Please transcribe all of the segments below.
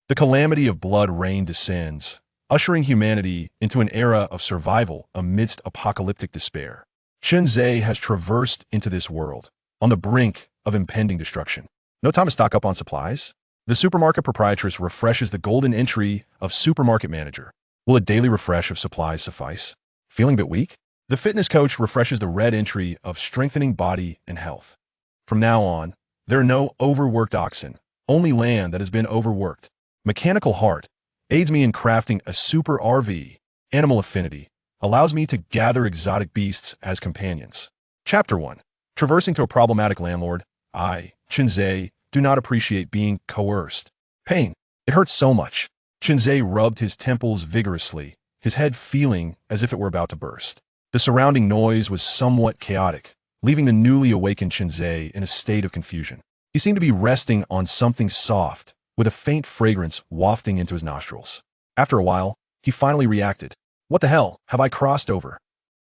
The calamity of blood rain descends, ushering humanity into an era of survival amidst apocalyptic despair. Shinzei has traversed into this world, on the brink of impending destruction. No time to stock up on supplies? The supermarket proprietress refreshes the golden entry of supermarket manager. Will a daily refresh of supplies suffice? Feeling a bit weak? The fitness coach refreshes the red entry of strengthening body and health. From now on, there are no overworked oxen, only land that has been overworked. Mechanical heart aids me in crafting a super RV. Animal affinity allows me to gather exotic beasts as companions. Chapter 1. Traversing to a problematic landlord. I, Shinzei, do not appreciate being coerced. Pain. It hurts so much. Shinzei rubbed his temples vigorously, his head feeling as if it were about to burst. The surrounding noise was somewhat chaotic, leaving the newly awakened Shinzei in a state of confusion. He seemed to be resting on something soft, with a faint fragrance wafting into his nostrils. After a while, he finally reacted. What the hell have I crossed over?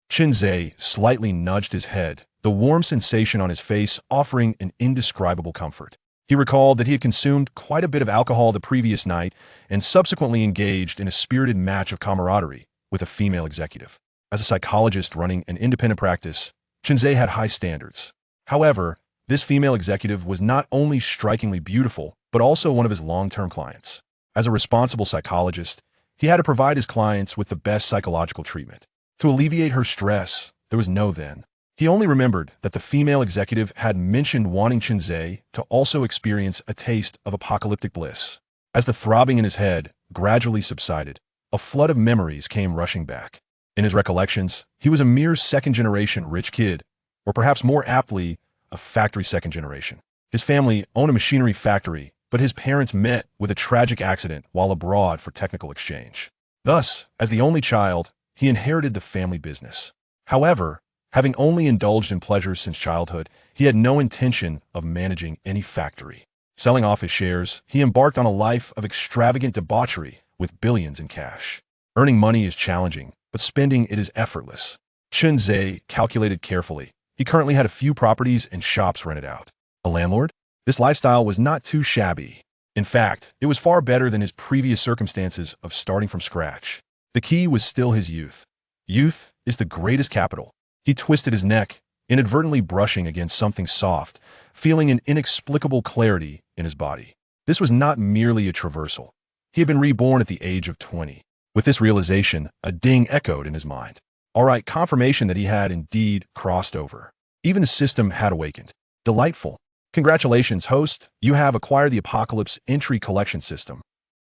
Shinzei slightly nudged his head, the warm sensation on his face offering an indescribable comfort. He recalled that he had consumed quite a bit of alcohol the previous night and subsequently engaged in a spirited match of camaraderie with a female executive. As a psychologist running an independent practice, Shinzei had high standards. However, this female executive was not only strikingly beautiful, but also one of his long-term clients. As a responsible psychologist, he had to provide his clients with the best psychological treatment. To alleviate her stress, there was no then. He only remembered that the female executive had mentioned wanting Shinzei to also experience a taste of apocalyptic bliss. As the throbbing in his head gradually subsided, a flood of memories came rushing back. In his recollections, he was a mere second-generation rich kid, or perhaps more aptly, a factory second generation. His family owned a machinery factory, but his parents met with a tragic accident while abroad for technical exchange. Thus, as the only child, he inherited the family business. However, having only indulged in pleasures since childhood, he had no intention of managing any factory. Selling off his shares, he embarked on a life of extravagant debauchery with billions in cash. Earning money is challenging, but spending it is effortless. Shinzei calculated carefully. He currently had a few properties and shops rented out. A landlord? This lifestyle was not too shabby. In fact, it was far better than his previous circumstances of starting from scratch. The key was still his youth. Youth is the greatest capital. He twisted his neck, inadvertently brushing against something soft, feeling an inexplicable clarity in his body. This was not merely a traversal. He had been reborn at the age of 20. With this realization, a ding echoed in his mind. All right, confirmation that he had indeed crossed over. Even the system had awakened. Delightful. Congratulations, host. You have acquired the Apocalypse Entry Collection System.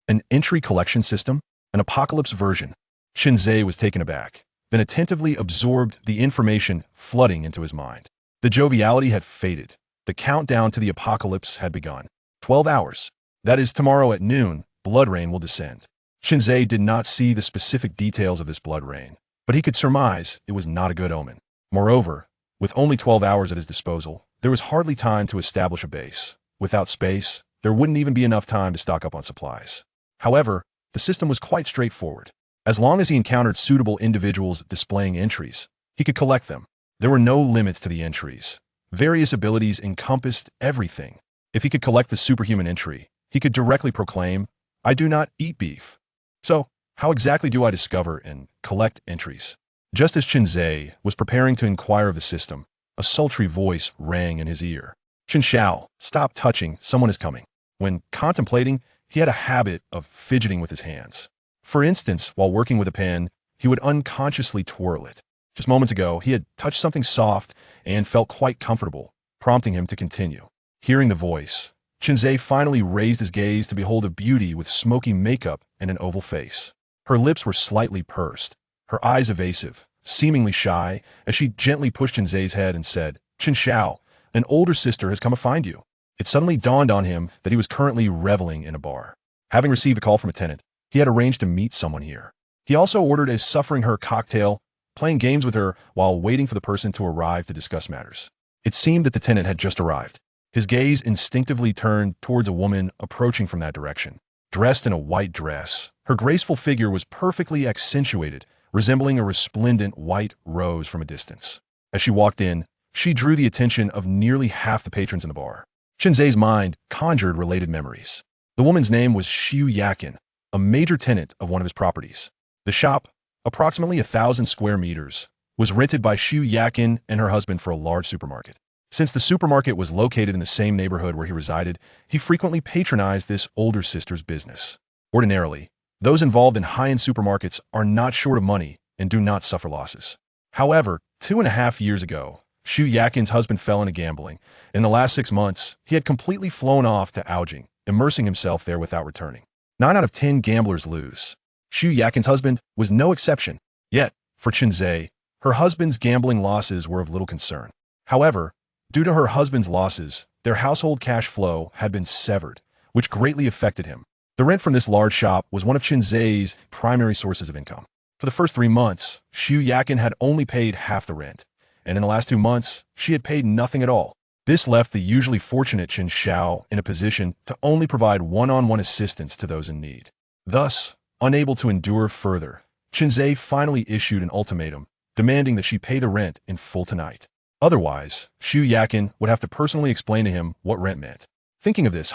An entry collection system? An Apocalypse version. Shinzei was taken aback, then attentively absorbed the information flooding into his mind. The joviality had faded. The countdown to the apocalypse had begun. 12 hours. That is, tomorrow at noon, blood rain will descend. Shinzei did not see the specific details of this blood rain, but he could surmise it was not a good omen. Moreover, with only 12 hours at his disposal, there was hardly time to establish a base. Without space, there wouldn't even be enough time to stock up on supplies. However, the system was quite straightforward. As long as he encountered suitable individuals displaying entries, he could collect them. There were no limits to the entries. Various abilities encompassed everything. If he could collect the superhuman entry, he could directly proclaim, "I do not eat beef." So, how exactly do I discover and collect entries? Just as Shinzei was preparing to inquire of the system, a sultry voice rang in his ear. "Shinshao, stop touching, someone is coming." When contemplating, he had a habit of fidgeting with his hands. For instance, while working with a pen, he would unconsciously twirl it. Just moments ago, he had touched something soft and felt quite comfortable, prompting him to continue. Hearing the voice, Shinzei finally raised his gaze to behold a beauty with smoky makeup and an oval face. Her lips were slightly pursed, her eyes evasive, seemingly shy, as she gently pushed Shinzei's head and said, "Shinshao, an older sister has come to find you." It suddenly dawned on him that he was currently reveling in a bar. Having received a call from a tenant, he had arranged to meet someone here. He also ordered a suffering her cocktail, playing games with her while waiting for the person to arrive to discuss matters. It seemed that the tenant had just arrived. His gaze instinctively turned towards a woman approaching from that direction. Dressed in a white dress, her graceful figure was perfectly accentuated, resembling a resplendent white rose from a distance. As she walked in, she drew the attention of nearly half the patrons in the bar. Shinzei's mind conjured related memories. The woman's name was Xu Yakin, a major tenant of one of his properties. The shop, approximately 1,000 square meters, was rented by Xu Yakin and her husband for a large supermarket. Since the supermarket was located in the same neighborhood where he resided, he frequently patronized this older sister's business. Ordinarily, those involved in high-end supermarkets are not short of money and do not suffer losses. However, 2.5 years ago, Xu Yakin's husband fell into gambling. In the last 6 months, he had completely flown off to Aojing, immersing himself there without returning. 9 out of 10 gamblers lose. Xu Yakin's husband was no exception. Yet, for Chenze, her husband's gambling losses were of little concern. However, due to her husband's losses, their household cash flow had been severed, which greatly affected him. The rent from this large shop was one of Chenze's primary sources of income. For the first 3 months, Xu Yakin had only paid half the rent, and in the last 2 months, she had paid nothing at all. This left the usually fortunate Chen Xiao in a position to only provide one-on-one assistance to those in need. Thus, unable to endure further, Chenze finally issued an ultimatum, demanding that she pay the rent in full tonight. Otherwise, Xu Yakin would have to personally explain to him what rent meant. Thinking of this,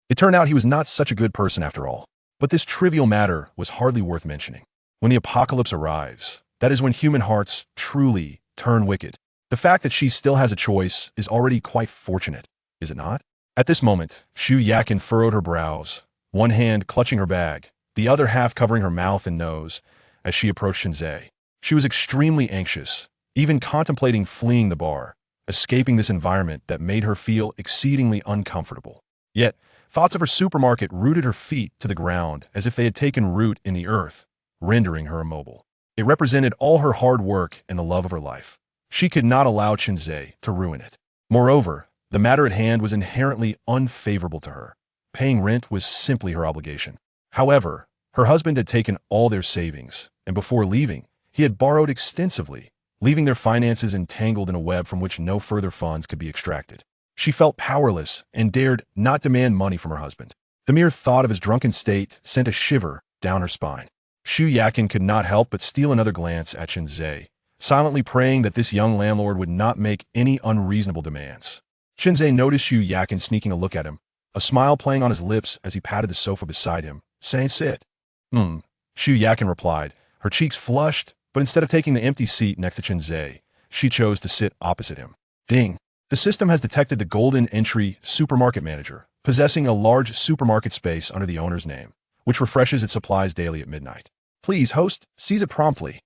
it turned out he was not such a good person after all. But this trivial matter was hardly worth mentioning. When the apocalypse arrives, that is when human hearts truly turn wicked. The fact that she still has a choice is already quite fortunate, is it not? At this moment, Xu Yakin furrowed her brows, one hand clutching her bag, the other half covering her mouth and nose, as she approached Chenze. She was extremely anxious, even contemplating fleeing the bar, escaping this environment that made her feel exceedingly uncomfortable. Yet, thoughts of her supermarket rooted her feet to the ground as if they had taken root in the earth, rendering her immobile. It represented all her hard work and the love of her life. She could not allow Chenze to ruin it. Moreover, the matter at hand was inherently unfavorable to her. Paying rent was simply her obligation. However, her husband had taken all their savings, and before leaving, he had borrowed extensively, leaving their finances entangled in a web from which no further funds could be extracted. She felt powerless and dared not demand money from her husband. The mere thought of his drunken state sent a shiver down her spine. Xu Yakin could not help but steal another glance at Chenze, silently praying that this young landlord would not make any unreasonable demands. Chenze noticed Xu Yakin sneaking a look at him, a smile playing on his lips as he patted the sofa beside him, saying, "Sit." Xu Yakin replied, her cheeks flushed, but instead of taking the empty seat next to Chenze, she chose to sit opposite him. Ding. The system has detected the golden entry supermarket manager, possessing a large supermarket space under the owner's name, which refreshes its supplies daily at midnight. Please, host, seize it promptly.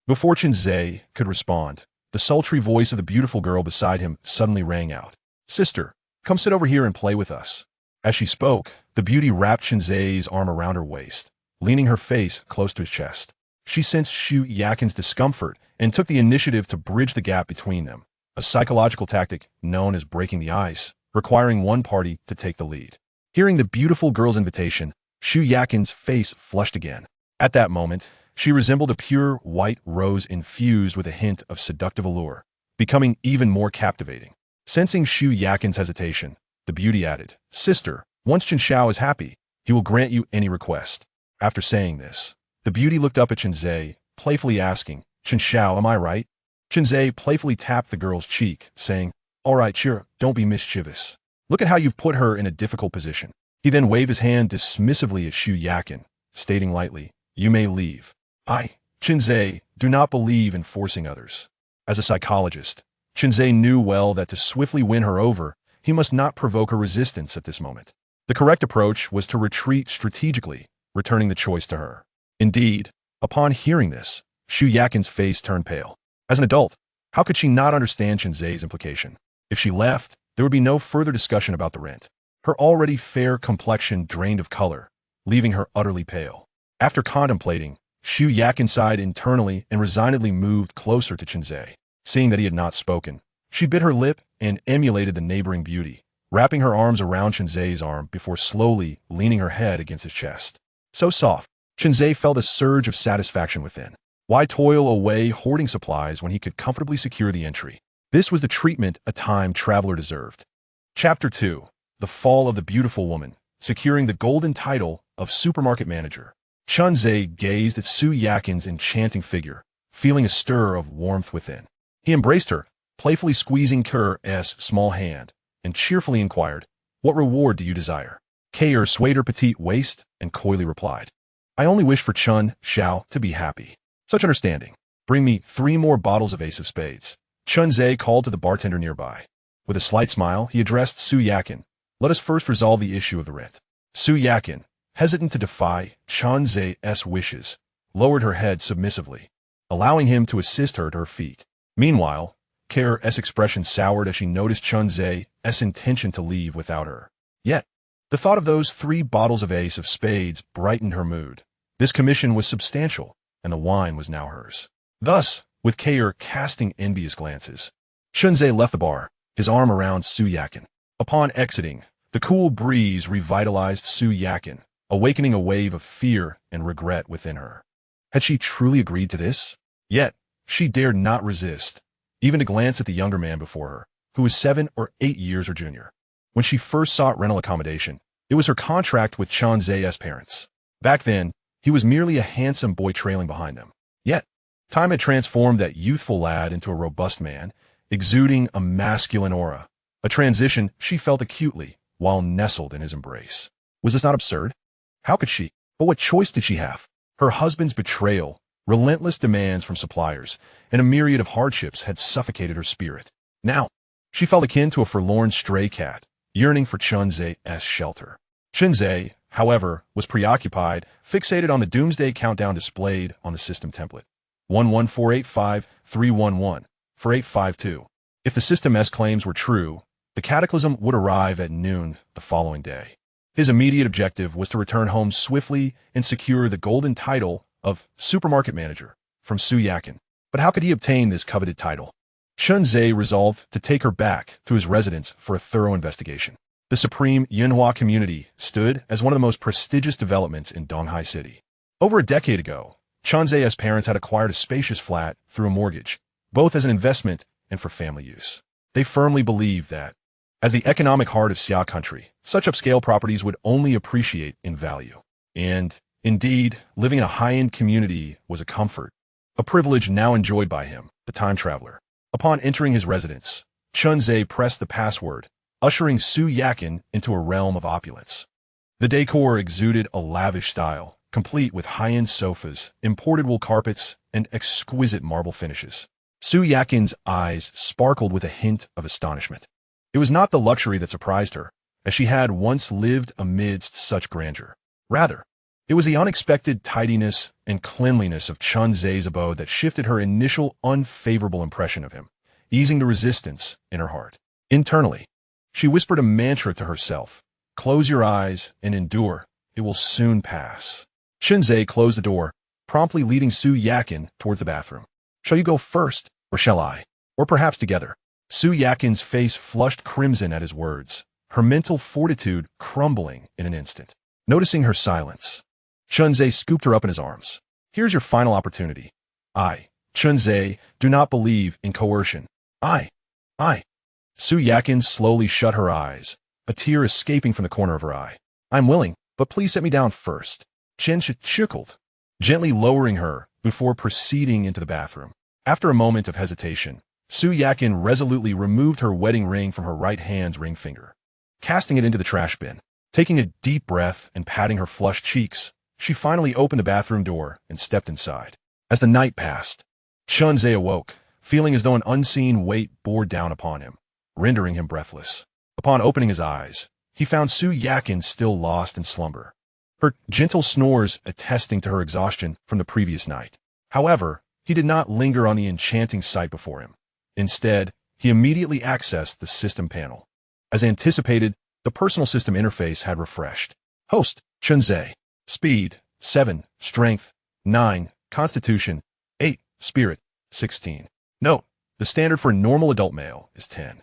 Before Chenze could respond, the sultry voice of the beautiful girl beside him suddenly rang out. Sister, come sit over here and play with us. As she spoke, the beauty wrapped Chenze's arm around her waist, leaning her face close to his chest. She sensed Xu Yakin's discomfort and took the initiative to bridge the gap between them, a psychological tactic known as breaking the ice, requiring one party to take the lead. Hearing the beautiful girl's invitation, Xu Yakin's face flushed again. At that moment, she resembled a pure white rose infused with a hint of seductive allure, becoming even more captivating. Sensing Xu Yakin's hesitation, the beauty added, Sister, once Chen Xiao is happy, he will grant you any request. After saying this, the beauty looked up at Chenze, playfully asking, Chen Xiao, am I right? Chenze playfully tapped the girl's cheek, saying, All right, cheer, don't be mischievous. Look at how you've put her in a difficult position. He then waved his hand dismissively at Xu Yakin, stating lightly, You may leave. Chenze, do not believe in forcing others. As a psychologist, Chenze knew well that to swiftly win her over, he must not provoke her resistance at this moment. The correct approach was to retreat strategically, returning the choice to her. Indeed, upon hearing this, Xu Yakin's face turned pale. As an adult, how could she not understand Chenze's implication? If she left, there would be no further discussion about the rent. Her already fair complexion drained of color, leaving her utterly pale. After contemplating, Xu Yakin sighed internally and resignedly moved closer to Chenze. Seeing that he had not spoken, she bit her lip and emulated the neighboring beauty, wrapping her arms around Chenze's arm before slowly leaning her head against his chest. So soft, Chenze felt a surge of satisfaction within. Why toil away hoarding supplies when he could comfortably secure the entry? This was the treatment a time traveler deserved. Chapter 2. The Fall of the Beautiful Woman, securing the golden title of Supermarket Manager. Chenze gazed at Xu Yakin's enchanting figure, feeling a stir of warmth within. He embraced her, playfully squeezing Ker's small hand, and cheerfully inquired, What reward do you desire? Kair swayed her petite waist and coyly replied, I only wish for Chun Xiao to be happy. Such understanding. Bring me 3 more bottles of Ace of Spades. Chun Zhe called to the bartender nearby. With a slight smile, he addressed Su Yakin. Let us first resolve the issue of the rent. Su Yakin, hesitant to defy Chun Ze's wishes, lowered her head submissively, allowing him to assist her to her feet. Meanwhile, Kair's expression soured as she noticed Chun Ze's intention to leave without her. Yet, the thought of those 3 bottles of Ace of Spades brightened her mood. This commission was substantial, and the wine was now hers. Thus, with Kair casting envious glances, Chun Ze left the bar, his arm around Su Yakin. Upon exiting, the cool breeze revitalized Su Yakin, awakening a wave of fear and regret within her. Had she truly agreed to this? Yet, she dared not resist, even to glance at the younger man before her, who was 7 or 8 years her junior. When she first sought rental accommodation, it was her contract with Chun Ze's parents. Back then, he was merely a handsome boy trailing behind them. Yet, time had transformed that youthful lad into a robust man, exuding a masculine aura, a transition she felt acutely while nestled in his embrace. Was this not absurd? How could she? But what choice did she have? Her husband's betrayal, relentless demands from suppliers, and a myriad of hardships had suffocated her spirit. Now, she felt akin to a forlorn stray cat, yearning for Chun Ze's shelter. Chun Ze, however, was preoccupied, fixated on the doomsday countdown displayed on the system template. 11485-311, 4852. If the system's claims were true, the cataclysm would arrive at noon the following day. His immediate objective was to return home swiftly and secure the golden title of supermarket manager from Su Yakin. But how could he obtain this coveted title? Chun Ze resolved to take her back to his residence for a thorough investigation. The supreme Yunhua community stood as one of the most prestigious developments in Donghai City. Over a decade ago, Chun Ze's parents had acquired a spacious flat through a mortgage, both as an investment and for family use. They firmly believed that, as the economic heart of Xia country, such upscale properties would only appreciate in value. And, indeed, living in a high-end community was a comfort, a privilege now enjoyed by him, the time traveler. Upon entering his residence, Chun Ze pressed the password, ushering Su Yakin into a realm of opulence. The decor exuded a lavish style, complete with high-end sofas, imported wool carpets, and exquisite marble finishes. Su Yakin's eyes sparkled with a hint of astonishment. It was not the luxury that surprised her, as she had once lived amidst such grandeur. Rather, it was the unexpected tidiness and cleanliness of Chun Ze's abode that shifted her initial unfavorable impression of him, easing the resistance in her heart. Internally, she whispered a mantra to herself, "Close your eyes and endure. It will soon pass." Chun Ze closed the door, promptly leading Su Yakin towards the bathroom. "Shall you go first, or shall I? Or perhaps together?" Su Yakin's face flushed crimson at his words, her mental fortitude crumbling in an instant. Noticing her silence, Chun Ze scooped her up in his arms. "Here's your final opportunity. I, Chun Ze, do not believe in coercion. I. Su Yakin slowly shut her eyes, a tear escaping from the corner of her eye. "I'm willing, but please set me down first." Chen chuckled, gently lowering her before proceeding into the bathroom. After a moment of hesitation, Su Yakin resolutely removed her wedding ring from her right hand's ring finger, casting it into the trash bin. Taking a deep breath and patting her flushed cheeks, she finally opened the bathroom door and stepped inside. As the night passed, Chun Ze awoke, feeling as though an unseen weight bore down upon him, rendering him breathless. Upon opening his eyes, he found Su Yakin still lost in slumber, her gentle snores attesting to her exhaustion from the previous night. However, he did not linger on the enchanting sight before him. Instead, he immediately accessed the system panel. As anticipated, the personal system interface had refreshed. Host, Chun Ze. Speed, 7. Strength, 9. Constitution, 8. Spirit, 16. Note, the standard for normal adult male is 10.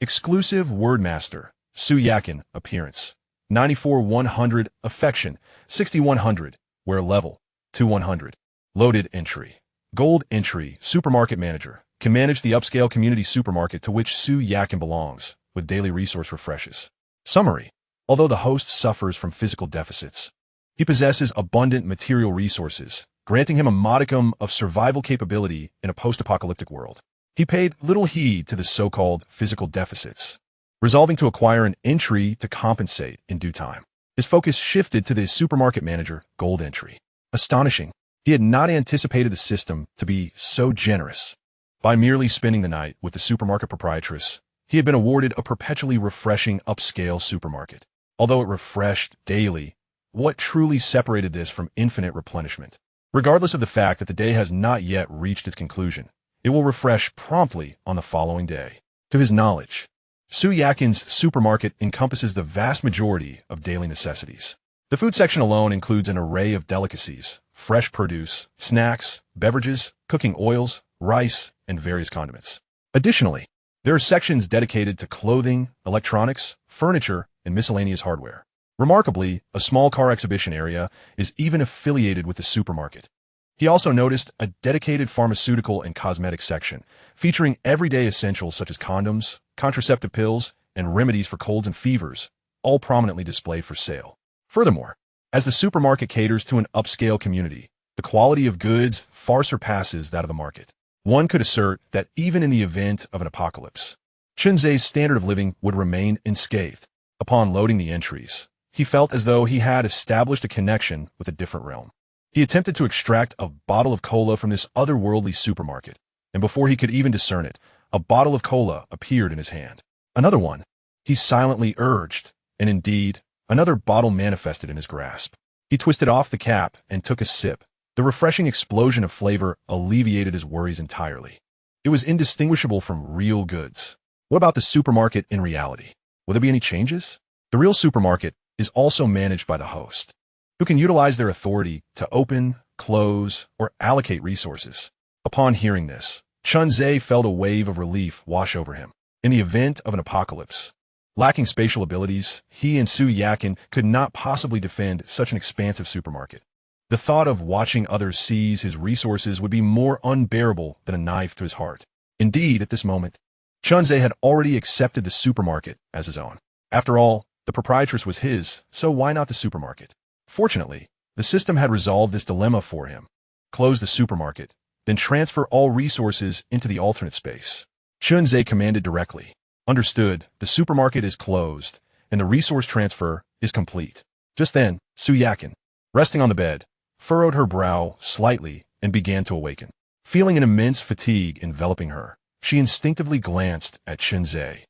Exclusive Wordmaster, Su Yakin. Appearance, 94-100. Affection, 60-100. Wear level, 2-100. Loaded entry. Gold entry, Supermarket Manager. Can manage the upscale community supermarket to which Su Yakin belongs, with daily resource refreshes. Summary. Although the host suffers from physical deficits, he possesses abundant material resources, granting him a modicum of survival capability in a post-apocalyptic world. He paid little heed to the so-called physical deficits, resolving to acquire an entry to compensate in due time. His focus shifted to the supermarket manager gold entry. Astonishing. He had not anticipated the system to be so generous. By merely spending the night with the supermarket proprietress, he had been awarded a perpetually refreshing upscale supermarket. Although it refreshed daily, what truly separated this from infinite replenishment? Regardless of the fact that the day has not yet reached its conclusion, it will refresh promptly on the following day. To his knowledge, Yakin's supermarket encompasses the vast majority of daily necessities. The food section alone includes an array of delicacies, fresh produce, snacks, beverages, cooking oils, rice, and various condiments. Additionally, there are sections dedicated to clothing, electronics, furniture, and miscellaneous hardware. Remarkably, a small car exhibition area is even affiliated with the supermarket. He also noticed a dedicated pharmaceutical and cosmetic section, featuring everyday essentials such as condoms, contraceptive pills, and remedies for colds and fevers, all prominently displayed for sale. Furthermore, as the supermarket caters to an upscale community, the quality of goods far surpasses that of the market. One could assert that even in the event of an apocalypse, Chunzei's standard of living would remain unscathed. Upon loading the entries, he felt as though he had established a connection with a different realm. He attempted to extract a bottle of cola from this otherworldly supermarket, and before he could even discern it, a bottle of cola appeared in his hand. Another one, he silently urged, and indeed, another bottle manifested in his grasp. He twisted off the cap and took a sip. The refreshing explosion of flavor alleviated his worries entirely. It was indistinguishable from real goods. What about the supermarket in reality? Will there be any changes? The real supermarket is also managed by the host, who can utilize their authority to open, close, or allocate resources. Upon hearing this, Chunzei felt a wave of relief wash over him. In the event of an apocalypse, lacking spatial abilities, he and Yakin could not possibly defend such an expansive supermarket. The thought of watching others seize his resources would be more unbearable than a knife to his heart. Indeed, at this moment, Chunzei had already accepted the supermarket as his own. After all, the proprietress was his, so why not the supermarket? Fortunately, the system had resolved this dilemma for him. Close the supermarket, then transfer all resources into the alternate space. Chunzei commanded directly. Understood, the supermarket is closed, and the resource transfer is complete. Just then, Yakin, resting on the bed, furrowed her brow slightly and began to awaken. Feeling an immense fatigue enveloping her, she instinctively glanced at Chunzei.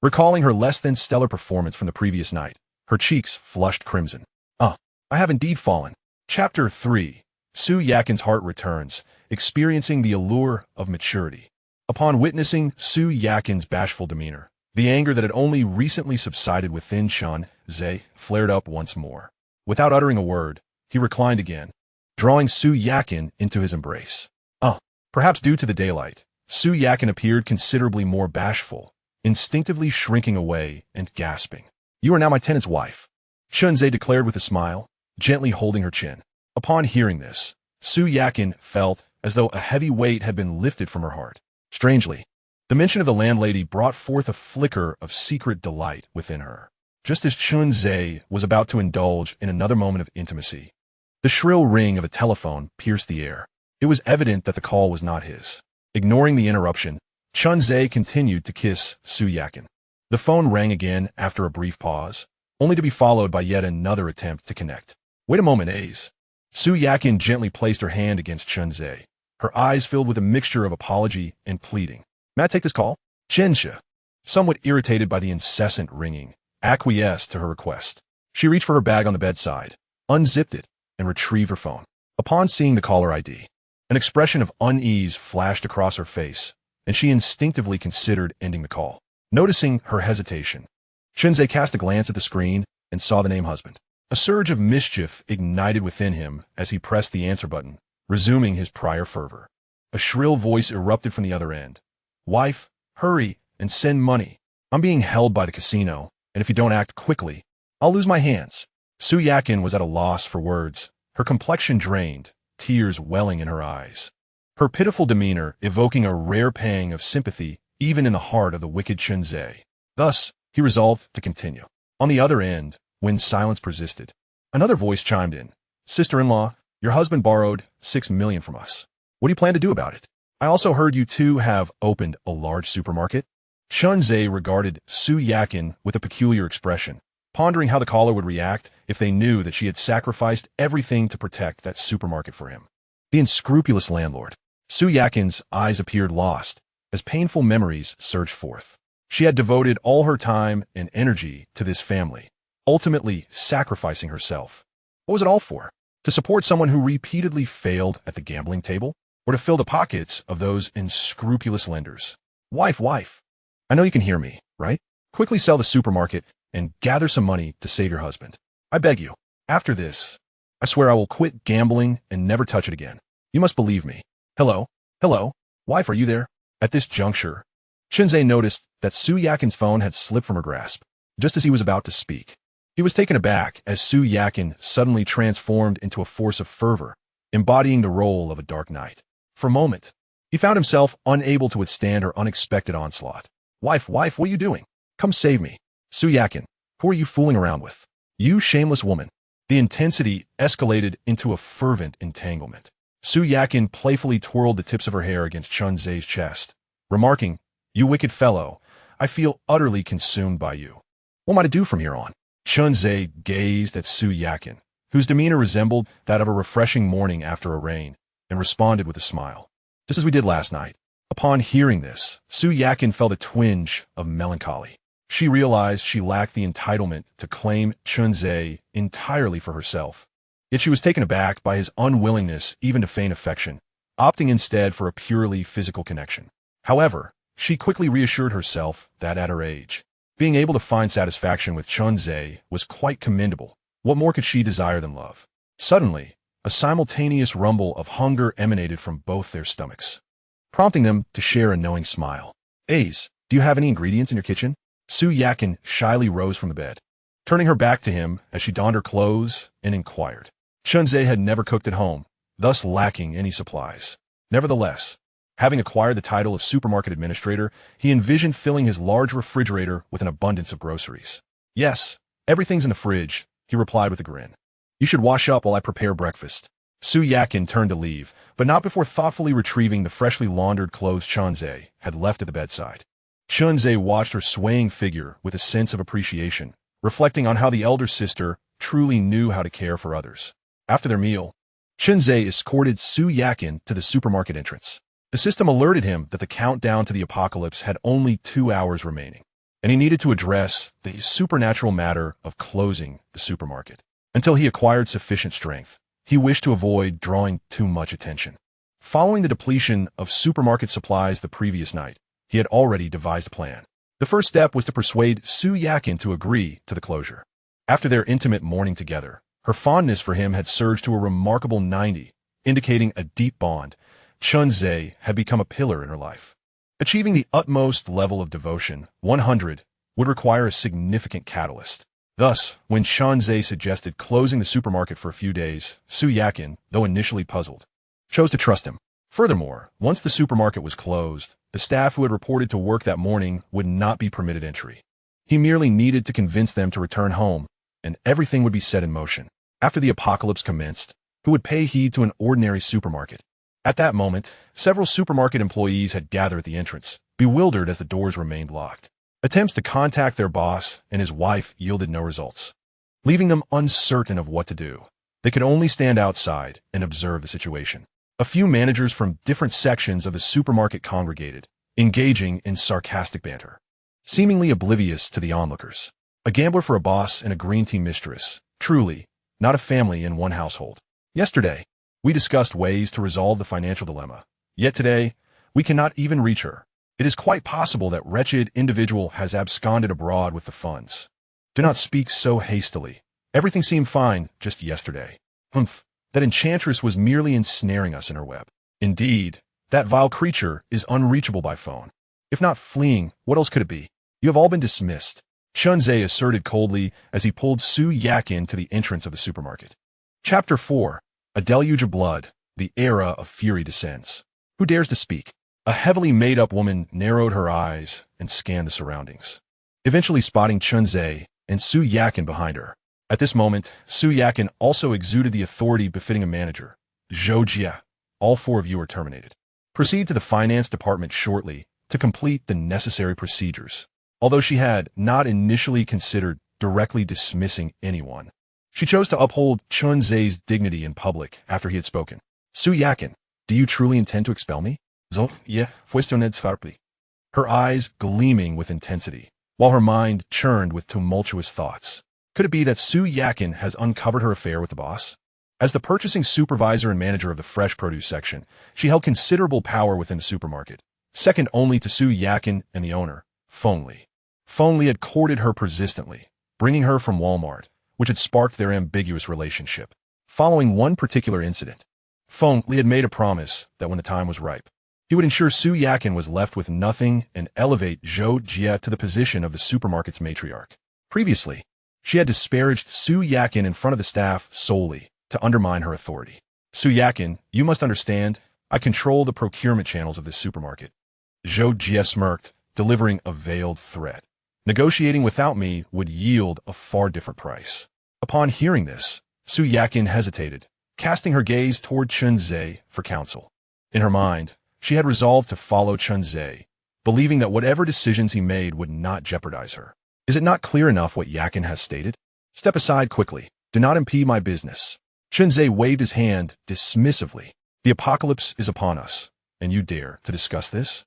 Recalling her less than stellar performance from the previous night, her cheeks flushed crimson. I have indeed fallen. Chapter 3. Yakin's heart returns, experiencing the allure of maturity. Upon witnessing Yakin's bashful demeanor, the anger that had only recently subsided within Chunzei flared up once more. Without uttering a word, he reclined again, drawing Yakin into his embrace. Perhaps due to the daylight, Yakin appeared considerably more bashful, instinctively shrinking away and gasping. You are now my tenant's wife, Chunzei declared with a smile, gently holding her chin. Upon hearing this, Yakin felt as though a heavy weight had been lifted from her heart. Strangely, the mention of the landlady brought forth a flicker of secret delight within her. Just as Chunzei was about to indulge in another moment of intimacy, the shrill ring of a telephone pierced the air. It was evident that the call was not his. Ignoring the interruption, Chunzei continued to kiss Yakin. The phone rang again after a brief pause, only to be followed by yet another attempt to connect. Wait a moment, Ace. Yakin gently placed her hand against Chunzei, her eyes filled with a mixture of apology and pleading. May I take this call? Chensha, somewhat irritated by the incessant ringing, acquiesced to her request. She reached for her bag on the bedside, unzipped it, and retrieved her phone. Upon seeing the caller ID, an expression of unease flashed across her face, and she instinctively considered ending the call. Noticing her hesitation, Chunzei cast a glance at the screen and saw the name husband. A surge of mischief ignited within him as he pressed the answer button, resuming his prior fervor. A shrill voice erupted from the other end. Wife, hurry and send money. I'm being held by the casino, and if you don't act quickly, I'll lose my hands. Yakin was at a loss for words, her complexion drained, tears welling in her eyes. Her pitiful demeanor evoking a rare pang of sympathy even in the heart of the wicked Chunzei. Thus, he resolved to continue. On the other end, when silence persisted, another voice chimed in. Sister-in-law, your husband borrowed $6 million from us. What do you plan to do about it? I also heard you two have opened a large supermarket. Chunzei regarded Yakin with a peculiar expression, pondering how the caller would react if they knew that she had sacrificed everything to protect that supermarket for him. The unscrupulous landlord. Su Yakin's eyes appeared lost as painful memories surged forth. She had devoted all her time and energy to this family, ultimately sacrificing herself. What was it all for? To support someone who repeatedly failed at the gambling table? Or to fill the pockets of those unscrupulous lenders? Wife, I know you can hear me, right? Quickly sell the supermarket and gather some money to save your husband. I beg you. After this, I swear I will quit gambling and never touch it again. You must believe me. Hello? Wife, are you there? At this juncture, Shinzei noticed that Su Yakin's phone had slipped from her grasp, just as he was about to speak. He was taken aback as Su Yakin suddenly transformed into a force of fervor, embodying the role of a dark knight. For a moment, he found himself unable to withstand her unexpected onslaught. Wife, what are you doing? Come save me. Su Yakin, who are you fooling around with? You shameless woman. The intensity escalated into a fervent entanglement. Su Yakin playfully twirled the tips of her hair against Chunzei's chest, remarking, You wicked fellow, I feel utterly consumed by you. What am I to do from here on? Chunzei gazed at Su Yakin, whose demeanor resembled that of a refreshing morning after a rain, and responded with a smile. Just as we did last night. Upon hearing this, Su Yakin felt a twinge of melancholy. She realized she lacked the entitlement to claim Chunzei entirely for herself. Yet she was taken aback by his unwillingness even to feign affection, opting instead for a purely physical connection. However, she quickly reassured herself that at her age, being able to find satisfaction with Chunzei was quite commendable. What more could she desire than love? Suddenly, a simultaneous rumble of hunger emanated from both their stomachs, prompting them to share a knowing smile. Ace, do you have any ingredients in your kitchen? Su Yakin shyly rose from the bed, turning her back to him as she donned her clothes and inquired. Chunzei had never cooked at home, thus lacking any supplies. Nevertheless, having acquired the title of supermarket administrator, he envisioned filling his large refrigerator with an abundance of groceries. Yes, everything's in the fridge, he replied with a grin. You should wash up while I prepare breakfast. Su Yakin turned to leave, but not before thoughtfully retrieving the freshly laundered clothes Chunzei had left at the bedside. Chunzei watched her swaying figure with a sense of appreciation, reflecting on how the elder sister truly knew how to care for others. After their meal, Chunzei escorted Su Yakin to the supermarket entrance. The system alerted him that the countdown to the apocalypse had only 2 hours remaining, and he needed to address the supernatural matter of closing the supermarket. Until he acquired sufficient strength, he wished to avoid drawing too much attention. Following the depletion of supermarket supplies the previous night, he had already devised a plan. The first step was to persuade Su Yakin to agree to the closure. After their intimate morning together, her fondness for him had surged to a remarkable 90, indicating a deep bond. Chunzei had become a pillar in her life. Achieving the utmost level of devotion, 100, would require a significant catalyst. Thus, when Chunzei suggested closing the supermarket for a few days, Su Yakin, though initially puzzled, chose to trust him. Furthermore, once the supermarket was closed, the staff who had reported to work that morning would not be permitted entry. He merely needed to convince them to return home, and everything would be set in motion. After the apocalypse commenced, who would pay heed to an ordinary supermarket? At that moment, several supermarket employees had gathered at the entrance, bewildered as the doors remained locked. Attempts to contact their boss and his wife yielded no results, leaving them uncertain of what to do. They could only stand outside and observe the situation. A few managers from different sections of the supermarket congregated, engaging in sarcastic banter, seemingly oblivious to the onlookers. A gambler for a boss and a green tea mistress, truly, not a family in one household. Yesterday, we discussed ways to resolve the financial dilemma. Yet today, we cannot even reach her. It is quite possible that wretched individual has absconded abroad with the funds. Do not speak so hastily. Everything seemed fine just yesterday. Humph. That enchantress was merely ensnaring us in her web. Indeed, that vile creature is unreachable by phone. If not fleeing, what else could it be? You have all been dismissed, Chunzei asserted coldly as he pulled Su Yakin to the entrance of the supermarket. Chapter 4. A Deluge of Blood. The Era of Fury Descends. Who dares to speak? A heavily made-up woman narrowed her eyes and scanned the surroundings, eventually spotting Chunzei and Su Yakin behind her. At this moment, Su Yakin also exuded the authority befitting a manager. Zhou, all 4 of you are terminated. Proceed to the finance department shortly to complete the necessary procedures. Although she had not initially considered directly dismissing anyone. She chose to uphold Chun Ze's dignity in public after he had spoken. Su Yakin, do you truly intend to expel me? Zo, yeah, cuestioned sharply, her eyes gleaming with intensity, while her mind churned with tumultuous thoughts. Could it be that Su Yakin has uncovered her affair with the boss? As the purchasing supervisor and manager of the fresh produce section, she held considerable power within the supermarket, second only to Su Yakin and the owner, Feng Li. Feng Li had courted her persistently, bringing her from Walmart, which had sparked their ambiguous relationship. Following one particular incident, Feng Li had made a promise that when the time was ripe, he would ensure Su Yakin was left with nothing and elevate Zhou Jie to the position of the supermarket's matriarch. Previously, she had disparaged Su Yakin in front of the staff solely to undermine her authority. Su Yakin, you must understand, I control the procurement channels of this supermarket. Zhou Jie smirked, delivering a veiled threat. Negotiating without me would yield a far different price. Upon hearing this, Su Yakin hesitated, casting her gaze toward Chun Ze for counsel. In her mind, she had resolved to follow Chun Ze, believing that whatever decisions he made would not jeopardize her. Is it not clear enough what Yakin has stated? Step aside quickly. Do not impede my business. Chun Ze waved his hand dismissively. The apocalypse is upon us, and you dare to discuss this?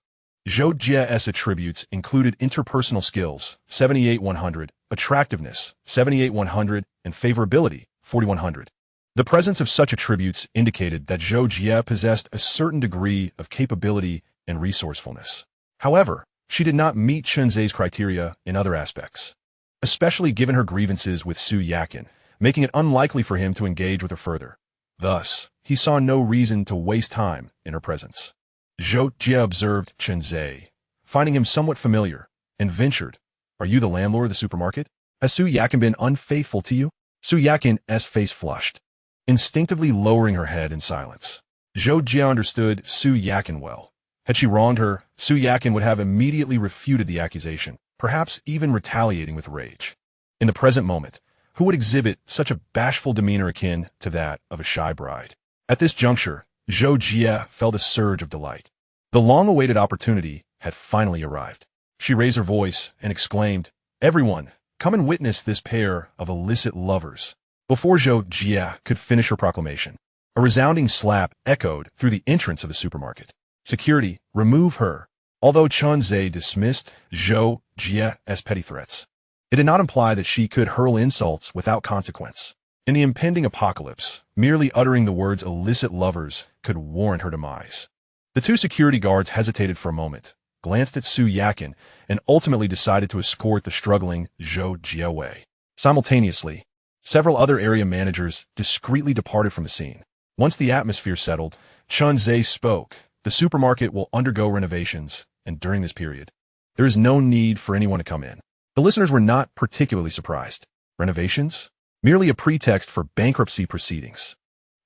Zhou Jie's attributes included interpersonal skills, 78-100, attractiveness, 78-100, and favorability, 4100. The presence of such attributes indicated that Zhou Jie possessed a certain degree of capability and resourcefulness. However, she did not meet Chun Ze's criteria in other aspects, especially given her grievances with Su Yakin, making it unlikely for him to engage with her further. Thus, he saw no reason to waste time in her presence. Zhou Jie observed Chun Ze, finding him somewhat familiar, and ventured, Are you the landlord of the supermarket? Has Su Yakin been unfaithful to you? Su Yakin's face flushed, instinctively lowering her head in silence. Zhou Jie understood Su Yakin well. Had she wronged her, Su Yakin would have immediately refuted the accusation, perhaps even retaliating with rage. In the present moment, who would exhibit such a bashful demeanor akin to that of a shy bride? At this juncture, Zhou Jie felt a surge of delight. The long-awaited opportunity had finally arrived. She raised her voice and exclaimed, Everyone, come and witness this pair of illicit lovers. Before Zhou Jie could finish her proclamation, a resounding slap echoed through the entrance of the supermarket. Security, remove her. Although Chun Ze dismissed Zhou Jie's petty threats, it did not imply that she could hurl insults without consequence. In the impending apocalypse, merely uttering the words illicit lovers could warrant her demise. The two security guards hesitated for a moment, glanced at Su Yakin, and ultimately decided to escort the struggling Zhou Jie away. Simultaneously, several other area managers discreetly departed from the scene. Once the atmosphere settled, Chun Ze spoke. The supermarket will undergo renovations, and during this period, there is no need for anyone to come in. The listeners were not particularly surprised. Renovations? Merely a pretext for bankruptcy proceedings.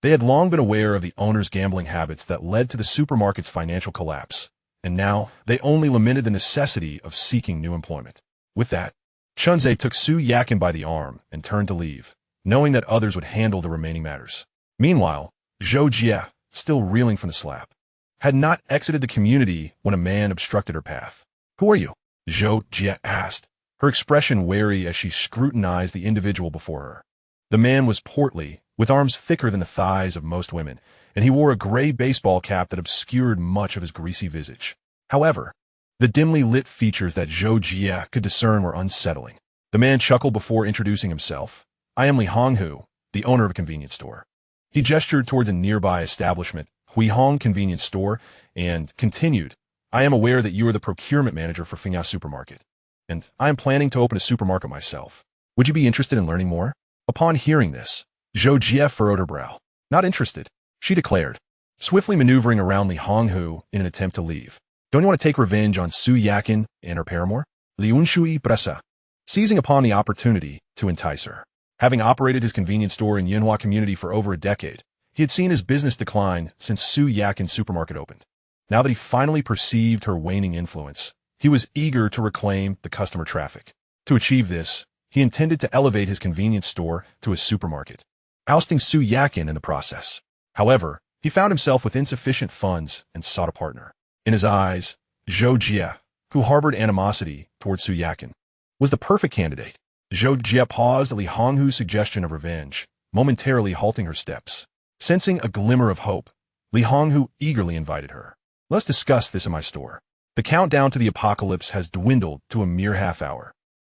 They had long been aware of the owner's gambling habits that led to the supermarket's financial collapse, and now they only lamented the necessity of seeking new employment. With that, Chun Ze took Su Yakin by the arm and turned to leave, knowing that others would handle the remaining matters. Meanwhile, Zhou Jie, still reeling from the slap, had not exited the community when a man obstructed her path. Who are you? Zhou Jie asked, her expression wary as she scrutinized the individual before her. The man was portly, with arms thicker than the thighs of most women, and he wore a gray baseball cap that obscured much of his greasy visage. However, the dimly lit features that Zhou Jie could discern were unsettling. The man chuckled before introducing himself. I am Li Honghu, the owner of a convenience store. He gestured towards a nearby establishment, Huihong Convenience Store, and continued, I am aware that you are the procurement manager for Fingya Supermarket, and I am planning to open a supermarket myself. Would you be interested in learning more? Upon hearing this, Zhou Jie furrowed her brow. Not interested, she declared, swiftly maneuvering around Li Honghu in an attempt to leave. Don't you want to take revenge on Su Yakin and her paramour? Li Unshui Bressa, seizing upon the opportunity to entice her. Having operated his convenience store in Yinhua community for over a decade, he had seen his business decline since Su Yakin's supermarket opened. Now that he finally perceived her waning influence, he was eager to reclaim the customer traffic. To achieve this, he intended to elevate his convenience store to a supermarket, ousting Su Yakin in the process. However, he found himself with insufficient funds and sought a partner. In his eyes, Zhou Jie, who harbored animosity towards Su Yakin, was the perfect candidate. Zhou Jie paused at Li Honghu's suggestion of revenge, momentarily halting her steps. Sensing a glimmer of hope, Li Honghu eagerly invited her. Let's discuss this in my store. The countdown to the apocalypse has dwindled to a mere half hour.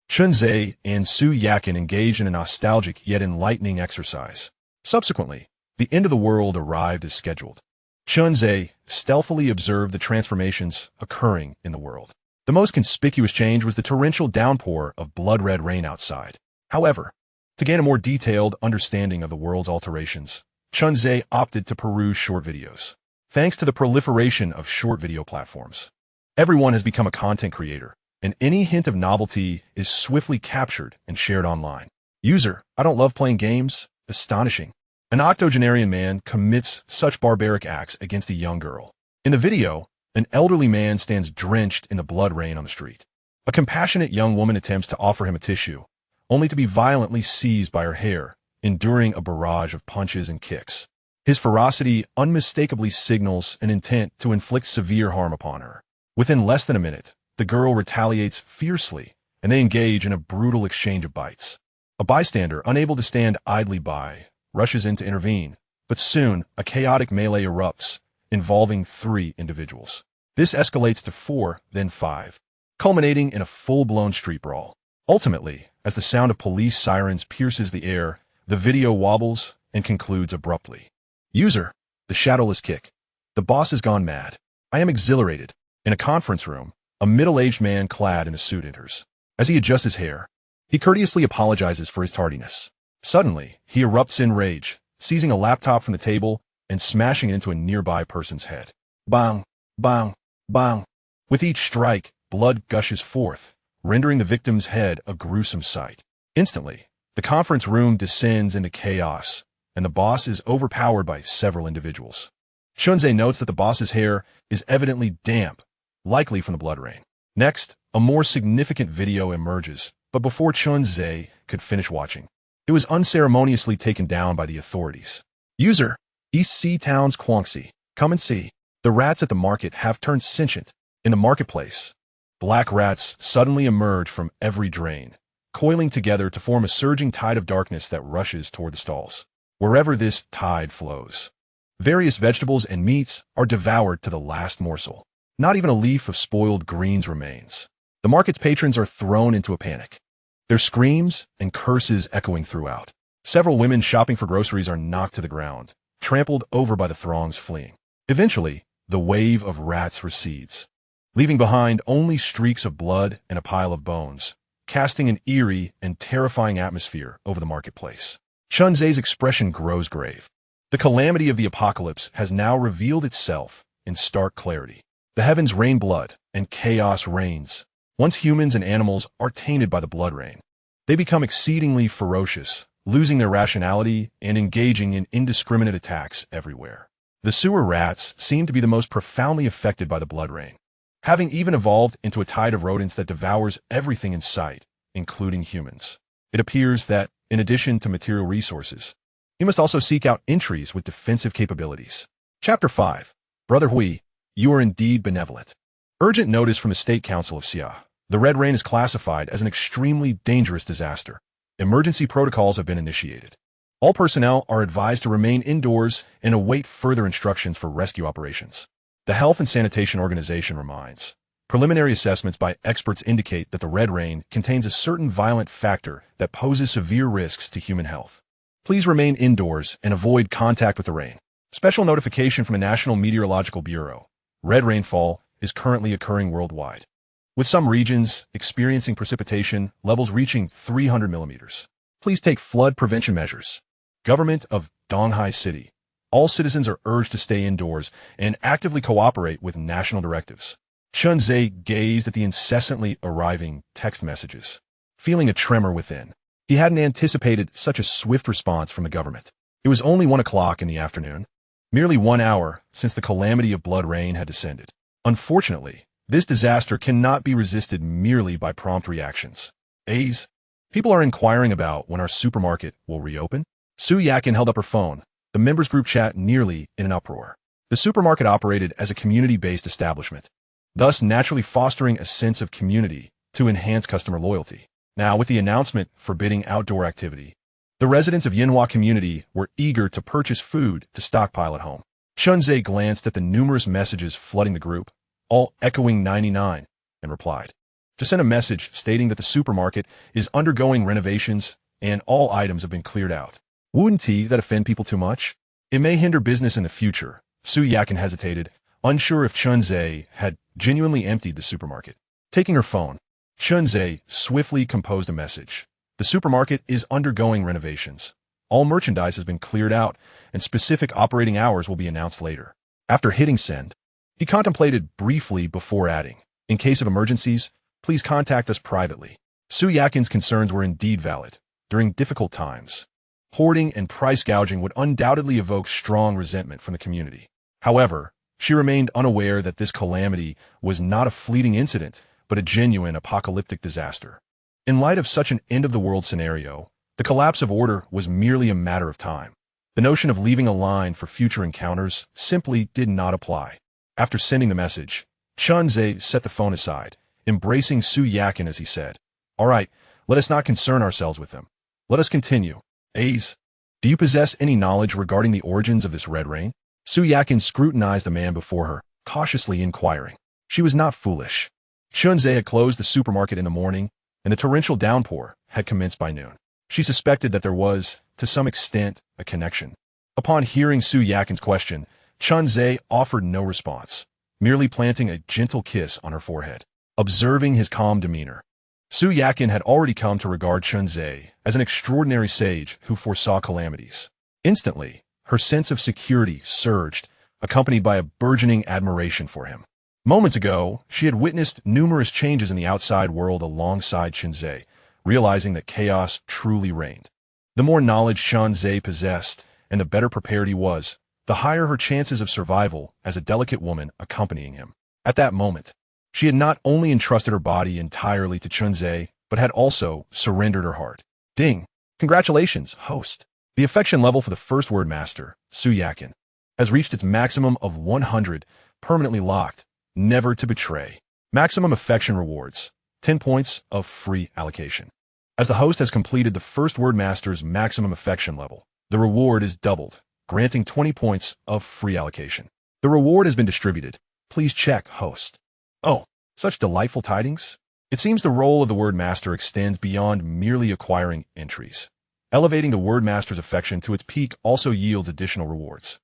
Chunzhe and Su Yakin engaged in a nostalgic yet enlightening exercise. Subsequently, the end of the world arrived as scheduled. Chunzhe stealthily observed the transformations occurring in the world. The most conspicuous change was the torrential downpour of blood-red rain outside. However, to gain a more detailed understanding of the world's alterations, Chunzhe opted to peruse short videos. Thanks to the proliferation of short video platforms, everyone has become a content creator, and any hint of novelty is swiftly captured and shared online. User, I don't love playing games. Astonishing. An octogenarian man commits such barbaric acts against a young girl. In the video, an elderly man stands drenched in the blood rain on the street. A compassionate young woman attempts to offer him a tissue, only to be violently seized by her hair, enduring a barrage of punches and kicks. His ferocity unmistakably signals an intent to inflict severe harm upon her. Within less than a minute, the girl retaliates fiercely, and they engage in a brutal exchange of bites. A bystander, unable to stand idly by, rushes in to intervene, but soon a chaotic melee erupts, involving 3 individuals. This escalates to 4, then 5, culminating in a full-blown street brawl. Ultimately, as the sound of police sirens pierces the air, the video wobbles and concludes abruptly. User, the shadowless kick. The boss has gone mad. I am exhilarated. In a conference room, a middle-aged man clad in a suit enters. As he adjusts his hair, he courteously apologizes for his tardiness. Suddenly, he erupts in rage, seizing a laptop from the table and smashing it into a nearby person's head. Bang, bang, bang. With each strike, blood gushes forth, rendering the victim's head a gruesome sight. Instantly, the conference room descends into chaos, and the boss is overpowered by several individuals. Chunzhe notes that the boss's hair is evidently damp, likely from the blood rain. Next, a more significant video emerges, but before Chunzhe could finish watching, it was unceremoniously taken down by the authorities. User, East Sea Town's Guangxi. Come and see. The rats at the market have turned sentient. In the marketplace, black rats suddenly emerge from every drain, coiling together to form a surging tide of darkness that rushes toward the stalls. Wherever this tide flows, various vegetables and meats are devoured to the last morsel. Not even a leaf of spoiled greens remains. The market's patrons are thrown into a panic, their screams and curses echoing throughout. Several women shopping for groceries are knocked to the ground, trampled over by the throngs fleeing. Eventually, the wave of rats recedes, leaving behind only streaks of blood and a pile of bones, casting an eerie and terrifying atmosphere over the marketplace. Chunzhe's expression grows grave. The calamity of the apocalypse has now revealed itself in stark clarity. The heavens rain blood, and chaos reigns. Once humans and animals are tainted by the blood rain, they become exceedingly ferocious, losing their rationality and engaging in indiscriminate attacks everywhere. The sewer rats seem to be the most profoundly affected by the blood rain, having even evolved into a tide of rodents that devours everything in sight, including humans. It appears that, in addition to material resources, you must also seek out entries with defensive capabilities. Chapter 5. Brother Hui, you are indeed benevolent. Urgent notice from the State Council of Xia. The red rain is classified as an extremely dangerous disaster. Emergency protocols have been initiated. All personnel are advised to remain indoors and await further instructions for rescue operations. The Health and Sanitation Organization reminds, preliminary assessments by experts indicate that the red rain contains a certain violent factor that poses severe risks to human health. Please remain indoors and avoid contact with the rain. Special notification from the National Meteorological Bureau. Red rainfall is currently occurring worldwide, with some regions experiencing precipitation levels reaching 300 millimeters. Please take flood prevention measures. Government of Donghai City. All citizens are urged to stay indoors and actively cooperate with national directives. Chunzhe gazed at the incessantly arriving text messages, feeling a tremor within. He hadn't anticipated such a swift response from the government. It was only 1 o'clock in the afternoon, merely 1 hour since the calamity of blood rain had descended. Unfortunately, this disaster cannot be resisted merely by prompt reactions. People are inquiring about when our supermarket will reopen. Su Yakin held up her phone, the members group chat nearly in an uproar. The supermarket operated as a community-based establishment, thus naturally fostering a sense of community to enhance customer loyalty. Now, with the announcement forbidding outdoor activity, the residents of Yinhua community were eager to purchase food to stockpile at home. Chunzhe glanced at the numerous messages flooding the group, all echoing 99, and replied. Just sent a message stating that the supermarket is undergoing renovations and all items have been cleared out. Wouldn't that offend people too much? It may hinder business in the future. Su Yakin hesitated, unsure if Chunzhe had genuinely emptied the supermarket. Taking her phone, Chunzhe swiftly composed a message. The supermarket is undergoing renovations. All merchandise has been cleared out, and specific operating hours will be announced later. After hitting send, he contemplated briefly before adding, in case of emergencies, please contact us privately. Su Yakin's concerns were indeed valid. During difficult times, hoarding and price gouging would undoubtedly evoke strong resentment from the community. However, she remained unaware that this calamity was not a fleeting incident, but a genuine apocalyptic disaster. In light of such an end-of-the-world scenario, the collapse of order was merely a matter of time. The notion of leaving a line for future encounters simply did not apply. After sending the message, Chunzhe set the phone aside, embracing Su Yakin as he said, "All right, let us not concern ourselves with them. Let us continue. Aze, do you possess any knowledge regarding the origins of this red rain?" Su Yakin scrutinized the man before her, cautiously inquiring. She was not foolish. Chunzhe had closed the supermarket in the morning, and the torrential downpour had commenced by noon. She suspected that there was, to some extent, a connection. Upon hearing Su Yakin's question, Chunzhe offered no response, merely planting a gentle kiss on her forehead. Observing his calm demeanor, Su Yakin had already come to regard Chunzhe as an extraordinary sage who foresaw calamities. Instantly, her sense of security surged, accompanied by a burgeoning admiration for him. Moments ago, she had witnessed numerous changes in the outside world alongside Chunzhe, realizing that chaos truly reigned. The more knowledge Chunzhe possessed, and the better prepared he was, the higher her chances of survival as a delicate woman accompanying him. At that moment, she had not only entrusted her body entirely to Chunzhe, but had also surrendered her heart. Ding! Congratulations, host! The affection level for the first word master, Su Yakin, has reached its maximum of 100, permanently locked, never to betray. Maximum affection rewards, 10 points of free allocation. As the host has completed the first word master's maximum affection level, the reward is doubled, granting 20 points of free allocation. The reward has been distributed. Please check, host. Oh, such delightful tidings. It seems the role of the word master extends beyond merely acquiring entries. Elevating the word master's affection to its peak also yields additional rewards.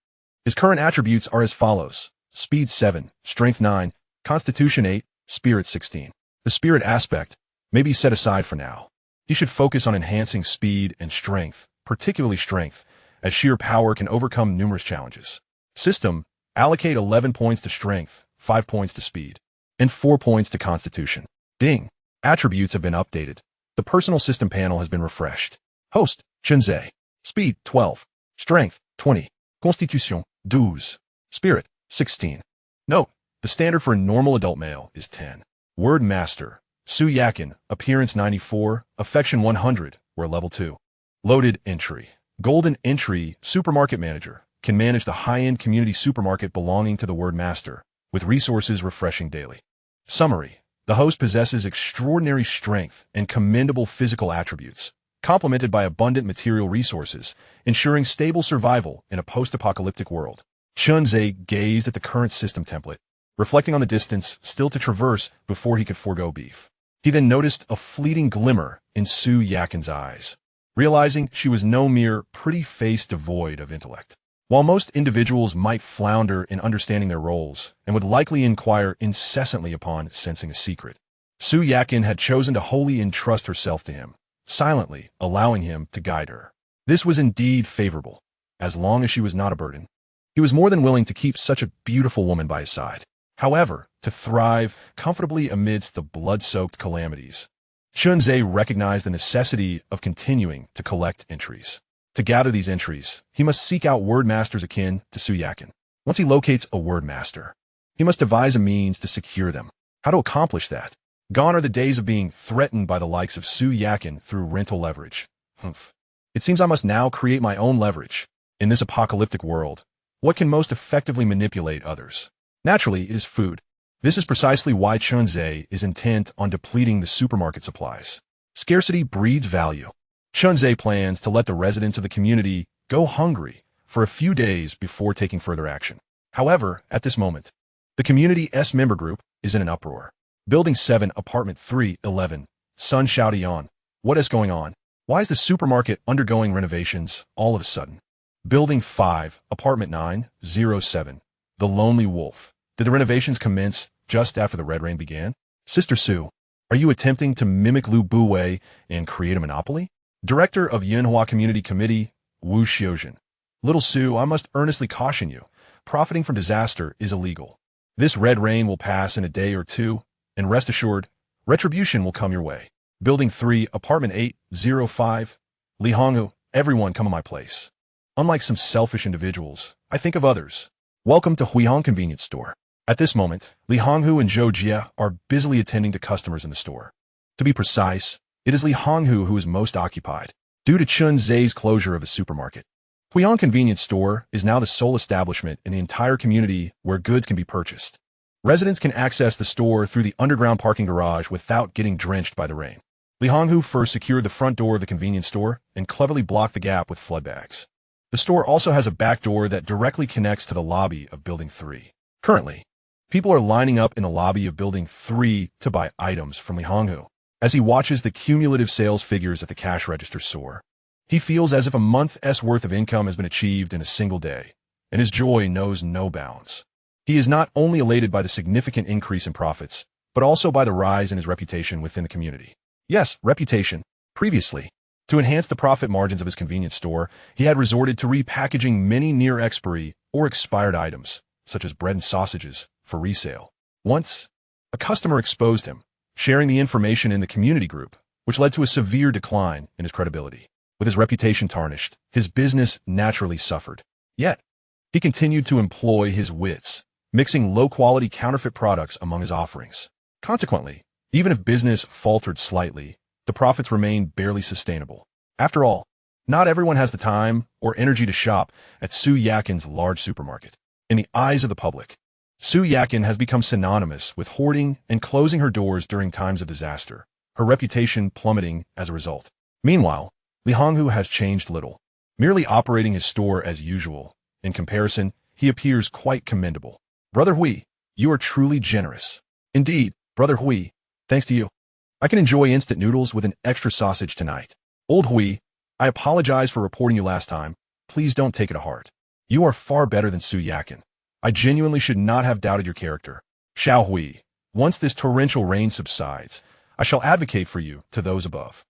His current attributes are as follows: Speed 7, Strength 9, Constitution 8, Spirit 16. The spirit aspect may be set aside for now. He should focus on enhancing speed and strength, particularly strength, as sheer power can overcome numerous challenges. System, allocate 11 points to strength, 5 points to speed, and 4 points to constitution. Ding! Attributes have been updated. The personal system panel has been refreshed. Host, Chunzhe. Speed, 12. Strength, 20. Constitution, 12. Spirit, 16. Note, the standard for a normal adult male is 10. Word Master, Su Yakin, Appearance 94, Affection 100, were level 2. Loaded Entry. Golden Entry Supermarket Manager can manage the high-end community supermarket belonging to the Word Master, with resources refreshing daily. Summary. The host possesses extraordinary strength and commendable physical attributes, complemented by abundant material resources, ensuring stable survival in a post-apocalyptic world. Chunzhe gazed at the current system template, reflecting on the distance still to traverse before he could forego beef. He then noticed a fleeting glimmer in Su Yakin's eyes, realizing she was no mere pretty face devoid of intellect. While most individuals might flounder in understanding their roles and would likely inquire incessantly upon sensing a secret, Su Yakin had chosen to wholly entrust herself to him, silently allowing him to guide her. This was indeed favorable. As long as she was not a burden, he was more than willing to keep such a beautiful woman by his side. However, to thrive comfortably amidst the blood-soaked calamities, Chunzhe recognized the necessity of continuing to collect entries. To gather these entries, he must seek out word masters akin to Su Yakin. Once he locates a word master, he must devise a means to secure them. How to accomplish that? Gone are the days of being threatened by the likes of Su Yakin through rental leverage. Humph. It seems I must now create my own leverage. In this apocalyptic world, what can most effectively manipulate others? Naturally, it is food. This is precisely why Chunzhe is intent on depleting the supermarket supplies. Scarcity breeds value. Chunze plans to let the residents of the community go hungry for a few days before taking further action. However, at this moment, the community's member group is in an uproar. Building 7, Apartment 311, Sun Xiaodian. What is going on? Why is the supermarket undergoing renovations all of a sudden? Building 5, Apartment 907, The Lonely Wolf. Did the renovations commence just after the Red Rain began? Sister Sue, are you attempting to mimic Lu Buwei and create a monopoly? Director of Yinhua Community Committee, Wu Xiuzhen. Little Sue, I must earnestly caution you. Profiting from disaster is illegal. This Red Rain will pass in a day or two, and rest assured, retribution will come your way. Building 3, Apartment 805, Li Honghu. Everyone come to my place. Unlike some selfish individuals, I think of others. Welcome to Huihong Convenience Store. At this moment, Li Honghu and Zhou Jie are busily attending to customers in the store. To be precise, it is Li Honghu who is most occupied, due to Chun Zhe's closure of his supermarket. Huihong Convenience Store is now the sole establishment in the entire community where goods can be purchased. Residents can access the store through the underground parking garage without getting drenched by the rain. Li Honghu first secured the front door of the convenience store and cleverly blocked the gap with flood bags. The store also has a back door that directly connects to the lobby of Building 3. Currently, people are lining up in the lobby of Building 3 to buy items from Li Honghu. As he watches the cumulative sales figures at the cash register soar, he feels as if a month's worth of income has been achieved in a single day, and his joy knows no bounds. He is not only elated by the significant increase in profits, but also by the rise in his reputation within the community. Yes, reputation. Previously, to enhance the profit margins of his convenience store, he had resorted to repackaging many near-expiry or expired items, such as bread and sausages, for resale. Once, a customer exposed him, sharing the information in the community group, which led to a severe decline in his credibility. With his reputation tarnished, his business naturally suffered. Yet, he continued to employ his wits, mixing low-quality counterfeit products among his offerings. Consequently, even if business faltered slightly, the profits remained barely sustainable. After all, not everyone has the time or energy to shop at Su Yakin's large supermarket. In the eyes of the public, Su Yakin has become synonymous with hoarding and closing her doors during times of disaster, her reputation plummeting as a result. Meanwhile, Li Honghu has changed little, merely operating his store as usual. In comparison, he appears quite commendable. Brother Hui, you are truly generous. Indeed, Brother Hui, thanks to you, I can enjoy instant noodles with an extra sausage tonight. Old Hui, I apologize for reporting you last time. Please don't take it to heart. You are far better than Su Yakin. I genuinely should not have doubted your character. Xiao Hui, once this torrential rain subsides, I shall advocate for you to those above.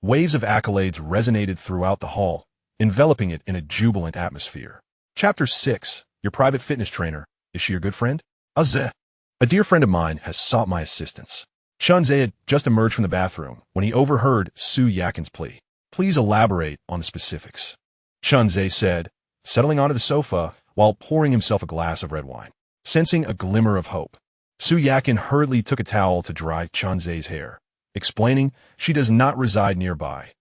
Waves of accolades resonated throughout the hall, enveloping it in a jubilant atmosphere. Chapter 6. Your private fitness trainer. Is she your good friend? A dear friend of mine has sought my assistance. Chunze had just emerged from the bathroom when he overheard Su Yakin's plea. Please elaborate on the specifics. Chunze said, settling onto the sofa while pouring himself a glass of red wine. Sensing a glimmer of hope, Su Yakin hurriedly took a towel to dry Chunze's hair, explaining she does not reside nearby.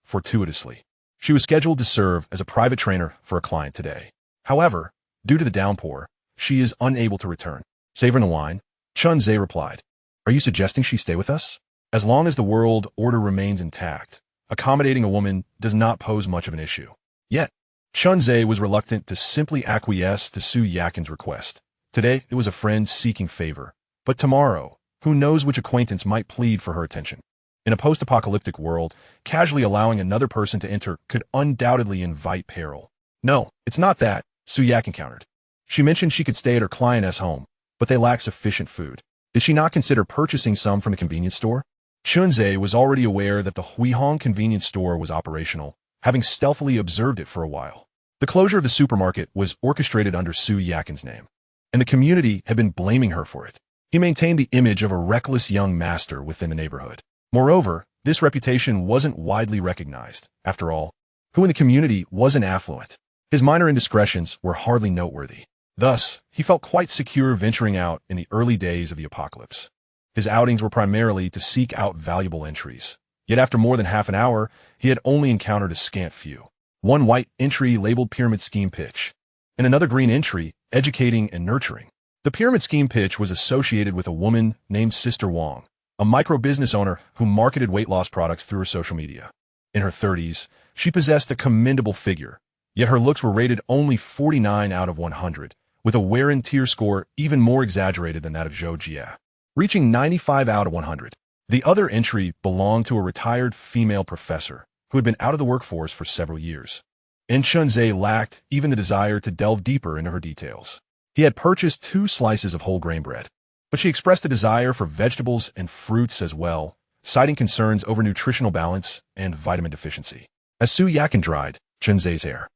Fortuitously, she was scheduled to serve as a private trainer for a client today. However, due to the downpour, she is unable to return. Savoring the wine, Chunze replied, are you suggesting she stay with us? As long as the world order remains intact, accommodating a woman does not pose much of an issue. Yet, Chunze was reluctant to simply acquiesce to Su Yakin's request. Today, it was a friend seeking favor, but tomorrow, who knows which acquaintance might plead for her attention. In a post-apocalyptic world, casually allowing another person to enter could undoubtedly invite peril. No, it's not that, Su Yakin countered. She mentioned she could stay at her client's home, but they lack sufficient food. Did she not consider purchasing some from the convenience store? Chunze was already aware that the Huihong convenience store was operational, having stealthily observed it for a while. The closure of the supermarket was orchestrated under Su Yakin's name, and the community had been blaming her for it. He maintained the image of a reckless young master within the neighborhood. Moreover, this reputation wasn't widely recognized. After all, who in the community wasn't affluent? His minor indiscretions were hardly noteworthy. Thus, he felt quite secure venturing out in the early days of the apocalypse. His outings were primarily to seek out valuable entries. Yet after more than half an hour, he had only encountered a scant few. One white entry labeled Pyramid Scheme Pitch, and another green entry, Educating and Nurturing. The Pyramid Scheme Pitch was associated with a woman named Sister Wang, a micro-business owner who marketed weight loss products through her social media. In her 30s, she possessed a commendable figure, yet her looks were rated only 49 out of 100, with a wear and tear score even more exaggerated than that of Zhou Jia, reaching 95 out of 100. The other entry belonged to a retired female professor who had been out of the workforce for several years. And Chunzhe lacked even the desire to delve deeper into her details. He had purchased 2 slices of whole grain bread, but she expressed a desire for vegetables and fruits as well, citing concerns over nutritional balance and vitamin deficiency. As Su Yakin dried Chunzhe's hair,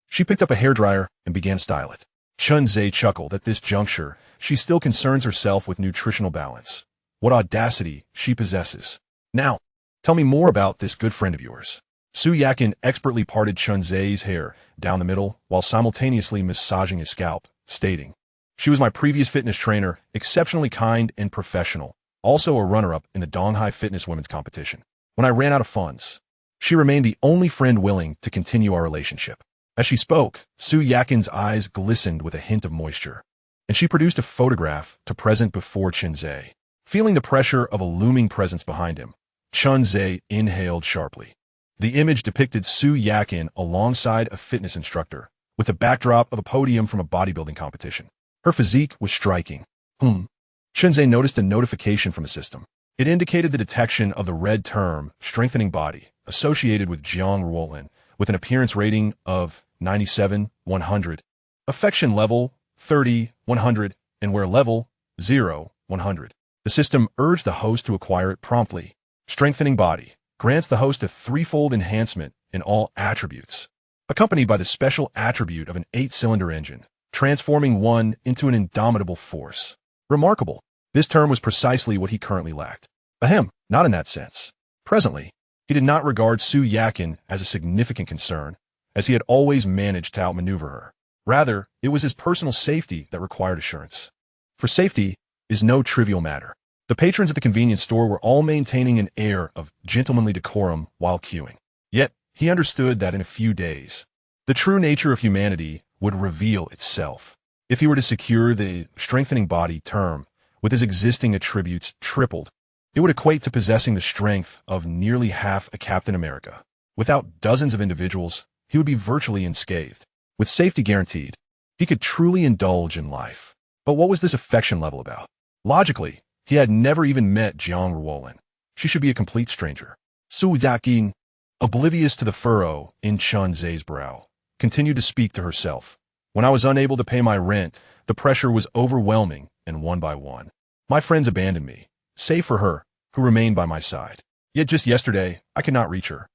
she picked up a hairdryer and began to style it. Chunzhe chuckled. At this juncture, she still concerns herself with nutritional balance. What audacity she possesses. Now, tell me more about this good friend of yours. Su Yakin expertly parted Chunzhe's hair down the middle while simultaneously massaging his scalp, stating, "She was my previous fitness trainer, exceptionally kind and professional, also a runner-up in the Donghai Fitness Women's Competition. When I ran out of funds, she remained the only friend willing to continue our relationship." As she spoke, Su Yakin's eyes glistened with a hint of moisture, and she produced a photograph to present before Chunzhe. Feeling the pressure of a looming presence behind him, Chunzhe inhaled sharply. The image depicted Su Yakin alongside a fitness instructor, with a backdrop of a podium from a bodybuilding competition. Her physique was striking. Chunzhe noticed a notification from the system. It indicated the detection of the red term, strengthening body, associated with Jiang Ruolin, with an appearance rating of 97/100, affection level 30/100, and wear level 0/100. The system urged the host to acquire it promptly. Strengthening body grants the host a 3-fold enhancement in all attributes, accompanied by the special attribute of an 8-cylinder engine, transforming one into an indomitable force. Remarkable. This term was precisely what he currently lacked. Ahem, not in that sense. Presently, he did not regard Su Yakin as a significant concern, as he had always managed to outmaneuver her. Rather, it was his personal safety that required assurance. For safety is no trivial matter. The patrons at the convenience store were all maintaining an air of gentlemanly decorum while queuing. Yet, he understood that in a few days, the true nature of humanity would reveal itself. If he were to secure the strengthening body term, with his existing attributes tripled, it would equate to possessing the strength of nearly half a Captain America. Without dozens of individuals, he would be virtually unscathed. With safety guaranteed, he could truly indulge in life. But what was this affection level about? Logically, he had never even met Jiang Ruolin. She should be a complete stranger. Su Yakin, oblivious to the furrow in Chunzhe's brow, continued to speak to herself. When I was unable to pay my rent, the pressure was overwhelming, and one by one, my friends abandoned me, save for her, who remained by my side. Yet just yesterday, I could not reach her,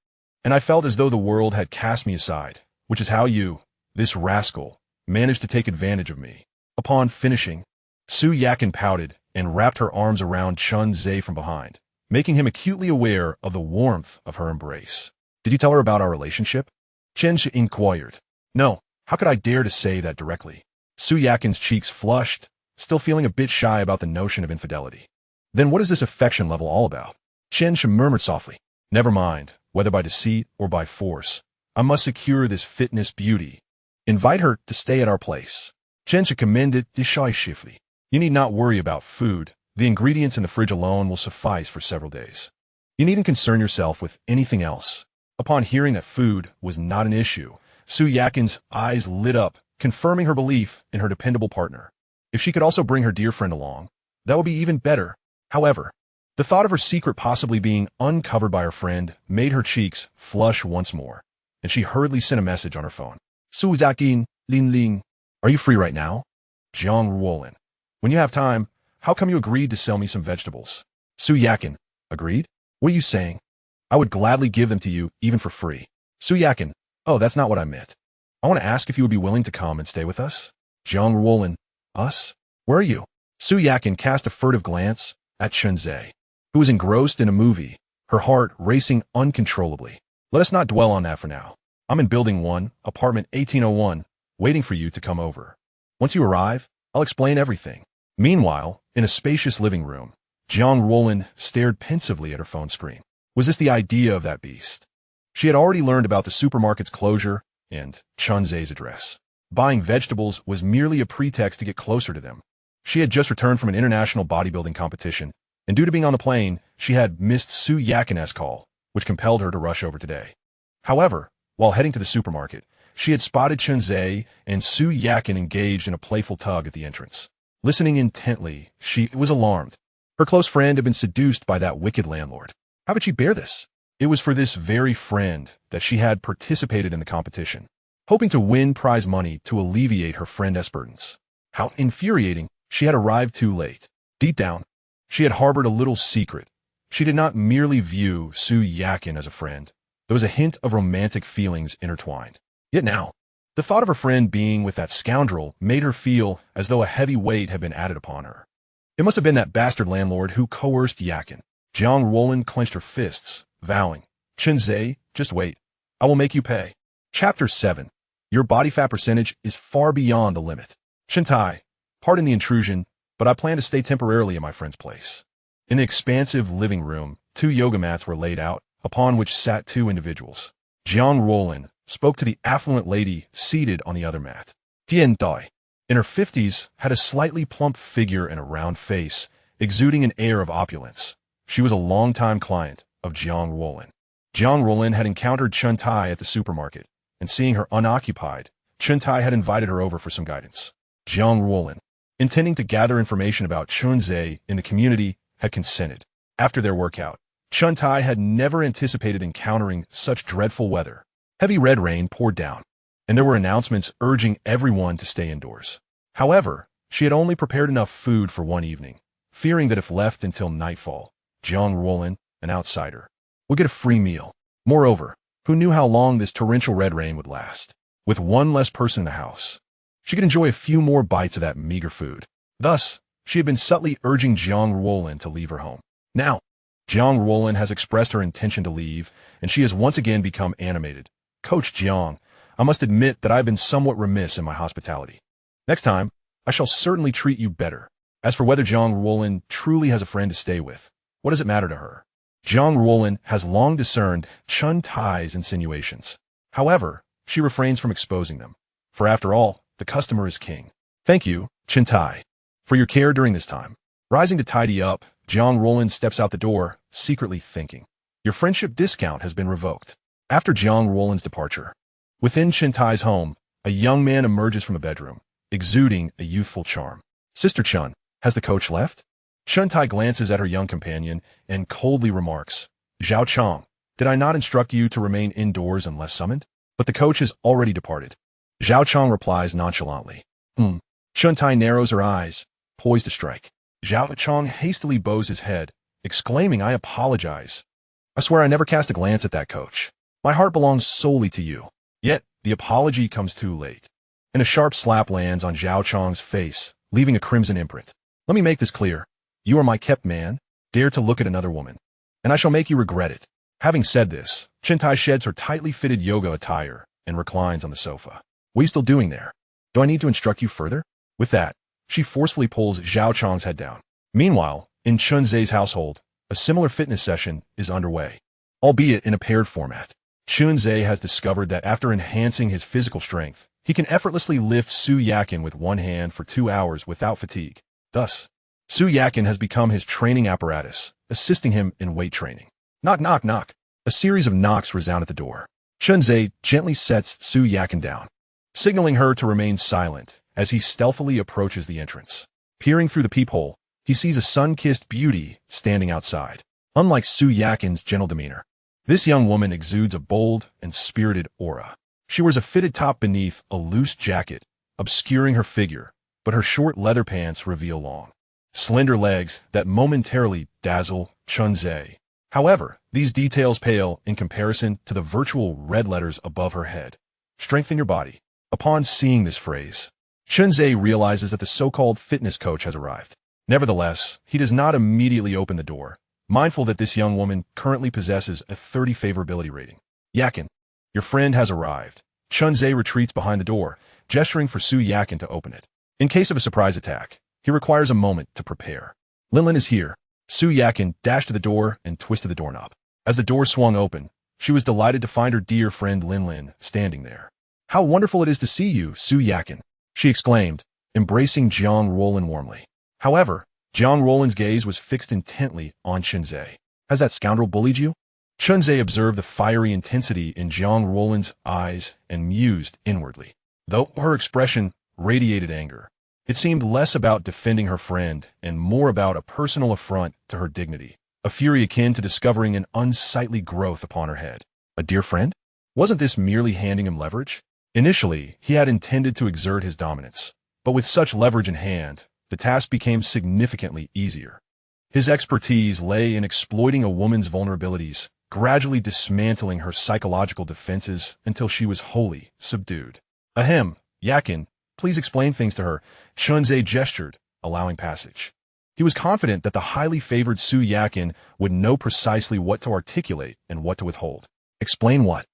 and I felt as though the world had cast me aside, which is how you, this rascal, managed to take advantage of me. Upon finishing, Su Yakin pouted and wrapped her arms around Chunzhe from behind, making him acutely aware of the warmth of her embrace. Did you tell her about our relationship? Chunzhe inquired. No, how could I dare to say that directly? Su Yakin's cheeks flushed, still feeling a bit shy about the notion of infidelity. Then what is this affection level all about? Chunzhe murmured softly. Never mind, whether by deceit or by force. I must secure this fitness beauty. Invite her to stay at our place. Chunzhe commended decisively. You need not worry about food. The ingredients in the fridge alone will suffice for several days. You needn't concern yourself with anything else. Upon hearing that food was not an issue, Su Yakin's eyes lit up, confirming her belief in her dependable partner. If she could also bring her dear friend along, that would be even better. However, the thought of her secret possibly being uncovered by her friend made her cheeks flush once more, and she hurriedly sent a message on her phone. Su Yakin, Lin Ling, are you free right now? Jiang Ruolin. When you have time, how come you agreed to sell me some vegetables? Su Yakin. Agreed? What are you saying? I would gladly give them to you, even for free. Su Yakin. Oh, that's not what I meant. I want to ask if you would be willing to come and stay with us. Jiang Ruolin. Us? Where are you? Su Yakin cast a furtive glance at Chunzhe, who was engrossed in a movie, her heart racing uncontrollably. Let us not dwell on that for now. I'm in Building 1, Apartment 1801, waiting for you to come over. Once you arrive, I'll explain everything. Meanwhile, in a spacious living room, Jiang Ruolin stared pensively at her phone screen. Was this the idea of that beast? She had already learned about the supermarket's closure and Chunzhe's address. Buying vegetables was merely a pretext to get closer to them. She had just returned from an international bodybuilding competition, and due to being on the plane, she had missed Su Yakin's call, which compelled her to rush over today. However, while heading to the supermarket, she had spotted Chunzei and Su Yakin engaged in a playful tug at the entrance. Listening intently, she was alarmed. Her close friend had been seduced by that wicked landlord. How could she bear this? It was for this very friend that she had participated in the competition, hoping to win prize money to alleviate her friend's burdens. How infuriating, she had arrived too late. Deep down, she had harbored a little secret. She did not merely view Su Yakin as a friend. There was a hint of romantic feelings intertwined. Yet now, the thought of her friend being with that scoundrel made her feel as though a heavy weight had been added upon her. It must have been that bastard landlord who coerced Yakin. Jiang Ruolin clenched her fists, vowing, "Chunzei, just wait. I will make you pay." Chapter 7. Your body fat percentage is far beyond the limit. Shintai, pardon the intrusion, but I plan to stay temporarily at my friend's place. In the expansive living room, 2 yoga mats were laid out, upon which sat 2 individuals. Jiang Ruolin spoke to the affluent lady seated on the other mat. Tian Dai, in her 50s, had a slightly plump figure and a round face, exuding an air of opulence. She was a longtime client of Jiang Ruolin. Jiang Ruolin had encountered Chuntai at the supermarket, and seeing her unoccupied, Chuntai had invited her over for some guidance. Jiang Ruolin, intending to gather information about Chunzei in the community, had consented. After their workout, Chuntai had never anticipated encountering such dreadful weather. Heavy red rain poured down, and there were announcements urging everyone to stay indoors. However, she had only prepared enough food for one evening, fearing that if left until nightfall, Jiang Ruolin, an outsider, would get a free meal. Moreover, who knew how long this torrential red rain would last? With one less person in the house, she could enjoy a few more bites of that meager food. Thus, she had been subtly urging Jiang Ruolin to leave her home. Now, Jiang Ruolin has expressed her intention to leave, and she has once again become animated. Coach Jiang, I must admit that I have been somewhat remiss in my hospitality. Next time, I shall certainly treat you better. As for whether Jiang Ruolin truly has a friend to stay with, what does it matter to her? Jiang Ruolin has long discerned Chuntai's insinuations. However, she refrains from exposing them. For after all, the customer is king. Thank you, Chuntai, for your care during this time. Rising to tidy up, Jiang Ruolin steps out the door, secretly thinking, your friendship discount has been revoked. After Jiang Ruolin's departure, within Chintai's home, a young man emerges from a bedroom, exuding a youthful charm. Sister Chun, has the coach left? Chuntai glances at her young companion and coldly remarks, Zhao Chong, did I not instruct you to remain indoors unless summoned? But the coach has already departed. Zhao Chong replies nonchalantly. Chuntai narrows her eyes, poised to strike. Zhao Chong hastily bows his head, exclaiming, I apologize. I swear I never cast a glance at that coach. My heart belongs solely to you. Yet, the apology comes too late. And a sharp slap lands on Zhao Chong's face, leaving a crimson imprint. Let me make this clear. You are my kept man, dare to look at another woman, and I shall make you regret it. Having said this, Chuntai sheds her tightly fitted yoga attire and reclines on the sofa. What are you still doing there? Do I need to instruct you further? With that, she forcefully pulls Zhao Chong's head down. Meanwhile, in Chunzei's household, a similar fitness session is underway, albeit in a paired format. Chunzei has discovered that after enhancing his physical strength, he can effortlessly lift Su Yakin with one hand for 2 hours without fatigue. Thus, Su Yakin has become his training apparatus, assisting him in weight training. Knock, knock, knock. A series of knocks resound at the door. Chunzei gently sets Su Yakin down, signaling her to remain silent as he stealthily approaches the entrance. Peering through the peephole, he sees a sun-kissed beauty standing outside. Unlike Su Yakin's gentle demeanor, this young woman exudes a bold and spirited aura. She wears a fitted top beneath a loose jacket, obscuring her figure, but her short leather pants reveal long, slender legs that momentarily dazzle Chunzei. However, these details pale in comparison to the virtual red letters above her head. Strengthen your body. Upon seeing this phrase, Chunzei realizes that the so-called fitness coach has arrived. Nevertheless, he does not immediately open the door, mindful that this young woman currently possesses a 30 favorability rating. Yakin, your friend has arrived. Chunzei retreats behind the door, gesturing for Su Yakin to open it. In case of a surprise attack, he requires a moment to prepare. Linlin is here. Su Yakin dashed to the door and twisted the doorknob. As the door swung open, she was delighted to find her dear friend Linlin standing there. How wonderful it is to see you, Su Yakin, she exclaimed, embracing Jiang Ruolin warmly. However, Jiang Ruolin's gaze was fixed intently on Chunzei. Has that scoundrel bullied you? Chunzei observed the fiery intensity in Jiang Ruolin's eyes and mused inwardly. Though her expression radiated anger, it seemed less about defending her friend and more about a personal affront to her dignity, a fury akin to discovering an unsightly growth upon her head. A dear friend? Wasn't this merely handing him leverage? Initially, he had intended to exert his dominance, but with such leverage in hand, the task became significantly easier. His expertise lay in exploiting a woman's vulnerabilities, gradually dismantling her psychological defenses until she was wholly subdued. Ahem, Yakin, please explain things to her. Chunzei gestured, allowing passage. He was confident that the highly favored Su Yakin would know precisely what to articulate and what to withhold. Explain what?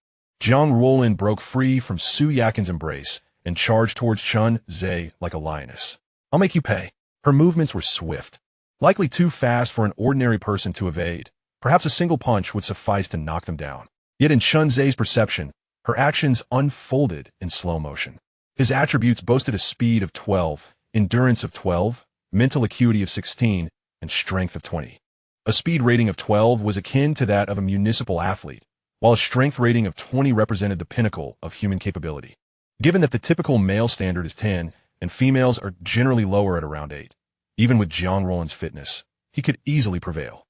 Jiang Ruolin broke free from Su Yakin's embrace and charged towards Chunzei like a lioness. I'll make you pay. Her movements were swift, likely too fast for an ordinary person to evade. Perhaps a single punch would suffice to knock them down. Yet in Chunzei's perception, her actions unfolded in slow motion. His attributes boasted a speed of 12, endurance of 12, mental acuity of 16, and strength of 20. A speed rating of 12 was akin to that of a municipal athlete, while a strength rating of 20 represented the pinnacle of human capability. Given that the typical male standard is 10, and females are generally lower at around 8, even with Jiang Ruolin's fitness, he could easily prevail.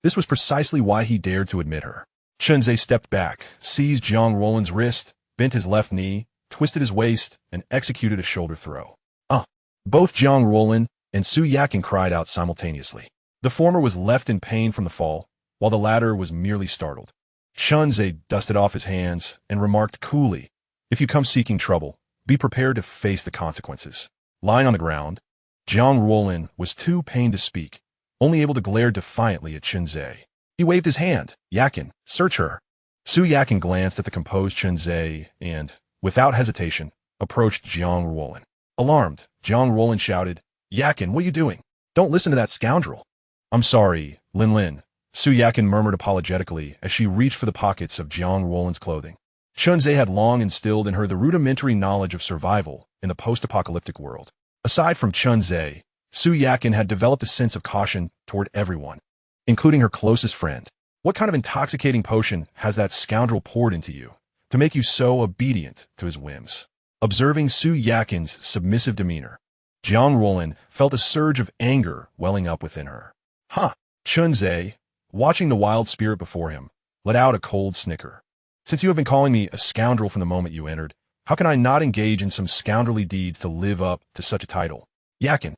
This was precisely why he dared to admit her. Chunzei stepped back, seized Jiang Ruolin's wrist, bent his left knee, twisted his waist, and executed a shoulder throw. Both Jiang Ruolin and Su Yakin cried out simultaneously. The former was left in pain from the fall, while the latter was merely startled. Chunzei dusted off his hands and remarked coolly, "If you come seeking trouble, be prepared to face the consequences." Lying on the ground, Jiang Ruolin was too pained to speak, only able to glare defiantly at Chunzei. He waved his hand. "Yakin, search her." Su Yakin glanced at the composed Chunzei and, without hesitation, approached Jiang Ruolin. Alarmed, Jiang Ruolin shouted, "Yakin, what are you doing? Don't listen to that scoundrel." "I'm sorry, Lin." Su Yakin murmured apologetically as she reached for the pockets of Jiang Ruolin's clothing. Chunzei had long instilled in her the rudimentary knowledge of survival in the post-apocalyptic world. Aside from Chunzei, Su Yakin had developed a sense of caution toward everyone, including her closest friend. What kind of intoxicating potion has that scoundrel poured into you to make you so obedient to his whims? Observing Su Yakin's submissive demeanor, Jiang Ruolin felt a surge of anger welling up within her. Chunzei, watching the wild spirit before him, let out a cold snicker. "Since you have been calling me a scoundrel from the moment you entered, how can I not engage in some scoundrelly deeds to live up to such a title? Yakin,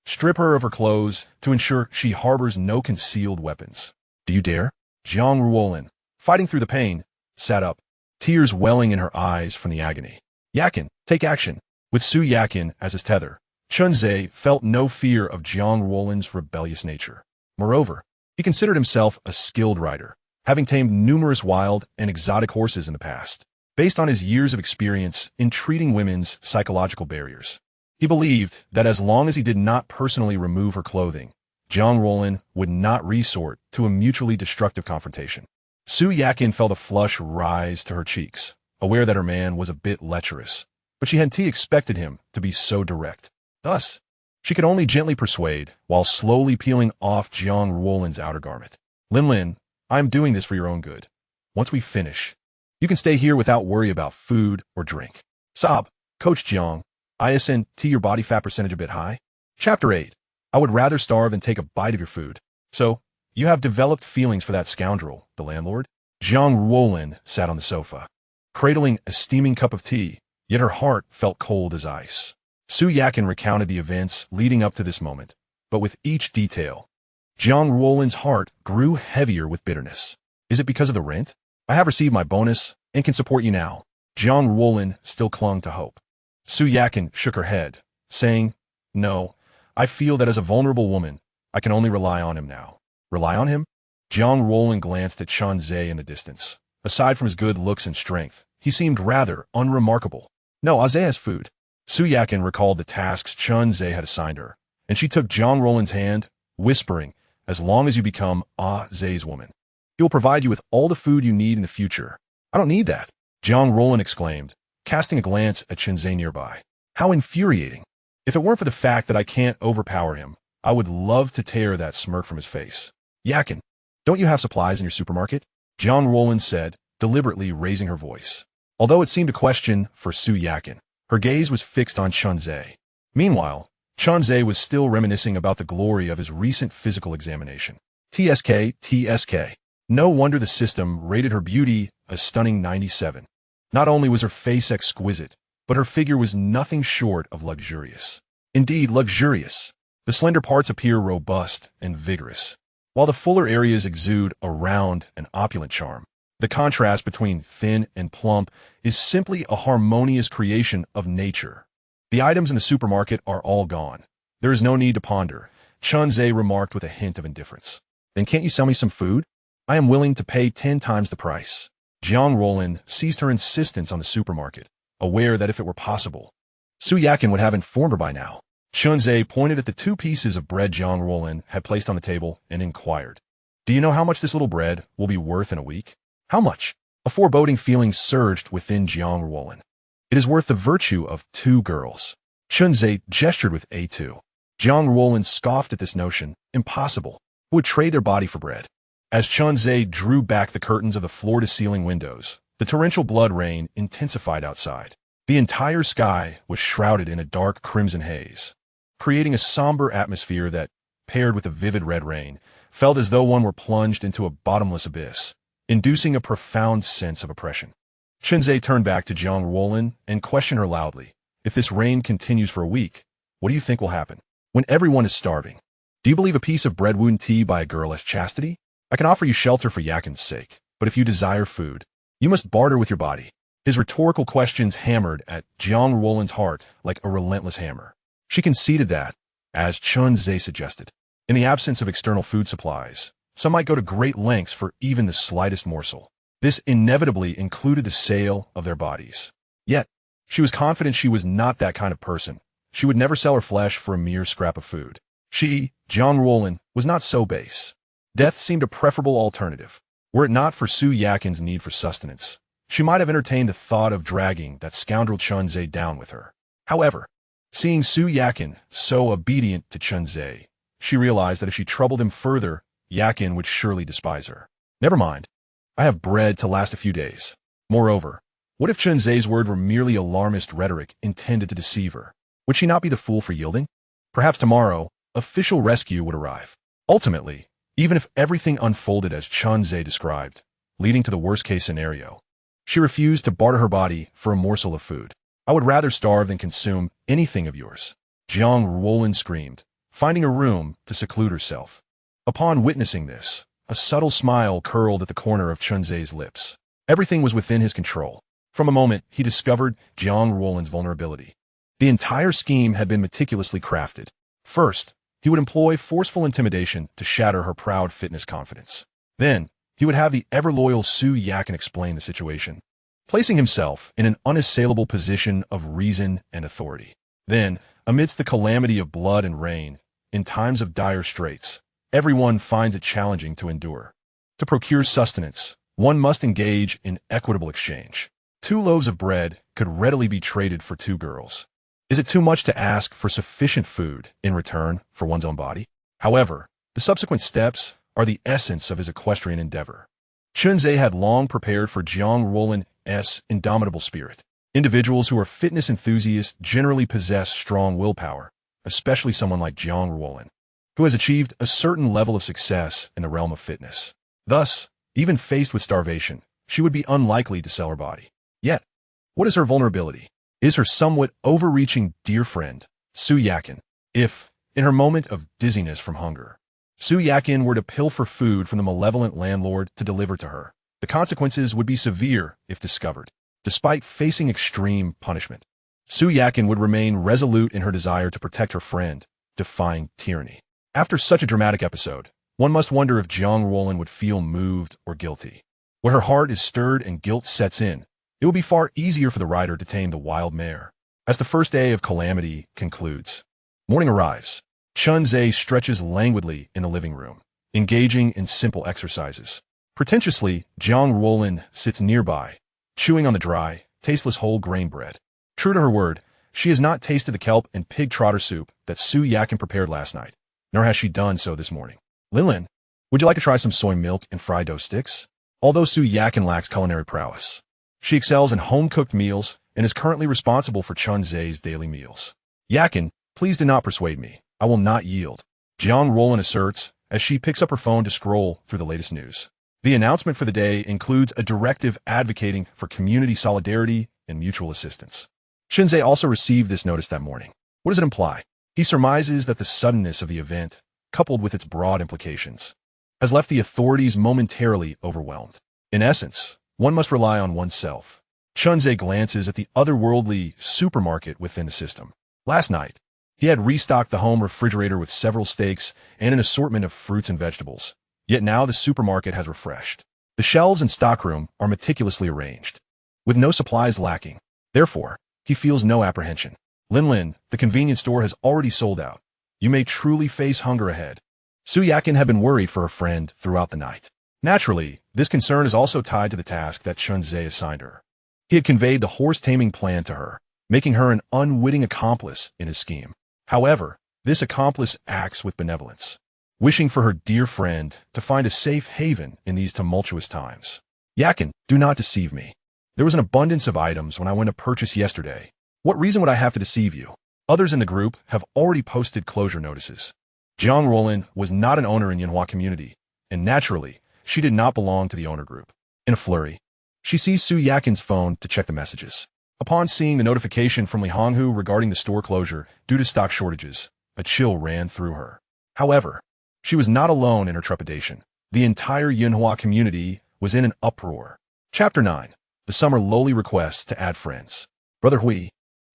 strip her of her clothes to ensure she harbors no concealed weapons." "Do you dare?" Jiang Ruolin, fighting through the pain, sat up, tears welling in her eyes from the agony. "Yakin, take action." With Su Yakin as his tether, Chunzei felt no fear of Jiang Ruolin's rebellious nature. Moreover, he considered himself a skilled rider, having tamed numerous wild and exotic horses in the past. Based on his years of experience in treating women's psychological barriers, he believed that as long as he did not personally remove her clothing, Jiang Ruolin would not resort to a mutually destructive confrontation. Su Yakin felt a flush rise to her cheeks, aware that her man was a bit lecherous, but she hadn't expected him to be so direct. Thus, she could only gently persuade while slowly peeling off Jiang Ruolin's outer garment. Lin, I am doing this for your own good. Once we finish, you can stay here without worry about food or drink. Sob, Coach Jiang, isn't your body fat percentage a bit high? Chapter 8. I would rather starve than take a bite of your food. So, you have developed feelings for that scoundrel, the landlord? Jiang Ruolin sat on the sofa, cradling a steaming cup of tea, yet her heart felt cold as ice. Su Yakin recounted the events leading up to this moment, but with each detail, Jiang Ruolin's heart grew heavier with bitterness. Is it because of the rent? I have received my bonus and can support you now. Jiang Ruolin still clung to hope. Su Yakin shook her head, saying, "No, I feel that as a vulnerable woman, I can only rely on him now." Rely on him? Jiang Ruolin glanced at Chunzei in the distance. Aside from his good looks and strength, he seemed rather unremarkable. "No, Aze has food." Su Yakin recalled the tasks Chunzei had assigned her, and she took Jiang Ruolin's hand, whispering, "As long as you become Aze's woman, he will provide you with all the food you need in the future." "I don't need that," Jiang Ruolin exclaimed, casting a glance at Chunzei nearby. "How infuriating. If it weren't for the fact that I can't overpower him, I would love to tear that smirk from his face. Yakin, don't you have supplies in your supermarket? Jiang Ruolin said, deliberately raising her voice. Although it seemed a question for Su Yakin, her gaze was fixed on Chunzhe. Meanwhile, Chunzhe was still reminiscing about the glory of his recent physical examination. TSK. No wonder the system rated her beauty a stunning 97. Not only was her face exquisite, but her figure was nothing short of luxurious. Indeed, luxurious. The slender parts appear robust and vigorous, while the fuller areas exude a round and opulent charm. The contrast between thin and plump is simply a harmonious creation of nature. The items in the supermarket are all gone. There is no need to ponder, Chunzhe remarked with a hint of indifference. Then can't you sell me some food? I am willing to pay 10 times the price. Jiang Ruolin seized her insistence on the supermarket, aware that if it were possible, Su Yakin would have informed her by now. Chunzhe pointed at the 2 pieces of bread Jiang Ruolin had placed on the table and inquired, Do you know how much this little bread will be worth in a week? How much? A foreboding feeling surged within Jiang Ruolin. It is worth the virtue of 2 girls. Chunzhe gestured with A2. Jiang Ruolin scoffed at this notion. Impossible. Who would trade their body for bread? As Chunzhe drew back the curtains of the floor-to-ceiling windows, the torrential blood rain intensified outside. The entire sky was shrouded in a dark crimson haze, creating a somber atmosphere that, paired with the vivid red rain, felt as though one were plunged into a bottomless abyss, inducing a profound sense of oppression. Chunzhe turned back to Jiang Ruolin and questioned her loudly. If this rain continues for a week, what do you think will happen? When everyone is starving, do you believe a piece of bread wound tea by a girl as chastity? I can offer you shelter for Yakin's sake, but if you desire food, you must barter with your body. His rhetorical questions hammered at Jiang Ruolin's heart like a relentless hammer. She conceded that, as Chunzhe suggested, in the absence of external food supplies, some might go to great lengths for even the slightest morsel. This inevitably included the sale of their bodies. Yet, she was confident she was not that kind of person. She would never sell her flesh for a mere scrap of food. She, Jiang Ruolin, was not so base. Death seemed a preferable alternative. Were it not for Su Yakin's need for sustenance, she might have entertained the thought of dragging that scoundrel Chunzhe down with her. However, seeing Su Yakin so obedient to Chunzhe, she realized that if she troubled him further, Yakin would surely despise her. Never mind. I have bread to last a few days. Moreover, what if Chunzhe's word were merely alarmist rhetoric intended to deceive her? Would she not be the fool for yielding? Perhaps tomorrow, official rescue would arrive. Ultimately, even if everything unfolded as Chunzhe described, leading to the worst-case scenario, she refused to barter her body for a morsel of food. I would rather starve than consume anything of yours. Jiang Ruolin screamed, finding a room to seclude herself. Upon witnessing this, a subtle smile curled at the corner of Chunzhe's lips. Everything was within his control. From a moment, he discovered Jiang Ruolin's vulnerability. The entire scheme had been meticulously crafted. First, he would employ forceful intimidation to shatter her proud fitness confidence. Then, he would have the ever-loyal Su Yakin explain the situation, placing himself in an unassailable position of reason and authority. Then, amidst the calamity of blood and rain, in times of dire straits, everyone finds it challenging to endure. To procure sustenance, one must engage in equitable exchange. 2 loaves of bread could readily be traded for 2 girls. Is it too much to ask for sufficient food in return for one's own body? However, the subsequent steps are the essence of his equestrian endeavor. Chunzhe had long prepared for Jiang Ruolin's indomitable spirit. Individuals who are fitness enthusiasts generally possess strong willpower, especially someone like Jiang Ruolin, who has achieved a certain level of success in the realm of fitness. Thus, even faced with starvation, she would be unlikely to sell her body. Yet, what is her vulnerability? Is her somewhat overreaching dear friend, Su Yakin. If, in her moment of dizziness from hunger, Su Yakin were to pilfer food from the malevolent landlord to deliver to her, the consequences would be severe if discovered. Despite facing extreme punishment, Su Yakin would remain resolute in her desire to protect her friend, defying tyranny. After such a dramatic episode, one must wonder if Jiang Ruolin would feel moved or guilty. Where her heart is stirred and guilt sets in, it will be far easier for the rider to tame the wild mare. As the first day of calamity concludes, morning arrives. Chunzhe stretches languidly in the living room, engaging in simple exercises. Pretentiously, Jiang Ruolin sits nearby, chewing on the dry, tasteless whole grain bread. True to her word, she has not tasted the kelp and pig trotter soup that Su Yakin prepared last night. nor has she done so this morning. Linlin, would you like to try some soy milk and fried dough sticks? Although Su Yakin lacks culinary prowess, she excels in home-cooked meals and is currently responsible for Chun Zhe's daily meals. Yakin, please do not persuade me. I will not yield, Jiang Roland asserts as she picks up her phone to scroll through the latest news. The announcement for the day includes a directive advocating for community solidarity and mutual assistance. Shinzei also received this notice that morning. What does it imply? He surmises that the suddenness of the event, coupled with its broad implications, has left the authorities momentarily overwhelmed. In essence, one must rely on oneself. Chunzei glances at the otherworldly supermarket within the system. Last night, he had restocked the home refrigerator with several steaks and an assortment of fruits and vegetables. Yet now the supermarket has refreshed. The shelves and stockroom are meticulously arranged, with no supplies lacking. Therefore, he feels no apprehension. Linlin, the convenience store has already sold out. You may truly face hunger ahead. Su Yakin had been worried for her friend throughout the night. Naturally, this concern is also tied to the task that Chunzei assigned her. He had conveyed the horse-taming plan to her, making her an unwitting accomplice in his scheme. However, this accomplice acts with benevolence, wishing for her dear friend to find a safe haven in these tumultuous times. Yakin, do not deceive me. There was an abundance of items when I went to purchase yesterday. What reason would I have to deceive you? Others in the group have already posted closure notices. Jiang Roland was not an owner in Yinhua community, and naturally, she did not belong to the owner group. In a flurry, she sees Su Yakin's phone to check the messages. Upon seeing the notification from Li Honghu regarding the store closure due to stock shortages, a chill ran through her. However, she was not alone in her trepidation. The entire Yinhua community was in an uproar. Chapter 9. The Summer Lowly Request to Add Friends. Brother Hui,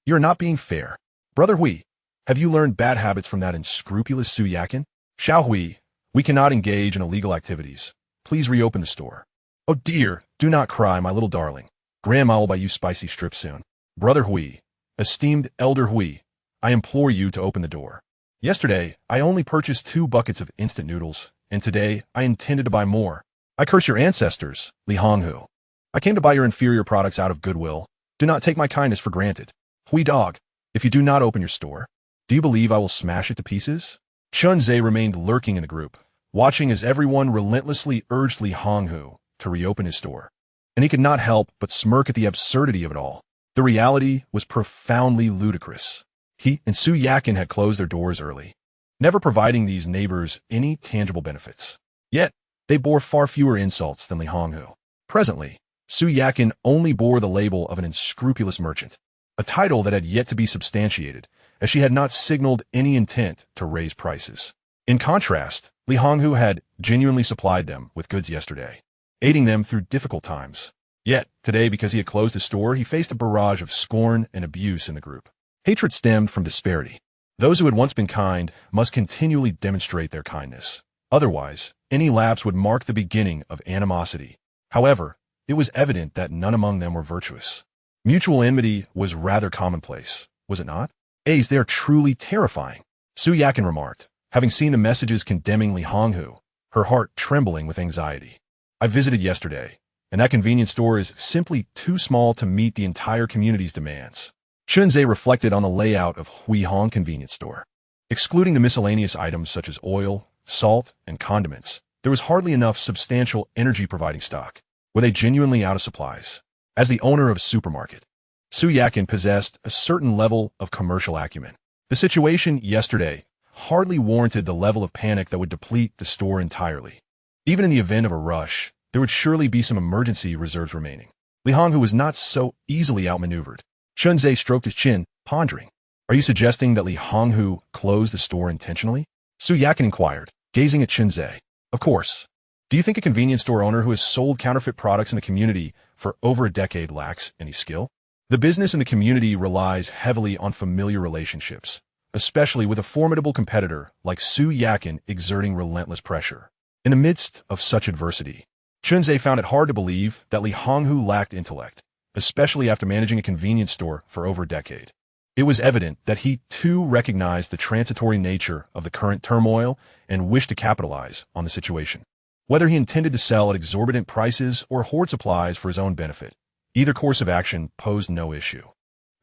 you are not being fair. Brother Hui, have you learned bad habits from that unscrupulous Su Yakin? Xiao Hui, we cannot engage in illegal activities. Please reopen the store. Oh dear, do not cry, my little darling. Grandma will buy you spicy strips soon. Brother Hui, esteemed Elder Hui, I implore you to open the door. Yesterday, I only purchased 2 buckets of instant noodles, and today I intended to buy more. I curse your ancestors, Li Honghu. I came to buy your inferior products out of goodwill. Do not take my kindness for granted. Hui dog, if you do not open your store, do you believe I will smash it to pieces? Chunzei remained lurking in the group, watching as everyone relentlessly urged Li Honghu to reopen his store. And he could not help but smirk at the absurdity of it all. The reality was profoundly ludicrous. He and Su Yakin had closed their doors early, never providing these neighbors any tangible benefits. Yet, they bore far fewer insults than Li Honghu. Presently, Su Yakin only bore the label of an unscrupulous merchant, a title that had yet to be substantiated, as she had not signaled any intent to raise prices. In contrast, Li Honghu had genuinely supplied them with goods yesterday, aiding them through difficult times. Yet, today, because he had closed his store, he faced a barrage of scorn and abuse in the group. Hatred stemmed from disparity. Those who had once been kind must continually demonstrate their kindness. Otherwise, any lapse would mark the beginning of animosity. However, it was evident that none among them were virtuous. Mutual enmity was rather commonplace, was it not? They are truly terrifying, Su Yakin remarked, having seen the messages condemning Li Honghu, her heart trembling with anxiety. I visited yesterday, and that convenience store is simply too small to meet the entire community's demands. Chunzei reflected on the layout of Hui Hong convenience store. Excluding the miscellaneous items such as oil, salt, and condiments, there was hardly enough substantial energy-providing stock. Were they genuinely out of supplies? As the owner of a supermarket, Su Yakin possessed a certain level of commercial acumen. The situation yesterday hardly warranted the level of panic that would deplete the store entirely. Even in the event of a rush, there would surely be some emergency reserves remaining. Li Honghu was not so easily outmaneuvered. Chunzei stroked his chin, pondering. Are you suggesting that Li Honghu closed the store intentionally? Su Yakin inquired, gazing at Chunzei. Of course. Do you think a convenience store owner who has sold counterfeit products in the community for over a decade lacks any skill? The business in the community relies heavily on familiar relationships, especially with a formidable competitor like Su Yakin exerting relentless pressure. In the midst of such adversity, Chunzei found it hard to believe that Li Honghu lacked intellect, especially after managing a convenience store for over a decade. It was evident that he too recognized the transitory nature of the current turmoil and wished to capitalize on the situation. Whether he intended to sell at exorbitant prices or hoard supplies for his own benefit, either course of action posed no issue.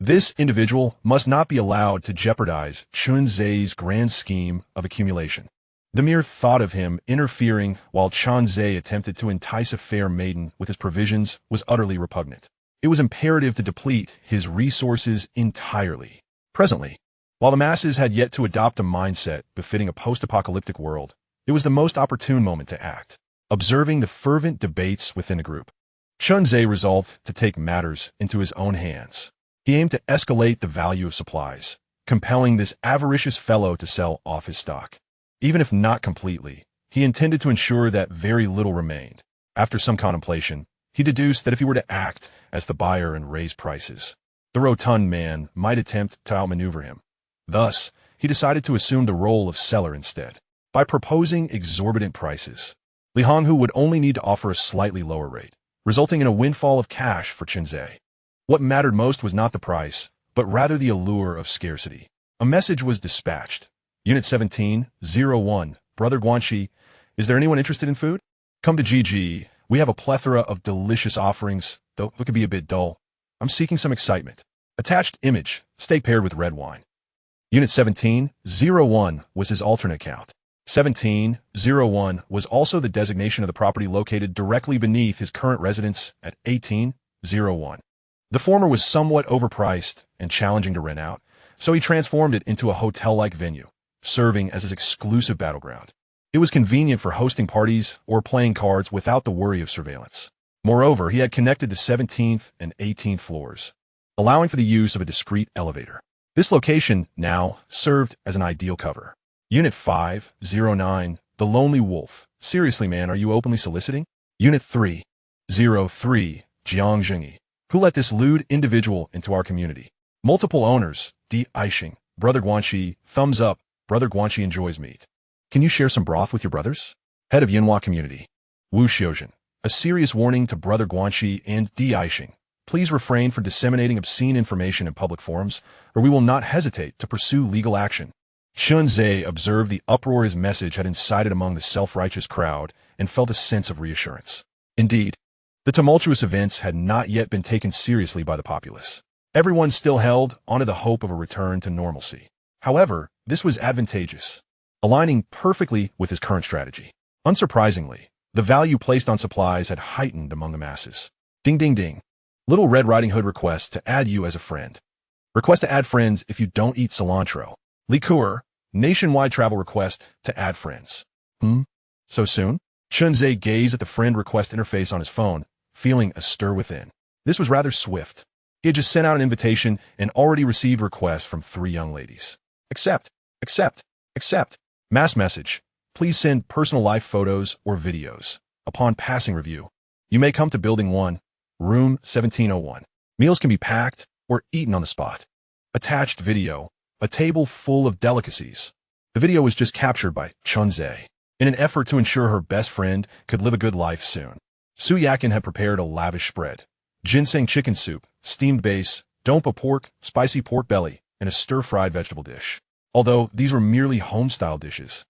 This individual must not be allowed to jeopardize Chun Zhe's grand scheme of accumulation. The mere thought of him interfering while Chun Zhe attempted to entice a fair maiden with his provisions was utterly repugnant. It was imperative to deplete his resources entirely. Presently, while the masses had yet to adopt a mindset befitting a post-apocalyptic world, it was the most opportune moment to act. Observing the fervent debates within the group, Chun Zhe resolved to take matters into his own hands. He aimed to escalate the value of supplies, compelling this avaricious fellow to sell off his stock. Even if not completely, he intended to ensure that very little remained. After some contemplation, he deduced that if he were to act as the buyer and raise prices, the rotund man might attempt to outmaneuver him. Thus, he decided to assume the role of seller instead. By proposing exorbitant prices, Li Honghu would only need to offer a slightly lower rate, resulting in a windfall of cash for Chun Zhe. What mattered most was not the price, but rather the allure of scarcity. A message was dispatched. Unit 1701, Brother Guanxi, is there anyone interested in food? Come to GG. We have a plethora of delicious offerings, though it could be a bit dull. I'm seeking some excitement. Attached image, steak paired with red wine. Unit 1701 was his alternate account. 1701 was also the designation of the property located directly beneath his current residence at 1801. The former was somewhat overpriced and challenging to rent out, so he transformed it into a hotel-like venue, serving as his exclusive battleground. It was convenient for hosting parties or playing cards without the worry of surveillance. Moreover, he had connected the 17th and 18th floors, allowing for the use of a discreet elevator. This location now served as an ideal cover. Unit 509, The Lonely Wolf. Seriously, man, are you openly soliciting? Unit 303, Jiang Zhengyi. Who let this lewd individual into our community? Multiple owners, D. Aishing, Brother Guanxi, thumbs up, Brother Guanxi enjoys meat. Can you share some broth with your brothers? Head of Yinhua Community. Wu Xiuzhen. A serious warning to Brother Guanxi and D. Aishing. Please refrain from disseminating obscene information in public forums, or we will not hesitate to pursue legal action. Chun Zhe observed the uproar his message had incited among the self-righteous crowd and felt a sense of reassurance. Indeed, the tumultuous events had not yet been taken seriously by the populace. Everyone still held onto the hope of a return to normalcy. However, this was advantageous, aligning perfectly with his current strategy. Unsurprisingly, the value placed on supplies had heightened among the masses. Ding ding ding. Little Red Riding Hood requests to add you as a friend. Request to add friends if you don't eat cilantro. Liqueur, nationwide travel request to add friends. So soon? Chun Zhe gazed at the friend request interface on his phone, feeling a stir within. This was rather swift. He had just sent out an invitation and already received requests from 3 young ladies. Accept. Mass message. Please send personal life photos or videos. Upon passing review, you may come to Building 1, Room 1701. Meals can be packed or eaten on the spot. Attached video. A table full of delicacies. The video was just captured by Chun Zhe in an effort to ensure her best friend could live a good life soon. Su Yakin had prepared a lavish spread. Ginseng chicken soup, steamed base, dompa pork, spicy pork belly, and a stir-fried vegetable dish. Although these were merely home-style dishes,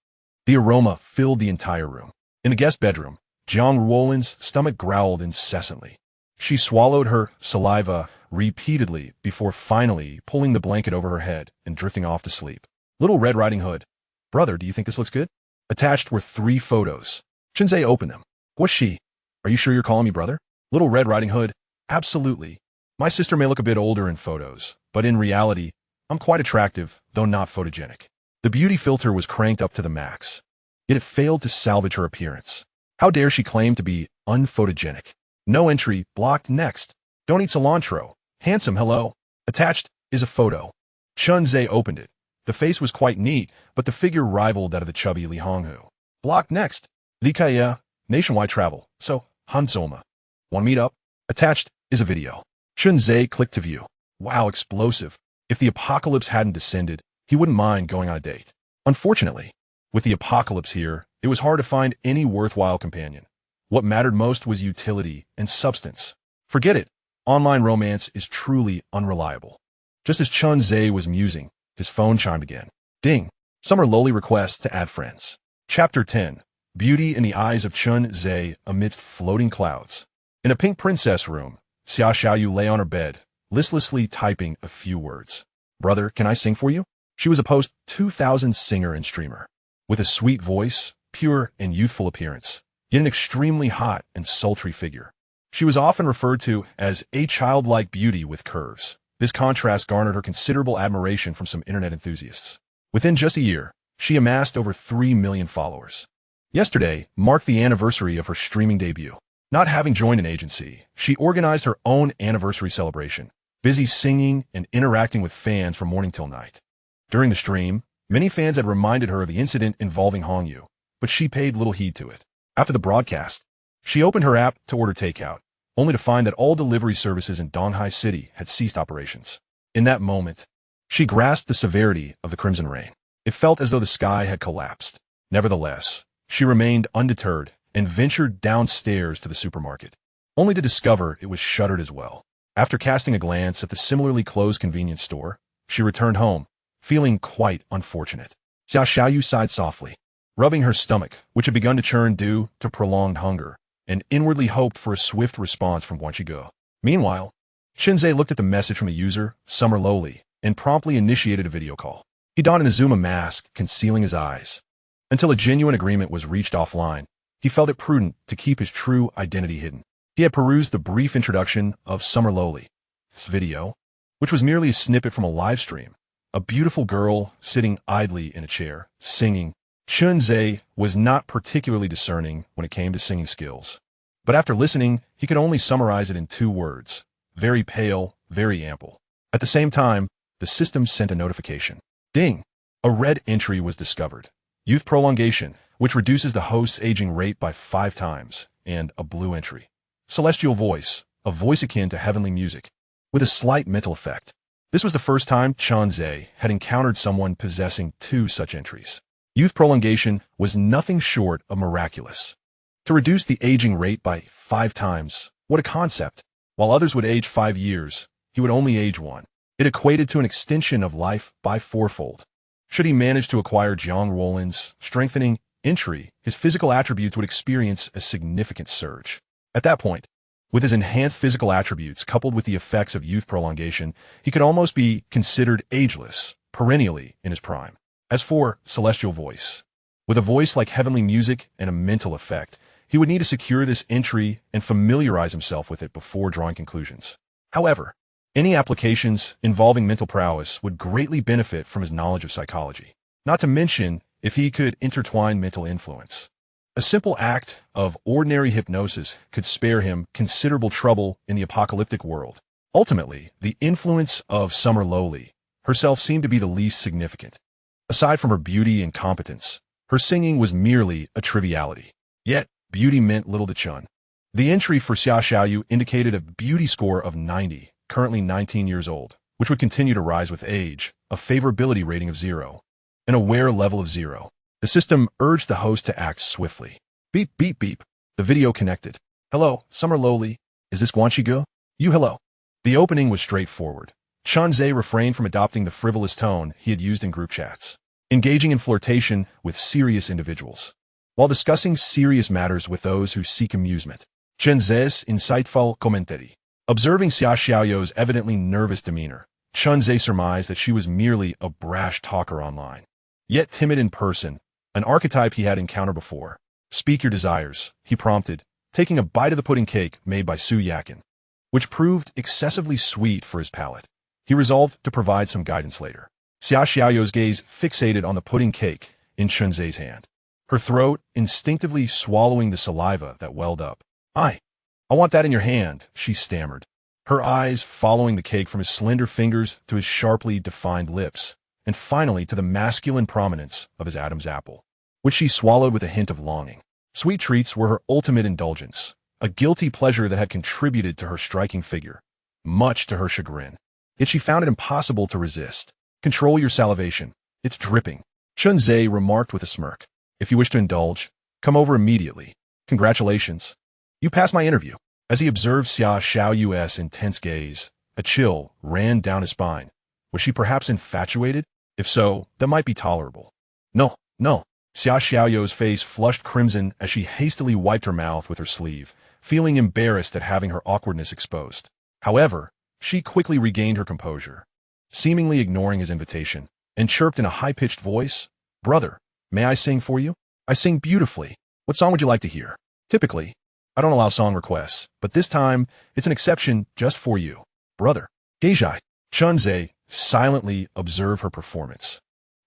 the aroma filled the entire room. In the guest bedroom, Jiang Ruolin's stomach growled incessantly. She swallowed her saliva repeatedly before finally pulling the blanket over her head and drifting off to sleep. Little Red Riding Hood. Brother, do you think this looks good? Attached were 3 photos. Chun Zhe opened them. What's she? Are you sure you're calling me brother? Little Red Riding Hood. Absolutely. My sister may look a bit older in photos, but in reality, I'm quite attractive, though not photogenic. The beauty filter was cranked up to the max, yet it failed to salvage her appearance. How dare she claim to be unphotogenic? No entry, blocked next. Don't eat cilantro. Handsome, hello. Attached is a photo. Chun Zhe opened it. The face was quite neat, but the figure rivaled that of the chubby Li Honghu. Blocked next. Li Kaya, nationwide travel. So, Hansoma. Want to meet up? Attached is a video. Chun Zhe clicked to view. Wow, explosive. If the apocalypse hadn't descended, he wouldn't mind going on a date. Unfortunately, with the apocalypse here, it was hard to find any worthwhile companion. What mattered most was utility and substance. Forget it. Online romance is truly unreliable. Just as Chun Zhe was musing, his phone chimed again. Ding. Summer lowly requests to add friends. Chapter 10. Beauty in the eyes of Chun Zhe amidst floating clouds. In a pink princess room, Xia Xiaoyu lay on her bed, listlessly typing a few words. "Brother, can I sing for you?" She was a post-2000 singer and streamer, with a sweet voice, pure and youthful appearance, yet an extremely hot and sultry figure. She was often referred to as a childlike beauty with curves. This contrast garnered her considerable admiration from some internet enthusiasts. Within just a year, she amassed over 3 million followers. Yesterday marked the anniversary of her streaming debut. Not having joined an agency, she organized her own anniversary celebration, busy singing and interacting with fans from morning till night. During the stream, many fans had reminded her of the incident involving Hongyu, but she paid little heed to it. After the broadcast, she opened her app to order takeout, only to find that all delivery services in Donghai City had ceased operations. In that moment, she grasped the severity of the crimson rain. It felt as though the sky had collapsed. Nevertheless, she remained undeterred and ventured downstairs to the supermarket, only to discover it was shuttered as well. After casting a glance at the similarly closed convenience store, she returned home, feeling quite unfortunate. Xia Xiaoyu sighed softly, rubbing her stomach, which had begun to churn due to prolonged hunger, and inwardly hoped for a swift response from Guanqigo. Meanwhile, Shinzei looked at the message from a user, Summer Lowly, and promptly initiated a video call. He donned an Azuma mask, concealing his eyes. Until a genuine agreement was reached offline, he felt it prudent to keep his true identity hidden. He had perused the brief introduction of Summer Lowly's video, which was merely a snippet from a live stream. A beautiful girl sitting idly in a chair, singing. Chunzei was not particularly discerning when it came to singing skills. But after listening, he could only summarize it in 2 words. Very pale, very ample. At the same time, the system sent a notification. Ding! A red entry was discovered. Youth prolongation, which reduces the host's aging rate by 5 times, and a blue entry. Celestial voice, a voice akin to heavenly music, with a slight mental effect. This was the first time Chunzei had encountered someone possessing 2 such entries. Youth prolongation was nothing short of miraculous. To reduce the aging rate by 5 times, what a concept! While others would age 5 years, he would only age 1. It equated to an extension of life by 4-fold. Should he manage to acquire Jiang Roland's strengthening entry, his physical attributes would experience a significant surge. At that point, with his enhanced physical attributes coupled with the effects of youth prolongation, he could almost be considered ageless, perennially in his prime. As for celestial voice, with a voice like heavenly music and a mental effect, he would need to secure this entry and familiarize himself with it before drawing conclusions. However, any applications involving mental prowess would greatly benefit from his knowledge of psychology, not to mention if he could intertwine mental influence. A simple act of ordinary hypnosis could spare him considerable trouble in the apocalyptic world. Ultimately, the influence of Summer Lowly herself seemed to be the least significant. Aside from her beauty and competence, her singing was merely a triviality. Yet, beauty meant little to Chun. The entry for Xia Xiaoyu indicated a beauty score of 90, currently 19 years old, which would continue to rise with age, a favorability rating of 0, an aware level of 0. The system urged the host to act swiftly. Beep, beep, beep. The video connected. Hello, Summer Lowly. Is this Guanqigo? You hello. The opening was straightforward. Chunzei refrained from adopting the frivolous tone he had used in group chats, engaging in flirtation with serious individuals, while discussing serious matters with those who seek amusement. Chunzei's insightful commentary. Observing Xia Xiaoyu's evidently nervous demeanor, Chunzei surmised that she was merely a brash talker online, yet timid in person, an archetype he had encountered before. Speak your desires, he prompted, taking a bite of the pudding cake made by Su Yakin, which proved excessively sweet for his palate. He resolved to provide some guidance later. Xia Xiaoyu's gaze fixated on the pudding cake in Chunzei's hand, her throat instinctively swallowing the saliva that welled up. I want that in your hand, she stammered, her eyes following the cake from his slender fingers to his sharply defined lips, and finally to the masculine prominence of his Adam's apple, which she swallowed with a hint of longing. Sweet treats were her ultimate indulgence, a guilty pleasure that had contributed to her striking figure, much to her chagrin. Yet she found it impossible to resist. Control your salivation. It's dripping. Chunzei remarked with a smirk. If you wish to indulge, come over immediately. Congratulations. You passed my interview. As he observed Xia Xiaoyu's intense gaze, a chill ran down his spine. Was she perhaps infatuated? If so, that might be tolerable. No. Xia Xiaoyu's face flushed crimson as she hastily wiped her mouth with her sleeve, feeling embarrassed at having her awkwardness exposed. However, she quickly regained her composure, seemingly ignoring his invitation, and chirped in a high-pitched voice, "Brother, may I sing for you? I sing beautifully. What song would you like to hear?" Typically, I don't allow song requests, but this time, it's an exception just for you, brother. Geijai. Chunze silently observed her performance,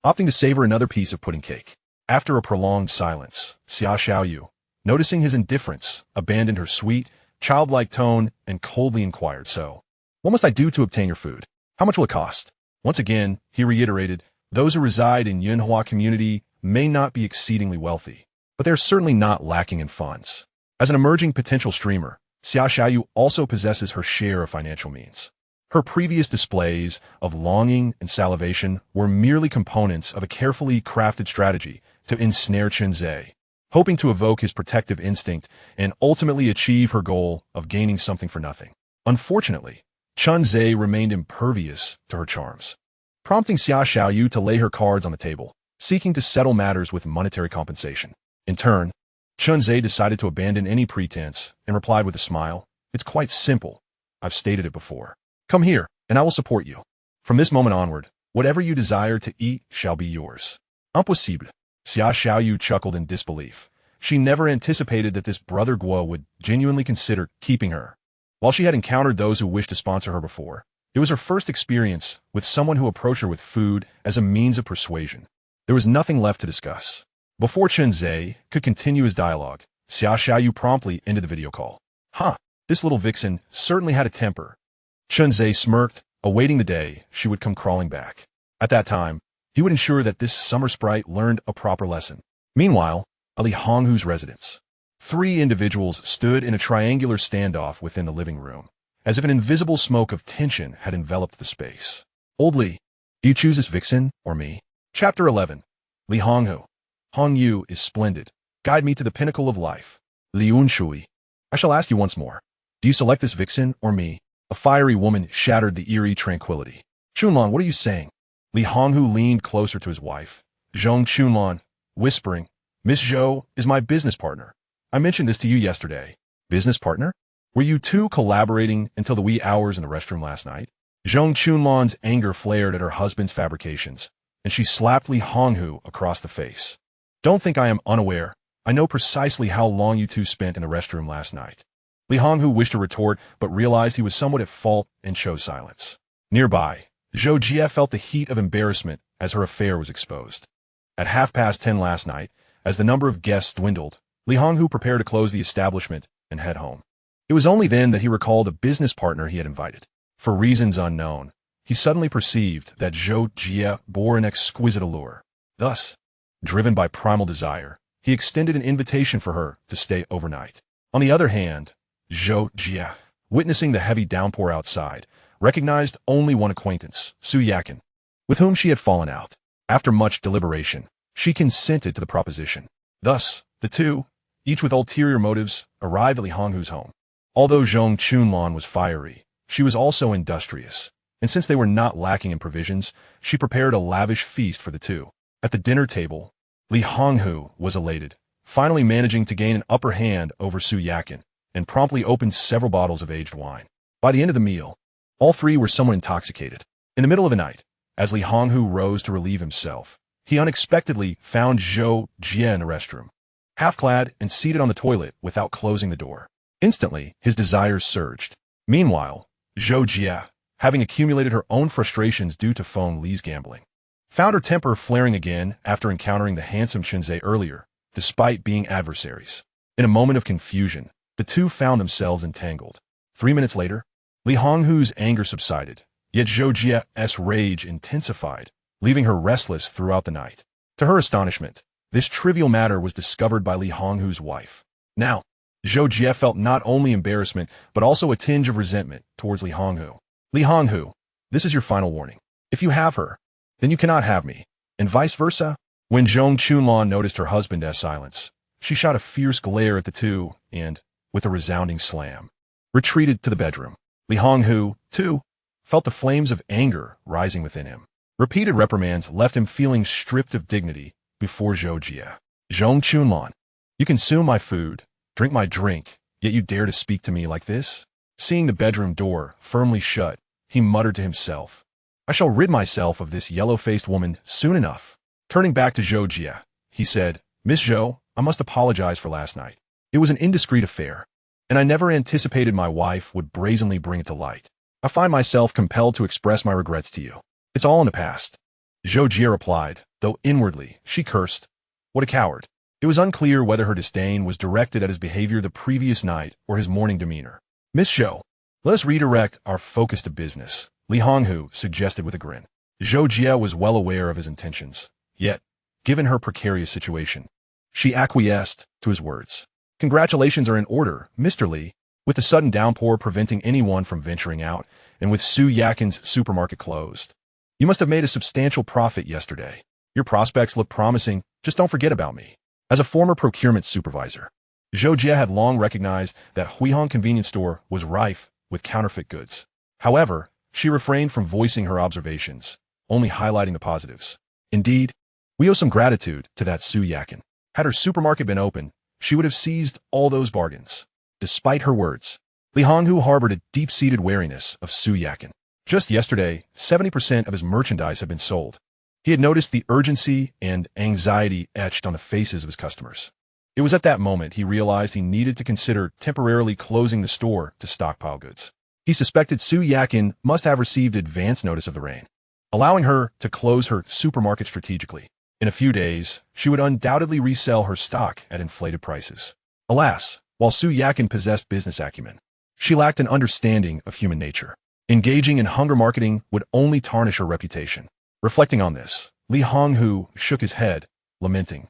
opting to savor another piece of pudding cake. After a prolonged silence, Xia Xiaoyu, noticing his indifference, abandoned her sweet, childlike tone and coldly inquired, "So, what must I do to obtain your food? How much will it cost?" Once again, he reiterated, those who reside in Yunhua community may not be exceedingly wealthy, but they're certainly not lacking in funds. As an emerging potential streamer, Xia Xiaoyu also possesses her share of financial means. Her previous displays of longing and salivation were merely components of a carefully crafted strategy to ensnare Chunze, hoping to evoke his protective instinct and ultimately achieve her goal of gaining something for nothing. Unfortunately, Chunze remained impervious to her charms, prompting Xia Xiaoyu to lay her cards on the table, seeking to settle matters with monetary compensation. In turn, Chunze decided to abandon any pretense and replied with a smile, "It's quite simple. I've stated it before. Come here, and I will support you. From this moment onward, whatever you desire to eat shall be yours." Impossible. Xia Xiaoyu chuckled in disbelief. She never anticipated that this brother Guo would genuinely consider keeping her. While she had encountered those who wished to sponsor her before, it was her first experience with someone who approached her with food as a means of persuasion. There was nothing left to discuss. Before Chunze could continue his dialogue, Xia Xiaoyu promptly ended the video call. This little vixen certainly had a temper. Chunze smirked, awaiting the day she would come crawling back. At that time, he would ensure that this summer sprite learned a proper lesson. Meanwhile, at Li Honghu's residence, 3 individuals stood in a triangular standoff within the living room, as if an invisible smoke of tension had enveloped the space. "Old Li, do you choose this vixen or me?" Chapter 11. Li Honghu. Hongyu is splendid. Guide me to the pinnacle of life. Li Unshui. I shall ask you once more. Do you select this vixen or me? A fiery woman shattered the eerie tranquility. "Chunlan, what are you saying?" Li Honghu leaned closer to his wife, Zhong Chunlan, whispering, "Miss Zhou is my business partner. I mentioned this to you yesterday." "Business partner? Were you two collaborating until the wee hours in the restroom last night?" Zhong Chunlan's anger flared at her husband's fabrications, and she slapped Li Honghu across the face. "Don't think I am unaware. I know precisely how long you two spent in the restroom last night." Li Honghu wished to retort, but realized he was somewhat at fault and chose silence. Nearby, Zhou Jie felt the heat of embarrassment as her affair was exposed. At 10:30 last night, as the number of guests dwindled, Li Honghu prepared to close the establishment and head home. It was only then that he recalled a business partner he had invited. For reasons unknown, he suddenly perceived that Zhou Jie bore an exquisite allure. Thus, driven by primal desire, he extended an invitation for her to stay overnight. On the other hand, Zhou Jie, witnessing the heavy downpour outside, recognized only one acquaintance, Su Yakin, with whom she had fallen out. After much deliberation, she consented to the proposition. Thus, the two, each with ulterior motives, arrived at Li Honghu's home. Although Zhong Chunlan was fiery, she was also industrious, and since they were not lacking in provisions, she prepared a lavish feast for the two. At the dinner table, Li Honghu was elated, finally managing to gain an upper hand over Su Yakin, and promptly opened several bottles of aged wine. By the end of the meal, all 3 were somewhat intoxicated. In the middle of the night, as Li Honghu rose to relieve himself, he unexpectedly found Zhou Jie in the restroom, half-clad and seated on the toilet without closing the door. Instantly, his desires surged. Meanwhile, Zhou Jie, having accumulated her own frustrations due to Feng Li's gambling, found her temper flaring again after encountering the handsome Chunze earlier, despite being adversaries. In a moment of confusion, the two found themselves entangled. 3 minutes later, Li Honghu's anger subsided, yet Zhou Jie's rage intensified, leaving her restless throughout the night. To her astonishment, this trivial matter was discovered by Li Honghu's wife. Now, Zhou Jie felt not only embarrassment, but also a tinge of resentment towards Li Honghu. "Li Honghu, this is your final warning. If you have her, then you cannot have me, and vice versa." When Zhong Chunlan noticed her husband's silence, she shot a fierce glare at the two and, with a resounding slam, retreated to the bedroom. Li Honghu, too, felt the flames of anger rising within him. Repeated reprimands left him feeling stripped of dignity before Zhou Jie. "Zhong Chunlan, you consume my food, drink my drink, yet you dare to speak to me like this?" Seeing the bedroom door firmly shut, he muttered to himself. I shall rid myself of this yellow-faced woman soon enough. Turning back to Zhou Jie, he said, Miss Zhou, I must apologize for last night. It was an indiscreet affair, and I never anticipated my wife would brazenly bring it to light. I find myself compelled to express my regrets to you. It's all in the past. Zhou Jie replied, though inwardly she cursed. What a coward. It was unclear whether her disdain was directed at his behavior the previous night or his morning demeanor. Miss Zhou, let us redirect our focus to business, Li Honghu suggested with a grin. Zhou Jie was well aware of his intentions, yet, given her precarious situation, she acquiesced to his words. Congratulations are in order, Mr. Li. With the sudden downpour preventing anyone from venturing out, and with Su Yakin's supermarket closed, you must have made a substantial profit yesterday. Your prospects look promising, just don't forget about me. As a former procurement supervisor, Zhou Jie had long recognized that Huihong convenience store was rife with counterfeit goods. However, she refrained from voicing her observations, only highlighting the positives. Indeed, we owe some gratitude to that Su Yakin. Had her supermarket been open, she would have seized all those bargains. Despite her words, Li Honghu harbored a deep-seated wariness of Su Yakin. Just yesterday, 70% of his merchandise had been sold. He had noticed the urgency and anxiety etched on the faces of his customers. It was at that moment he realized he needed to consider temporarily closing the store to stockpile goods. He suspected Su Yakin must have received advance notice of the rain, allowing her to close her supermarket strategically. In a few days, she would undoubtedly resell her stock at inflated prices. Alas, while Su Yakin possessed business acumen, she lacked an understanding of human nature. Engaging in hunger marketing would only tarnish her reputation. Reflecting on this, Li Honghu shook his head, lamenting,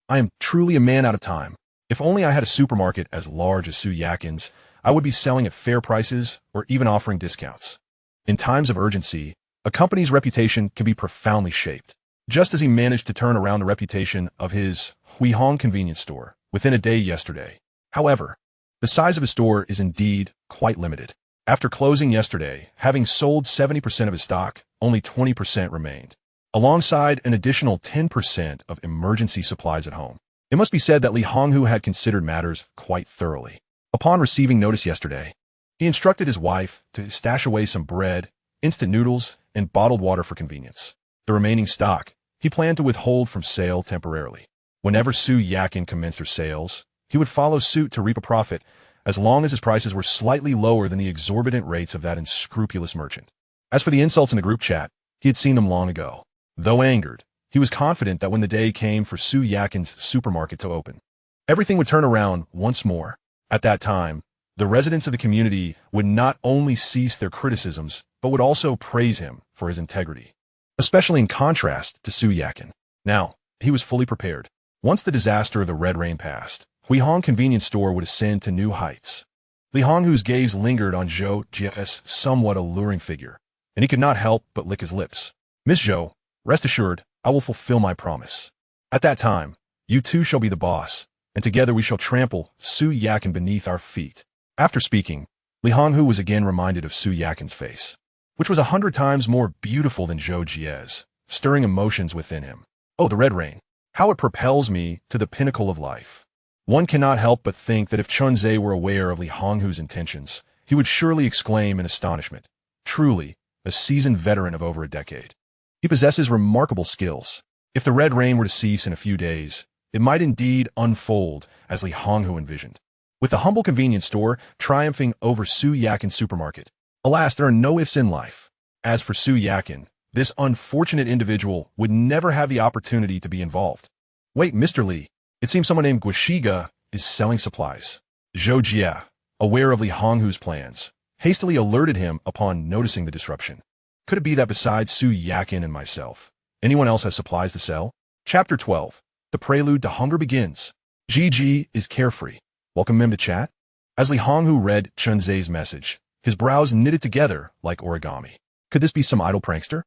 I am truly a man out of time. If only I had a supermarket as large as Su Yakin's, I would be selling at fair prices or even offering discounts. In times of urgency, a company's reputation can be profoundly shaped. Just as he managed to turn around the reputation of his Huihong convenience store within a day yesterday. However, the size of his store is indeed quite limited. After closing yesterday, having sold 70% of his stock, only 20% remained, alongside an additional 10% of emergency supplies at home. It must be said that Li Honghu had considered matters quite thoroughly. Upon receiving notice yesterday, he instructed his wife to stash away some bread, instant noodles, and bottled water for convenience. The remaining stock, he planned to withhold from sale temporarily. Whenever Su Yakin commenced her sales, he would follow suit to reap a profit, as long as his prices were slightly lower than the exorbitant rates of that unscrupulous merchant. As for the insults in the group chat, he had seen them long ago. Though angered, he was confident that when the day came for Su Yakin's supermarket to open, everything would turn around once more. At that time, the residents of the community would not only cease their criticisms, but would also praise him for his integrity, especially in contrast to Su Yakin. Now, he was fully prepared. Once the disaster of the Red Rain passed, Huihong convenience store would ascend to new heights. Li Honghu's gaze lingered on Zhou Jie's somewhat alluring figure, and he could not help but lick his lips. Miss Zhou, rest assured, I will fulfill my promise. At that time, you too shall be the boss, and together we shall trample Su Yakin beneath our feet. After speaking, Li Honghu was again reminded of Su Yakin's face, which was 100 times more beautiful than Zhou Jie's, stirring emotions within him. Oh, the Red Rain! How it propels me to the pinnacle of life. One cannot help but think that if Chunze were aware of Li Honghu's intentions, he would surely exclaim in astonishment. Truly, a seasoned veteran of over a decade. He possesses remarkable skills. If the Red Rain were to cease in a few days, it might indeed unfold as Li Honghu envisioned, with the humble convenience store triumphing over Su Yakin's supermarket. Alas, there are no ifs in life. As for Su Yakin, this unfortunate individual would never have the opportunity to be involved. Wait, Mr. Li, it seems someone named Guishiga is selling supplies. Zhou Jie, aware of Li Honghu's plans, hastily alerted him upon noticing the disruption. Could it be that besides Su Yakin and myself, anyone else has supplies to sell? Chapter 12. The prelude to hunger begins. Gigi is carefree. Welcome him to chat. As Li Honghu read Chunze's message, his brows knitted together like origami. Could this be some idle prankster?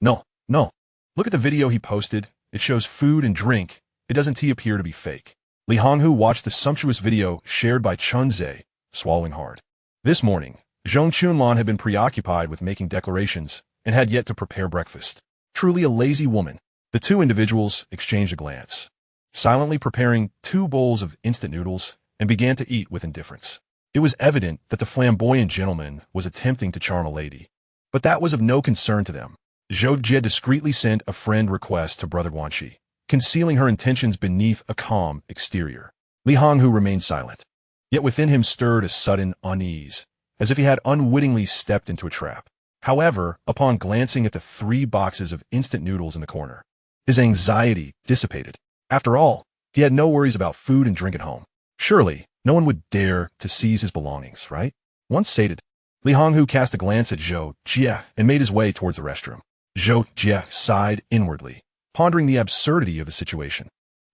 No, no. Look at the video he posted. It shows food and drink. It doesn't appear to be fake. Li Honghu watched the sumptuous video shared by Chunze, swallowing hard. This morning, Zhong Chunlan had been preoccupied with making declarations and had yet to prepare breakfast. Truly a lazy woman. The two individuals exchanged a glance, silently preparing 2 bowls of instant noodles, and began to eat with indifference. It was evident that the flamboyant gentleman was attempting to charm a lady. But that was of no concern to them. Zhou Jie discreetly sent a friend request to Brother Guanxi, concealing her intentions beneath a calm exterior. Li Honghu remained silent. Yet within him stirred a sudden unease, as if he had unwittingly stepped into a trap. However, upon glancing at the 3 boxes of instant noodles in the corner, his anxiety dissipated. After all, he had no worries about food and drink at home. Surely, no one would dare to seize his belongings, right? Once sated, Li Honghu cast a glance at Zhou Jie and made his way towards the restroom. Zhou Jie sighed inwardly, pondering the absurdity of the situation.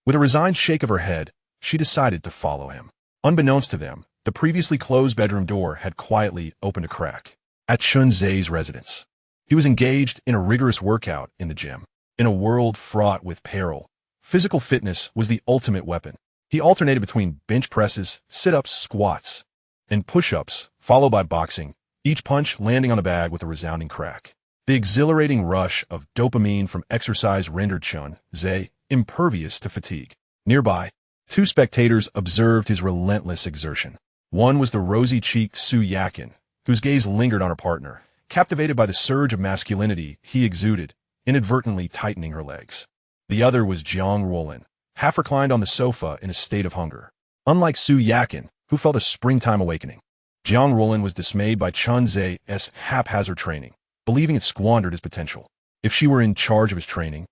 With a resigned shake of her head, she decided to follow him. Unbeknownst to them, the previously closed bedroom door had quietly opened a crack. At Chun Zai's residence, he was engaged in a rigorous workout in the gym. In a world fraught with peril, physical fitness was the ultimate weapon. He alternated between bench presses, sit-ups, squats, and push-ups, followed by boxing, each punch landing on the bag with a resounding crack. The exhilarating rush of dopamine from exercise rendered Chun Zai impervious to fatigue. Nearby, 2 spectators observed his relentless exertion. One was the rosy-cheeked Su Yakin, whose gaze lingered on her partner, captivated by the surge of masculinity he exuded, inadvertently tightening her legs. The other was Jiang Ruolin, half reclined on the sofa in a state of hunger. Unlike Su Yakin, who felt a springtime awakening, Jiang Ruolin was dismayed by Chun Zai's haphazard training, believing it squandered his potential. If she were in charge of his training,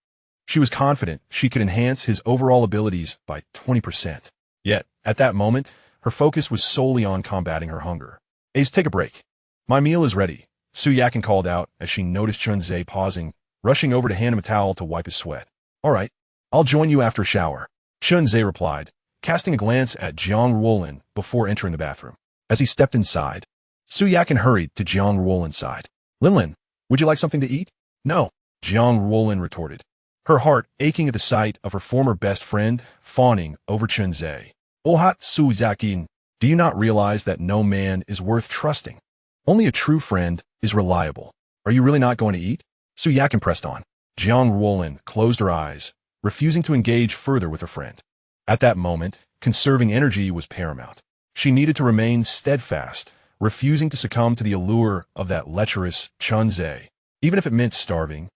she was confident she could enhance his overall abilities by 20%. Yet, at that moment, her focus was solely on combating her hunger. Ace, take a break. My meal is ready, Su Yakin called out as she noticed Chun Zai pausing, rushing over to hand him a towel to wipe his sweat. All right, I'll join you after a shower, Chun Zai replied, casting a glance at Jiang Ruolin before entering the bathroom. As he stepped inside, Su Yakin hurried to Jiang Ruolin's side. Linlin, would you like something to eat? No, Jiang Ruolin retorted, her heart aching at the sight of her former best friend fawning over Chun Zai. Ohat Su Yakin, do you not realize that no man is worth trusting? Only a true friend is reliable. Are you really not going to eat? Su Yakin pressed on. Jiang Ruolin closed her eyes, refusing to engage further with her friend. At that moment, conserving energy was paramount. She needed to remain steadfast, refusing to succumb to the allure of that lecherous Chun Zai. Even if it meant starving,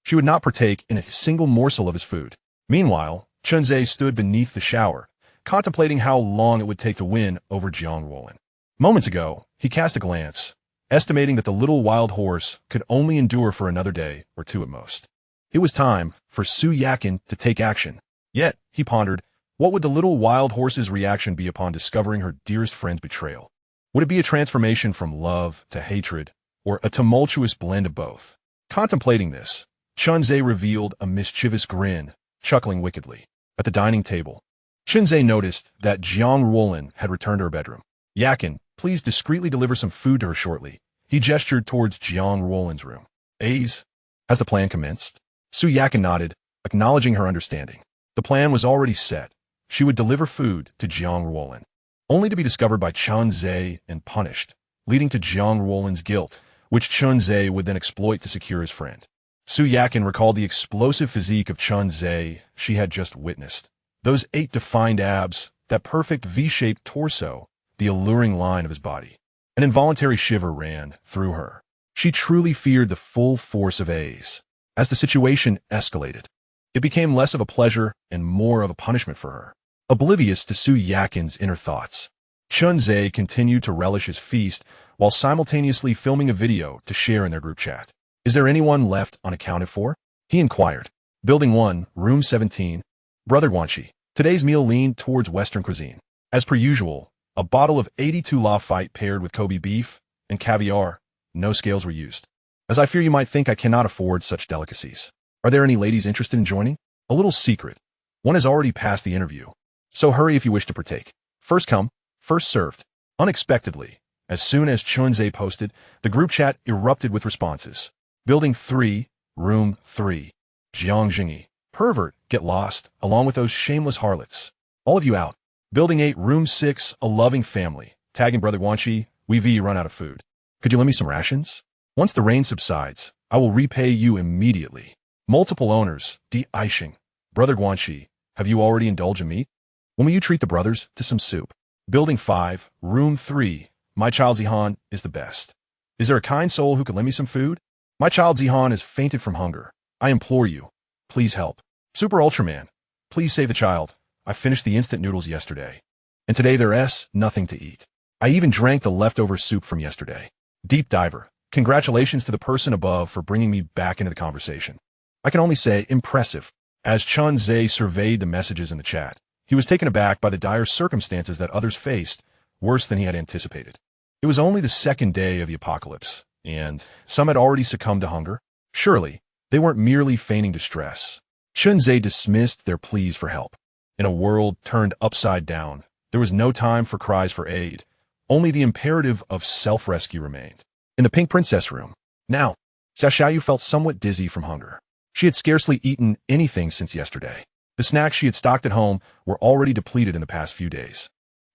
she would not partake in a single morsel of his food. Meanwhile, Chun Zai stood beneath the shower, contemplating how long it would take to win over Jiang Ruolin. Moments ago, he cast a glance, estimating that the little wild horse could only endure for another day or 2 at most. It was time for Su Yakin to take action. Yet, he pondered, what would the little wild horse's reaction be upon discovering her dearest friend's betrayal? Would it be a transformation from love to hatred, or a tumultuous blend of both? Contemplating this, Chun Zai revealed a mischievous grin, chuckling wickedly. At the dining table, Chun Zai noticed that Jiang Ruolin had returned to her bedroom. Yakin, please discreetly deliver some food to her shortly. He gestured towards Jiang Ruolin's room. A's, has the plan commenced? Su Yakin nodded, acknowledging her understanding. The plan was already set. She would deliver food to Jiang Ruolin, only to be discovered by Chun Zai and punished, leading to Jiang Ruolin's guilt, which Chun Zai would then exploit to secure his friend. Su Yakin recalled the explosive physique of Chun Zai she had just witnessed. Those 8 defined abs, that perfect V-shaped torso, the alluring line of his body. An involuntary shiver ran through her. She truly feared the full force of A's. As the situation escalated, it became less of a pleasure and more of a punishment for her. Oblivious to Su Yakin's inner thoughts, Chun Zai continued to relish his feast while simultaneously filming a video to share in their group chat. Is there anyone left unaccounted for? He inquired. Building 1, Room 17. Brother Guanxi. Today's meal leaned towards Western cuisine. As per usual, a bottle of 82 Lafite paired with Kobe beef and caviar. No scales were used. As I fear you might think I cannot afford such delicacies. Are there any ladies interested in joining? A little secret. One has already passed the interview. So hurry if you wish to partake. First come, first served. Unexpectedly, as soon as Chun Zai posted, the group chat erupted with responses. Building 3, Room 3. Jiang Jingyi. Pervert, get lost, along with those shameless harlots. All of you out. Building 8, Room 6, a loving family. Tagging Brother Guanxi, we run out of food. Could you lend me some rations? Once the rain subsides, I will repay you immediately. Multiple owners, Di Aishing. Brother Guanxi, have you already indulged in meat? When will you treat the brothers to some soup? Building 5, Room 3. My child Zihan is the best. Is there a kind soul who could lend me some food? My child Zihan has fainted from hunger. I implore you. Please help. Super Ultraman. Please save the child. I finished the instant noodles yesterday. And today there's nothing to eat. I even drank the leftover soup from yesterday. Deep Diver. Congratulations to the person above for bringing me back into the conversation. I can only say impressive. As Chun Zhe surveyed the messages in the chat, he was taken aback by the dire circumstances that others faced, worse than he had anticipated. It was only the second day of the apocalypse, and some had already succumbed to hunger. Surely, they weren't merely feigning distress. Chun Zhe dismissed their pleas for help. In a world turned upside down, there was no time for cries for aid. Only the imperative of self-rescue remained. In the Pink Princess room. Now, Xiaoyu felt somewhat dizzy from hunger. She had scarcely eaten anything since yesterday. The snacks she had stocked at home were already depleted in the past few days,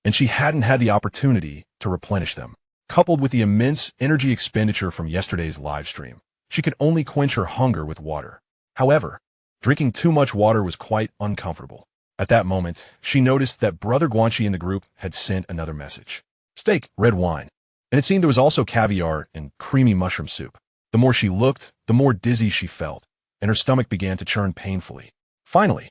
and she hadn't had the opportunity to replenish them. Coupled with the immense energy expenditure from yesterday's live stream, she could only quench her hunger with water. However, drinking too much water was quite uncomfortable. At that moment, she noticed that Brother Guanxi in the group had sent another message. Steak, red wine. And it seemed there was also caviar and creamy mushroom soup. The more she looked, the more dizzy she felt, and her stomach began to churn painfully. Finally,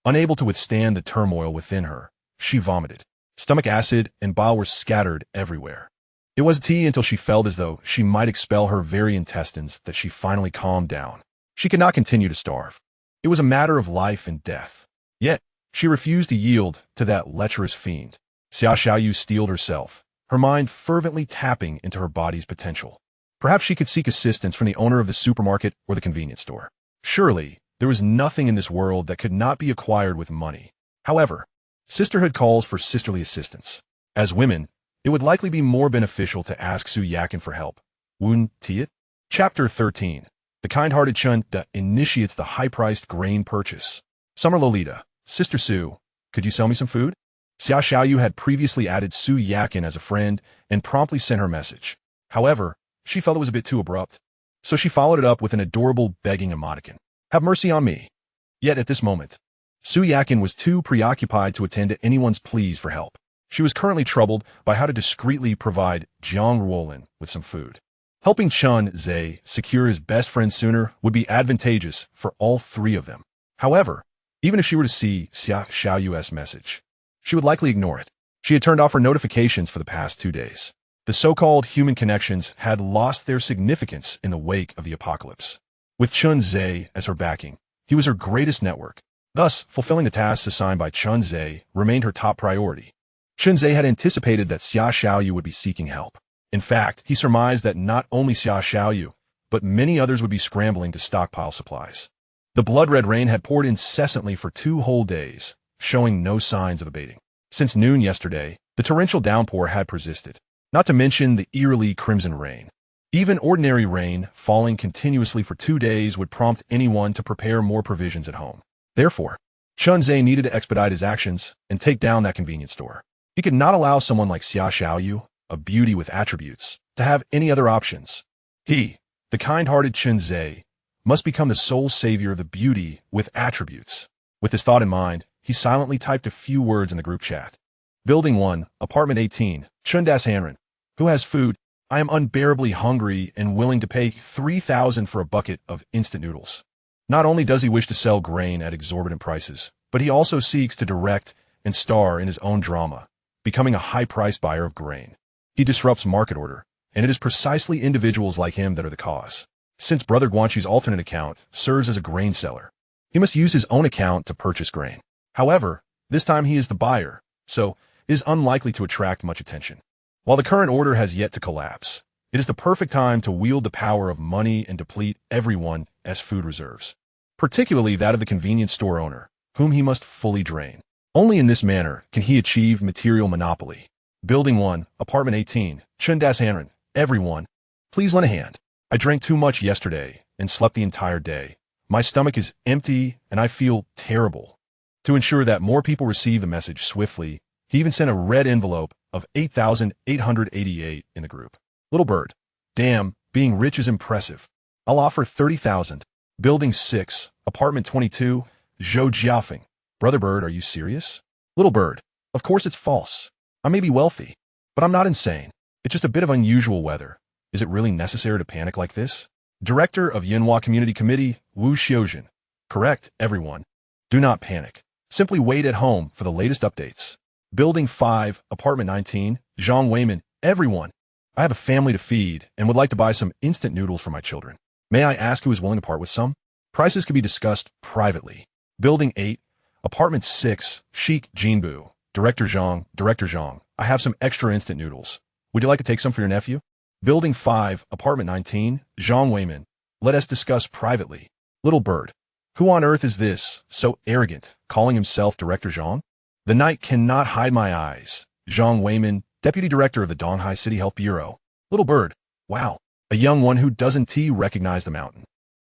unable to withstand the turmoil within her, she vomited. Stomach acid and bile were scattered everywhere. It was tea until she felt as though she might expel her very intestines that she finally calmed down. She could not continue to starve. It was a matter of life and death. Yet, she refused to yield to that lecherous fiend. Xiaoyu steeled herself, her mind fervently tapping into her body's potential. Perhaps she could seek assistance from the owner of the supermarket or the convenience store. Surely, there was nothing in this world that could not be acquired with money. However, sisterhood calls for sisterly assistance. As women, it would likely be more beneficial to ask Su Yakin for help. Woon Tiet? Chapter 13. The kind-hearted Chun Da initiates the high-priced grain purchase. Summer Lolita. Sister Su, could you sell me some food? Xiaoyu had previously added Su Yakin as a friend and promptly sent her message. However, she felt it was a bit too abrupt, so she followed it up with an adorable begging emoticon. Have mercy on me. Yet at this moment, Su Yakin was too preoccupied to attend to anyone's pleas for help. She was currently troubled by how to discreetly provide Jiang Ruolin with some food. Helping Chun Zhe secure his best friend sooner would be advantageous for all three of them. However, even if she were to see Xiaoyu's message, she would likely ignore it. She had turned off her notifications for the past 2 days. The so-called human connections had lost their significance in the wake of the apocalypse. With Chun Zhe as her backing, he was her greatest network. Thus, fulfilling the tasks assigned by Chun Zhe remained her top priority. Chun Zhe had anticipated that Xiaoyu would be seeking help. In fact, he surmised that not only Xiaoyu, but many others would be scrambling to stockpile supplies. The blood-red rain had poured incessantly for 2 whole days, showing no signs of abating. Since noon yesterday, the torrential downpour had persisted, not to mention the eerily crimson rain. Even ordinary rain falling continuously for 2 days would prompt anyone to prepare more provisions at home. Therefore, Chun Zhe needed to expedite his actions and take down that convenience store. He could not allow someone like Xiaoyu, a beauty with attributes, to have any other options. He, the kind-hearted Chun Zhe, must become the sole savior of the beauty with attributes. With this thought in mind, he silently typed a few words in the group chat. Building 1, Apartment 18, Chundas Hanran. Who has food? I am unbearably hungry and willing to pay 3,000 for a bucket of instant noodles. Not only does he wish to sell grain at exorbitant prices, but he also seeks to direct and star in his own drama, becoming a high-priced buyer of grain. He disrupts market order, and it is precisely individuals like him that are the cause. Since Brother Guanxi's alternate account serves as a grain seller, he must use his own account to purchase grain. However, this time he is the buyer, so is unlikely to attract much attention. While the current order has yet to collapse, it is the perfect time to wield the power of money and deplete everyone as food reserves, particularly that of the convenience store owner, whom he must fully drain. Only in this manner can he achieve material monopoly. Building 1, Apartment 18, Chundas Hanran. Everyone, please lend a hand. I drank too much yesterday and slept the entire day. My stomach is empty and I feel terrible. To ensure that more people receive the message swiftly, he even sent a red envelope of 8,888 in the group. Little bird. Damn, being rich is impressive. I'll offer 30,000. Building 6, Apartment 22, Zhou Jiaofeng. Brother Bird, are you serious? Little bird. Of course it's false. I may be wealthy, but I'm not insane. It's just a bit of unusual weather. Is it really necessary to panic like this? Director of Yinhua Community Committee, Wu Xiaojun. Correct, everyone. Do not panic. Simply wait at home for the latest updates. Building 5, Apartment 19, Zhang Weiman. Everyone. I have a family to feed and would like to buy some instant noodles for my children. May I ask who is willing to part with some? Prices can be discussed privately. Building 8, Apartment 6, Chic Jinbu. Director Zhang. I have some extra instant noodles. Would you like to take some for your nephew? Building 5, Apartment 19, Zhang Weiman. Let us discuss privately. Little bird. Who on earth is this, so arrogant, calling himself Director Zhang? The night cannot hide my eyes. Zhang Weiman, Deputy Director of the Donghai City Health Bureau. Little bird. Wow. A young one who doesn't recognize the mountain.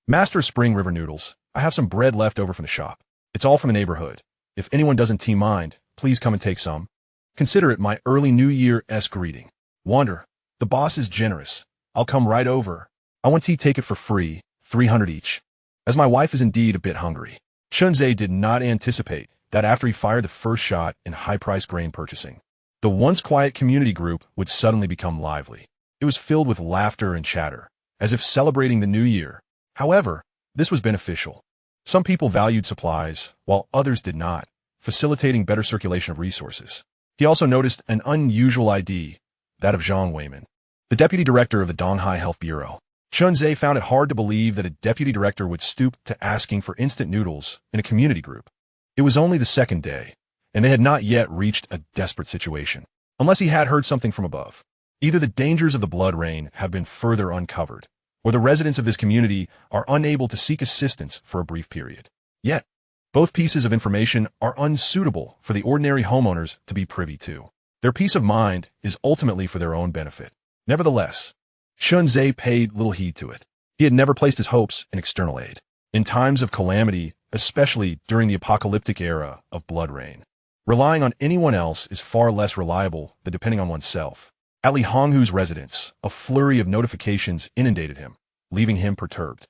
Master of Spring River Noodles. I have some bread left over from the shop. It's all from the neighborhood. If anyone doesn't mind, please come and take some. Consider it my early New Year-esque greeting. Wonder. The boss is generous. I'll come right over. I want take it for free, 300 each. As my wife is indeed a bit hungry. Chunzhe did not anticipate that after he fired the first shot in high-priced grain purchasing, the once quiet community group would suddenly become lively. It was filled with laughter and chatter, as if celebrating the new year. However, this was beneficial. Some people valued supplies, while others did not, facilitating better circulation of resources. He also noticed an unusual ID, that of Zhang Weiman, the deputy director of the Donghai Health Bureau. Chunzhe found it hard to believe that a deputy director would stoop to asking for instant noodles in a community group. It was only the second day, and they had not yet reached a desperate situation, unless he had heard something from above. Either the dangers of the blood rain have been further uncovered, or the residents of this community are unable to seek assistance for a brief period. Yet, both pieces of information are unsuitable for the ordinary homeowners to be privy to. Their peace of mind is ultimately for their own benefit. Nevertheless, Chunzhe paid little heed to it. He had never placed his hopes in external aid. In times of calamity, especially during the apocalyptic era of blood rain, relying on anyone else is far less reliable than depending on oneself. At Li Honghu's residence, a flurry of notifications inundated him, leaving him perturbed.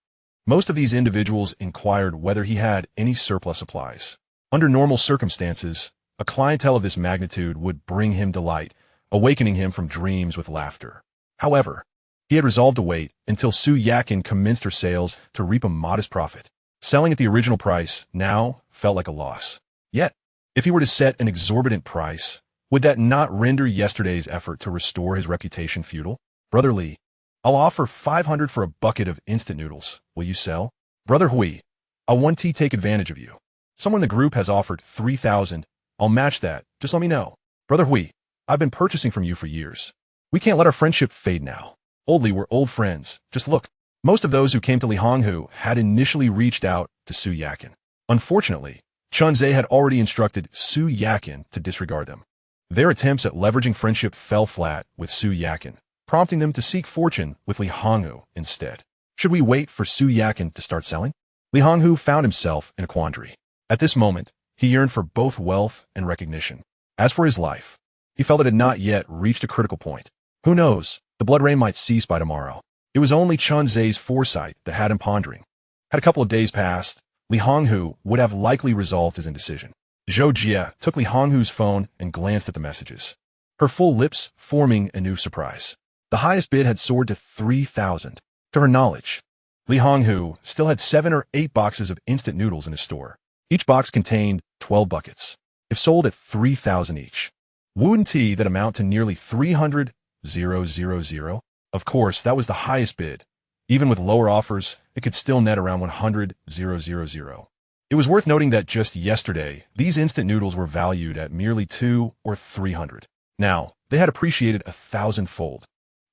Most of these individuals inquired whether he had any surplus supplies. Under normal circumstances, a clientele of this magnitude would bring him delight, awakening him from dreams with laughter. However, he had resolved to wait until Su Yakin commenced her sales to reap a modest profit. Selling at the original price now felt like a loss. Yet, if he were to set an exorbitant price, would that not render yesterday's effort to restore his reputation futile? Brother Li, I'll offer 500 for a bucket of instant noodles. Will you sell? Brother Hui, I'll take advantage of you. Someone in the group has offered 3,000. I'll match that. Just let me know. Brother Hui, I've been purchasing from you for years. We can't let our friendship fade now. Oldly, we're old friends. Just look. Most of those who came to Li Honghu had initially reached out to Su Yakin. Unfortunately, Chunzhe had already instructed Su Yakin to disregard them. Their attempts at leveraging friendship fell flat with Su Yakin, prompting them to seek fortune with Li Honghu instead. Should we wait for Su Yakin to start selling? Li Honghu found himself in a quandary. At this moment, he yearned for both wealth and recognition. As for his life, he felt it had not yet reached a critical point. Who knows? The blood rain might cease by tomorrow. It was only Chunzhe's foresight that had him pondering. Had a couple of days passed, Li Honghu would have likely resolved his indecision. Zhou Jie took Li Honghu's phone and glanced at the messages, her full lips forming a new surprise. The highest bid had soared to 3,000. To her knowledge, Li Honghu still had 7 or 8 boxes of instant noodles in his store. Each box contained 12 buckets. If sold at 3,000 each, wouldn't that amount to nearly 300,000? Of course, that was the highest bid. Even with lower offers, it could still net around 100,000. It was worth noting that just yesterday, these instant noodles were valued at merely 200 or 300. Now, they had appreciated 1,000-fold.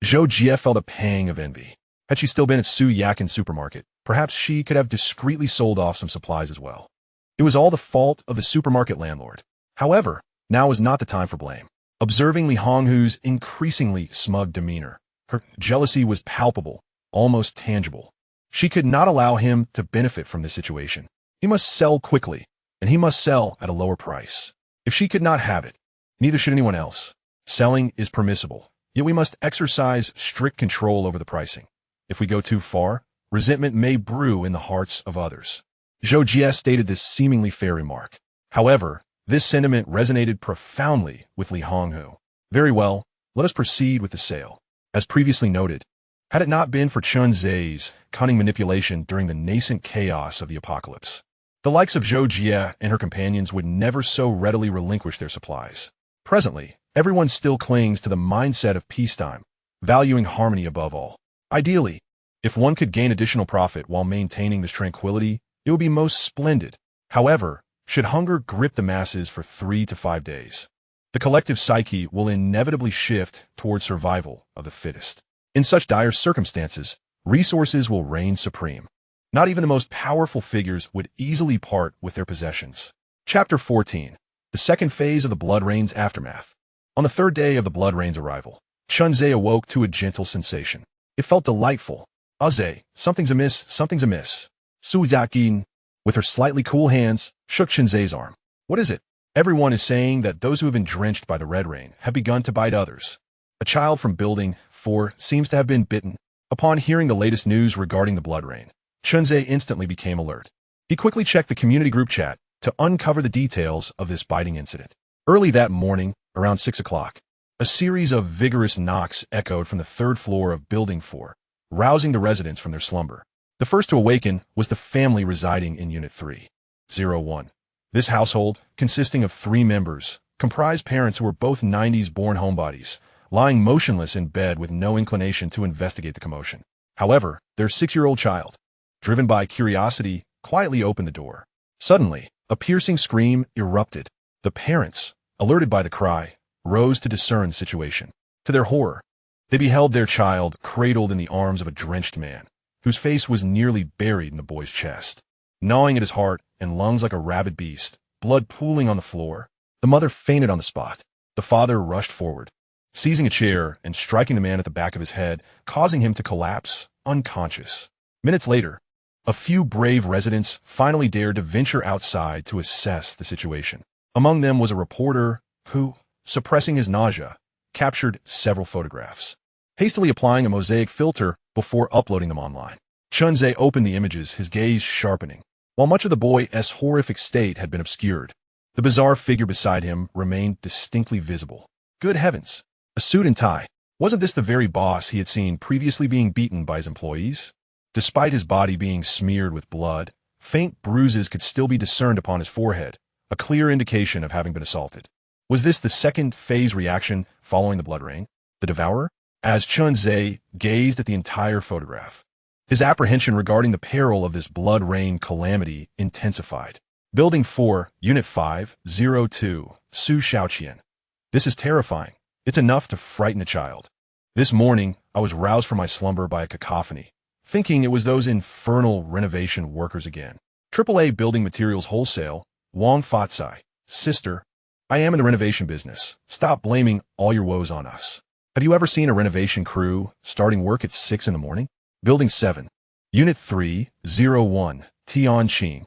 Zhou Jie felt a pang of envy. Had she still been at Su Yakin supermarket, perhaps she could have discreetly sold off some supplies as well. It was all the fault of the supermarket landlord. However, now was not the time for blame. Observing Li Honghu's increasingly smug demeanor, her jealousy was palpable, almost tangible. She could not allow him to benefit from this situation. He must sell quickly, and he must sell at a lower price. If she could not have it, neither should anyone else. Selling is permissible, yet we must exercise strict control over the pricing. If we go too far, resentment may brew in the hearts of others. Zhou Jie stated this seemingly fair remark. However, this sentiment resonated profoundly with Li Honghu. Very well, let us proceed with the sale. As previously noted, had it not been for Chun Zhe's cunning manipulation during the nascent chaos of the apocalypse, the likes of Zhou Jie and her companions would never so readily relinquish their supplies. Presently, everyone still clings to the mindset of peacetime, valuing harmony above all. Ideally, if one could gain additional profit while maintaining this tranquility, it would be most splendid. However, should hunger grip the masses for 3 to 5 days, the collective psyche will inevitably shift toward survival of the fittest. In such dire circumstances, resources will reign supreme. Not even the most powerful figures would easily part with their possessions. Chapter 14. The second phase of the Blood Rain's aftermath. On the third day of the Blood Rain's arrival, Chunzhe awoke to a gentle sensation. It felt delightful. Aze, something's amiss, something's amiss. Su Jiaqin, with her slightly cool hands, shook Chunzhe's arm. What is it? Everyone is saying that those who have been drenched by the red rain have begun to bite others. A child from Building 4 seems to have been bitten. Upon hearing the latest news regarding the blood rain, Chunzhe instantly became alert. He quickly checked the community group chat to uncover the details of this biting incident. Early that morning, around 6 o'clock, a series of vigorous knocks echoed from the third floor of Building 4, rousing the residents from their slumber. The first to awaken was the family residing in Unit 301. This household, consisting of 3 members, comprised parents who were both 90s-born homebodies, lying motionless in bed with no inclination to investigate the commotion. However, their 6-year-old child, driven by curiosity, quietly opened the door. Suddenly, a piercing scream erupted. The parents, alerted by the cry, rose to discern the situation. To their horror, they beheld their child cradled in the arms of a drenched man, whose face was nearly buried in the boy's chest. Gnawing at his heart and lungs like a rabid beast, blood pooling on the floor, the mother fainted on the spot. The father rushed forward, seizing a chair and striking the man at the back of his head, causing him to collapse, unconscious. Minutes later, a few brave residents finally dared to venture outside to assess the situation. Among them was a reporter who, suppressing his nausea, captured several photographs, hastily applying a mosaic filter before uploading them online. Chunzhe opened the images, his gaze sharpening. While much of the boy's horrific state had been obscured, the bizarre figure beside him remained distinctly visible. Good heavens! A suit and tie. Wasn't this the very boss he had seen previously being beaten by his employees? Despite his body being smeared with blood, faint bruises could still be discerned upon his forehead, a clear indication of having been assaulted. Was this the second phase reaction following the blood rain? The devourer? As Chunzhe gazed at the entire photograph, his apprehension regarding the peril of this blood rain calamity intensified. Building 4, Unit 502, Su Shaoqian. This is terrifying. It's enough to frighten a child. This morning, I was roused from my slumber by a cacophony, thinking it was those infernal renovation workers again. AAA Building Materials Wholesale, Wang Fatsai. Sister, I am in the renovation business. Stop blaming all your woes on us. Have you ever seen a renovation crew starting work at 6 in the morning? Building 7, Unit 301, Tianqing.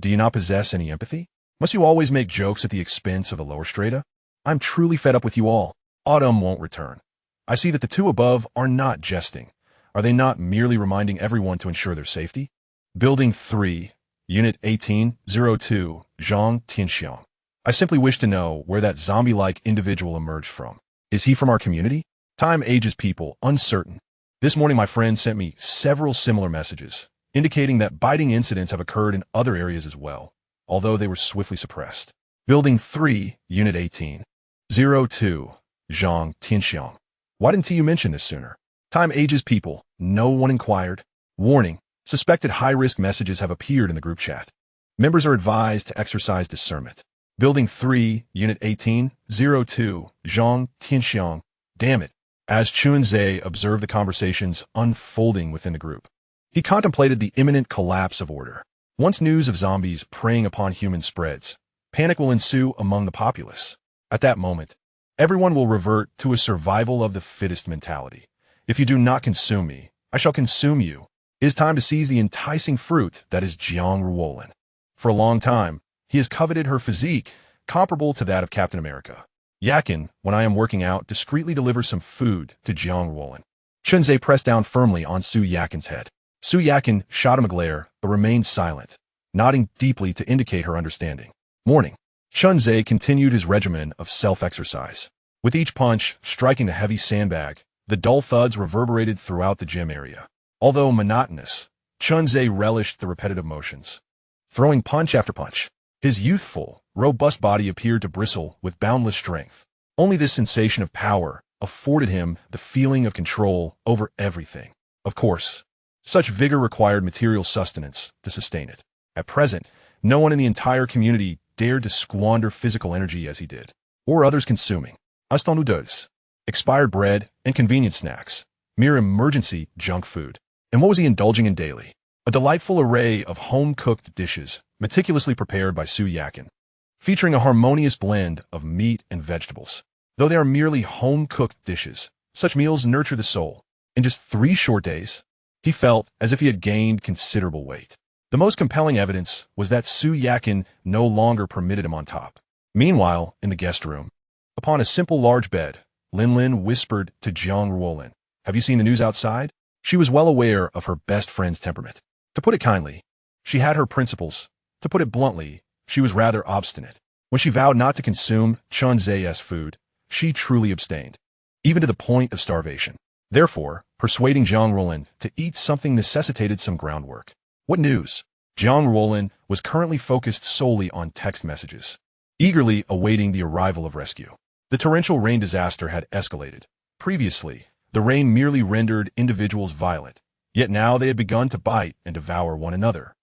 Do you not possess any empathy? Must you always make jokes at the expense of the lower strata? I'm truly fed up with you all. Autumn won't return. I see that the two above are not jesting. Are they not merely reminding everyone to ensure their safety? Building 3, Unit 1802, Zhang Tianxiang. I simply wish to know where that zombie-like individual emerged from. Is he from our community? Time ages people, uncertain. This morning my friend sent me several similar messages, indicating that biting incidents have occurred in other areas as well, although they were swiftly suppressed. Building 3, Unit 1802, Zhang Tianxiang. Why didn't you mention this sooner? Time ages people. No one inquired. Warning, suspected high-risk messages have appeared in the group chat. Members are advised to exercise discernment. Building 3, Unit 1802, Zhang Tianxiang. Damn it. As Chunzhe observed the conversations unfolding within the group, he contemplated the imminent collapse of order. Once news of zombies preying upon humans spreads, panic will ensue among the populace. At that moment, everyone will revert to a survival of the fittest mentality. If you do not consume me, I shall consume you. It is time to seize the enticing fruit that is Jiang Ruolin. For a long time, he has coveted her physique, comparable to that of Captain America. Yakin, when I am working out, discreetly delivers some food to Jiang Ruolin. Chunzhe pressed down firmly on Su Yakin's head. Su Yakin shot him a glare, but remained silent, nodding deeply to indicate her understanding. Morning. Chunzhe continued his regimen of self-exercise. With each punch striking the heavy sandbag, the dull thuds reverberated throughout the gym area. Although monotonous, Chunze relished the repetitive motions. Throwing punch after punch, his youthful, robust body appeared to bristle with boundless strength. Only this sensation of power afforded him the feeling of control over everything. Of course, such vigor required material sustenance to sustain it. At present, no one in the entire community dared to squander physical energy as he did, or others consuming instant noodles, expired bread, and convenient snacks, mere emergency junk food. And what was he indulging in daily? A delightful array of home-cooked dishes, meticulously prepared by Su Yakin, featuring a harmonious blend of meat and vegetables. Though they are merely home-cooked dishes, such meals nurture the soul. In just 3 short days, he felt as if he had gained considerable weight. The most compelling evidence was that Su Yakin no longer permitted him on top. Meanwhile, in the guest room, upon a simple large bed, Lin Lin whispered to Jiang Ruolin, "Have you seen the news outside?" She was well aware of her best friend's temperament. To put it kindly, she had her principles. To put it bluntly, she was rather obstinate. When she vowed not to consume Chunze's food, she truly abstained, even to the point of starvation. Therefore, persuading Jiang Ruolin to eat something necessitated some groundwork. What news? Jiang Ruolin was currently focused solely on text messages, eagerly awaiting the arrival of rescue. The torrential rain disaster had escalated. Previously, the rain merely rendered individuals violent, yet now they had begun to bite and devour one another.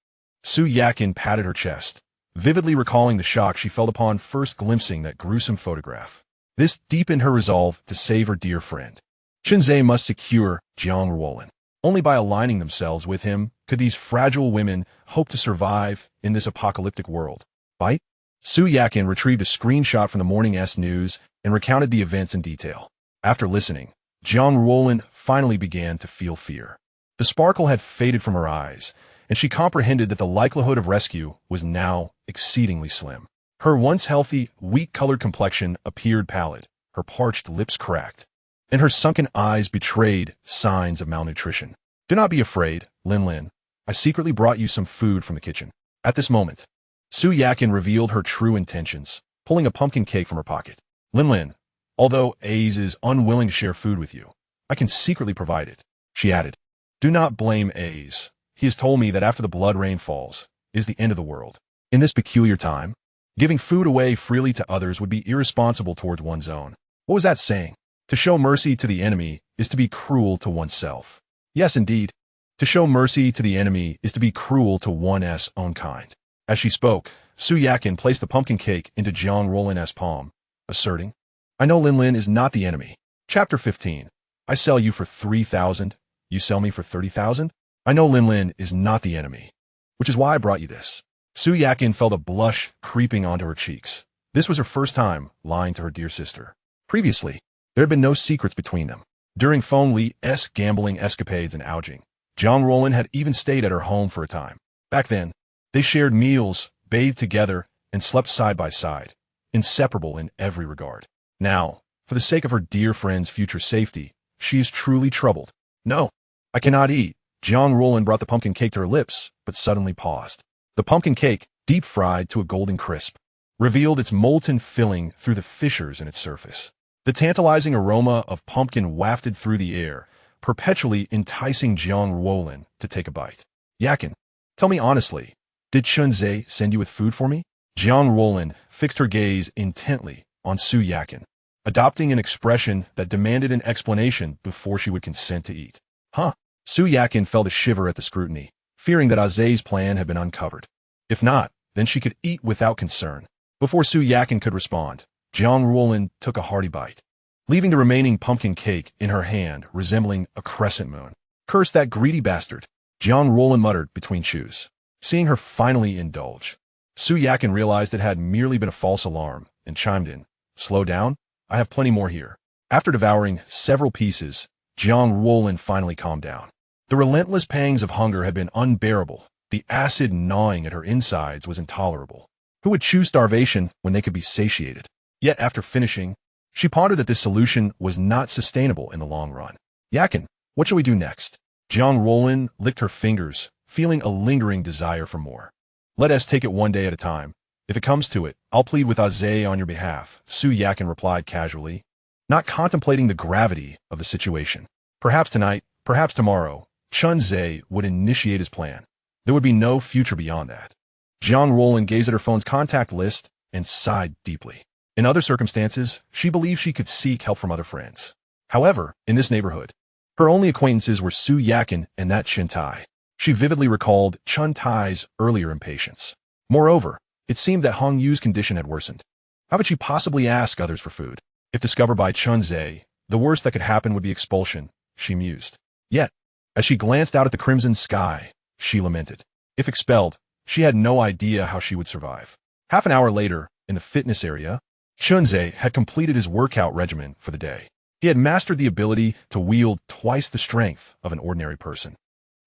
Su Yakin patted her chest, vividly recalling the shock she felt upon first glimpsing that gruesome photograph. This deepened her resolve to save her dear friend. Chunze must secure Jiang Ruolin. Only by aligning themselves with him could these fragile women hope to survive in this apocalyptic world. Bite? Su Yakin retrieved a screenshot from the morning's news and recounted the events in detail. After listening, Jiang Ruolin finally began to feel fear. The sparkle had faded from her eyes, and she comprehended that the likelihood of rescue was now exceedingly slim. Her once healthy, wheat-colored complexion appeared pallid, her parched lips cracked, and her sunken eyes betrayed signs of malnutrition. "Do not be afraid, Lin Lin. I secretly brought you some food from the kitchen." At this moment, Su Yakin revealed her true intentions, pulling a pumpkin cake from her pocket. "Lin Lin, although Aze is unwilling to share food with you, I can secretly provide it," she added. "Do not blame Aze. He has told me that after the blood rain falls is the end of the world. In this peculiar time, giving food away freely to others would be irresponsible towards one's own." What was that saying? To show mercy to the enemy is to be cruel to oneself. Yes, indeed. To show mercy to the enemy is to be cruel to one's own kind. As she spoke, Su Yakin placed the pumpkin cake into Jiang Ruolin's palm, asserting, "I know Lin Lin is not the enemy." Chapter 15. I sell you for 3,000. You sell me for 30,000? I know Lin Lin is not the enemy, which is why I brought you this. Su Yakin felt a blush creeping onto her cheeks. This was her first time lying to her dear sister. Previously, there had been no secrets between them. During Feng Li's gambling escapades and ouging, Jiang Ruolin had even stayed at her home for a time. Back then, they shared meals, bathed together, and slept side by side, inseparable in every regard. Now, for the sake of her dear friend's future safety, she is truly troubled. "No, I cannot eat." Jiang Ruolin brought the pumpkin cake to her lips, but suddenly paused. The pumpkin cake, deep fried to a golden crisp, revealed its molten filling through the fissures in its surface. The tantalizing aroma of pumpkin wafted through the air, perpetually enticing Jiang Ruolin to take a bite. "Yakin, tell me honestly, did Chunze send you with food for me?" Jiang Ruolin fixed her gaze intently on Su Yakin, adopting an expression that demanded an explanation before she would consent to eat. "Huh?" Su Yakin felt a shiver at the scrutiny, fearing that Aze's plan had been uncovered. If not, then she could eat without concern. Before Su Yakin could respond, Jiang Ruolin took a hearty bite, leaving the remaining pumpkin cake in her hand resembling a crescent moon. "Curse that greedy bastard," Jiang Ruolin muttered between chews. Seeing her finally indulge, Su Yakin realized it had merely been a false alarm and chimed in, "Slow down, I have plenty more here." After devouring several pieces, Jiang Ruolin finally calmed down. The relentless pangs of hunger had been unbearable. The acid gnawing at her insides was intolerable. Who would choose starvation when they could be satiated? Yet after finishing, she pondered that this solution was not sustainable in the long run. "Yakin, what shall we do next?" Jiang Ruolin licked her fingers, feeling a lingering desire for more. "Let us take it one day at a time. If it comes to it, I'll plead with Aze on your behalf," Su Yakin replied casually. not contemplating the gravity of the situation. Perhaps tonight, perhaps tomorrow, Chun-Zhe would initiate his plan. There would be no future beyond that. Jiang Roland gazed at her phone's contact list and sighed deeply. In other circumstances, she believed she could seek help from other friends. However, in this neighborhood, her only acquaintances were Su Yakin and that Chun Tai. She vividly recalled Chun Tai's earlier impatience. Moreover, it seemed that Hong Yu's condition had worsened. How could she possibly ask others for food? If discovered by Chun-Zhe, the worst that could happen would be expulsion, she mused. Yet, as she glanced out at the crimson sky, she lamented. If expelled, she had no idea how she would survive. Half an hour later, in the fitness area, Chun-Zhe had completed his workout regimen for the day. He had mastered the ability to wield twice the strength of an ordinary person.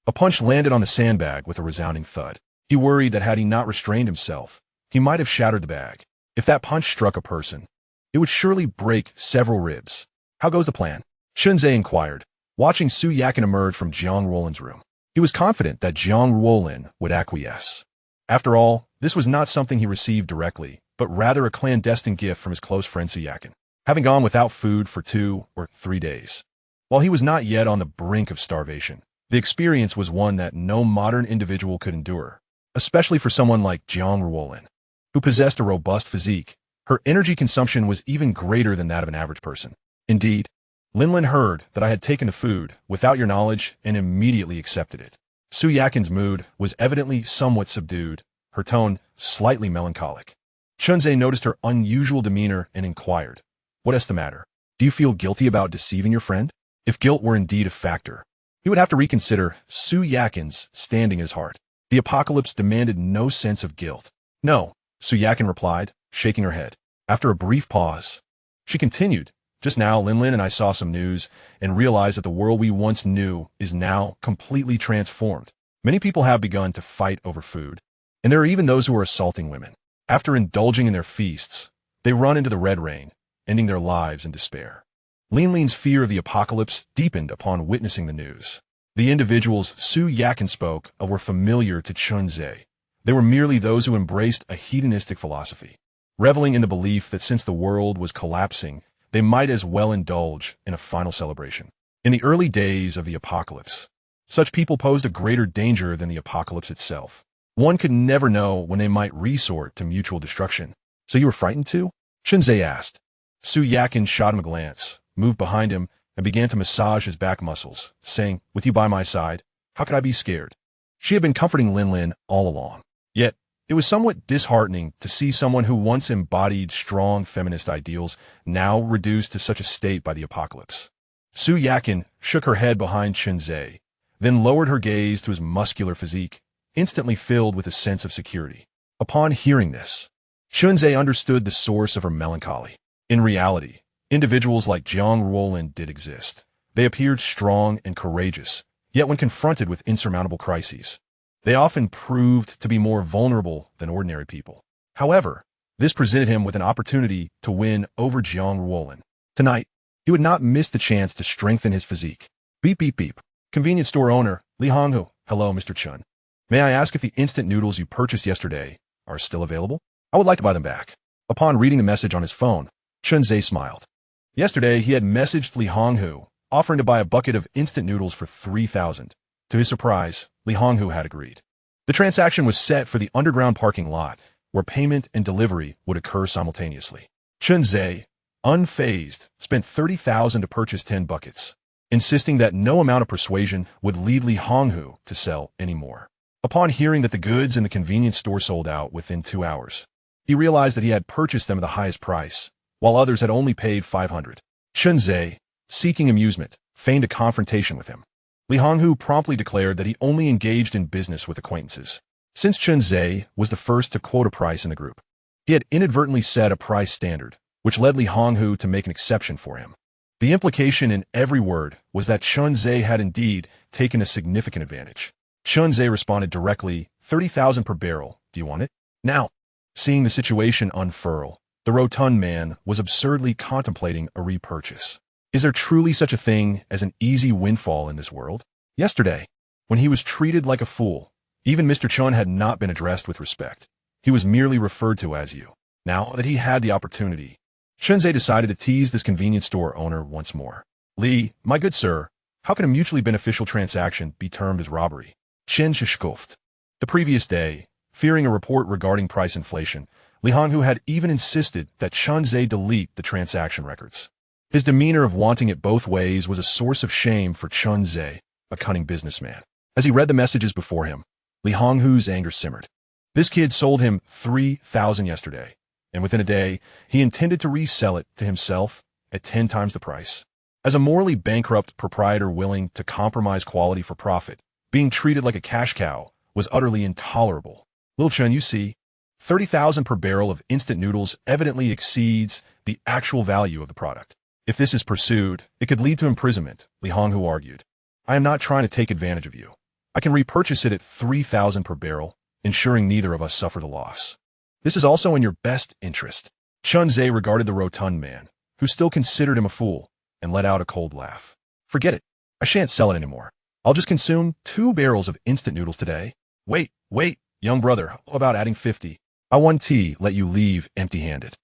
A punch landed on the sandbag with a resounding thud. He worried that had he not restrained himself, he might have shattered the bag. If that punch struck a person, it would surely break several ribs. How goes the plan? Chun-Zhe inquired, watching Su Yakin emerge from Jiang Roland's room. He was confident that Jiang Roland would acquiesce. After all, this was not something he received directly, but rather a clandestine gift from his close friend Su Yakin, having gone without food for 2 or 3 days. While he was not yet on the brink of starvation, the experience was one that no modern individual could endure, especially for someone like Jiang Roland, who possessed a robust physique. Her energy consumption was even greater than that of an average person. Indeed, Linlin heard that I had taken the food without your knowledge and immediately accepted it. Su Yakin's mood was evidently somewhat subdued, her tone slightly melancholic. Chun-Zhe noticed her unusual demeanor and inquired, "What is the matter? Do you feel guilty about deceiving your friend?" If guilt were indeed a factor, he would have to reconsider Su Yakin's standing in his heart. The apocalypse demanded no sense of guilt. "No," Su Yakin replied, shaking her head. After a brief pause, she continued, "Just now, Linlin and I saw some news and realized that the world we once knew is now completely transformed. Many people have begun to fight over food, and there are even those who are assaulting women. After indulging in their feasts, they run into the red rain, ending their lives in despair." Linlin's fear of the apocalypse deepened upon witnessing the news. The individuals Su Yakin spoke of were familiar to Chun-Zhe. They were merely those who embraced a hedonistic philosophy, reveling in the belief that since the world was collapsing, they might as well indulge in a final celebration. In the early days of the apocalypse, such people posed a greater danger than the apocalypse itself. One could never know when they might resort to mutual destruction. "So you were frightened too?" Chun-Zhe asked. Su Yakin shot him a glance, moved behind him, and began to massage his back muscles, saying, "With you by my side, how could I be scared?" She had been comforting Linlin all along. Yet, it was somewhat disheartening to see someone who once embodied strong feminist ideals now reduced to such a state by the apocalypse. Su Yakin shook her head behind Chun-Zhe, then lowered her gaze to his muscular physique, instantly filled with a sense of security. Upon hearing this, Chun-Zhe understood the source of her melancholy. In reality, individuals like Jiang Roland did exist. They appeared strong and courageous, yet when confronted with insurmountable crises, they often proved to be more vulnerable than ordinary people. However, this presented him with an opportunity to win over Jiang Roland. Tonight, he would not miss the chance to strengthen his physique. Beep, beep, beep. Convenience store owner, Li Honghu. "Hello, Mr. Chun. May I ask if the instant noodles you purchased yesterday are still available? I would like to buy them back." Upon reading the message on his phone, Chun-Zhe smiled. Yesterday, he had messaged Li Honghu, offering to buy a bucket of instant noodles for 3,000. To his surprise, Li Honghu had agreed. The transaction was set for the underground parking lot, where payment and delivery would occur simultaneously. Chun-Zhe, unfazed, spent 30,000 to purchase 10 buckets, insisting that no amount of persuasion would lead Li Honghu to sell any more. Upon hearing that the goods in the convenience store sold out within 2 hours, he realized that he had purchased them at the highest price, while others had only paid 500. Chun-Zhe, seeking amusement, feigned a confrontation with him. Li Honghu promptly declared that he only engaged in business with acquaintances. Since Chun-Zhe was the first to quote a price in the group, he had inadvertently set a price standard, which led Li Honghu to make an exception for him. The implication in every word was that Chun-Zhe had indeed taken a significant advantage. Chun-Zhe responded directly, 30,000 per barrel. Do you want it? Now, seeing the situation unfurl, the rotund man was absurdly contemplating a repurchase. Is there truly such a thing as an easy windfall in this world? Yesterday, when he was treated like a fool, even Mr. Chun had not been addressed with respect. He was merely referred to as you. Now that he had the opportunity, Shenzhe decided to tease this convenience store owner once more. "Li, my good sir, how can a mutually beneficial transaction be termed as robbery?" Shenzhe scoffed. The previous day, fearing a report regarding price inflation, Li Honghu had even insisted that Shenzhe delete the transaction records. His demeanor of wanting it both ways was a source of shame for Shenzhe, a cunning businessman. As he read the messages before him, Li Honghu's anger simmered. This kid sold him 3,000 yesterday, and within a day, he intended to resell it to himself at 10 times the price. As a morally bankrupt proprietor willing to compromise quality for profit, being treated like a cash cow was utterly intolerable. Lil Chen, you see, 30,000 per barrel of instant noodles evidently exceeds the actual value of the product. If this is pursued, it could lead to imprisonment, Li Honghu argued. I am not trying to take advantage of you. I can repurchase it at 3,000 per barrel, ensuring neither of us suffer the loss. This is also in your best interest. Shenzhe regarded the rotund man, who still considered him a fool, and let out a cold laugh. Forget it. I shan't sell it anymore. I'll just consume 2 barrels of instant noodles today. Wait, young brother, how about adding 50? I won't let you leave empty-handed.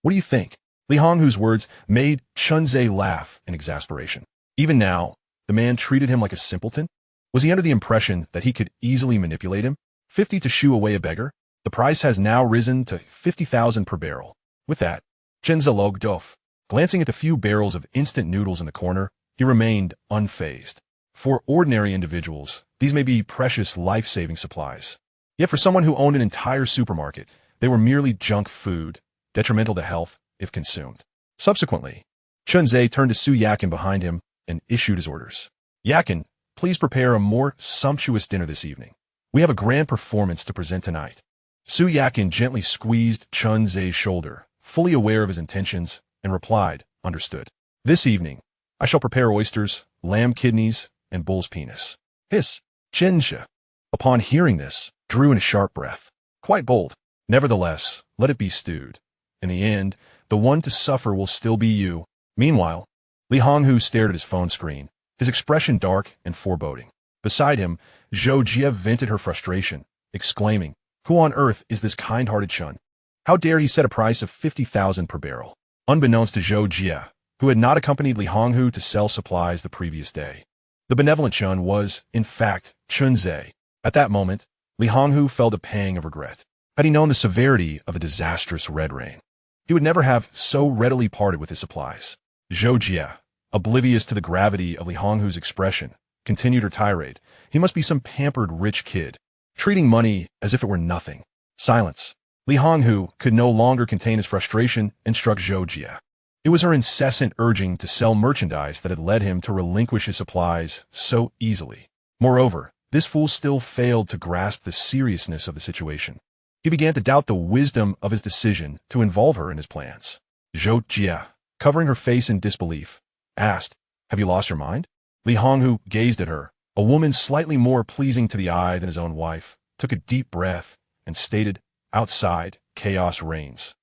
What do you think? Li Honghu's words made Shenzhe laugh in exasperation. Even now, the man treated him like a simpleton. Was he under the impression that he could easily manipulate him? 50 to shoo away a beggar? The price has now risen to 50,000 per barrel. With that, Shenzhe logged off. Glancing at the few barrels of instant noodles in the corner, he remained unfazed. For ordinary individuals, these may be precious life-saving supplies. Yet for someone who owned an entire supermarket, they were merely junk food, detrimental to health if consumed. Subsequently, Shenzhe turned to Su Yakin behind him and issued his orders. Yakin, please prepare a more sumptuous dinner this evening. We have a grand performance to present tonight. Su Yakin gently squeezed Shenzhe's shoulder, fully aware of his intentions, and replied, understood. This evening, I shall prepare oysters, lamb kidneys, and bull's penis. Hiss, Shenzhe. Upon hearing this, drew in a sharp breath. Quite bold. Nevertheless, let it be stewed. In the end, the one to suffer will still be you. Meanwhile, Li Honghu stared at his phone screen, his expression dark and foreboding. Beside him, Zhou Jie vented her frustration, exclaiming, Who on earth is this kind-hearted Chun? How dare he set a price of 50,000 per barrel? Unbeknownst to Zhou Jie, who had not accompanied Li Honghu to sell supplies the previous day. The benevolent Chun was, in fact, Shenzhe. At that moment, Li Honghu felt a pang of regret. Had he known the severity of a disastrous red rain, he would never have so readily parted with his supplies. Zhou Jie, oblivious to the gravity of Li Honghu's expression, continued her tirade. He must be some pampered rich kid, treating money as if it were nothing. Silence. Li Honghu could no longer contain his frustration and struck Zhou Jie. It was her incessant urging to sell merchandise that had led him to relinquish his supplies so easily. Moreover, this fool still failed to grasp the seriousness of the situation. He began to doubt the wisdom of his decision to involve her in his plans. Zhou Jie, covering her face in disbelief, asked, Have you lost your mind? Li Honghu gazed at her, a woman slightly more pleasing to the eye than his own wife, took a deep breath, and stated, Outside, chaos reigns.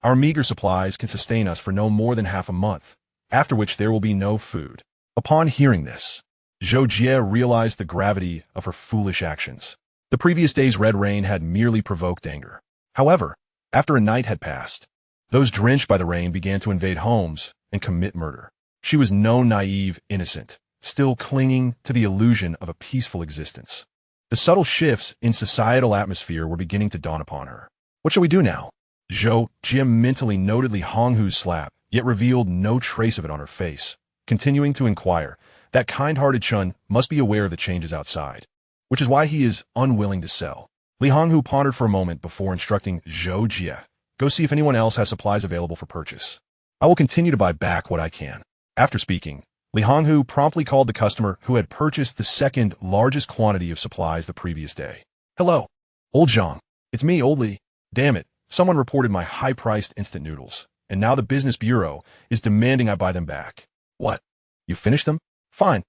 Our meager supplies can sustain us for no more than half a month, after which there will be no food. Upon hearing this, Zhou Jie realized the gravity of her foolish actions. The previous day's red rain had merely provoked anger. However, after a night had passed, those drenched by the rain began to invade homes and commit murder. She was no naive innocent, still clinging to the illusion of a peaceful existence. The subtle shifts in societal atmosphere were beginning to dawn upon her. What shall we do now? Zhou Jie mentally noted Li Honghu's slap, yet revealed no trace of it on her face, continuing to inquire. That kind-hearted Chun must be aware of the changes outside, which is why he is unwilling to sell. Li Honghu pondered for a moment before instructing Zhou Jie, Go see if anyone else has supplies available for purchase. I will continue to buy back what I can. After speaking, Li Honghu promptly called the customer who had purchased the second largest quantity of supplies the previous day. Hello, old Zhang. It's me, old Li. Damn it, someone reported my high-priced instant noodles, and now the business bureau is demanding I buy them back. What? You finished them? Fine,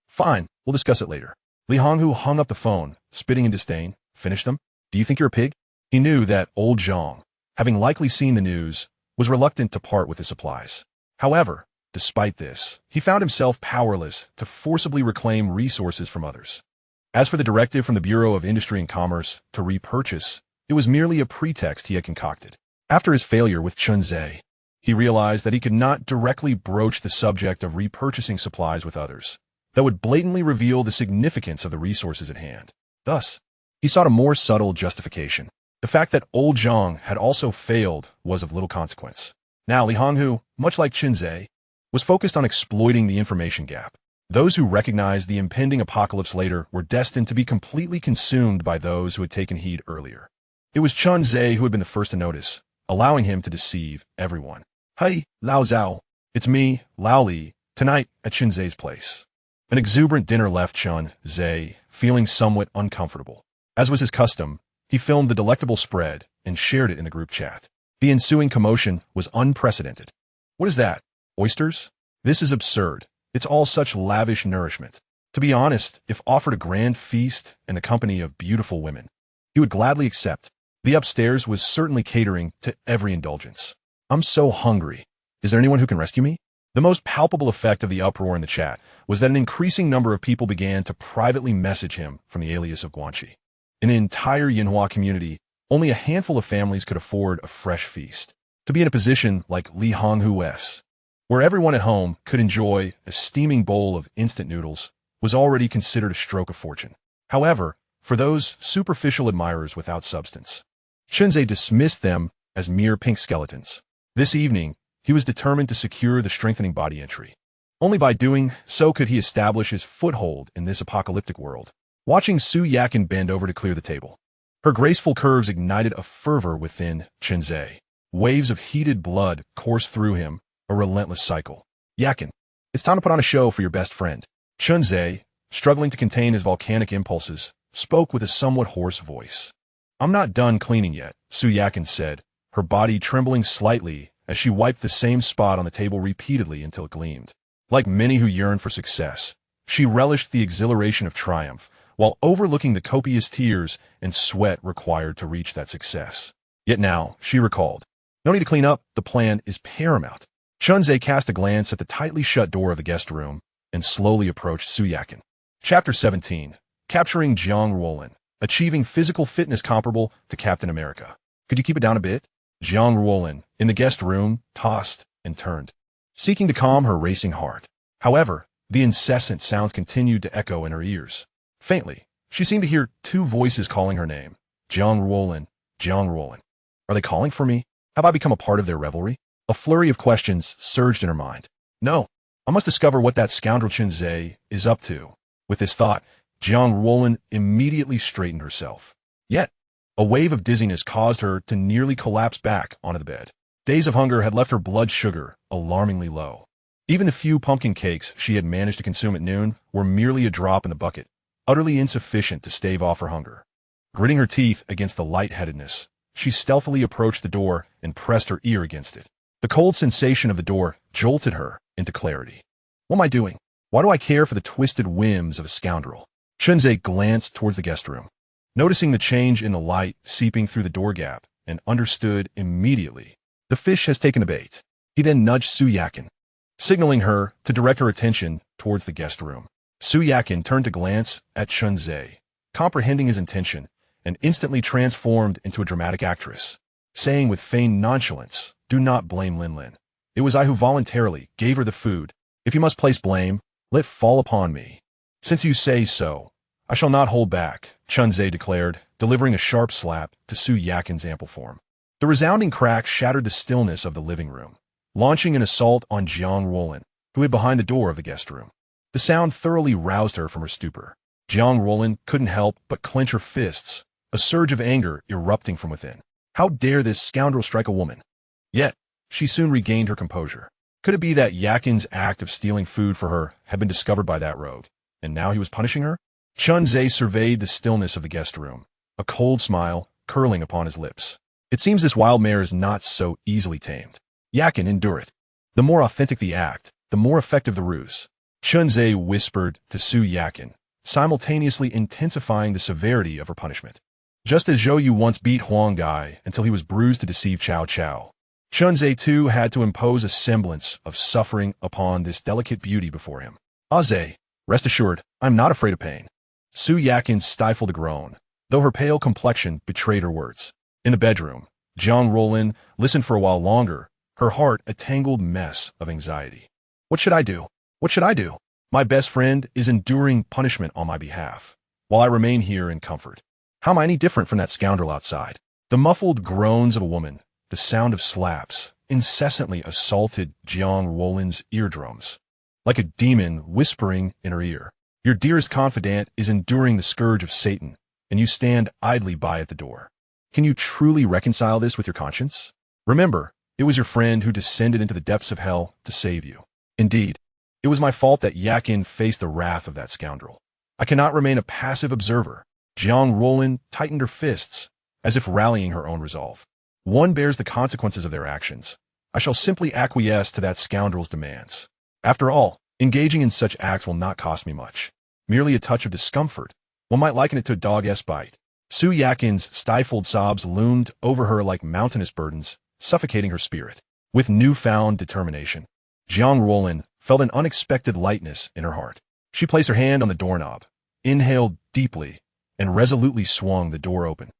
we'll discuss it later. Li Honghu hung up the phone, spitting in disdain. Finish them? Do you think you're a pig? He knew that old Zhang, having likely seen the news, was reluctant to part with his supplies. However, despite this, he found himself powerless to forcibly reclaim resources from others. As for the directive from the Bureau of Industry and Commerce to repurchase, it was merely a pretext he had concocted. After his failure with Shenzhe, he realized that he could not directly broach the subject of repurchasing supplies with others. That would blatantly reveal the significance of the resources at hand. Thus, he sought a more subtle justification. The fact that old Zhang had also failed was of little consequence. Now Li Honghu, much like Qinzhe, was focused on exploiting the information gap. Those who recognized the impending apocalypse later were destined to be completely consumed by those who had taken heed earlier. It was Qinzhe who had been the first to notice, allowing him to deceive everyone. "Hey, Lao Zhao, it's me, Lao Li, tonight at Qinzhe's place." An exuberant dinner left Qinzhe feeling somewhat uncomfortable. As was his custom, he filmed the delectable spread and shared it in the group chat. The ensuing commotion was unprecedented. "What is that? Oysters? This is absurd. It's all such lavish nourishment. To be honest, if offered a grand feast in the company of beautiful women, he would gladly accept. The upstairs was certainly catering to every indulgence. I'm so hungry. Is there anyone who can rescue me?" The most palpable effect of the uproar in the chat was that an increasing number of people began to privately message him from the alias of Guanxi. In the entire Yinhua community, only a handful of families could afford a fresh feast. To be in a position like Li Honghu's, where everyone at home could enjoy a steaming bowl of instant noodles, was already considered a stroke of fortune. However, for those superficial admirers without substance, Qinzhe dismissed them as mere pink skeletons. This evening, he was determined to secure the strengthening body entry. Only by doing so could he establish his foothold in this apocalyptic world. Watching Su Yakin bend over to clear the table, her graceful curves ignited a fervor within Qinzhe. Waves of heated blood coursed through him, a relentless cycle. "Yakin, it's time to put on a show for your best friend." Qinzhe, struggling to contain his volcanic impulses, spoke with a somewhat hoarse voice. "I'm not done cleaning yet," Su Yakin said, her body trembling slightly as she wiped the same spot on the table repeatedly until it gleamed. Like many who yearn for success, she relished the exhilaration of triumph, while overlooking the copious tears and sweat required to reach that success. Yet now, she recalled, no need to clean up, the plan is paramount. Qinzhe cast a glance at the tightly shut door of the guest room and slowly approached Su Yakin. Chapter 17. Capturing Zhang Ruolin, achieving physical fitness comparable to Captain America. "Could you keep it down a bit?" Zhang Ruolin, in the guest room, tossed and turned, seeking to calm her racing heart. However, the incessant sounds continued to echo in her ears. Faintly, she seemed to hear two voices calling her name. "Zhang Ruolin, Zhang Ruolin. Are they calling for me? Have I become a part of their revelry?" A flurry of questions surged in her mind. "No, I must discover what that scoundrel Qinzhe is up to." With this thought, Zhang Ruolin immediately straightened herself. Yet, a wave of dizziness caused her to nearly collapse back onto the bed. Days of hunger had left her blood sugar alarmingly low. Even the few pumpkin cakes she had managed to consume at noon were merely a drop in the bucket, utterly insufficient to stave off her hunger. Gritting her teeth against the lightheadedness, she stealthily approached the door and pressed her ear against it. The cold sensation of the door jolted her into clarity. "What am I doing? Why do I care for the twisted whims of a scoundrel?" Qinzhe glanced towards the guest room, noticing the change in the light seeping through the door gap, and understood immediately. The fish has taken the bait. He then nudged Su Yakin, signaling her to direct her attention towards the guest room. Su Yakin turned to glance at Qinzhe, comprehending his intention, and instantly transformed into a dramatic actress, saying with feigned nonchalance, "Do not blame Lin Lin. It was I who voluntarily gave her the food. If you must place blame, let fall upon me." "Since you say so, I shall not hold back," Qinzhe declared, delivering a sharp slap to Su Yakin's ample form. The resounding crack shattered the stillness of the living room, launching an assault on Zhang Ruolin, who hid behind the door of the guest room. The sound thoroughly roused her from her stupor. Zhang Ruolin couldn't help but clench her fists, a surge of anger erupting from within. How dare this scoundrel strike a woman? Yet, she soon regained her composure. Could it be that Yakin's act of stealing food for her had been discovered by that rogue, and now he was punishing her? Qinzhe surveyed the stillness of the guest room, a cold smile curling upon his lips. It seems this wild mare is not so easily tamed. Yakin, endure it. The more authentic the act, the more effective the ruse. Qinzhe whispered to Su Yakin, simultaneously intensifying the severity of her punishment. Just as Zhou Yu once beat Huang Gai until he was bruised to deceive Cao Cao, Qinzhe too had to impose a semblance of suffering upon this delicate beauty before him. "Aze, rest assured, I'm not afraid of pain." Su Yakin stifled a groan, though her pale complexion betrayed her words. In the bedroom, Zhang Ruolin listened for a while longer, her heart a tangled mess of anxiety. What should I do? What should I do? My best friend is enduring punishment on my behalf, while I remain here in comfort. How am I any different from that scoundrel outside? The muffled groans of a woman, the sound of slaps, incessantly assaulted Jiang Wolin's eardrums, like a demon whispering in her ear. Your dearest confidant is enduring the scourge of Satan, and you stand idly by at the door. Can you truly reconcile this with your conscience? Remember, it was your friend who descended into the depths of hell to save you. Indeed, it was my fault that Yakin faced the wrath of that scoundrel. I cannot remain a passive observer. Jiang Wolin tightened her fists, as if rallying her own resolve. One bears the consequences of their actions. I shall simply acquiesce to that scoundrel's demands. After all, engaging in such acts will not cost me much. Merely a touch of discomfort. One might liken it to a dog's bite. Su Yakin's stifled sobs loomed over her like mountainous burdens, suffocating her spirit. With newfound determination, Jiang Wolin felt an unexpected lightness in her heart. She placed her hand on the doorknob, inhaled deeply, and resolutely swung the door open.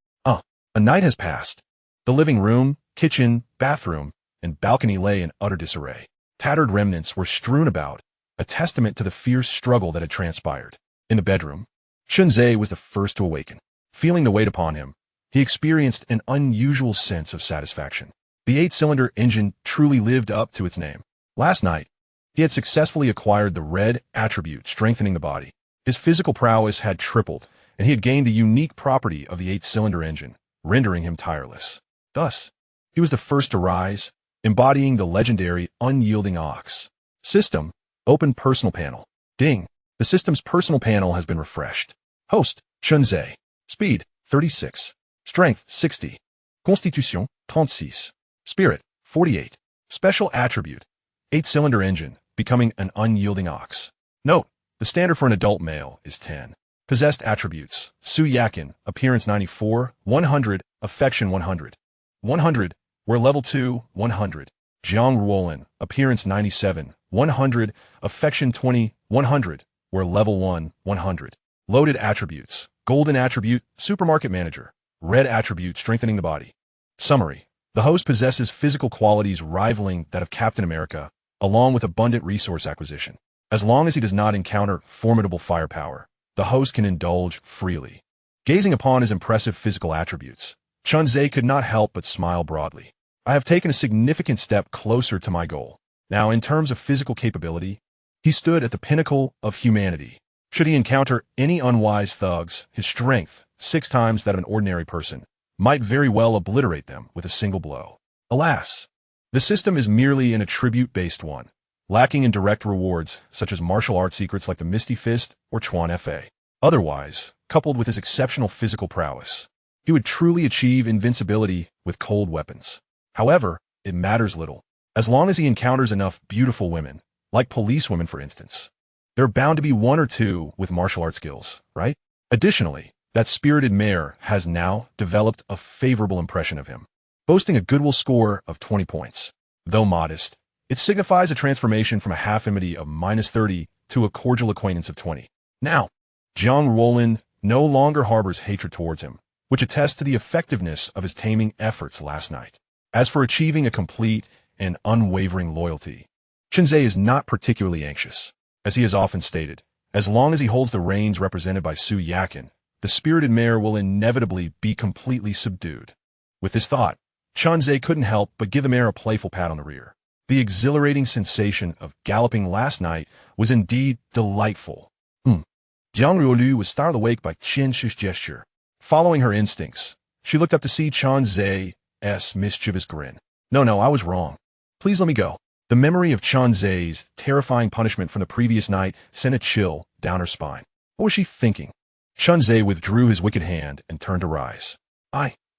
A night has passed. The living room, kitchen, bathroom, and balcony lay in utter disarray. Tattered remnants were strewn about, a testament to the fierce struggle that had transpired. In the bedroom, Shunzai was the first to awaken. Feeling the weight upon him, he experienced an unusual sense of satisfaction. The 8-cylinder engine truly lived up to its name. Last night, he had successfully acquired the red attribute strengthening the body. His physical prowess had tripled, and he had gained the unique property of the 8-cylinder engine, rendering him tireless. Thus, he was the first to rise, embodying the legendary unyielding ox. System, open personal panel. Ding. The system's personal panel has been refreshed. Host, Shunzai. Speed, 36. Strength, 60. Constitution, 36. Spirit, 48. Special attribute, 8-cylinder engine, becoming an unyielding ox. Note, the standard for an adult male is 10. Possessed attributes, Su Yakin, appearance 94, 100, affection 100. 100, where level 2, 100. Jiang Ruolin, appearance 97, 100, affection 20, 100, where level 1, 100. Loaded attributes, golden attribute, supermarket manager. Red attribute, strengthening the body. Summary. The host possesses physical qualities rivaling that of Captain America, along with abundant resource acquisition. As long as he does not encounter formidable firepower, the host can indulge freely. Gazing upon his impressive physical attributes, Shunzai could not help but smile broadly. I have taken a significant step closer to my goal. Now, in terms of physical capability, he stood at the pinnacle of humanity. Should he encounter any unwise thugs, his strength, 6 times that of an ordinary person, might very well obliterate them with a single blow. Alas, the system is merely an attribute-based one, lacking in direct rewards such as martial arts secrets like the Misty Fist or Chuan Fa. Otherwise, coupled with his exceptional physical prowess, he would truly achieve invincibility with cold weapons. However, it matters little. As long as he encounters enough beautiful women, like policewomen for instance, there are bound to be 1 or 2 with martial arts skills, right? Additionally, that spirited mare has now developed a favorable impression of him, boasting a goodwill score of 20 points. Though modest, it signifies a transformation from a half-enmity of -30 to a cordial acquaintance of 20. Now, Jiang Ruolin no longer harbors hatred towards him, which attests to the effectiveness of his taming efforts last night. As for achieving a complete and unwavering loyalty, Shunzai is not particularly anxious. As he has often stated, as long as he holds the reins represented by Su Yakin, the spirited mare will inevitably be completely subdued. With this thought, Shunzai couldn't help but give the mare a playful pat on the rear. The exhilarating sensation of galloping last night was indeed delightful. Jiang Ruolu was startled awake by Chen Shu's gesture. Following her instincts, she looked up to see Shunzai's mischievous grin. No, I was wrong. Please let me go. The memory of Shunzai's terrifying punishment from the previous night sent a chill down her spine. What was she thinking? Shunzai withdrew his wicked hand and turned to rise.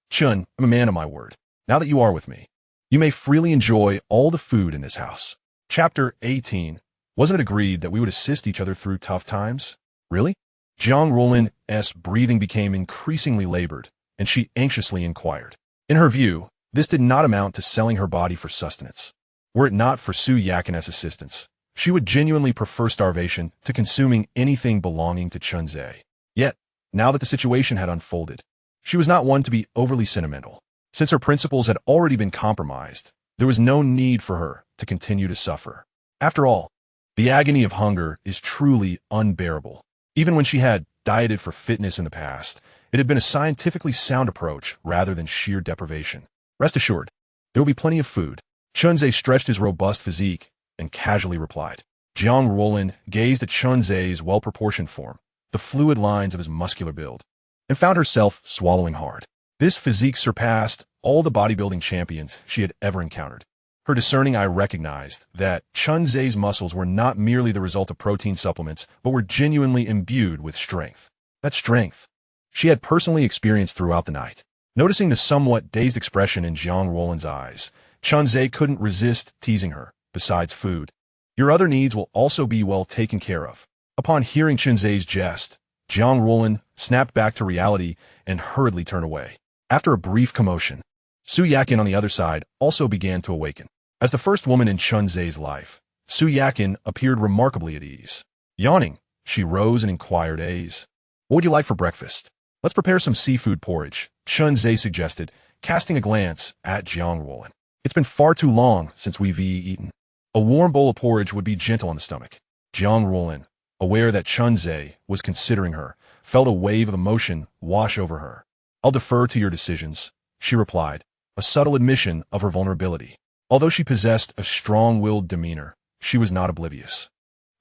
Chun, I'm a man of my word. Now that you are with me, you may freely enjoy all the food in this house. Chapter 18. Wasn't it agreed that we would assist each other through tough times? Really? Jiang Ruolin's breathing became increasingly labored, and she anxiously inquired. In her view, this did not amount to selling her body for sustenance. Were it not for Su Yakin's assistance, she would genuinely prefer starvation to consuming anything belonging to Shunzai. Yet, now that the situation had unfolded, she was not one to be overly sentimental. Since her principles had already been compromised, There was no need for her to continue to suffer. After all, the agony of hunger is truly unbearable. Even when she had dieted for fitness in the past, it had been a scientifically sound approach rather than sheer deprivation. Rest assured, there will be plenty of food. Chunzhe stretched his robust physique and casually replied. Jiang Ruolin gazed at Chunzhe's well-proportioned form, the fluid lines of his muscular build, and found herself swallowing hard. This physique surpassed all the bodybuilding champions she had ever encountered. Her discerning eye recognized that Chunzhe's muscles were not merely the result of protein supplements, but were genuinely imbued with strength. That strength she had personally experienced throughout the night. Noticing the somewhat dazed expression in Jiang Ruolin's eyes, Chunzhe couldn't resist teasing her. Besides food, your other needs will also be well taken care of. Upon hearing Chunzhe's jest, Jiang Ruolin snapped back to reality and hurriedly turned away. After a brief commotion, Su Yakin on the other side also began to awaken. As the first woman in Chunzhe's life, Su Yakin appeared remarkably at ease. Yawning, she rose and inquired, "What would you like for breakfast?" "Let's prepare some seafood porridge," Chunzhe suggested, casting a glance at Jiang Ruolin. "It's been far too long since we've eaten." A warm bowl of porridge would be gentle on the stomach. Jiang Ruolin, aware that Chunzhe was considering her, felt a wave of emotion wash over her. "I'll defer to your decisions," she replied, a subtle admission of her vulnerability. Although she possessed a strong-willed demeanor, she was not oblivious.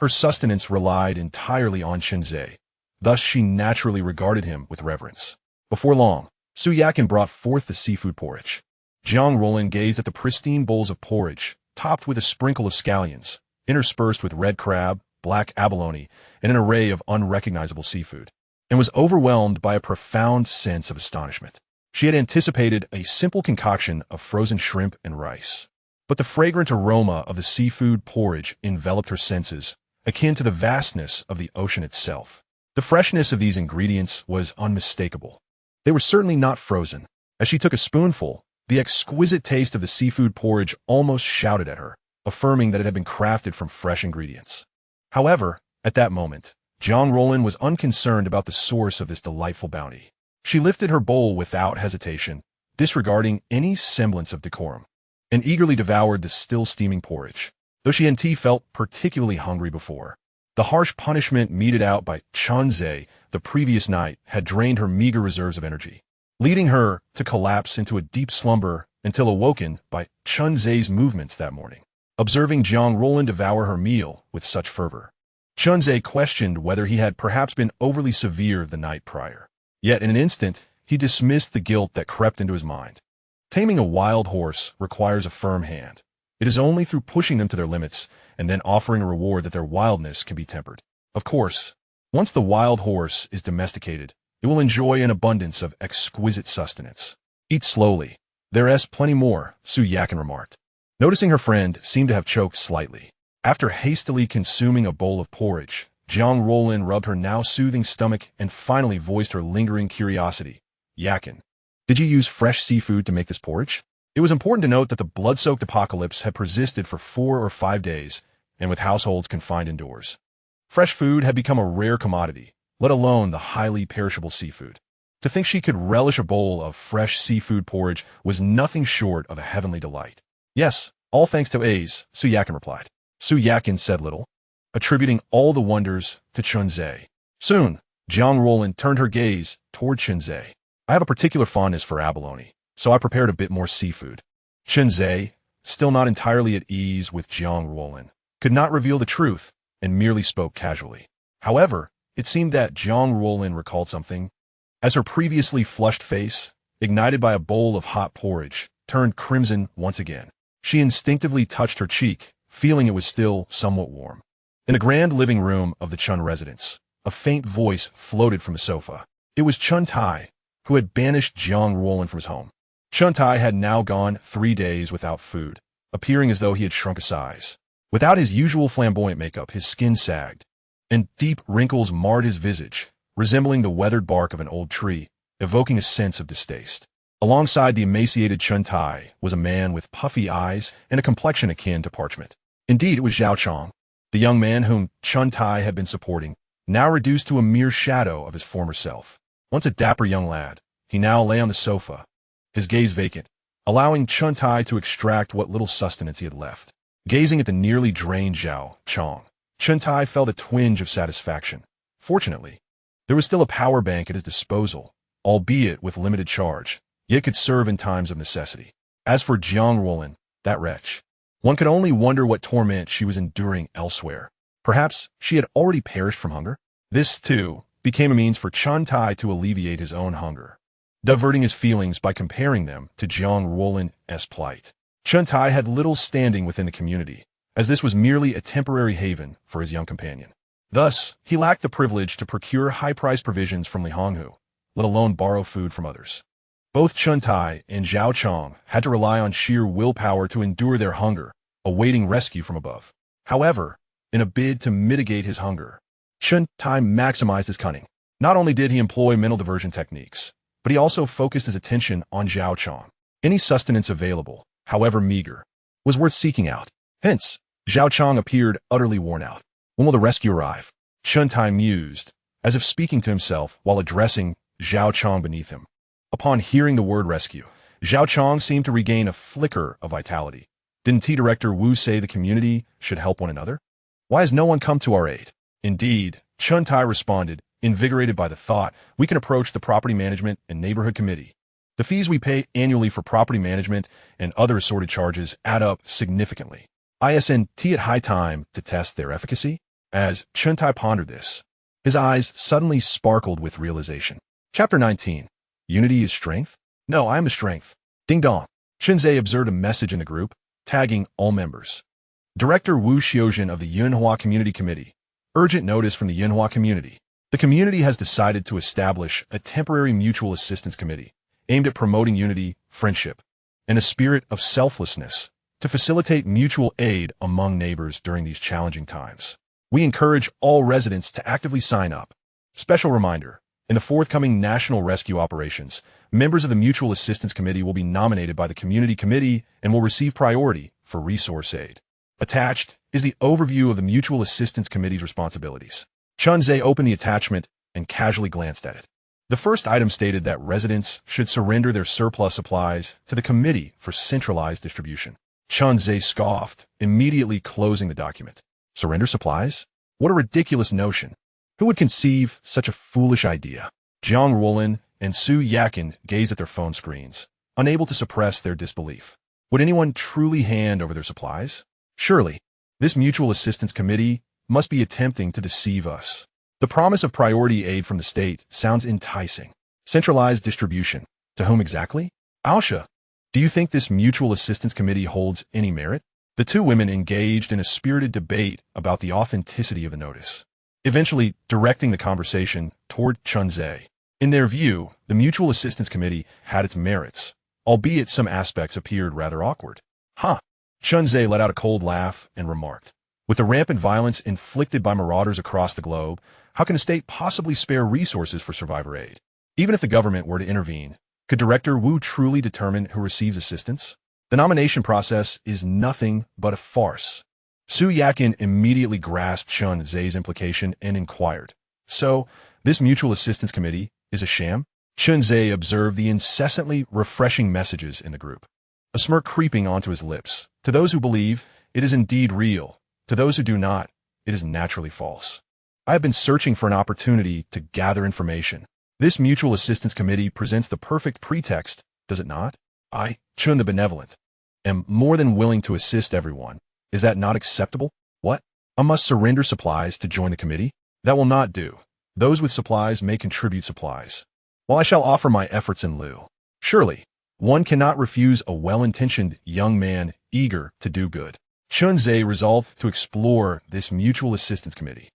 Her sustenance relied entirely on Chunzhe, thus she naturally regarded him with reverence. Before long, Su Yakin brought forth the seafood porridge. Jiang Ruolin gazed at the pristine bowls of porridge, topped with a sprinkle of scallions, interspersed with red crab, black abalone, and an array of unrecognizable seafood, and was overwhelmed by a profound sense of astonishment. She had anticipated a simple concoction of frozen shrimp and rice, but the fragrant aroma of the seafood porridge enveloped her senses, akin to the vastness of the ocean itself. The freshness of these ingredients was unmistakable. They were certainly not frozen. As she took a spoonful, the exquisite taste of the seafood porridge almost shouted at her, affirming that it had been crafted from fresh ingredients. However, at that moment, Jiang Ruolin was unconcerned about the source of this delightful bounty. She lifted her bowl without hesitation, disregarding any semblance of decorum, and eagerly devoured the still steaming porridge. Though she hadn't felt particularly hungry before, the harsh punishment meted out by Chunzhe the previous night had drained her meager reserves of energy, leading her to collapse into a deep slumber until awoken by Chunzhe's movements that morning. Observing Jiang Ruolin devour her meal with such fervor, Chunzhe questioned whether he had perhaps been overly severe the night prior. Yet in an instant, he dismissed the guilt that crept into his mind. Taming a wild horse requires a firm hand. It is only through pushing them to their limits and then offering a reward that their wildness can be tempered. Of course, once the wild horse is domesticated, it will enjoy an abundance of exquisite sustenance. "Eat slowly. There's plenty more," Su Yakin remarked. Noticing her friend seemed to have choked slightly, after hastily consuming a bowl of porridge, Jiang Ruolin rubbed her now soothing stomach and finally voiced her lingering curiosity. "Yakin, did you use fresh seafood to make this porridge?" It was important to note that the blood-soaked apocalypse had persisted for 4 or 5 days, and with households confined indoors, fresh food had become a rare commodity, let alone the highly perishable seafood. To think she could relish a bowl of fresh seafood porridge was nothing short of a heavenly delight. "Yes, all thanks to A's," Su Yakin replied. Su Yakin said little, attributing all the wonders to Chunzhe. Soon, Jiang Ruolin turned her gaze toward Chunzhe. "I have a particular fondness for abalone, so I prepared a bit more seafood." Chunzhe, still not entirely at ease with Jiang Ruolin, could not reveal the truth and merely spoke casually. However, it seemed that Jiang Ruolin recalled something, as her previously flushed face, ignited by a bowl of hot porridge, turned crimson once again. She instinctively touched her cheek, feeling it was still somewhat warm. In the grand living room of the Chun residence, a faint voice floated from the sofa. It was Chun Tai, who had banished Jiang Ruolin from his home. Chun Tai had now gone 3 days without food, appearing as though he had shrunk a size. Without his usual flamboyant makeup, his skin sagged, and deep wrinkles marred his visage, resembling the weathered bark of an old tree, evoking a sense of distaste. Alongside the emaciated Chun Tai was a man with puffy eyes and a complexion akin to parchment. Indeed, it was Zhao Chong, the young man whom Chun Tai had been supporting, now reduced to a mere shadow of his former self. Once a dapper young lad, he now lay on the sofa, his gaze vacant, allowing Chuntai to extract what little sustenance he had left. Gazing at the nearly drained Zhao Chong, Chuntai felt a twinge of satisfaction. Fortunately, there was still a power bank at his disposal, albeit with limited charge, yet could serve in times of necessity. As for Jiang Ruolin, that wretch, one could only wonder what torment she was enduring elsewhere. Perhaps she had already perished from hunger? This, too, became a means for Chuntai to alleviate his own hunger, diverting his feelings by comparing them to Jiang Ruolin's plight. Chuntai had little standing within the community, as this was merely a temporary haven for his young companion. Thus, he lacked the privilege to procure high-priced provisions from Li Honghu, let alone borrow food from others. Both Chuntai and Zhao Chong had to rely on sheer willpower to endure their hunger, awaiting rescue from above. However, in a bid to mitigate his hunger, Chuntai maximized his cunning. Not only did he employ mental diversion techniques, but he also focused his attention on Zhao Chong. Any sustenance available, however meager, was worth seeking out. Hence, Zhao Chong appeared utterly worn out. When will the rescue arrive? Chuntai mused, as if speaking to himself while addressing Zhao Chong beneath him. Upon hearing the word rescue, Zhao Chong seemed to regain a flicker of vitality. Didn't Director Wu say the community should help one another? Why has no one come to our aid? Indeed, Chuntai responded, invigorated by the thought, we can approach the Property Management and Neighborhood Committee. The fees we pay annually for property management and other assorted charges add up significantly. Isn't it high time to test their efficacy? As Chuntai pondered this, his eyes suddenly sparkled with realization. Chapter 19. Unity is strength? No, I am the strength. Ding dong. Shenzhe observed a message in the group, tagging all members. Director Wu Xiaojin of the Yunhua Community Committee. Urgent notice from the Yunhua community. The community has decided to establish a temporary mutual assistance committee aimed at promoting unity, friendship, and a spirit of selflessness to facilitate mutual aid among neighbors during these challenging times. We encourage all residents to actively sign up. Special reminder, in the forthcoming national rescue operations, members of the Mutual Assistance Committee will be nominated by the Community Committee and will receive priority for resource aid. Attached is the overview of the Mutual Assistance Committee's responsibilities. Chunze opened the attachment and casually glanced at it. The first item stated that residents should surrender their surplus supplies to the committee for centralized distribution. Chunze scoffed, immediately closing the document. Surrender supplies? What a ridiculous notion. Who would conceive such a foolish idea? Jiang Ruolin and Su Yakin gazed at their phone screens, unable to suppress their disbelief. Would anyone truly hand over their supplies? Surely, this Mutual Assistance Committee must be attempting to deceive us. The promise of priority aid from the state sounds enticing. Centralized distribution. To whom exactly? Aosha, do you think this Mutual Assistance Committee holds any merit? The two women engaged in a spirited debate about the authenticity of the notice, eventually directing the conversation toward Chunze. In their view, the Mutual Assistance Committee had its merits, albeit some aspects appeared rather awkward. Huh. Chunze let out a cold laugh and remarked, with the rampant violence inflicted by marauders across the globe, how can a state possibly spare resources for survivor aid? Even if the government were to intervene, could Director Wu truly determine who receives assistance? The nomination process is nothing but a farce. Su Yakin immediately grasped Chun Ze's implication and inquired, so, this Mutual Assistance Committee is a sham? Chun Ze observed the incessantly refreshing messages in the group, a smirk creeping onto his lips. To those who believe, it is indeed real. To those who do not, it is naturally false. I have been searching for an opportunity to gather information. This Mutual Assistance Committee presents the perfect pretext, does it not? I, Chun the Benevolent, am more than willing to assist everyone. Is that not acceptable? What? I must surrender supplies to join the committee? That will not do. Those with supplies may contribute supplies, while I shall offer my efforts in lieu. Surely, one cannot refuse a well-intentioned young man eager to do good. Chunze resolved to explore this Mutual Assistance Committee.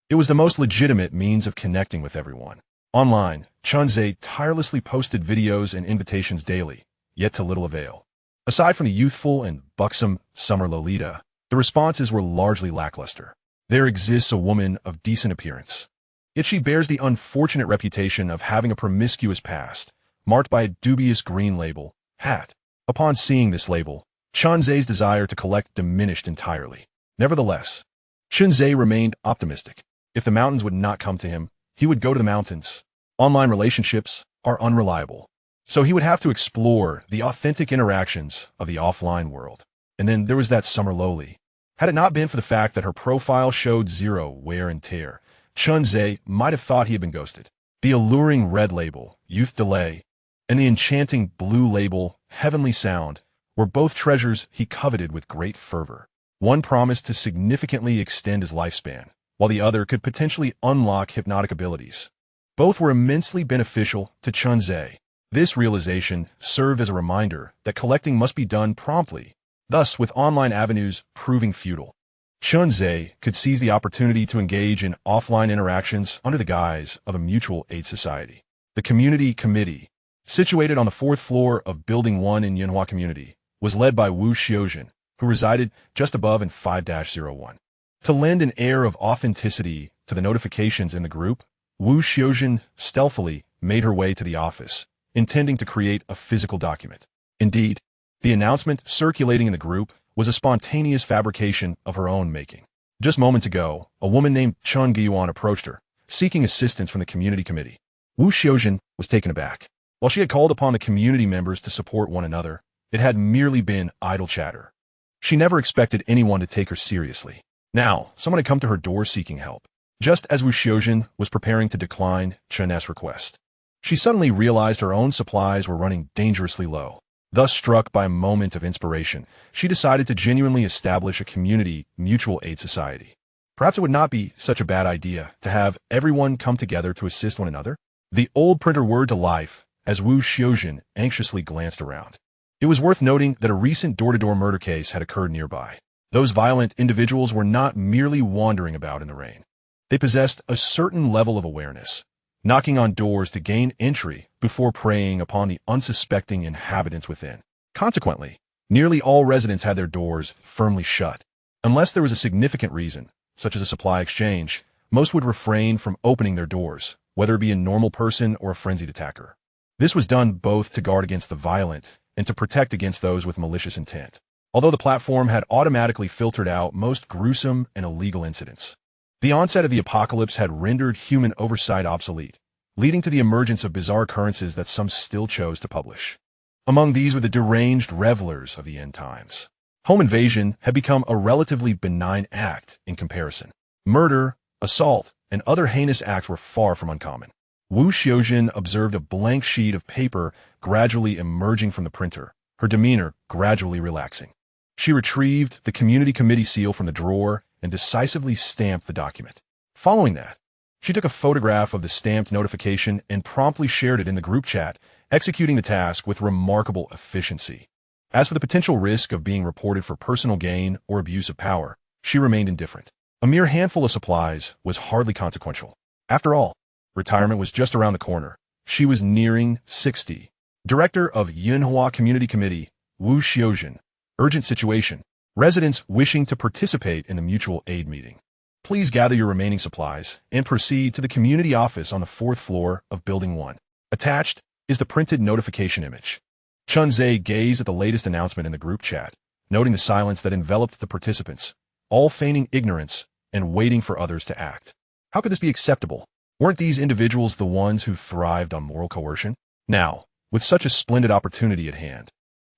It was the most legitimate means of connecting with everyone. Online, Chunze tirelessly posted videos and invitations daily, yet to little avail. Aside from the youthful and buxom summer Lolita, the responses were largely lackluster. There exists a woman of decent appearance, yet she bears the unfortunate reputation of having a promiscuous past, marked by a dubious green label, hat. Upon seeing this label, Chunze's desire to collect diminished entirely. Nevertheless, Chunze remained optimistic. If the mountains would not come to him, he would go to the mountains. Online relationships are unreliable. So he would have to explore the authentic interactions of the offline world. And then there was that Summer Lowly. Had it not been for the fact that her profile showed zero wear and tear, Chun-Zhe might have thought he had been ghosted. The alluring red label, Youth Delay, and the enchanting blue label, Heavenly Sound, were both treasures he coveted with great fervor. One promised to significantly extend his lifespan, while the other could potentially unlock hypnotic abilities. Both were immensely beneficial to Chun-Zhe. This realization served as a reminder that collecting must be done promptly, thus with online avenues proving futile. Chun-Zhe could seize the opportunity to engage in offline interactions under the guise of a mutual aid society. The Community Committee, situated on the 4th floor of Building 1 in Yunhua Community, was led by Wu Xiuzhen, who resided just above in 5-01. To lend an air of authenticity to the notifications in the group, Wu Xiuzhen stealthily made her way to the office, intending to create a physical document. Indeed, the announcement circulating in the group was a spontaneous fabrication of her own making. Just moments ago, a woman named Chun Guiyuan approached her, seeking assistance from the community committee. Wu Xiuzhen was taken aback. While she had called upon the community members to support one another, it had merely been idle chatter. She never expected anyone to take her seriously. Now, someone had come to her door seeking help. Just as Wu Xiuzhen was preparing to decline Chun's request, she suddenly realized her own supplies were running dangerously low. Thus, struck by a moment of inspiration, she decided to genuinely establish a community mutual aid society. Perhaps it would not be such a bad idea to have everyone come together to assist one another. The old printer whirred to life as Wu Xiuzhen anxiously glanced around. It was worth noting that a recent door-to-door murder case had occurred nearby. Those violent individuals were not merely wandering about in the rain. They possessed a certain level of awareness, knocking on doors to gain entry before preying upon the unsuspecting inhabitants within. Consequently, nearly all residents had their doors firmly shut. Unless there was a significant reason, such as a supply exchange, most would refrain from opening their doors, whether it be a normal person or a frenzied attacker. This was done both to guard against the violent and to protect against those with malicious intent, although the platform had automatically filtered out most gruesome and illegal incidents. The onset of the apocalypse had rendered human oversight obsolete, leading to the emergence of bizarre occurrences that some still chose to publish. Among these were the deranged revelers of the end times. Home invasion had become a relatively benign act in comparison. Murder, assault, and other heinous acts were far from uncommon. Wu Xiuzhen observed a blank sheet of paper gradually emerging from the printer, her demeanor gradually relaxing. She retrieved the community committee seal from the drawer and decisively stamped the document. Following that, she took a photograph of the stamped notification and promptly shared it in the group chat, executing the task with remarkable efficiency. As for the potential risk of being reported for personal gain or abuse of power, she remained indifferent. A mere handful of supplies was hardly consequential. After all, retirement was just around the corner. She was nearing 60. Director of Yunhua Community Committee, Wu Xiuzhen. Urgent situation. Residents wishing to participate in the mutual aid meeting. Please gather your remaining supplies and proceed to the community office on the 4th floor of Building 1. Attached is the printed notification image. Chun-Zhe gazed at the latest announcement in the group chat, noting the silence that enveloped the participants, all feigning ignorance and waiting for others to act. How could this be acceptable? Weren't these individuals the ones who thrived on moral coercion? Now, with such a splendid opportunity at hand,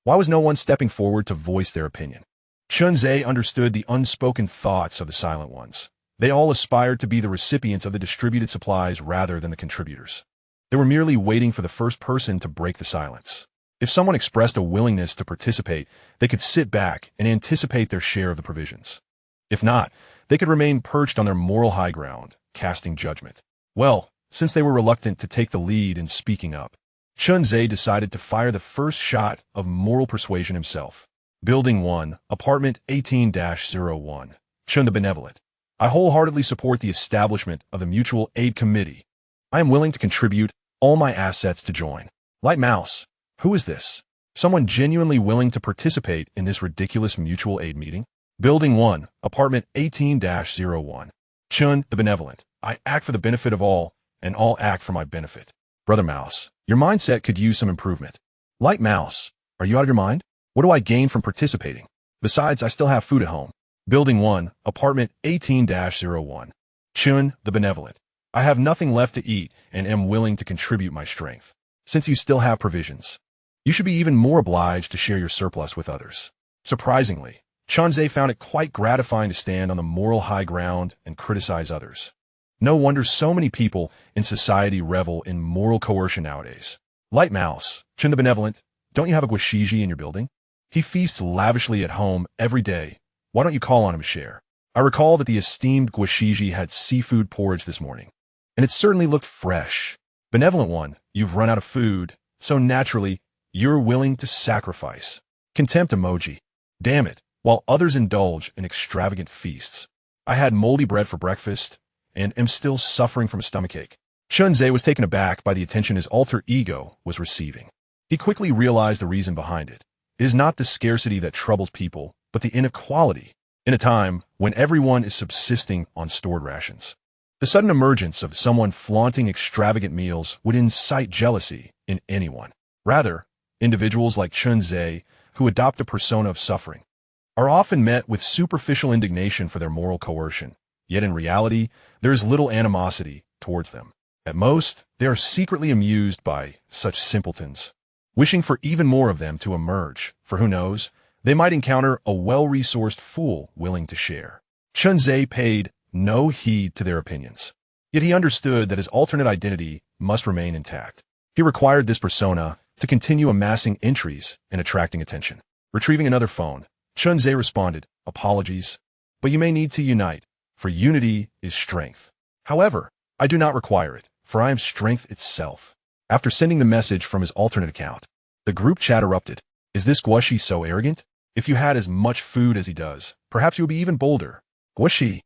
why was no one stepping forward to voice their opinion? Chun-Zhe understood the unspoken thoughts of the silent ones. They all aspired to be the recipients of the distributed supplies rather than the contributors. They were merely waiting for the first person to break the silence. If someone expressed a willingness to participate, they could sit back and anticipate their share of the provisions. If not, they could remain perched on their moral high ground, casting judgment. Well, since they were reluctant to take the lead in speaking up, Chun-Zhe decided to fire the first shot of moral persuasion himself. Building 1, Apartment 18-01. Chun the Benevolent. I wholeheartedly support the establishment of the Mutual Aid Committee. I am willing to contribute all my assets to join. Light Mouse. Who is this? Someone genuinely willing to participate in this ridiculous mutual aid meeting? Building 1, Apartment 18-01. Chun the Benevolent. I act for the benefit of all, and all act for my benefit. Brother Mouse, your mindset could use some improvement. Light Mouse. Are you out of your mind? What do I gain from participating? Besides, I still have food at home. Building 1, Apartment 18-01. Chun the Benevolent. I have nothing left to eat and am willing to contribute my strength. since you still have provisions. You should be even more obliged to share your surplus with others. Surprisingly, Chunze found it quite gratifying to stand on the moral high ground and criticize others. No wonder so many people in society revel in moral coercion nowadays. Light Mouse, Chun the Benevolent, don't you have a guashiji in your building? He feasts lavishly at home every day. Why don't you call on him to share? I recall that the esteemed guashiji had seafood porridge this morning, and it certainly looked fresh. Benevolent one, you've run out of food, so naturally, you're willing to sacrifice. Contempt emoji. Damn it, while others indulge in extravagant feasts. I had moldy bread for breakfast, and am still suffering from a stomachache. Chunze was taken aback by the attention his alter ego was receiving. He quickly realized the reason behind it. It is not the scarcity that troubles people, but the inequality, in a time when everyone is subsisting on stored rations. The sudden emergence of someone flaunting extravagant meals would incite jealousy in anyone. Rather, individuals like Chunze, who adopt a persona of suffering, are often met with superficial indignation for their moral coercion, yet in reality, there is little animosity towards them. At most, they are secretly amused by such simpletons, wishing for even more of them to emerge, for who knows, they might encounter a well-resourced fool willing to share. Chunze paid no heed to their opinions, yet he understood that his alternate identity must remain intact. He required this persona to continue amassing entries and attracting attention. Retrieving another phone, Chunze responded, apologies, but you may need to unite, for unity is strength. However, I do not require it, for I am strength itself. After sending the message from his alternate account, the group chat erupted. Is this Guashi so arrogant? If you had as much food as he does, perhaps you would be even bolder. Guashi,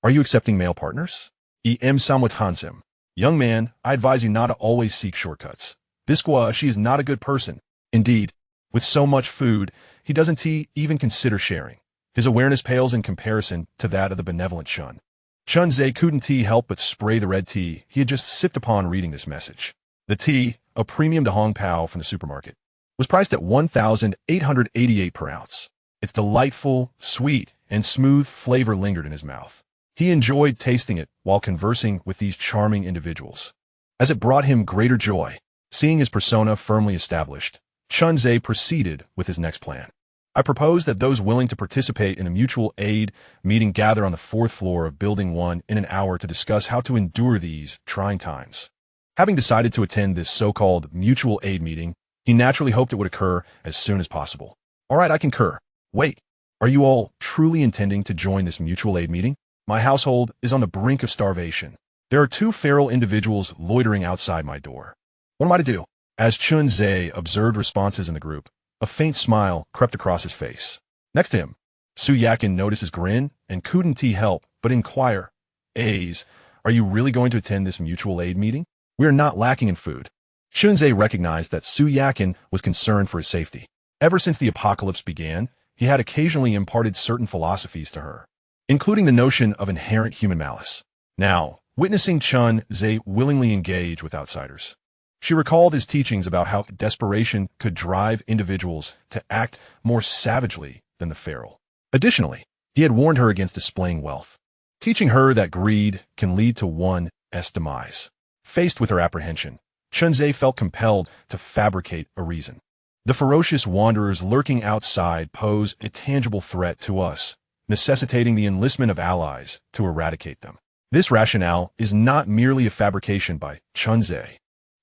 are you accepting male partners? Em Samwat Hansem. Young man, I advise you not to always seek shortcuts. This Guashi is not a good person. Indeed, with so much food, he doesn't even consider sharing. His awareness pales in comparison to that of the benevolent Chun. Chunze couldn't help but spray the red tea he had just sipped upon reading this message. The tea, a premium to Hong Pao from the supermarket, was priced at 1,888 per ounce. Its delightful, sweet, and smooth flavor lingered in his mouth. He enjoyed tasting it while conversing with these charming individuals, as it brought him greater joy. Seeing his persona firmly established, Chunze proceeded with his next plan. I propose that those willing to participate in a mutual aid meeting gather on the 4th floor of Building 1 in an hour to discuss how to endure these trying times. Having decided to attend this so-called mutual aid meeting, he naturally hoped it would occur as soon as possible. All right, I concur. Wait, are you all truly intending to join this mutual aid meeting? My household is on the brink of starvation. There are 2 feral individuals loitering outside my door. What am I to do? As Chunze observed responses in the group, a faint smile crept across his face. Next to him, Su Yakin noticed his grin and couldn't help but inquire, A's, are you really going to attend this mutual aid meeting? We are not lacking in food. Chunze recognized that Su Yakin was concerned for his safety. Ever since the apocalypse began, he had occasionally imparted certain philosophies to her, including the notion of inherent human malice. Now, witnessing Chunze willingly engage with outsiders, she recalled his teachings about how desperation could drive individuals to act more savagely than the feral. Additionally, he had warned her against displaying wealth, teaching her that greed can lead to one's demise. Faced with her apprehension, Chunze felt compelled to fabricate a reason. The ferocious wanderers lurking outside pose a tangible threat to us, necessitating the enlistment of allies to eradicate them. This rationale is not merely a fabrication by Chunze.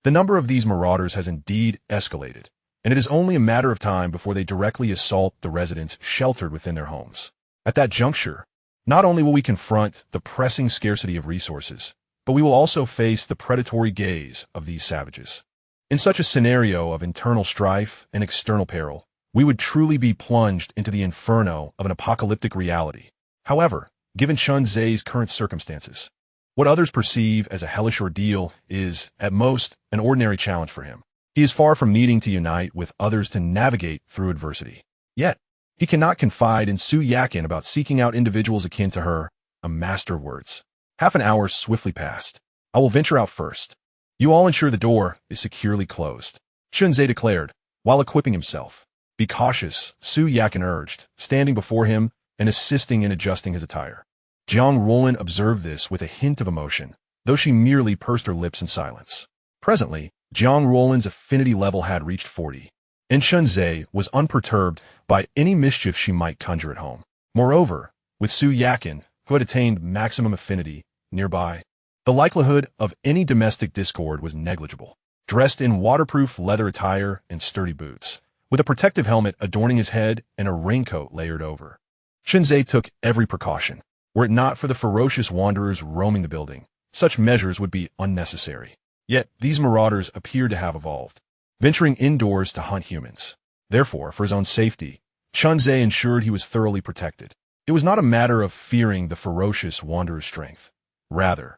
The number of these marauders has indeed escalated, and it is only a matter of time before they directly assault the residents sheltered within their homes. At that juncture, not only will we confront the pressing scarcity of resources, but we will also face the predatory gaze of these savages. In such a scenario of internal strife and external peril, we would truly be plunged into the inferno of an apocalyptic reality. However, given Chunze's current circumstances, what others perceive as a hellish ordeal is, at most, an ordinary challenge for him. He is far from needing to unite with others to navigate through adversity. Yet, he cannot confide in Su Yakin about seeking out individuals akin to her, a master of words. Half an hour swiftly passed. I will venture out first. You all ensure the door is securely closed, Chunze declared, while equipping himself. Be cautious, Su Yakin urged, standing before him and assisting in adjusting his attire. Jiang Roland observed this with a hint of emotion, though she merely pursed her lips in silence. Presently, Jiang Ruolin's affinity level had reached 40, and Shenzhe was unperturbed by any mischief she might conjure at home. Moreover, with Su Yakin, who had attained maximum affinity, nearby, the likelihood of any domestic discord was negligible. Dressed in waterproof leather attire and sturdy boots, with a protective helmet adorning his head and a raincoat layered over, Shenzhe took every precaution. Were it not for the ferocious wanderers roaming the building, such measures would be unnecessary. Yet these marauders appeared to have evolved, venturing indoors to hunt humans. Therefore, for his own safety, Shenzhe ensured he was thoroughly protected. It was not a matter of fearing the ferocious wanderer's strength. Rather,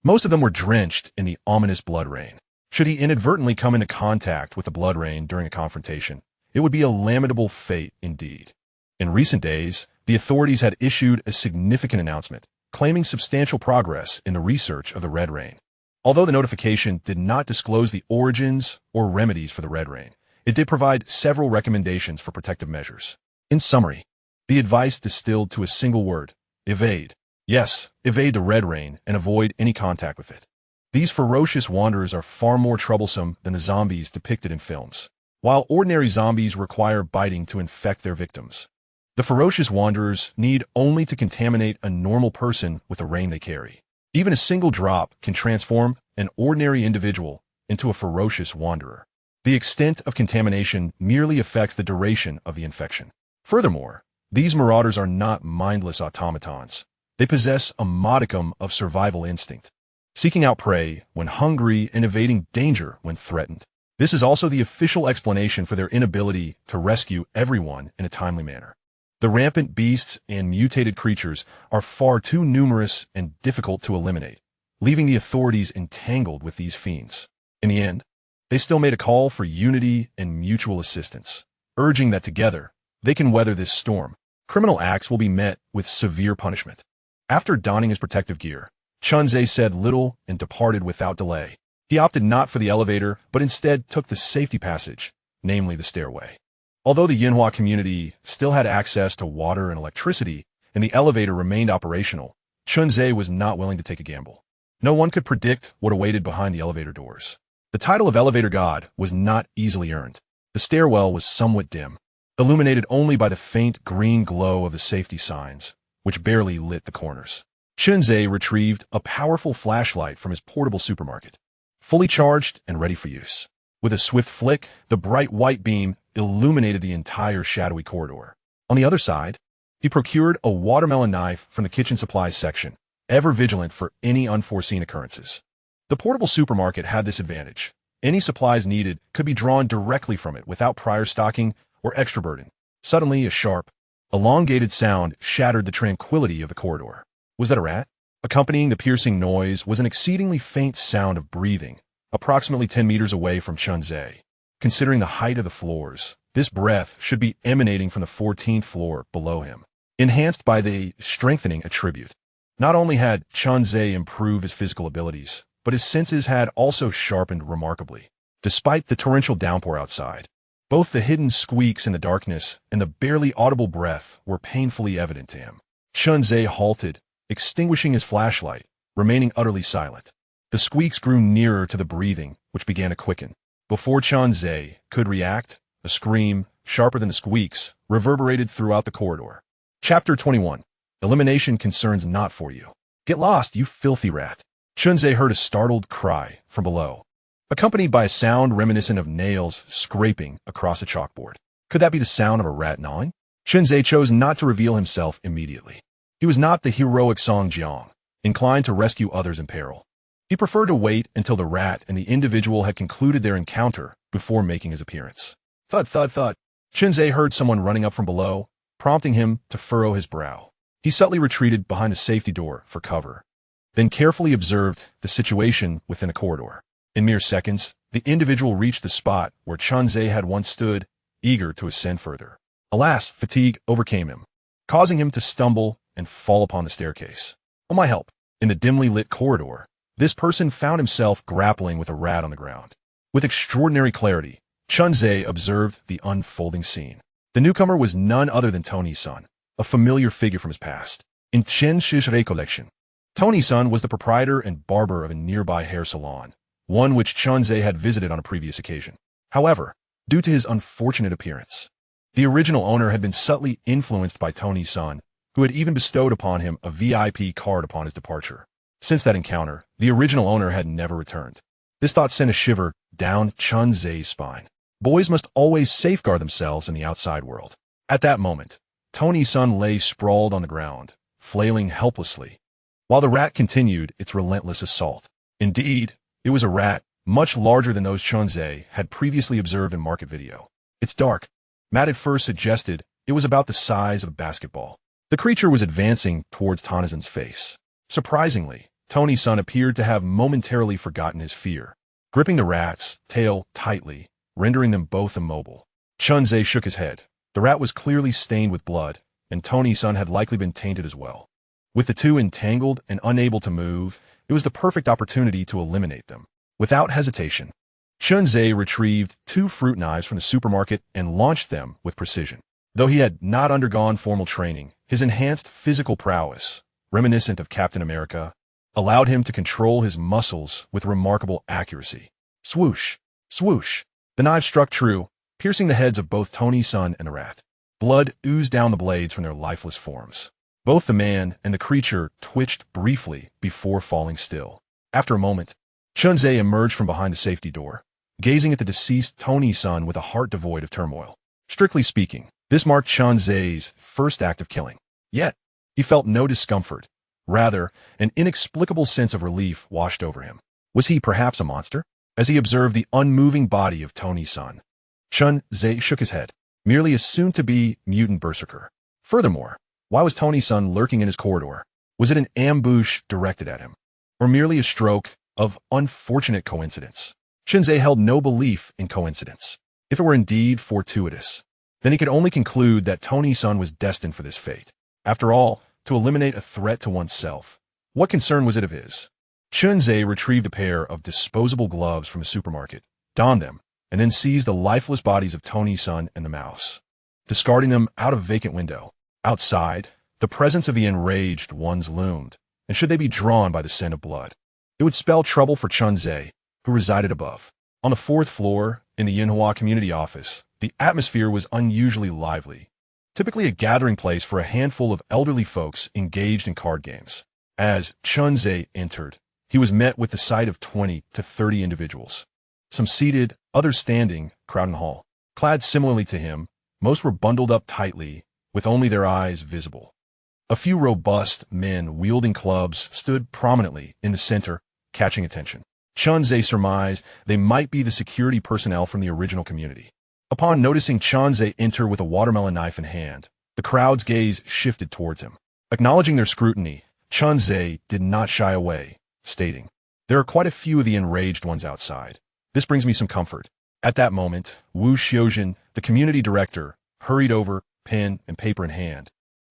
most of them were drenched in the ominous blood rain. Should he inadvertently come into contact with the blood rain during a confrontation, it would be a lamentable fate indeed. In recent days, the authorities had issued a significant announcement, claiming substantial progress in the research of the red rain. Although the notification did not disclose the origins or remedies for the red rain, it did provide several recommendations for protective measures. In summary, the advice distilled to a single word: evade. Yes, evade the red rain and avoid any contact with it. These ferocious wanderers are far more troublesome than the zombies depicted in films. While ordinary zombies require biting to infect their victims, the ferocious wanderers need only to contaminate a normal person with the rain they carry. Even a single drop can transform an ordinary individual into a ferocious wanderer. The extent of contamination merely affects the duration of the infection. Furthermore, these marauders are not mindless automatons. They possess a modicum of survival instinct, seeking out prey when hungry and evading danger when threatened. This is also the official explanation for their inability to rescue everyone in a timely manner. The rampant beasts and mutated creatures are far too numerous and difficult to eliminate, leaving the authorities entangled with these fiends. In the end, they still made a call for unity and mutual assistance, urging that together they can weather this storm. Criminal acts will be met with severe punishment. After donning his protective gear, Shenzhe said little and departed without delay. He opted not for the elevator, but instead took the safety passage, namely the stairway. Although the Yinhua community still had access to water and electricity, and the elevator remained operational, Shenzhe was not willing to take a gamble. No one could predict what awaited behind the elevator doors. The title of elevator god was not easily earned. The stairwell was somewhat dim, illuminated only by the faint green glow of the safety signs, which barely lit the corners. Shenzhe retrieved a powerful flashlight from his portable supermarket, fully charged and ready for use. With a swift flick, the bright white beam illuminated the entire shadowy corridor. On the other side, he procured a watermelon knife from the kitchen supplies section, ever vigilant for any unforeseen occurrences. The portable supermarket had this advantage. Any supplies needed could be drawn directly from it without prior stocking or extra burden. Suddenly, a sharp, elongated sound shattered the tranquility of the corridor. Was that a rat? Accompanying the piercing noise was an exceedingly faint sound of breathing, approximately 10 meters away from Shenzhe. Considering the height of the floors, this breath should be emanating from the 14th floor below him, enhanced by the strengthening attribute. Not only had Shenzhe improved his physical abilities, but his senses had also sharpened remarkably. Despite the torrential downpour outside, both the hidden squeaks in the darkness and the barely audible breath were painfully evident to him. Shenzhe halted, extinguishing his flashlight, remaining utterly silent. The squeaks grew nearer to the breathing, which began to quicken. Before Shenzhe could react, a scream, sharper than the squeaks, reverberated throughout the corridor. Chapter 21. Elimination concerns not for you. Get lost, you filthy rat. Shenzhe heard a startled cry from below, accompanied by a sound reminiscent of nails scraping across a chalkboard. Could that be the sound of a rat gnawing? Shenzhe chose not to reveal himself immediately. He was not the heroic Song Jiang, inclined to rescue others in peril. He preferred to wait until the rat and the individual had concluded their encounter before making his appearance. Thud, thud, thud. Shenzhe heard someone running up from below, prompting him to furrow his brow. He subtly retreated behind the safety door for cover, then carefully observed the situation within the corridor. In mere seconds, the individual reached the spot where Shenzhe had once stood, eager to ascend further. Alas, fatigue overcame him, causing him to stumble and fall upon the staircase. Oh, my help! In the dimly lit corridor, this person found himself grappling with a rat on the ground. With extraordinary clarity, Shenzhe observed the unfolding scene. The newcomer was none other than Tony-san, a familiar figure from his past. In Shenzhe's recollection, Tony-san was the proprietor and barber of a nearby hair salon, one which Chunze had visited on a previous occasion. However, due to his unfortunate appearance, the original owner had been subtly influenced by Tony's son, who had even bestowed upon him a VIP card upon his departure. Since that encounter, the original owner had never returned. This thought sent a shiver down Chunze's spine. Boys must always safeguard themselves in the outside world. At that moment, Tony's son lay sprawled on the ground, flailing helplessly, while the rat continued its relentless assault. Indeed, it was a rat, much larger than those Chunze had previously observed in market video. Its dark, Matt at first suggested it was about the size of a basketball. The creature was advancing towards Tanazin's face. Surprisingly, Tony's son appeared to have momentarily forgotten his fear, gripping the rat's tail tightly, rendering them both immobile. Chunze shook his head. The rat was clearly stained with blood, and Tony's son had likely been tainted as well. With the two entangled and unable to move, it was the perfect opportunity to eliminate them. Without hesitation, Chunze retrieved 2 fruit knives from the supermarket and launched them with precision. Though he had not undergone formal training, his enhanced physical prowess, reminiscent of Captain America, allowed him to control his muscles with remarkable accuracy. Swoosh! Swoosh! The knives struck true, piercing the heads of both Tony's son and the rat. Blood oozed down the blades from their lifeless forms. Both the man and the creature twitched briefly before falling still. After a moment, Chunze emerged from behind the safety door, gazing at the deceased Tony's son with a heart devoid of turmoil. Strictly speaking, this marked Chunze's first act of killing. Yet, he felt no discomfort. Rather, an inexplicable sense of relief washed over him. Was he perhaps a monster? As he observed the unmoving body of Tony's son, Chunze shook his head, merely a soon-to-be mutant berserker. Furthermore, why was Tony's son lurking in his corridor? Was it an ambush directed at him, or merely a stroke of unfortunate coincidence? Chunze held no belief in coincidence. If it were indeed fortuitous, then he could only conclude that Tony's son was destined for this fate. After all, to eliminate a threat to oneself, what concern was it of his? Chunze retrieved a pair of disposable gloves from a supermarket, donned them, and then seized the lifeless bodies of Tony's son and the mouse, discarding them out of a vacant window. Outside, the presence of the enraged ones loomed, and should they be drawn by the scent of blood, it would spell trouble for Chunze, who resided above. On the 4th floor, in the Yinhua community office, the atmosphere was unusually lively, typically a gathering place for a handful of elderly folks engaged in card games. As Chunze entered, he was met with the sight of 20 to 30 individuals. Some seated, others standing, crowding the hall. Clad similarly to him, most were bundled up tightly, with only their eyes visible. A few robust men wielding clubs stood prominently in the center, catching attention. Chunze surmised they might be the security personnel from the original community. Upon noticing Chunze enter with a watermelon knife in hand, the crowd's gaze shifted towards him. Acknowledging their scrutiny, Chunze did not shy away, stating, "There are quite a few of the enraged ones outside. This brings me some comfort." At that moment, Wu Xiuzhen, the community director, hurried over, pen and paper in hand.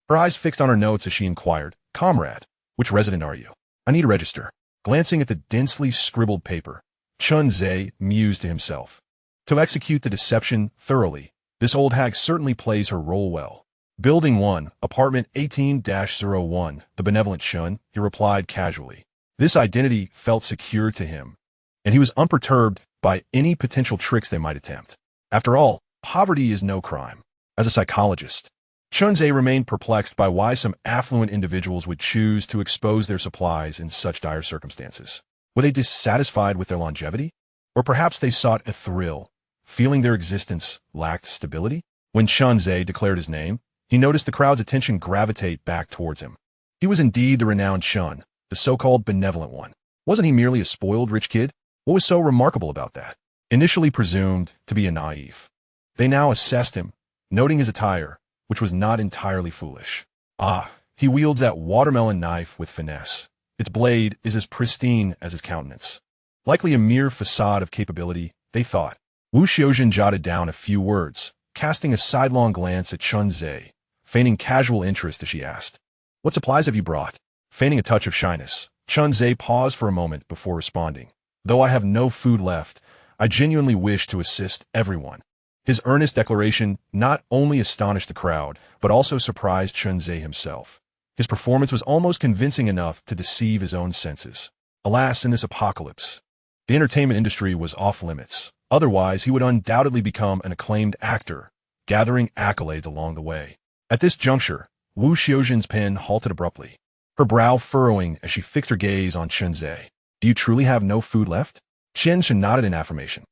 Her eyes fixed on her notes as she inquired, "Comrade, which resident are you? I need to register." Glancing at the densely scribbled paper, Chunze mused to himself. To execute the deception thoroughly, this old hag certainly plays her role well. "Building 1, apartment 18-01, the benevolent Shun," he replied casually. This identity felt secure to him, and he was unperturbed by any potential tricks they might attempt. After all, poverty is no crime. As a psychologist, Chunze remained perplexed by why some affluent individuals would choose to expose their supplies in such dire circumstances. Were they dissatisfied with their longevity? Or perhaps they sought a thrill, feeling their existence lacked stability? When Chunze declared his name, he noticed the crowd's attention gravitate back towards him. He was indeed the renowned Shun, the so-called benevolent one. Wasn't he merely a spoiled rich kid? What was so remarkable about that? Initially presumed to be a naive, they now assessed him, noting his attire, which was not entirely foolish. Ah, he wields that watermelon knife with finesse. Its blade is as pristine as his countenance. Likely a mere facade of capability, they thought. Wu Xiuzhen jotted down a few words, casting a sidelong glance at Chunze, feigning casual interest as she asked, "What supplies have you brought?" Feigning a touch of shyness, Chunze paused for a moment before responding. "Though I have no food left, I genuinely wish to assist everyone." His earnest declaration not only astonished the crowd, but also surprised Chunze himself. His performance was almost convincing enough to deceive his own senses. Alas, in this apocalypse, The entertainment industry was off limits. Otherwise, he would undoubtedly become an acclaimed actor, gathering accolades along the way. At this juncture, Wu Xiaojin's pen halted abruptly, her brow furrowing as she fixed her gaze on Chunzei. Do you truly have no food left? Chen nodded in affirmation.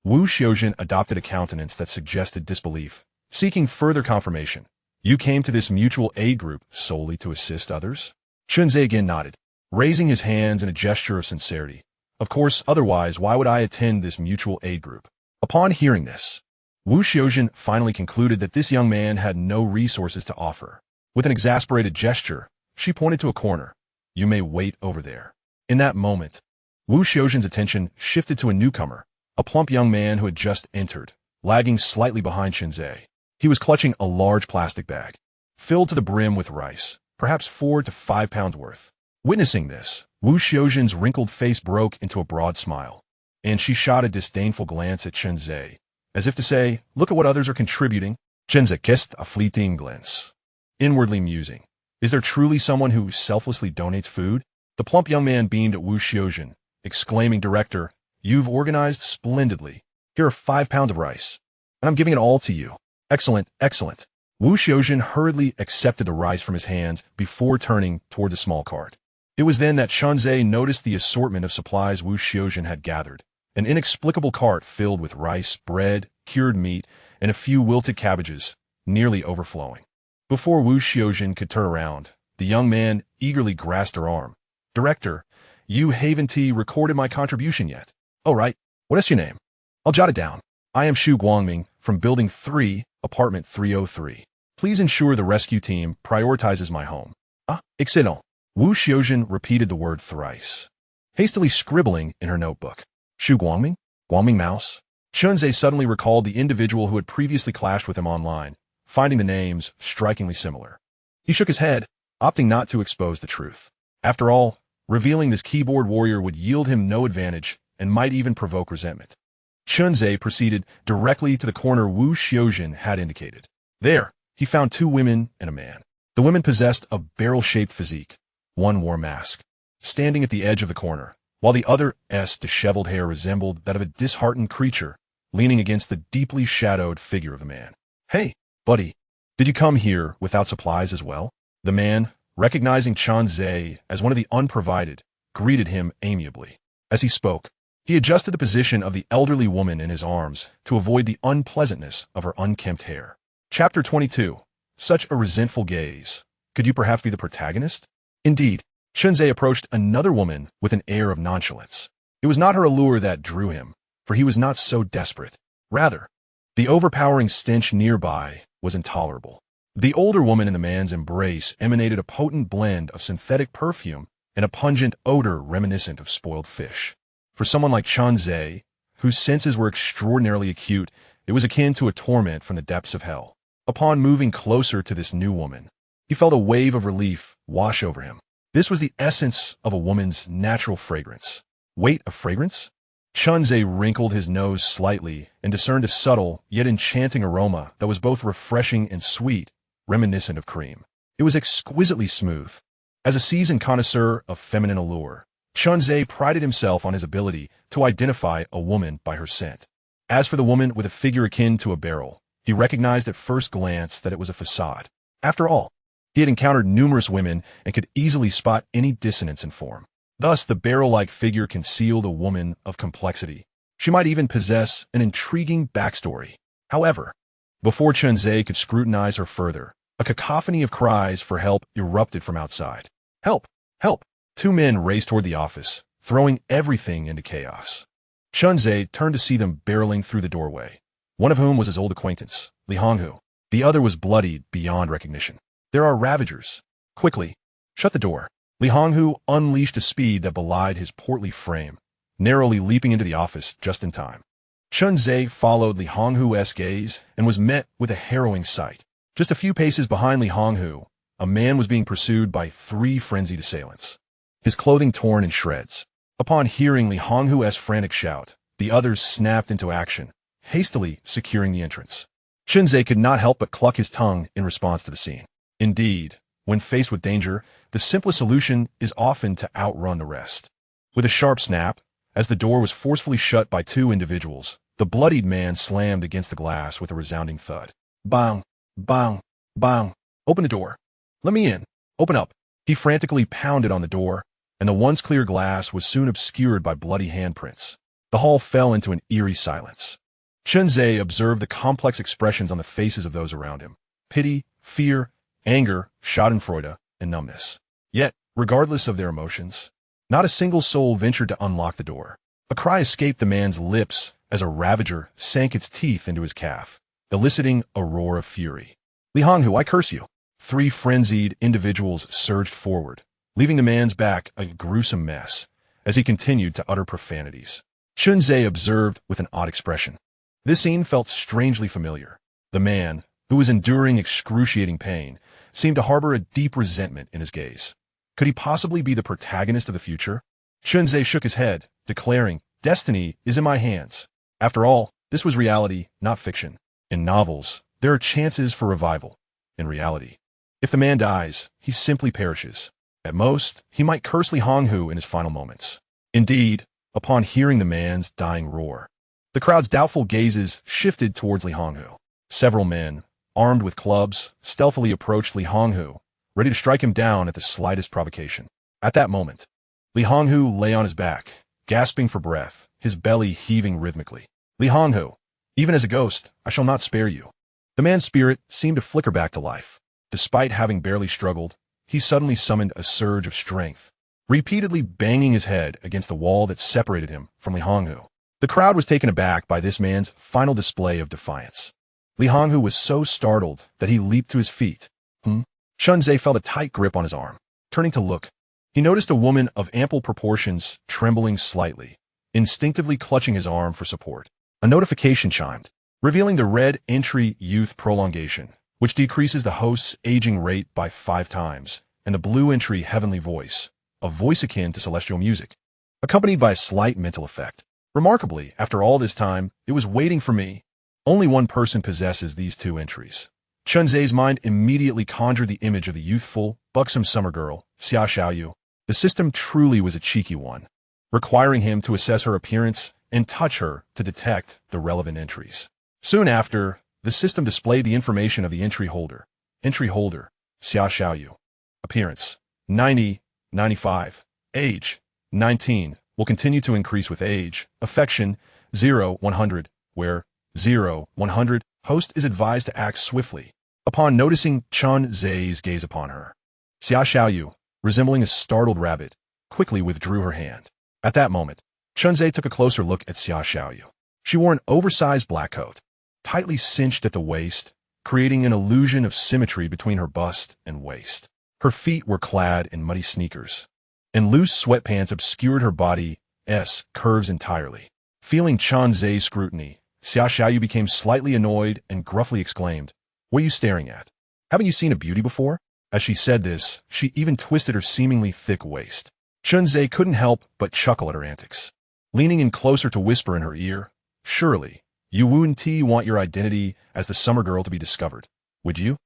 Wu Xiaojin adopted a countenance that suggested disbelief, seeking further confirmation. You came to this mutual aid group solely to assist others? Chunzei again nodded, raising his hands in a gesture of sincerity. Of course, otherwise, why would I attend this mutual aid group? Upon hearing this, Wu Xiaojin finally concluded that this young man had no resources to offer. With an exasperated gesture, she pointed to a corner. You may wait over there. In that moment, Wu Xiaojin's attention shifted to a newcomer, a plump young man who had just entered, lagging slightly behind Chunzei. He was clutching a large plastic bag, filled to the brim with rice, perhaps 4 to 5 pounds worth. Witnessing this, Wu Xiaojin's wrinkled face broke into a broad smile, and she shot a disdainful glance at Chunzei, as if to say, look at what others are contributing. Chunzei kissed a fleeting glance, inwardly musing. Is there truly someone who selflessly donates food? The plump young man beamed at Wu Xiaojin, exclaiming, Director, you've organized splendidly. Here are 5 pounds of rice, and I'm giving it all to you. Excellent, excellent. Wu Xiaojin hurriedly accepted the rice from his hands before turning toward the small cart. It was then that Chunzei noticed the assortment of supplies Wu Xiaojin had gathered, an inexplicable cart filled with rice, bread, cured meat, and a few wilted cabbages, nearly overflowing. Before Wu Xiaojin could turn around, the young man eagerly grasped her arm. Director, you haven't recorded my contribution yet. Oh, right. What is your name? I'll jot it down. I am Xu Guangming from Building 3, Apartment 303. Please ensure the rescue team prioritizes my home. Ah, excellent. Wu Xiaojin repeated the word thrice, hastily scribbling in her notebook. Xu Guangming? Guangming Mouse? Chunzei suddenly recalled the individual who had previously clashed with him online, finding the names strikingly similar. He shook his head, opting not to expose the truth. After all, revealing this keyboard warrior would yield him no advantage and might even provoke resentment. Chunzei proceeded directly to the corner Wu Xiaojin had indicated. There, he found 2 women and a man. The women possessed a barrel-shaped physique. One wore a mask, standing at the edge of the corner, while the other's disheveled hair resembled that of a disheartened creature, leaning against the deeply shadowed figure of the man. Hey, buddy, did you come here without supplies as well? The man, recognizing Chunzei as one of the unprovided, greeted him amiably. As he spoke, he adjusted the position of the elderly woman in his arms to avoid the unpleasantness of her unkempt hair. Chapter 22. Such a resentful gaze. Could you perhaps be the protagonist? Indeed, Chunzei approached another woman with an air of nonchalance. It was not her allure that drew him, for he was not so desperate. Rather, the overpowering stench nearby was intolerable. The older woman in the man's embrace emanated a potent blend of synthetic perfume and a pungent odor reminiscent of spoiled fish. For someone like Chunzei, whose senses were extraordinarily acute, it was akin to a torment from the depths of hell. Upon moving closer to this new woman, he felt a wave of relief wash over him. This was the essence of a woman's natural fragrance. Wait, a fragrance? Chunzei wrinkled his nose slightly and discerned a subtle yet enchanting aroma that was both refreshing and sweet, reminiscent of cream. It was exquisitely smooth. As a seasoned connoisseur of feminine allure, Chunzei prided himself on his ability to identify a woman by her scent. As for the woman with a figure akin to a barrel, he recognized at first glance that it was a facade. After all, he had encountered numerous women and could easily spot any dissonance in form. Thus, the barrel-like figure concealed a woman of complexity. She might even possess an intriguing backstory. However, before Chunzei could scrutinize her further, a cacophony of cries for help erupted from outside. Help! Help! 2 men raced toward the office, throwing everything into chaos. Chunzei turned to see them barreling through the doorway, one of whom was his old acquaintance, Li Honghu. The other was bloodied beyond recognition. There are ravagers. Quickly, shut the door. Li Honghu unleashed a speed that belied his portly frame, narrowly leaping into the office just in time. Chunzei followed Li Honghu's gaze and was met with a harrowing sight. Just a few paces behind Li Honghu, a man was being pursued by 3 frenzied assailants, his clothing torn in shreds. Upon hearing Li Honghu's frantic shout, the others snapped into action, hastily securing the entrance. Chunzei could not help but cluck his tongue in response to the scene. Indeed, when faced with danger, the simplest solution is often to outrun the rest. With a sharp snap, As the door was forcefully shut by two individuals, the bloodied man slammed against the glass with a resounding thud. Bang! Bang! Bang! Open the door. Let me in. Open up. He frantically pounded on the door, and the once clear glass was soon obscured by bloody handprints. The hall fell into an eerie silence. Chun-Zhe observed the complex expressions on the faces of those around him. Pity, fear, anger, schadenfreude, and numbness. Yet, regardless of their emotions, not a single soul ventured to unlock the door. A cry escaped the man's lips as a ravager sank its teeth into his calf, eliciting a roar of fury. Li Honghu, I curse you. Three frenzied individuals surged forward, leaving the man's back a gruesome mess as he continued to utter profanities. Chun-Zhe observed with an odd expression. This scene felt strangely familiar. The man, who was enduring excruciating pain, seemed to harbor a deep resentment in his gaze. Could he possibly be the protagonist of the future? Chun-Zhe shook his head, declaring, Destiny is in my hands. After all, this was reality, not fiction. In novels, there are chances for revival. In reality, if the man dies, he simply perishes. At most, he might curse Li Honghu in his final moments. Indeed, upon hearing the man's dying roar, the crowd's doubtful gazes shifted towards Li Honghu. Several men, armed with clubs, stealthily approached Li Honghu, ready to strike him down at the slightest provocation. At that moment, Li Honghu lay on his back, gasping for breath, his belly heaving rhythmically. Li Honghu, even as a ghost, I shall not spare you. The man's spirit seemed to flicker back to life. Despite having barely struggled, he suddenly summoned a surge of strength, repeatedly banging his head against the wall that separated him from Li Honghu. The crowd was taken aback by this man's final display of defiance. Li Honghu was so startled that he leaped to his feet. Chun-Zhe felt a tight grip on his arm. Turning to look, he noticed a woman of ample proportions trembling slightly, instinctively clutching his arm for support. A notification chimed, revealing the red entry youth prolongation, which decreases the host's aging rate by 5 times, and the blue entry heavenly voice, a voice akin to celestial music, accompanied by a slight mental effect. Remarkably, after all this time, it was waiting for me. Only one person possesses these 2 entries. Chun-Ze's mind immediately conjured the image of the youthful, buxom summer girl, Xia Xiaoyu. The system truly was a cheeky one, requiring him to assess her appearance and touch her to detect the relevant entries. Soon after, the system displayed the information of the entry holder. Entry holder, Xia Xiaoyu. Appearance, 90, 95. Age, 19, will continue to increase with age. Affection, 0, 100, where 0, 100, host is advised to act swiftly. Upon noticing Chun-Ze's gaze upon her, Xia Xiaoyu, resembling a startled rabbit, quickly withdrew her hand. At that moment, Chun-Ze took a closer look at Xia Xiaoyu. She wore an oversized black coat, tightly cinched at the waist, creating an illusion of symmetry between her bust and waist. Her feet were clad in muddy sneakers, and loose sweatpants obscured her body's curves entirely. Feeling Chun-Ze's scrutiny, Xia Xiaoyu became slightly annoyed and gruffly exclaimed, What are you staring at? Haven't you seen a beauty before? As she said this, she even twisted her seemingly thick waist. Chun-Ze couldn't help but chuckle at her antics. Leaning in closer to whisper in her ear, Surely, you wouldn't want your identity as the summer girl to be discovered, would you?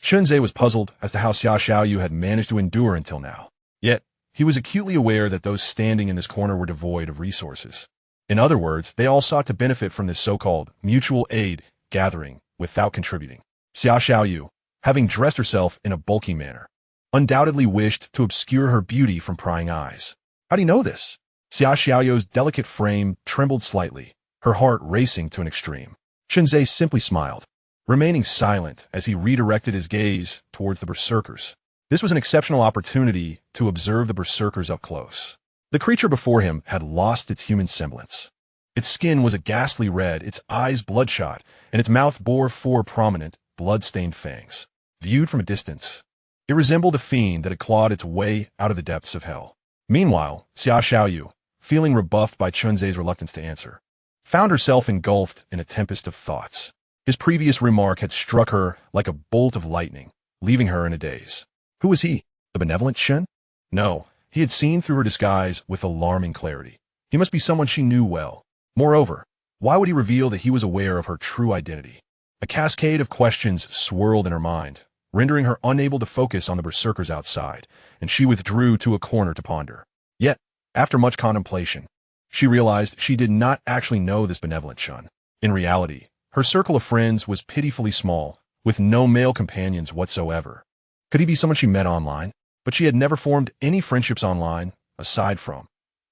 Chun-Ze was puzzled as to how Xia Xiaoyu had managed to endure until now. Yet, he was acutely aware that those standing in this corner were devoid of resources. In other words, they all sought to benefit from this so-called mutual aid gathering without contributing. Xia Xiaoyu, having dressed herself in a bulky manner, undoubtedly wished to obscure her beauty from prying eyes. How do you know this? Xia Xiaoyu's delicate frame trembled slightly, her heart racing to an extreme. Chun-Ze simply smiled, remaining silent as he redirected his gaze towards the berserkers. This was an exceptional opportunity to observe the berserkers up close. The creature before him had lost its human semblance. Its skin was a ghastly red, its eyes bloodshot, and its mouth bore 4 prominent, blood-stained fangs. Viewed from a distance, it resembled a fiend that had clawed its way out of the depths of hell. Meanwhile, Xia Xiaoyu, feeling rebuffed by Chun-Ze's reluctance to answer, found herself engulfed in a tempest of thoughts. His previous remark had struck her like a bolt of lightning, leaving her in a daze. Who was he? The benevolent Shen? No, he had seen through her disguise with alarming clarity. He must be someone she knew well. Moreover, why would he reveal that he was aware of her true identity? A cascade of questions swirled in her mind, rendering her unable to focus on the berserkers outside, and she withdrew to a corner to ponder. Yet, after much contemplation, She realized she did not actually know this benevolent Chun. In reality, her circle of friends was pitifully small, with no male companions whatsoever. Could he be someone she met online? But she had never formed any friendships online, aside from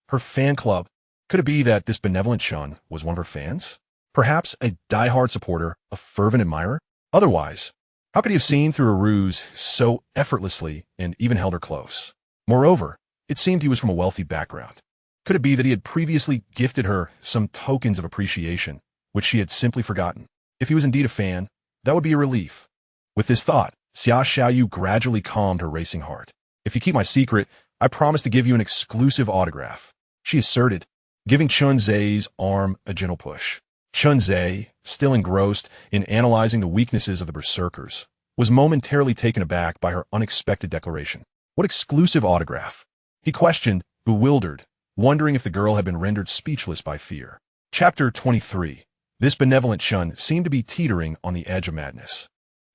her fan club. Could it be that this benevolent Chun was one of her fans? Perhaps a die-hard supporter, a fervent admirer? Otherwise, how could he have seen through her ruse so effortlessly and even held her close? Moreover, it seemed he was from a wealthy background. Could it be that he had previously gifted her some tokens of appreciation, which she had simply forgotten? If he was indeed a fan, that would be a relief. With this thought, Xia Xiaoyu gradually calmed her racing heart. If you keep my secret, I promise to give you an exclusive autograph, she asserted, giving Chun Zai's arm a gentle push. Chun Zai, still engrossed in analyzing the weaknesses of the berserkers, was momentarily taken aback by her unexpected declaration. What exclusive autograph? He questioned, bewildered, wondering if the girl had been rendered speechless by fear. Chapter 23. This benevolent Chun seemed to be teetering on the edge of madness.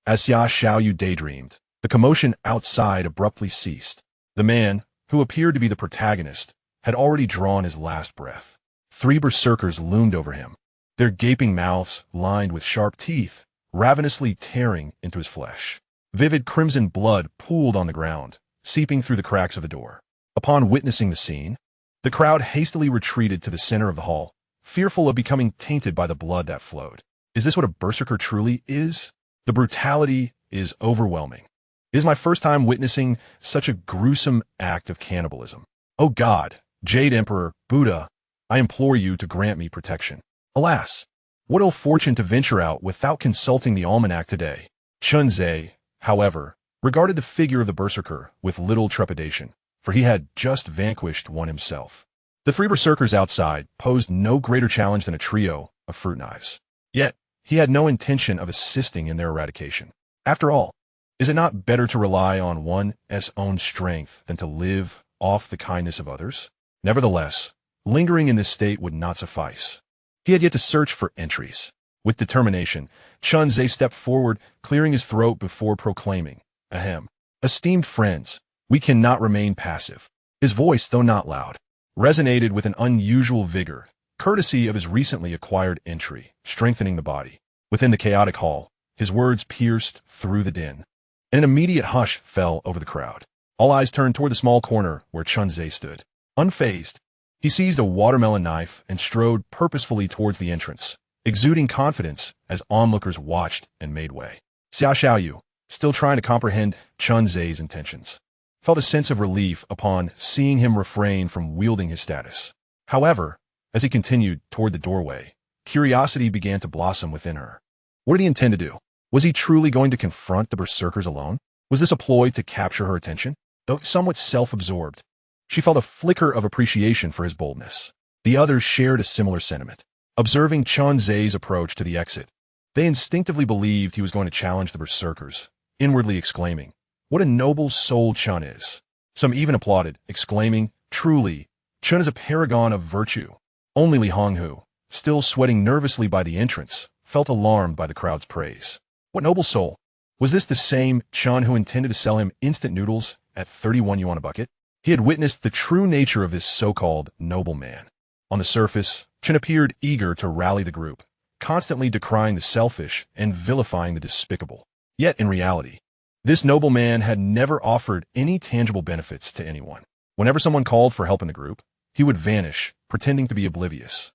As Xia Xiaoyu daydreamed, the commotion outside abruptly ceased. The man, who appeared to be the protagonist, had already drawn his last breath. 3 berserkers loomed over him, their gaping mouths lined with sharp teeth, ravenously tearing into his flesh. Vivid crimson blood pooled on the ground, seeping through the cracks of the door. Upon witnessing the scene, the crowd hastily retreated to the center of the hall, fearful of becoming tainted by the blood that flowed. Is this what a berserker truly is? The brutality is overwhelming. It is my first time witnessing such a gruesome act of cannibalism. Oh God, Jade Emperor, Buddha, I implore you to grant me protection. Alas, what ill fortune to venture out without consulting the almanac today. Chun Zai, however, regarded the figure of the berserker with little trepidation, for he had just vanquished one himself. The 3 berserkers outside posed no greater challenge than a trio of fruit knives. Yet, he had no intention of assisting in their eradication. After all, is it not better to rely on one's own strength than to live off the kindness of others? Nevertheless, lingering in this state would not suffice. He had yet to search for entries. With determination, Chun Zai stepped forward, clearing his throat before proclaiming, Ahem. Esteemed friends, we cannot remain passive. His voice, though not loud, resonated with an unusual vigor, courtesy of his recently acquired entry, strengthening the body. Within the chaotic hall, his words pierced through the din. An immediate hush fell over the crowd. All eyes turned toward the small corner where Chun Zai stood. Unfazed, he seized a watermelon knife and strode purposefully towards the entrance, exuding confidence as onlookers watched and made way. Xia Xiaoyu, still trying to comprehend Chun Zai's intentions, felt a sense of relief upon seeing him refrain from wielding his status. However, as he continued toward the doorway, curiosity began to blossom within her. What did he intend to do? Was he truly going to confront the berserkers alone? Was this a ploy to capture her attention? Though somewhat self-absorbed, she felt a flicker of appreciation for his boldness. The others shared a similar sentiment. Observing Chun Zai's approach to the exit, they instinctively believed he was going to challenge the berserkers, inwardly exclaiming, What a noble soul Chun is. Some even applauded, exclaiming, Truly, Chun is a paragon of virtue. Only Li Honghu, still sweating nervously by the entrance, felt alarmed by the crowd's praise. What noble soul? Was this the same Chun who intended to sell him instant noodles at 31 yuan a bucket? He had witnessed the true nature of this so-called noble man. On the surface, Chun appeared eager to rally the group, constantly decrying the selfish and vilifying the despicable. Yet in reality, this noble man had never offered any tangible benefits to anyone. Whenever someone called for help in the group, he would vanish, pretending to be oblivious.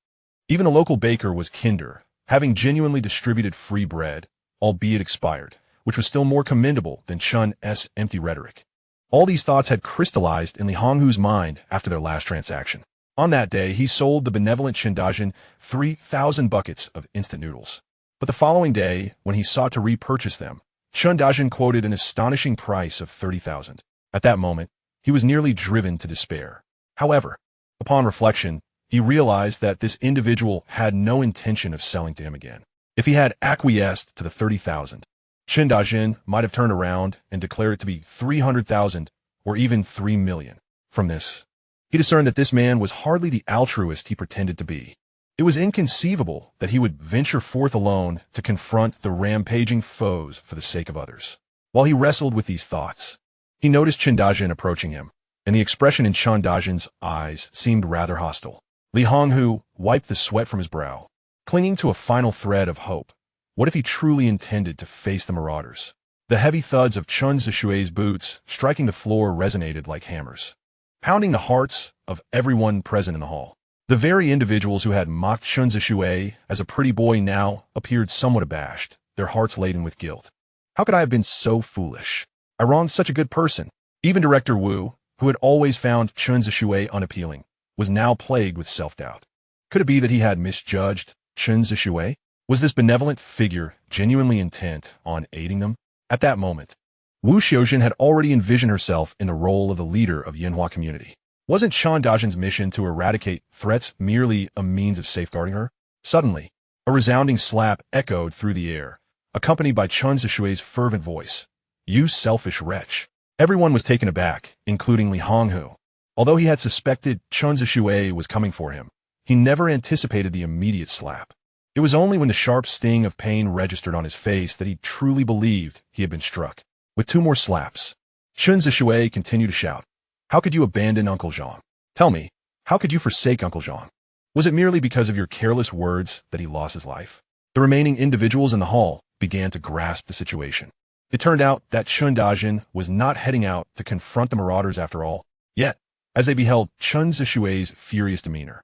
Even the local baker was kinder, having genuinely distributed free bread, albeit expired, which was still more commendable than Chun's empty rhetoric. All these thoughts had crystallized in Li Honghu's mind after their last transaction. On that day, he sold the benevolent Chen Dajin 3,000 buckets of instant noodles. But the following day, when he sought to repurchase them, Chen Dajin quoted an astonishing price of 30,000. At that moment, he was nearly driven to despair. However, upon reflection, he realized that this individual had no intention of selling to him again. If he had acquiesced to the 30,000, Chen Dajin might have turned around and declared it to be 300,000 or even 3 million. From this, he discerned that this man was hardly the altruist he pretended to be. It was inconceivable that he would venture forth alone to confront the rampaging foes for the sake of others. While he wrestled with these thoughts, he noticed Chen Dajin approaching him, and the expression in Chen Dajin's eyes seemed rather hostile. Li Honghu wiped the sweat from his brow, clinging to a final thread of hope. What if he truly intended to face the marauders? The heavy thuds of Chun Zishui's boots striking the floor resonated like hammers, pounding the hearts of everyone present in the hall. The very individuals who had mocked Chun Zishui as a pretty boy now appeared somewhat abashed, their hearts laden with guilt. How could I have been so foolish? I wronged such a good person. Even Director Wu, who had always found Chun Zishui unappealing, was now plagued with self-doubt. Could it be that he had misjudged Chun Zishui? Was this benevolent figure genuinely intent on aiding them? At that moment, Wu Xiaojin had already envisioned herself in the role of the leader of Yinhua community. Wasn't Chan Dajin's mission to eradicate threats merely a means of safeguarding her? Suddenly, a resounding slap echoed through the air, accompanied by Chun Zishui's fervent voice. You selfish wretch. Everyone was taken aback, including Li Honghu. Although he had suspected Chun Zishui was coming for him, he never anticipated the immediate slap. It was only when the sharp sting of pain registered on his face that he truly believed he had been struck. With 2 more slaps, Chun Zishui continued to shout, How could you abandon Uncle Zhang? Tell me, how could you forsake Uncle Zhang? Was it merely because of your careless words that he lost his life? The remaining individuals in the hall began to grasp the situation. It turned out that Chun Dajin was not heading out to confront the marauders after all. Yet, as they beheld Chun Zishui's furious demeanor,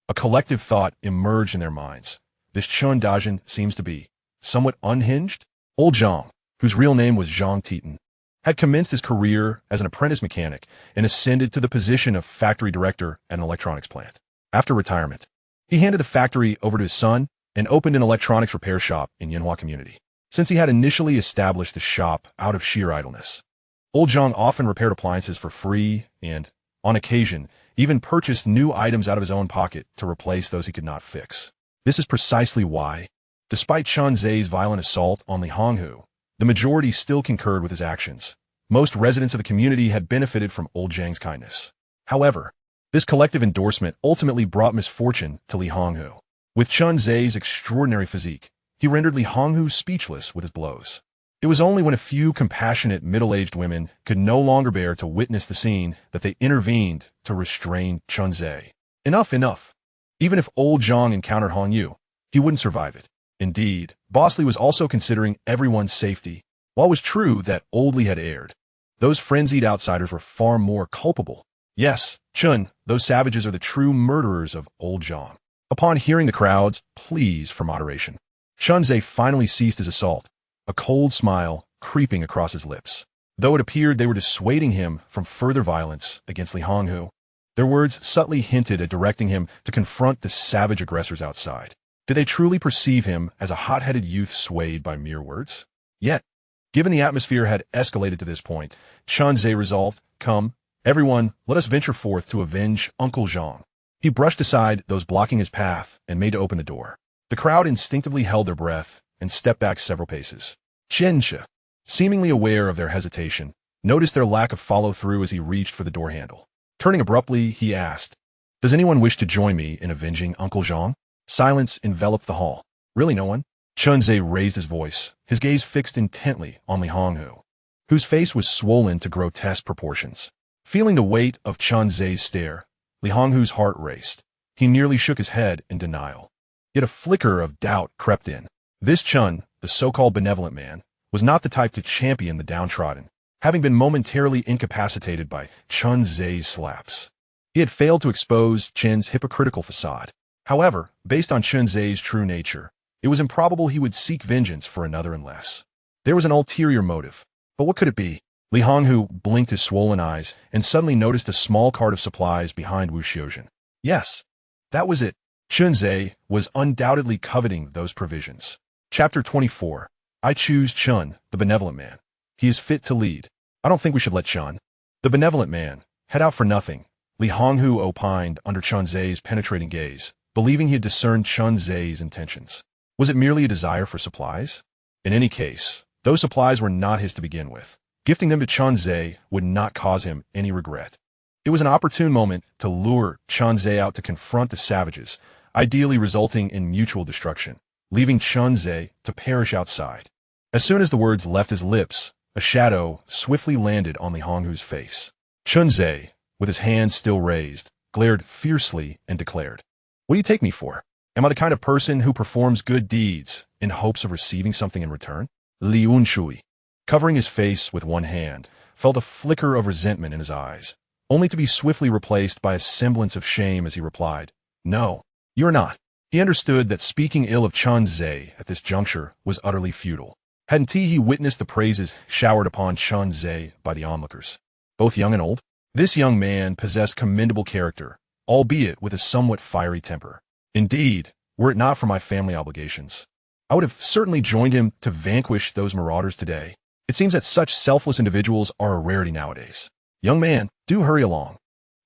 a collective thought emerged in their minds. This Chun Dajin seems to be somewhat unhinged. Old Zhang, whose real name was Zhang Titan, had commenced his career as an apprentice mechanic and ascended to the position of factory director at an electronics plant. After retirement, he handed the factory over to his son and opened an electronics repair shop in Yinhua community. Since he had initially established the shop out of sheer idleness, Old Zhang often repaired appliances for free and, on occasion, even purchased new items out of his own pocket to replace those he could not fix. This is precisely why, despite Chun Zai's violent assault on Li Honghu, the majority still concurred with his actions. Most residents of the community had benefited from Old Zhang's kindness. However, this collective endorsement ultimately brought misfortune to Li Honghu. With Chun Zai's extraordinary physique, he rendered Li Honghu speechless with his blows. It was only when a few compassionate middle-aged women could no longer bear to witness the scene that they intervened to restrain Chun Zai. Enough, enough. Even if Old Zhang encountered Hong Yu, he wouldn't survive it. Indeed, Boss Li was also considering everyone's safety. While it was true that Old Li had erred, those frenzied outsiders were far more culpable. Yes, Chun, those savages are the true murderers of Old Zhang. Upon hearing the crowd's pleas for moderation, Chun Zai finally ceased his assault, a cold smile creeping across his lips. Though it appeared they were dissuading him from further violence against Li Honghu, their words subtly hinted at directing him to confront the savage aggressors outside. Did they truly perceive him as a hot-headed youth swayed by mere words? Yet, given the atmosphere had escalated to this point, Chun Zai resolved, Come, everyone, let us venture forth to avenge Uncle Zhang. He brushed aside those blocking his path and made to open the door. The crowd instinctively held their breath and stepped back several paces. Qianxia, seemingly aware of their hesitation, noticed their lack of follow-through as he reached for the door handle. Turning abruptly, he asked, Does anyone wish to join me in avenging Uncle Zhang? Silence enveloped the hall. Really no one? Chun Zai raised his voice, his gaze fixed intently on Li Honghu, whose face was swollen to grotesque proportions. Feeling the weight of Chun Zai's stare, Li Honghu's heart raced. He nearly shook his head in denial. Yet a flicker of doubt crept in. This Chun, the so-called benevolent man, was not the type to champion the downtrodden, having been momentarily incapacitated by Chun Zai's slaps. He had failed to expose Chen's hypocritical facade. However, based on Chun Zai's true nature, it was improbable he would seek vengeance for another unless there was an ulterior motive. But what could it be? Li Honghu blinked his swollen eyes and suddenly noticed a small cart of supplies behind Wu Xiaojin. Yes, that was it. Chun Zai was undoubtedly coveting those provisions. Chapter 24. I choose Chun, the benevolent man. He is fit to lead. I don't think we should let Chun, the benevolent man, head out for nothing, Li Honghu opined under Chun Zai's penetrating gaze, believing he had discerned Chun Zai's intentions. Was it merely a desire for supplies? In any case, those supplies were not his to begin with. Gifting them to Chun Zai would not cause him any regret. It was an opportune moment to lure Chun Zai out to confront the savages, ideally resulting in mutual destruction, leaving Chun Zai to perish outside. As soon as the words left his lips, a shadow swiftly landed on Li Honghu's face. Chun Zai, with his hands still raised, glared fiercely and declared, What do you take me for? Am I the kind of person who performs good deeds in hopes of receiving something in return? Li Unshui, covering his face with one hand, felt a flicker of resentment in his eyes, only to be swiftly replaced by a semblance of shame as he replied, "No, you're not." He understood that speaking ill of Chun Zhe at this juncture was utterly futile. Hadn't he witnessed the praises showered upon Chun Zhe by the onlookers, both young and old? This young man possessed commendable character, albeit with a somewhat fiery temper. Indeed, were it not for my family obligations, I would have certainly joined him to vanquish those marauders today. It seems that such selfless individuals are a rarity nowadays. Young man, do hurry along.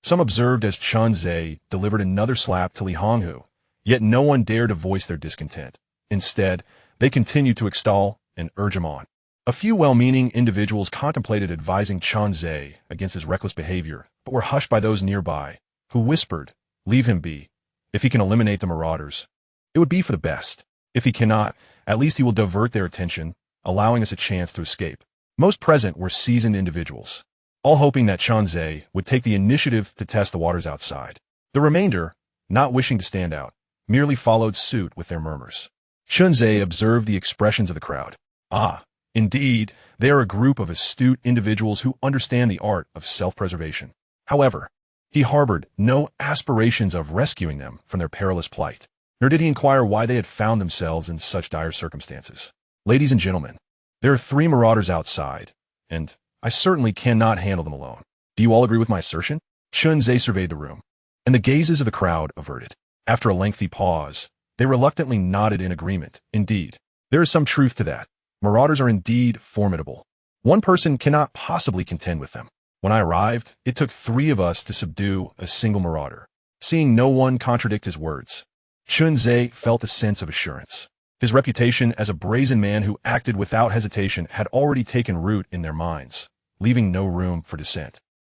Some observed as Chun Zhe delivered another slap to Li Honghu, yet no one dared to voice their discontent. Instead, they continued to extol and urge him on. A few well-meaning individuals contemplated advising Chun Zhe against his reckless behavior, but were hushed by those nearby, who whispered, "Leave him be. If he can eliminate the marauders, it would be for the best. If he cannot, at least he will divert their attention, allowing us a chance to escape." Most present were seasoned individuals, all hoping that Chun Zhe would take the initiative to test the waters outside. The remainder, not wishing to stand out, merely followed suit with their murmurs. Chun Zhe observed the expressions of the crowd. Ah, indeed, they are a group of astute individuals who understand the art of self-preservation. However, he harbored no aspirations of rescuing them from their perilous plight, nor did he inquire why they had found themselves in such dire circumstances. Ladies and gentlemen, there are 3 marauders outside, and I certainly cannot handle them alone. Do you all agree with my assertion? Chun Zhe surveyed the room, and the gazes of the crowd averted. After a lengthy pause, they reluctantly nodded in agreement. Indeed, there is some truth to that. Marauders are indeed formidable. One person cannot possibly contend with them. When I arrived, it took 3 of us to subdue a single marauder. Seeing no one contradict his words, Chun Zhe felt a sense of assurance. His reputation as a brazen man who acted without hesitation had already taken root in their minds, leaving no room for dissent.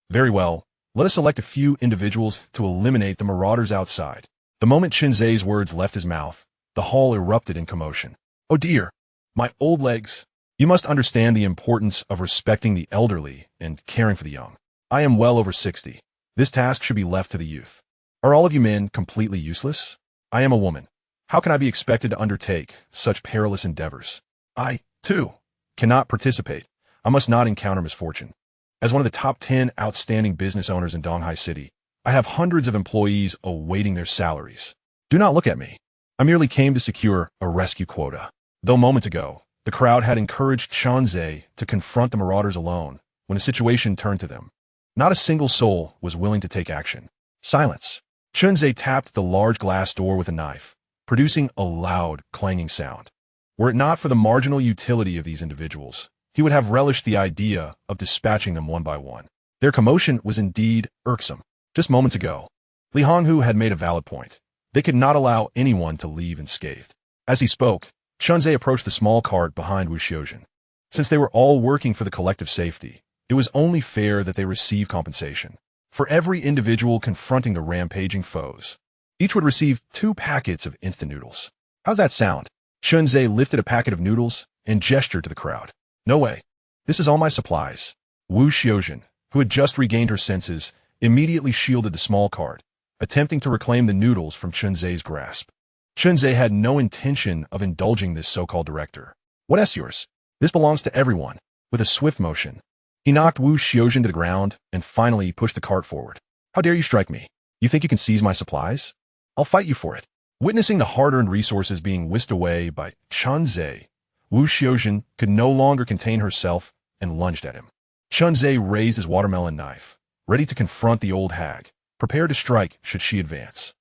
Very well, let us select a few individuals to eliminate the marauders outside. The moment Chun Zhe's words left his mouth, the hall erupted in commotion. "Oh dear, my old legs. You must understand the importance of respecting the elderly and caring for the young. I am well over 60. This task should be left to the youth. Are all of you men completely useless? I am a woman. How can I be expected to undertake such perilous endeavors? I, too, cannot participate. I must not encounter misfortune. As one of the top 10 outstanding business owners in Donghai City, I have hundreds of employees awaiting their salaries. Do not look at me. I merely came to secure a rescue quota." Though moments ago, the crowd had encouraged Chun Zhe to confront the marauders alone, when the situation turned to them, not a single soul was willing to take action. Silence. Chun Zhe tapped the large glass door with a knife, producing a loud, clanging sound. Were it not for the marginal utility of these individuals, he would have relished the idea of dispatching them one by one. Their commotion was indeed irksome. Just moments ago, Li Honghu had made a valid point. They could not allow anyone to leave unscathed. As he spoke, Chun Zhe approached the small cart behind Wu Xiuzhen. Since they were all working for the collective safety, it was only fair that they receive compensation. For every individual confronting the rampaging foes, each would receive 2 packets of instant noodles. How's that sound? Chun Zhe lifted a packet of noodles and gestured to the crowd. "No way. This is all my supplies." Wu Xiuzhen, who had just regained her senses, immediately shielded the small cart, attempting to reclaim the noodles from Chun Zhe's grasp. Chun Zhe had no intention of indulging this so-called director. "What's yours? This belongs to everyone." With a swift motion, he knocked Wu Xiuzhen to the ground and finally pushed the cart forward. "How dare you strike me? You think you can seize my supplies? I'll fight you for it." Witnessing the hard-earned resources being whisked away by Chun Zhe, Wu Xiuzhen could no longer contain herself and lunged at him. Chun Zhe raised his watermelon knife, ready to confront the old hag, prepared to strike should she advance.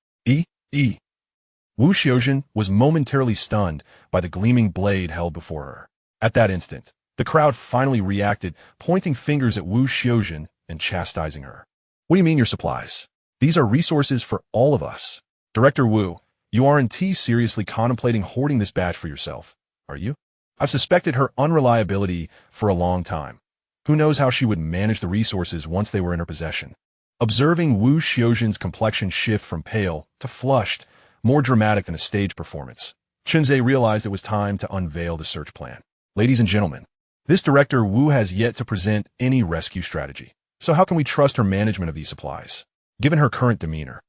Wu Xiuzhen was momentarily stunned by the gleaming blade held before her. At that instant, the crowd finally reacted, pointing fingers at Wu Xiuzhen and chastising her. "What do you mean your supplies? These are resources for all of us. Director Wu, you aren't seriously contemplating hoarding this batch for yourself, are you? I've suspected her unreliability for a long time. Who knows how she would manage the resources once they were in her possession?" Observing Wu Xiuzhen's complexion shift from pale to flushed, more dramatic than a stage performance, Chun Zhe realized it was time to unveil the search plan. "Ladies and gentlemen, this director Wu has yet to present any rescue strategy. So how can we trust her management of these supplies? Given her current demeanor,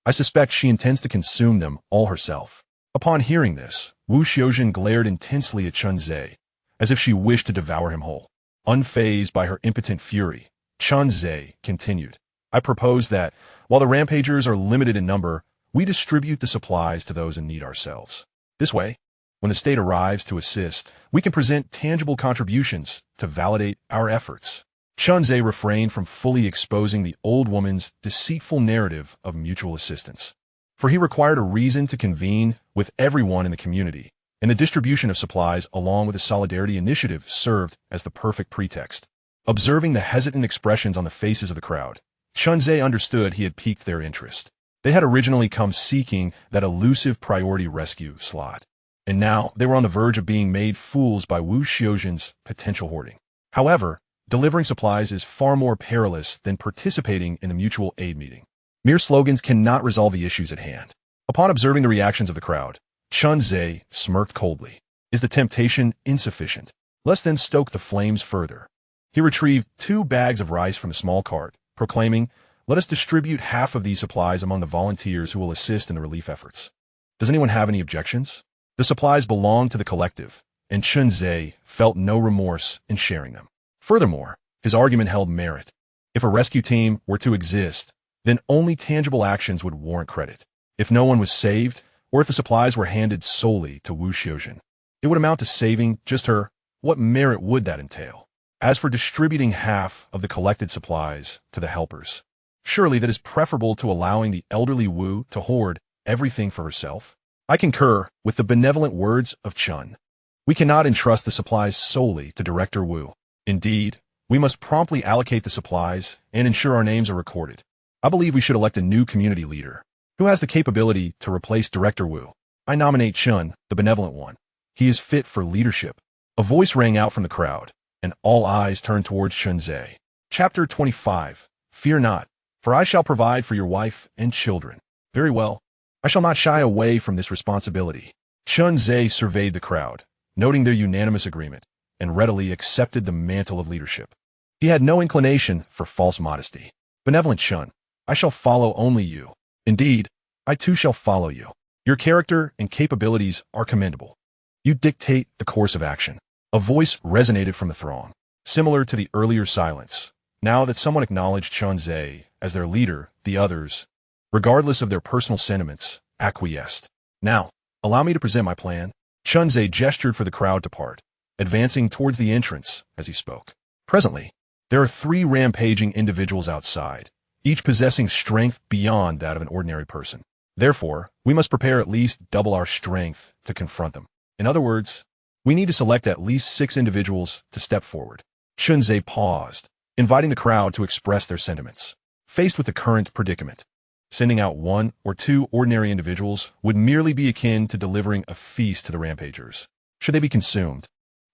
I suspect she intends to consume them all herself. Upon hearing this, Wu Xiaojin glared intensely at Chen Zhe, as if she wished to devour him whole. Unfazed by her impotent fury, Chen Zhe continued, I propose that, while the rampagers are limited in number, we distribute the supplies to those in need ourselves. This way, when the state arrives to assist, we can present tangible contributions to validate our efforts. Chen Zhe refrained from fully exposing the old woman's deceitful narrative of mutual assistance, for he required a reason to convene with everyone in the community, and the distribution of supplies along with the solidarity initiative served as the perfect pretext. Observing the hesitant expressions on the faces of the crowd, Chen Zhe understood he had piqued their interest. They had originally come seeking that elusive priority rescue slot, and now they were on the verge of being made fools by Wu Xiaojin's potential hoarding. However, delivering supplies is far more perilous than participating in the mutual aid meeting. Mere slogans cannot resolve the issues at hand. Upon observing the reactions of the crowd, Chen Zhe smirked coldly. Is the temptation insufficient? Let's then stoke the flames further. He retrieved 2 bags of rice from a small cart, proclaiming, let us distribute half of these supplies among the volunteers who will assist in the relief efforts. Does anyone have any objections? The supplies belonged to the collective, and Chen Zhe felt no remorse in sharing them. Furthermore, his argument held merit. If a rescue team were to exist, then only tangible actions would warrant credit. If no one was saved, or if the supplies were handed solely to Wu Xiaojin, it would amount to saving just her. What merit would that entail? As for distributing half of the collected supplies to the helpers, surely that is preferable to allowing the elderly Wu to hoard everything for herself. I concur with the benevolent words of Chen. We cannot entrust the supplies solely to Director Wu. Indeed, we must promptly allocate the supplies and ensure our names are recorded. I believe we should elect a new community leader who has the capability to replace Director Wu. I nominate Chen, the benevolent one. He is fit for leadership. A voice rang out from the crowd, and all eyes turned towards Chen Zhe. Chapter 25. Fear not, for I shall provide for your wife and children. Very well. I shall not shy away from this responsibility. Chen Zhe surveyed the crowd, noting their unanimous agreement, and readily accepted the mantle of leadership. He had no inclination for false modesty. Benevolent Chen, I shall follow only you. Indeed, I too shall follow you. Your character and capabilities are commendable. You dictate the course of action. A voice resonated from the throng, similar to the earlier silence. Now that someone acknowledged Chen Zhe as their leader, the others, regardless of their personal sentiments, acquiesced. Now, allow me to present my plan. Chen Zhe gestured for the crowd to part, advancing towards the entrance as he spoke. Presently, there are 3 rampaging individuals outside, each possessing strength beyond that of an ordinary person. Therefore, we must prepare at least double our strength to confront them. In other words, we need to select at least 6 individuals to step forward. Chen Zhe paused, inviting the crowd to express their sentiments. Faced with the current predicament, sending out 1 or 2 ordinary individuals would merely be akin to delivering a feast to the rampagers. Should they be consumed,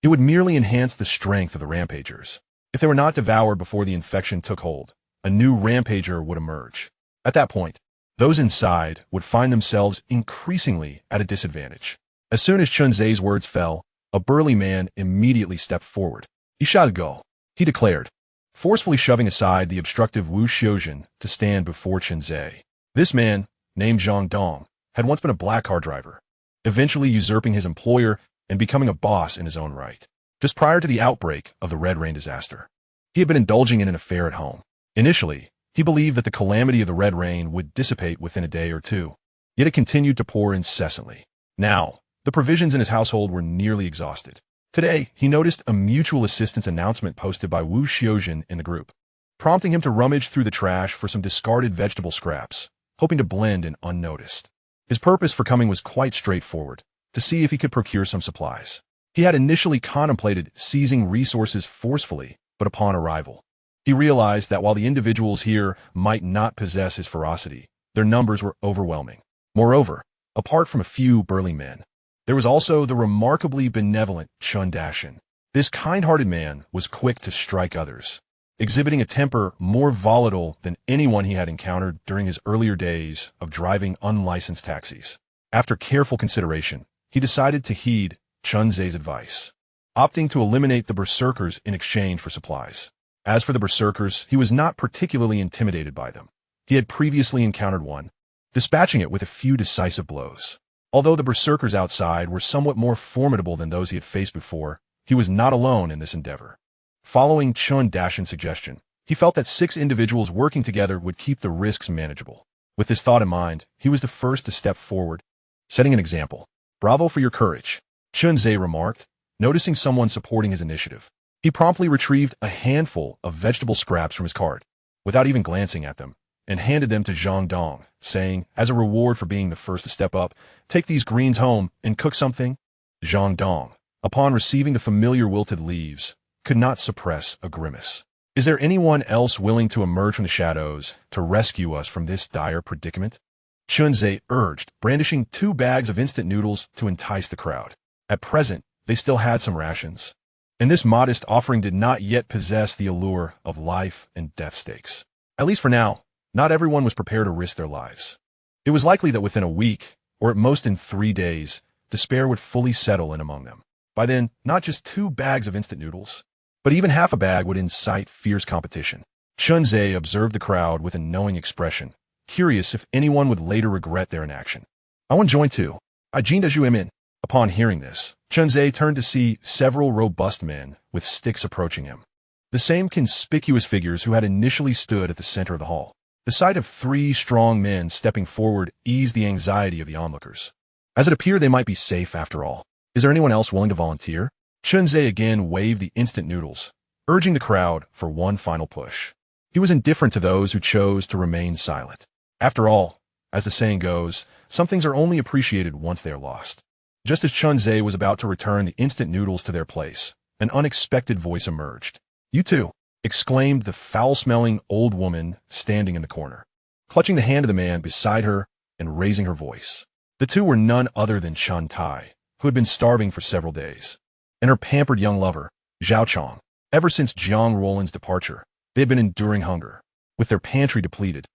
it would merely enhance the strength of the rampagers. If they were not devoured before the infection took hold, a new rampager would emerge. At that point, those inside would find themselves increasingly at a disadvantage. As soon as Chen Zhe's words fell, a burly man immediately stepped forward. He shouted go, he declared, forcefully shoving aside the obstructive Wu Xiaojin to stand before Chen Zhe. This man, named Zhang Dong, had once been a black car driver, eventually usurping his employer and becoming a boss in his own right. Just prior to the outbreak of the Red Rain disaster, he had been indulging in an affair at home. Initially, he believed that the calamity of the Red Rain would dissipate within a day or 2, yet it continued to pour incessantly. Now, the provisions in his household were nearly exhausted. Today, he noticed a mutual assistance announcement posted by Wu Xiaojin in the group, prompting him to rummage through the trash for some discarded vegetable scraps, hoping to blend in unnoticed. His purpose for coming was quite straightforward, to see if he could procure some supplies. He had initially contemplated seizing resources forcefully, but upon arrival, he realized that while the individuals here might not possess his ferocity, their numbers were overwhelming. Moreover, apart from a few burly men, there was also the remarkably benevolent Chun Dashin. This kind-hearted man was quick to strike others, exhibiting a temper more volatile than anyone he had encountered during his earlier days of driving unlicensed taxis. After careful consideration, he decided to heed Chun Zhe's advice, opting to eliminate the berserkers in exchange for supplies. As for the berserkers, he was not particularly intimidated by them. He had previously encountered one, dispatching it with a few decisive blows. Although the berserkers outside were somewhat more formidable than those he had faced before, he was not alone in this endeavor. Following Chun Dashin's suggestion, he felt that 6 individuals working together would keep the risks manageable. With this thought in mind, he was the first to step forward, setting an example. "Bravo for your courage," Chun-Zhe remarked, noticing someone supporting his initiative. He promptly retrieved a handful of vegetable scraps from his cart, without even glancing at them, and handed them to Zhang Dong, saying, as a reward for being the first to step up, "Take these greens home and cook something." Zhang Dong, upon receiving the familiar wilted leaves, could not suppress a grimace. "Is there anyone else willing to emerge from the shadows to rescue us from this dire predicament?" Chun-Zhe urged, brandishing 2 bags of instant noodles to entice the crowd. At present, they still had some rations, and this modest offering did not yet possess the allure of life and death stakes. At least for now, not everyone was prepared to risk their lives. It was likely that within a week, or at most in 3 days, despair would fully settle in among them. By then, not just 2 bags of instant noodles, but even half a bag would incite fierce competition. Chun-Zhe observed the crowd with a knowing expression, curious if anyone would later regret their inaction. "I want to join too. I Jin da in." Upon hearing this, Chun-Zhe turned to see several robust men with sticks approaching him. The same conspicuous figures who had initially stood at the center of the hall. The sight of 3 strong men stepping forward eased the anxiety of the onlookers, as it appeared they might be safe after all. "Is there anyone else willing to volunteer?" Chun-Zhe again waved the instant noodles, urging the crowd for one final push. He was indifferent to those who chose to remain silent. After all, as the saying goes, some things are only appreciated once they are lost. Just as Chun-Zhe was about to return the instant noodles to their place, an unexpected voice emerged. "You too," exclaimed the foul-smelling old woman standing in the corner, clutching the hand of the man beside her and raising her voice. The two were none other than Chun Tai, who had been starving for several days, and her pampered young lover, Zhao Chong. Ever since Jiang Roland's departure, they had been enduring hunger. With their pantry depleted,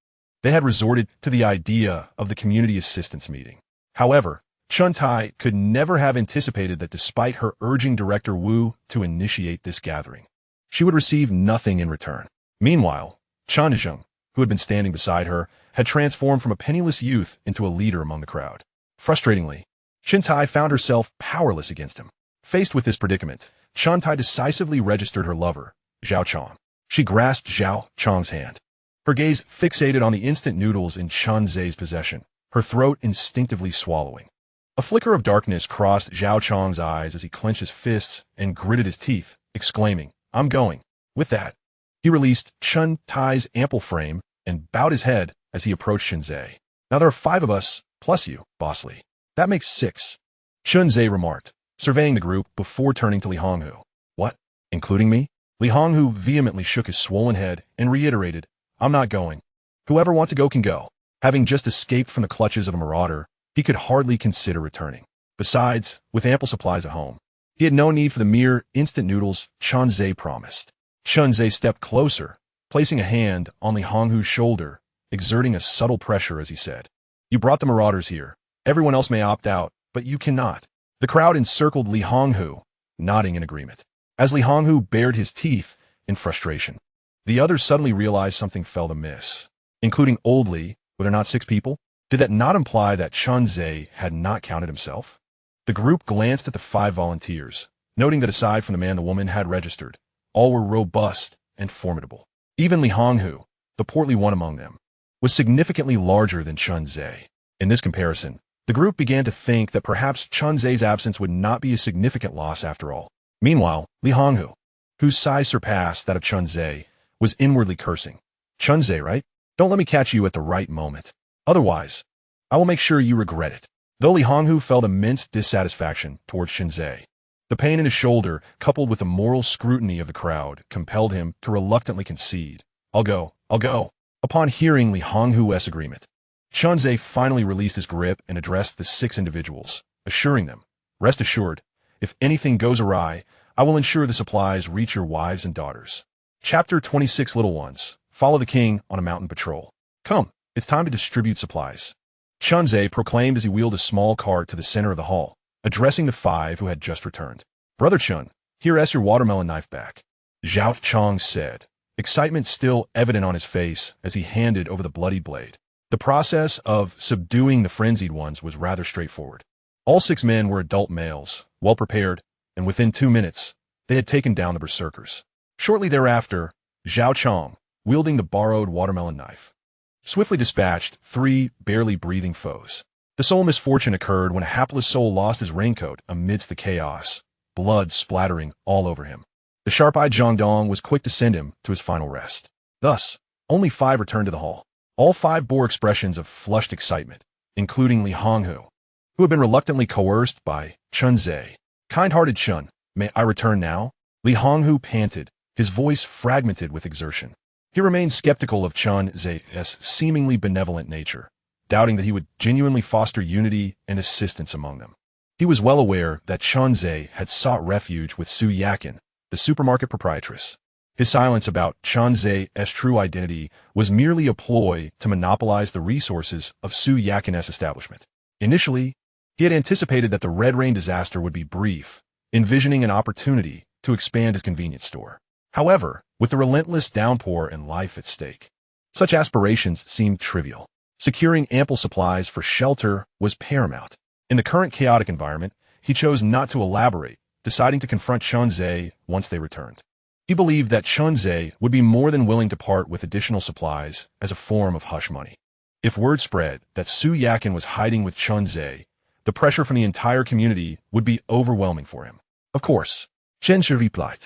they had resorted to the idea of the community assistance meeting. However, Chun Tai could never have anticipated that despite her urging Director Wu to initiate this gathering, she would receive nothing in return. Meanwhile, Chan Zheng, who had been standing beside her, had transformed from a penniless youth into a leader among the crowd. Frustratingly, Chun Tai found herself powerless against him. Faced with this predicament, Chun Tai decisively registered her lover, Zhao Chong. She grasped Zhao Chong's hand, her gaze fixated on the instant noodles in Chun-Ze's possession, her throat instinctively swallowing. A flicker of darkness crossed Zhao Chong's eyes as he clenched his fists and gritted his teeth, exclaiming, "I'm going." With that, he released Chun Tai's ample frame and bowed his head as he approached Chun-Ze. "Now there are 5 of us, plus you, Boss Li. That makes 6. Chun-Ze remarked, surveying the group before turning to Li Honghu. "What? Including me?" Li Honghu vehemently shook his swollen head and reiterated, "I'm not going. Whoever wants to go can go." Having just escaped from the clutches of a marauder, he could hardly consider returning. Besides, with ample supplies at home, he had no need for the mere instant noodles Chun-Ze promised. Chun-Ze stepped closer, placing a hand on Li Honghu's shoulder, exerting a subtle pressure as he said, "You brought the marauders here. Everyone else may opt out, but you cannot." The crowd encircled Li Honghu, nodding in agreement. As Li Honghu bared his teeth in frustration, the others suddenly realized something felt amiss. Including Old Li, were there not 6 people? Did that not imply that Chun-Ze had not counted himself? The group glanced at the 5 volunteers, noting that aside from the man the woman had registered, all were robust and formidable. Even Li Honghu, the portly one among them, was significantly larger than Chun-Ze. In this comparison, the group began to think that perhaps Chun-Ze's absence would not be a significant loss after all. Meanwhile, Li Honghu, whose size surpassed that of Chun-Ze, was inwardly cursing. "Chun-Ze, right? Don't let me catch you at the right moment. Otherwise, I will make sure you regret it." Though Li Honghu felt immense dissatisfaction towards Chun-Ze, the pain in his shoulder, coupled with the moral scrutiny of the crowd, compelled him to reluctantly concede. I'll go. Upon hearing Li Honghu's agreement, Chun-Ze finally released his grip and addressed the 6 individuals, assuring them, "Rest assured, if anything goes awry, I will ensure the supplies reach your wives and daughters." Chapter 26. Little Ones, follow the king on a mountain patrol. "Come, it's time to distribute supplies," Chun-Ze proclaimed as he wheeled a small cart to the center of the hall, addressing the 5 who had just returned. "Brother Chun, here's your watermelon knife back," Zhao Chong said, excitement still evident on his face as he handed over the bloody blade. The process of subduing the frenzied ones was rather straightforward. All 6 men were adult males, well prepared, and within 2 minutes, they had taken down the berserkers. Shortly thereafter, Zhao Chong, wielding the borrowed watermelon knife, swiftly dispatched 3 barely breathing foes. The sole misfortune occurred when a hapless soul lost his raincoat amidst the chaos, blood splattering all over him. The sharp-eyed Zhang Dong was quick to send him to his final rest. Thus, only 5 returned to the hall. All 5 bore expressions of flushed excitement, including Li Honghu, who had been reluctantly coerced by Chun Zhe. Kind-hearted Chun, may I return now? Li Honghu panted, his voice fragmented with exertion. He remained skeptical of Chun Zhe's seemingly benevolent nature, doubting that he would genuinely foster unity and assistance among them. He was well aware that Chun Zhe had sought refuge with Su Yakin, the supermarket proprietress. His silence about Chun Zhe's true identity was merely a ploy to monopolize the resources of Su Yakin's establishment. Initially, he had anticipated that the Red Rain disaster would be brief, envisioning an opportunity to expand his convenience store. However, with the relentless downpour and life at stake, such aspirations seemed trivial. Securing ample supplies for shelter was paramount. In the current chaotic environment, he chose not to elaborate, deciding to confront Chun Zhe once they returned. He believed that Chun Zhe would be more than willing to part with additional supplies as a form of hush money. If word spread that Su Yakin was hiding with Chun Zhe, the pressure from the entire community would be overwhelming for him. Of course, Chen Shi replied.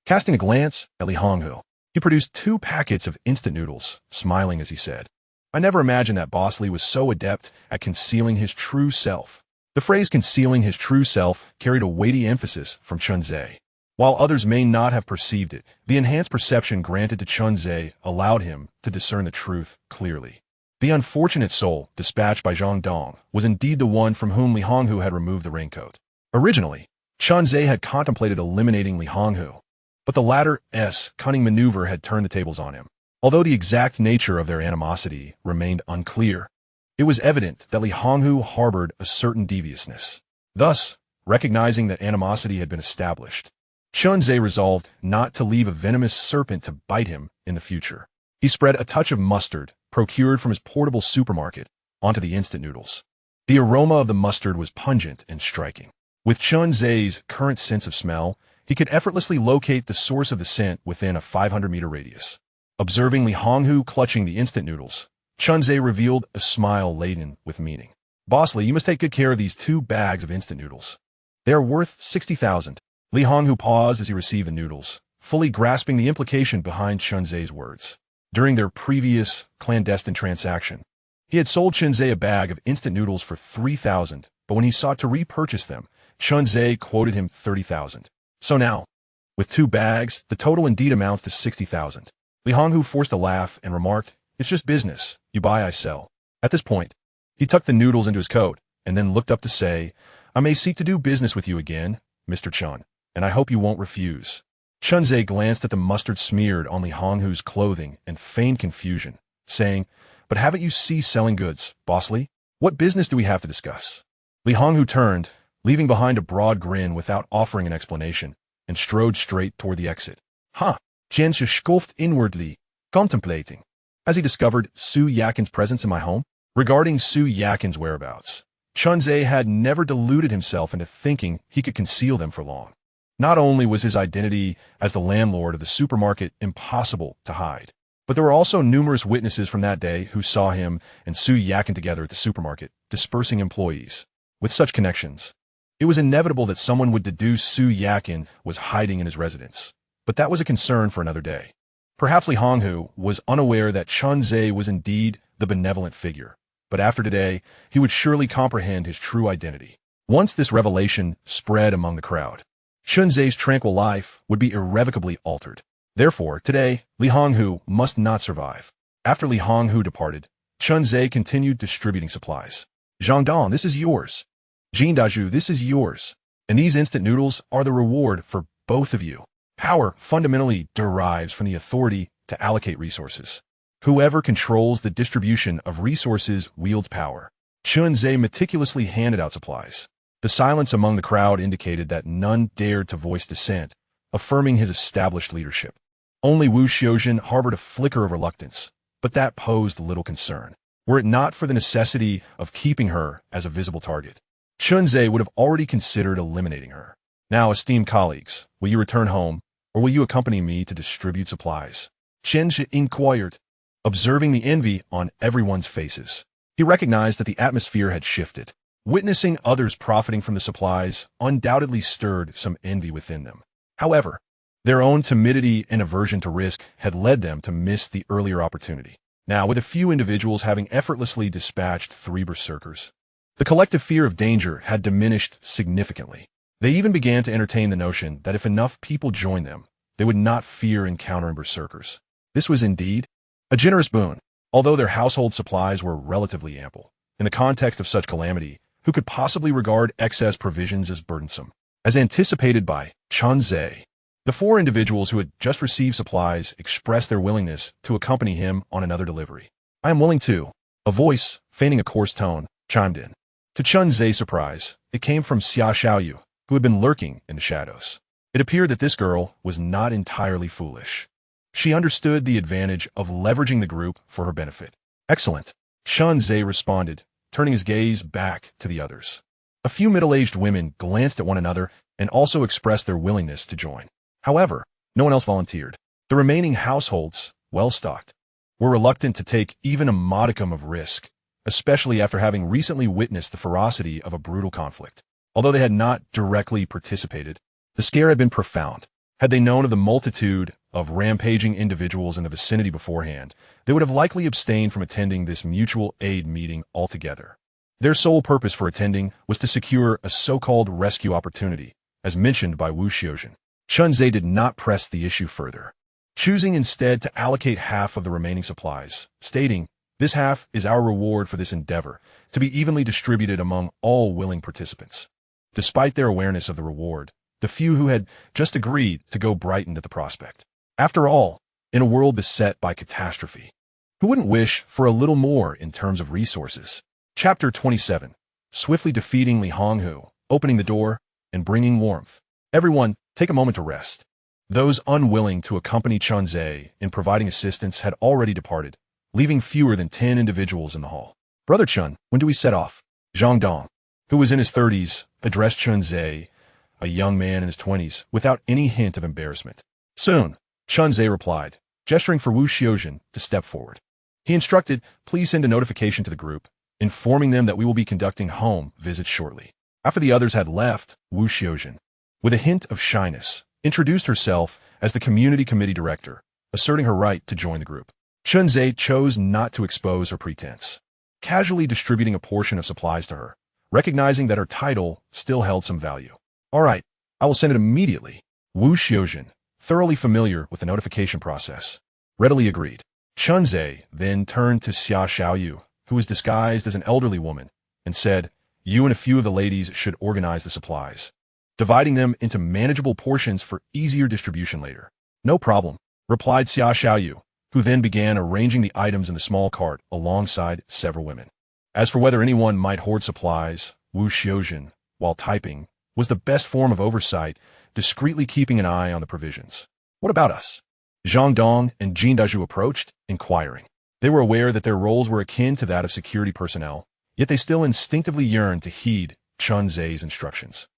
Casting a glance at Li Honghu, he produced 2 packets of instant noodles, smiling as he said, I never imagined that Boss Li was so adept at concealing his true self. The phrase concealing his true self carried a weighty emphasis from Chun Zhe. While others may not have perceived it, the enhanced perception granted to Chun Zhe allowed him to discern the truth clearly. The unfortunate soul dispatched by Zhang Dong was indeed the one from whom Li Honghu had removed the raincoat. Originally, Chun Zhe had contemplated eliminating Li Honghu, but the latter's cunning maneuver had turned the tables on him. Although the exact nature of their animosity remained unclear, it was evident that Li Honghu harbored a certain deviousness. Thus, recognizing that animosity had been established, Chun Zhe resolved not to leave a venomous serpent to bite him in the future. He spread a touch of mustard, procured from his portable supermarket, onto the instant noodles. The aroma of the mustard was pungent and striking. With Chun Zhe's current sense of smell, he could effortlessly locate the source of the scent within a 500-meter radius. Observing Li Honghu clutching the instant noodles, Chun Zhe revealed a smile laden with meaning. Boss Li, you must take good care of these 2 bags of instant noodles. They are worth 60,000. Li Honghu paused as he received the noodles, fully grasping the implication behind Chun Zhe's words. During their previous clandestine transaction, he had sold Chun Zhe a bag of instant noodles for 3,000, but when he sought to repurchase them, Chun Zhe quoted him 30,000. So now, with 2 bags, the total indeed amounts to 60,000. Li Honghu forced a laugh and remarked, It's just business. You buy, I sell. At this point, he tucked the noodles into his coat and then looked up to say, I may seek to do business with you again, Mr. Chun, and I hope you won't refuse. Chun Zhe glanced at the mustard smeared on Li Honghu's clothing and feigned confusion, saying, But haven't you ceased selling goods, Boss Li? What business do we have to discuss? Li Honghu turned, leaving behind a broad grin without offering an explanation, and strode straight toward the exit. Chen Shi scoffed inwardly, contemplating, as he discovered Su Yakin's presence in my home. Regarding Su Yakin's whereabouts, Chun Zhe had never deluded himself into thinking he could conceal them for long. Not only was his identity as the landlord of the supermarket impossible to hide, but there were also numerous witnesses from that day who saw him and Su Yakin together at the supermarket, dispersing employees. With such connections, it was inevitable that someone would deduce Su Yakin was hiding in his residence. But that was a concern for another day. Perhaps Li Honghu was unaware that Chun Zhe was indeed the benevolent figure, but after today, he would surely comprehend his true identity. Once this revelation spread among the crowd, Chun Zhe's tranquil life would be irrevocably altered. Therefore, today, Li Honghu must not survive. After Li Honghu departed, Chun Zhe continued distributing supplies. Zhang Dong, this is yours. Jin Daju, this is yours. And these instant noodles are the reward for both of you. Power fundamentally derives from the authority to allocate resources. Whoever controls the distribution of resources wields power. Chun Zhe meticulously handed out supplies. The silence among the crowd indicated that none dared to voice dissent, affirming his established leadership. Only Wu Xiaojin harbored a flicker of reluctance, but that posed little concern. were it not for the necessity of keeping her as a visible target. Chunze would have already considered eliminating her. Now, esteemed colleagues, will you return home, or will you accompany me to distribute supplies? Chunze inquired, observing the envy on everyone's faces. He recognized that the atmosphere had shifted. Witnessing others profiting from the supplies undoubtedly stirred some envy within them. However, their own timidity and aversion to risk had led them to miss the earlier opportunity. Now, with a few individuals having effortlessly dispatched 3 berserkers, the collective fear of danger had diminished significantly. They even began to entertain the notion that if enough people joined them, they would not fear encountering berserkers. This was indeed a generous boon. Although their household supplies were relatively ample, in the context of such calamity, who could possibly regard excess provisions as burdensome? As anticipated by Chunze, the 4 individuals who had just received supplies expressed their willingness to accompany him on another delivery. I am willing to. A voice, feigning a coarse tone, chimed in. To Chunze's surprise, it came from Xia Xiaoyu, who had been lurking in the shadows. It appeared that this girl was not entirely foolish. She understood the advantage of leveraging the group for her benefit. Excellent, Chunze responded, turning his gaze back to the others. A few middle-aged women glanced at one another and also expressed their willingness to join. However, no one else volunteered. The remaining households, well-stocked, were reluctant to take even a modicum of risk, especially after having recently witnessed the ferocity of a brutal conflict. Although they had not directly participated, the scare had been profound. Had they known of the multitude of rampaging individuals in the vicinity beforehand, they would have likely abstained from attending this mutual aid meeting altogether. Their sole purpose for attending was to secure a so-called rescue opportunity, as mentioned by Wu Xiuzhen. Chunze did not press the issue further, choosing instead to allocate half of the remaining supplies, stating, "This half is our reward for this endeavor, to be evenly distributed among all willing participants." Despite their awareness of the reward, the few who had just agreed to go brightened at the prospect. After all, in a world beset by catastrophe, who wouldn't wish for a little more in terms of resources? Chapter 27. Swiftly defeating Li Honghu, opening the door, and bringing warmth. Everyone, take a moment to rest. Those unwilling to accompany Chunze in providing assistance had already departed, leaving fewer than 10 individuals in the hall. Brother Chun, when do we set off? Zhang Dong, who was in his 30s, addressed Chunze, a young man in his 20s, without any hint of embarrassment. Soon, Chunze replied, gesturing for Wu Xiuzhen to step forward. He instructed, please send a notification to the group, informing them that we will be conducting home visits shortly. After the others had left, Wu Xiuzhen, with a hint of shyness, introduced herself as the community committee director, asserting her right to join the group. Chunze chose not to expose her pretense, casually distributing a portion of supplies to her, recognizing that her title still held some value. All right, I will send it immediately. Wu Xiuzhen, thoroughly familiar with the notification process, readily agreed. Chunze then turned to Xia Xiaoyu, who was disguised as an elderly woman, and said, you and a few of the ladies should organize the supplies, dividing them into manageable portions for easier distribution later. No problem, replied Xia Xiaoyu, who then began arranging the items in the small cart alongside several women. As for whether anyone might hoard supplies, Wu Xiuzhen, while typing, was the best form of oversight, discreetly keeping an eye on the provisions. What about us? Zhang Dong and Jin Daju approached, inquiring. They were aware that their roles were akin to that of security personnel, yet they still instinctively yearned to heed Chunze's instructions.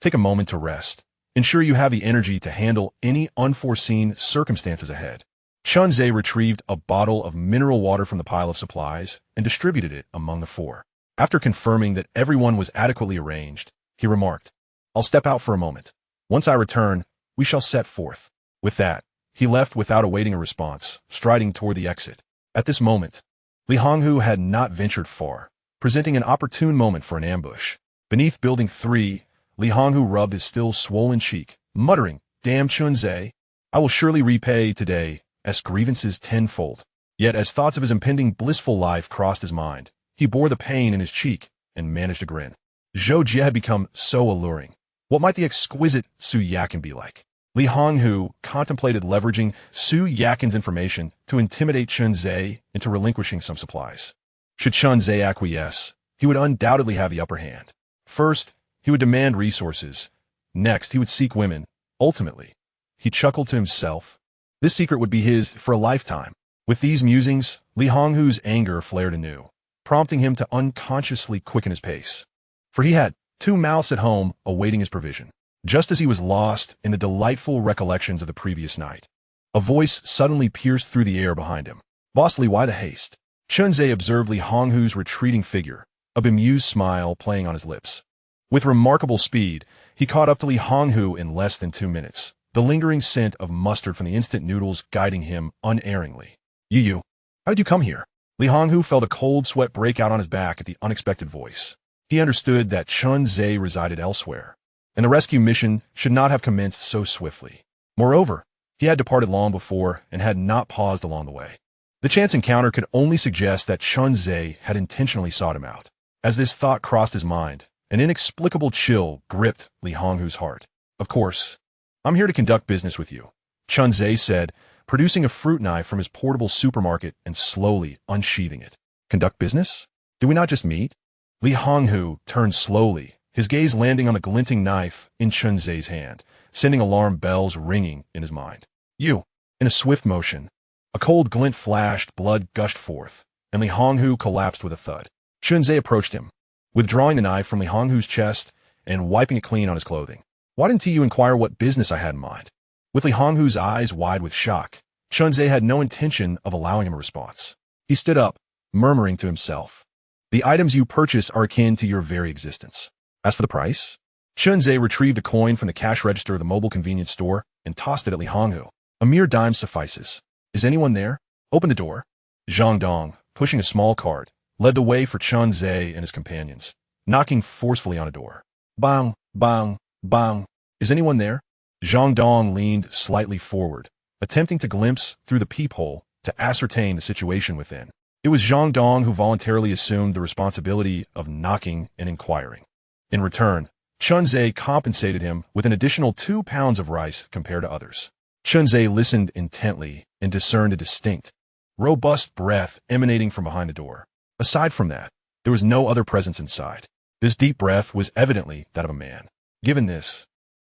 Take a moment to rest. Ensure you have the energy to handle any unforeseen circumstances ahead. Chunze retrieved a bottle of mineral water from the pile of supplies and distributed it among the 4. After confirming that everyone was adequately arranged, he remarked, I'll step out for a moment. Once I return, we shall set forth. With that, he left without awaiting a response, striding toward the exit. At this moment, Li Honghu had not ventured far, presenting an opportune moment for an ambush. Beneath Building 3, Li Honghu rubbed his still swollen cheek, muttering, Damn Chunze, I will surely repay today's grievances tenfold. Yet as thoughts of his impending blissful life crossed his mind, he bore the pain in his cheek and managed a grin. Zhou Jie had become so alluring. What might the exquisite Su Yakin be like? Li Honghu contemplated leveraging Su Yakin's information to intimidate Chunze into relinquishing some supplies. Should Chunze acquiesce, he would undoubtedly have the upper hand. First, he would demand resources. Next, he would seek women. Ultimately, he chuckled to himself. This secret would be his for a lifetime. With these musings, Li Honghu's anger flared anew. prompting him to unconsciously quicken his pace. For he had 2 mouths at home awaiting his provision. Just as he was lost in the delightful recollections of the previous night, a voice suddenly pierced through the air behind him. "Boss Li, why the haste?" Chunzhe observed Li Honghu's retreating figure, a bemused smile playing on his lips. With remarkable speed, he caught up to Li Honghu in less than 2 minutes, the lingering scent of mustard from the instant noodles guiding him unerringly. You, how did you come here?" Li Honghu felt a cold sweat break out on his back at the unexpected voice. He understood that Chunzhe resided elsewhere, and the rescue mission should not have commenced so swiftly. Moreover, he had departed long before and had not paused along the way. The chance encounter could only suggest that Chunzhe had intentionally sought him out. As this thought crossed his mind, an inexplicable chill gripped Li Honghu's heart. "Of course, I'm here to conduct business with you," Chunzhe said, producing a fruit knife from his portable supermarket and slowly unsheathing it. "Conduct business? Do we not just meet?" Li Honghu turned slowly, his gaze landing on the glinting knife in Chunzhe's hand, sending alarm bells ringing in his mind. "You!" In a swift motion, a cold glint flashed, blood gushed forth, and Li Honghu collapsed with a thud. Chunzhe approached him, withdrawing the knife from Li Honghu's chest and wiping it clean on his clothing. "Why didn't you inquire what business I had in mind?" With Li Honghu's eyes wide with shock, Chunzhe had no intention of allowing him a response. He stood up, murmuring to himself, "The items you purchase are akin to your very existence. As for the price?" Chunzhe retrieved a coin from the cash register of the mobile convenience store and tossed it at Li Honghu. "A mere dime suffices. Is anyone there? Open the door." Zhang Dong, pushing a small cart, led the way for Chunzhe and his companions, knocking forcefully on a door. "Bang, bang, bang. Is anyone there?" Zhang Dong leaned slightly forward, attempting to glimpse through the peephole to ascertain the situation within. It was Zhang Dong who voluntarily assumed the responsibility of knocking and inquiring. In return, Chunzhe compensated him with an additional 2 pounds of rice compared to others. Chunzhe listened intently and discerned a distinct, robust breath emanating from behind the door. Aside from that, there was no other presence inside. This deep breath was evidently that of a man. Given this,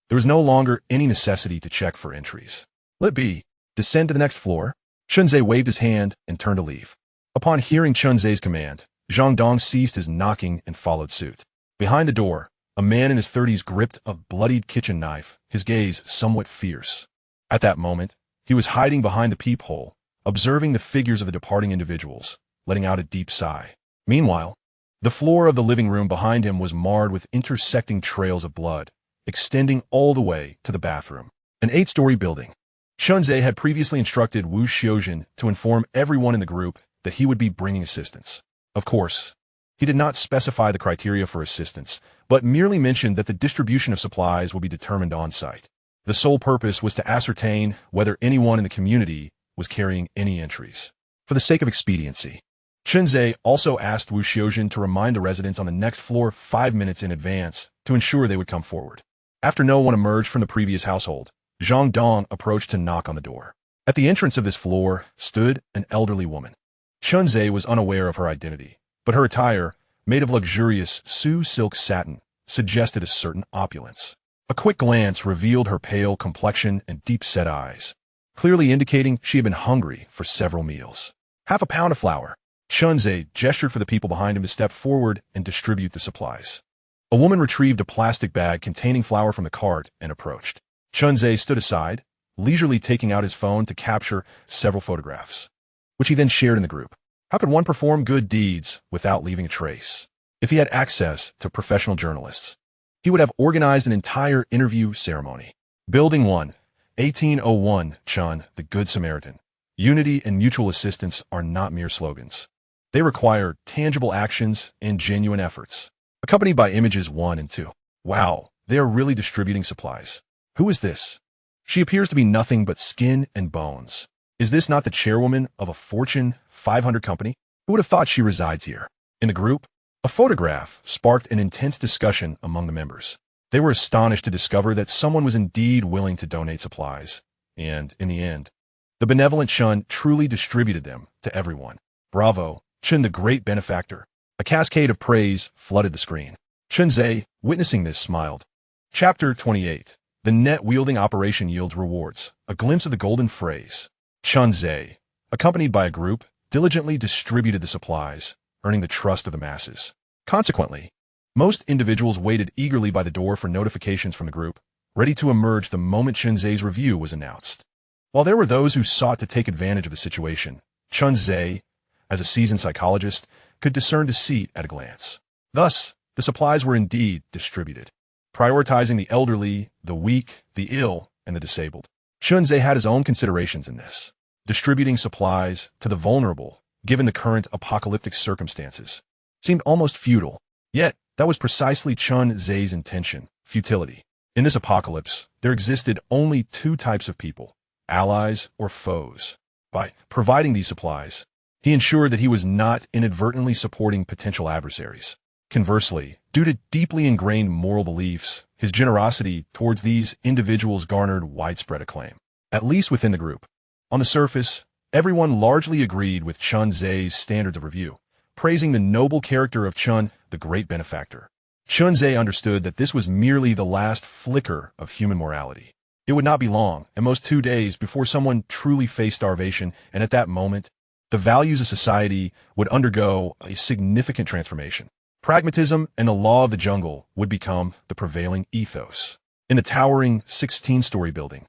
there was no longer any necessity to check for entries. "Let be. Descend to the next floor." Chunzhe waved his hand and turned to leave. Upon hearing Chunzhe's command, Zhang Dong ceased his knocking and followed suit. Behind the door, a man in his 30s gripped a bloodied kitchen knife, his gaze somewhat fierce. At that moment, he was hiding behind the peephole, observing the figures of the departing individuals, letting out a deep sigh. Meanwhile, the floor of the living room behind him was marred with intersecting trails of blood, extending all the way to the bathroom. An 8-story building. Chunzhe had previously instructed Wu Xiuzhen to inform everyone in the group that he would be bringing assistance. Of course, he did not specify the criteria for assistance, but merely mentioned that the distribution of supplies would be determined on-site. The sole purpose was to ascertain whether anyone in the community was carrying any entries. For the sake of expediency, Chunzhe also asked Wu Xiuzhen to remind the residents on the next floor 5 minutes in advance to ensure they would come forward. After no one emerged from the previous household, Zhang Dong approached to knock on the door. At the entrance of this floor stood an elderly woman. Chunzhe was unaware of her identity, but her attire, made of luxurious Su silk satin, suggested a certain opulence. A quick glance revealed her pale complexion and deep-set eyes, clearly indicating she had been hungry for several meals. "Half a pound of flour." Chunzhe gestured for the people behind him to step forward and distribute the supplies. A woman retrieved a plastic bag containing flour from the cart and approached. Chunzhe stood aside, leisurely taking out his phone to capture several photographs, which he then shared in the group. How could one perform good deeds without leaving a trace? If he had access to professional journalists, he would have organized an entire interview ceremony. Building 1, 1801, Chun, the Good Samaritan. Unity and mutual assistance are not mere slogans. They require tangible actions and genuine efforts, accompanied by images 1 and 2. Wow, they are really distributing supplies. Who is this? She appears to be nothing but skin and bones. Is this not the chairwoman of a Fortune 500 company? Who would have thought she resides here? In the group, a photograph sparked an intense discussion among the members. They were astonished to discover that someone was indeed willing to donate supplies, and, in the end, the benevolent Chun truly distributed them to everyone. Bravo, Chun the great benefactor. A cascade of praise flooded the screen. Chunzhe, witnessing this, smiled. Chapter 28. The net-wielding operation yields rewards. A glimpse of the golden phrase. Chunzhe, accompanied by a group, diligently distributed the supplies, earning the trust of the masses. Consequently, most individuals waited eagerly by the door for notifications from the group, ready to emerge the moment Chunzei's review was announced. While there were those who sought to take advantage of the situation, Chunzei, as a seasoned psychologist, could discern deceit at a glance. Thus, the supplies were indeed distributed, prioritizing the elderly, the weak, the ill, and the disabled. Chunzei had his own considerations in this. Distributing supplies to the vulnerable, given the current apocalyptic circumstances, seemed almost futile. Yet, that was precisely Chunzei's intention: futility. In this apocalypse, there existed only two types of people: allies or foes. By providing these supplies, he ensured that he was not inadvertently supporting potential adversaries. Conversely, due to deeply ingrained moral beliefs, his generosity towards these individuals garnered widespread acclaim, at least within the group. On the surface, everyone largely agreed with Chunzei's standards of review, praising the noble character of Chun, the great benefactor. Chunzei understood that this was merely the last flicker of human morality. It would not be long, at most 2 days, before someone truly faced starvation, and at that moment, the values of society would undergo a significant transformation. Pragmatism and the law of the jungle would become the prevailing ethos. In the towering 16-story building,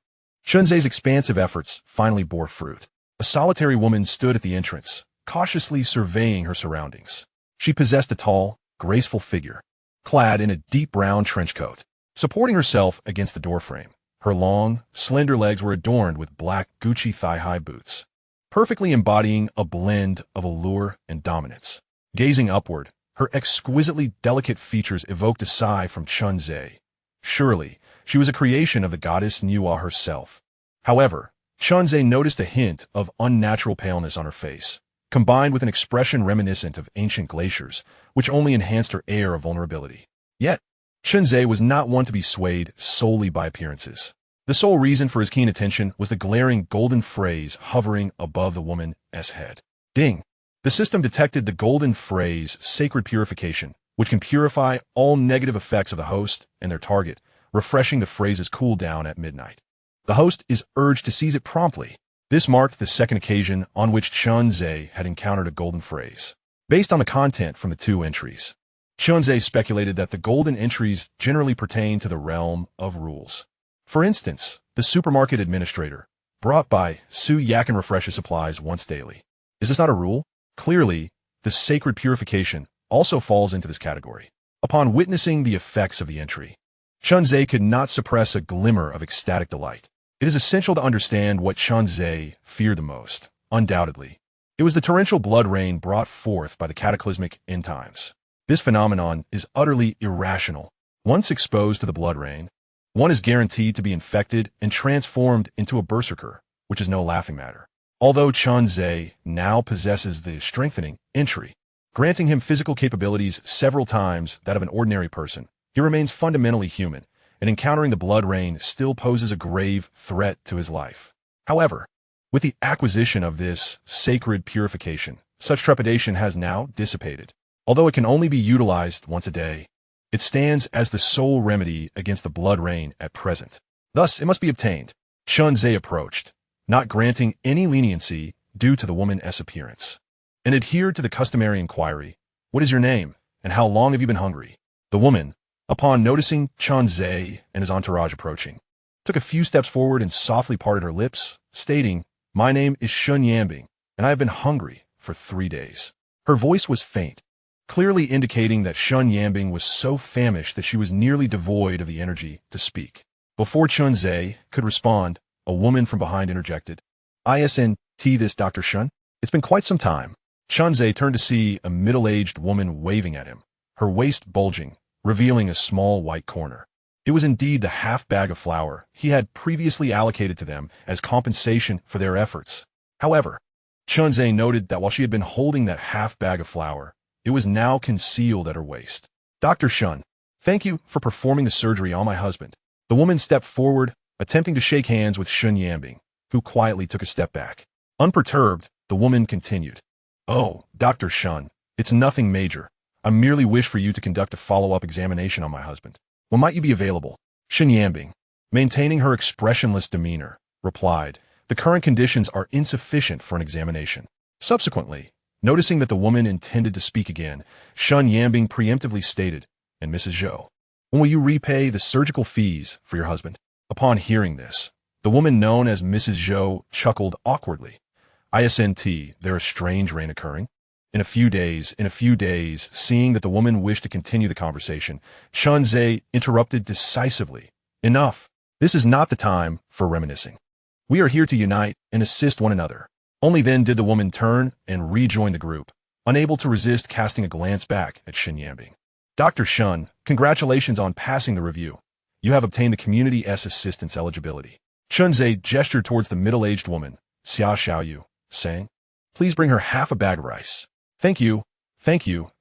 Chunzei's expansive efforts finally bore fruit. A solitary woman stood at the entrance, cautiously surveying her surroundings. She possessed a tall, graceful figure, clad in a deep brown trench coat. Supporting herself against the doorframe, her long, slender legs were adorned with black Gucci thigh-high boots, perfectly embodying a blend of allure and dominance. Gazing upward, her exquisitely delicate features evoked a sigh from Chunzei. Surely, she was a creation of the goddess Nuwa herself. However, Chunzei noticed a hint of unnatural paleness on her face, combined with an expression reminiscent of ancient glaciers, which only enhanced her air of vulnerability. Yet, Chunzei was not one to be swayed solely by appearances. The sole reason for his keen attention was the glaring golden phrase hovering above the woman's head. Ding! The system detected the golden phrase sacred purification, which can purify all negative effects of the host and their target, refreshing the phrase's cooldown at midnight. The host is urged to seize it promptly. This marked the second occasion on which Chunzei had encountered a golden phrase. Based on the content from the two entries, Chunzei speculated that the golden entries generally pertain to the realm of rules. For instance, the supermarket administrator, brought by Su Yakin refreshes supplies once daily. Is this not a rule? Clearly, the sacred purification also falls into this category. Upon witnessing the effects of the entry, Chunzei could not suppress a glimmer of ecstatic delight. It is essential to understand what Chunzei feared the most. Undoubtedly, it was the torrential blood rain brought forth by the cataclysmic end times. This phenomenon is utterly irrational. Once exposed to the blood rain, one is guaranteed to be infected and transformed into a berserker, which is no laughing matter. Although Chunzei now possesses the strengthening entry, granting him physical capabilities several times that of an ordinary person, he remains fundamentally human, and encountering the blood rain still poses a grave threat to his life. However, with the acquisition of this sacred purification, such trepidation has now dissipated. Although it can only be utilized once a day, it stands as the sole remedy against the blood rain at present. Thus, it must be obtained. Chunzei approached, not granting any leniency due to the woman's appearance, and adhered to the customary inquiry, "What is your name, and how long have you been hungry?" The woman, upon noticing Chunzei and his entourage approaching, took a few steps forward and softly parted her lips, stating, "My name is Shun Yambing, and I have been hungry for 3 days." Her voice was faint, clearly indicating that Shun Yambing was so famished that she was nearly devoid of the energy to speak. Before Chunzei could respond, a woman from behind interjected, "Isn't this Dr. Shun? It's been quite some time." Chunzei turned to see a middle-aged woman waving at him, her waist bulging, revealing a small white corner. It was indeed the half bag of flour he had previously allocated to them as compensation for their efforts. However, Chunzei noted that while she had been holding that half bag of flour, it was now concealed at her waist. "Dr. Shun, thank you for performing the surgery on my husband." The woman stepped forward, attempting to shake hands with Shun Yambing, who quietly took a step back. Unperturbed, the woman continued, "Oh, Dr. Shun, it's nothing major. I merely wish for you to conduct a follow-up examination on my husband. When might you be available?" Shun Yambing, maintaining her expressionless demeanor, replied, "The current conditions are insufficient for an examination." Subsequently, Noticing that the woman intended to speak again, Shun Yambing preemptively stated, "And Mrs. Zhou, when will you repay the surgical fees for your husband?" Upon hearing this, the woman known as Mrs. Zhou chuckled awkwardly. "Isn't there a strange rain occurring?" In a few days, seeing that the woman wished to continue the conversation, Shun Zhe interrupted decisively. "Enough. This is not the time for reminiscing. We are here to unite and assist one another." Only then did the woman turn and rejoin the group, unable to resist casting a glance back at Shun Yambing. "Dr. Shun, congratulations on passing the review. You have obtained the Community S assistance eligibility." Shun Zhe gestured towards the middle-aged woman, Xia Xiaoyu, saying, "Please bring her half a bag of rice." Thank you,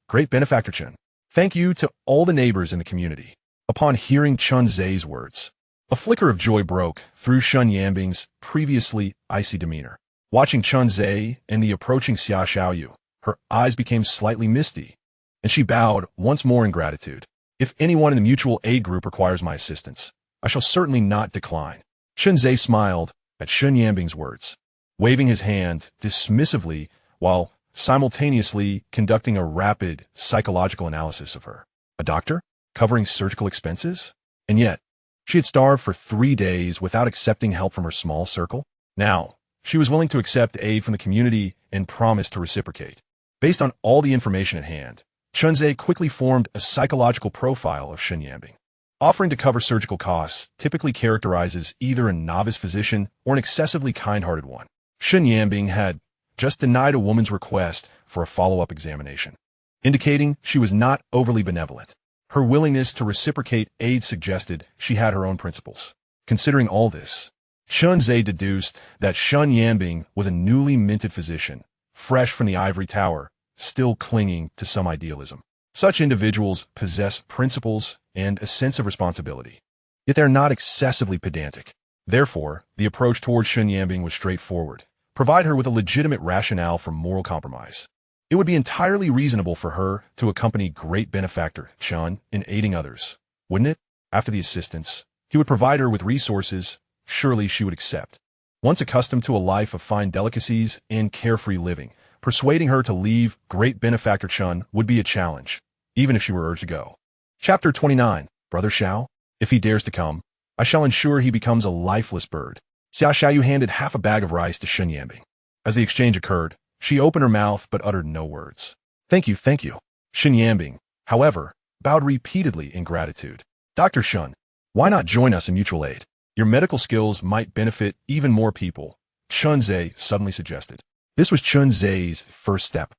great benefactor Chun. Thank you to all the neighbors in the community." Upon hearing Chun Zhe's words, a flicker of joy broke through Shun Yambing's previously icy demeanor. Watching Chun Zhe and the approaching Xia Xiaoyu, her eyes became slightly misty, and she bowed once more in gratitude. "If anyone in the mutual aid group requires my assistance, I shall certainly not decline." Chun Zhe smiled at Shun Yambing's words, waving his hand dismissively while simultaneously conducting a rapid psychological analysis of her. A doctor? Covering surgical expenses? And yet, she had starved for 3 days without accepting help from her small circle. Now, she was willing to accept aid from the community and promised to reciprocate. Based on all the information at hand, Chun Zhe quickly formed a psychological profile of Shun Yambing. Offering to cover surgical costs typically characterizes either a novice physician or an excessively kind-hearted one. Shun Yambing had just denied a woman's request for a follow-up examination, indicating she was not overly benevolent. Her willingness to reciprocate aid suggested she had her own principles. Considering all this, Chun Zhe deduced that Shun Yambing was a newly minted physician, fresh from the ivory tower, still clinging to some idealism. Such individuals possess principles and a sense of responsibility, yet they are not excessively pedantic. Therefore, the approach towards Shun Yambing was straightforward. Provide her with a legitimate rationale for moral compromise. It would be entirely reasonable for her to accompany great benefactor Chun in aiding others, wouldn't it? After the assistance, he would provide her with resources. Surely she would accept. Once accustomed to a life of fine delicacies and carefree living, persuading her to leave great benefactor Chun would be a challenge, even if she were urged to go. Chapter 29. Brother Xiao, if he dares to come, I shall ensure he becomes a lifeless bird. Xia Xiaoyu handed half a bag of rice to Shun Yambing. As the exchange occurred, she opened her mouth but uttered no words. Thank you. Shun Yambing, however, bowed repeatedly in gratitude. Dr. Shun, why not join us in mutual aid? Your medical skills might benefit even more people, Chun Zhe suddenly suggested. This was Chun Zhe's first step.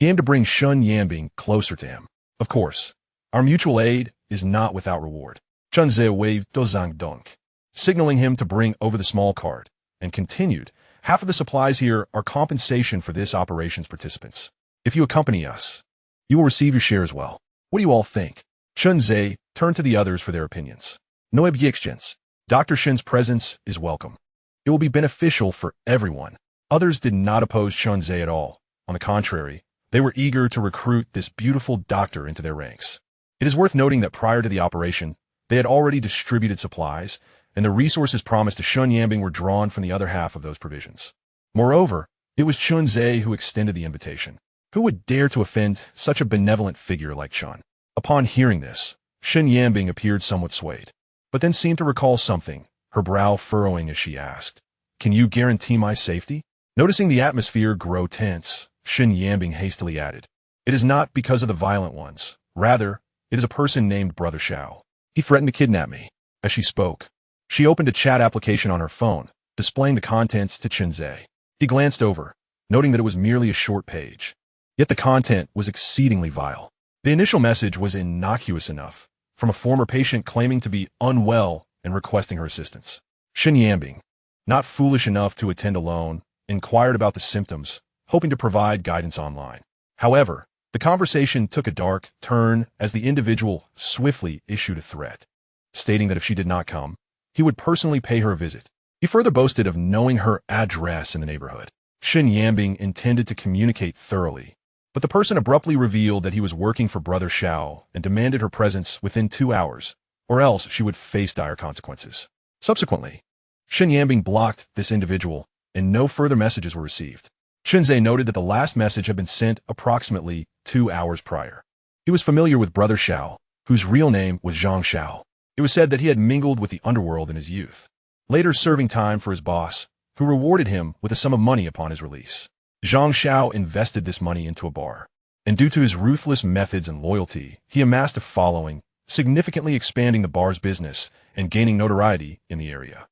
He aimed to bring Shun Yambing closer to him. Of course, our mutual aid is not without reward. Chun Zhe waved Dozang Dunk, signaling him to bring over the small card, and continued, half of the supplies here are compensation for this operation's participants. If you accompany us, you will receive your share as well. What do you all think? Chun Zhe turned to the others for their opinions. No objections. Dr. Shun's presence is welcome. It will be beneficial for everyone. Others did not oppose Chun Zhe at all. On the contrary, they were eager to recruit this beautiful doctor into their ranks. It is worth noting that prior to the operation, they had already distributed supplies, and the resources promised to Shun Yambing were drawn from the other half of those provisions. Moreover, it was Chun Zhe who extended the invitation. Who would dare to offend such a benevolent figure like Chun? Upon hearing this, Shun Yambing appeared somewhat swayed, but then seemed to recall something, her brow furrowing as she asked, Can you guarantee my safety? Noticing the atmosphere grow tense, Shun Yambing hastily added, It is not because of the violent ones. Rather, it is a person named Brother Xiao. He threatened to kidnap me. As she spoke, she opened a chat application on her phone, displaying the contents to Chun Zhe. He glanced over, noting that it was merely a short page. Yet the content was exceedingly vile. The initial message was innocuous enough, from a former patient claiming to be unwell and requesting her assistance. Shun Yambing, not foolish enough to attend alone, inquired about the symptoms, hoping to provide guidance online. However, the conversation took a dark turn as the individual swiftly issued a threat, stating that if she did not come, he would personally pay her a visit. He further boasted of knowing her address in the neighborhood. Shun Yambing intended to communicate thoroughly, but the person abruptly revealed that he was working for Brother Xiao and demanded her presence within 2 hours, or else she would face dire consequences. Subsequently, Shun Yambing blocked this individual, and no further messages were received. Shinzei noted that the last message had been sent approximately 2 hours prior. He was familiar with Brother Xiao, whose real name was Zhang Xiao. It was said that he had mingled with the underworld in his youth, later serving time for his boss, who rewarded him with a sum of money upon his release. Zhang Xiao invested this money into a bar, and due to his ruthless methods and loyalty, he amassed a following, significantly expanding the bar's business and gaining notoriety in the area.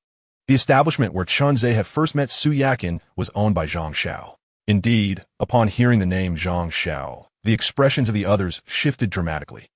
The establishment where Chunzei had first met Su Yakin was owned by Zhang Xiao. Indeed, upon hearing the name Zhang Xiao, the expressions of the others shifted dramatically.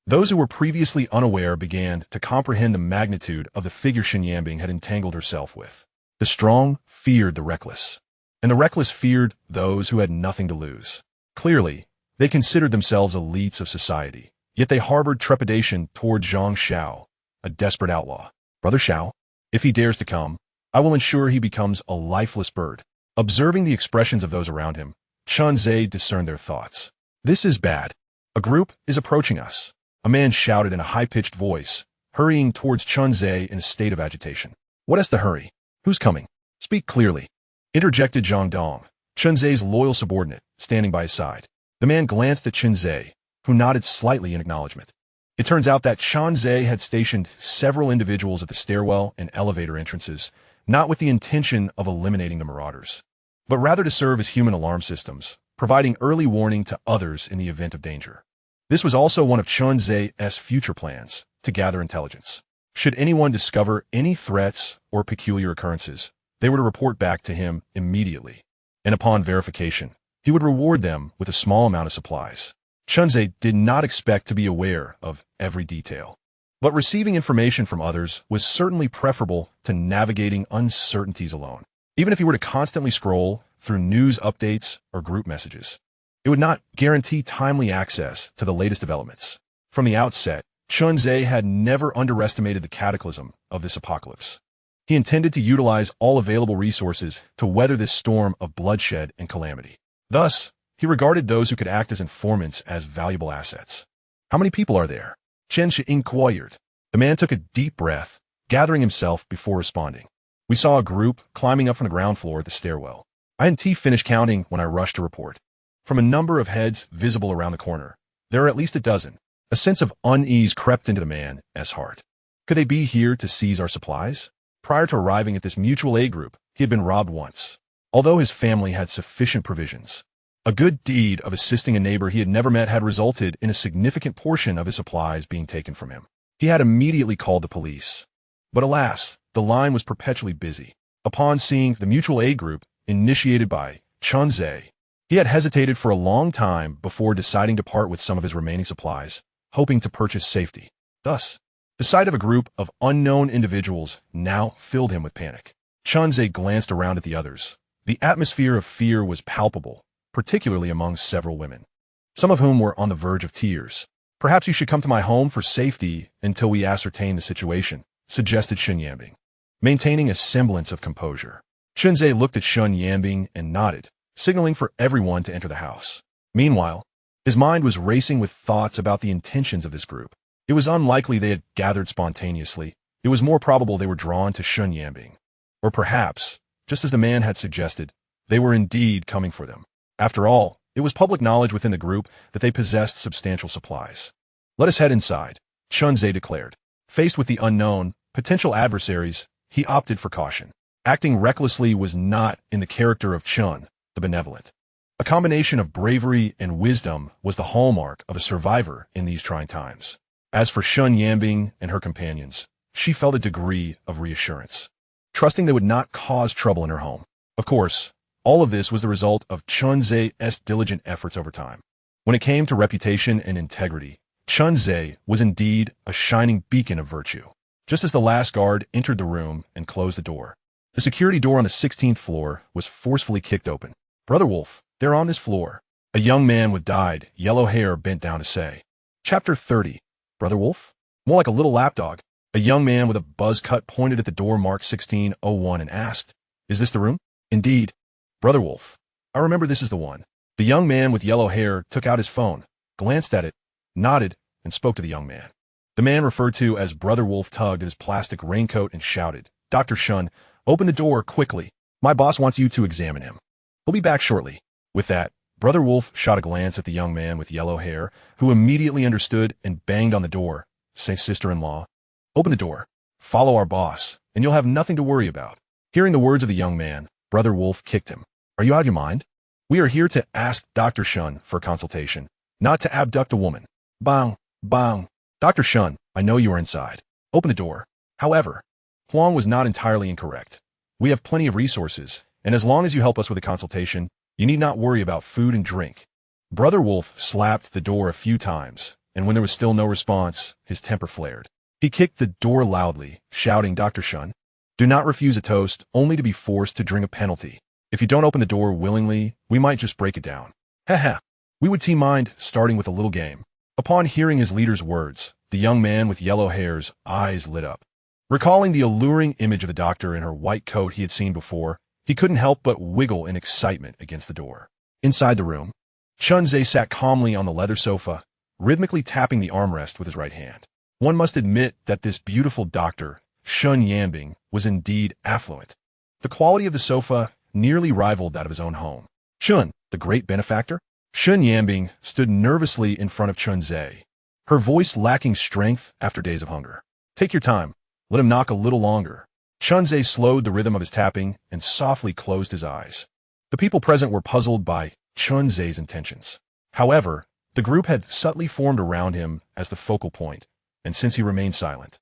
Those who were previously unaware began to comprehend the magnitude of the figure Xin Yanbing had entangled herself with. The strong feared the reckless, and the reckless feared those who had nothing to lose. Clearly, they considered themselves elites of society, yet they harbored trepidation toward Zhang Xiao, a desperate outlaw. Brother Xiao, if he dares to come, I will ensure he becomes a lifeless bird. Observing the expressions of those around him, Chunzei discerned their thoughts. This is bad. A group is approaching us. A man shouted in a high-pitched voice, hurrying towards Chunzei in a state of agitation. What has to hurry? Who's coming? Speak clearly. Interjected Zhang Dong, Chunzei's loyal subordinate, standing by his side. The man glanced at Chunzei, who nodded slightly in acknowledgement. It turns out that Chunzei had stationed several individuals at the stairwell and elevator entrances, not with the intention of eliminating the marauders, but rather to serve as human alarm systems, providing early warning to others in the event of danger. This was also one of Chunzei's future plans, to gather intelligence. Should anyone discover any threats or peculiar occurrences, they were to report back to him immediately, and upon verification, he would reward them with a small amount of supplies. Chunzei did not expect to be aware of every detail, but receiving information from others was certainly preferable to navigating uncertainties alone. Even if he were to constantly scroll through news updates or group messages, it would not guarantee timely access to the latest developments. From the outset, Chunzei had never underestimated the cataclysm of this apocalypse. He intended to utilize all available resources to weather this storm of bloodshed and calamity. Thus, he regarded those who could act as informants as valuable assets. How many people are there? Chen Shi inquired. The man took a deep breath, gathering himself before responding. We saw a group climbing up from the ground floor at the stairwell. I hadn't finished counting when I rushed to report. From a number of heads visible around the corner, there are at least a dozen. A sense of unease crept into the man's heart. Could they be here to seize our supplies? Prior to arriving at this mutual aid group, he had been robbed once, although his family had sufficient provisions. A good deed of assisting a neighbor he had never met had resulted in a significant portion of his supplies being taken from him. He had immediately called the police. But alas, the line was perpetually busy. Upon seeing the mutual aid group initiated by Chunzei, he had hesitated for a long time before deciding to part with some of his remaining supplies, hoping to purchase safety. Thus, the sight of a group of unknown individuals now filled him with panic. Chunzei glanced around at the others. The atmosphere of fear was palpable, particularly among several women, some of whom were on the verge of tears. Perhaps you should come to my home for safety until we ascertain the situation, suggested Xin Yanbing, maintaining a semblance of composure. Chunzei looked at Xin Yanbing and nodded, signaling for everyone to enter the house. Meanwhile, his mind was racing with thoughts about the intentions of this group. It was unlikely they had gathered spontaneously. It was more probable they were drawn to Xin Yanbing. Or perhaps, just as the man had suggested, they were indeed coming for them. After all, it was public knowledge within the group that they possessed substantial supplies. Let us head inside, Chunzei declared. Faced with the unknown, potential adversaries, he opted for caution. Acting recklessly was not in the character of Chun, the benevolent. A combination of bravery and wisdom was the hallmark of a survivor in these trying times. As for Xin Yanbing and her companions, she felt a degree of reassurance, trusting they would not cause trouble in her home. Of course, all of this was the result of Chunzei's diligent efforts over time. When it came to reputation and integrity, Chunzei was indeed a shining beacon of virtue. Just as the last guard entered the room and closed the door, the security door on the 16th floor was forcefully kicked open. Brother Wolf, they're on this floor, a young man with dyed, yellow hair bent down to say. Chapter 30. Brother Wolf? More like a little lapdog. A young man with a buzz cut pointed at the door marked 1601 and asked, Is this the room? Indeed. Brother Wolf, I remember this is the one. The young man with yellow hair took out his phone, glanced at it, nodded, and spoke to the young man. The man referred to as Brother Wolf tugged at his plastic raincoat and shouted, Dr. Shun, open the door quickly. My boss wants you to examine him. We'll be back shortly. With that, Brother Wolf shot a glance at the young man with yellow hair, who immediately understood and banged on the door. Say, sister-in-law, open the door, follow our boss, and you'll have nothing to worry about. Hearing the words of the young man, Brother Wolf kicked him. Are you out of your mind? We are here to ask Dr. Shun for a consultation, not to abduct a woman. Bang, bang. Dr. Shun, I know you are inside. Open the door. However, Huang was not entirely incorrect. We have plenty of resources, and as long as you help us with a consultation, you need not worry about food and drink. Brother Wolf slapped the door a few times, and when there was still no response, his temper flared. He kicked the door loudly, shouting, Dr. Shun, do not refuse a toast only to be forced to drink a penalty. If you don't open the door willingly, we might just break it down. Haha. We would mind starting with a little game. Upon hearing his leader's words, the young man with yellow hair's eyes lit up. Recalling the alluring image of the doctor in her white coat he had seen before, he couldn't help but wiggle in excitement against the door. Inside the room, Chun-Zhe sat calmly on the leather sofa, rhythmically tapping the armrest with his right hand. One must admit that this beautiful doctor, Shun Yanbing, was indeed affluent. The quality of the sofa nearly rivaled that of his own home. Chun, the great benefactor? Shun Yanbing stood nervously in front of Chun-Zhe, her voice lacking strength after days of hunger. Take your time. Let him knock a little longer. Chun-Zhe slowed the rhythm of his tapping and softly closed his eyes. The people present were puzzled by Chun-Ze's intentions. However, the group had subtly formed around him as the focal point, and since he remained silent,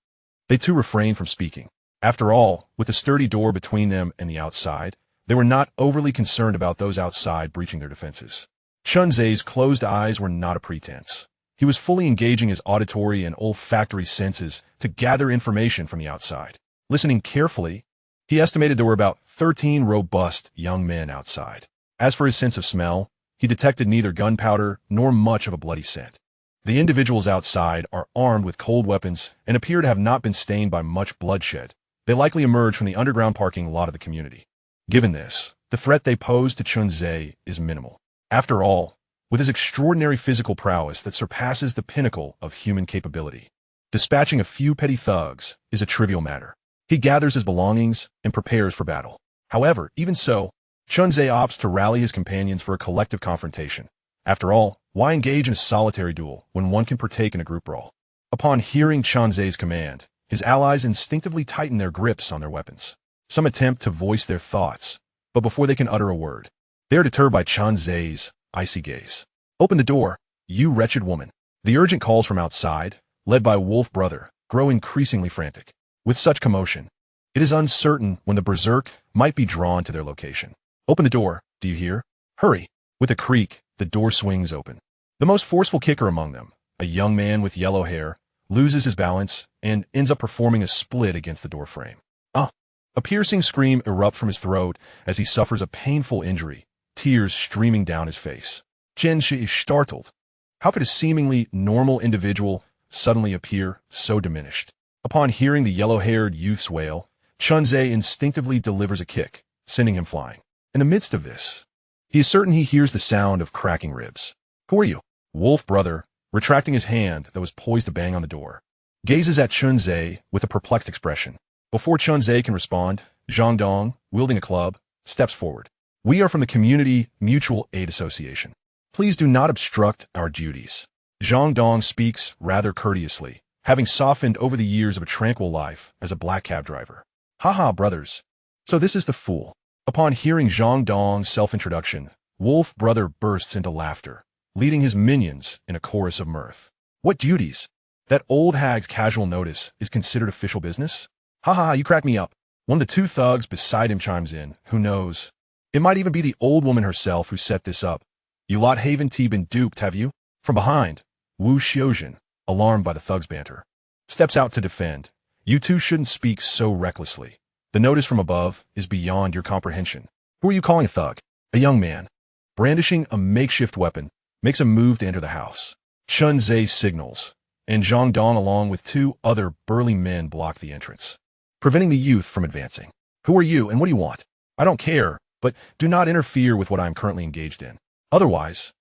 they too refrained from speaking. After all, with the sturdy door between them and the outside, they were not overly concerned about those outside breaching their defenses. Chun-Ze's closed eyes were not a pretense. He was fully engaging his auditory and olfactory senses to gather information from the outside. Listening carefully, he estimated there were about 13 robust young men outside. As for his sense of smell, he detected neither gunpowder nor much of a bloody scent. The individuals outside are armed with cold weapons and appear to have not been stained by much bloodshed. They likely emerged from the underground parking lot of the community. Given this, the threat they pose to Chun-Zhe is minimal. After all, with his extraordinary physical prowess that surpasses the pinnacle of human capability, dispatching a few petty thugs is a trivial matter. He gathers his belongings and prepares for battle. However, even so, Chun-Zhe opts to rally his companions for a collective confrontation. After all, why engage in a solitary duel when one can partake in a group brawl? Upon hearing Chun-Ze's command, his allies instinctively tighten their grips on their weapons. Some attempt to voice their thoughts, but before they can utter a word, they are deterred by Chun-Ze's icy gaze. Open the door, you wretched woman. The urgent calls from outside, led by Wolf Brother, grow increasingly frantic. With such commotion, it is uncertain when the berserk might be drawn to their location. Open the door, do you hear? Hurry. With a creak, the door swings open. The most forceful kicker among them, a young man with yellow hair, loses his balance and ends up performing a split against the door frame. A piercing scream erupts from his throat as he suffers a painful injury, tears streaming down his face. Chen-Shi is startled. How could a seemingly normal individual suddenly appear so diminished? Upon hearing the yellow-haired youth's wail, Chun-Zhe instinctively delivers a kick, sending him flying. In the midst of this, he is certain he hears the sound of cracking ribs. Who are you? Wolf Brother, retracting his hand that was poised to bang on the door, gazes at Chun-Zhe with a perplexed expression. Before Chun-Zhe can respond, Zhang Dong, wielding a club, steps forward. We are from the Community Mutual Aid Association. Please do not obstruct our duties. Zhang Dong speaks rather courteously, having softened over the years of a tranquil life as a black cab driver. Haha, brothers. So this is the fool. Upon hearing Zhang Dong's self-introduction, Wolf Brother bursts into laughter, leading his minions in a chorus of mirth. What duties? That old hag's casual notice is considered official business? Haha, you crack me up. One of the two thugs beside him chimes in. Who knows? It might even be the old woman herself who set this up. You lot haven't been duped, have you? From behind, Wu Xiuzhen, alarmed by the thug's banter, steps out to defend. You two shouldn't speak so recklessly. The notice from above is beyond your comprehension. Who are you calling a thug? A young man, brandishing a makeshift weapon, makes a move to enter the house. Chun-Zhe signals, and Zhang Dong along with two other burly men block the entrance, preventing the youth from advancing. Who are you and what do you want? I don't care, but do not interfere with what I am currently engaged in. Otherwise,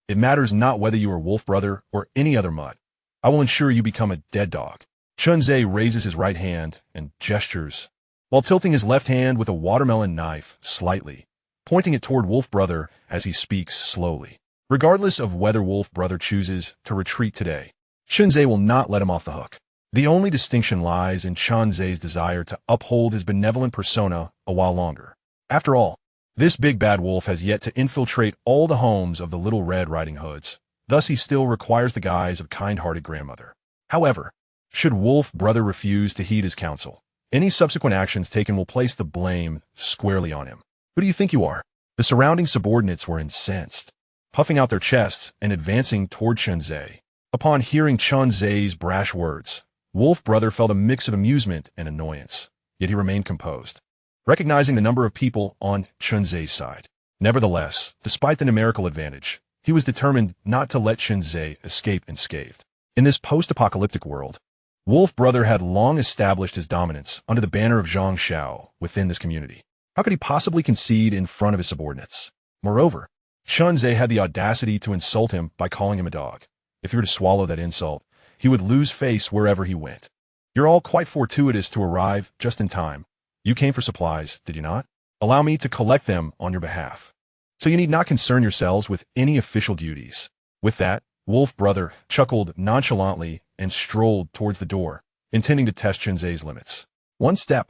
it matters not whether you are Wolf Brother or any other mutt. I will ensure you become a dead dog. Chun-Zhe raises his right hand and gestures, while tilting his left hand with a watermelon knife slightly, pointing it toward Wolf Brother as he speaks slowly. Regardless of whether Wolf Brother chooses to retreat today, Chunze will not let him off the hook. The only distinction lies in Chunze's desire to uphold his benevolent persona a while longer. After all, this big bad wolf has yet to infiltrate all the homes of the Little Red Riding Hoods. Thus he still requires the guise of kind-hearted grandmother. However, should Wolf Brother refuse to heed his counsel, any subsequent actions taken will place the blame squarely on him. Who do you think you are? The surrounding subordinates were incensed, puffing out their chests and advancing toward Chunze. Upon hearing Chunze's brash words, Wolf Brother felt a mix of amusement and annoyance, yet he remained composed, recognizing the number of people on Chunze's side. Nevertheless, despite the numerical advantage, he was determined not to let Chunze escape unscathed. In this post-apocalyptic world, Wolf Brother had long established his dominance under the banner of Zhang Xiao within this community. How could he possibly concede in front of his subordinates? Moreover, Chunze had the audacity to insult him by calling him a dog. If he were to swallow that insult, he would lose face wherever he went. You're all quite fortuitous to arrive just in time. You came for supplies, did you not? Allow me to collect them on your behalf. So you need not concern yourselves with any official duties. With that, Wolf Brother chuckled nonchalantly and strolled towards the door, intending to test Chunze's limits. 1 step,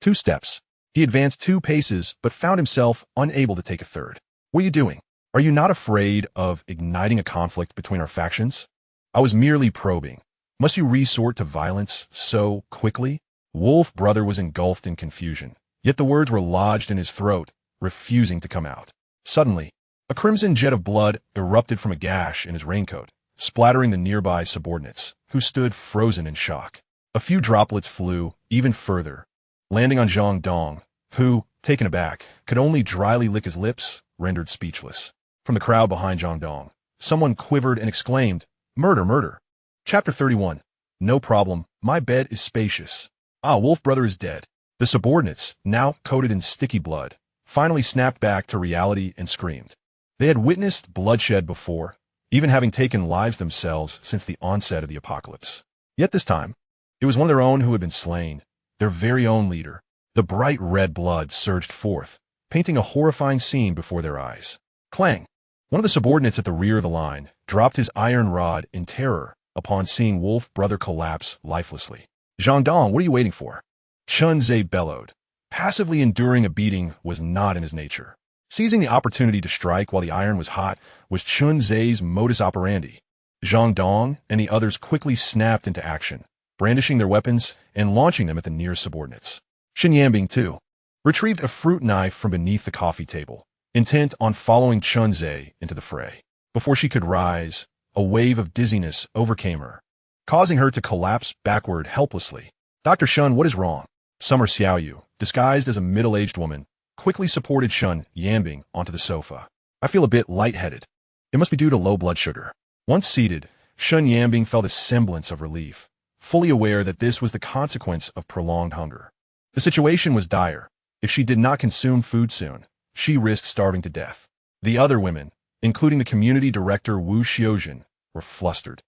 2 steps. He advanced 2 paces, but found himself unable to take a third. What are you doing? Are you not afraid of igniting a conflict between our factions? I was merely probing. Must you resort to violence so quickly? Wolf Brother was engulfed in confusion, yet the words were lodged in his throat, refusing to come out. Suddenly, a crimson jet of blood erupted from a gash in his raincoat, splattering the nearby subordinates, who stood frozen in shock. A few droplets flew even further, landing on Zhang Dong, who, taken aback, could only dryly lick his lips, rendered speechless. From the crowd behind Zhang Dong, someone quivered and exclaimed, "Murder, murder!" Chapter 31. No problem, my bed is spacious. Ah, Wolf Brother is dead. The subordinates, now coated in sticky blood, finally snapped back to reality and screamed. They had witnessed bloodshed before, even having taken lives themselves since the onset of the apocalypse. Yet this time, it was one of their own who had been slain, their very own leader. The bright red blood surged forth, painting a horrifying scene before their eyes. Clang! One of the subordinates at the rear of the line dropped his iron rod in terror upon seeing Wolf Brother collapse lifelessly. Zhang Dong, what are you waiting for? Chunze bellowed. Passively enduring a beating was not in his nature. Seizing the opportunity to strike while the iron was hot was Chunze's modus operandi. Zhang Dong and the others quickly snapped into action, brandishing their weapons and launching them at the nearest subordinates. Xin Yanbing, too, retrieved a fruit knife from beneath the coffee table, intent on following Chunze into the fray. Before she could rise, a wave of dizziness overcame her, causing her to collapse backward helplessly. Dr. Shun, what is wrong? Summer Xiaoyu, disguised as a middle-aged woman, quickly supported Shun Yanbing onto the sofa. I feel a bit lightheaded. It must be due to low blood sugar. Once seated, Shun Yanbing felt a semblance of relief, fully aware that this was the consequence of prolonged hunger. The situation was dire. If she did not consume food soon, she risked starving to death. The other women, including the community director Wu Xiuzhen, were flustered.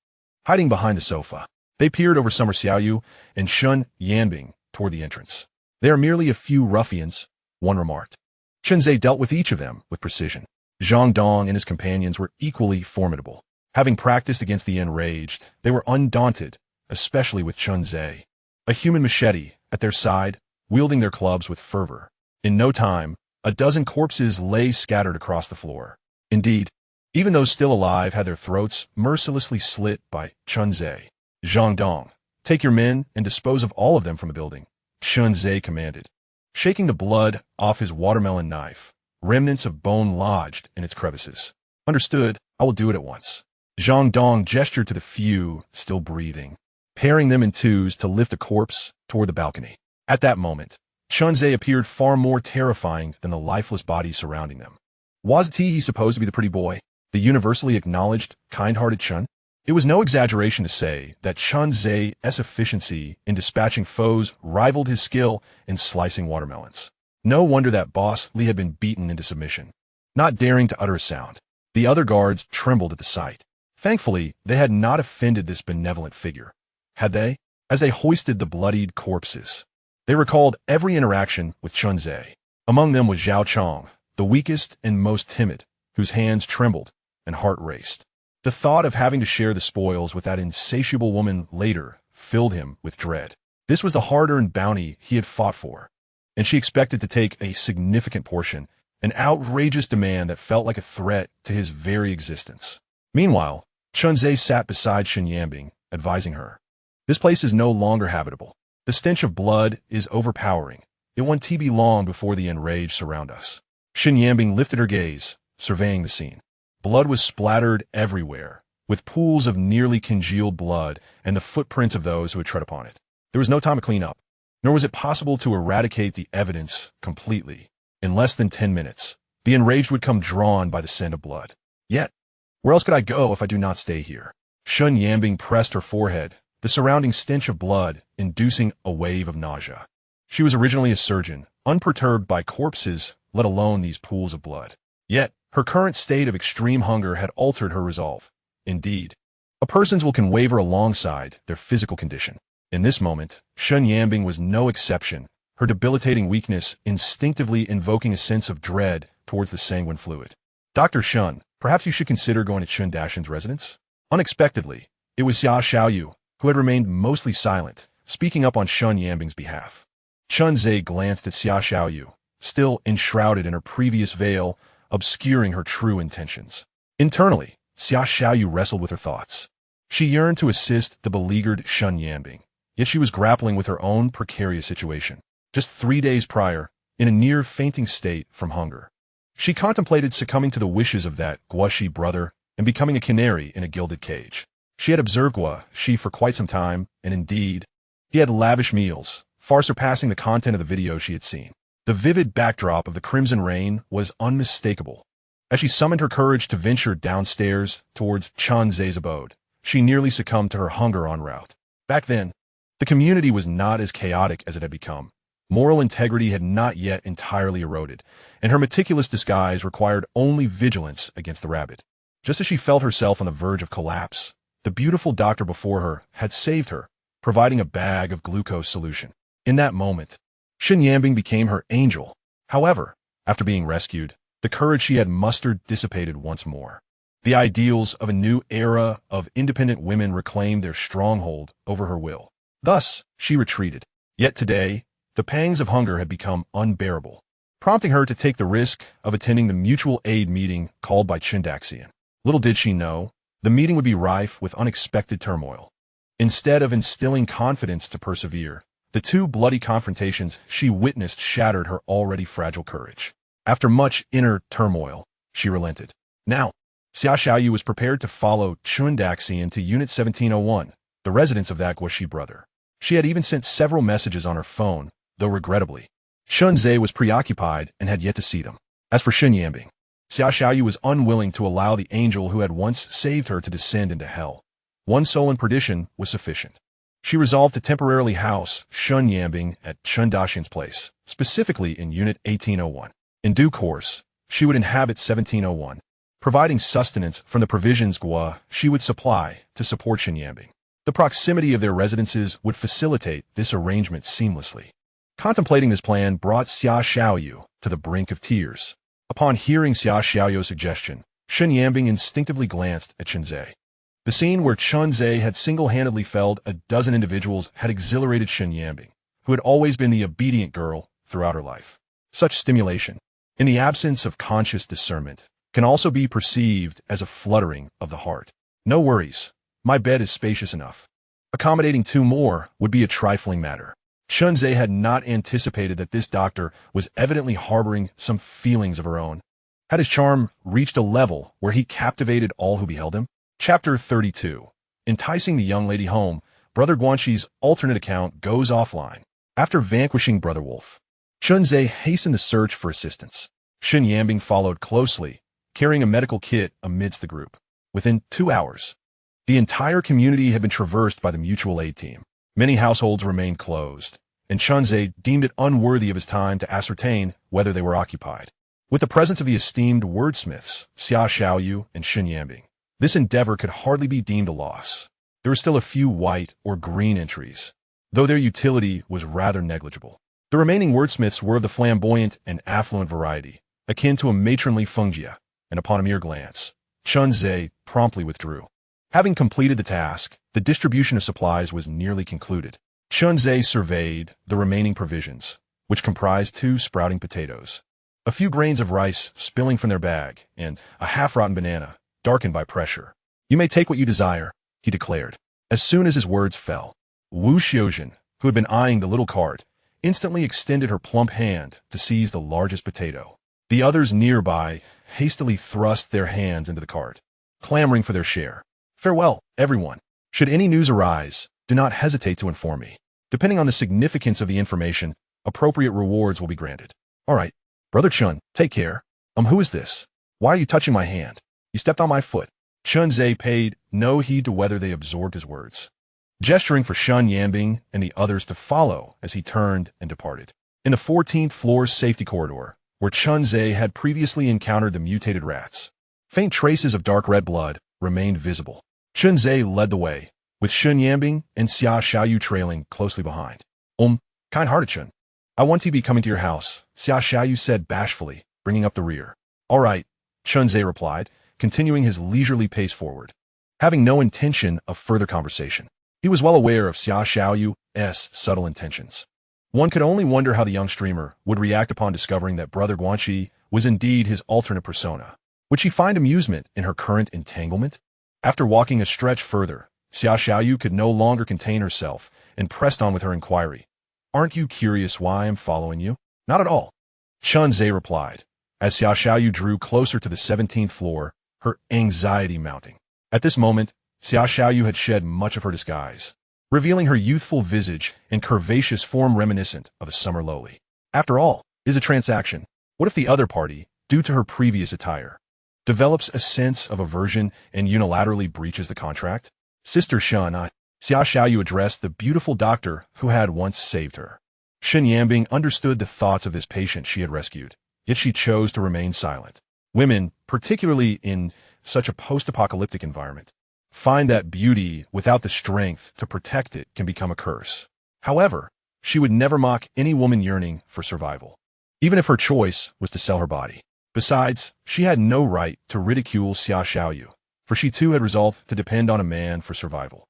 Hiding behind the sofa, they peered over Summer Xiaoyu and Shun Yanbing toward the entrance. They are merely a few ruffians, one remarked. Chunze dealt with each of them with precision. Zhang Dong and his companions were equally formidable. Having practiced against the enraged, they were undaunted, especially with Chunze, a human machete at their side, wielding their clubs with fervor. In no time, a dozen corpses lay scattered across the floor. Indeed, even those still alive had their throats mercilessly slit by Chunze. Zhang Dong, take your men and dispose of all of them from the building, Chunze commanded. Shaking the blood off his watermelon knife, remnants of bone lodged in its crevices. Understood, I will do it at once. Zhang Dong gestured to the few still breathing, pairing them in twos to lift a corpse toward the balcony. At that moment, Chunze appeared far more terrifying than the lifeless bodies surrounding them. Was he supposed to be the pretty boy, the universally acknowledged, kind-hearted Chun? It was no exaggeration to say that Chunze's efficiency in dispatching foes rivaled his skill in slicing watermelons. No wonder that boss Li had been beaten into submission, not daring to utter a sound. The other guards trembled at the sight. Thankfully, they had not offended this benevolent figure. Had they? As they hoisted the bloodied corpses, they recalled every interaction with Chunze. Among them was Zhao Chong, the weakest and most timid, whose hands trembled and heart raced. The thought of having to share the spoils with that insatiable woman later filled him with dread. This was the hard-earned bounty he had fought for, and she expected to take a significant portion, an outrageous demand that felt like a threat to his very existence. Meanwhile, Chunzhe sat beside Xinyambing, advising her. This place is no longer habitable. The stench of blood is overpowering. It won't be long before the enraged surround us. Xinyambing lifted her gaze, surveying the scene. Blood was splattered everywhere, with pools of nearly congealed blood and the footprints of those who had tread upon it. There was no time to clean up, nor was it possible to eradicate the evidence completely. In less than 10 minutes, the enraged would come drawn by the scent of blood. Yet, where else could I go if I do not stay here? Xinyambing pressed her forehead, the surrounding stench of blood inducing a wave of nausea. She was originally a surgeon, unperturbed by corpses, let alone these pools of blood. Yet, her current state of extreme hunger had altered her resolve. Indeed, a person's will can waver alongside their physical condition. In this moment, Xinyambing was no exception, her debilitating weakness instinctively invoking a sense of dread towards the sanguine fluid. Dr. Shun, perhaps you should consider going to Chun Dashin's residence? Unexpectedly, it was Xia Xiaoyu, who had remained mostly silent, speaking up on Xinyambing's behalf. Chunzhe glanced at Xia Xiaoyu, still enshrouded in her previous veil, obscuring her true intentions. Internally, Xia Xiaoyu wrestled with her thoughts. She yearned to assist the beleaguered Xinyambing, yet she was grappling with her own precarious situation. Just 3 days prior, in a near-fainting state from hunger, she contemplated succumbing to the wishes of that Guaxi brother and becoming a canary in a gilded cage. She had observed Guaxi for quite some time, and indeed, he had lavish meals, far surpassing the content of the video she had seen. The vivid backdrop of the crimson rain was unmistakable. As she summoned her courage to venture downstairs towards Chunzhe's abode, she nearly succumbed to her hunger en route. Back then, the community was not as chaotic as it had become. Moral integrity had not yet entirely eroded, and her meticulous disguise required only vigilance against the rabbit. Just as she felt herself on the verge of collapse, the beautiful doctor before her had saved her, providing a bag of glucose solution. In that moment, Xinyambing became her angel. However, after being rescued, the courage she had mustered dissipated once more. The ideals of a new era of independent women reclaimed their stronghold over her will. Thus, she retreated. Yet today, the pangs of hunger had become unbearable, prompting her to take the risk of attending the mutual aid meeting called by Chindaxian. Little did she know, the meeting would be rife with unexpected turmoil. Instead of instilling confidence to persevere, the 2 bloody confrontations she witnessed shattered her already fragile courage. After much inner turmoil, she relented. Now, Xia Xiaoyu was prepared to follow Chindaxian to Unit 1701, the residence of that Guaxi brother. She had even sent several messages on her phone, though regrettably, Chunzhe was preoccupied and had yet to see them. As for Xinyambing, Xia Xiaoyu was unwilling to allow the angel who had once saved her to descend into hell. One soul in perdition was sufficient. She resolved to temporarily house Xinyambing at Chun Dashin's place, specifically in Unit 1801. In due course, she would inhabit 1701, providing sustenance from the provisions she would supply to support Xinyambing. The proximity of their residences would facilitate this arrangement seamlessly. Contemplating this plan brought Xia Xiaoyu to the brink of tears. Upon hearing Xia Xiaoyu's suggestion, Xinyambing instinctively glanced at Chunzhe. The scene where Chunzhe had single-handedly felled a dozen individuals had exhilarated Xinyambing, who had always been the obedient girl throughout her life. Such stimulation, in the absence of conscious discernment, can also be perceived as a fluttering of the heart. No worries, my bed is spacious enough. Accommodating 2 more would be a trifling matter. Chunzhe had not anticipated that this doctor was evidently harboring some feelings of her own. Had his charm reached a level where he captivated all who beheld him? Chapter 32. Enticing the young lady home, Brother Guanxi's alternate account goes offline. After vanquishing Brother Wolf, Chunzhe hastened the search for assistance. Xinyambing followed closely, carrying a medical kit amidst the group. Within 2 hours, the entire community had been traversed by the mutual aid team. Many households remained closed, and Chunzhe deemed it unworthy of his time to ascertain whether they were occupied. With the presence of the esteemed wordsmiths, Xia Xiaoyu and Xinyambing, this endeavor could hardly be deemed a loss. There were still a few white or green entries, though their utility was rather negligible. The remaining wordsmiths were of the flamboyant and affluent variety, akin to a matronly fungia, and upon a mere glance, Chun-Tse promptly withdrew. Having completed the task, the distribution of supplies was nearly concluded. Chun-Tse surveyed the remaining provisions, which comprised 2 sprouting potatoes, a few grains of rice spilling from their bag, and a half-rotten banana, darkened by pressure. "You may take what you desire," he declared. As soon as his words fell, Wu Xiuzhen, who had been eyeing the little cart, instantly extended her plump hand to seize the largest potato. The others nearby hastily thrust their hands into the cart, clamoring for their share. "Farewell, everyone. Should any news arise, do not hesitate to inform me. Depending on the significance of the information, appropriate rewards will be granted." "All right. Brother Chun, take care. Who is this? Why are you touching my hand? You stepped on my foot." Chun-Tse paid no heed to whether they absorbed his words, gesturing for Shun Yanbing and the others to follow as he turned and departed. In the 14th floor safety corridor, where Chun-Tse had previously encountered the mutated rats, faint traces of dark red blood remained visible. Chun-Tse led the way, with Shun Yanbing and Xia Xiaoyu trailing closely behind. Kind-hearted Chun. "I want to be coming to your house," Xia Xiaoyu said bashfully, bringing up the rear. "All right," Chun-Tse replied, continuing his leisurely pace forward, having no intention of further conversation. He was well aware of Xia Xiaoyu's subtle intentions. One could only wonder how the young streamer would react upon discovering that Brother Guanxi was indeed his alternate persona. Would she find amusement in her current entanglement? After walking a stretch further, Xia Xiaoyu could no longer contain herself and pressed on with her inquiry. "Aren't you curious why I'm following you?" "Not at all," Chun-Tse replied, as Xia Xiaoyu drew closer to the 17th floor, her anxiety mounting. At this moment, Xia Xiaoyu had shed much of her disguise, revealing her youthful visage and curvaceous form reminiscent of a summer loli. After all, is a transaction. What if the other party, due to her previous attire, develops a sense of aversion and unilaterally breaches the contract? "Sister Shun, Xia Xiaoyu addressed the beautiful doctor who had once saved her. Shun Yanbing understood the thoughts of this patient she had rescued, yet she chose to remain silent. Women, particularly in such a post-apocalyptic environment, find that beauty without the strength to protect it can become a curse. However, she would never mock any woman yearning for survival, even if her choice was to sell her body. Besides, she had no right to ridicule Xia Xiaoyu, for she too had resolved to depend on a man for survival.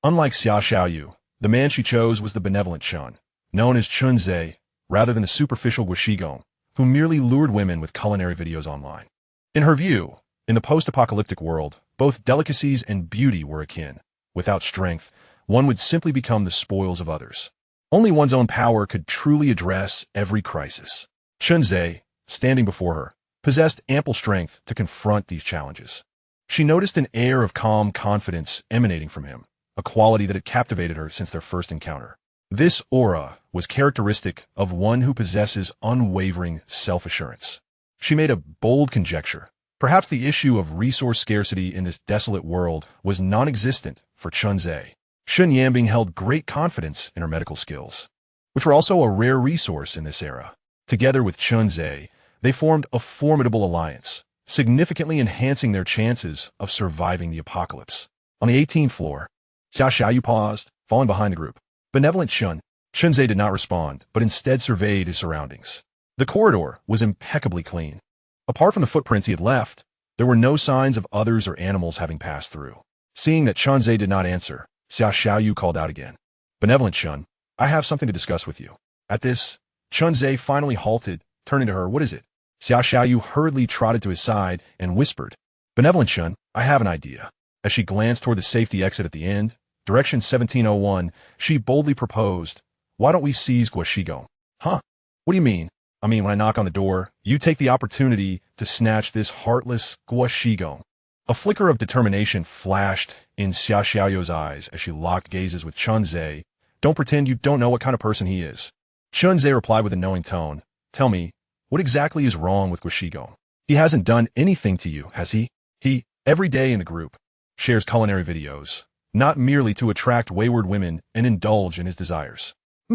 Unlike Xia Xiaoyu, the man she chose was the benevolent Shun, known as Chun-Tse, rather than the superficial Guoshigong, who merely lured women with culinary videos online. In her view, in the post-apocalyptic world, both delicacies and beauty were akin. Without strength, one would simply become the spoils of others. Only one's own power could truly address every crisis. Chun-Tse, standing before her, possessed ample strength to confront these challenges. She noticed an air of calm confidence emanating from him, a quality that had captivated her since their first encounter. This aura was characteristic of one who possesses unwavering self-assurance. She made a bold conjecture. Perhaps the issue of resource scarcity in this desolate world was non-existent for Chun-Tse. Shun Yanbing held great confidence in her medical skills, which were also a rare resource in this era. Together with Chun-Tse, they formed a formidable alliance, significantly enhancing their chances of surviving the apocalypse. On the 18th floor, Xia Xiaoyu paused, falling behind the group. Benevolent Shun. Chun-Tse did not respond, but instead surveyed his surroundings. The corridor was impeccably clean. Apart from the footprints he had left, there were no signs of others or animals having passed through. Seeing that Chun-Tse did not answer, Xia Xiaoyu called out again. "Benevolent Shun, I have something to discuss with you." At this, Chun-Tse finally halted, turning to her. "What is it?" Xia Xiaoyu hurriedly trotted to his side and whispered, "Benevolent Shun, I have an idea." As she glanced toward the safety exit at the end, direction 1701, she boldly proposed, "Why don't we seize Guoshigong?" "Huh? What do you mean?" "I mean, when I knock on the door, you take the opportunity to snatch this heartless Guoshigong." A flicker of determination flashed in Xia Xiaoyu's eyes as she locked gazes with Chun-Tse. "Don't pretend you don't know what kind of person he is." Chun-Tse replied with a knowing tone, "Tell me, what exactly is wrong with Guoshigong? He hasn't done anything to you, has he? He, every day in the group, shares culinary videos, not merely to attract wayward women and indulge in his desires."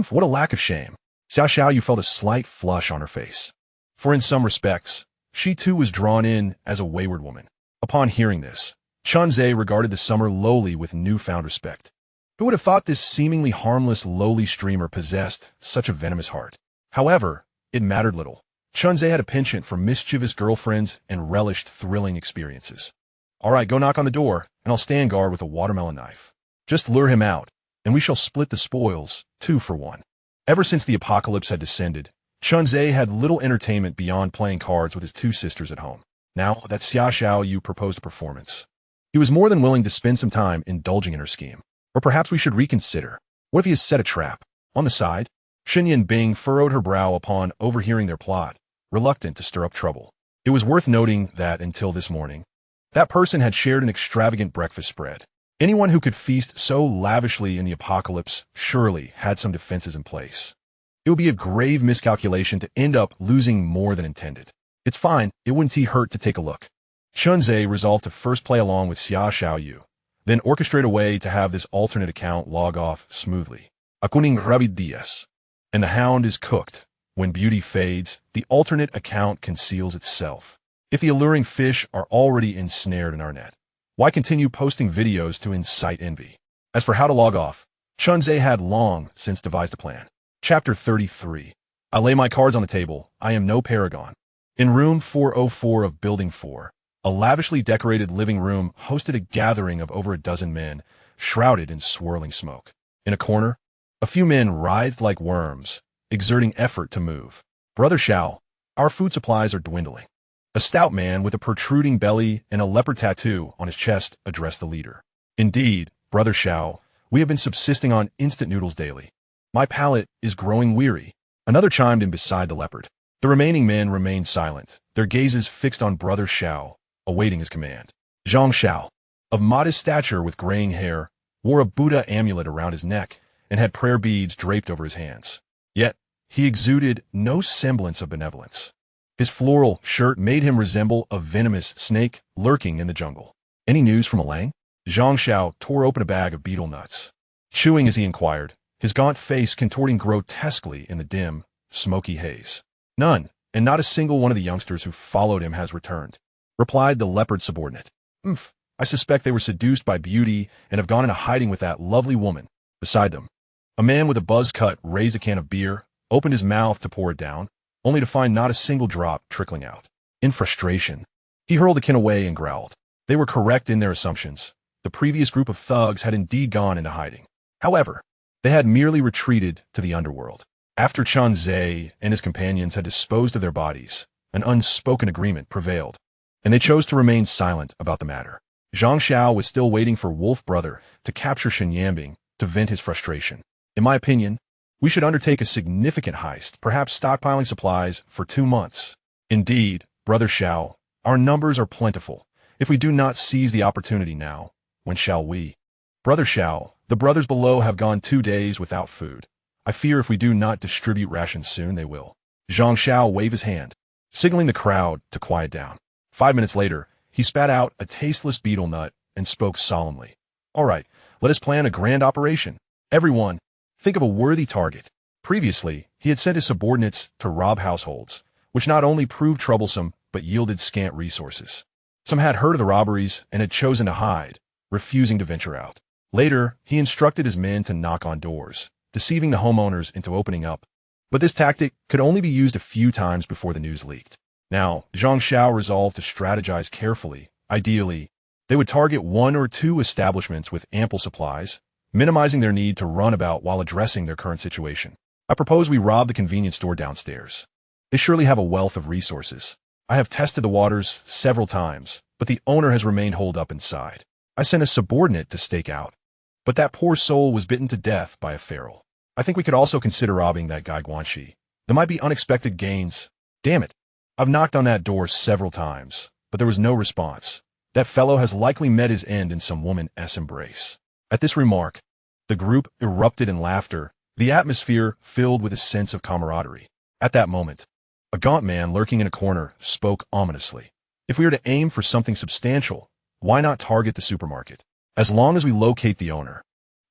What a lack of shame. Xia Xiaoyu felt a slight flush on her face, for in some respects, she too was drawn in as a wayward woman. Upon hearing this, Chun-Tse regarded the summer lowly with newfound respect. Who would have thought this seemingly harmless lowly streamer possessed such a venomous heart? However, it mattered little. Chunze had a penchant for mischievous girlfriends and relished thrilling experiences. All right, go knock on the door, and I'll stand guard with a watermelon knife. Just lure him out, and we shall split the spoils, 2 for 1. Ever since the apocalypse had descended, Chunze had little entertainment beyond playing cards with his 2 sisters at home. Now that Xia Xiaoyu proposed a performance, he was more than willing to spend some time indulging in her scheme. Or perhaps we should reconsider. What if he has set a trap? On the side, Xinyan Bing furrowed her brow upon overhearing their plot, reluctant to stir up trouble. It was worth noting that, until this morning, that person had shared an extravagant breakfast spread. Anyone who could feast so lavishly in the apocalypse surely had some defenses in place. It would be a grave miscalculation to end up losing more than intended. It's fine, it wouldn't hurt to take a look. Chunze resolved to first play along with Xia Xiaoyu, then orchestrate a way to have this alternate account log off smoothly. Akuning rapidez. And the hound is cooked. When beauty fades, the alternate account conceals itself. If the alluring fish are already ensnared in our net, why continue posting videos to incite envy? As for how to log off, Chunze had long since devised a plan. Chapter 33. I lay my cards on the table. I am no paragon. In room 404 of Building 4, a lavishly decorated living room hosted a gathering of over a dozen men, shrouded in swirling smoke. In a corner, a few men writhed like worms, exerting effort to move. Brother Xiao, our food supplies are dwindling. A stout man with a protruding belly and a leopard tattoo on his chest addressed the leader. Indeed, Brother Xiao, we have been subsisting on instant noodles daily. My palate is growing weary. Another chimed in beside the leopard. The remaining men remained silent, their gazes fixed on Brother Xiao, awaiting his command. Zhang Xiao, of modest stature with graying hair, wore a Buddha amulet around his neck and had prayer beads draped over his hands. Yet, he exuded no semblance of benevolence. His floral shirt made him resemble a venomous snake lurking in the jungle. Any news from Alang? Zhang Xiao tore open a bag of beetle nuts, chewing as he inquired, his gaunt face contorting grotesquely in the dim, smoky haze. None, and not a single one of the youngsters who followed him has returned, replied the leopard subordinate. I suspect they were seduced by beauty and have gone into hiding with that lovely woman. Beside them, a man with a buzz cut raised a can of beer, opened his mouth to pour it down, only to find not a single drop trickling out. In frustration, he hurled the can away and growled. They were correct in their assumptions. The previous group of thugs had indeed gone into hiding. However, they had merely retreated to the underworld. After Chunze and his companions had disposed of their bodies, an unspoken agreement prevailed, and they chose to remain silent about the matter. Zhang Xiao was still waiting for Wolf Brother to capture Shenyambing to vent his frustration. In my opinion, we should undertake a significant heist, perhaps stockpiling supplies for 2 months. Indeed, Brother Xiao, our numbers are plentiful. If we do not seize the opportunity now, when shall we? Brother Xiao, the brothers below have gone 2 days without food. I fear if we do not distribute rations soon, they will. Zhang Xiao waved his hand, signaling the crowd to quiet down. 5 minutes later, he spat out a tasteless beetle nut and spoke solemnly. All right, let us plan a grand operation. Everyone, think of a worthy target. Previously, he had sent his subordinates to rob households, which not only proved troublesome, but yielded scant resources. Some had heard of the robberies and had chosen to hide, refusing to venture out. Later, he instructed his men to knock on doors, deceiving the homeowners into opening up. But this tactic could only be used a few times before the news leaked. Now, Zhang Xiao resolved to strategize carefully. Ideally, they would target 1 or 2 establishments with ample supplies, minimizing their need to run about while addressing their current situation. I propose we rob the convenience store downstairs. They surely have a wealth of resources. I have tested the waters several times, but the owner has remained holed up inside. I sent a subordinate to stake out, but that poor soul was bitten to death by a feral. I think we could also consider robbing that guy Guanxi. There might be unexpected gains. Damn it. I've knocked on that door several times, but there was no response. That fellow has likely met his end in some woman-s embrace. At this remark, the group erupted in laughter, the atmosphere filled with a sense of camaraderie. At that moment, a gaunt man lurking in a corner spoke ominously. If we are to aim for something substantial, why not target the supermarket? As long as we locate the owner.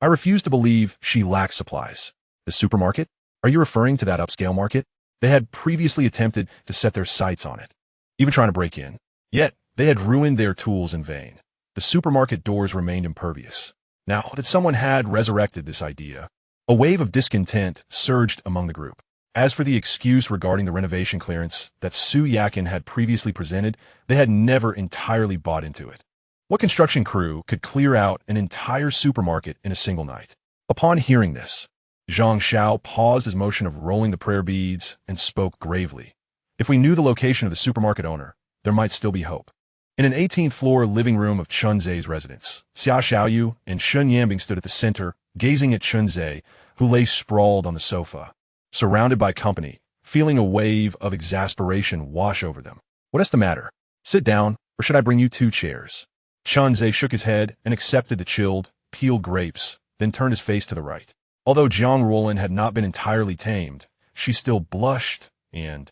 I refuse to believe she lacks supplies. The supermarket? Are you referring to that upscale market? They had previously attempted to set their sights on it, even trying to break in. Yet, they had ruined their tools in vain. The supermarket doors remained impervious. Now that someone had resurrected this idea, a wave of discontent surged among the group. As for the excuse regarding the renovation clearance that Su Yakin had previously presented, they had never entirely bought into it. What construction crew could clear out an entire supermarket in a single night? Upon hearing this, Zhang Xiao paused his motion of rolling the prayer beads and spoke gravely. If we knew the location of the supermarket owner, there might still be hope. In an 18th-floor living room of Chunzei's residence, Xia Xiaoyu and Shun Yanbing stood at the center, gazing at Chunzei, who lay sprawled on the sofa, surrounded by company, feeling a wave of exasperation wash over them. What is the matter? Sit down, or should I bring you 2 chairs? Chunzei shook his head and accepted the chilled, peeled grapes, then turned his face to the right. Although Jiang Ruolin had not been entirely tamed, she still blushed and,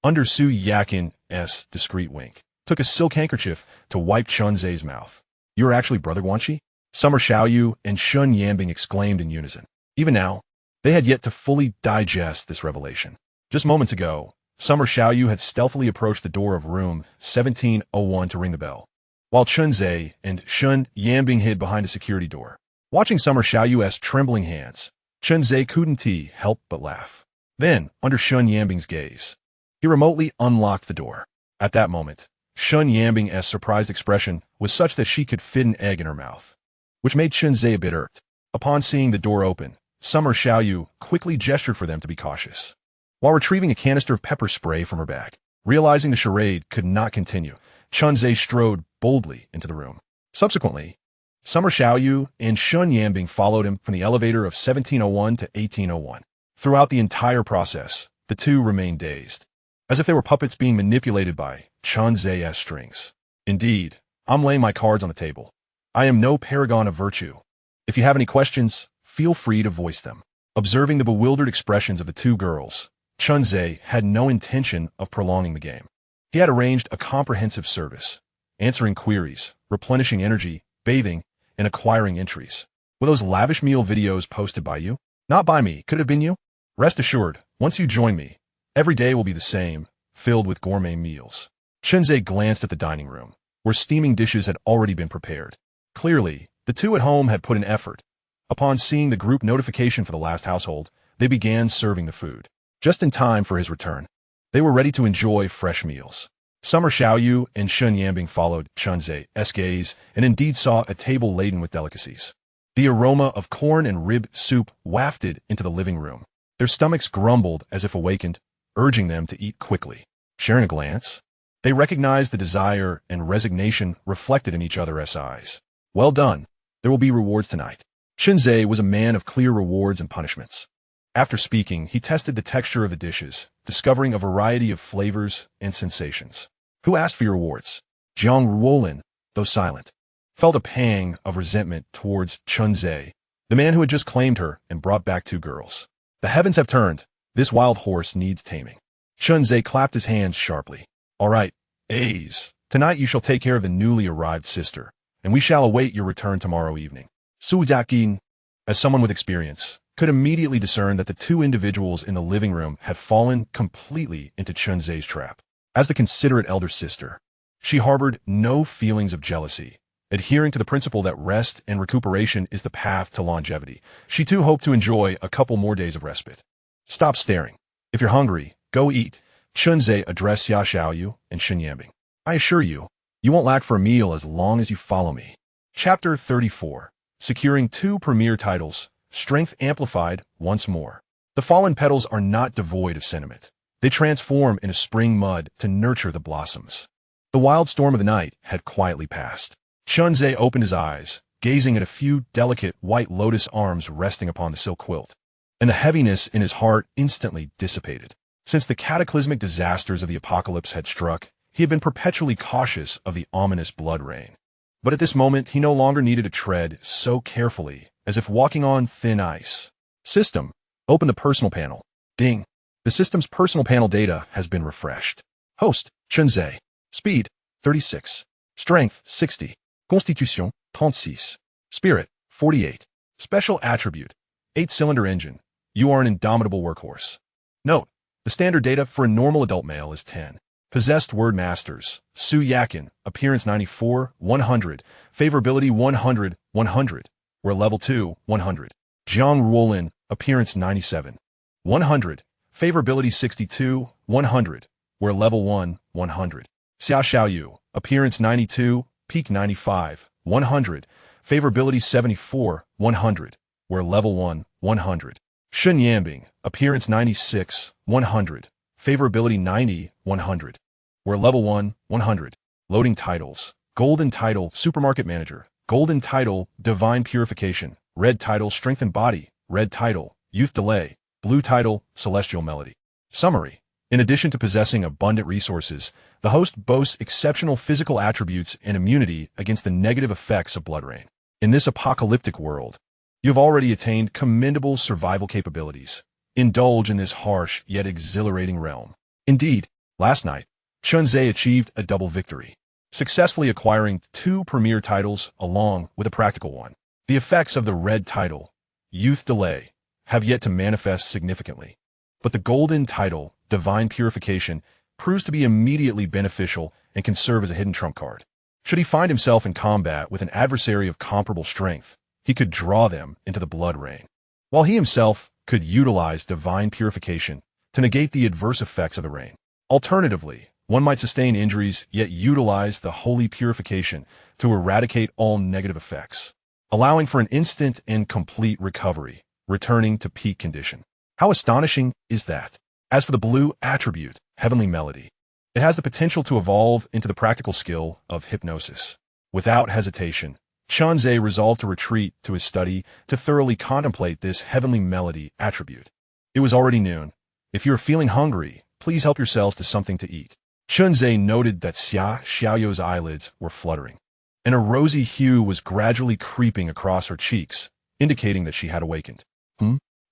under Su Yakin's discreet wink, took a silk handkerchief to wipe Chunzei's mouth. You are actually Brother Guanxi? Summer Xiaoyu and Shun Yanbing exclaimed in unison. Even now, they had yet to fully digest this revelation. Just moments ago, Summer Xiaoyu had stealthily approached the door of room 1701 to ring the bell, while Chunzei and Shun Yanbing hid behind a security door. Watching Summer Xiaoyu's trembling hands, Chunzei couldn't help but laugh. Then, under Shun Yanbing's gaze, he remotely unlocked the door. At that moment, Shun Yanbing's surprised expression was such that she could fit an egg in her mouth, which made Chunzei a bit irked. Upon seeing the door open, Summer Xiaoyu quickly gestured for them to be cautious, while retrieving a canister of pepper spray from her bag. Realizing the charade could not continue, Chunzei strode boldly into the room. Subsequently, Summer Xiaoyu and Shun Yanbing followed him from the elevator of 1701 to 1801. Throughout the entire process, the two remained dazed, as if they were puppets being manipulated by Chunzei's strings. Indeed, I'm laying my cards on the table. I am no paragon of virtue. If you have any questions, feel free to voice them. Observing the bewildered expressions of the 2 girls, Chunzei had no intention of prolonging the game. He had arranged a comprehensive service, answering queries, replenishing energy, bathing, and acquiring entries. Were those lavish meal videos posted by you? Not by me. Could it have been you? Rest assured, once you join me, every day will be the same, filled with gourmet meals. Chunzei glanced at the dining room, where steaming dishes had already been prepared. Clearly, the 2 at home had put in effort. Upon seeing the group notification for the last household, they began serving the food. Just in time for his return, they were ready to enjoy fresh meals. Summer Xiaoyu and Shun Yanbing followed Chunzei's gaze and indeed saw a table laden with delicacies. The aroma of corn and rib soup wafted into the living room. Their stomachs grumbled as if awakened, urging them to eat quickly. Sharing a glance, they recognized the desire and resignation reflected in each other's eyes. Well done. There will be rewards tonight. Chunzei was a man of clear rewards and punishments. After speaking, he tested the texture of the dishes, discovering a variety of flavors and sensations. Who asked for your rewards? Jiang Ruolin, though silent, felt a pang of resentment towards Chunzei, the man who had just claimed her and brought back 2 girls. The heavens have turned. This wild horse needs taming. Chunzei clapped his hands sharply. All right, A's. Tonight you shall take care of the newly arrived sister, and we shall await your return tomorrow evening. Su Yakin, as someone with experience, could immediately discern that the 2 individuals in the living room had fallen completely into Chunzei's trap. As the considerate elder sister, she harbored no feelings of jealousy. Adhering to the principle that rest and recuperation is the path to longevity, she too hoped to enjoy a couple more days of respite. Stop staring. If you're hungry, go eat. Chunzei addressed Xia Xiaoyu and Shun Yanbing. I assure you, you won't lack for a meal as long as you follow me. Chapter 34. Securing 2 premier titles, Strength Amplified once more. The fallen petals are not devoid of sentiment. They transform into spring mud to nurture the blossoms. The wild storm of the night had quietly passed. Chunzei opened his eyes, gazing at a few delicate white lotus arms resting upon the silk quilt, and the heaviness in his heart instantly dissipated. Since the cataclysmic disasters of the apocalypse had struck, he had been perpetually cautious of the ominous blood rain. But at this moment, he no longer needed to tread so carefully, as if walking on thin ice. System. Open the personal panel. Ding. The system's personal panel data has been refreshed. Host. Chunzei. Speed. 36. Strength. 60. Constitution. 36. Spirit. 48. Special attribute. 8-cylinder engine. You are an indomitable workhorse. Note. The standard data for a normal adult male is 10. Possessed word masters. Su Yakin. Appearance 94. 100. Favorability 100. 100. We're level 2. 100. Jiang Ruolin. Appearance 97. 100. favorability 62, 100, where level 1, 100. Xia Xiaoyu, appearance 92, peak 95, 100, favorability 74, 100, where level 1, 100. Shun Yanbing, appearance 96, 100, favorability 90, 100, where level 1, 100. Loading titles. Golden title, Supermarket Manager. Golden title, Divine Purification. Red title, Strength and Body. Red title, Youth Delay. Blue title, Celestial Melody. Summary. In addition to possessing abundant resources, the host boasts exceptional physical attributes and immunity against the negative effects of blood rain. In this apocalyptic world, you have already attained commendable survival capabilities. Indulge in this harsh yet exhilarating realm. Indeed, last night, Chunzhe achieved a double victory, successfully acquiring 2 premier titles along with a practical one. The effects of the red title, Youth Delay, have yet to manifest significantly, but the golden title, Divine Purification, proves to be immediately beneficial and can serve as a hidden trump card. Should he find himself in combat with an adversary of comparable strength, he could draw them into the blood rain, while he himself could utilize Divine Purification to negate the adverse effects of the rain. Alternatively, one might sustain injuries yet utilize the holy purification to eradicate all negative effects, allowing for an instant and complete recovery, returning to peak condition. How astonishing is that? As for the blue attribute, Heavenly Melody, it has the potential to evolve into the practical skill of hypnosis. Without hesitation, Chunzhe resolved to retreat to his study to thoroughly contemplate this Heavenly Melody attribute. It was already noon. If you are feeling hungry, please help yourselves to something to eat. Chunzhe noted that Xia Xiaoyu's eyelids were fluttering, and a rosy hue was gradually creeping across her cheeks, indicating that she had awakened.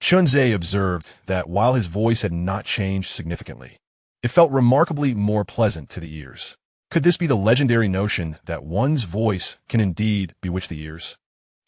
Chunzhe observed that while his voice had not changed significantly, it felt remarkably more pleasant to the ears. Could this be the legendary notion that one's voice can indeed bewitch the ears?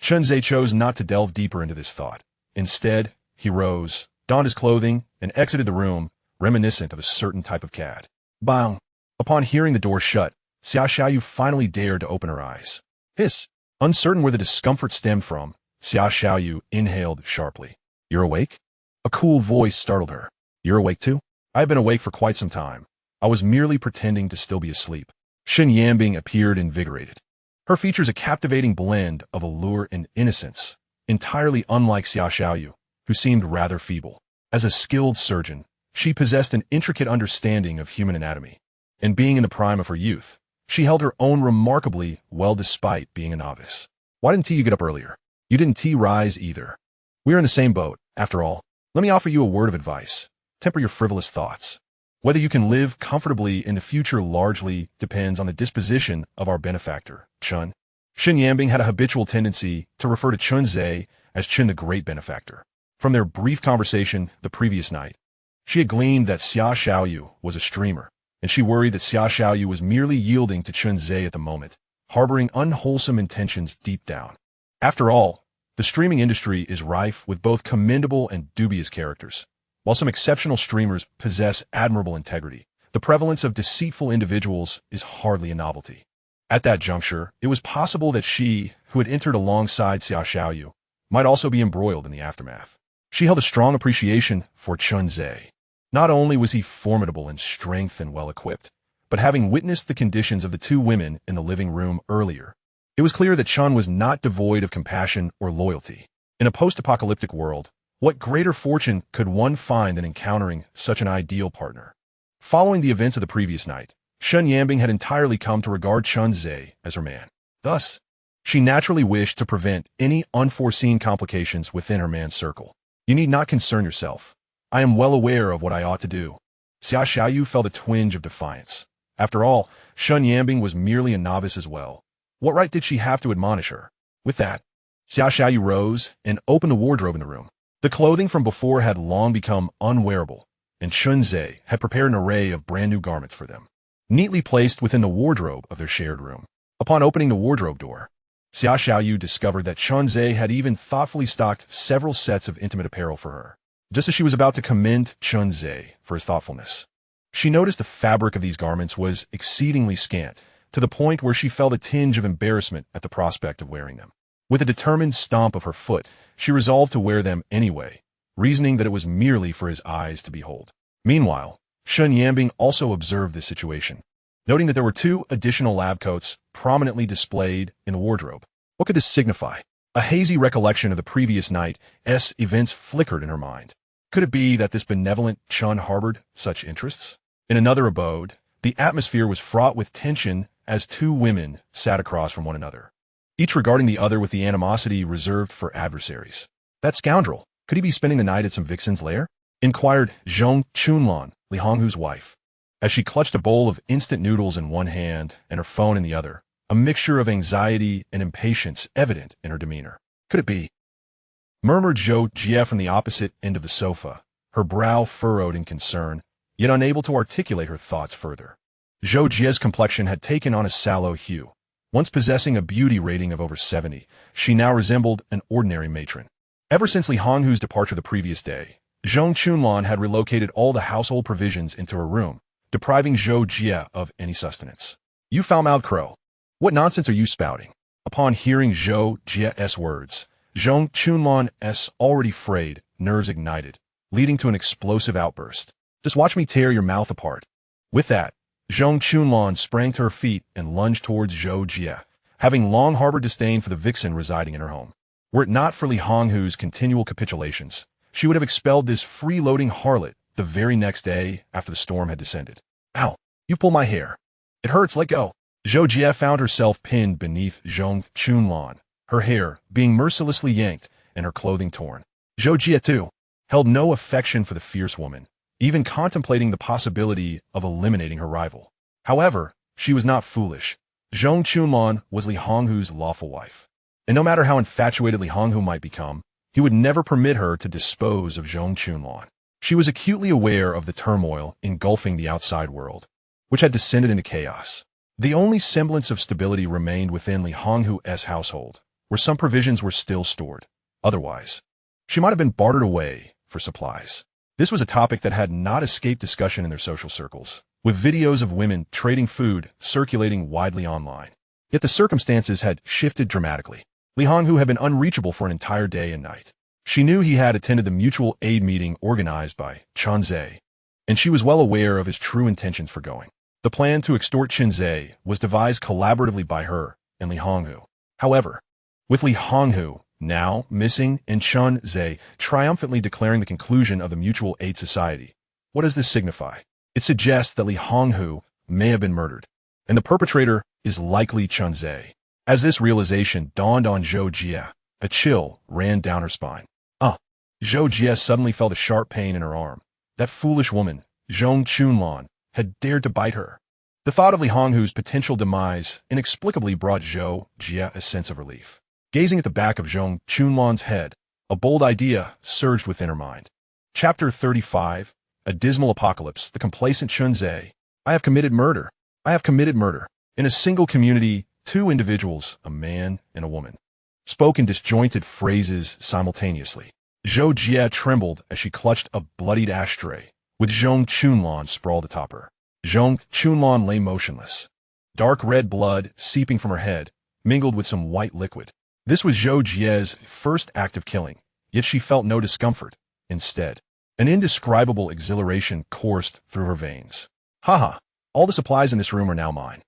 Chunzhe chose not to delve deeper into this thought. Instead, he rose, donned his clothing, and exited the room, reminiscent of a certain type of cad. Bang! Upon hearing the door shut, Xia Xiaoyu finally dared to open her eyes. Hiss! Uncertain where the discomfort stemmed from, Xia Xiaoyu inhaled sharply. You're awake? A cool voice startled her. You're awake too? I've been awake for quite some time. I was merely pretending to still be asleep. Shen Yanbing appeared invigorated. Her features a captivating blend of allure and innocence, entirely unlike Xia Xiaoyu, who seemed rather feeble. As a skilled surgeon, she possessed an intricate understanding of human anatomy, and being in the prime of her youth, she held her own remarkably well despite being a novice. Why didn't you get up earlier? You didn't rise either. We're in the same boat, after all. Let me offer you a word of advice. Temper your frivolous thoughts. Whether you can live comfortably in the future largely depends on the disposition of our benefactor, Chun. Shen Yanbing had a habitual tendency to refer to Chunzhe as Chun the Great Benefactor. From their brief conversation the previous night, she had gleaned that Xia Xiaoyu was a streamer, and she worried that Xia Xiaoyu was merely yielding to Chunzhe at the moment, harboring unwholesome intentions deep down. After all, the streaming industry is rife with both commendable and dubious characters. While some exceptional streamers possess admirable integrity, the prevalence of deceitful individuals is hardly a novelty. At that juncture, it was possible that she, who had entered alongside Xia Xiaoyu, might also be embroiled in the aftermath. She held a strong appreciation for Chunzhe. Not only was he formidable in strength and well-equipped, but having witnessed the conditions of the 2 women in the living room earlier, it was clear that Chun was not devoid of compassion or loyalty. In a post-apocalyptic world, what greater fortune could one find than encountering such an ideal partner? Following the events of the previous night, Shen Yanbing had entirely come to regard Chunzhe as her man. Thus, she naturally wished to prevent any unforeseen complications within her man's circle. You need not concern yourself. I am well aware of what I ought to do. Xia Xiaoyu felt a twinge of defiance. After all, Shen Yanbing was merely a novice as well. What right did she have to admonish her? With that, Xia Xiaoyu rose and opened the wardrobe in the room. The clothing from before had long become unwearable, and Chunzhe had prepared an array of brand new garments for them, neatly placed within the wardrobe of their shared room. Upon opening the wardrobe door, Xia Xiaoyu discovered that Chunzhe had even thoughtfully stocked several sets of intimate apparel for her. Just as she was about to commend Chunzhe for his thoughtfulness, she noticed the fabric of these garments was exceedingly scant, to the point where she felt a tinge of embarrassment at the prospect of wearing them. With a determined stomp of her foot, she resolved to wear them anyway, reasoning that it was merely for his eyes to behold. Meanwhile, Shun Yambing also observed this situation, noting that there were 2 additional lab coats prominently displayed in the wardrobe. What could this signify? A hazy recollection of the previous night's events flickered in her mind. Could it be that this benevolent Chun harbored such interests? In another abode, the atmosphere was fraught with tension as 2 women sat across from one another, each regarding the other with the animosity reserved for adversaries. That scoundrel, could he be spending the night at some vixen's lair? Inquired Zhong Chunlan, Li Honghu's wife, as she clutched a bowl of instant noodles in one hand and her phone in the other, a mixture of anxiety and impatience evident in her demeanor. Could it be? Murmured Zhou Jie from the opposite end of the sofa, her brow furrowed in concern, yet unable to articulate her thoughts further. Zhou Jie's complexion had taken on a sallow hue. Once possessing a beauty rating of over 70, she now resembled an ordinary matron. Ever since Li Honghu's departure the previous day, Zhong Chunlan had relocated all the household provisions into her room, depriving Zhou Jie of any sustenance. You foul-mouthed crow! What nonsense are you spouting? Upon hearing Zhou Jie's words, Zhong Chunlan's already frayed nerves ignited, leading to an explosive outburst. Just watch me tear your mouth apart. With that, Zhong Chunlan sprang to her feet and lunged towards Zhou Jie, having long harbored disdain for the vixen residing in her home. Were it not for Li Honghu's continual capitulations, she would have expelled this freeloading harlot the very next day after the storm had descended. Ow! You pulled my hair. It hurts, let go. Zhou Jie found herself pinned beneath Zhong Chunlan, her hair being mercilessly yanked and her clothing torn. Zhou Jie, too, held no affection for the fierce woman, even contemplating the possibility of eliminating her rival. However, she was not foolish. Zhong Chunlan was Li Honghu's lawful wife, and no matter how infatuated Li Honghu might become, he would never permit her to dispose of Zhong Chunlan. She was acutely aware of the turmoil engulfing the outside world, which had descended into chaos. The only semblance of stability remained within Li Honghu's household, where some provisions were still stored. Otherwise, she might have been bartered away for supplies. This was a topic that had not escaped discussion in their social circles, with videos of women trading food circulating widely online. Yet the circumstances had shifted dramatically. Li Honghu had been unreachable for an entire day and night. She knew he had attended the mutual aid meeting organized by Chen Zhe, and she was well aware of his true intentions for going. The plan to extort Chen Zhe was devised collaboratively by her and Li Honghu. However, with Li Honghu now missing and Chen Zhe triumphantly declaring the conclusion of the mutual aid society, what does this signify? It suggests that Li Honghu may have been murdered, and the perpetrator is likely Chen Zhe. As this realization dawned on Zhou Jie, a chill ran down her spine. Zhou Jie suddenly felt a sharp pain in her arm. That foolish woman, Zhong Chunlan, had dared to bite her. The thought of Li Honghu's potential demise inexplicably brought Zhou Jie a sense of relief. Gazing at the back of Zhong Chunlan's head, a bold idea surged within her mind. Chapter 35, A Dismal Apocalypse, The Complacent Chen Zhe. I have committed murder. I have committed murder. In a single community, 2 individuals, a man and a woman, spoke in disjointed phrases simultaneously. Zhou Jie trembled as she clutched a bloodied ashtray, with Zhong Chunlan sprawled atop her. Zhong Chunlan lay motionless. Dark red blood seeping from her head, mingled with some white liquid. This was Zhou Jie's first act of killing, yet she felt no discomfort. Instead, an indescribable exhilaration coursed through her veins. Haha, all the supplies in this room are now mine.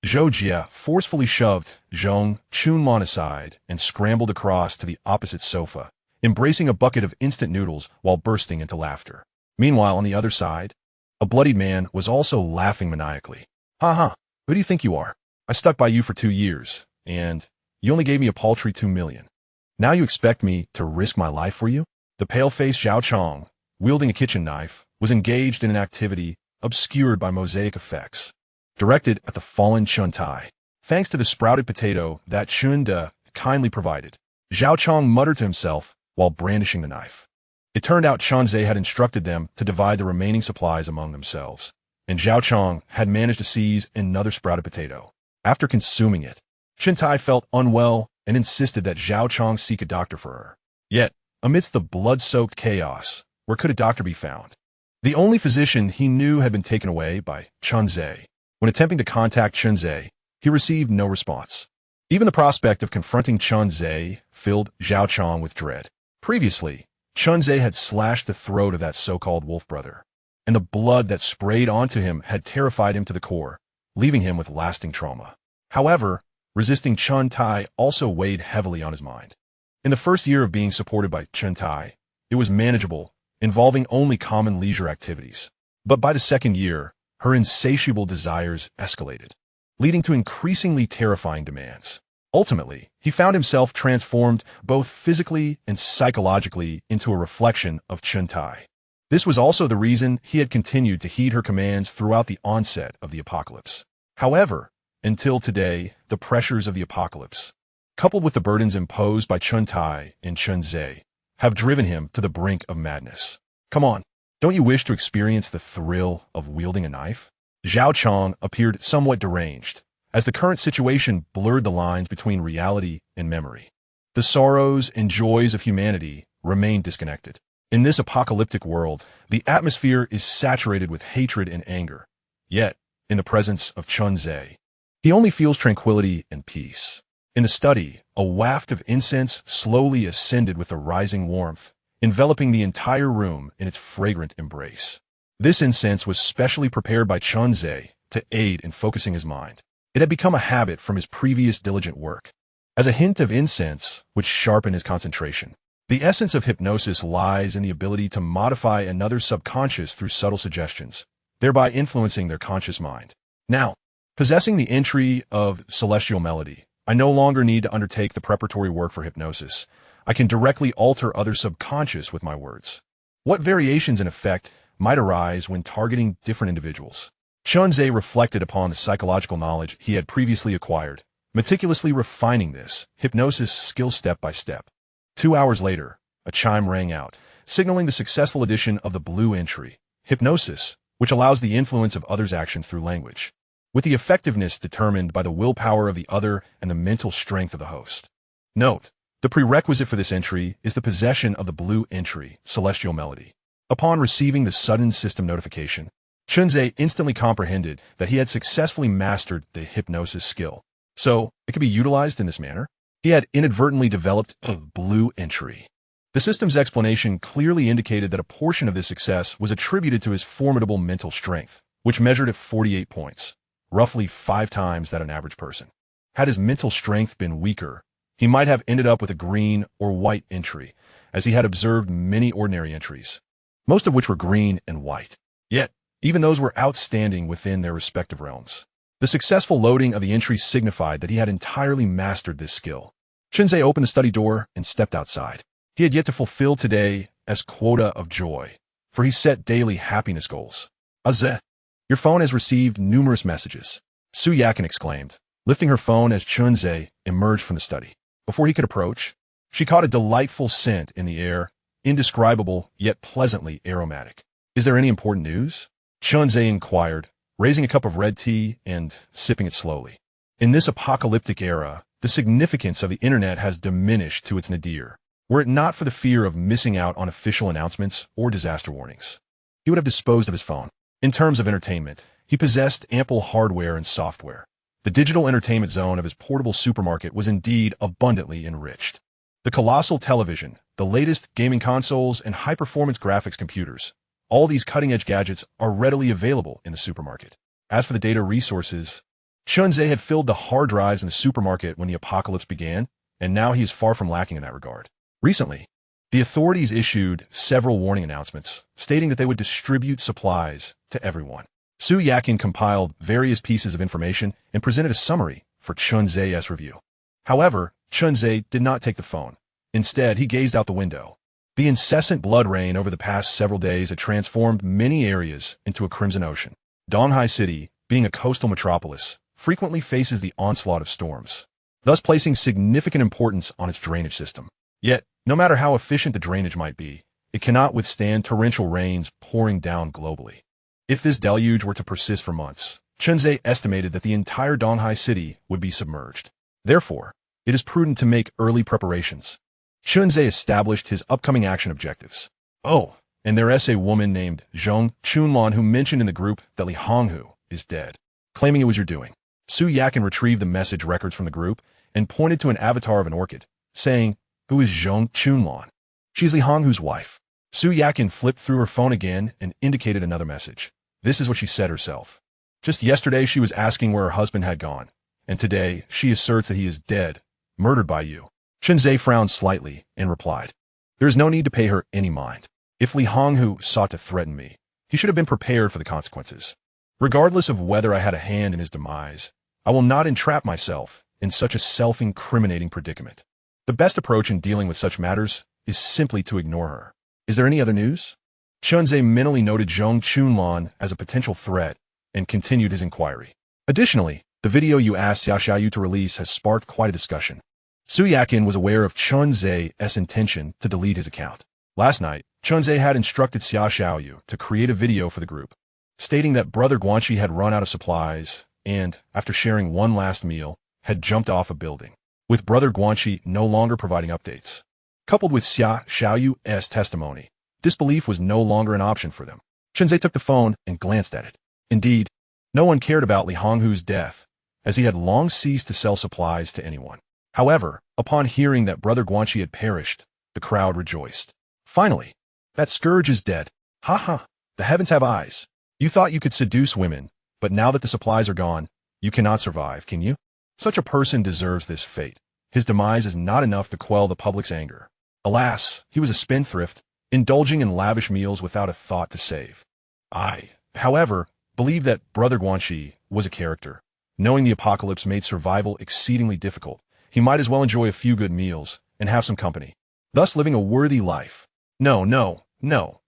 Zhou Jie forcefully shoved Zhong Chunlan aside and scrambled across to the opposite sofa, embracing a bucket of instant noodles while bursting into laughter. Meanwhile, on the other side, a bloodied man was also laughing maniacally. Ha, who do you think you are? I stuck by you for 2 years, and you only gave me a paltry 2 million. Now you expect me to risk my life for you? The pale-faced Zhao Chong, wielding a kitchen knife, was engaged in an activity obscured by mosaic effects, directed at the fallen Chun Tai. Thanks to the sprouted potato that Chun De kindly provided, Zhao Chong muttered to himself while brandishing the knife. It turned out Chen Zhe had instructed them to divide the remaining supplies among themselves, and Zhao Chong had managed to seize another sprouted potato. After consuming it, Chen Tai felt unwell and insisted that Zhao Chong seek a doctor for her. Yet, amidst the blood-soaked chaos, where could a doctor be found? The only physician he knew had been taken away by Chen Zhe. When attempting to contact Chen Zhe, he received no response. Even the prospect of confronting Chen Zhe filled Zhao Chong with dread. Previously, Chunze had slashed the throat of that so-called wolf brother, and the blood that sprayed onto him had terrified him to the core, leaving him with lasting trauma. However, resisting Chun Tai also weighed heavily on his mind. In the first year of being supported by Chun Tai, it was manageable, involving only common leisure activities. But by the second year, her insatiable desires escalated, leading to increasingly terrifying demands. Ultimately, he found himself transformed both physically and psychologically into a reflection of Chun Tai. This was also the reason he had continued to heed her commands throughout the onset of the apocalypse. However, until today, the pressures of the apocalypse, coupled with the burdens imposed by Chun Tai and Chunze, have driven him to the brink of madness. Come on, don't you wish to experience the thrill of wielding a knife? Zhao Chong appeared somewhat deranged, as the current situation blurred the lines between reality and memory. The sorrows and joys of humanity remain disconnected. In this apocalyptic world, the atmosphere is saturated with hatred and anger. Yet, in the presence of Chunze, he only feels tranquility and peace. In the study, a waft of incense slowly ascended with a rising warmth, enveloping the entire room in its fragrant embrace. This incense was specially prepared by Chunze to aid in focusing his mind. It had become a habit from his previous diligent work. As a hint of incense, which sharpened his concentration, the essence of hypnosis lies in the ability to modify another's subconscious through subtle suggestions, thereby influencing their conscious mind. Now, possessing the entry of celestial melody, I no longer need to undertake the preparatory work for hypnosis. I can directly alter others' subconscious with my words. What variations in effect might arise when targeting different individuals? Chunze reflected upon the psychological knowledge he had previously acquired, meticulously refining this hypnosis skill step by step. 2 hours later, a chime rang out, signaling the successful addition of the blue entry, hypnosis, which allows the influence of others' actions through language, with the effectiveness determined by the willpower of the other and the mental strength of the host. Note, the prerequisite for this entry is the possession of the blue entry, celestial melody. Upon receiving the sudden system notification, Chunze instantly comprehended that he had successfully mastered the hypnosis skill, so it could be utilized in this manner. He had inadvertently developed a blue entry. The system's explanation clearly indicated that a portion of this success was attributed to his formidable mental strength, which measured at 48 points, roughly 5 times that of an average person. Had his mental strength been weaker, he might have ended up with a green or white entry, as he had observed many ordinary entries, most of which were green and white. Yet, even those were outstanding within their respective realms. The successful loading of the entries signified that he had entirely mastered this skill. Chunze opened the study door and stepped outside. He had yet to fulfill today as quota of joy, for he set daily happiness goals. Azeh, your phone has received numerous messages, Su Yakin exclaimed, lifting her phone as Chunze emerged from the study. Before he could approach, she caught a delightful scent in the air, indescribable yet pleasantly aromatic. Is there any important news? Chunze inquired, raising a cup of red tea and sipping it slowly. In this apocalyptic era, the significance of the internet has diminished to its nadir. Were it not for the fear of missing out on official announcements or disaster warnings, he would have disposed of his phone. In terms of entertainment, he possessed ample hardware and software. The digital entertainment zone of his portable supermarket was indeed abundantly enriched. The colossal television, the latest gaming consoles, and high-performance graphics computers, all these cutting-edge gadgets are readily available in the supermarket. As for the data resources, Chunze had filled the hard drives in the supermarket when the apocalypse began, and now he is far from lacking in that regard. Recently, the authorities issued several warning announcements, stating that they would distribute supplies to everyone. Su Yakin compiled various pieces of information and presented a summary for Chunze's review. However, Chunze did not take the phone. Instead, he gazed out the window. The incessant blood rain over the past several days had transformed many areas into a crimson ocean. Donghai City, being a coastal metropolis, frequently faces the onslaught of storms, thus placing significant importance on its drainage system. Yet, no matter how efficient the drainage might be, it cannot withstand torrential rains pouring down globally. If this deluge were to persist for months, Chunze estimated that the entire Donghai City would be submerged. Therefore, it is prudent to make early preparations. Chunze established his upcoming action objectives. Oh, and there is a woman named Zhong Chunlan who mentioned in the group that Li Honghu is dead, claiming it was your doing. Su Yakin retrieved the message records from the group and pointed to an avatar of an orchid, saying, "Who is Zhong Chunlan?" She is Li Honghu's wife. Su Yakin flipped through her phone again and indicated another message. This is what she said herself. Just yesterday she was asking where her husband had gone, and today she asserts that he is dead, murdered by you. Shenzhe frowned slightly and replied, there is no need to pay her any mind. If Li Honghu sought to threaten me, he should have been prepared for the consequences. Regardless of whether I had a hand in his demise, I will not entrap myself in such a self-incriminating predicament. The best approach in dealing with such matters is simply to ignore her. Is there any other news? Shenzhe mentally noted Zhong Chunlan as a potential threat and continued his inquiry. Additionally, the video you asked Xia Xiaoyu to release has sparked quite a discussion. Su Yakin was aware of Chunze's intention to delete his account. Last night, Chunze had instructed Xia Xiaoyu to create a video for the group, stating that Brother Guanxi had run out of supplies and, after sharing one last meal, had jumped off a building, with Brother Guanxi no longer providing updates. Coupled with Xia Xiaoyu's testimony, disbelief was no longer an option for them. Chunze took the phone and glanced at it. Indeed, no one cared about Li Honghu's death, as he had long ceased to sell supplies to anyone. However, upon hearing that Brother Guanxi had perished, the crowd rejoiced. Finally, that scourge is dead. Ha ha, the heavens have eyes. You thought you could seduce women, but now that the supplies are gone, you cannot survive, can you? Such a person deserves this fate. His demise is not enough to quell the public's anger. Alas, he was a spendthrift, indulging in lavish meals without a thought to save. I, however, believe that Brother Guanxi was a character. Knowing the apocalypse made survival exceedingly difficult, he might as well enjoy a few good meals and have some company, thus living a worthy life. No,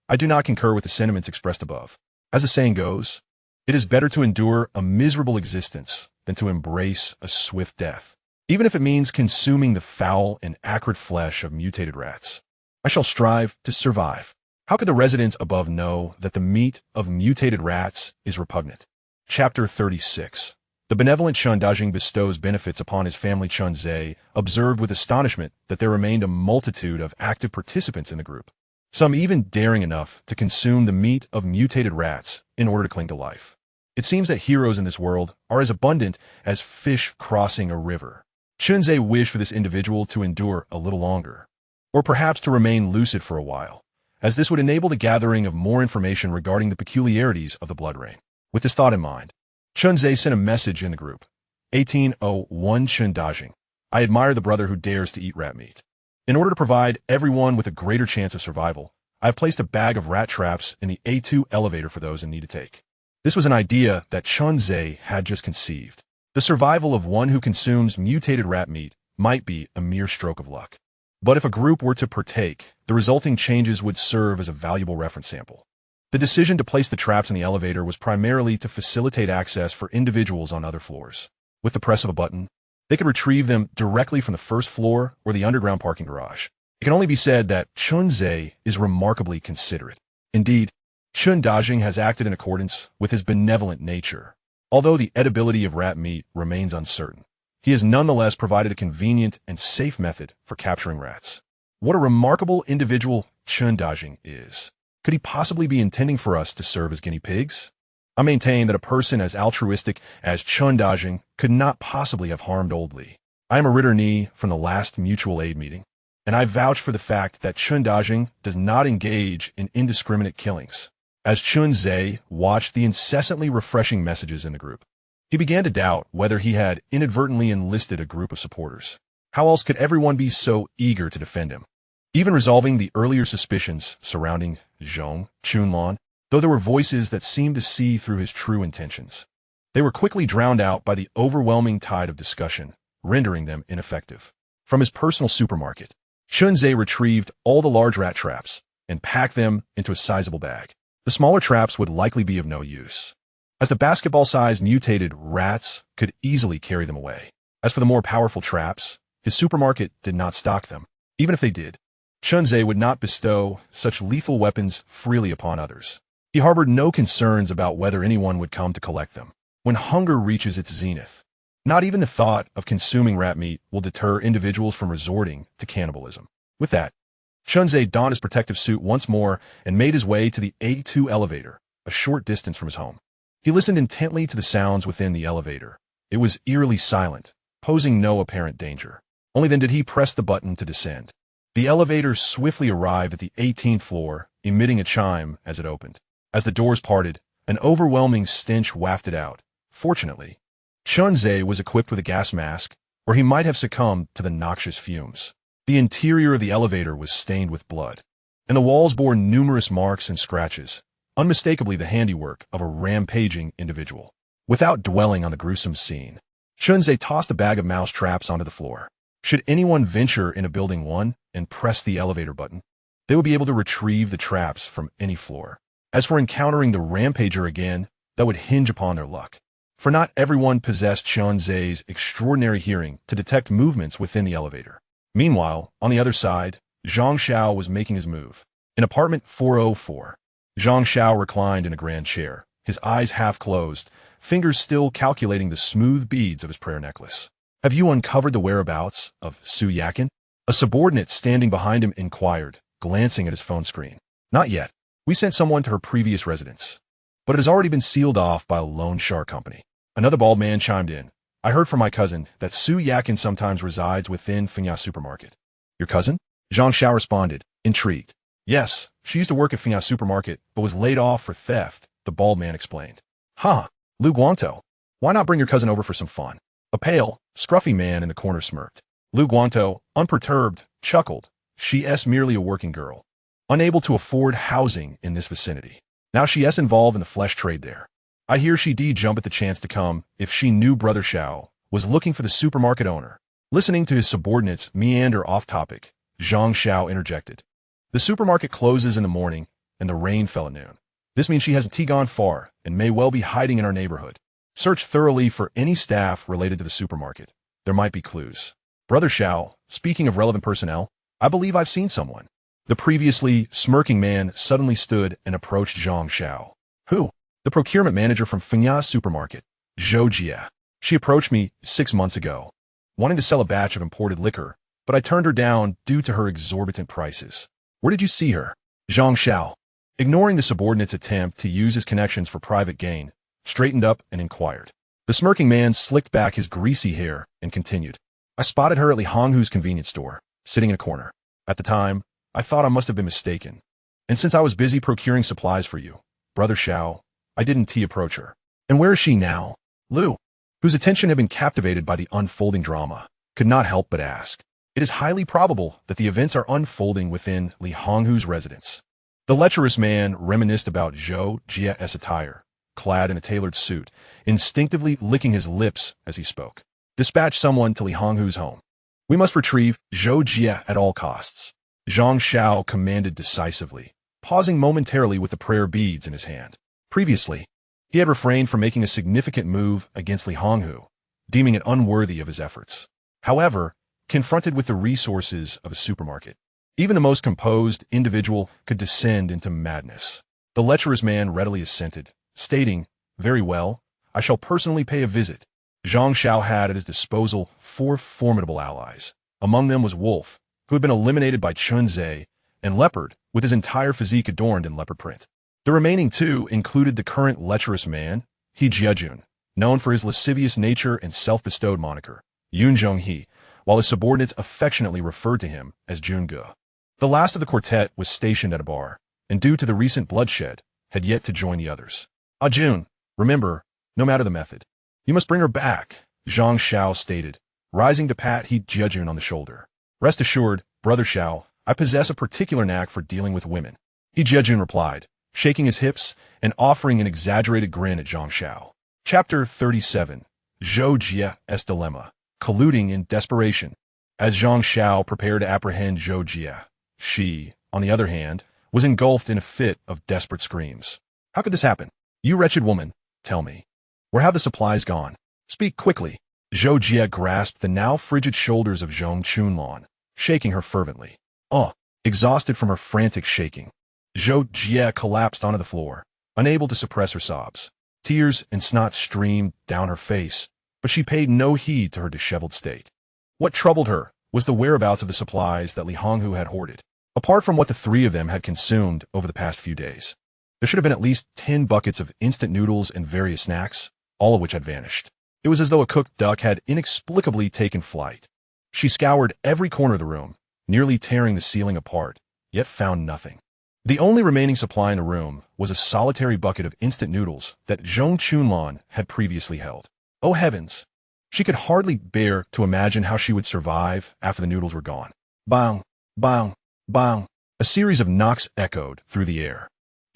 I do not concur with the sentiments expressed above. As the saying goes, it is better to endure a miserable existence than to embrace a swift death, even if it means consuming the foul and acrid flesh of mutated rats. I shall strive to survive. How could the residents above know that the meat of mutated rats is repugnant? Chapter 36. The benevolent Chun Dajing bestows benefits upon his family. Chunze observed with astonishment that there remained a multitude of active participants in the group, some even daring enough to consume the meat of mutated rats in order to cling to life. It seems that heroes in this world are as abundant as fish crossing a river. Chunze wished for this individual to endure a little longer, or perhaps to remain lucid for a while, as this would enable the gathering of more information regarding the peculiarities of the blood rain. With this thought in mind, Chunze sent a message in the group. 1801 Chun Dajing. I admire the brother who dares to eat rat meat. In order to provide everyone with a greater chance of survival, I have placed a bag of rat traps in the A2 elevator for those in need to take. This was an idea that Chunze had just conceived. The survival of one who consumes mutated rat meat might be a mere stroke of luck. But if a group were to partake, the resulting changes would serve as a valuable reference sample. The decision to place the traps in the elevator was primarily to facilitate access for individuals on other floors. With the press of a button, they could retrieve them directly from the first floor or the underground parking garage. It can only be said that Chunze is remarkably considerate. Indeed, Chun Dajing has acted in accordance with his benevolent nature. Although the edibility of rat meat remains uncertain, he has nonetheless provided a convenient and safe method for capturing rats. What a remarkable individual Chun Dajing is. Could he possibly be intending for us to serve as guinea pigs? I maintain that a person as altruistic as Chun Dajing could not possibly have harmed old Li. I am a returee from the last mutual aid meeting, and I vouch for the fact that Chun Dajing does not engage in indiscriminate killings. As Chunze watched the incessantly refreshing messages in the group, he began to doubt whether he had inadvertently enlisted a group of supporters. How else could everyone be so eager to defend him? Even resolving the earlier suspicions surrounding Zhong Chunlan, though there were voices that seemed to see through his true intentions, they were quickly drowned out by the overwhelming tide of discussion, rendering them ineffective. From his personal supermarket, Chunze retrieved all the large rat traps and packed them into a sizable bag. The smaller traps would likely be of no use, as the basketball-sized mutated rats could easily carry them away. As for the more powerful traps, his supermarket did not stock them. Even if they did, Chunze would not bestow such lethal weapons freely upon others. He harbored no concerns about whether anyone would come to collect them. When hunger reaches its zenith, not even the thought of consuming rat meat will deter individuals from resorting to cannibalism. With that, Chunze donned his protective suit once more and made his way to the A2 elevator, a short distance from his home. He listened intently to the sounds within the elevator. It was eerily silent, posing no apparent danger. Only then did he press the button to descend. The elevator swiftly arrived at the 18th floor, emitting a chime as it opened. As the doors parted, an overwhelming stench wafted out. Fortunately, Chunze was equipped with a gas mask, or he might have succumbed to the noxious fumes. The interior of the elevator was stained with blood, and the walls bore numerous marks and scratches, unmistakably the handiwork of a rampaging individual. Without dwelling on the gruesome scene, Chunze tossed a bag of mouse traps onto the floor. Should anyone venture into Building 1 and press the elevator button, they would be able to retrieve the traps from any floor. As for encountering the rampager again, that would hinge upon their luck. For not everyone possessed Chunze's extraordinary hearing to detect movements within the elevator. Meanwhile, on the other side, Zhang Xiao was making his move. In apartment 404, Zhang Xiao reclined in a grand chair, his eyes half closed, fingers still calculating the smooth beads of his prayer necklace. "Have you uncovered the whereabouts of Su Yakin?" A subordinate standing behind him inquired, glancing at his phone screen. "Not yet. We sent someone to her previous residence, but it has already been sealed off by a loan shark company." Another bald man chimed in. "I heard from my cousin that Su Yakin sometimes resides within Fengya Supermarket." "Your cousin?" Zhang Xiao responded, intrigued. "Yes, she used to work at Fengya Supermarket, but was laid off for theft," the bald man explained. "Huh, Lu Guanto. Why not bring your cousin over for some fun?" A pale, scruffy man in the corner smirked. Lu Guanto, unperturbed, chuckled. "She's merely a working girl, unable to afford housing in this vicinity. Now she's involved in the flesh trade there. I hear she'd jump at the chance to come if she knew Brother Xiao was looking for the supermarket owner." Listening to his subordinates meander off topic, Zhang Xiao interjected. "The supermarket closes in the morning, and the rain fell at noon. This means she hasn't gone far and may well be hiding in our neighborhood. Search thoroughly for any staff related to the supermarket. There might be clues." "Brother Xiao, speaking of relevant personnel, I believe I've seen someone." The previously smirking man suddenly stood and approached Zhang Xiao. "Who?" "The procurement manager from Fengya Supermarket, Zhou Jia. She approached me 6 months ago, wanting to sell a batch of imported liquor, but I turned her down due to her exorbitant prices." "Where did you see her?" Zhang Xiao, ignoring the subordinate's attempt to use his connections for private gain, straightened up and inquired. The smirking man slicked back his greasy hair and continued. "I spotted her at Li Honghu's convenience store, sitting in a corner. At the time, I thought I must have been mistaken. And since I was busy procuring supplies for you, Brother Xiao, I didn't approach her." "And where is she now?" Lu, whose attention had been captivated by the unfolding drama, could not help but ask. "It is highly probable that the events are unfolding within Li Honghu's residence." The lecherous man reminisced about Zhou Jia's attire, clad in a tailored suit, instinctively licking his lips as he spoke. "Dispatch someone to Li Honghu's home. We must retrieve Zhou Jia at all costs," Zhang Xiao commanded decisively, pausing momentarily with the prayer beads in his hand. Previously, he had refrained from making a significant move against Li Honghu, deeming it unworthy of his efforts. However, confronted with the resources of a supermarket, even the most composed individual could descend into madness. The lecherous man readily assented, stating, "Very well, I shall personally pay a visit." Zhang Xiao had at his disposal 4 formidable allies. Among them was Wolf, who had been eliminated by Chunze, and Leopard, with his entire physique adorned in leopard print. The remaining 2 included the current lecherous man, He Jiajun, known for his lascivious nature and self-bestowed moniker, Yun Zhonghe, while his subordinates affectionately referred to him as Junge. The last of the quartet was stationed at a bar, and due to the recent bloodshed, had yet to join the others. "Ah Jun, remember, no matter the method, you must bring her back," Zhang Xiao stated, rising to pat He Jiajun on the shoulder. "Rest assured, Brother Xiao, I possess a particular knack for dealing with women," He Jiajun replied, shaking his hips and offering an exaggerated grin at Zhang Xiao. Chapter 37. Zhou Jia's Dilemma. Colluding in Desperation. As Zhang Xiao prepared to apprehend Zhou Jia, she, on the other hand, was engulfed in a fit of desperate screams. "How could this happen? You wretched woman, tell me. Where have the supplies gone? Speak quickly." Zhou Jia grasped the now frigid shoulders of Zhong Chunlan, shaking her fervently. Exhausted from her frantic shaking, Zhou Jia collapsed onto the floor, unable to suppress her sobs. Tears and snot streamed down her face, but she paid no heed to her disheveled state. What troubled her was the whereabouts of the supplies that Li Honghu had hoarded. Apart from what the 3 of them had consumed over the past few days, there should have been at least 10 buckets of instant noodles and various snacks, all of which had vanished. It was as though a cooked duck had inexplicably taken flight. She scoured every corner of the room, nearly tearing the ceiling apart, yet found nothing. The only remaining supply in the room was a solitary bucket of instant noodles that Zhong Chunlan had previously held. Oh heavens! She could hardly bear to imagine how she would survive after the noodles were gone. Bang! Bang! Bang! A series of knocks echoed through the air.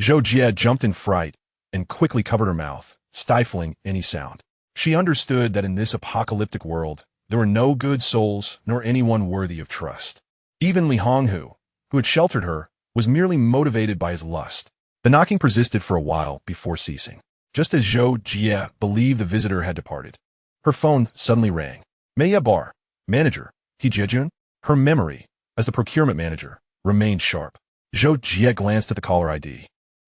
Zhou Jie jumped in fright and quickly covered her mouth, stifling any sound. She understood that in this apocalyptic world, there were no good souls nor anyone worthy of trust. Even Li Honghu, who had sheltered her, was merely motivated by his lust. The knocking persisted for a while before ceasing. Just as Zhou Jie believed the visitor had departed, her phone suddenly rang. Meiya Bar, manager, He Jiejun? Her memory, as the procurement manager, remained sharp. Zhou Jie glanced at the caller ID,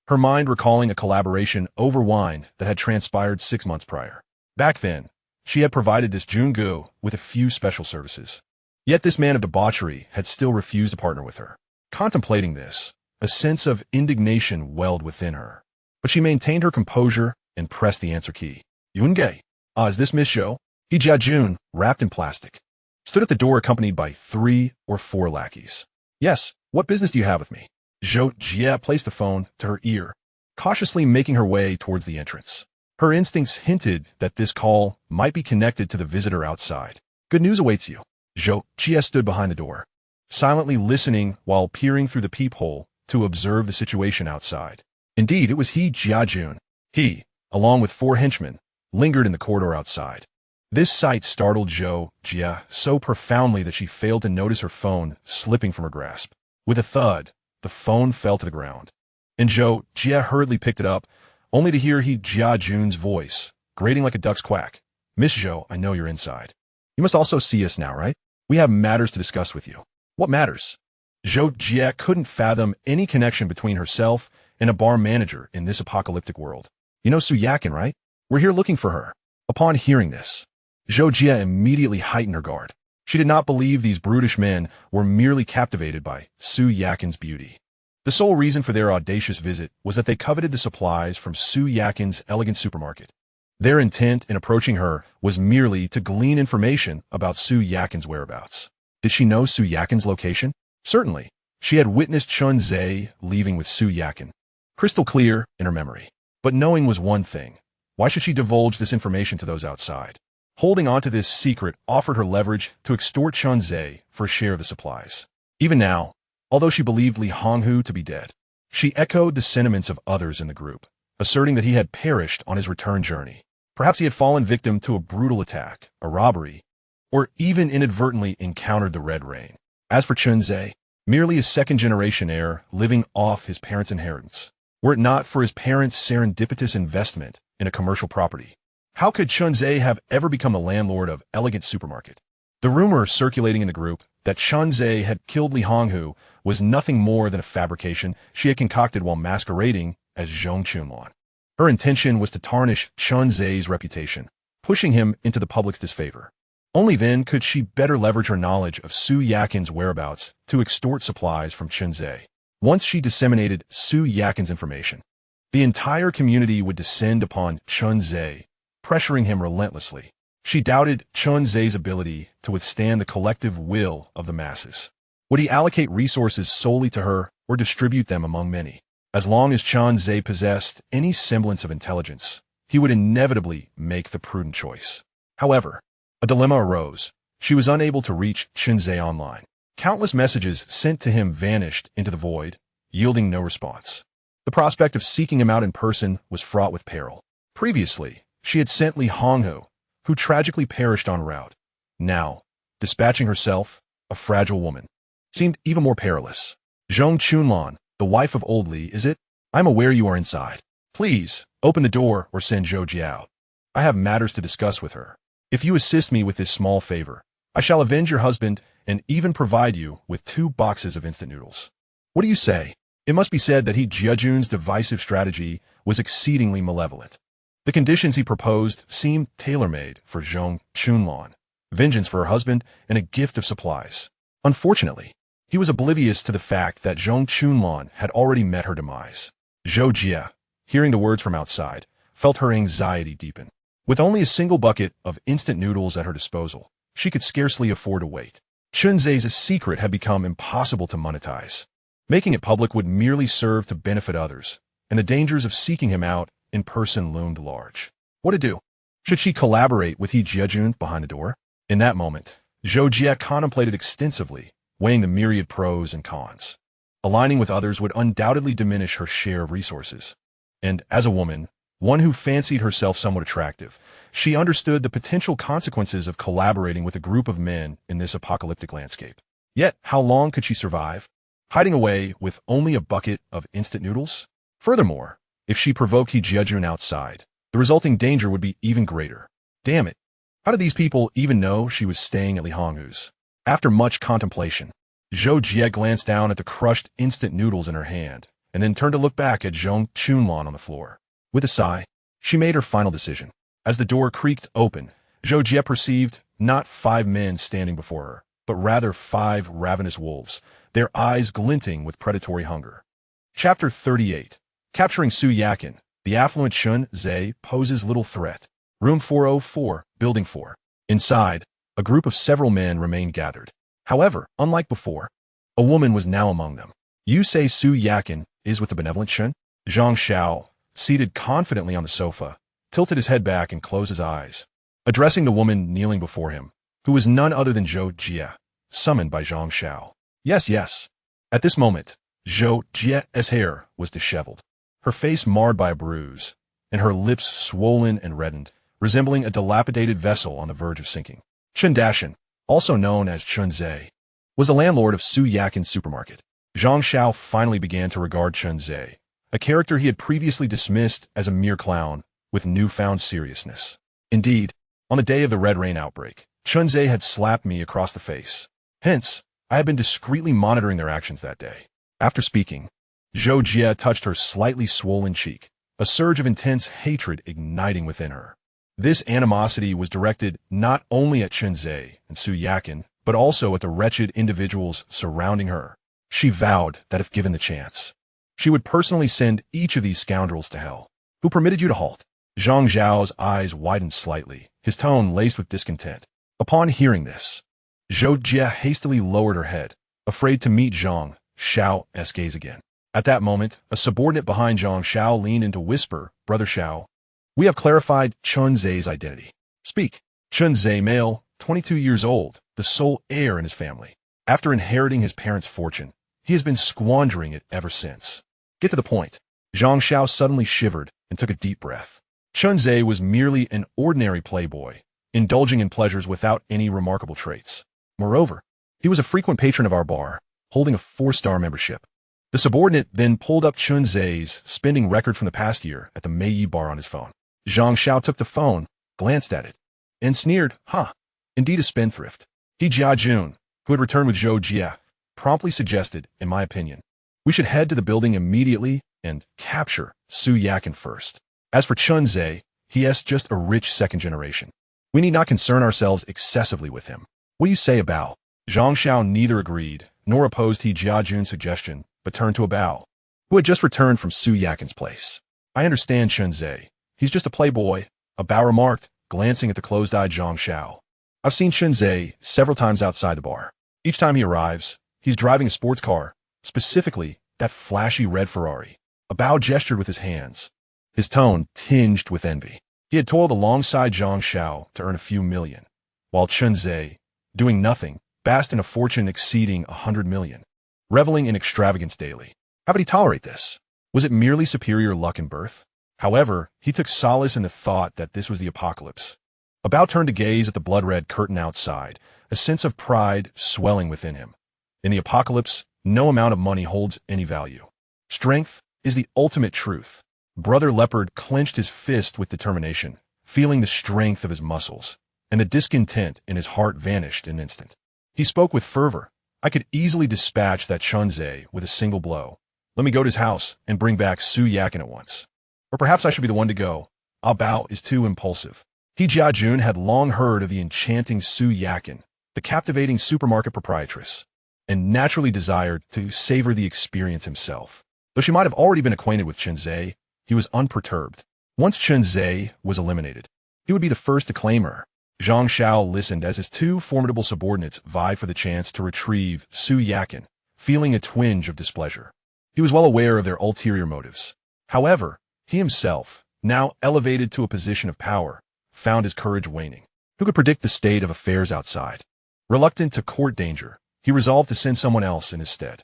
her mind recalling a collaboration over wine that had transpired 6 months prior. Back then, she had provided this Jungu with a few special services. Yet this man of debauchery had still refused to partner with her. Contemplating this, a sense of indignation welled within her. But she maintained her composure and pressed the answer key. Yunge? Ah, is this Miss Zhou? He Jiajun, wrapped in plastic, stood at the door accompanied by 3 or 4 lackeys. Yes, what business do you have with me? Zhou Jie placed the phone to her ear, cautiously making her way towards the entrance. Her instincts hinted that this call might be connected to the visitor outside. Good news awaits you. Zhou Jie stood behind the door, silently listening while peering through the peephole to observe the situation outside. Indeed, it was He Jiajun. He, along with 4 henchmen, lingered in the corridor outside. This sight startled Zhou Jie so profoundly that she failed to notice her phone slipping from her grasp. With a thud, the phone fell to the ground, and Zhou Jie hurriedly picked it up, only to hear He Jiajun's voice, grating like a duck's quack. Miss Zhou, I know you're inside. You must also see us now, right? We have matters to discuss with you. What matters? Zhou Jie couldn't fathom any connection between herself and a bar manager in this apocalyptic world. You know Su Yakin, right? We're here looking for her. Upon hearing this, Zhou Jie immediately heightened her guard. She did not believe these brutish men were merely captivated by Su Yakin's beauty. The sole reason for their audacious visit was that they coveted the supplies from Su Yakin's elegant supermarket. Their intent in approaching her was merely to glean information about Su Yakin's whereabouts. Did she know Su Yakin's location? Certainly. She had witnessed Chun Zhe leaving with Su Yakin, crystal clear in her memory. But knowing was one thing. Why should she divulge this information to those outside? Holding on to this secret offered her leverage to extort Chun Zhe for a share of the supplies. Even now, although she believed Li Honghu to be dead, she echoed the sentiments of others in the group, asserting that he had perished on his return journey. Perhaps he had fallen victim to a brutal attack, a robbery, or even inadvertently encountered the Red Rain. As for Chun Zhe, merely a second-generation heir living off his parents' inheritance. Were it not for his parents' serendipitous investment in a commercial property, how could Chun Zhe have ever become the landlord of Elegant Supermarket? The rumor circulating in the group that Chun Zhe had killed Li Honghu was nothing more than a fabrication she had concocted while masquerading as Zhong Chunlan. Her intention was to tarnish Chun Zhe's reputation, pushing him into the public's disfavor. Only then could she better leverage her knowledge of Su Yakin's whereabouts to extort supplies from Chun Zhe. Once she disseminated Su Yakin's information, the entire community would descend upon Chun Zhe, pressuring him relentlessly. She doubted Chun Zhe's ability to withstand the collective will of the masses. Would he allocate resources solely to her or distribute them among many? As long as Chun Zhe possessed any semblance of intelligence, he would inevitably make the prudent choice. However, a dilemma arose. She was unable to reach Chun Zhe online. Countless messages sent to him vanished into the void, yielding no response. The prospect of seeking him out in person was fraught with peril. Previously, she had sent Li Honghu, who tragically perished en route. Now, dispatching herself, a fragile woman, seemed even more perilous. Zhong Chunlan, the wife of old Li, is it? I'm aware you are inside. Please, open the door or send Zhou Jie out. I have matters to discuss with her. If you assist me with this small favor, I shall avenge your husband and even provide you with 2 boxes of instant noodles. What do you say? It must be said that He Jiajun's divisive strategy was exceedingly malevolent. The conditions he proposed seemed tailor-made for Zhong Chunlan, vengeance for her husband and a gift of supplies. Unfortunately, he was oblivious to the fact that Zhong Chunlan had already met her demise. Zhou Jie, hearing the words from outside, felt her anxiety deepen. With only a single bucket of instant noodles at her disposal, she could scarcely afford to wait. Chunzei's secret had become impossible to monetize. Making it public would merely serve to benefit others, and the dangers of seeking him out in person loomed large. What to do? Should she collaborate with He Jiajun behind the door? In that moment, Zhou Jie contemplated extensively, weighing the myriad pros and cons. Aligning with others would undoubtedly diminish her share of resources. And as a woman, one who fancied herself somewhat attractive, she understood the potential consequences of collaborating with a group of men in this apocalyptic landscape. Yet, how long could she survive? Hiding away with only a bucket of instant noodles? Furthermore, if she provoked He Jiajun outside, the resulting danger would be even greater. Damn it. How did these people even know she was staying at Li Honghu's? After much contemplation, Zhou Jie glanced down at the crushed instant noodles in her hand, and then turned to look back at Zhong Chunlan on the floor. With a sigh, she made her final decision. As the door creaked open, Zhou Jie perceived not 5 men standing before her, but rather 5 ravenous wolves, their eyes glinting with predatory hunger. Chapter 38. Capturing Su Yakin, the affluent Chun Zhe poses little threat. Room 404, Building 4. Inside, a group of several men remained gathered. However, unlike before, a woman was now among them. You say Su Yakin is with the benevolent Chun? Zhang Xiao, seated confidently on the sofa, tilted his head back and closed his eyes, addressing the woman kneeling before him, who was none other than Zhou Jie, summoned by Zhang Xiao. Yes, yes. At this moment, Zhou Jie's hair was disheveled, her face marred by a bruise, and her lips swollen and reddened, resembling a dilapidated vessel on the verge of sinking. Chun Dashan, also known as Chun Zhe, was the landlord of Su Yakin's supermarket. Zhang Xiao finally began to regard Chun Zhe, a character he had previously dismissed as a mere clown, with newfound seriousness. Indeed, on the day of the Red Rain outbreak, Chun Zhe had slapped me across the face. Hence, I had been discreetly monitoring their actions that day. After speaking, Zhou Jie touched her slightly swollen cheek, a surge of intense hatred igniting within her. This animosity was directed not only at Chun Zhe and Su Yakin, but also at the wretched individuals surrounding her. She vowed that if given the chance, she would personally send each of these scoundrels to hell. Who permitted you to halt? Zhang Zhao's eyes widened slightly, his tone laced with discontent. Upon hearing this, Zhou Jie hastily lowered her head, afraid to meet Zhang Xiao's gaze again. At that moment, a subordinate behind Zhang Xiao leaned in to whisper, Brother Xiao, we have clarified Chun Zhe's identity. Speak. Chun Zhe, male, 22 years old, the sole heir in his family. After inheriting his parents' fortune, he has been squandering it ever since. Get to the point. Zhang Xiao suddenly shivered and took a deep breath. Chun Zhe was merely an ordinary playboy, indulging in pleasures without any remarkable traits. Moreover, he was a frequent patron of our bar, holding a 4-star membership. The subordinate then pulled up Chun Zhe's spending record from the past year at the Meiyi bar on his phone. Zhang Xiao took the phone, glanced at it, and sneered, indeed a spendthrift. He Jiajun, who had returned with Zhou Jie, promptly suggested, in my opinion, we should head to the building immediately and capture Su Yakin first. As for Chun Zhe, he is just a rich second generation. We need not concern ourselves excessively with him. What do you say, Bao? Zhang Xiao neither agreed nor opposed He Jiajun's suggestion, but turned to a Bao, who had just returned from Su Yakin's place. I understand Chun Zhe. He's just a playboy, a Bao remarked, glancing at the closed-eyed Zhang Xiao. I've seen Chun Zhe several times outside the bar. Each time he arrives, he's driving a sports car, specifically that flashy red Ferrari. A Bao gestured with his hands, his tone tinged with envy. He had toiled alongside Zhang Xiao to earn a few million, while Chun Zhe, doing nothing, basked in a fortune exceeding 100 million, reveling in extravagance daily. How could he tolerate this? Was it merely superior luck in birth? However, he took solace in the thought that this was the apocalypse. A Bao turned to gaze at the blood-red curtain outside, a sense of pride swelling within him. In the apocalypse, no amount of money holds any value. Strength is the ultimate truth. Brother Leopard clenched his fist with determination, feeling the strength of his muscles, and the discontent in his heart vanished in an instant. He spoke with fervor. I could easily dispatch that Chun Zhe with a single blow. Let me go to his house and bring back Su Yakin at once. Or perhaps I should be the one to go. Ah Bao is too impulsive. He Jiajun had long heard of the enchanting Su Yakin, the captivating supermarket proprietress, and naturally desired to savor the experience himself. Though she might have already been acquainted with Chun Zhe, he was unperturbed. Once Chun Zhe was eliminated, he would be the first to claim her. Zhang Xiao listened as his two formidable subordinates vied for the chance to retrieve Su Yakin, feeling a twinge of displeasure. He was well aware of their ulterior motives. However, he himself, now elevated to a position of power, found his courage waning. Who could predict the state of affairs outside? Reluctant to court danger, he resolved to send someone else in his stead.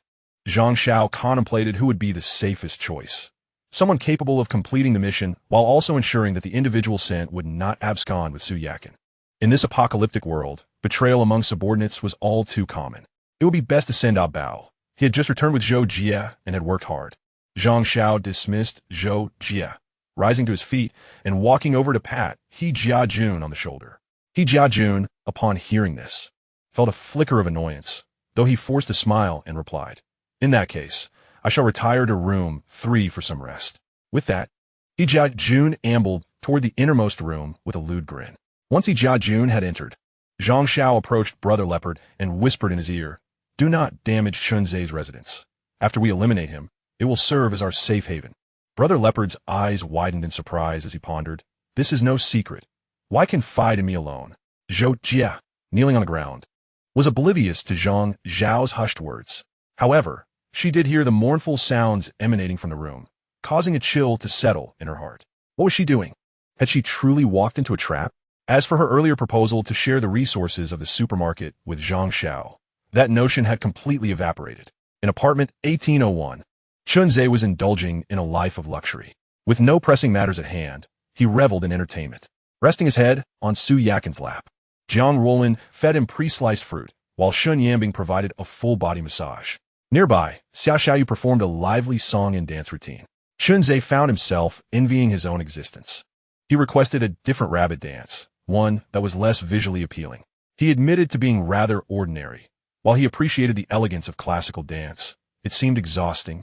Zhang Xiao contemplated who would be the safest choice. Someone capable of completing the mission while also ensuring that the individual sent would not abscond with Su Yakin. In this apocalyptic world, betrayal among subordinates was all too common. It would be best to send out Bao. He had just returned with Zhou Jie and had worked hard. Zhang Xiao dismissed Zhou Jie, rising to his feet and walking over to pat He Jiajun on the shoulder. He Jiajun, upon hearing this, felt a flicker of annoyance, though he forced a smile and replied, "In that case, I shall retire to room 3 for some rest." With that, He Jiajun ambled toward the innermost room with a lewd grin. Once He Jiajun had entered, Zhang Xiao approached Brother Leopard and whispered in his ear, "Do not damage Chunzei's residence. After we eliminate him, it will serve as our safe haven." Brother Leopard's eyes widened in surprise as he pondered, "This is no secret. Why confide in me alone?" Zhou Jie, kneeling on the ground, was oblivious to Zhang Xiao's hushed words. However, she did hear the mournful sounds emanating from the room, causing a chill to settle in her heart. What was she doing? Had she truly walked into a trap? As for her earlier proposal to share the resources of the supermarket with Zhang Xiao, that notion had completely evaporated. In apartment 1801, Chunzei was indulging in a life of luxury. With no pressing matters at hand, he reveled in entertainment, resting his head on Su Yakin's lap. Jiang Ruolin fed him pre-sliced fruit, while Shun Yambing provided a full-body massage. Nearby, Xia Xiaoyu performed a lively song and dance routine. Chunzei found himself envying his own existence. He requested a different rabbit dance, one that was less visually appealing. He admitted to being rather ordinary. While he appreciated the elegance of classical dance, it seemed exhausting,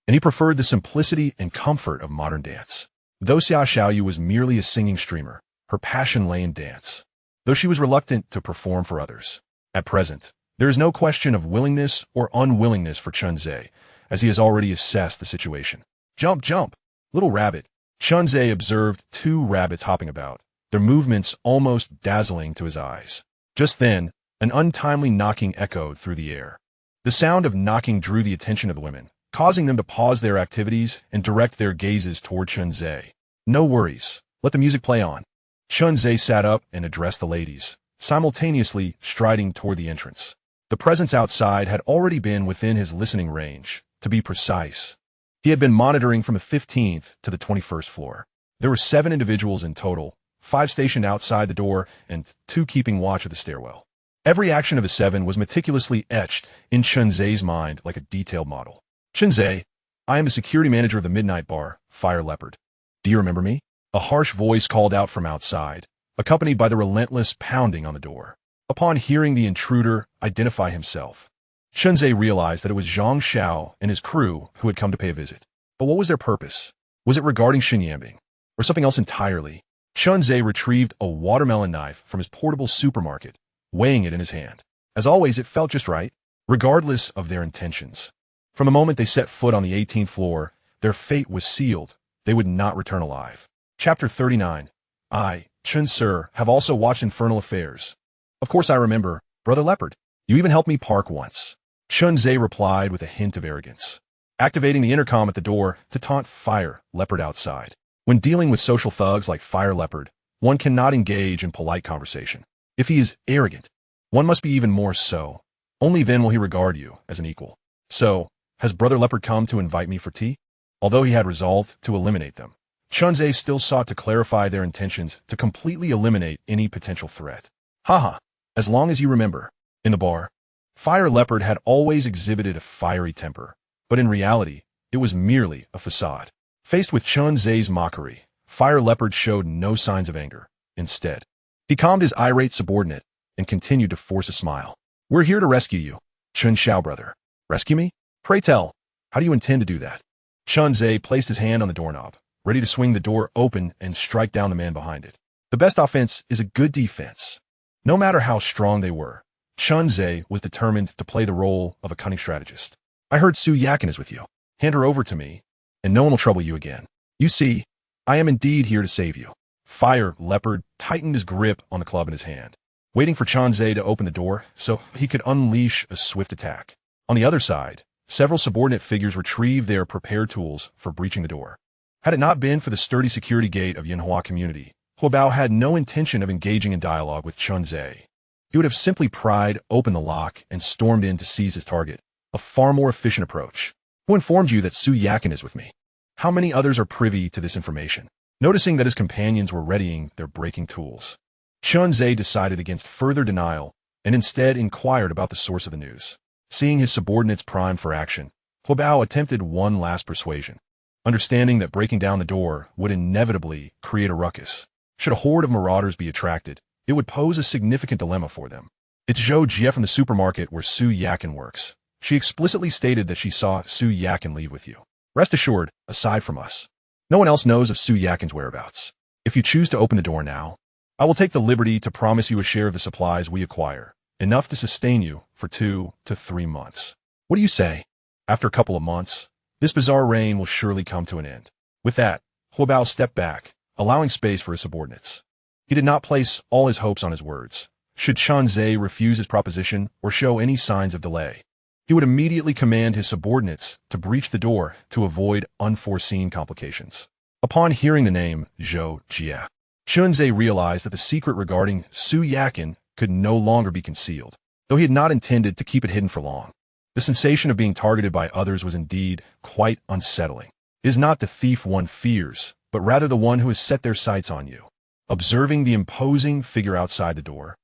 and he preferred the simplicity and comfort of modern dance. Though Xia Xiaoyu was merely a singing streamer, her passion lay in dance, though she was reluctant to perform for others. At present, there is no question of willingness or unwillingness for Chunzei, as he has already assessed the situation. "Jump, jump, little rabbit." Chunzei observed two rabbits hopping about, their movements almost dazzling to his eyes. Just then, an untimely knocking echoed through the air. The sound of knocking drew the attention of the women, causing them to pause their activities and direct their gazes toward Chunzei. "No worries, let the music play on." Chunzei sat up and addressed the ladies, simultaneously striding toward the entrance. The presence outside had already been within his listening range. To be precise, he had been monitoring from the 15th to the 21st floor. There were 7 individuals in total, 5 stationed outside the door and 2 keeping watch at the stairwell. Every action of the 7 was meticulously etched in Chunzei's mind like a detailed model. "Chunzei, I am the security manager of the Midnight Bar, Fire Leopard. Do you remember me?" A harsh voice called out from outside, accompanied by the relentless pounding on the door. Upon hearing the intruder identify himself, Chunzei realized that it was Zhang Xiao and his crew who had come to pay a visit. But what was their purpose? Was it regarding Xinyambing, or something else entirely? Chunzei retrieved a watermelon knife from his portable supermarket, weighing it in his hand. As always, it felt just right, regardless of their intentions. From the moment they set foot on the 18th floor, their fate was sealed. They would not return alive. Chapter 39. I, Chun Sir, have also watched Infernal Affairs. Of course I remember, Brother Leopard. You even helped me park once. Chunzei replied with a hint of arrogance, activating the intercom at the door to taunt Fire Leopard outside. When dealing with social thugs like Fire Leopard, one cannot engage in polite conversation. If he is arrogant, one must be even more so. Only then will he regard you as an equal. So, has Brother Leopard come to invite me for tea? Although he had resolved to eliminate them, Chunzei still sought to clarify their intentions to completely eliminate any potential threat. Haha, as long as you remember, in the bar, Fire Leopard had always exhibited a fiery temper, but in reality, it was merely a facade. Faced with Chunzei's mockery, Fire Leopard showed no signs of anger. Instead, he calmed his irate subordinate and continued to force a smile. "We're here to rescue you, Chun Xiao brother." "Rescue me? Pray tell, how do you intend to do that?" Chunzei placed his hand on the doorknob, ready to swing the door open and strike down the man behind it. The best offense is a good defense. No matter how strong they were, Chunzei was determined to play the role of a cunning strategist. "I heard Su Yakin is with you. Hand her over to me, and no one will trouble you again. You see, I am indeed here to save you." Fire Leopard tightened his grip on the club in his hand, waiting for Changzhe to open the door so he could unleash a swift attack. On the other side, several subordinate figures retrieved their prepared tools for breaching the door. Had it not been for the sturdy security gate of Yinhua community, Huobao had no intention of engaging in dialogue with Changzhe. He would have simply pried open the lock and stormed in to seize his target, a far more efficient approach. Who informed you that Su Yakin is with me? How many others are privy to this information? Noticing that his companions were readying their breaking tools, Changzhe decided against further denial and instead inquired about the source of the news. Seeing his subordinates primed for action, Huobao attempted one last persuasion, understanding that breaking down the door would inevitably create a ruckus. Should a horde of marauders be attracted, it would pose a significant dilemma for them. It's Zhou Jie from the supermarket where Su Yakin works. She explicitly stated that she saw Su Yakin leave with you. Rest assured, aside from us, no one else knows of Su Yakin's whereabouts. If you choose to open the door now, I will take the liberty to promise you a share of the supplies we acquire, enough to sustain you for 2 to 3 months. What do you say? After a couple of months, this bizarre reign will surely come to an end. With that, Huobao stepped back, allowing space for his subordinates. He did not place all his hopes on his words. Should Changzhe refuse his proposition or show any signs of delay, he would immediately command his subordinates to breach the door to avoid unforeseen complications. Upon hearing the name Zhou Jie, Changzhe realized that the secret regarding Su Yakin could no longer be concealed, though he had not intended to keep it hidden for long. The sensation of being targeted by others was indeed quite unsettling. It is not the thief one fears, but rather the one who has set their sights on you. Observing the imposing figure outside the door,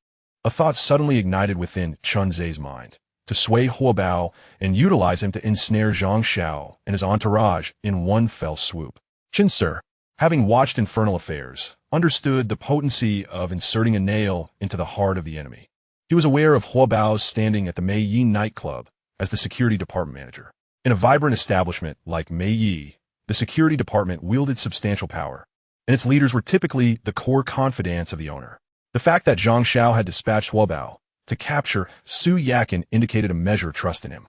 a thought suddenly ignited within Changzhe's mind, to sway Huobao and utilize him to ensnare Zhang Xiao and his entourage in one fell swoop. Qin Sir, having watched Infernal Affairs, understood the potency of inserting a nail into the heart of the enemy. He was aware of Huobao's standing at the Mei Yi nightclub as the security department manager. In a vibrant establishment like Mei Yi, the security department wielded substantial power, and its leaders were typically the core confidants of the owner. The fact that Zhang Xiao had dispatched Huobao to capture Su Yakin indicated a measure of trust in him.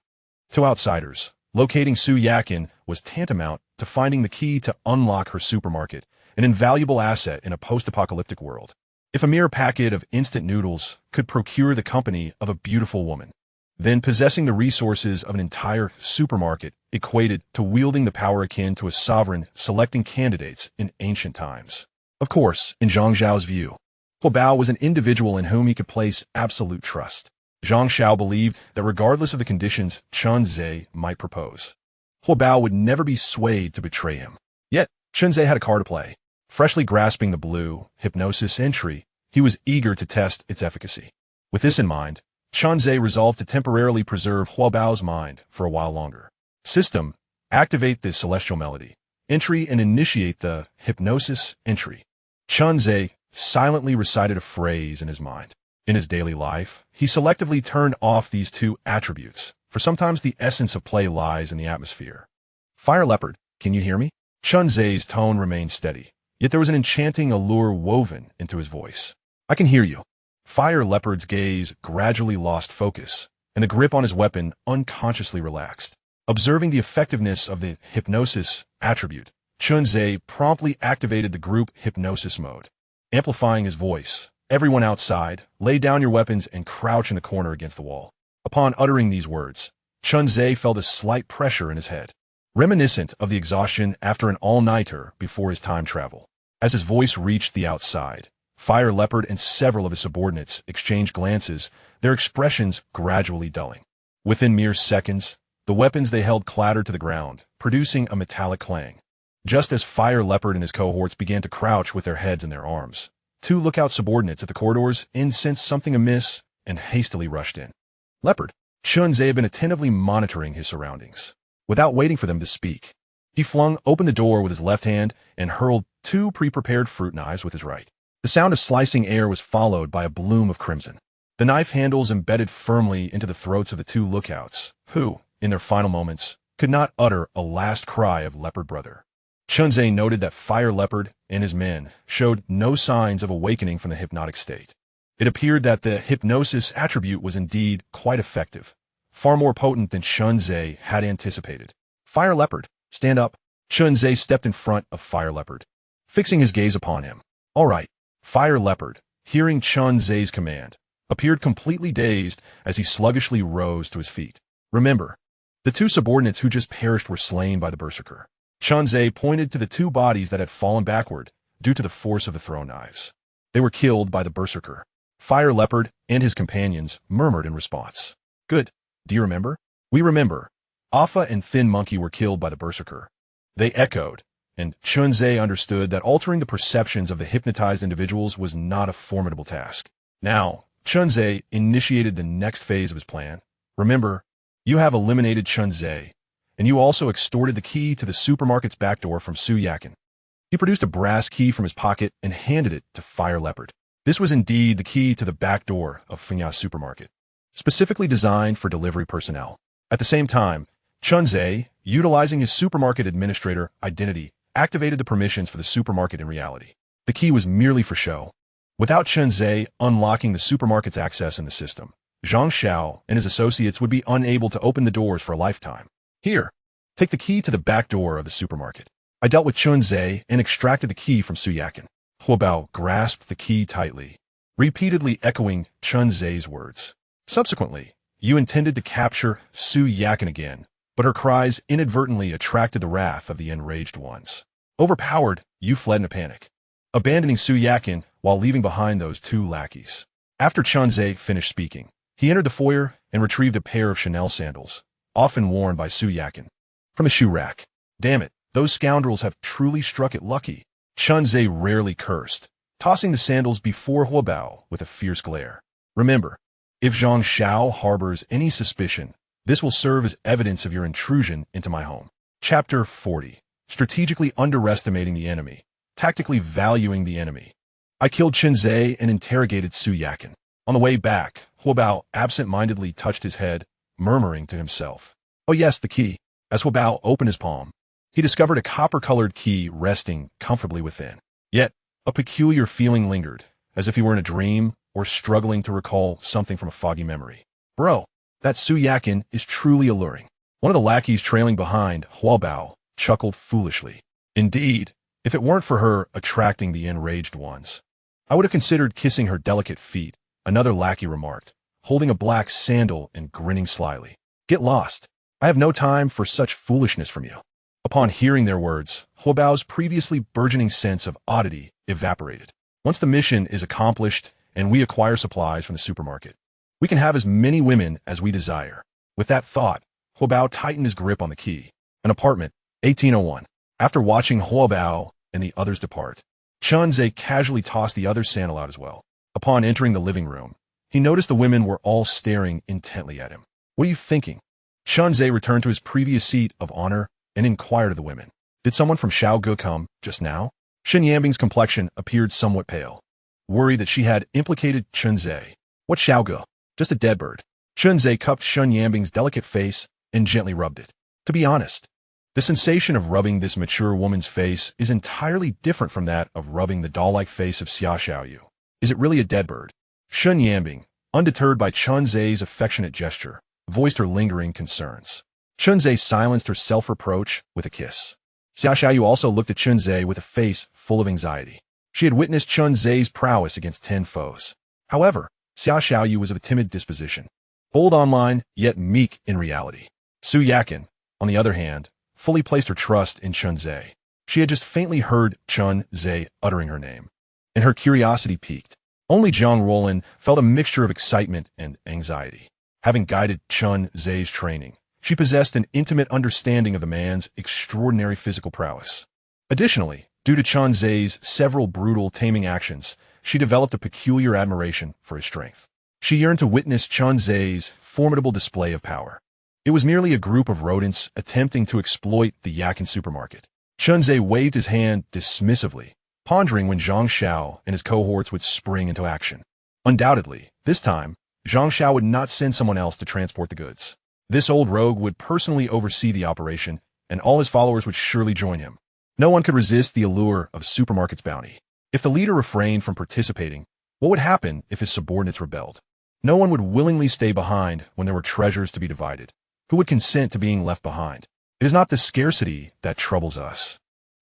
To outsiders, locating Su Yakin was tantamount to finding the key to unlock her supermarket, an invaluable asset in a post-apocalyptic world. If a mere packet of instant noodles could procure the company of a beautiful woman, then possessing the resources of an entire supermarket equated to wielding the power akin to a sovereign selecting candidates in ancient times. Of course, in Zhang Xiao's view, Huobao was an individual in whom he could place absolute trust. Zhang Xiao believed that regardless of the conditions Changzhe might propose, Huobao would never be swayed to betray him. Yet, Changzhe had a card to play. Freshly grasping the blue hypnosis entry, he was eager to test its efficacy. With this in mind, Changzhe resolved to temporarily preserve Huobao's mind for a while longer. System, activate the celestial melody entry and initiate the hypnosis entry. Changzhe silently recited a phrase in his mind. In his daily life, he selectively turned off these two attributes, for sometimes the essence of play lies in the atmosphere. Fire Leopard, can you hear me? Changzhe's tone remained steady, yet there was an enchanting allure woven into his voice. I can hear you. Fire Leopard's gaze gradually lost focus, and the grip on his weapon unconsciously relaxed. Observing the effectiveness of the hypnosis attribute, Changzhe promptly activated the group hypnosis mode. Amplifying his voice, everyone outside, lay down your weapons and crouch in the corner against the wall. Upon uttering these words, Changzhe felt a slight pressure in his head, reminiscent of the exhaustion after an all-nighter before his time travel. As his voice reached the outside, Fire Leopard and several of his subordinates exchanged glances, their expressions gradually dulling. Within mere seconds, the weapons they held clattered to the ground, producing a metallic clang. Just as Fire Leopard and his cohorts began to crouch with their heads in their arms, two lookout subordinates at the corridors sensed something amiss and hastily rushed in. Leopard. Changzhe had been attentively monitoring his surroundings. Without waiting for them to speak, he flung open the door with his left hand and hurled two pre-prepared fruit knives with his right. The sound of slicing air was followed by a bloom of crimson. The knife handles embedded firmly into the throats of the two lookouts, who, in their final moments, could not utter a last cry of Leopard Brother. Changzhe noted that Fire Leopard and his men showed no signs of awakening from the hypnotic state. It appeared that the hypnosis attribute was indeed quite effective, far more potent than Changzhe had anticipated. Fire Leopard, stand up. Changzhe stepped in front of Fire Leopard, fixing his gaze upon him. All right. Fire Leopard, hearing Chun Zhe's command, appeared completely dazed as he sluggishly rose to his feet. Remember, the two subordinates who just perished were slain by the berserker. Chun Zhe pointed to the two bodies that had fallen backward due to the force of the throw knives. They were killed by the berserker. Fire Leopard and his companions murmured in response. Good. Do you remember? We remember. Alpha and Thin Monkey were killed by the berserker. They echoed, and Chun Zhe understood that altering the perceptions of the hypnotized individuals was not a formidable task. Now, Chun Zhe initiated the next phase of his plan. Remember, you have eliminated Chun Zhe, and you also extorted the key to the supermarket's back door from Su Yakin. He produced a brass key from his pocket and handed it to Fire Leopard. This was indeed the key to the back door of Fengya's supermarket, specifically designed for delivery personnel. At the same time, Chun Zhe, utilizing his supermarket administrator identity, activated the permissions for the supermarket in reality. The key was merely for show. Without Chun Zhe unlocking the supermarket's access in the system, Zhang Xiao and his associates would be unable to open the doors for a lifetime. Here, take the key to the back door of the supermarket. I dealt with Chun Zhe and extracted the key from Su Yakin. Huobao grasped the key tightly, repeatedly echoing Chun Zhe's words. Subsequently, you intended to capture Su Yakin again, but her cries inadvertently attracted the wrath of the enraged ones. Overpowered, you fled in a panic, abandoning Su Yakin while leaving behind those two lackeys. After Chun Zhe finished speaking, he entered the foyer and retrieved a pair of Chanel sandals, often worn by Su Yakin, from his shoe rack. Damn it, those scoundrels have truly struck it lucky. Chun Zhe rarely cursed, tossing the sandals before Huobao with a fierce glare. Remember, if Zhang Xiao harbors any suspicion, this will serve as evidence of your intrusion into my home. Chapter 40. Strategically underestimating the enemy, tactically valuing the enemy. I killed Chun Zhe and interrogated Su Yakin. On the way back, Huobao absent-mindedly touched his head, murmuring to himself. Oh yes, the key. As Huobao opened his palm, he discovered a copper-colored key resting comfortably within. Yet, a peculiar feeling lingered, as if he were in a dream or struggling to recall something from a foggy memory. Bro, that Su Yakin is truly alluring. One of the lackeys trailing behind, Huobao, chuckled foolishly. Indeed, if it weren't for her attracting the enraged ones, I would have considered kissing her delicate feet, another lackey remarked, holding a black sandal and grinning slyly. Get lost. I have no time for such foolishness from you. Upon hearing their words, Huobao's previously burgeoning sense of oddity evaporated. Once the mission is accomplished and we acquire supplies from the supermarket, we can have as many women as we desire. With that thought, Huobao tightened his grip on the key. An apartment, 1801. After watching Huobao and the others depart, Chun Zhe casually tossed the other sandal out as well. Upon entering the living room, he noticed the women were all staring intently at him. What are you thinking? Chun Zhe returned to his previous seat of honor and inquired of the women. Did someone from Xiaoge come just now? Shen Yambing's complexion appeared somewhat pale, worried that she had implicated Chun Zhe. What Xiaoge? Just a dead bird. Chun Zhe cupped Shen Yambing's delicate face and gently rubbed it. To be honest, the sensation of rubbing this mature woman's face is entirely different from that of rubbing the doll-like face of Xia Xiaoyu. Is it really a dead bird? Shen Yambing, undeterred by Chun Zhe's affectionate gesture, voiced her lingering concerns. Chun Zhe silenced her self-reproach with a kiss. Xia Xiaoyu also looked at Chun Zhe with a face full of anxiety. She had witnessed Chun Zhe's prowess against 10 foes. However, Xia Xiaoyu was of a timid disposition, bold online, yet meek in reality. Su Yakin, on the other hand, fully placed her trust in Chun Zhe. She had just faintly heard Chun Zhe uttering her name, and her curiosity piqued. Only Zhang Roland felt a mixture of excitement and anxiety. Having guided Chun Zhe's training, she possessed an intimate understanding of the man's extraordinary physical prowess. Additionally, due to Chun Zhe's several brutal taming actions, she developed a peculiar admiration for his strength. She yearned to witness Chun Zhe's formidable display of power. It was merely a group of rodents attempting to exploit the Yakin supermarket. Chun Zhe waved his hand dismissively, pondering when Zhang Xiao and his cohorts would spring into action. Undoubtedly, this time, Zhang Xiao would not send someone else to transport the goods. This old rogue would personally oversee the operation, and all his followers would surely join him. No one could resist the allure of supermarket's bounty. If the leader refrained from participating, what would happen if his subordinates rebelled? No one would willingly stay behind when there were treasures to be divided. Who would consent to being left behind? It is not the scarcity that troubles us,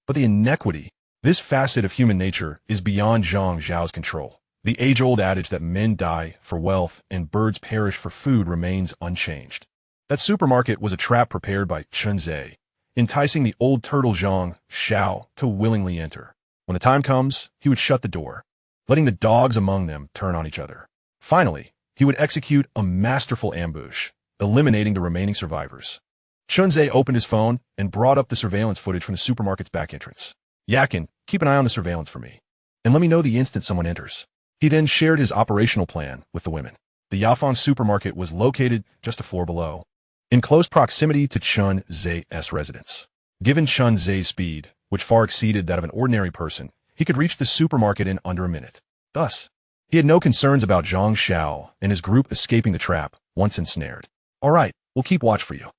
but the inequity This facet of human nature is beyond Zhang Zhao's control. The age-old adage that men die for wealth and birds perish for food remains unchanged. That supermarket was a trap prepared by Chen Zhe, enticing the old turtle Zhang Xiao to willingly enter. When the time comes, he would shut the door, letting the dogs among them turn on each other. Finally, he would execute a masterful ambush, eliminating the remaining survivors. Chen Zhe opened his phone and brought up the surveillance footage from the supermarket's back entrance. Yakin, keep an eye on the surveillance for me, and let me know the instant someone enters. He then shared his operational plan with the women. The Yafang supermarket was located just a floor below, in close proximity to Chen Zhe's residence. Given Chen Zhe's speed, which far exceeded that of an ordinary person, he could reach the supermarket in under a minute. Thus, he had no concerns about Zhang Xiao and his group escaping the trap once ensnared. All right, we'll keep watch for you.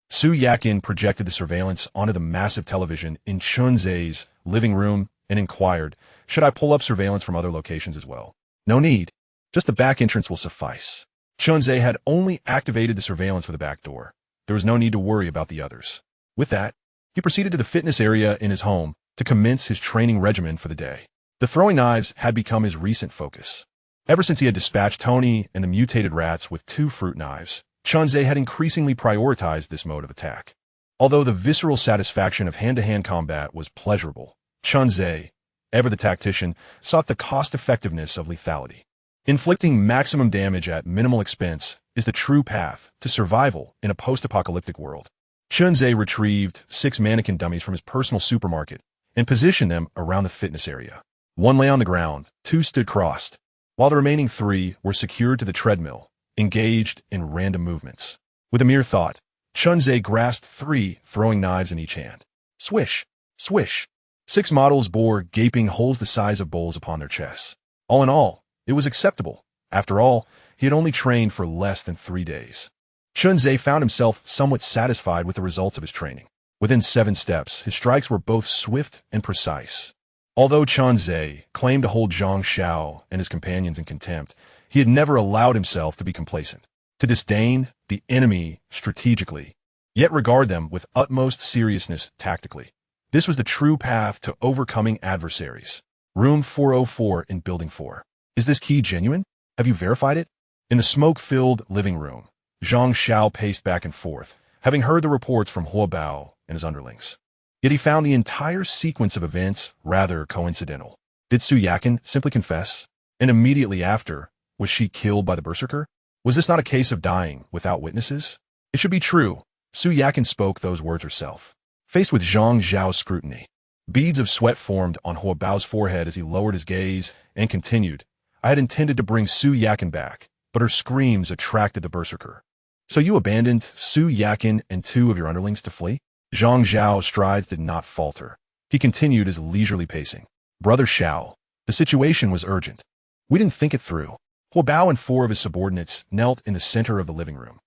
Su Yakin projected the surveillance onto the massive television in Chen Zhe's living room and inquired, should I pull up surveillance from other locations as well? No need. Just the back entrance will suffice. Chen Zhe had only activated the surveillance for the back door. There was no need to worry about the others. With that, he proceeded to the fitness area in his home to commence his training regimen for the day. The throwing knives had become his recent focus. Ever since he had dispatched Tony and the mutated rats with 2 fruit knives, Chen Zhe had increasingly prioritized this mode of attack. Although the visceral satisfaction of hand-to-hand combat was pleasurable, Chen Zhe, ever the tactician, sought the cost-effectiveness of lethality. Inflicting maximum damage at minimal expense is the true path to survival in a post-apocalyptic world. Chen Zhe retrieved 6 mannequin dummies from his personal supermarket and positioned them around the fitness area. 1 lay on the ground, 2 stood crossed, while the remaining 3 were secured to the treadmill, engaged in random movements. With a mere thought, Chen Zhe grasped 3 throwing knives in each hand. Swish, swish. 6 models bore gaping holes the size of bowls upon their chests. All in all, it was acceptable. After all, he had only trained for less than 3 days. Chen Zhe found himself somewhat satisfied with the results of his training. Within 7 steps, his strikes were both swift and precise. Although Chen Zhe claimed to hold Zhang Xiao and his companions in contempt, he had never allowed himself to be complacent, to disdain the enemy strategically, yet regard them with utmost seriousness tactically. This was the true path to overcoming adversaries. Room 404 in Building 4. Is this key genuine? Have you verified it? In the smoke-filled living room, Zhang Xiao paced back and forth, having heard the reports from Huo Bao and his underlings. Yet he found the entire sequence of events rather coincidental. Did Su Yakin simply confess? And immediately after, was she killed by the berserker? Was this not a case of dying without witnesses? It should be true. Su Yakin spoke those words herself. Faced with Zhang Zhao's scrutiny, beads of sweat formed on Huo Bao's forehead as he lowered his gaze and continued, I had intended to bring Su Yakin back, but her screams attracted the berserker. So you abandoned Su Yakin and 2 of your underlings to flee? Zhang Zhao's strides did not falter. He continued his leisurely pacing. Brother Xiao, the situation was urgent. We didn't think it through. Huo Bao and 4 of his subordinates knelt in the center of the living room,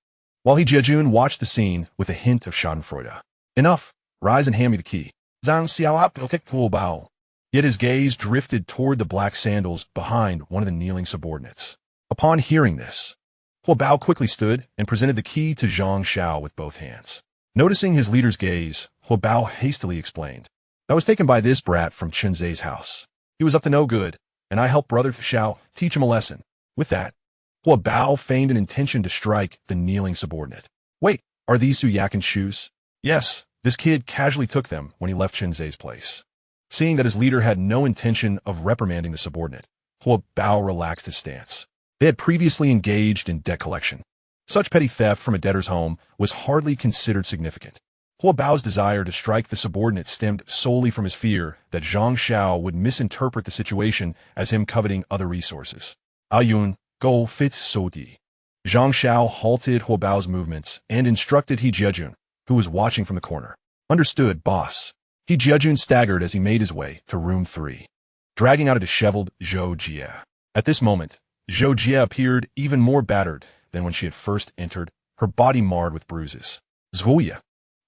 while He Jiajun watched the scene with a hint of schadenfreude. Enough. Rise and hand me the key. Zhang Xiao kicked Huo Bao. Yet his gaze drifted toward the black sandals behind one of the kneeling subordinates. Upon hearing this, Huo Bao quickly stood and presented the key to Zhang Xiao with both hands. Noticing his leader's gaze, Huo Bao hastily explained, that was taken by this brat from Chen Zhe's house. He was up to no good, and I helped Brother Xiao teach him a lesson. With that, Huo Bao feigned an intention to strike the kneeling subordinate. Wait, are these Su Yakin's shoes? Yes, this kid casually took them when he left Chen Zhe's place. Seeing that his leader had no intention of reprimanding the subordinate, Huo Bao relaxed his stance. They had previously engaged in debt collection. Such petty theft from a debtor's home was hardly considered significant. Huo Bao's desire to strike the subordinate stemmed solely from his fear that Zhang Xiao would misinterpret the situation as him coveting other resources. Ayun, go fit Sodi. Zhang Xiao halted Huo Bao's movements and instructed He Jiajun, who was watching from the corner. Understood, boss. He Jiajun staggered as he made his way to room 3, dragging out a disheveled Zhou Jie. At this moment, Zhou Jie appeared even more battered than when she had first entered, her body marred with bruises. Zhuya,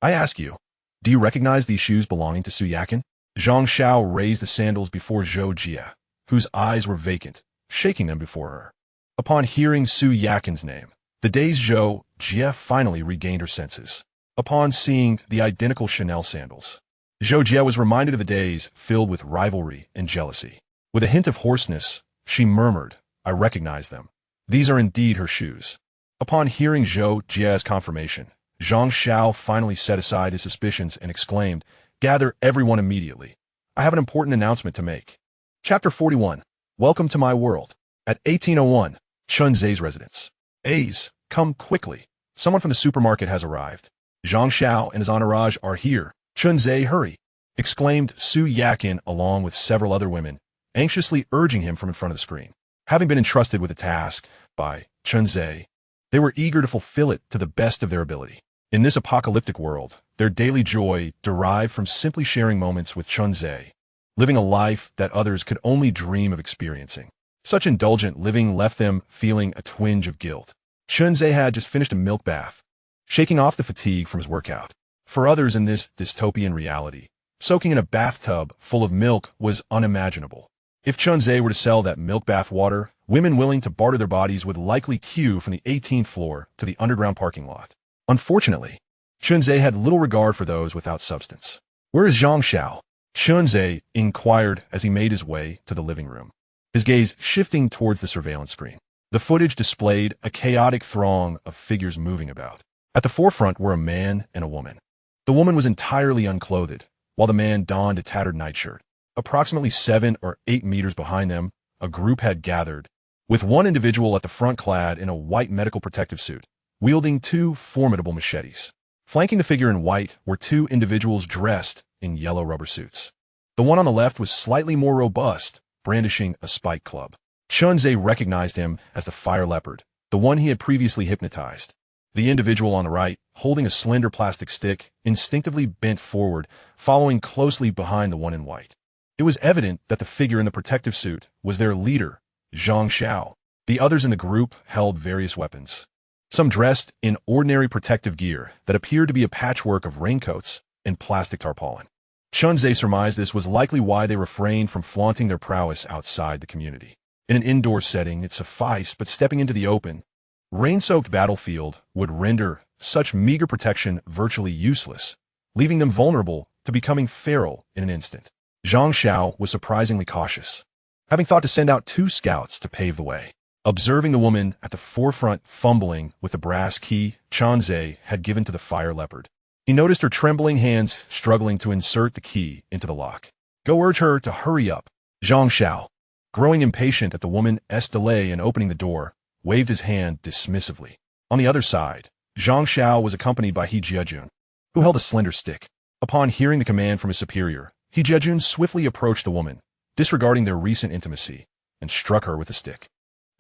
I ask you, do you recognize these shoes belonging to Su Yakin? Zhang Xiao raised the sandals before Zhou Jie, whose eyes were vacant, shaking them before her. Upon hearing Su Yakin's name, the dazed Zhou Jie finally regained her senses. Upon seeing the identical Chanel sandals, Zhou Jie was reminded of the days filled with rivalry and jealousy. With a hint of hoarseness, she murmured, "I recognize them. These are indeed her shoes." Upon hearing Zhou Jie's confirmation, Zhang Xiao finally set aside his suspicions and exclaimed, "Gather everyone immediately. I have an important announcement to make." Chapter 41. Welcome to my world. At 1801, Chun Zhe's residence. "A's, come quickly. Someone from the supermarket has arrived. Zhang Xiao and his entourage are here. Chun Zhe, hurry!" exclaimed Su Yakin along with several other women, anxiously urging him from in front of the screen. Having been entrusted with a task by Chun Zhe, they were eager to fulfill it to the best of their ability. In this apocalyptic world, their daily joy derived from simply sharing moments with Chun Zhe, living a life that others could only dream of experiencing. Such indulgent living left them feeling a twinge of guilt. Chun Zhe had just finished a milk bath, shaking off the fatigue from his workout. For others in this dystopian reality, soaking in a bathtub full of milk was unimaginable. If Chun Zhe were to sell that milk bath water, women willing to barter their bodies would likely queue from the 18th floor to the underground parking lot. Unfortunately, Chun Zhe had little regard for those without substance. "Where is Zhang Xiao?" Chun Zhe inquired as he made his way to the living room, his gaze shifting towards the surveillance screen. The footage displayed a chaotic throng of figures moving about. At the forefront were a man and a woman. The woman was entirely unclothed, while the man donned a tattered nightshirt. Approximately 7 or 8 meters behind them, a group had gathered, with one individual at the front clad in a white medical protective suit, wielding 2 formidable machetes. Flanking the figure in white were 2 individuals dressed in yellow rubber suits. The one on the left was slightly more robust, brandishing a spike club. Chun Zhe recognized him as the fire leopard, the one he had previously hypnotized. The individual on the right, holding a slender plastic stick, instinctively bent forward, following closely behind the one in white. It was evident that the figure in the protective suit was their leader, Zhang Xiao. The others in the group held various weapons, some dressed in ordinary protective gear that appeared to be a patchwork of raincoats and plastic tarpaulin. Chun Zhe surmised this was likely why they refrained from flaunting their prowess outside the community. In an indoor setting, it sufficed, but stepping into the open, rain-soaked battlefield would render such meager protection virtually useless, leaving them vulnerable to becoming feral in an instant. Zhang Xiao was surprisingly cautious, having thought to send out 2 scouts to pave the way. Observing the woman at the forefront fumbling with the brass key Chun Zhe had given to the fire leopard, he noticed her trembling hands struggling to insert the key into the lock. "Go urge her to hurry up." Zhang Xiao, growing impatient at the woman's delay in opening the door, waved his hand dismissively. On the other side, Zhang Xiao was accompanied by He Jiejun, who held a slender stick. Upon hearing the command from his superior, He Jiejun swiftly approached the woman, disregarding their recent intimacy, and struck her with the stick.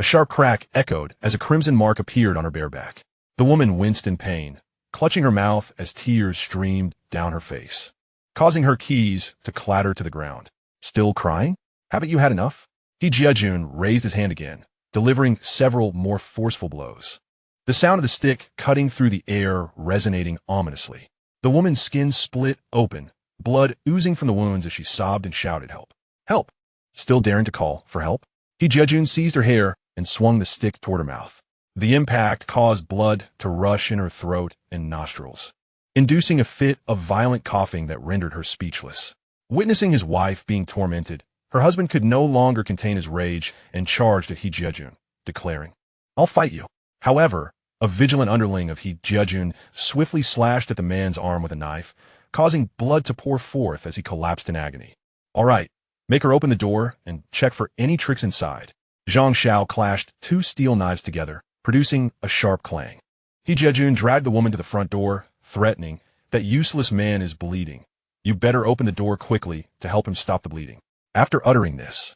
A sharp crack echoed as a crimson mark appeared on her bare back. The woman winced in pain, clutching her mouth as tears streamed down her face, causing her keys to clatter to the ground. "Still crying? Haven't you had enough?" He Jiejun raised his hand again, delivering several more forceful blows, the sound of the stick cutting through the air resonating ominously. The woman's skin split open, blood oozing from the wounds as she sobbed and shouted, "Help! Help!" Still daring to call for help, He Jiejun seized her hair and swung the stick toward her mouth. The impact caused blood to rush in her throat and nostrils, inducing a fit of violent coughing that rendered her speechless. Witnessing his wife being tormented, her husband could no longer contain his rage and charged at He Jiejun, declaring, "I'll fight you." However, a vigilant underling of He Jiejun swiftly slashed at the man's arm with a knife, causing blood to pour forth as he collapsed in agony. "All right, make her open the door and check for any tricks inside." Zhang Xiao clashed 2 steel knives together, producing a sharp clang. He Jiejun dragged the woman to the front door, threatening, "That useless man is bleeding. You better open the door quickly to help him stop the bleeding." After uttering this,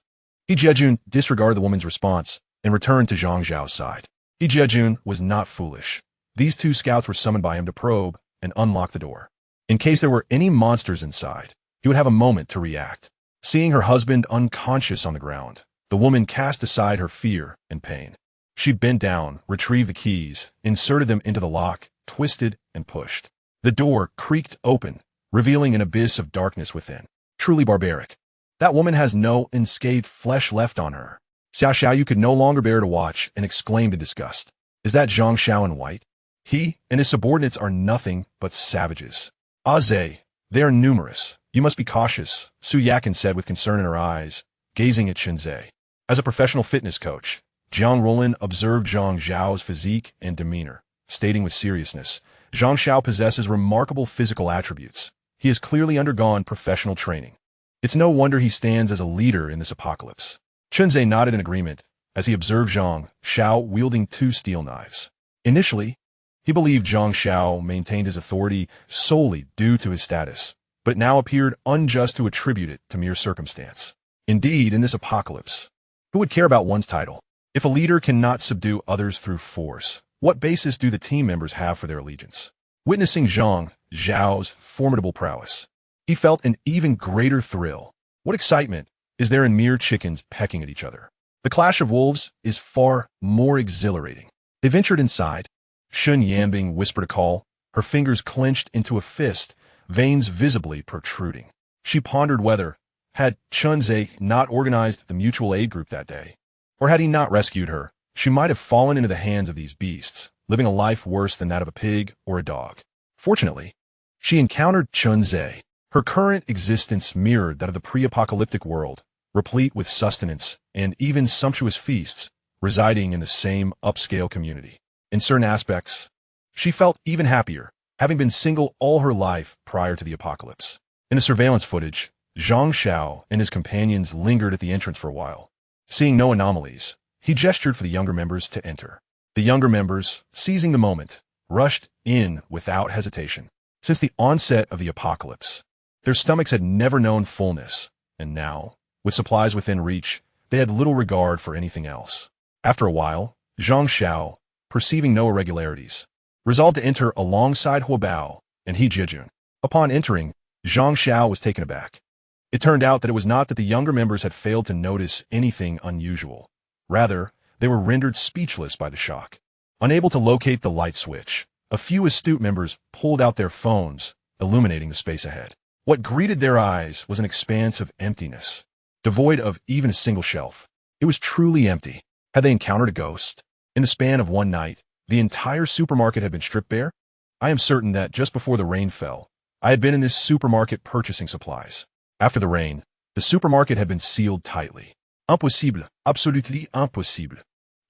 He Jiejun disregarded the woman's response and returned to Zhang Xiao's side. He Jiejun was not foolish. These 2 scouts were summoned by him to probe and unlock the door. In case there were any monsters inside, he would have a moment to react. Seeing her husband unconscious on the ground, the woman cast aside her fear and pain. She bent down, retrieved the keys, inserted them into the lock, twisted, and pushed. The door creaked open, revealing an abyss of darkness within. Truly barbaric. That woman has no unscathed flesh left on her. Xiao Xiaoyu could no longer bear to watch and exclaimed in disgust, "Is that Zhang Xiao in white? He and his subordinates are nothing but savages." "Aze, they are numerous, You must be cautious, Su Yakin said with concern in her eyes, gazing at Zhe. As a professional fitness coach, Jiang Rolin observed Zhang Zhao's physique and demeanor, stating with seriousness, Zhang Xiao possesses remarkable physical attributes. He has clearly undergone professional training. It's no wonder he stands as a leader in this apocalypse. Zhe nodded in agreement as he observed Zhang Xiao wielding 2 steel knives. Initially, he believed Zhang Xiao maintained his authority solely due to his status, but it now appeared unjust to attribute it to mere circumstance. Indeed, in this apocalypse, who would care about one's title? If a leader cannot subdue others through force, what basis do the team members have for their allegiance? Witnessing Zhang Zhao's formidable prowess, he felt an even greater thrill. What excitement is there in mere chickens pecking at each other? The clash of wolves is far more exhilarating. They ventured inside. Shun Yanbing whispered a call, her fingers clenched into a fist, veins visibly protruding. She pondered whether, had Zhe not organized the mutual aid group that day, or had he not rescued her, she might have fallen into the hands of these beasts, living a life worse than that of a pig or a dog. Fortunately, she encountered Zhe. Her current existence mirrored that of the pre-apocalyptic world, replete with sustenance and even sumptuous feasts, residing in the same upscale community. In certain aspects, she felt even happier, having been single all her life prior to the apocalypse. In the surveillance footage, Zhang Xiao and his companions lingered at the entrance for a while. Seeing no anomalies, he gestured for the younger members to enter. The younger members, seizing the moment, rushed in without hesitation. Since the onset of the apocalypse, their stomachs had never known fullness, and now, with supplies within reach, they had little regard for anything else. After a while, Zhang Xiao, perceiving no irregularities, resolved to enter alongside Huobao and He Jijun. Upon entering, Zhang Xiao was taken aback. It turned out that it was not that the younger members had failed to notice anything unusual. Rather, they were rendered speechless by the shock. Unable to locate the light switch, a few astute members pulled out their phones, illuminating the space ahead. What greeted their eyes was an expanse of emptiness, devoid of even a single shelf. It was truly empty. Had they encountered a ghost? In the span of one night, the entire supermarket had been stripped bare? I am certain that just before the rain fell, I had been in this supermarket purchasing supplies. After the rain, the supermarket had been sealed tightly. Impossible, absolutely impossible.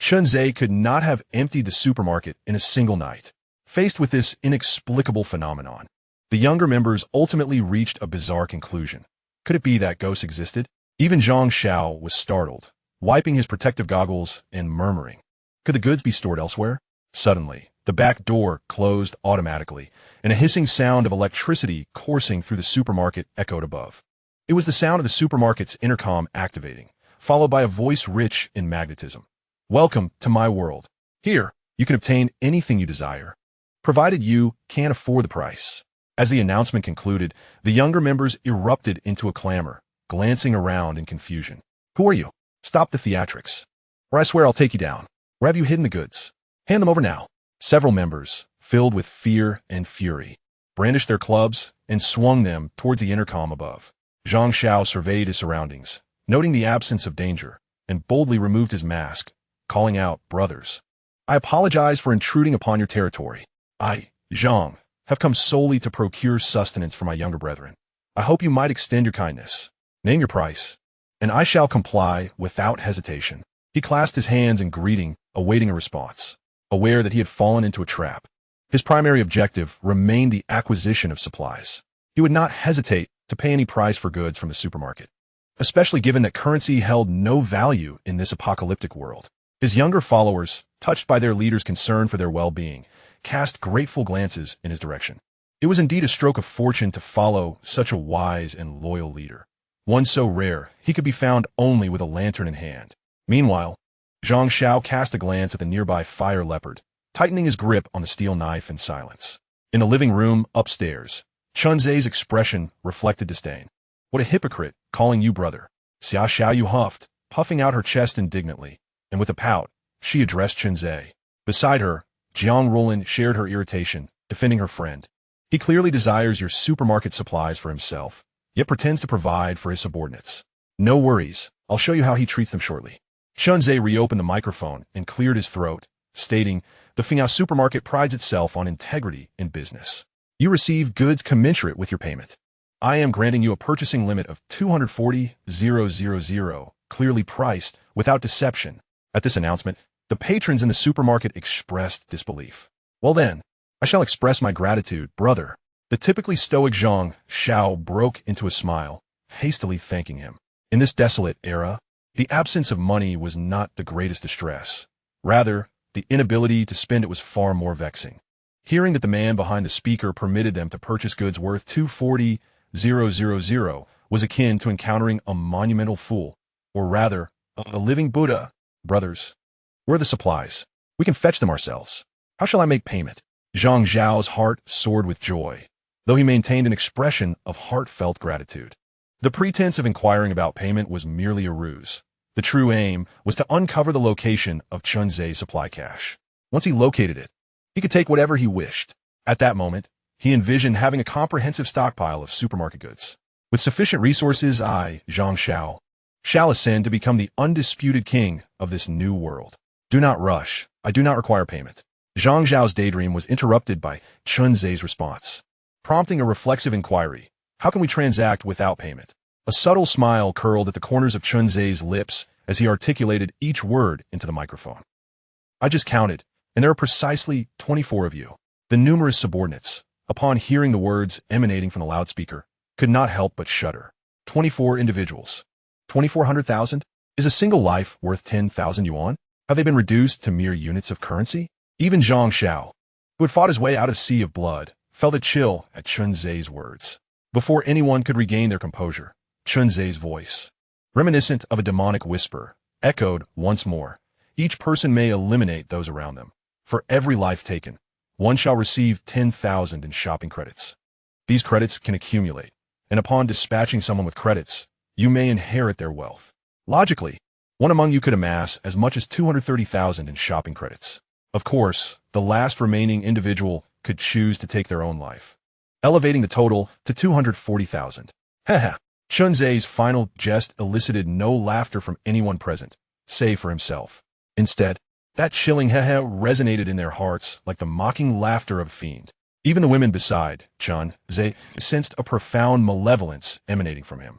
Zhe could not have emptied the supermarket in a single night. Faced with this inexplicable phenomenon, the younger members ultimately reached a bizarre conclusion. Could it be that ghosts existed? Even Zhang Xiao was startled, wiping his protective goggles and murmuring, could the goods be stored elsewhere? Suddenly, the back door closed automatically, and a hissing sound of electricity coursing through the supermarket echoed above. It was the sound of the supermarket's intercom activating, followed by a voice rich in magnetism. Welcome to my world. Here, you can obtain anything you desire, provided you can't afford the price. As the announcement concluded, the younger members erupted into a clamor, glancing around in confusion. Who are you? Stop the theatrics, or I swear I'll take you down. Where have you hidden the goods? Hand them over now. Several members, filled with fear and fury, brandished their clubs and swung them towards the intercom above. Zhang Xiao surveyed his surroundings, noting the absence of danger, and boldly removed his mask, calling out, brothers, I apologize for intruding upon your territory. I, Zhang, have come solely to procure sustenance for my younger brethren. I hope you might extend your kindness. Name your price, and I shall comply without hesitation. He clasped his hands in greeting, awaiting a response, aware that he had fallen into a trap. His primary objective remained the acquisition of supplies. He would not hesitate to pay any price for goods from the supermarket, especially given that currency held no value in this apocalyptic world. His younger followers, touched by their leader's concern for their well-being, cast grateful glances in his direction. It was indeed a stroke of fortune to follow such a wise and loyal leader, one so rare he could be found only with a lantern in hand. Meanwhile, Zhang Xiao cast a glance at the nearby fire leopard, tightening his grip on the steel knife in silence. In the living room upstairs, Zhe's expression reflected disdain. What a hypocrite, calling you brother. Xia Xiaoyu huffed, puffing out her chest indignantly, and with a pout, she addressed Zhe. Beside her, Jiang Rolin shared her irritation, defending her friend. He clearly desires your supermarket supplies for himself, yet pretends to provide for his subordinates. No worries, I'll show you how he treats them shortly. Zhe reopened the microphone and cleared his throat, stating, the Fingao supermarket prides itself on integrity in business. You receive goods commensurate with your payment. I am granting you a purchasing limit of 240,000, clearly priced, without deception. At this announcement, the patrons in the supermarket expressed disbelief. Well then, I shall express my gratitude, brother. The typically stoic Zhang Xiao broke into a smile, hastily thanking him. In this desolate era, the absence of money was not the greatest distress. Rather, the inability to spend it was far more vexing. Hearing that the man behind the speaker permitted them to purchase goods worth 240,000 was akin to encountering a monumental fool, or rather, a living Buddha. Brothers, where are the supplies? We can fetch them ourselves. How shall I make payment? Zhang Zhao's heart soared with joy, though he maintained an expression of heartfelt gratitude. The pretense of inquiring about payment was merely a ruse. The true aim was to uncover the location of Chunzei's supply cache. Once he located it, he could take whatever he wished. At that moment, he envisioned having a comprehensive stockpile of supermarket goods. With sufficient resources, I, Zhang Xiao, shall ascend to become the undisputed king of this new world. Do not rush. I do not require payment. Zhang Zhao's daydream was interrupted by Chunzei's response, prompting a reflexive inquiry. How can we transact without payment? A subtle smile curled at the corners of Chunzei's lips as he articulated each word into the microphone. I just counted, and there are precisely 24 of you. The numerous subordinates, upon hearing the words emanating from the loudspeaker, could not help but shudder. 24 individuals. 2,400,000? Is a single life worth 10,000 yuan? Have they been reduced to mere units of currency? Even Zhang Xiao, who had fought his way out of a sea of blood, felt a chill at Chunzei's words. Before anyone could regain their composure, Chunzei's voice, reminiscent of a demonic whisper, echoed once more. Each person may eliminate those around them. For every life taken, one shall receive 10,000 in shopping credits. These credits can accumulate, and upon dispatching someone with credits, you may inherit their wealth. Logically, one among you could amass as much as 230,000 in shopping credits. Of course, the last remaining individual could choose to take their own life, elevating the total to 240,000. Haha. Chunzei's final jest elicited no laughter from anyone present, save for himself. Instead, that chilling hehe resonated in their hearts like the mocking laughter of a fiend. Even the women beside Chunzei sensed a profound malevolence emanating from him.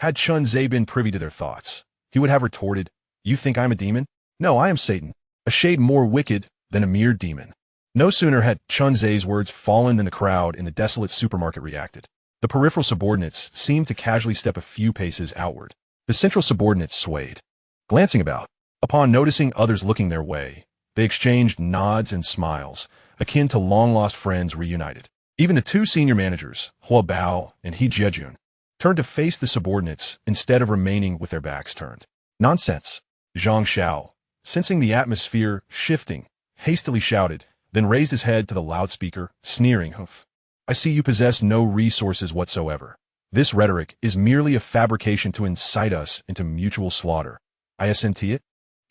Had Chunzei been privy to their thoughts, he would have retorted, "You think I'm a demon? No, I am Satan, a shade more wicked than a mere demon." No sooner had Chunzei's words fallen than the crowd in the desolate supermarket reacted. The peripheral subordinates seemed to casually step a few paces outward. The central subordinates swayed, glancing about. Upon noticing others looking their way, they exchanged nods and smiles, akin to long-lost friends reunited. Even the two senior managers, Hua Bao and He Jiejun, turned to face the subordinates instead of remaining with their backs turned. Nonsense! Zhang Xiao, sensing the atmosphere shifting, hastily shouted, then raised his head to the loudspeaker, sneering, "Humph. I see you possess no resources whatsoever. This rhetoric is merely a fabrication to incite us into mutual slaughter. I assent to it."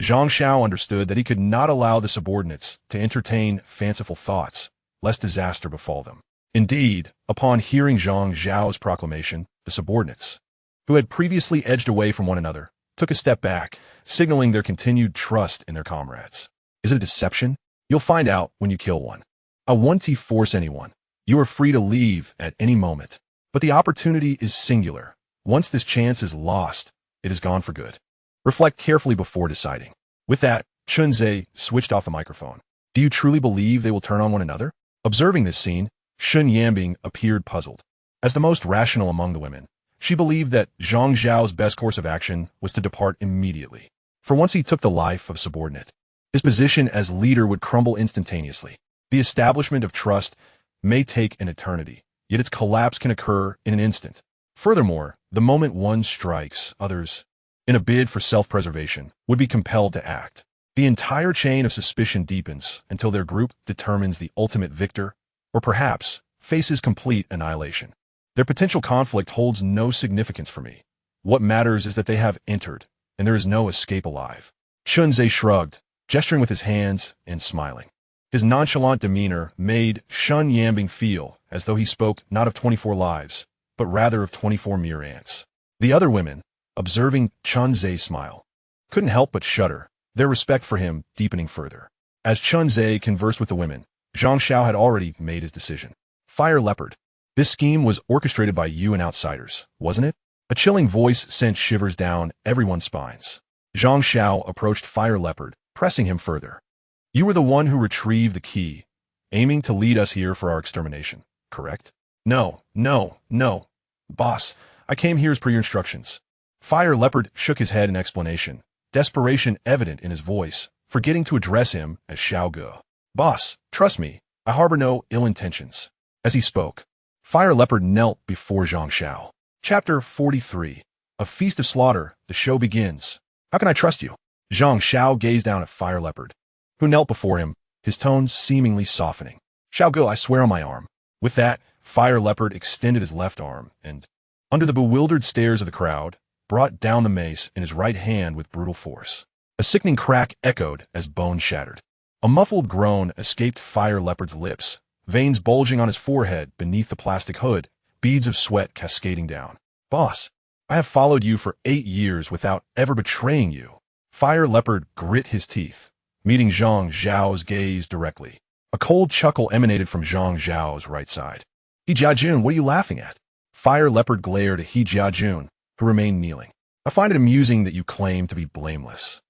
Zhang Xiao understood that he could not allow the subordinates to entertain fanciful thoughts, lest disaster befall them. Indeed, upon hearing Zhang Zhao's proclamation, the subordinates, who had previously edged away from one another, took a step back, signaling their continued trust in their comrades. Is it a deception? You'll find out when you kill one. I won't force anyone. You are free to leave at any moment. But the opportunity is singular. Once this chance is lost, it is gone for good. Reflect carefully before deciding. With that, Chunzei switched off the microphone. Do you truly believe they will turn on one another? Observing this scene, Shun Yanbing appeared puzzled. As the most rational among the women, she believed that Zhang Zhao's best course of action was to depart immediately. For once he took the life of a subordinate, his position as leader would crumble instantaneously. The establishment of trust may take an eternity, yet its collapse can occur in an instant. Furthermore, the moment one strikes, others, in a bid for self-preservation, would be compelled to act. The entire chain of suspicion deepens until their group determines the ultimate victor, or perhaps faces complete annihilation. Their potential conflict holds no significance for me. What matters is that they have entered, and there is no escape alive. Chunzei shrugged, gesturing with his hands and smiling. His nonchalant demeanor made Shun Yanbing feel as though he spoke not of 24 lives, but rather of 24 mere ants. The other women, observing Chunzei's smile, couldn't help but shudder, their respect for him deepening further. As Chunzei conversed with the women, Zhang Xiao had already made his decision. Fire leopard. This scheme was orchestrated by you and outsiders, wasn't it? A chilling voice sent shivers down everyone's spines. Zhang Xiao approached Fire Leopard, pressing him further. You were the one who retrieved the key, aiming to lead us here for our extermination, correct? No. Boss, I came here as per your instructions. Fire Leopard shook his head in explanation, desperation evident in his voice, forgetting to address him as Xiao Ge. Boss, trust me, I harbor no ill intentions. As he spoke, Fire Leopard knelt before Zhang Xiao. Chapter 43. A Feast of Slaughter, the show begins. How can I trust you? Zhang Xiao gazed down at Fire Leopard, who knelt before him, his tone seemingly softening. Xiao Ge, I swear on my arm. With that, Fire Leopard extended his left arm and, under the bewildered stares of the crowd, brought down the mace in his right hand with brutal force. A sickening crack echoed as bone shattered. A muffled groan escaped Fire Leopard's lips, veins bulging on his forehead beneath the plastic hood, beads of sweat cascading down. Boss, I have followed you for 8 years without ever betraying you. Fire Leopard grit his teeth, meeting Zhang Xiao's gaze directly. A cold chuckle emanated from Zhang Xiao's right side. He Jiajun, what are you laughing at? Fire Leopard glared at He Jiajun, who remained kneeling. I find it amusing that you claim to be blameless.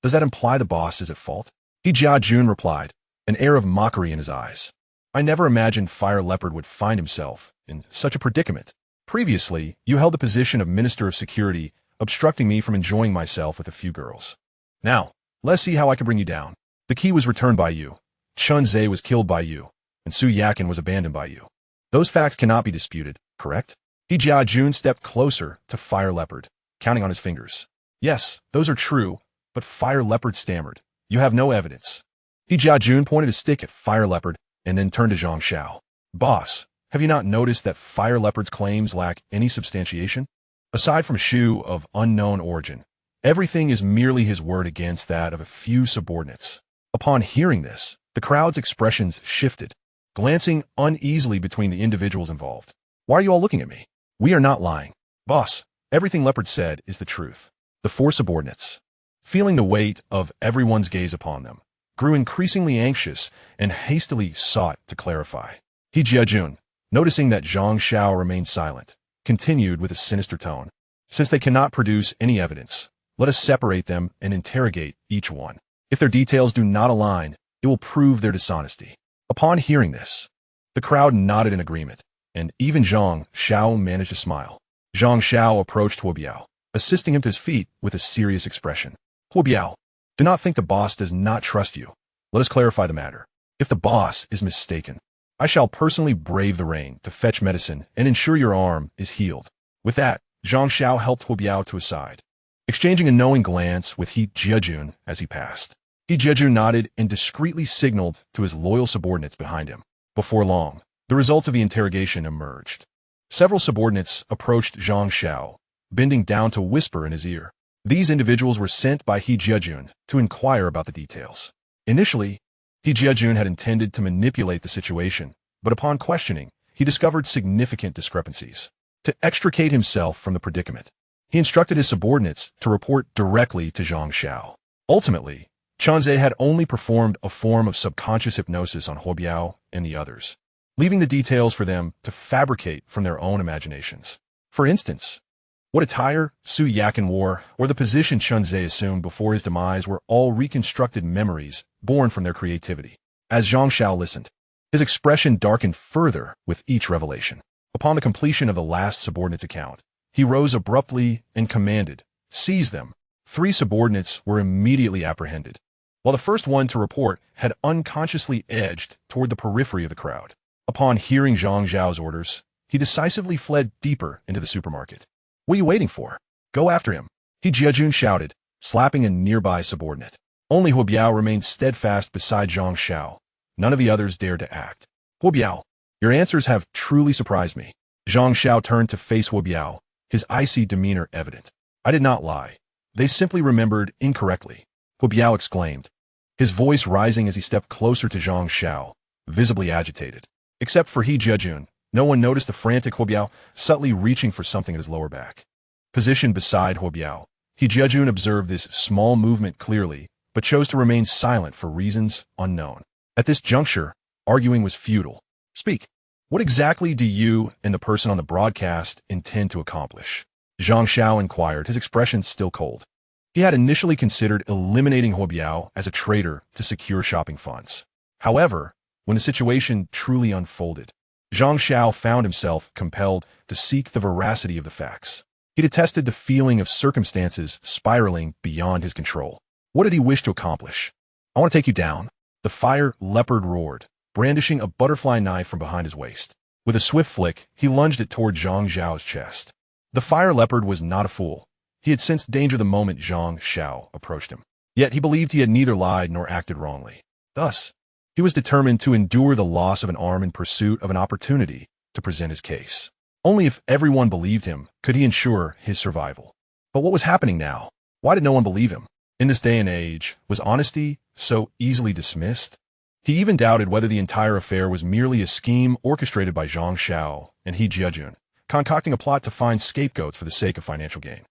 Does that imply the boss is at fault? He Jiajun replied, an air of mockery in his eyes. I never imagined Fire Leopard would find himself in such a predicament. Previously, you held the position of Minister of Security, obstructing me from enjoying myself with a few girls. Now, let's see how I can bring you down. The key was returned by you, Chun Zhe was killed by you, and Su Yakin was abandoned by you. Those facts cannot be disputed, correct? He Jiajun stepped closer to Fire Leopard, counting on his fingers. Yes, those are true, but Fire Leopard stammered. You have no evidence. He Jiajun pointed a stick at Fire Leopard and then turned to Zhang Xiao. Boss, have you not noticed that Fire Leopard's claims lack any substantiation? Aside from Shu of unknown origin, everything is merely his word against that of a few subordinates. Upon hearing this, the crowd's expressions shifted, glancing uneasily between the individuals involved. Why are you all looking at me? We are not lying. Boss, everything Leopard said is the truth. The 4 subordinates, feeling the weight of everyone's gaze upon them, grew increasingly anxious and hastily sought to clarify. He Jiajun, noticing that Zhang Xiao remained silent, continued with a sinister tone. Since they cannot produce any evidence, let us separate them and interrogate each one. If their details do not align, it will prove their dishonesty. Upon hearing this, the crowd nodded in agreement, and even Zhang Xiao managed to smile. Zhang Xiao approached Huobiao, assisting him to his feet with a serious expression. Huobiao, do not think the boss does not trust you. Let us clarify the matter. If the boss is mistaken, I shall personally brave the rain to fetch medicine and ensure your arm is healed. With that, Zhang Xiao helped Huobiao to his side, exchanging a knowing glance with He Jiajun as he passed. He Jiajun nodded and discreetly signaled to his loyal subordinates behind him. Before long, the results of the interrogation emerged. Several subordinates approached Zhang Xiao, bending down to whisper in his ear. These individuals were sent by He Jiajun to inquire about the details. Initially, He Jiajun had intended to manipulate the situation, but upon questioning, he discovered significant discrepancies. To extricate himself from the predicament, he instructed his subordinates to report directly to Zhang Xiao. Ultimately, Changze had only performed a form of subconscious hypnosis on Huobiao and the others, leaving the details for them to fabricate from their own imaginations. For instance, what attire Su Yakin wore or the position Changze assumed before his demise were all reconstructed memories born from their creativity. As Zhang Xiao listened, his expression darkened further with each revelation. Upon the completion of the last subordinate's account, he rose abruptly and commanded, "Seize them." 3 subordinates were immediately apprehended, while the first one to report had unconsciously edged toward the periphery of the crowd. Upon hearing Zhang Zhao's orders, he decisively fled deeper into the supermarket. What are you waiting for? Go after him, He Jiajun shouted, slapping a nearby subordinate. Only Huobiao remained steadfast beside Zhang Xiao. None of the others dared to act. Huobiao, your answers have truly surprised me. Zhang Xiao turned to face Huobiao, his icy demeanor evident. I did not lie. They simply remembered incorrectly, Huobiao exclaimed, his voice rising as he stepped closer to Zhang Xiao, visibly agitated. Except for He Jiajun, no one noticed the frantic Huobiao subtly reaching for something at his lower back. Positioned beside Huobiao, He Jiajun observed this small movement clearly, but chose to remain silent for reasons unknown. At this juncture, arguing was futile. Speak. What exactly do you and the person on the broadcast intend to accomplish? Zhang Xiao inquired, his expression still cold. He had initially considered eliminating Huobiao as a traitor to secure shopping funds. However, when the situation truly unfolded, Zhang Xiao found himself compelled to seek the veracity of the facts. He detested the feeling of circumstances spiraling beyond his control. What did he wish to accomplish? I want to take you down. The fire leopard roared, brandishing a butterfly knife from behind his waist. With a swift flick, he lunged it toward Zhang Xiao's chest. The fire leopard was not a fool. He had sensed danger the moment Zhang Xiao approached him. Yet he believed he had neither lied nor acted wrongly. Thus, he was determined to endure the loss of an arm in pursuit of an opportunity to present his case. Only if everyone believed him could he ensure his survival. But what was happening now? Why did no one believe him? In this day and age, was honesty so easily dismissed? He even doubted whether the entire affair was merely a scheme orchestrated by Zhang Xiao and He Jiajun, concocting a plot to find scapegoats for the sake of financial gain.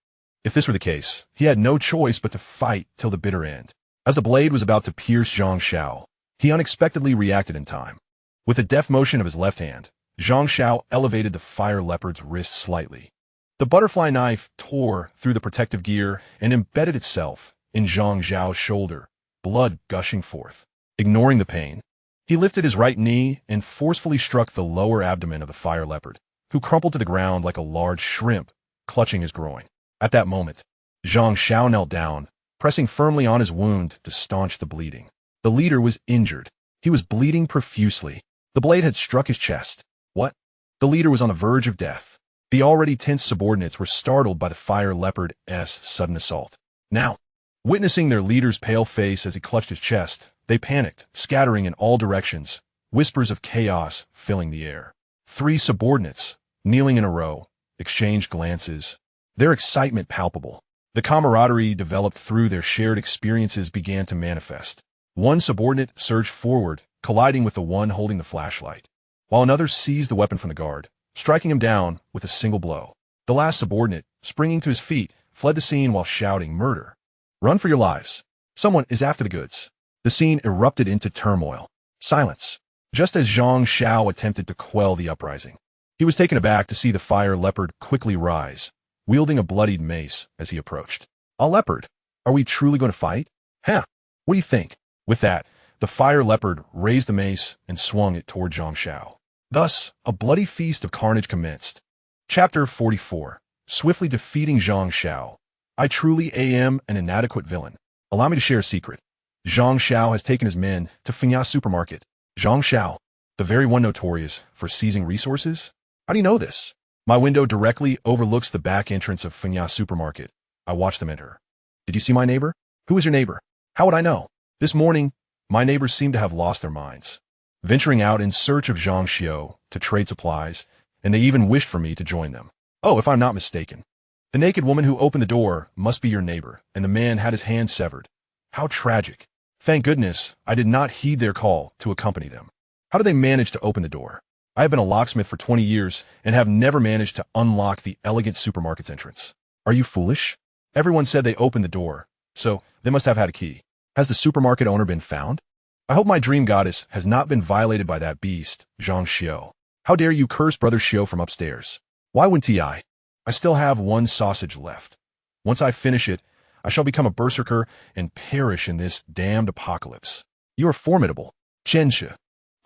If this were the case, he had no choice but to fight till the bitter end. As the blade was about to pierce Zhang Xiao, he unexpectedly reacted in time. With a deft motion of his left hand, Zhang Xiao elevated the fire leopard's wrist slightly. The butterfly knife tore through the protective gear and embedded itself in Zhang Xiao's shoulder, blood gushing forth. Ignoring the pain, he lifted his right knee and forcefully struck the lower abdomen of the fire leopard, who crumpled to the ground like a large shrimp, clutching his groin. At that moment, Zhang Xiao knelt down, pressing firmly on his wound to staunch the bleeding. The leader was injured. He was bleeding profusely. The blade had struck his chest. What? The leader was on the verge of death. The already tense subordinates were startled by the fire leopard's sudden assault. Now, witnessing their leader's pale face as he clutched his chest, they panicked, scattering in all directions, whispers of chaos filling the air. 3 subordinates, kneeling in a row, exchanged glances, their excitement palpable. The camaraderie developed through their shared experiences began to manifest. One subordinate surged forward, colliding with the one holding the flashlight, while another seized the weapon from the guard, striking him down with a single blow. The last subordinate, springing to his feet, fled the scene while shouting, "Murder! Run for your lives! Someone is after the goods!" The scene erupted into turmoil. Silence. Just as Zhang Xiao attempted to quell the uprising, he was taken aback to see the fire leopard quickly rise, wielding a bloodied mace as he approached. "A leopard? Are we truly going to fight? Huh? What do you think?" With that, the fire leopard raised the mace and swung it toward Zhang Xiao. Thus, a bloody feast of carnage commenced. Chapter 44. Swiftly defeating Zhang Xiao. I truly am an inadequate villain. Allow me to share a secret. Zhang Xiao has taken his men to Fengya supermarket. Zhang Xiao, the very one notorious for seizing resources? How do you know this? My window directly overlooks the back entrance of Fengya supermarket. I watched them enter. Did you see my neighbor? Who is your neighbor? How would I know? This morning, my neighbors seem to have lost their minds, venturing out in search of Zhang Xiao to trade supplies, and they even wished for me to join them. Oh, if I'm not mistaken. The naked woman who opened the door must be your neighbor, and the man had his hand severed. How tragic. Thank goodness I did not heed their call to accompany them. How did they manage to open the door? I have been a locksmith for 20 years and have never managed to unlock the elegant supermarket's entrance. Are you foolish? Everyone said they opened the door, so they must have had a key. Has the supermarket owner been found? I hope my dream goddess has not been violated by that beast, Zhang Xiao. How dare you curse Brother Xiao from upstairs? Why wouldn't I? I still have one sausage left. Once I finish it, I shall become a berserker and perish in this damned apocalypse. You are formidable. Chen Shi,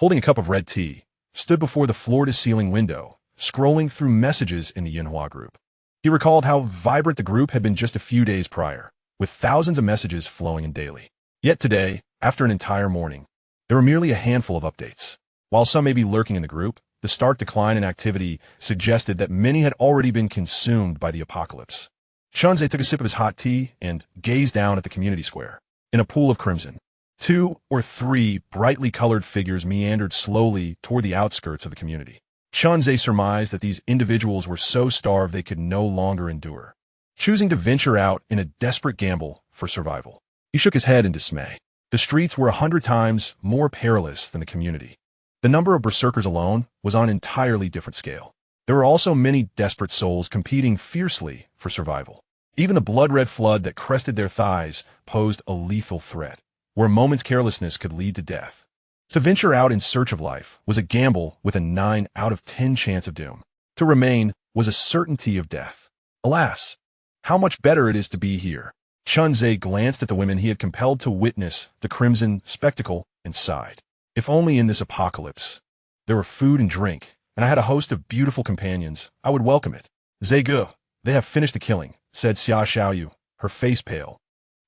holding a cup of red tea, stood before the floor-to-ceiling window, scrolling through messages in the Yinhua group. He recalled how vibrant the group had been just a few days prior, with thousands of messages flowing in daily. Yet today, after an entire morning, there were merely a handful of updates. While some may be lurking in the group, the stark decline in activity suggested that many had already been consumed by the apocalypse. Shunze took a sip of his hot tea and gazed down at the community square. In a pool of crimson, 2 or 3 brightly colored figures meandered slowly toward the outskirts of the community. Shunze surmised that these individuals were so starved they could no longer endure, choosing to venture out in a desperate gamble for survival. He shook his head in dismay. The streets were 100 times more perilous than the community. The number of berserkers alone was on an entirely different scale. There were also many desperate souls competing fiercely for survival. Even the blood-red flood that crested their thighs posed a lethal threat, where a moment's carelessness could lead to death. To venture out in search of life was a gamble with a 9 out of 10 chance of doom. To remain was a certainty of death. Alas, how much better it is to be here. Chunze glanced at the women he had compelled to witness the crimson spectacle and sighed. If only in this apocalypse there were food and drink, and I had a host of beautiful companions, I would welcome it. Zegu, they have finished the killing, said Xia Xiaoyu, her face pale,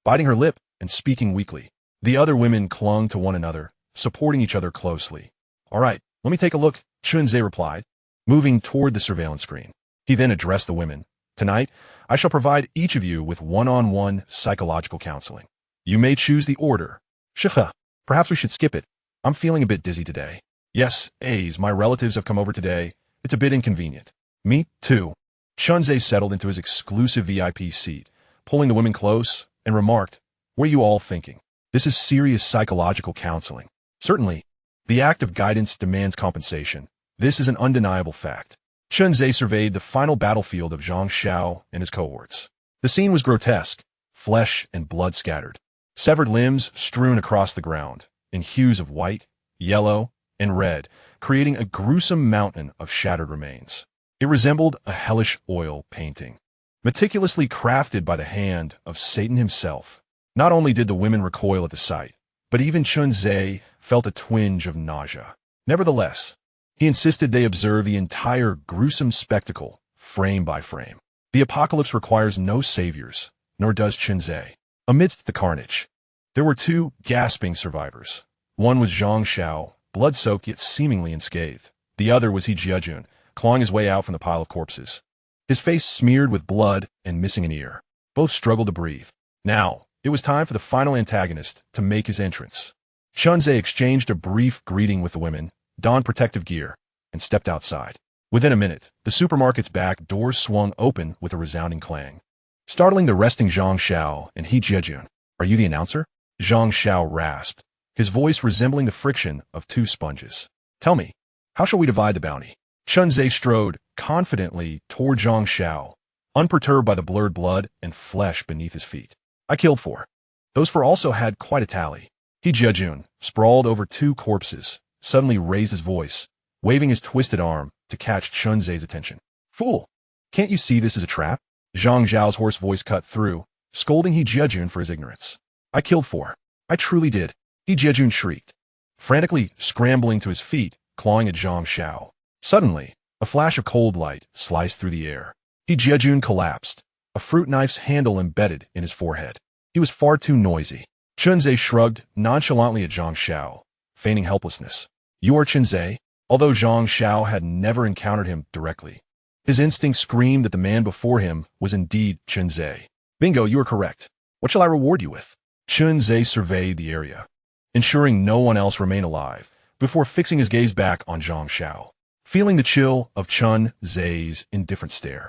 biting her lip and speaking weakly. The other women clung to one another, supporting each other closely. All right, let me take a look, Chunze replied, moving toward the surveillance screen. He then addressed the women. Tonight, I shall provide each of you with one-on-one psychological counseling. You may choose the order. Shikha, perhaps we should skip it. I'm feeling a bit dizzy today. Yes, A's, my relatives have come over today. It's a bit inconvenient. Me, too. Chunze settled into his exclusive VIP seat, pulling the women close, and remarked, what are you all thinking? This is serious psychological counseling. Certainly, the act of guidance demands compensation. This is an undeniable fact. Chunze surveyed the final battlefield of Zhang Xiao and his cohorts. The scene was grotesque, flesh and blood scattered, severed limbs strewn across the ground, in hues of white, yellow, and red, creating a gruesome mountain of shattered remains. It resembled a hellish oil painting, meticulously crafted by the hand of Satan himself. Not only did the women recoil at the sight, but even Chunze felt a twinge of nausea. Nevertheless, he insisted they observe the entire gruesome spectacle, frame by frame. The apocalypse requires no saviors, nor does Chunze. Amidst the carnage, there were two gasping survivors. One was Zhang Xiao, blood-soaked yet seemingly unscathed. The other was He Jiajun, clawing his way out from the pile of corpses, his face smeared with blood and missing an ear. Both struggled to breathe. Now, it was time for the final antagonist to make his entrance. Chunze exchanged a brief greeting with the women, donned protective gear, and stepped outside. Within a minute, the supermarket's back doors swung open with a resounding clang, startling the resting Zhang Xiao and He Jiajun. Are you the announcer? Zhang Xiao rasped, his voice resembling the friction of two sponges. Tell me, how shall we divide the bounty? Chunze strode confidently toward Zhang Xiao, unperturbed by the blurred blood and flesh beneath his feet. I killed 4. Those 4 also had quite a tally. He Jiajun, sprawled over 2 corpses, suddenly raised his voice, waving his twisted arm to catch Chunze's attention. Fool! Can't you see this is a trap? Zhang Zhao's hoarse voice cut through, scolding He Jiajun for his ignorance. I killed 4. I truly did. He Jiajun shrieked, frantically scrambling to his feet, clawing at Zhang Xiao. Suddenly, a flash of cold light sliced through the air. He Jiajun collapsed, a fruit knife's handle embedded in his forehead. He was far too noisy. Chunze shrugged nonchalantly at Zhang Xiao, feigning helplessness. You are Chunze? Although Zhang Xiao had never encountered him directly, his instinct screamed that the man before him was indeed Chunze. Bingo, you are correct. What shall I reward you with? Chunze surveyed the area, ensuring no one else remained alive, before fixing his gaze back on Zhang Xiao. Feeling the chill of Chunze's indifferent stare,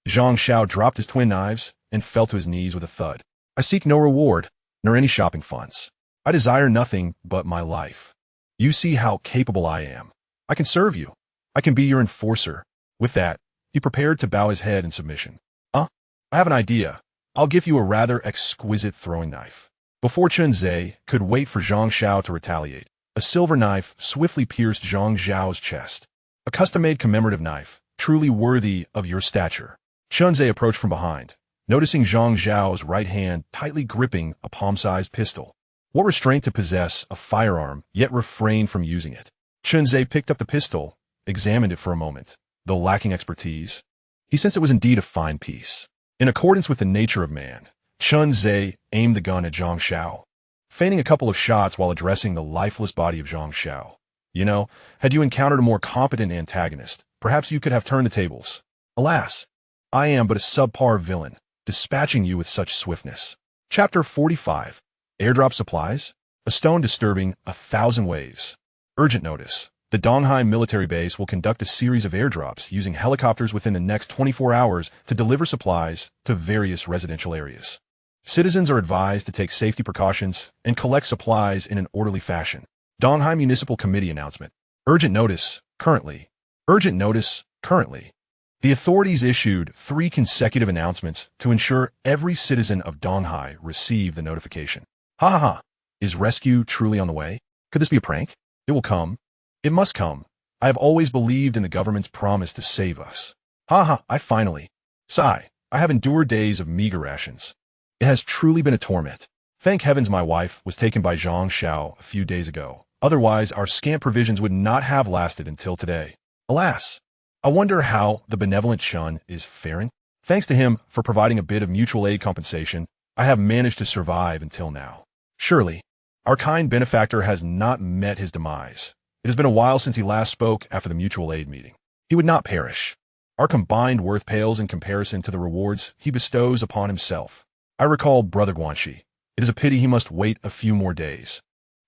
Zhang Xiao dropped his twin knives and fell to his knees with a thud. I seek no reward, nor any shopping funds. I desire nothing but my life. You see how capable I am. I can serve you. I can be your enforcer. With that, he prepared to bow his head in submission. I have an idea. I'll give you a rather exquisite throwing knife. Before Chunze could wait for Zhang Xiao to retaliate, a silver knife swiftly pierced Zhang Zhao's chest. A custom-made commemorative knife, truly worthy of your stature. Chunze approached from behind, noticing Zhang Zhao's right hand tightly gripping a palm-sized pistol. What restraint to possess a firearm, yet refrain from using it. Chunze picked up the pistol, examined it for a moment. Though lacking expertise, he sensed it was indeed a fine piece. In accordance with the nature of man, Chunze aimed the gun at Zhang Xiao, feigning a couple of shots while addressing the lifeless body of Zhang Xiao. You know, had you encountered a more competent antagonist, perhaps you could have turned the tables. Alas, I am but a subpar villain, dispatching you with such swiftness. Chapter 45. Airdrop supplies? A stone disturbing 1,000 waves. Urgent notice. The Donghai military base will conduct a series of airdrops using helicopters within the next 24 hours to deliver supplies to various residential areas. Citizens are advised to take safety precautions and collect supplies in an orderly fashion. Donghai Municipal Committee announcement. Urgent notice, currently. Urgent notice, currently. The authorities issued 3 consecutive announcements to ensure every citizen of Donghai received the notification. Ha ha ha. Is rescue truly on the way? Could this be a prank? It will come. It must come. I have always believed in the government's promise to save us. I finally. Sigh. I have endured days of meager rations. It has truly been a torment. Thank heavens my wife was taken by Zhang Xiao a few days ago. Otherwise, our scant provisions would not have lasted until today. Alas. I wonder how the benevolent Shun is faring. Thanks to him for providing a bit of mutual aid compensation, I have managed to survive until now. Surely, our kind benefactor has not met his demise. It has been a while since he last spoke after the mutual aid meeting. He would not perish. Our combined worth pales in comparison to the rewards he bestows upon himself. I recall Brother Guanxi. It is a pity he must wait a few more days.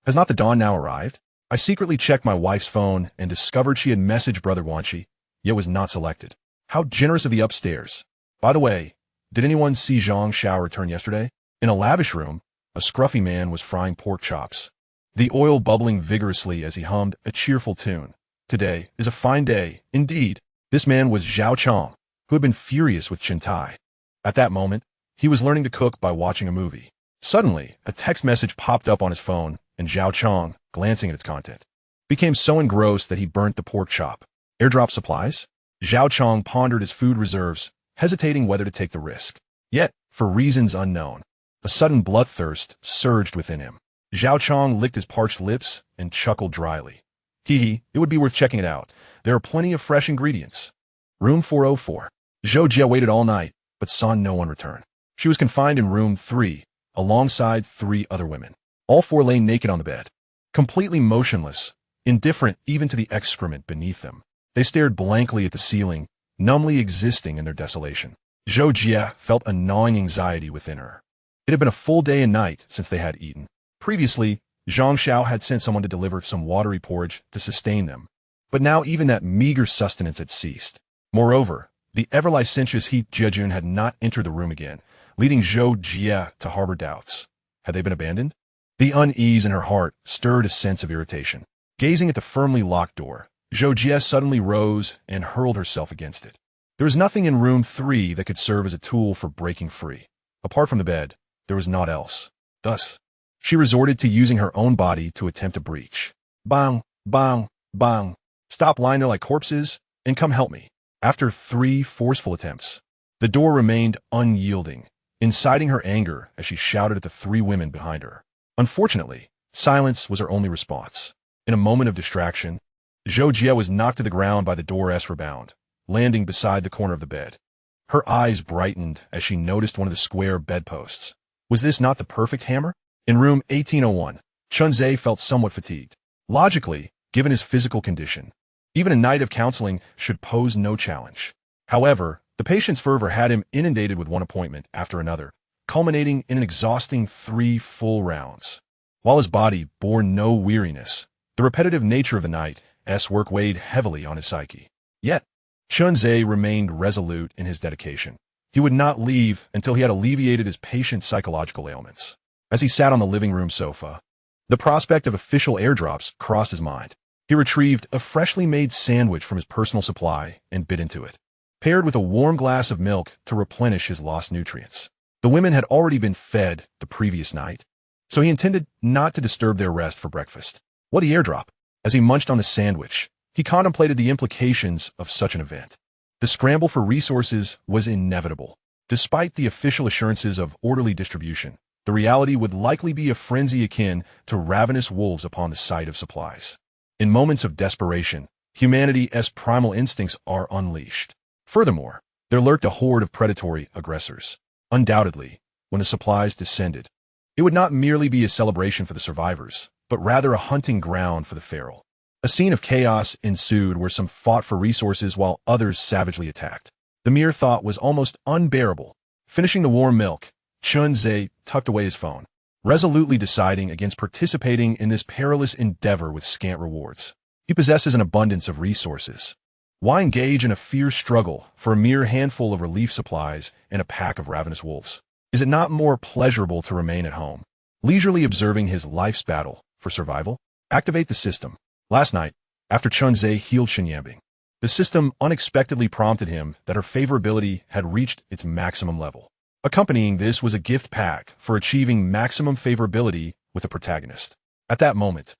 Has not the dawn now arrived? I secretly checked my wife's phone and discovered she had messaged Brother Guanxi, yet was not selected. How generous of the upstairs. By the way, did anyone see Zhang Xiao return yesterday? In a lavish room, a scruffy man was frying pork chops, the oil bubbling vigorously as he hummed a cheerful tune. Today is a fine day, indeed. This man was Zhao Chong, who had been furious with Chintai. At that moment, he was learning to cook by watching a movie. Suddenly, a text message popped up on his phone, and Zhao Chong, glancing at its content, became so engrossed that he burnt the pork chop. Airdrop supplies? Zhao Chong pondered his food reserves, hesitating whether to take the risk. Yet, for reasons unknown, a sudden bloodthirst surged within him. Zhao Chong licked his parched lips and chuckled dryly. It would be worth checking it out. There are plenty of fresh ingredients. Room 404. Zhou Jia waited all night, but saw no one return. She was confined in room 3, alongside 3 other women. All 4 lay naked on the bed, completely motionless, indifferent even to the excrement beneath them. They stared blankly at the ceiling, numbly existing in their desolation. Zhou Jia felt a gnawing anxiety within her. It had been a full day and night since they had eaten. Previously, Zhang Xiao had sent someone to deliver some watery porridge to sustain them, but now even that meager sustenance had ceased. Moreover, the ever-licentious He Jiejun had not entered the room again, leading Zhou Jia to harbor doubts. Had they been abandoned? The unease in her heart stirred a sense of irritation. Gazing at the firmly locked door, Zhou Jia suddenly rose and hurled herself against it. There was nothing in room 3 that could serve as a tool for breaking free. Apart from the bed, there was naught else. Thus, she resorted to using her own body to attempt a breach. Bang, bang, bang. Stop lying there like corpses, and come help me. After 3 forceful attempts, the door remained unyielding, inciting her anger as she shouted at the 3 women behind her. Unfortunately, silence was her only response. In a moment of distraction, Zhou Jia was knocked to the ground by the door's rebound, landing beside the corner of the bed. Her eyes brightened as she noticed one of the square bedposts. Was this not the perfect hammer? In room 1801, Chunzhe felt somewhat fatigued. Logically, given his physical condition, even a night of counseling should pose no challenge. However, the patient's fervor had him inundated with one appointment after another, culminating in an exhausting 3 full rounds. While his body bore no weariness, the repetitive nature of the night's work weighed heavily on his psyche. Yet, Chunzhe remained resolute in his dedication. He would not leave until he had alleviated his patient's psychological ailments. As he sat on the living room sofa, the prospect of official airdrops crossed his mind. He retrieved a freshly made sandwich from his personal supply and bit into it, paired with a warm glass of milk to replenish his lost nutrients. The women had already been fed the previous night, so he intended not to disturb their rest for breakfast. What the airdrop? As he munched on the sandwich, he contemplated the implications of such an event. The scramble for resources was inevitable. Despite the official assurances of orderly distribution, the reality would likely be a frenzy akin to ravenous wolves upon the sight of supplies. In moments of desperation, humanity's primal instincts are unleashed. Furthermore, there lurked a horde of predatory aggressors. Undoubtedly, when the supplies descended, it would not merely be a celebration for the survivors, but rather a hunting ground for the feral. A scene of chaos ensued where some fought for resources while others savagely attacked. The mere thought was almost unbearable. Finishing the warm milk, Chunzhe tucked away his phone, resolutely deciding against participating in this perilous endeavor with scant rewards. He possesses an abundance of resources. Why engage in a fierce struggle for a mere handful of relief supplies and a pack of ravenous wolves? Is it not more pleasurable to remain at home, leisurely observing his life's battle for survival? Activate the system. Last night, after Chunzhe healed Shenyambing, the system unexpectedly prompted him that her favorability had reached its maximum level. Accompanying this was a gift pack for achieving maximum favorability with a protagonist. At that moment,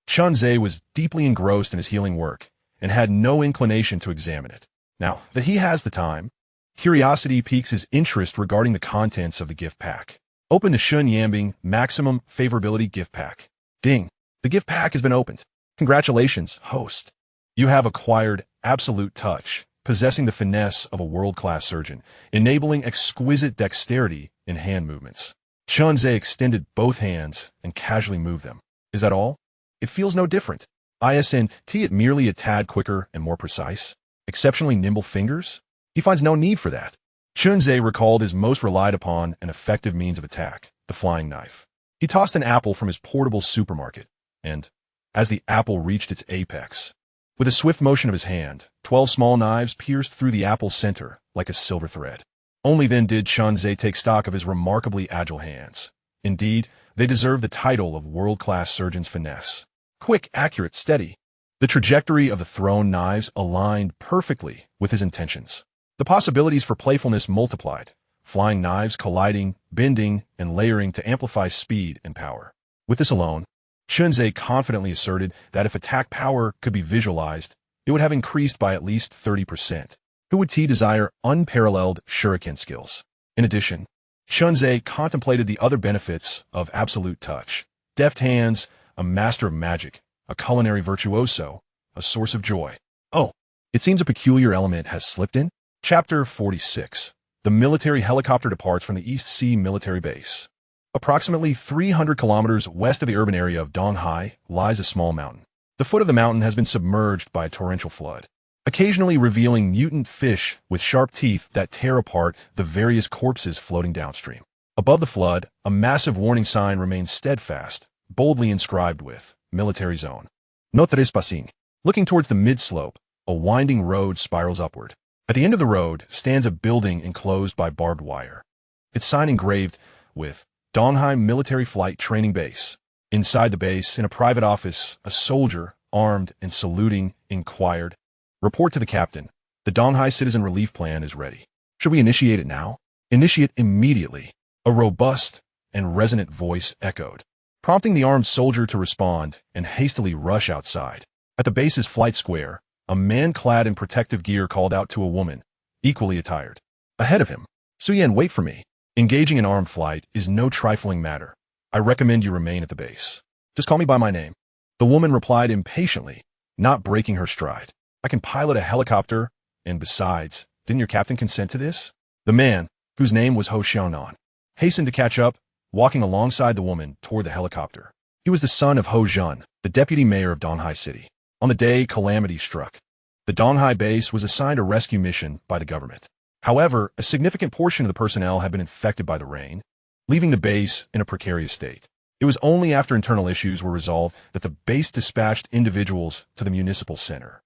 Chunze was deeply engrossed in his healing work and had no inclination to examine it. Now that he has the time, curiosity piques his interest regarding the contents of the gift pack. Open the Shun Yambing Maximum Favorability Gift Pack. Ding! The gift pack has been opened. Congratulations, host. You have acquired Absolute Touch, possessing the finesse of a world-class surgeon, enabling exquisite dexterity in hand movements. Chunze extended both hands and casually moved them. Is that all? It feels no different. Isn't it merely a tad quicker and more precise? Exceptionally nimble fingers? He finds no need for that. Chunze recalled his most relied upon and effective means of attack, the flying knife. He tossed an apple from his portable supermarket, and, as the apple reached its apex, with a swift motion of his hand, 12 small knives pierced through the apple's center like a silver thread. Only then did Chunze take stock of his remarkably agile hands. Indeed, they deserve the title of world-class surgeon's finesse. Quick, accurate, steady. The trajectory of the thrown knives aligned perfectly with his intentions. The possibilities for playfulness multiplied, flying knives colliding, bending, and layering to amplify speed and power. With this alone, Chunze confidently asserted that if attack power could be visualized, it would have increased by at least 30%. Who would desire unparalleled shuriken skills? In addition, Chunze contemplated the other benefits of Absolute Touch. Deft hands, a master of magic, a culinary virtuoso, a source of joy. Oh, it seems a peculiar element has slipped in. Chapter 46. The military helicopter departs from the East Sea military base. Approximately 300 kilometers west of the urban area of Donghai lies a small mountain. The foot of the mountain has been submerged by a torrential flood, occasionally revealing mutant fish with sharp teeth that tear apart the various corpses floating downstream. Above the flood, a massive warning sign remains steadfast, boldly inscribed with Military Zone. No trespassing. Looking towards the mid-slope, a winding road spirals upward. At the end of the road stands a building enclosed by barbed wire. Its sign engraved with Donghai Military Flight Training Base. Inside the base, in a private office, a soldier, armed and saluting, inquired, "Report to the captain. The Donghai Citizen Relief Plan is ready. Should we initiate it now?" "Initiate immediately," a robust and resonant voice echoed, prompting the armed soldier to respond and hastily rush outside. At the base's flight square, a man clad in protective gear called out to a woman, equally attired. Ahead of him, "Suyen, wait for me. Engaging in armed flight is no trifling matter. I recommend you remain at the base. Just call me by my name." The woman replied impatiently, not breaking her stride. "I can pilot a helicopter, and besides, didn't your captain consent to this?" The man, whose name was Ho Xiaonan, hastened to catch up, walking alongside the woman toward the helicopter. He was the son of Ho Jun, the deputy mayor of Donghai City. On the day calamity struck, the Donghai base was assigned a rescue mission by the government. However, a significant portion of the personnel had been infected by the rain, leaving the base in a precarious state. It was only after internal issues were resolved that the base dispatched individuals to the municipal center.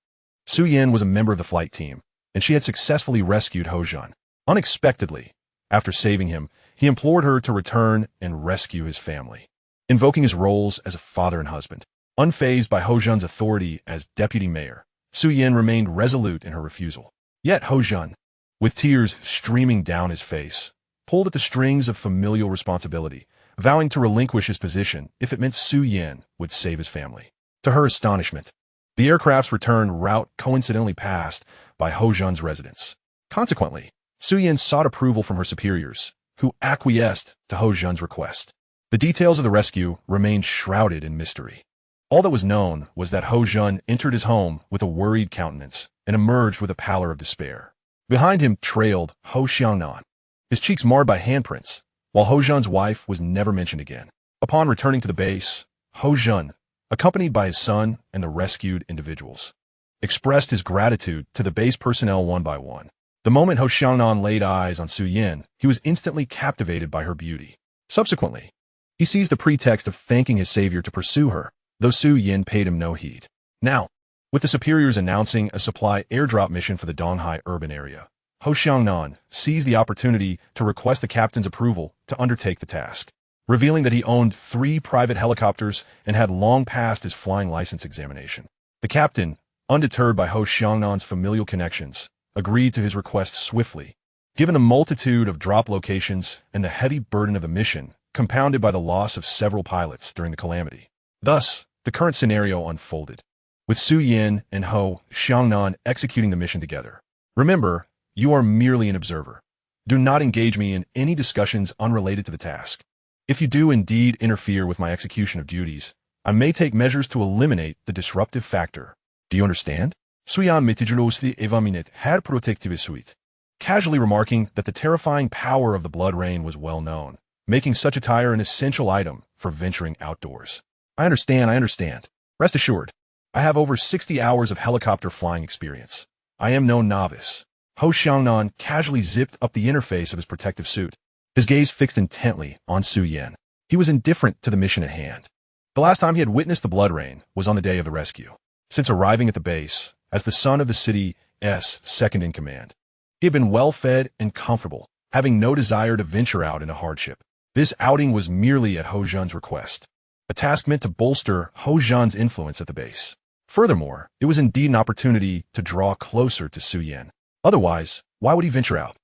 Su Yin was a member of the flight team, and she had successfully rescued Ho Jun. Unexpectedly, after saving him, he implored her to return and rescue his family, invoking his roles as a father and husband. Unfazed by Ho Jun's authority as deputy mayor, Su Yin remained resolute in her refusal. Yet Ho Jun, with tears streaming down his face, pulled at the strings of familial responsibility, vowing to relinquish his position if it meant Su Yin would save his family. To her astonishment, the aircraft's return route coincidentally passed by Ho Jun's residence. Consequently, Su Yin sought approval from her superiors, who acquiesced to Ho Jun's request. The details of the rescue remained shrouded in mystery. All that was known was that Ho Jun entered his home with a worried countenance and emerged with a pallor of despair. Behind him trailed Ho Xiaonan, his cheeks marred by handprints, while Ho Jun's wife was never mentioned again. Upon returning to the base, Ho Jun, accompanied by his son and the rescued individuals, expressed his gratitude to the base personnel one by one. The moment Ho Xiaonan laid eyes on Su Yin, he was instantly captivated by her beauty. Subsequently, he seized the pretext of thanking his savior to pursue her, though Su Yin paid him no heed. Now, with the superiors announcing a supply airdrop mission for the Donghai urban area, Ho Xiaonan seized the opportunity to request the captain's approval to undertake the task, revealing that he owned 3 private helicopters and had long passed his flying license examination. The captain, undeterred by Ho Xiaonan's familial connections, agreed to his request swiftly. Given the multitude of drop locations and the heavy burden of the mission, compounded by the loss of several pilots during the calamity, thus, the current scenario unfolded, with Su Yin and Ho Xiangnan executing the mission together. Remember, you are merely an observer. Do not engage me in any discussions unrelated to the task. If you do indeed interfere with my execution of duties, I may take measures to eliminate the disruptive factor. Do you understand? Suyan meticulously examined her protective suite, casually remarking that the terrifying power of the blood rain was well known, making such attire an essential item for venturing outdoors. I understand. Rest assured, I have over 60 hours of helicopter flying experience. I am no novice. Ho Xiangnan casually zipped up the interface of his protective suit, his gaze fixed intently on Su Yin. He was indifferent to the mission at hand. The last time he had witnessed the blood rain was on the day of the rescue. Since arriving at the base, as the son of the city's second in command, he had been well-fed and comfortable, having no desire to venture out into hardship. This outing was merely at Ho Zhan's request, a task meant to bolster Ho Zhan's influence at the base. Furthermore, it was indeed an opportunity to draw closer to Su Yin. Otherwise, why would he venture out?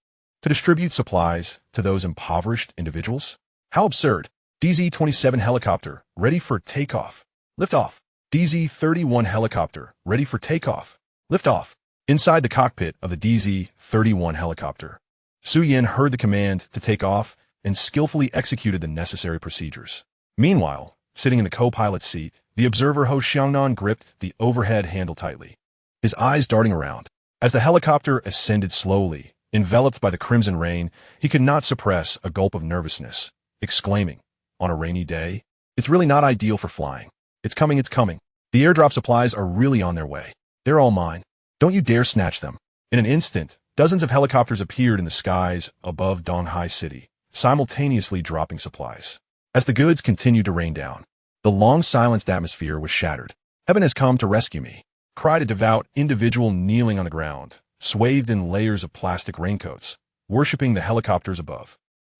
To distribute supplies to those impoverished individuals? How absurd. DZ-27 helicopter, ready for takeoff. Liftoff. DZ-31 helicopter, ready for takeoff. Liftoff. Inside the cockpit of the DZ-31 helicopter, Su Yin heard the command to take off and skillfully executed the necessary procedures. Meanwhile, sitting in the co-pilot's seat, the observer Ho Xiangnan gripped the overhead handle tightly, his eyes darting around. As the helicopter ascended slowly, enveloped by the crimson rain, he could not suppress a gulp of nervousness, exclaiming, on a rainy day, it's really not ideal for flying. It's coming. The airdrop supplies are really on their way. They're all mine. Don't you dare snatch them. In an instant, dozens of helicopters appeared in the skies above Donghai City, simultaneously dropping supplies. As the goods continued to rain down, the long-silenced atmosphere was shattered. Heaven has come to rescue me, cried a devout individual kneeling on the ground, swathed in layers of plastic raincoats, worshipping the helicopters above.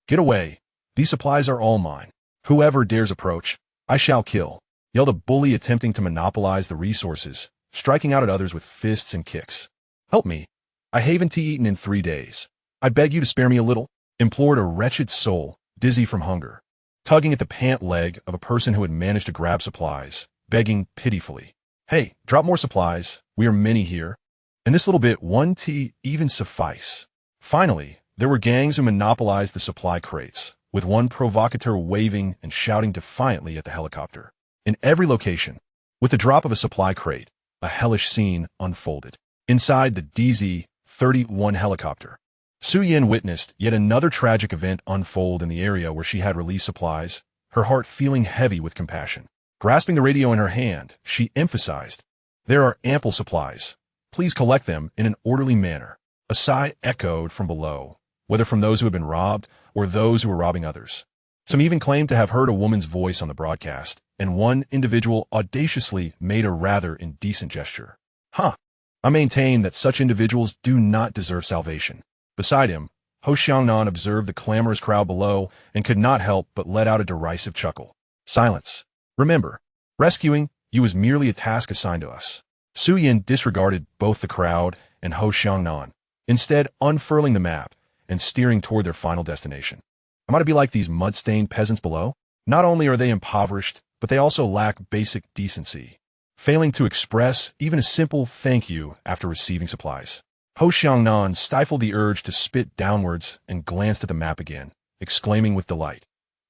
Get away. These supplies are all mine. Whoever dares approach, I shall kill, yelled a bully attempting to monopolize the resources, striking out at others with fists and kicks. Help me. I haven't eaten in 3 days. I beg you to spare me a little, implored a wretched soul, dizzy from hunger, tugging at the pant leg of a person who had managed to grab supplies, begging pitifully. Hey, drop more supplies. We are many here. And this little bit, 1 tea even suffice. Finally, there were gangs who monopolized the supply crates, with one provocateur waving and shouting defiantly at the helicopter. In every location, with the drop of a supply crate, a hellish scene unfolded. Inside the DZ-31 helicopter, Su Yin witnessed yet another tragic event unfold in the area where she had released supplies, her heart feeling heavy with compassion. Grasping the radio in her hand, she emphasized, "There are ample supplies. Please collect them in an orderly manner." A sigh echoed from below, whether from those who had been robbed or those who were robbing others. Some even claimed to have heard a woman's voice on the broadcast, and one individual audaciously made a rather indecent gesture. I maintain that such individuals do not deserve salvation. Beside him, Ho Xiangnan observed the clamorous crowd below and could not help but let out a derisive chuckle. Silence. Remember, rescuing you is merely a task assigned to us. Su Yin disregarded both the crowd and Ho Xiangnan, instead unfurling the map and steering toward their final destination. Am I to be like these mud-stained peasants below? Not only are they impoverished, but they also lack basic decency, failing to express even a simple thank you after receiving supplies. Ho Xiangnan stifled the urge to spit downwards and glanced at the map again, exclaiming with delight,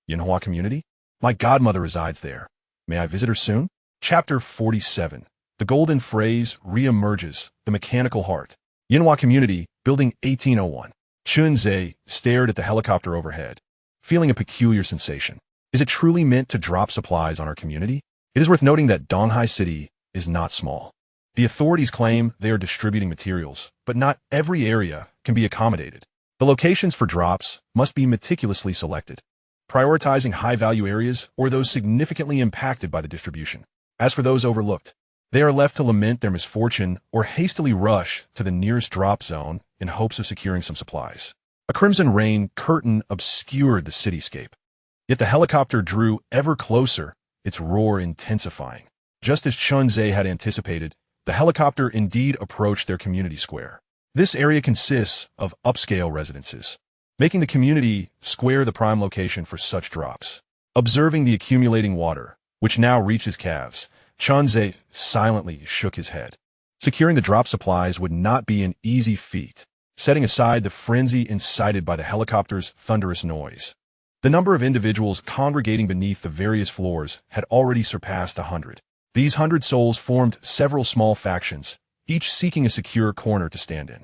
Yinhua community? My godmother resides there. May I visit her soon? Chapter 47. The golden phrase re-emerges, the mechanical heart. Yinhua community, building 1801. Chun-Zhe stared at the helicopter overhead, feeling a peculiar sensation. Is it truly meant to drop supplies on our community? It is worth noting that Donghai City is not small. The authorities claim they are distributing materials, but not every area can be accommodated. The locations for drops must be meticulously selected, prioritizing high-value areas or those significantly impacted by the distribution. As for those overlooked, they are left to lament their misfortune or hastily rush to the nearest drop zone in hopes of securing some supplies. A crimson rain curtain obscured the cityscape, yet the helicopter drew ever closer, its roar intensifying. Just as Chun-Zhe had anticipated, the helicopter indeed approached their community square. This area consists of upscale residences, making the community square the prime location for such drops. Observing the accumulating water, which now reached his calves, Chunze silently shook his head. Securing the drop supplies would not be an easy feat, setting aside the frenzy incited by the helicopter's thunderous noise. The number of individuals congregating beneath the various floors had already surpassed 100. These 100 souls formed several small factions, each seeking a secure corner to stand in.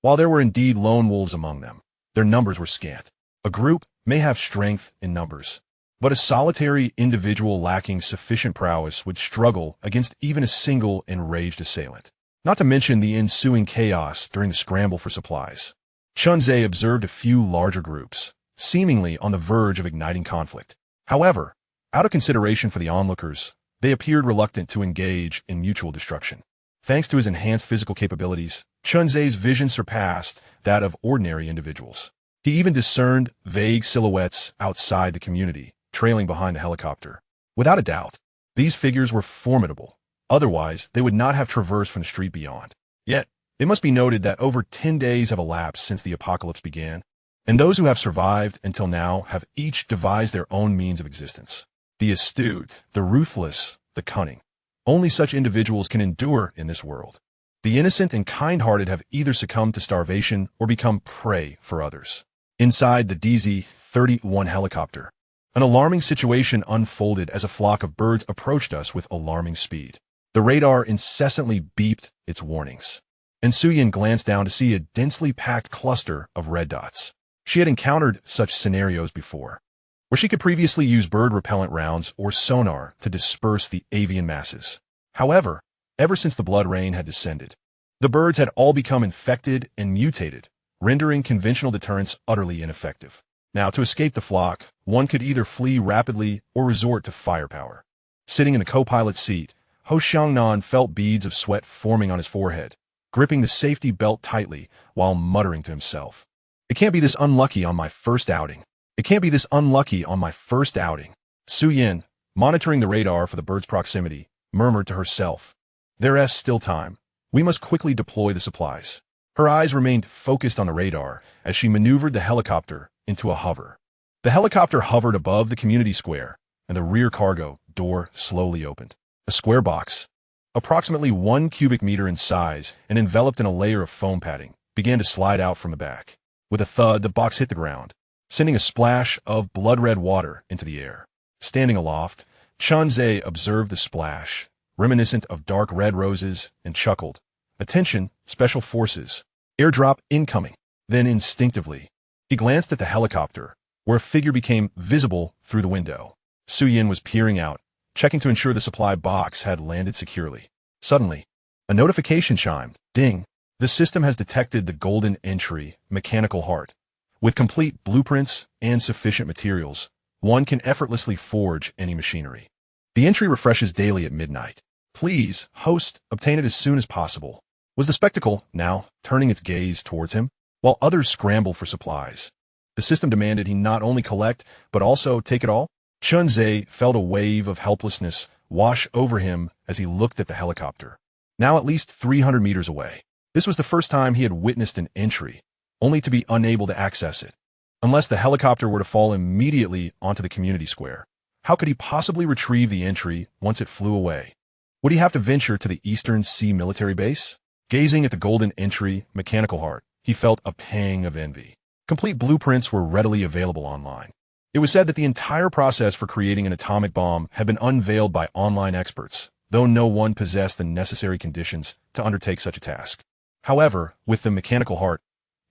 While there were indeed lone wolves among them, their numbers were scant. A group may have strength in numbers, but a solitary individual lacking sufficient prowess would struggle against even a single enraged assailant. Not to mention the ensuing chaos during the scramble for supplies. Chunze observed a few larger groups, seemingly on the verge of igniting conflict. However, out of consideration for the onlookers, they appeared reluctant to engage in mutual destruction. Thanks to his enhanced physical capabilities, Chunze's vision surpassed that of ordinary individuals. He even discerned vague silhouettes outside the community, trailing behind the helicopter. Without a doubt, these figures were formidable. Otherwise, they would not have traversed from the street beyond. Yet, it must be noted that over 10 days have elapsed since the apocalypse began, and those who have survived until now have each devised their own means of existence. The astute, the ruthless, the cunning. Only such individuals can endure in this world. The innocent and kind-hearted have either succumbed to starvation or become prey for others. Inside the DZ-31 helicopter, an alarming situation unfolded as a flock of birds approached us with alarming speed. The radar incessantly beeped its warnings, and Suyin glanced down to see a densely packed cluster of red dots. She had encountered such scenarios before, where she could previously use bird repellent rounds or sonar to disperse the avian masses. However, ever since the blood rain had descended, the birds had all become infected and mutated, rendering conventional deterrence utterly ineffective. Now, to escape the flock, one could either flee rapidly or resort to firepower. Sitting in the co-pilot's seat, Ho Xiangnan felt beads of sweat forming on his forehead, gripping the safety belt tightly while muttering to himself. It can't be this unlucky on my first outing. It can't be this unlucky on my first outing. Su Yin, monitoring the radar for the bird's proximity, murmured to herself. There's still time. We must quickly deploy the supplies. Her eyes remained focused on the radar as she maneuvered the helicopter into a hover. The helicopter hovered above the community square, and the rear cargo door slowly opened. A square box, approximately 1 cubic meter in size and enveloped in a layer of foam padding, began to slide out from the back. With a thud, the box hit the ground, sending a splash of blood-red water into the air. Standing aloft, Chunze observed the splash, reminiscent of dark red roses, and chuckled. Attention, Special Forces. Airdrop incoming. Then instinctively, he glanced at the helicopter, where a figure became visible through the window. Su Yin was peering out, checking to ensure the supply box had landed securely. Suddenly, a notification chimed. Ding! The system has detected the golden entry, mechanical heart. With complete blueprints and sufficient materials, one can effortlessly forge any machinery. The entry refreshes daily at midnight. Please, host, obtain it as soon as possible. Was the spectacle, now, turning its gaze towards him? While others scrambled for supplies, the system demanded he not only collect, but also take it all. Chunze felt a wave of helplessness wash over him as he looked at the helicopter. Now at least 300 meters away. This was the first time he had witnessed an entry, only to be unable to access it. Unless the helicopter were to fall immediately onto the community square, how could he possibly retrieve the entry once it flew away? Would he have to venture to the Eastern Sea military base? Gazing at the golden entry, mechanical heart, he felt a pang of envy. Complete blueprints were readily available online. It was said that the entire process for creating an atomic bomb had been unveiled by online experts, though no one possessed the necessary conditions to undertake such a task. However, with the mechanical heart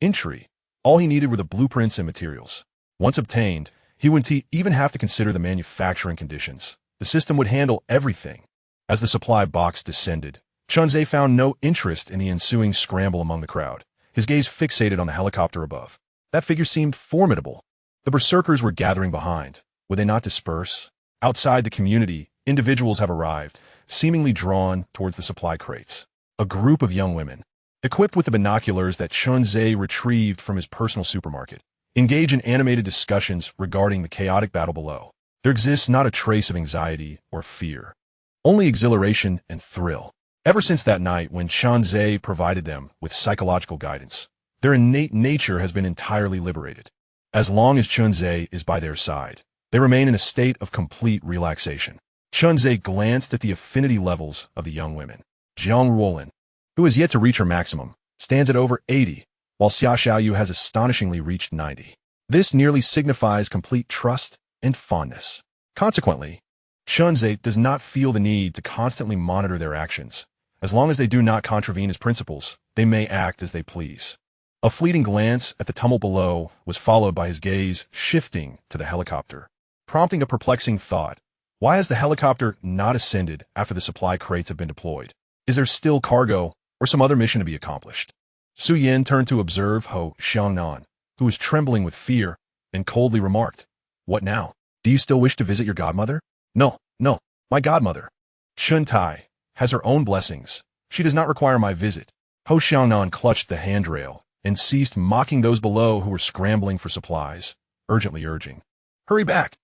entry, all he needed were the blueprints and materials. Once obtained, he wouldn't even have to consider the manufacturing conditions. The system would handle everything. As the supply box descended, Chunze found no interest in the ensuing scramble among the crowd, his gaze fixated on the helicopter above. That figure seemed formidable. The berserkers were gathering behind. Would they not disperse? Outside the community, individuals have arrived, seemingly drawn towards the supply crates. A group of young women, equipped with the binoculars that Chunze retrieved from his personal supermarket, engage in animated discussions regarding the chaotic battle below. There exists not a trace of anxiety or fear, only exhilaration and thrill. Ever since that night when Chunze provided them with psychological guidance, their innate nature has been entirely liberated. As long as Chunze is by their side, they remain in a state of complete relaxation. Chunze glanced at the affinity levels of the young women. Jiang Ruolin, who has yet to reach her maximum, stands at over 80, while Xia Xiaoyu has astonishingly reached 90. This nearly signifies complete trust and fondness. Consequently, Chunze does not feel the need to constantly monitor their actions. As long as they do not contravene his principles, they may act as they please. A fleeting glance at the tumult below was followed by his gaze shifting to the helicopter, prompting a perplexing thought. Why has the helicopter not ascended after the supply crates have been deployed? Is there still cargo or some other mission to be accomplished? Su Yin turned to observe Ho Xiangnan, who was trembling with fear, and coldly remarked, "What now? Do you still wish to visit your godmother?" No, my godmother, Chun Tai, has her own blessings. She does not require my visit." Ho Xiangnan clutched the handrail and ceased mocking those below who were scrambling for supplies, urgently urging, Hurry back!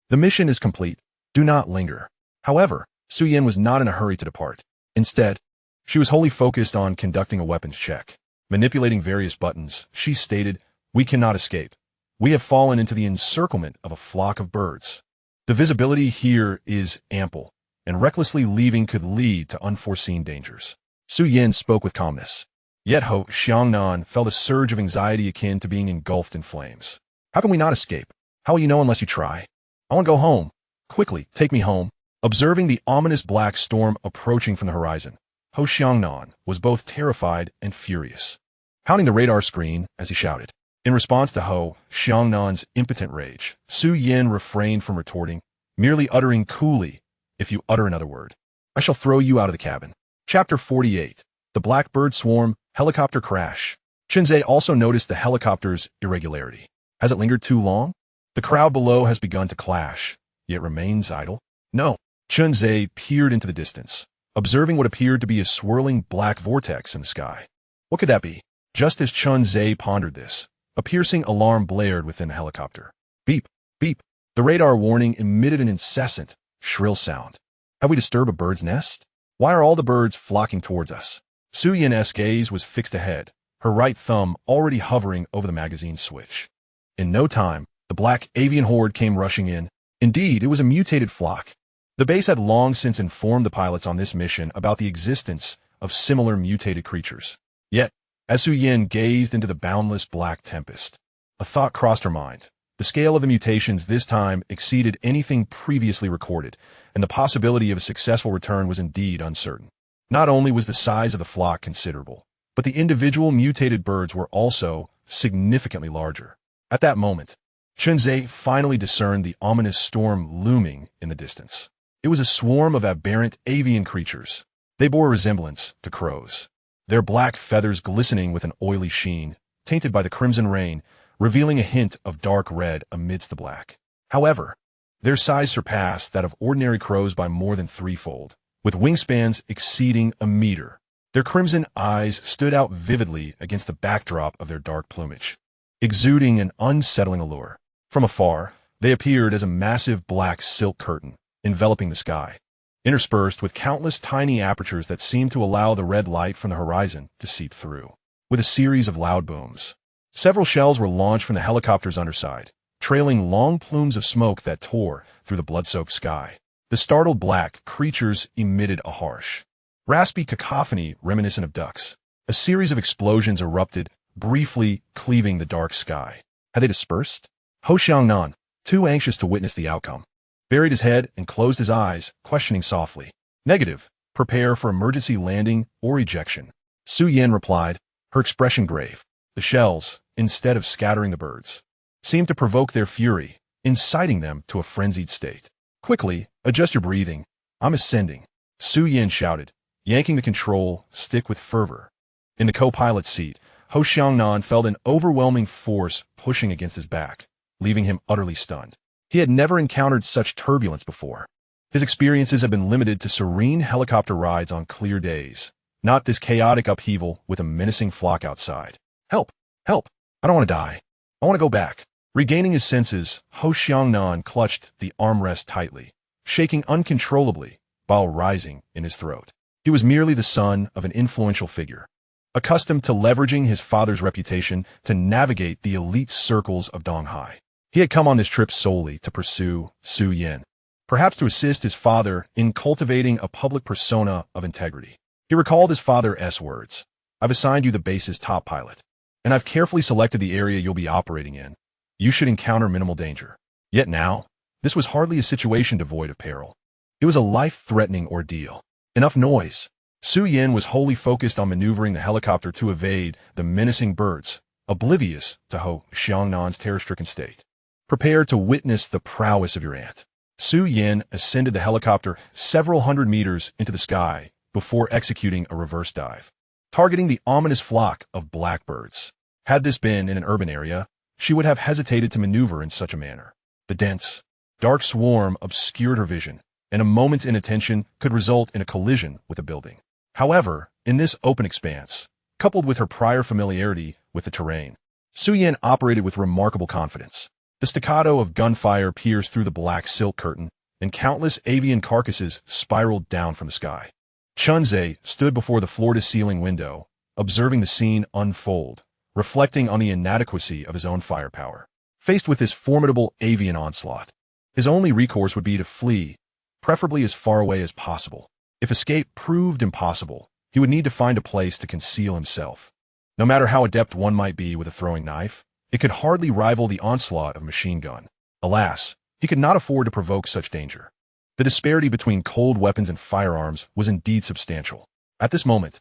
The mission is complete. Do not linger." However, Su Yin was not in a hurry to depart. Instead, she was wholly focused on conducting a weapons check. Manipulating various buttons, she stated, "We cannot escape. We have fallen into the encirclement of a flock of birds. The visibility here is ample, and recklessly leaving could lead to unforeseen dangers." Su Yin spoke with calmness. Yet Ho Xiangnan felt a surge of anxiety akin to being engulfed in flames. "How can we not escape? How will you know unless you try? I want to go home. Quickly, take me home." Observing the ominous black storm approaching from the horizon, Ho Xiangnan was both terrified and furious, pounding the radar screen as he shouted. In response to Ho Xiangnan's impotent rage, Su Yin refrained from retorting, merely uttering coolly, "If you utter another word, I shall throw you out of the cabin." Chapter 48. The Blackbird Swarm Helicopter Crash. Chunze also noticed the helicopter's irregularity. Has it lingered too long? The crowd below has begun to clash, yet remains idle. No. Chunze peered into the distance, observing what appeared to be a swirling black vortex in the sky. What could that be? Just as Chunze pondered this, a piercing alarm blared within the helicopter. Beep, beep. The radar warning emitted an incessant, shrill sound. Have we disturbed a bird's nest? Why are all the birds flocking towards us? Su Yin's gaze was fixed ahead, her right thumb already hovering over the magazine switch. In no time, the black avian horde came rushing in. Indeed, it was a mutated flock. The base had long since informed the pilots on this mission about the existence of similar mutated creatures. Yet, as Su Yin gazed into the boundless black tempest, a thought crossed her mind. The scale of the mutations this time exceeded anything previously recorded, and the possibility of a successful return was indeed uncertain. Not only was the size of the flock considerable, but the individual mutated birds were also significantly larger. At that moment, Chunze finally discerned the ominous storm looming in the distance. It was a swarm of aberrant avian creatures. They bore a resemblance to crows, their black feathers glistening with an oily sheen, tainted by the crimson rain, revealing a hint of dark red amidst the black. However, their size surpassed that of ordinary crows by more than threefold, with wingspans exceeding a meter. Their crimson eyes stood out vividly against the backdrop of their dark plumage, exuding an unsettling allure. From afar, they appeared as a massive black silk curtain, enveloping the sky, interspersed with countless tiny apertures that seemed to allow the red light from the horizon to seep through. With a series of loud booms, several shells were launched from the helicopter's underside, trailing long plumes of smoke that tore through the blood-soaked sky. The startled black creatures emitted a harsh, raspy cacophony reminiscent of ducks. A series of explosions erupted, briefly cleaving the dark sky. Had they dispersed? Ho Xiangnan, too anxious to witness the outcome, buried his head and closed his eyes, questioning softly. Negative. Prepare for emergency landing or ejection. Su Yin replied, her expression grave. The shells, instead of scattering the birds, seemed to provoke their fury, inciting them to a frenzied state. Quickly, adjust your breathing. I'm ascending, Su Yin shouted, yanking the control stick with fervor. In the co-pilot's seat, Ho Xiangnan felt an overwhelming force pushing against his back, leaving him utterly stunned. He had never encountered such turbulence before. His experiences had been limited to serene helicopter rides on clear days, not this chaotic upheaval with a menacing flock outside. Help! Help! I don't want to die. I want to go back. Regaining his senses, Ho Xiangnan clutched the armrest tightly, shaking uncontrollably, while rising in his throat. He was merely the son of an influential figure, accustomed to leveraging his father's reputation to navigate the elite circles of Donghai. He had come on this trip solely to pursue Su Yin. perhaps to assist his father in cultivating a public persona of integrity. He recalled his father's words, "I've assigned you the base's top pilot, and I've carefully selected the area you'll be operating in. You should encounter minimal danger." Yet now, this was hardly a situation devoid of peril. It was a life-threatening ordeal. Enough noise. Su Yin was wholly focused on maneuvering the helicopter to evade the menacing birds, oblivious to Ho Xiangnan's terror-stricken state. "Prepare to witness the prowess of your aunt." Su Yin ascended the helicopter several hundred meters into the sky before executing a reverse dive, targeting the ominous flock of blackbirds. Had this been in an urban area, she would have hesitated to maneuver in such a manner. The dense, dark swarm obscured her vision, and a moment's inattention could result in a collision with a building. However, in this open expanse, coupled with her prior familiarity with the terrain, Su Yin operated with remarkable confidence. The staccato of gunfire pierced through the black silk curtain, and countless avian carcasses spiraled down from the sky. Chunze stood before the floor-to-ceiling window, observing the scene unfold, reflecting on the inadequacy of his own firepower. Faced with this formidable avian onslaught, his only recourse would be to flee, preferably as far away as possible. If escape proved impossible, he would need to find a place to conceal himself. No matter how adept one might be with a throwing knife, it could hardly rival the onslaught of a machine gun. Alas, he could not afford to provoke such danger. The disparity between cold weapons and firearms was indeed substantial. At this moment,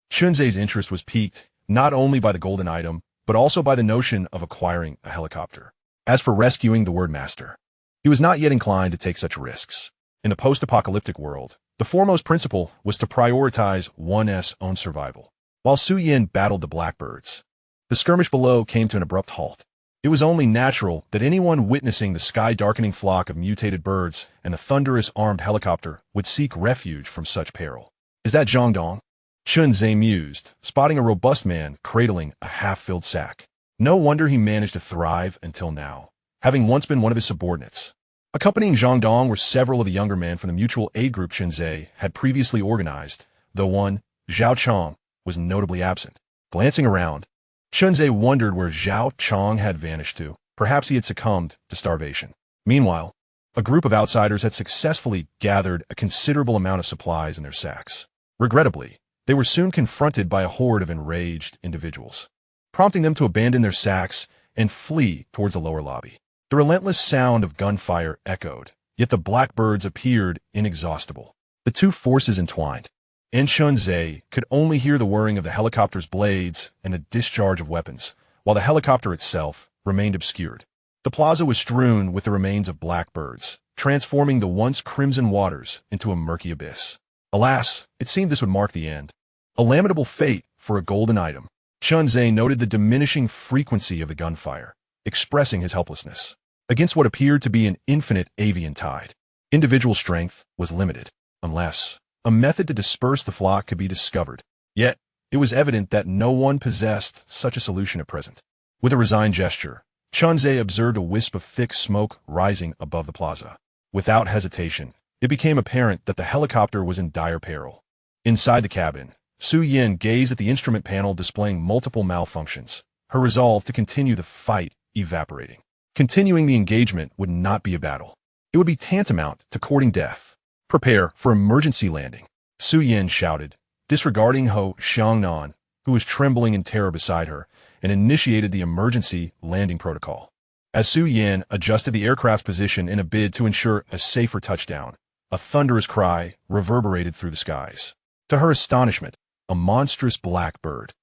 Chunze's interest was piqued not only by the golden item, but also by the notion of acquiring a helicopter. As for rescuing the Wordmaster, he was not yet inclined to take such risks. In the post-apocalyptic world, the foremost principle was to prioritize one's own survival. While Su Yin battled the blackbirds, the skirmish below came to an abrupt halt. It was only natural that anyone witnessing the sky-darkening flock of mutated birds and the thunderous armed helicopter would seek refuge from such peril. "Is that Zhangdong?" Chunze mused, spotting a robust man cradling a half-filled sack. No wonder he managed to thrive until now, having once been one of his subordinates. Accompanying Zhangdong were several of the younger men from the mutual aid group Chunze had previously organized, though one, Zhao Chong, was notably absent. Glancing around, Chunze wondered where Zhao Chong had vanished to. Perhaps he had succumbed to starvation. Meanwhile, a group of outsiders had successfully gathered a considerable amount of supplies in their sacks. Regrettably, they were soon confronted by a horde of enraged individuals, prompting them to abandon their sacks and flee towards the lower lobby. The relentless sound of gunfire echoed, yet the blackbirds appeared inexhaustible. The two forces entwined, and Chunze could only hear the whirring of the helicopter's blades and the discharge of weapons, while the helicopter itself remained obscured. The plaza was strewn with the remains of blackbirds, transforming the once crimson waters into a murky abyss. Alas, it seemed this would mark the end. A lamentable fate for a golden item. Chunze noted the diminishing frequency of the gunfire, expressing his helplessness against what appeared to be an infinite avian tide. Individual strength was limited, unless a method to disperse the flock could be discovered. Yet, it was evident that no one possessed such a solution at present. With a resigned gesture, Chunze observed a wisp of thick smoke rising above the plaza. Without hesitation, it became apparent that the helicopter was in dire peril. Inside the cabin, Su Yin gazed at the instrument panel displaying multiple malfunctions, her resolve to continue the fight evaporating. Continuing the engagement would not be a battle. It would be tantamount to courting death. "Prepare for emergency landing," Su Yin shouted, disregarding Ho Xiangnan, who was trembling in terror beside her, and initiated the emergency landing protocol. As Su Yin adjusted the aircraft's position in a bid to ensure a safer touchdown, a thunderous cry reverberated through the skies. To her astonishment, a monstrous black bird,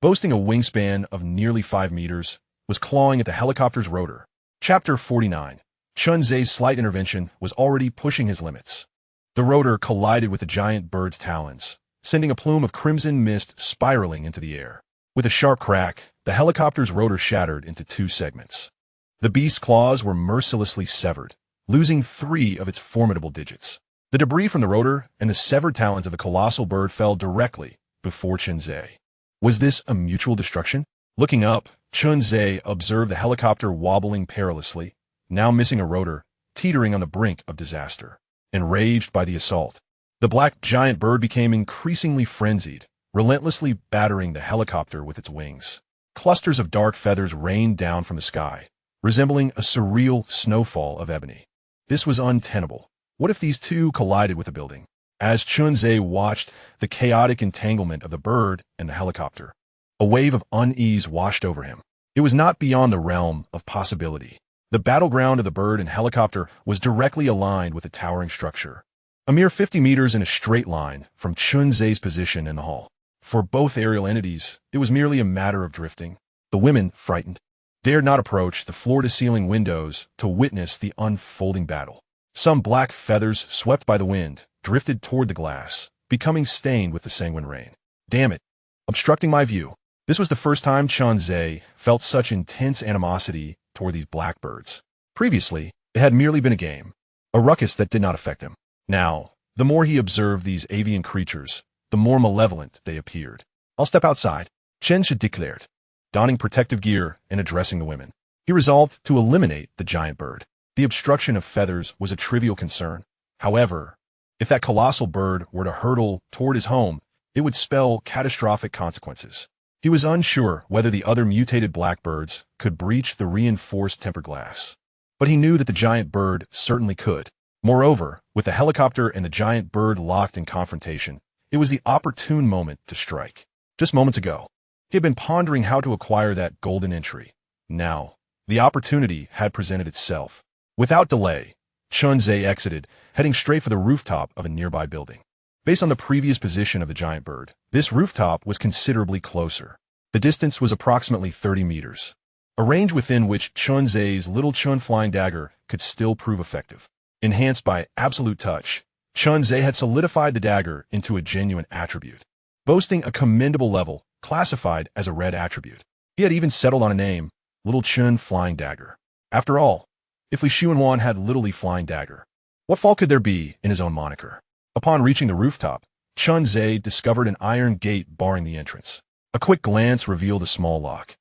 boasting a wingspan of nearly 5 meters, was clawing at the helicopter's rotor. Chapter 49. Chunze's slight intervention was already pushing his limits. The rotor collided with the giant bird's talons, sending a plume of crimson mist spiraling into the air. With a sharp crack, the helicopter's rotor shattered into 2 segments. The beast's claws were mercilessly severed, losing 3 of its formidable digits. The debris from the rotor and the severed talons of the colossal bird fell directly before Chunze. Was this a mutual destruction? Looking up, Chunze observed the helicopter wobbling perilously, now missing a rotor, teetering on the brink of disaster. Enraged by the assault, the black giant bird became increasingly frenzied, relentlessly battering the helicopter with its wings. Clusters of dark feathers rained down from the sky, resembling a surreal snowfall of ebony. This was untenable. What if these two collided with the building? As Chunze watched the chaotic entanglement of the bird and the helicopter, a wave of unease washed over him. It was not beyond the realm of possibility. The battleground of the bird and helicopter was directly aligned with the towering structure, a mere 50 meters in a straight line from Chunze's position in the hall. For both aerial entities, it was merely a matter of drifting. The women, frightened, dared not approach the floor-to-ceiling windows to witness the unfolding battle. Some black feathers, swept by the wind, drifted toward the glass, becoming stained with the sanguine rain. Damn it, obstructing my view. This was the first time Chunze felt such intense animosity toward these blackbirds. Previously, it had merely been a game, a ruckus that did not affect him. Now, the more he observed these avian creatures, the more malevolent they appeared. "I'll step outside," Chen declared, donning protective gear and addressing the women. He resolved to eliminate the giant bird. The obstruction of feathers was a trivial concern. However, if that colossal bird were to hurtle toward his home, it would spell catastrophic consequences. He was unsure whether the other mutated blackbirds could breach the reinforced tempered glass, but he knew that the giant bird certainly could. Moreover, with the helicopter and the giant bird locked in confrontation, it was the opportune moment to strike. Just moments ago, he had been pondering how to acquire that golden entry. Now, the opportunity had presented itself. Without delay, Chunze exited, heading straight for the rooftop of a nearby building. Based on the previous position of the giant bird, this rooftop was considerably closer. The distance was approximately 30 meters, a range within which Chunze's little Chun flying dagger could still prove effective. Enhanced by absolute touch, Chunze had solidified the dagger into a genuine attribute, boasting a commendable level classified as a red attribute. He had even settled on a name, Little Chun Flying Dagger. After all, if Li Xuanwan had Little Li Flying Dagger, what fault could there be in his own moniker? Upon reaching the rooftop, Chunze discovered an iron gate barring the entrance. A quick glance revealed a small lock,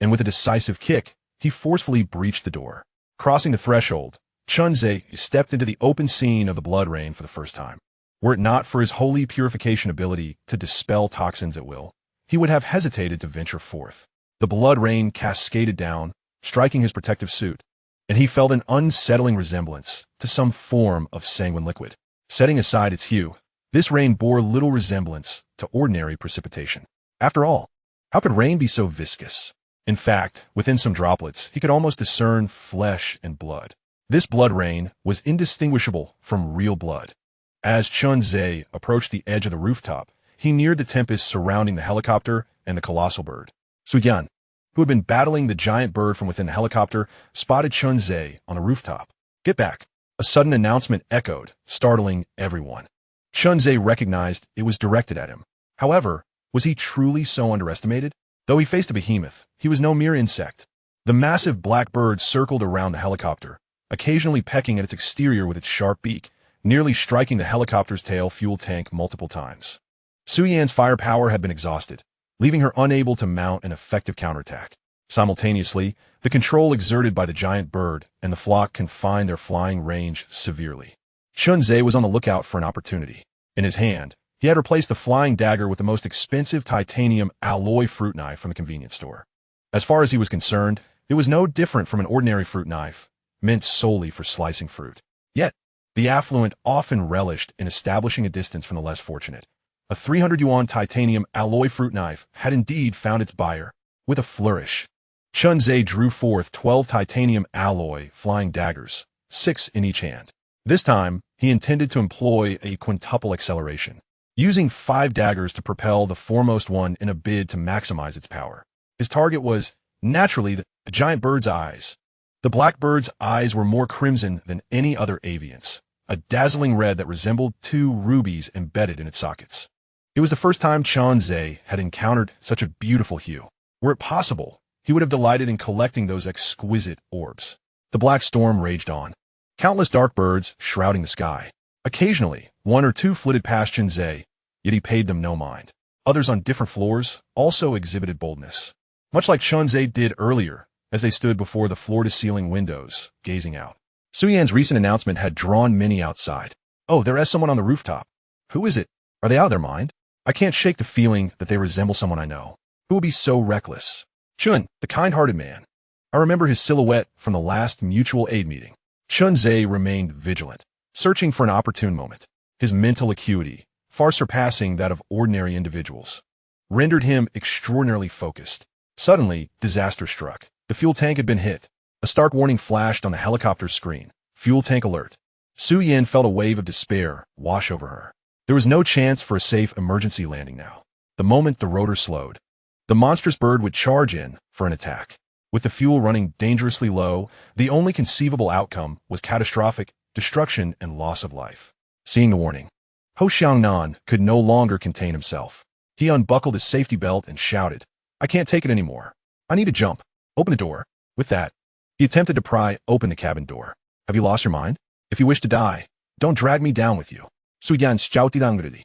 and with a decisive kick, he forcefully breached the door. Crossing the threshold, Chunze stepped into the open scene of the blood rain for the first time. Were it not for his holy purification ability to dispel toxins at will, he would have hesitated to venture forth. The blood rain cascaded down, striking his protective suit, and he felt an unsettling resemblance to some form of sanguine liquid. Setting aside its hue, this rain bore little resemblance to ordinary precipitation. After all, how could rain be so viscous? In fact, within some droplets, he could almost discern flesh and blood. This blood rain was indistinguishable from real blood. As Chunze approached the edge of the rooftop, he neared the tempest surrounding the helicopter and the colossal bird. Suyan, who had been battling the giant bird from within the helicopter, spotted Chunze on the rooftop. "Get back." A sudden announcement echoed, startling everyone. Chunze recognized it was directed at him. However, was he truly so underestimated? Though he faced a behemoth, he was no mere insect. The massive black bird circled around the helicopter, occasionally pecking at its exterior with its sharp beak, nearly striking the helicopter's tail fuel tank multiple times. Suyan's firepower had been exhausted, leaving her unable to mount an effective counterattack. Simultaneously, the control exerted by the giant bird and the flock confined their flying range severely. Chunze was on the lookout for an opportunity. In his hand, he had replaced the flying dagger with the most expensive titanium alloy fruit knife from a convenience store. As far as he was concerned, it was no different from an ordinary fruit knife, meant solely for slicing fruit. Yet, the affluent often relished in establishing a distance from the less fortunate. A 300 yuan titanium alloy fruit knife had indeed found its buyer. With a flourish, Chunze drew forth 12 titanium alloy flying daggers, 6 in each hand. This time, he intended to employ a quintuple acceleration, using 5 daggers to propel the foremost one in a bid to maximize its power. His target was, naturally, the giant bird's eyes. The black bird's eyes were more crimson than any other avian's, a dazzling red that resembled 2 rubies embedded in its sockets. It was the first time Chunze had encountered such a beautiful hue. Were it possible, he would have delighted in collecting those exquisite orbs. The black storm raged on, countless dark birds shrouding the sky. Occasionally, 1 or 2 flitted past Chunze, yet he paid them no mind. Others on different floors also exhibited boldness, much like Chunze did earlier as they stood before the floor-to-ceiling windows, gazing out. Suyan's recent announcement had drawn many outside. "Oh, there is someone on the rooftop. Who is it? Are they out of their mind? I can't shake the feeling that they resemble someone I know. Who would be so reckless? Chun, the kind-hearted man. I remember his silhouette from the last mutual aid meeting." Chunze remained vigilant, searching for an opportune moment. His mental acuity, far surpassing that of ordinary individuals, rendered him extraordinarily focused. Suddenly, disaster struck. The fuel tank had been hit. A stark warning flashed on the helicopter's screen. Fuel tank alert. Su Yin felt a wave of despair wash over her. There was no chance for a safe emergency landing now. The moment the rotor slowed, the monstrous bird would charge in for an attack. With the fuel running dangerously low, the only conceivable outcome was catastrophic destruction and loss of life. Seeing the warning, Ho Xiangnan could no longer contain himself. He unbuckled his safety belt and shouted, "I can't take it anymore. I need to jump. Open the door." With that, he attempted to pry open the cabin door. "Have you lost your mind? If you wish to die, don't drag me down with you." Suyan shouted,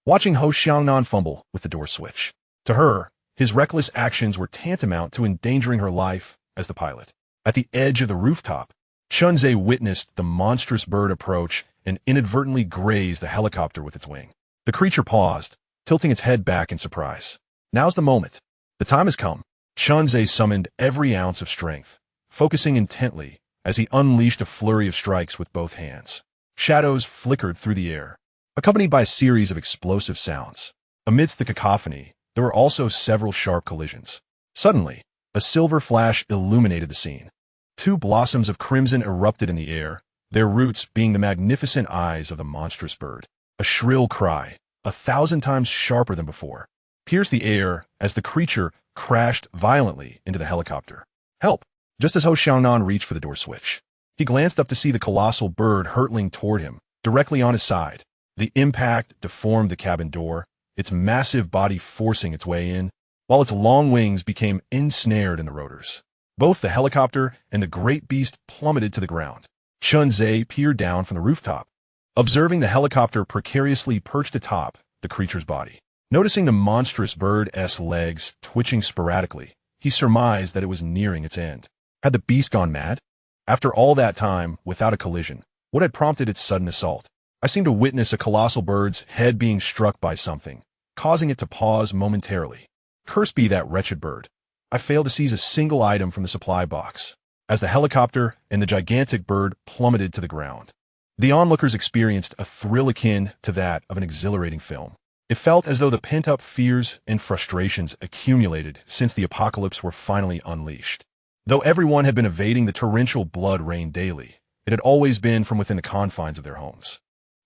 watching Ho Xiangnan fumble with the door switch. To her, his reckless actions were tantamount to endangering her life as the pilot. At the edge of the rooftop, Chunze witnessed the monstrous bird approach and inadvertently graze the helicopter with its wing. The creature paused, tilting its head back in surprise. Now's the moment. The time has come. Chunze summoned every ounce of strength, focusing intently as he unleashed a flurry of strikes with both hands. Shadows flickered through the air, accompanied by a series of explosive sounds. Amidst the cacophony, there were also several sharp collisions. Suddenly, a silver flash illuminated the scene. Two blossoms of crimson erupted in the air, their roots being the magnificent eyes of the monstrous bird. A shrill cry, 1,000 times sharper than before, pierced the air as the creature crashed violently into the helicopter. "Help!" Just as Ho Xiangnan reached for the door switch, he glanced up to see the colossal bird hurtling toward him, directly on his side. The impact deformed the cabin door, its massive body forcing its way in, while its long wings became ensnared in the rotors. Both the helicopter and the great beast plummeted to the ground. Chunze peered down from the rooftop, observing the helicopter precariously perched atop the creature's body. Noticing the monstrous bird's legs twitching sporadically, he surmised that it was nearing its end. Had the beast gone mad? After all that time, without a collision, what had prompted its sudden assault? I seemed to witness a colossal bird's head being struck by something, causing it to pause momentarily. Cursed be that wretched bird. I failed to seize a single item from the supply box, as the helicopter and the gigantic bird plummeted to the ground. The onlookers experienced a thrill akin to that of an exhilarating film. It felt as though the pent-up fears and frustrations accumulated since the apocalypse were finally unleashed. Though everyone had been evading the torrential blood rain daily, it had always been from within the confines of their homes.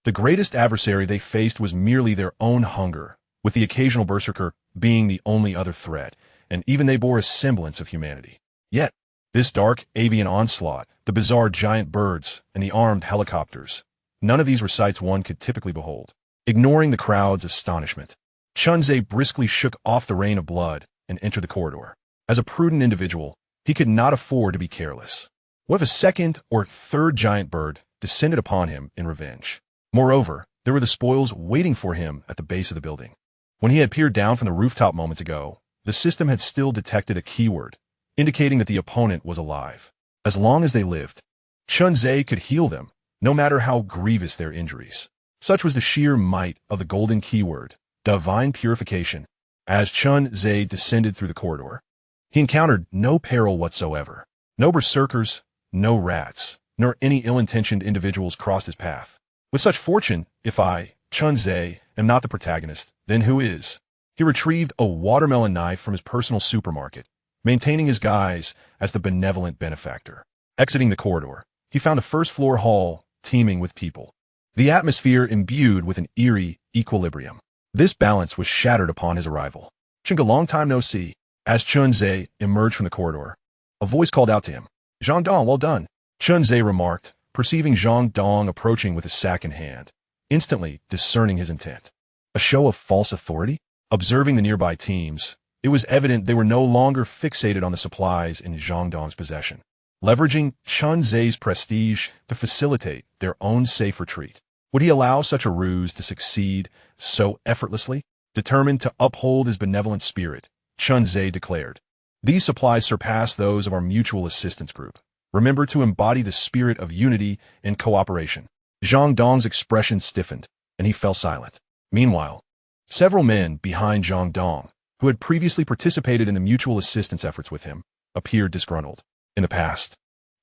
The greatest adversary they faced was merely their own hunger, with the occasional berserker being the only other threat, and even they bore a semblance of humanity. Yet, this dark avian onslaught, the bizarre giant birds, and the armed helicopters, none of these were sights one could typically behold. Ignoring the crowd's astonishment, Chunze briskly shook off the rain of blood and entered the corridor. As a prudent individual, he could not afford to be careless. What if a second or third giant bird descended upon him in revenge? Moreover, there were the spoils waiting for him at the base of the building. When he had peered down from the rooftop moments ago, the system had still detected a keyword, indicating that the opponent was alive. As long as they lived, Chunze could heal them, no matter how grievous their injuries. Such was the sheer might of the golden keyword, divine purification. As Chunze descended through the corridor, he encountered no peril whatsoever. No berserkers, no rats, nor any ill-intentioned individuals crossed his path. With such fortune, if I, Chunze, am not the protagonist, then who is? He retrieved a watermelon knife from his personal supermarket, maintaining his guise as the benevolent benefactor. Exiting the corridor, he found a first-floor hall teeming with people, the atmosphere imbued with an eerie equilibrium. This balance was shattered upon his arrival. "Chinga, long time no see." As Chunze emerged from the corridor, a voice called out to him. "Zhang Dong, well done," Chunze remarked, perceiving Zhang Dong approaching with his sack in hand, instantly discerning his intent. A show of false authority? Observing the nearby teams, it was evident they were no longer fixated on the supplies in Zhang Dong's possession, leveraging Chunze's prestige to facilitate their own safe retreat. Would he allow such a ruse to succeed so effortlessly? Determined to uphold his benevolent spirit, Chunze declared, "These supplies surpass those of our mutual assistance group. Remember to embody the spirit of unity and cooperation." Zhang Dong's expression stiffened, and he fell silent. Meanwhile, several men behind Zhang Dong, who had previously participated in the mutual assistance efforts with him, appeared disgruntled. In the past,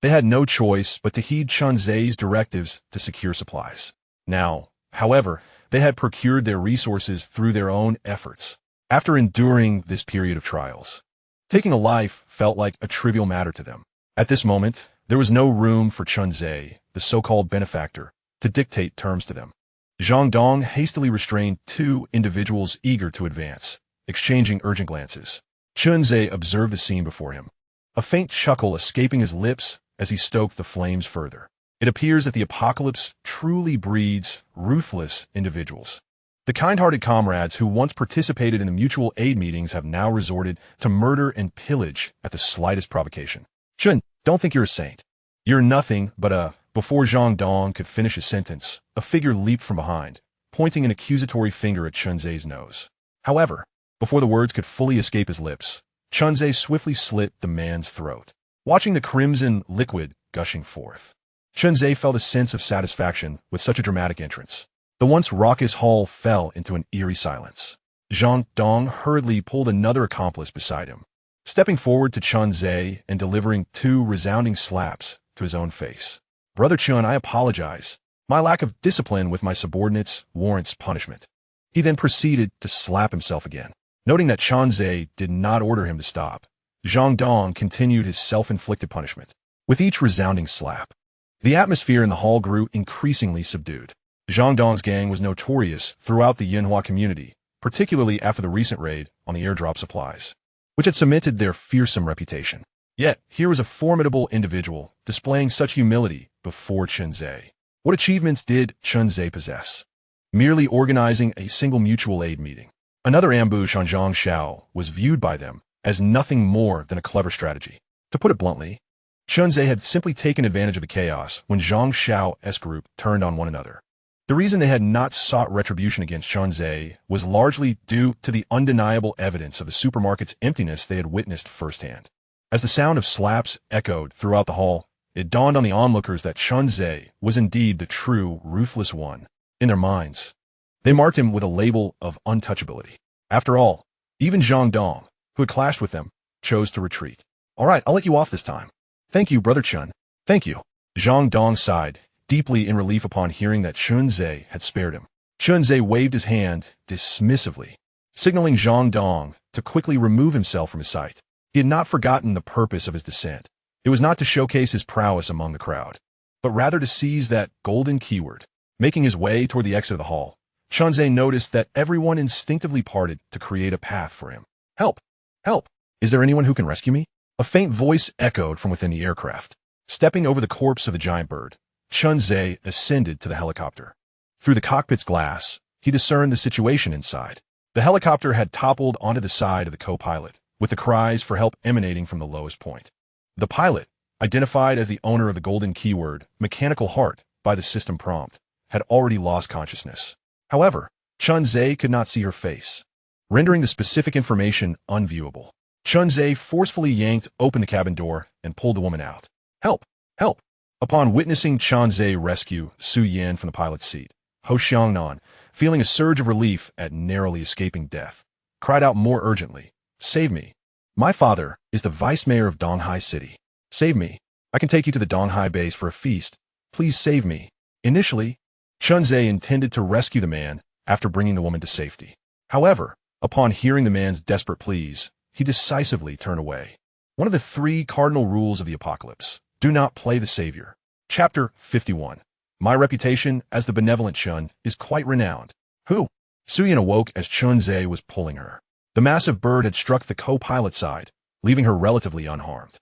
They had no choice but to heed Chunzei's directives to secure supplies. Now, however, they had procured their resources through their own efforts. After enduring this period of trials, taking a life felt like a trivial matter to them. At this moment, there was no room for Chunzei, the so-called benefactor, to dictate terms to them. Zhang Dong hastily restrained two individuals eager to advance, exchanging urgent glances. Chunzei observed the scene before him, a faint chuckle escaping his lips as he stoked the flames further. It appears that the apocalypse truly breeds ruthless individuals. The kind-hearted comrades who once participated in the mutual aid meetings have now resorted to murder and pillage at the slightest provocation. Chun, don't think you're a saint. You're nothing but a... Before Zhang Dong could finish his sentence, a figure leaped from behind, pointing an accusatory finger at Chunzei's nose. However, before the words could fully escape his lips, Chunzei swiftly slit the man's throat. Watching the crimson liquid gushing forth, Chunzei felt a sense of satisfaction with such a dramatic entrance. The once raucous hall fell into an eerie silence. Zhang Dong hurriedly pulled another accomplice beside him, stepping forward to Chunzei and delivering two resounding slaps to his own face. Brother Chun, I apologize. My lack of discipline with my subordinates warrants punishment. He then proceeded to slap himself again. Noting that Chunzei did not order him to stop, Zhang Dong continued his self-inflicted punishment. With each resounding slap, the atmosphere in the hall grew increasingly subdued. Zhang Dong's gang was notorious throughout the Yinhua community, particularly after the recent raid on the airdrop supplies, which had cemented their fearsome reputation. Yet, here was a formidable individual displaying such humility before Chunzei. What achievements did Chunzei possess? Merely organizing a single mutual aid meeting. Another ambush on Zhang Xiao was viewed by them as nothing more than a clever strategy. To put it bluntly, Chunzei had simply taken advantage of the chaos when Zhang Xiao's group turned on one another. The reason they had not sought retribution against Chunzei was largely due to the undeniable evidence of the supermarket's emptiness they had witnessed firsthand. As the sound of slaps echoed throughout the hall, it dawned on the onlookers that Chunzei was indeed the true, ruthless one. In their minds, they marked him with a label of untouchability. After all, even Zhang Dong, who had clashed with them, chose to retreat. All right, I'll let you off this time. Thank you, Brother Chun. Thank you. Zhang Dong sighed, deeply in relief upon hearing that Chunzei had spared him. Chunzei waved his hand dismissively, signaling Zhang Dong to quickly remove himself from his sight. He had not forgotten the purpose of his descent. It was not to showcase his prowess among the crowd, but rather to seize that golden keyword. Making his way toward the exit of the hall, Chunzei noticed that everyone instinctively parted to create a path for him. Help! Help! Is there anyone who can rescue me? A faint voice echoed from within the aircraft. Stepping over the corpse of the giant bird, Chunzei ascended to the helicopter. Through the cockpit's glass, he discerned the situation inside. The helicopter had toppled onto the side of the co-pilot, with the cries for help emanating from the lowest point. The pilot, identified as the owner of the golden keyword, mechanical heart, by the system prompt, had already lost consciousness. However, Chunzei could not see her face, rendering the specific information unviewable. Chunzei forcefully yanked open the cabin door and pulled the woman out. Help! Help! Upon witnessing Chunzei rescue Su Yan from the pilot's seat, Ho Xiangnan, feeling a surge of relief at narrowly escaping death, cried out more urgently, Save me. My father is the vice mayor of Donghai City. Save me. I can take you to the Donghai base for a feast. Please save me. Initially, Chunzei intended to rescue the man after bringing the woman to safety. However, upon hearing the man's desperate pleas, he decisively turned away. One of the 3 cardinal rules of the apocalypse: do not play the savior. Chapter 51. My reputation as the benevolent Chun is quite renowned. Who? Suyin awoke as Chunzei was pulling her. The massive bird had struck the co-pilot side, leaving her relatively unharmed.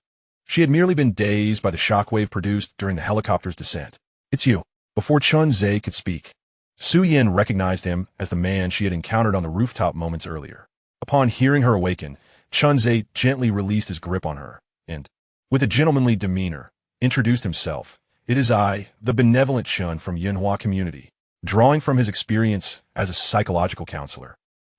She had merely been dazed by the shockwave produced during the helicopter's descent. It's you. Before Chunzei could speak, Su Yin recognized him as the man she had encountered on the rooftop moments earlier. Upon hearing her awaken, Chunzei gently released his grip on her, and, with a gentlemanly demeanor, introduced himself. It is I, the benevolent Chun from Yinhua community, drawing from his experience as a psychological counselor.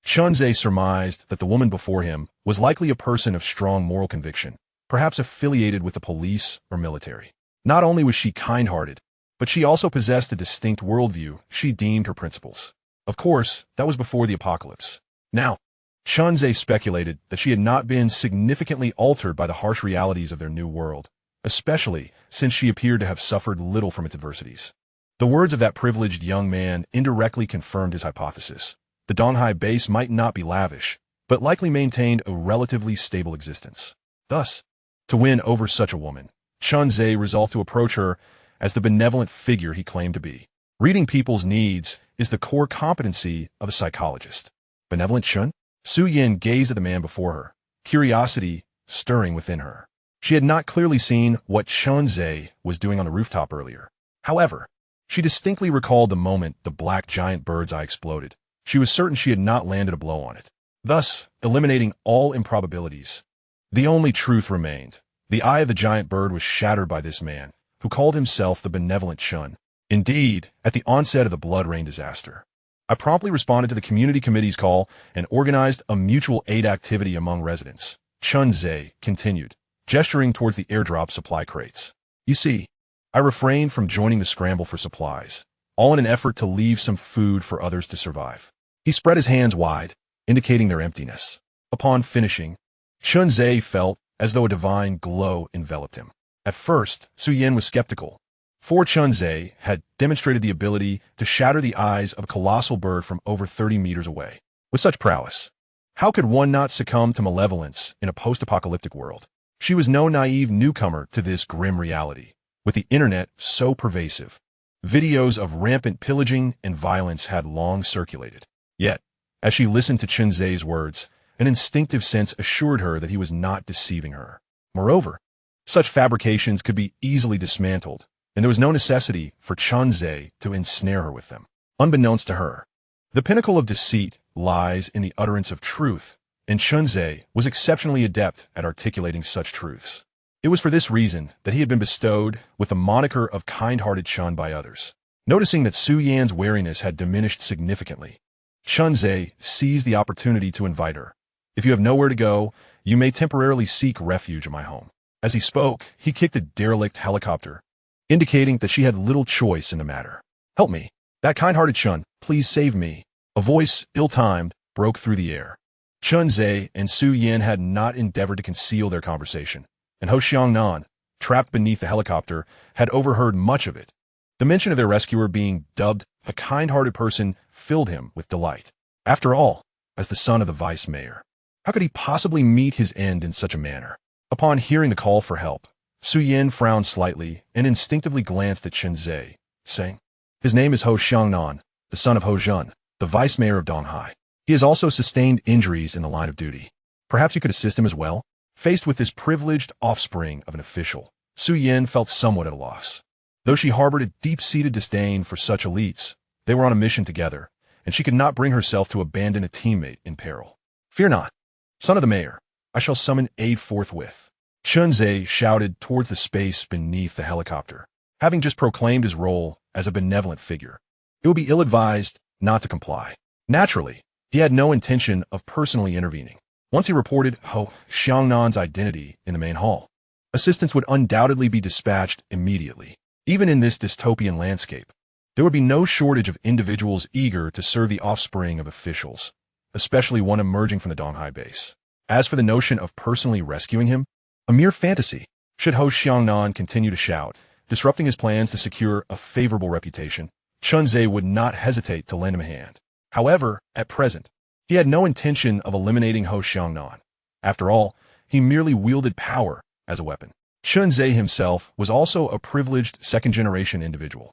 Chunzei surmised that the woman before him was likely a person of strong moral conviction, perhaps affiliated with the police or military. Not only was she kind-hearted, but she also possessed a distinct worldview she deemed her principles. Of course, that was before the apocalypse. Now, Chunzei speculated that she had not been significantly altered by the harsh realities of their new world, especially since she appeared to have suffered little from its adversities. The words of that privileged young man indirectly confirmed his hypothesis. The Donghai base might not be lavish, but likely maintained a relatively stable existence. Thus, to win over such a woman, Chun-Tse resolved to approach her as the benevolent figure he claimed to be. Reading people's needs is the core competency of a psychologist. Benevolent Chun? Su Yin gazed at the man before her, curiosity stirring within her. She had not clearly seen what Chun-Tse was doing on the rooftop earlier. However, she distinctly recalled the moment the black giant bird's eye exploded. She was certain she had not landed a blow on it, thus eliminating all improbabilities. The only truth remained. The eye of the giant bird was shattered by this man, who called himself the benevolent Chun. Indeed, at the onset of the blood rain disaster, I promptly responded to the community committee's call and organized a mutual aid activity among residents. Chun-Tse continued, gesturing towards the airdrop supply crates. You see, I refrained from joining the scramble for supplies, all in an effort to leave some food for others to survive. He spread his hands wide, indicating their emptiness. Upon finishing, Chun-Tse felt as though a divine glow enveloped him. At first, Su Yin was skeptical, for Chun-Tse had demonstrated the ability to shatter the eyes of a colossal bird from over 30 meters away. With such prowess, how could one not succumb to malevolence in a post-apocalyptic world? She was no naive newcomer to this grim reality. With the internet so pervasive, videos of rampant pillaging and violence had long circulated. Yet, as she listened to Chun-Tse's words, an instinctive sense assured her that he was not deceiving her. Moreover, such fabrications could be easily dismantled, and there was no necessity for Chun-Tse to ensnare her with them. Unbeknownst to her, the pinnacle of deceit lies in the utterance of truth, and Chun-Tse was exceptionally adept at articulating such truths. It was for this reason that he had been bestowed with the moniker of kind-hearted Chun by others. Noticing that Su Yan's wariness had diminished significantly, Chun-Tse seized the opportunity to invite her. If you have nowhere to go, you may temporarily seek refuge in my home. As he spoke, he kicked a derelict helicopter, indicating that she had little choice in the matter. Help me. That kind-hearted Chun, please save me. A voice, ill-timed, broke through the air. Chun-Tse and Su Yin had not endeavored to conceal their conversation, and Ho Xiangnan, trapped beneath the helicopter, had overheard much of it. The mention of their rescuer being dubbed a kind-hearted person filled him with delight. After all, as the son of the vice mayor, how could he possibly meet his end in such a manner? Upon hearing the call for help, Su Yin frowned slightly and instinctively glanced at Chun-Tse, saying, "His name is Ho Xiangnan, the son of Ho Zhun, the vice mayor of Donghai. He has also sustained injuries in the line of duty. Perhaps you could assist him as well?" Faced with this privileged offspring of an official, Su Yin felt somewhat at a loss. Though she harbored a deep-seated disdain for such elites, they were on a mission together, and she could not bring herself to abandon a teammate in peril. "Fear not, son of the mayor. I shall summon aid forthwith." Chun-Tse shouted towards the space beneath the helicopter. Having just proclaimed his role as a benevolent figure, it would be ill-advised not to comply. Naturally, he had no intention of personally intervening. Once he reported Ho Xiangnan's identity in the main hall, assistance would undoubtedly be dispatched immediately. Even in this dystopian landscape, there would be no shortage of individuals eager to serve the offspring of officials, especially one emerging from the Donghai base. As for the notion of personally rescuing him, a mere fantasy. Should Ho Xiangnan continue to shout, disrupting his plans to secure a favorable reputation, Chun-Tse would not hesitate to lend him a hand. However, at present, he had no intention of eliminating Ho Xiangnan. After all, he merely wielded power as a weapon. Chun-Tse himself was also a privileged second-generation individual.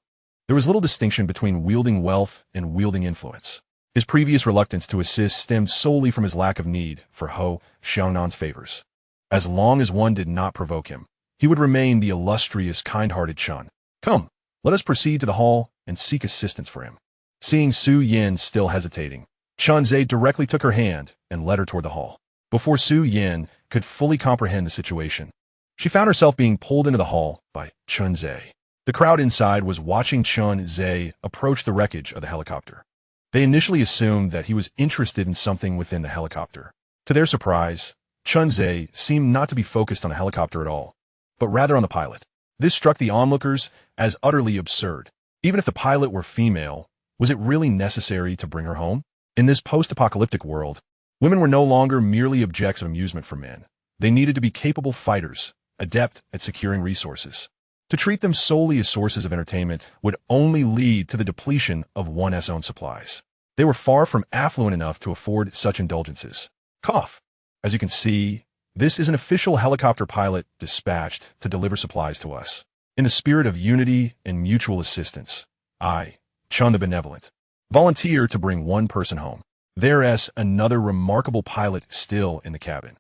There was little distinction between wielding wealth and wielding influence. His previous reluctance to assist stemmed solely from his lack of need for Ho Xiangnan's favors. As long as one did not provoke him, he would remain the illustrious, kind-hearted Chun. "Come, let us proceed to the hall and seek assistance for him." Seeing Su Yin still hesitating, Chun-Tse directly took her hand and led her toward the hall. Before Su Yin could fully comprehend the situation, she found herself being pulled into the hall by Chun-Tse. The crowd inside was watching Chun-Tse approach the wreckage of the helicopter. They initially assumed that he was interested in something within the helicopter. To their surprise, Chun-Tse seemed not to be focused on the helicopter at all, but rather on the pilot. This struck the onlookers as utterly absurd. Even if the pilot were female, was it really necessary to bring her home? In this post-apocalyptic world, women were no longer merely objects of amusement for men. They needed to be capable fighters, adept at securing resources. To treat them solely as sources of entertainment would only lead to the depletion of one's own supplies. They were far from affluent enough to afford such indulgences. Cough. As you can see, this is an official helicopter pilot dispatched to deliver supplies to us. In the spirit of unity and mutual assistance, I, Chun the Benevolent, volunteer to bring one person home. There's another remarkable pilot still in the cabin.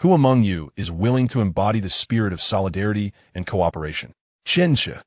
Who among you is willing to embody the spirit of solidarity and cooperation? Qianxia,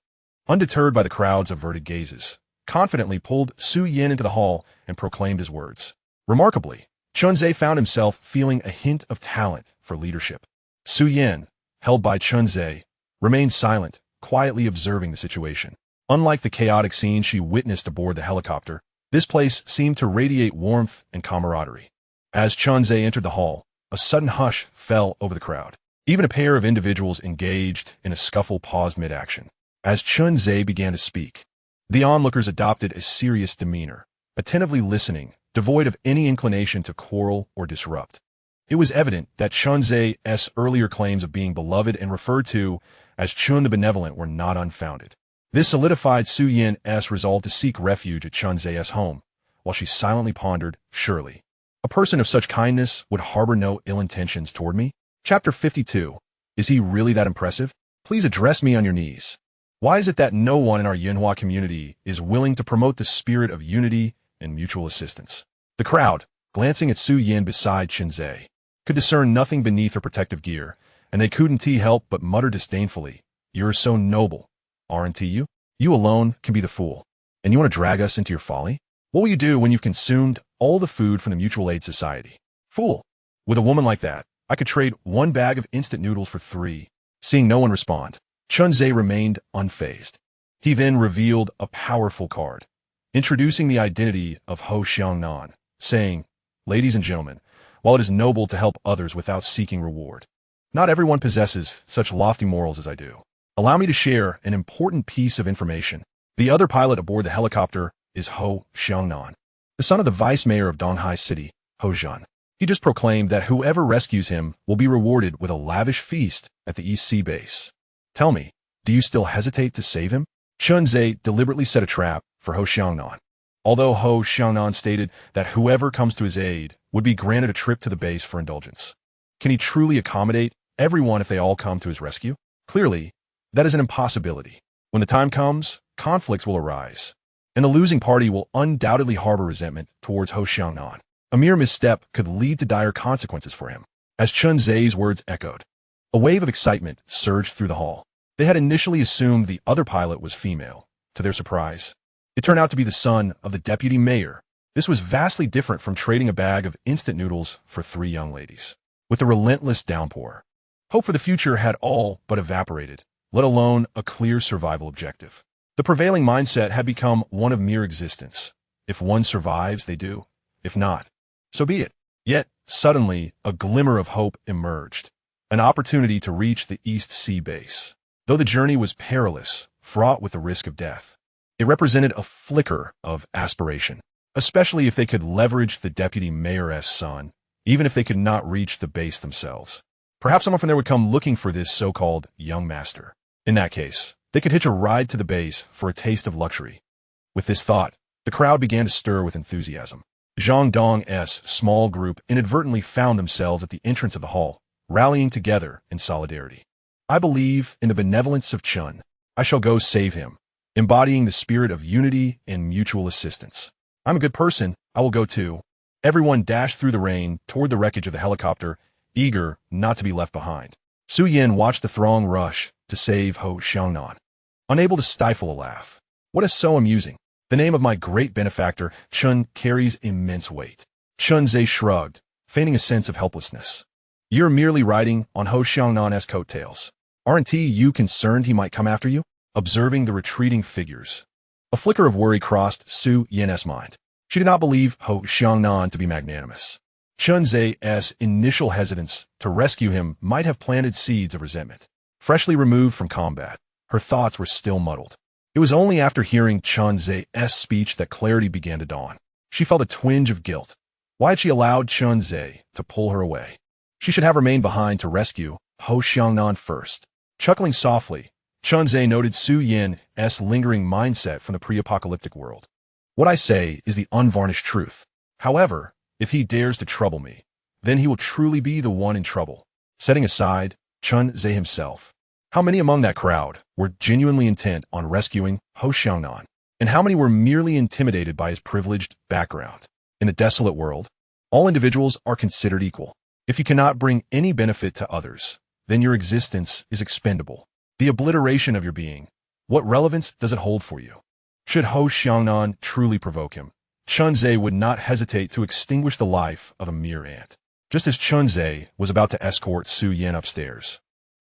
undeterred by the crowd's averted gazes, confidently pulled Su Yin into the hall and proclaimed his words. Remarkably, Chunzhe found himself feeling a hint of talent for leadership. Su Yin, held by Chunzhe, remained silent, quietly observing the situation. Unlike the chaotic scene she witnessed aboard the helicopter, this place seemed to radiate warmth and camaraderie. As Chunzhe entered the hall, a sudden hush fell over the crowd. Even a pair of individuals engaged in a scuffle paused mid-action. As Chunzhe began to speak, the onlookers adopted a serious demeanor, attentively listening, devoid of any inclination to quarrel or disrupt. It was evident that Chunzhe's earlier claims of being beloved and referred to as Chun the Benevolent were not unfounded. This solidified Su Yin's resolve to seek refuge at Chunzhe's home, while she silently pondered, surely, a person of such kindness would harbor no ill intentions toward me? Chapter 52. Is he really that impressive? Please address me on your knees. Why is it that no one in our Yinhua community is willing to promote the spirit of unity and mutual assistance? The crowd, glancing at Su Yin beside Chunzhe, could discern nothing beneath her protective gear, and they couldn't help but mutter disdainfully, "You're so noble, aren't you? You alone can be the fool. And you want to drag us into your folly? What will you do when you've consumed all the food from the Mutual Aid Society? Fool! With a woman like that, I could trade one bag of instant noodles for 3. Seeing no one respond, Chunzhe remained unfazed. He then revealed a powerful card, introducing the identity of Ho Xiangnan, saying, "Ladies and gentlemen, while it is noble to help others without seeking reward, not everyone possesses such lofty morals as I do. Allow me to share an important piece of information. The other pilot aboard the helicopter is Ho Xiangnan, the son of the vice mayor of Donghai City, Ho Zhan. He just proclaimed that whoever rescues him will be rewarded with a lavish feast at the East Sea base. Tell me, do you still hesitate to save him?" Chunzhe deliberately set a trap for Ho Xiangnan. Although Ho Xiangnan stated that whoever comes to his aid would be granted a trip to the base for indulgence. Can he truly accommodate everyone if they all come to his rescue? Clearly, that is an impossibility. When the time comes, conflicts will arise, and the losing party will undoubtedly harbor resentment towards Ho Xiangnan. A mere misstep could lead to dire consequences for him. As Chunzhe's words echoed, a wave of excitement surged through the hall. They had initially assumed the other pilot was female. To their surprise, it turned out to be the son of the deputy mayor. This was vastly different from trading a bag of instant noodles for 3 young ladies. With a relentless downpour, hope for the future had all but evaporated, let alone a clear survival objective. The prevailing mindset had become one of mere existence. If one survives, they do. If not, so be it. Yet, suddenly, a glimmer of hope emerged. An opportunity to reach the East Sea base. Though the journey was perilous, fraught with the risk of death, it represented a flicker of aspiration, especially if they could leverage the deputy mayor's son, even if they could not reach the base themselves. Perhaps someone from there would come looking for this so-called young master. In that case, they could hitch a ride to the base for a taste of luxury. With this thought, the crowd began to stir with enthusiasm. Zhang Dong's small group inadvertently found themselves at the entrance of the hall, rallying together in solidarity. "I believe in the benevolence of Chun. I shall go save him," embodying the spirit of unity and mutual assistance. "I'm a good person. I will go too." Everyone dashed through the rain toward the wreckage of the helicopter, eager not to be left behind. Su Yin watched the throng rush to save Ho Xiangnan, unable to stifle a laugh. What is so amusing? The name of my great benefactor, Chun, carries immense weight. Chunzhe shrugged, feigning a sense of helplessness. "You're merely riding on Ho Xiangnan's coattails. Aren't you concerned he might come after you?" Observing the retreating figures, a flicker of worry crossed Su Yin's mind. She did not believe Ho Xiangnan to be magnanimous. Chunzhe's initial hesitance to rescue him might have planted seeds of resentment. Freshly removed from combat, her thoughts were still muddled. It was only after hearing Chunzhe's speech that clarity began to dawn. She felt a twinge of guilt. Why had she allowed Chunzhe to pull her away? She should have remained behind to rescue Ho Xiangnan first. Chuckling softly, Chunze noted Su Yin's lingering mindset from the pre-apocalyptic world. What I say is the unvarnished truth. However, if he dares to trouble me, then he will truly be the one in trouble. Setting aside Chunze himself, how many among that crowd were genuinely intent on rescuing Ho Xiangnan? And how many were merely intimidated by his privileged background? In the desolate world, all individuals are considered equal. If you cannot bring any benefit to others, then your existence is expendable. The obliteration of your being, what relevance does it hold for you? Should Ho Xiangnan truly provoke him, Chunze would not hesitate to extinguish the life of a mere ant. Just as Chunze was about to escort Su Yin upstairs,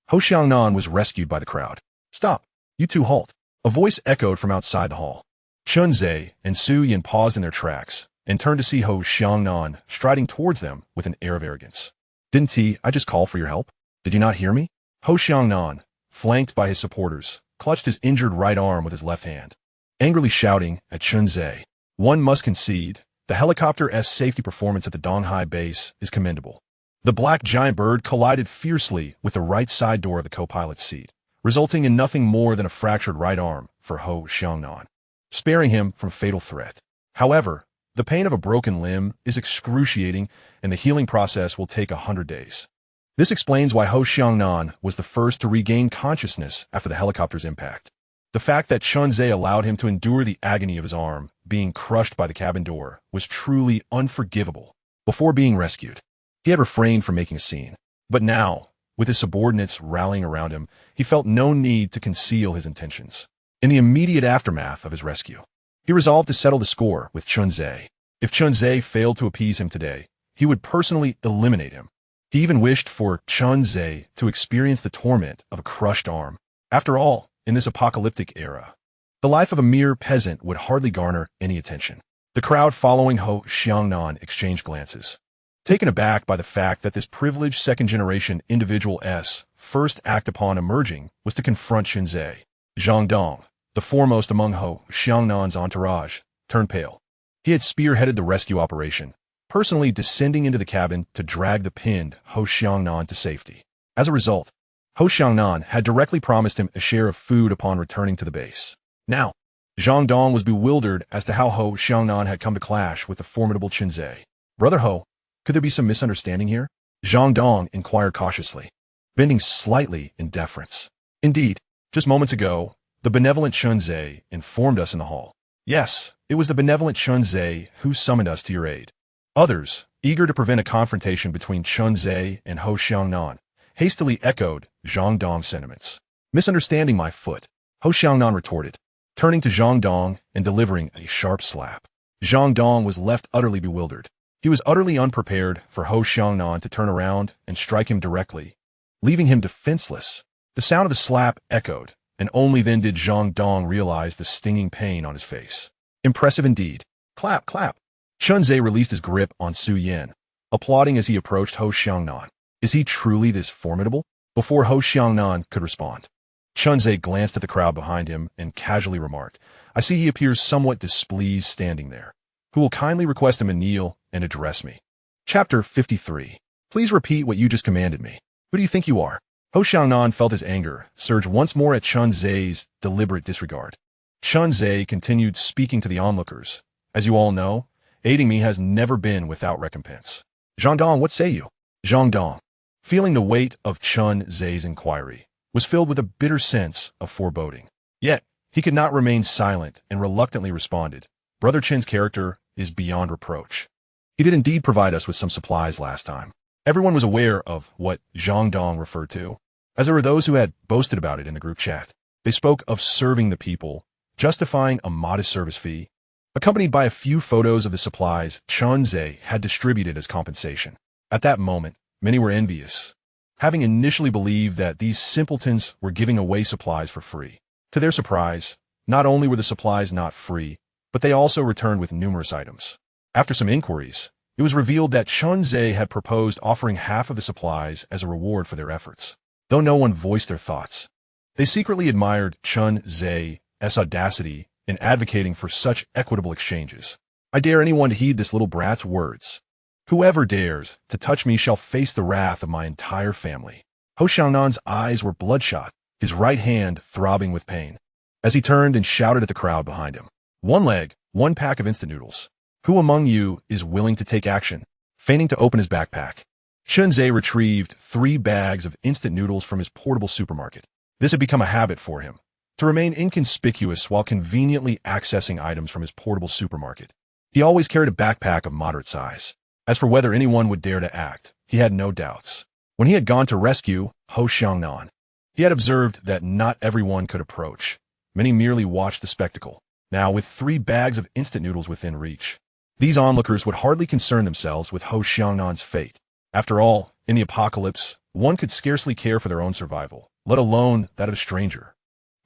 Ho Xiangnan was rescued by the crowd. "Stop! You two halt!" A voice echoed from outside the hall. Chunze and Su Yin paused in their tracks and turned to see Ho Xiangnan striding towards them with an air of arrogance. "Didn't I just call for your help? Did you not hear me?" Ho Xiangnan, flanked by his supporters, clutched his injured right arm with his left hand, angrily shouting at Chunze. One must concede, the helicopter's safety performance at the Donghai base is commendable. The black giant bird collided fiercely with the right side door of the co-pilot's seat, resulting in nothing more than a fractured right arm for Ho Xiangnan, sparing him from fatal threat. However, the pain of a broken limb is excruciating, and the healing process will take 100 days. This explains why Ho Xiangnan was the first to regain consciousness after the helicopter's impact. The fact that Chunze allowed him to endure the agony of his arm being crushed by the cabin door was truly unforgivable. Before being rescued, he had refrained from making a scene. But now, with his subordinates rallying around him, he felt no need to conceal his intentions. In the immediate aftermath of his rescue, he resolved to settle the score with Chunze. If Chunze failed to appease him today, he would personally eliminate him. He even wished for Chunze to experience the torment of a crushed arm. After all, in this apocalyptic era, the life of a mere peasant would hardly garner any attention. The crowd following Ho Xiangnan exchanged glances, taken aback by the fact that this privileged second-generation individual's first act upon emerging was to confront Chunze. Zhang Dong, the foremost among Ho Xiangnan's entourage, turned pale. He had spearheaded the rescue operation, personally descending into the cabin to drag the pinned Ho Xiangnan to safety. As a result, Ho Xiangnan had directly promised him a share of food upon returning to the base. Now, Zhang Dong was bewildered as to how Ho Xiangnan had come to clash with the formidable Chunze. "Brother Ho, could there be some misunderstanding here?" Zhang Dong inquired cautiously, bending slightly in deference. "Indeed, just moments ago, the benevolent Chunze informed us in the hall. Yes, it was the benevolent Chunze who summoned us to your aid." Others, eager to prevent a confrontation between Chunze and Ho Xiangnan, hastily echoed Zhang Dong's sentiments. "Misunderstanding my foot," Ho Xiangnan retorted, turning to Zhang Dong and delivering a sharp slap. Zhang Dong was left utterly bewildered. He was utterly unprepared for Ho Xiangnan to turn around and strike him directly, leaving him defenseless. The sound of the slap echoed, and only then did Zhang Dong realize the stinging pain on his face. Impressive indeed. Clap, clap. Chunze released his grip on Su Yin, applauding as he approached Ho Xiangnan. Is he truly this formidable? Before Ho Xiangnan could respond, Chunze glanced at the crowd behind him and casually remarked, "I see he appears somewhat displeased standing there. Who will kindly request him to kneel and address me?" Chapter 53. Please repeat what you just commanded me. Who do you think you are? Ho Xiangnan felt his anger surge once more at Chunze's deliberate disregard. Chunze continued speaking to the onlookers. "As you all know, aiding me has never been without recompense. Zhang Dong, what say you?" Zhang Dong, feeling the weight of Chunze's inquiry, was filled with a bitter sense of foreboding. Yet, he could not remain silent and reluctantly responded, "Brother Chen's character is beyond reproach. He did indeed provide us with some supplies last time." Everyone was aware of what Zhang Dong referred to, as there were those who had boasted about it in the group chat. They spoke of serving the people, justifying a modest service fee, accompanied by a few photos of the supplies Chunze had distributed as compensation. At that moment, many were envious, having initially believed that these simpletons were giving away supplies for free. To their surprise, not only were the supplies not free, but they also returned with numerous items. After some inquiries, it was revealed that Chunze had proposed offering half of the supplies as a reward for their efforts. Though no one voiced their thoughts, they secretly admired Chunze's audacity in advocating for such equitable exchanges. "I dare anyone to heed this little brat's words. Whoever dares to touch me shall face the wrath of my entire family." Ho Xiangnan's eyes were bloodshot. his right hand throbbing with pain. As he turned and shouted at the crowd behind him, "One leg, one pack of instant noodles. Who among you is willing to take action?" Feigning to open his backpack, Chunze retrieved 3 bags of instant noodles from his portable supermarket. This had become a habit for him, to remain inconspicuous while conveniently accessing items from his portable supermarket. He always carried a backpack of moderate size. As for whether anyone would dare to act, he had no doubts. When he had gone to rescue Ho Xiangnan, he had observed that not everyone could approach. Many merely watched the spectacle. Now, with 3 bags of instant noodles within reach, these onlookers would hardly concern themselves with Ho Xiangnan's fate. After all, in the apocalypse, one could scarcely care for their own survival, let alone that of a stranger.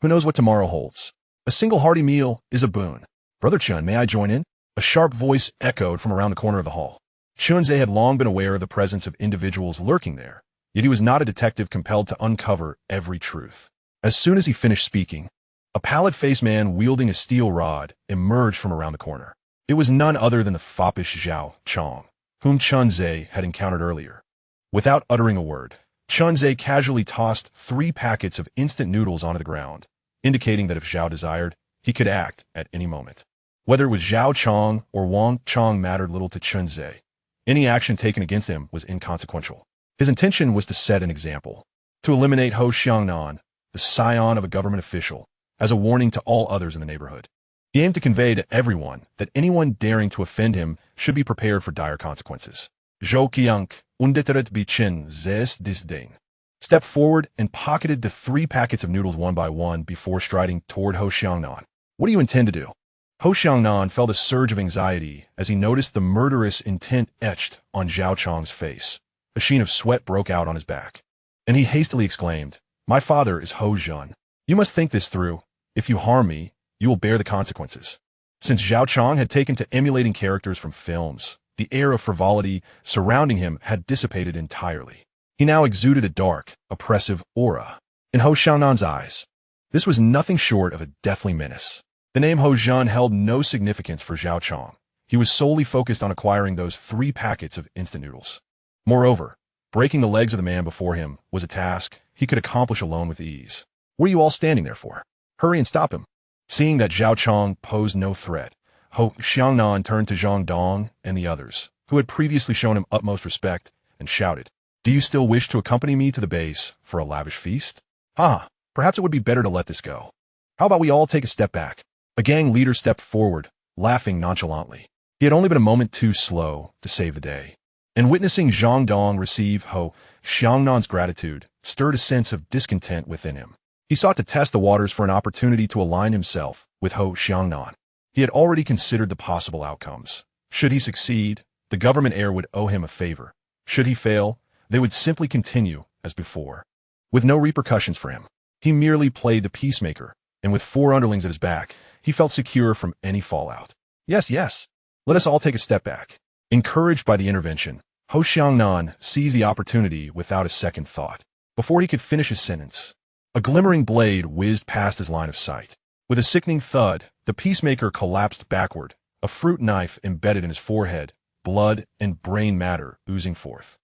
Who knows what tomorrow holds? A single hearty meal is a boon. "Brother Chun, may I join in?" A sharp voice echoed from around the corner of the hall. Chunze had long been aware of the presence of individuals lurking there, yet he was not a detective compelled to uncover every truth. As soon as he finished speaking, a pallid-faced man wielding a steel rod emerged from around the corner. It was none other than the foppish Zhao Chong, whom Chunze had encountered earlier. Without uttering a word, Chunze casually tossed 3 packets of instant noodles onto the ground, indicating that if Zhao desired, he could act at any moment. Whether it was Zhao Chong or Wang Chong mattered little to Chunze. Any action taken against him was inconsequential. His intention was to set an example, to eliminate Ho Xiangnan, the scion of a government official, as a warning to all others in the neighborhood. He aimed to convey to everyone that anyone daring to offend him should be prepared for dire consequences. Zhou Qiang, undeteret bichin zes disdain, stepped forward and pocketed the 3 packets of noodles one by one before striding toward Ho Xiangnan. "What do you intend to do?" Ho Xiangnan felt a surge of anxiety as he noticed the murderous intent etched on Zhao Chong's face. A sheen of sweat broke out on his back, and he hastily exclaimed, "My father is Ho Zhun. You must think this through. If you harm me, you will bear the consequences." Since Zhao Chong had taken to emulating characters from films, the air of frivolity surrounding him had dissipated entirely. He now exuded a dark, oppressive aura. In Ho Xiaonan's eyes, this was nothing short of a deathly menace. The name Ho Zhun held no significance for Zhao Chong. He was solely focused on acquiring those 3 packets of instant noodles. Moreover, breaking the legs of the man before him was a task he could accomplish alone with ease. "What are you all standing there for? Hurry and stop him." Seeing that Zhao Chong posed no threat, Ho Xiangnan turned to Zhang Dong and the others, who had previously shown him utmost respect, and shouted, "Do you still wish to accompany me to the base for a lavish feast? Perhaps it would be better to let this go. How about we all take a step back?" A gang leader stepped forward, laughing nonchalantly. He had only been a moment too slow to save the day. And witnessing Zhang Dong receive Ho Xiangnan's gratitude stirred a sense of discontent within him. He sought to test the waters for an opportunity to align himself with Ho Xiangnan. He had already considered the possible outcomes. Should he succeed, the government heir would owe him a favor. Should he fail, they would simply continue as before, with no repercussions for him. He merely played the peacemaker, and with 4 underlings at his back, he felt secure from any fallout. Yes, let us all take a step back." Encouraged by the intervention, Ho Xiangnan seized the opportunity without a second thought. Before he could finish his sentence, a glimmering blade whizzed past his line of sight. With a sickening thud, the peacemaker collapsed backward, a fruit knife embedded in his forehead, blood and brain matter oozing forth.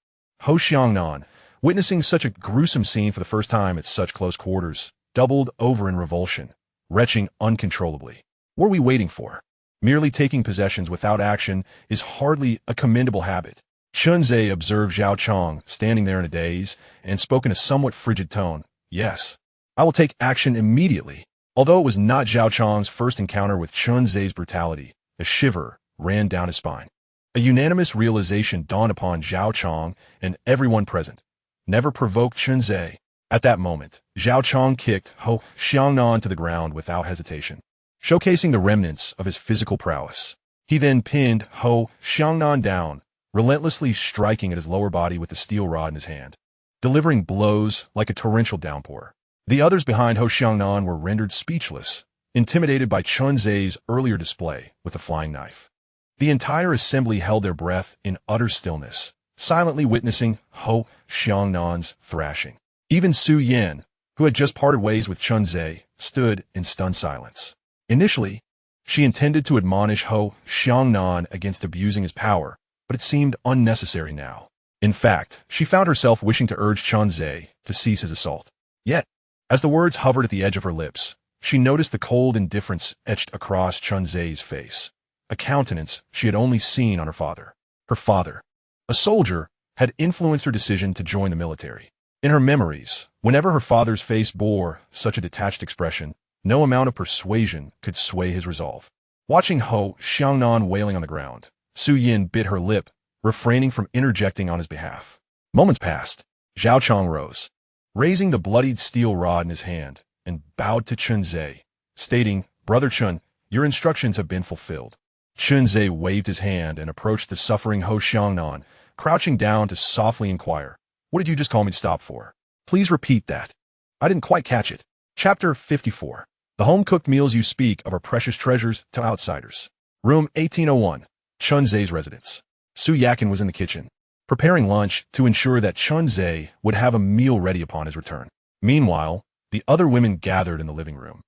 Ho Xiangnan, witnessing such a gruesome scene for the first time at such close quarters, doubled over in revulsion, retching uncontrollably. What are we waiting for? Merely taking possessions without action is hardly a commendable habit. Chunze observed Zhao Chong standing there in a daze and spoke in a somewhat frigid tone. "Yes, I will take action immediately." Although it was not Zhao Chong's first encounter with Chunze's brutality, a shiver ran down his spine. A unanimous realization dawned upon Zhao Chong and everyone present. Never provoke Chunze. At that moment, Zhao Chong kicked Ho Xiangnan to the ground without hesitation, showcasing the remnants of his physical prowess. He then pinned Ho Xiangnan down, relentlessly striking at his lower body with the steel rod in his hand, delivering blows like a torrential downpour. The others behind Ho Xiangnan were rendered speechless, intimidated by Chunze's earlier display with the flying knife. The entire assembly held their breath in utter stillness, silently witnessing Ho Xiangnan's thrashing. Even Su Yan, who had just parted ways with Chunze, stood in stunned silence. Initially, she intended to admonish Ho Xiangnan against abusing his power, but it seemed unnecessary now. In fact, she found herself wishing to urge Chunze to cease his assault. Yet, As the words hovered at the edge of her lips, she noticed the cold indifference etched across Chunzei's face, a countenance she had only seen on her father. Her father, a soldier, had influenced her decision to join the military. In her memories, whenever her father's face bore such a detached expression, no amount of persuasion could sway his resolve. Watching Ho Xiangnan wailing on the ground, Su Yin bit her lip, refraining from interjecting on his behalf. Moments passed. Zhao Chong rose, raising the bloodied steel rod in his hand, and bowed to Chunzei, stating, "Brother Chun, your instructions have been fulfilled." Chunzei waved his hand and approached the suffering Ho Xiangnan, crouching down to softly inquire, "What did you just call me to stop for? Please repeat that. I didn't quite catch it." Chapter 54. The home-cooked meals you speak of are precious treasures to outsiders. Room 1801, Chunzei's residence. Su Yakin was in the kitchen, preparing lunch to ensure that Chunzei would have a meal ready upon his return. Meanwhile, the other women gathered in the living room,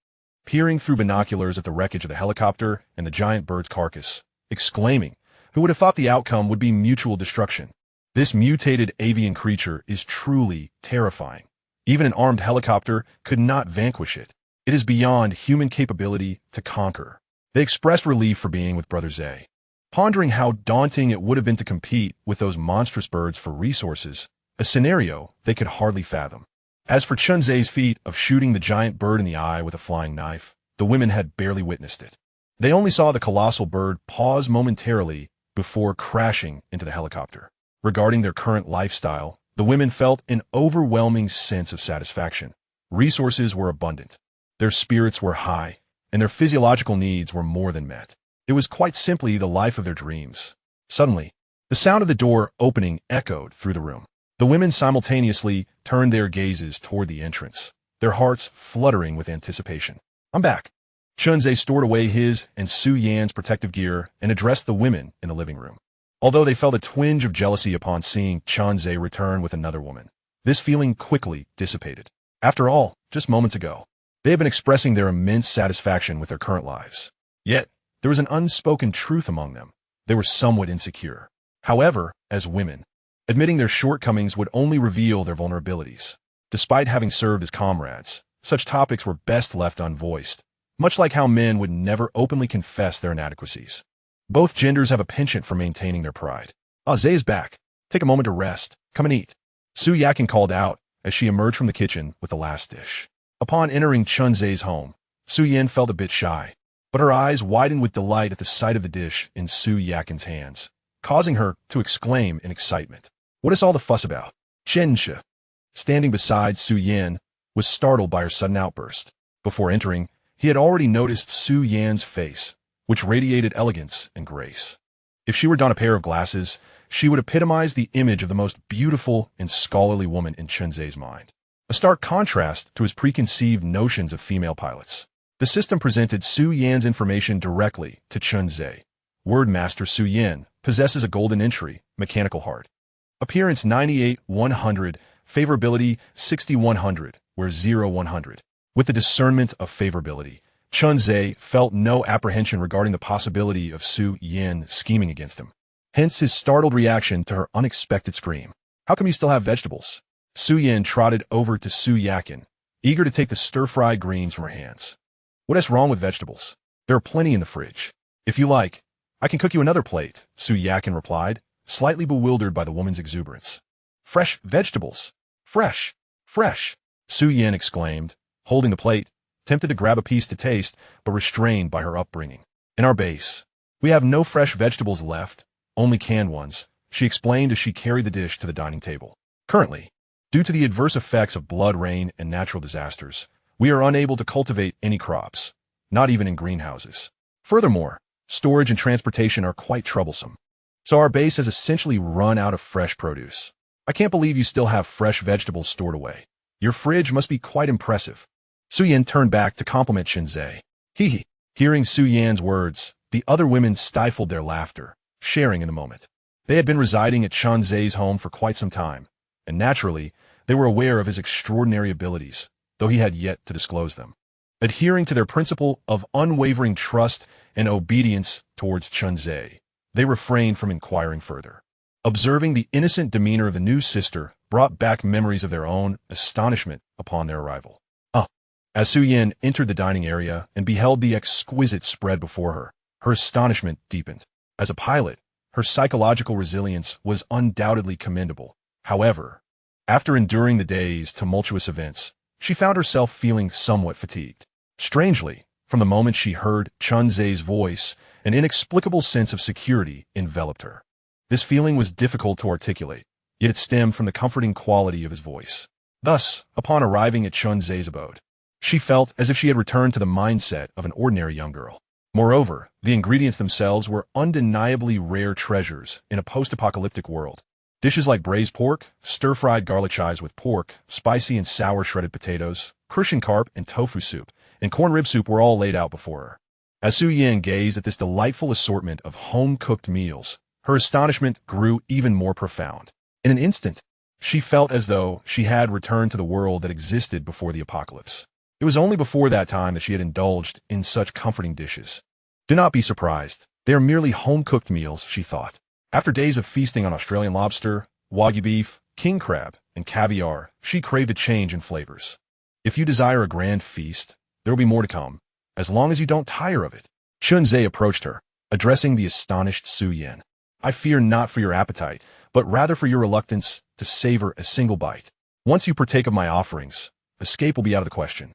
peering through binoculars at the wreckage of the helicopter and the giant bird's carcass, exclaiming, "Who would have thought the outcome would be mutual destruction? This mutated avian creature is truly terrifying. Even an armed helicopter could not vanquish it. It is beyond human capability to conquer." They expressed relief for being with Brother Zhe, pondering how daunting it would have been to compete with those monstrous birds for resources, a scenario they could hardly fathom. As for Chunzei's feat of shooting the giant bird in the eye with a flying knife, the women had barely witnessed it. They only saw the colossal bird pause momentarily before crashing into the helicopter. Regarding their current lifestyle, the women felt an overwhelming sense of satisfaction. Resources were abundant. Their spirits were high, and their physiological needs were more than met. It was quite simply the life of their dreams. Suddenly, the sound of the door opening echoed through the room. The women simultaneously turned their gazes toward the entrance, their hearts fluttering with anticipation. "I'm back." Chunzei stored away his and Su Yan's protective gear and addressed the women in the living room. Although they felt a twinge of jealousy upon seeing Chunzei return with another woman, this feeling quickly dissipated. After all, just moments ago, they had been expressing their immense satisfaction with their current lives. Yet, there was an unspoken truth among them. They were somewhat insecure. However, as women, admitting their shortcomings would only reveal their vulnerabilities. Despite having served as comrades, such topics were best left unvoiced, much like how men would never openly confess their inadequacies. Both genders have a penchant for maintaining their pride. "Ah, Zhe is back. Take a moment to rest. Come and eat." Su Yakin called out as she emerged from the kitchen with the last dish. Upon entering Chunzei's home, Su Yin felt a bit shy, but her eyes widened with delight at the sight of the dish in Su Yakin's hands, causing her to exclaim in excitement, "What is all the fuss about?" Chen Shi, standing beside Su Yin, was startled by her sudden outburst. Before entering, he had already noticed Su Yan's face, which radiated elegance and grace. If she were donned a pair of glasses, she would epitomize the image of the most beautiful and scholarly woman in Chunzei's mind, a stark contrast to his preconceived notions of female pilots. The system presented Su Yan's information directly to Chunzei. Wordmaster Su Yan possesses a golden entry, mechanical heart. Appearance 98-100, favorability 60-100, where 0-100. With the discernment of favorability, Chunzei felt no apprehension regarding the possibility of Su Yan scheming against him. Hence his startled reaction to her unexpected scream. "How come you still have vegetables?" Su Yan trotted over to Su Yakin, eager to take the stir-fried greens from her hands. "What is wrong with vegetables? There are plenty in the fridge. If you like, I can cook you another plate," Su Yakin replied, slightly bewildered by the woman's exuberance. "Fresh vegetables. Fresh, fresh," Su Yan exclaimed, holding the plate, tempted to grab a piece to taste, but restrained by her upbringing. "In our base, we have no fresh vegetables left, only canned ones," she explained as she carried the dish to the dining table. "Currently, due to the adverse effects of blood rain and natural disasters, we are unable to cultivate any crops, not even in greenhouses. Furthermore, storage and transportation are quite troublesome. So our base has essentially run out of fresh produce. I can't believe you still have fresh vegetables stored away. Your fridge must be quite impressive." Su Yan turned back to compliment Chunzei. Hee. Hearing Su Yan's words, the other women stifled their laughter, sharing in the moment. They had been residing at Chunzei's home for quite some time, and naturally, they were aware of his extraordinary abilities, though he had yet to disclose them. Adhering to their principle of unwavering trust and obedience towards Chunzei, they refrained from inquiring further. Observing the innocent demeanor of the new sister brought back memories of their own astonishment upon their arrival. As Su Yin entered the dining area and beheld the exquisite spread before her, her astonishment deepened. As a pilot, her psychological resilience was undoubtedly commendable. However, after enduring the day's tumultuous events, she found herself feeling somewhat fatigued. Strangely, from the moment she heard Chun Zhe's voice, an inexplicable sense of security enveloped her. This feeling was difficult to articulate, yet it stemmed from the comforting quality of his voice. Thus, upon arriving at Chun Zhe's abode, she felt as if she had returned to the mindset of an ordinary young girl. Moreover, the ingredients themselves were undeniably rare treasures in a post-apocalyptic world. Dishes like braised pork, stir-fried garlic chives with pork, spicy and sour shredded potatoes, Crucian carp and tofu soup, and corn rib soup were all laid out before her. As Su Yin gazed at this delightful assortment of home-cooked meals, her astonishment grew even more profound. In an instant, she felt as though she had returned to the world that existed before the apocalypse. It was only before that time that she had indulged in such comforting dishes. Do not be surprised. They are merely home-cooked meals, she thought. After days of feasting on Australian lobster, wagyu beef, king crab, and caviar, she craved a change in flavors. If you desire a grand feast, there will be more to come, as long as you don't tire of it. Chun Zhe approached her, addressing the astonished Su Yin. I fear not for your appetite, but rather for your reluctance to savor a single bite. Once you partake of my offerings, escape will be out of the question.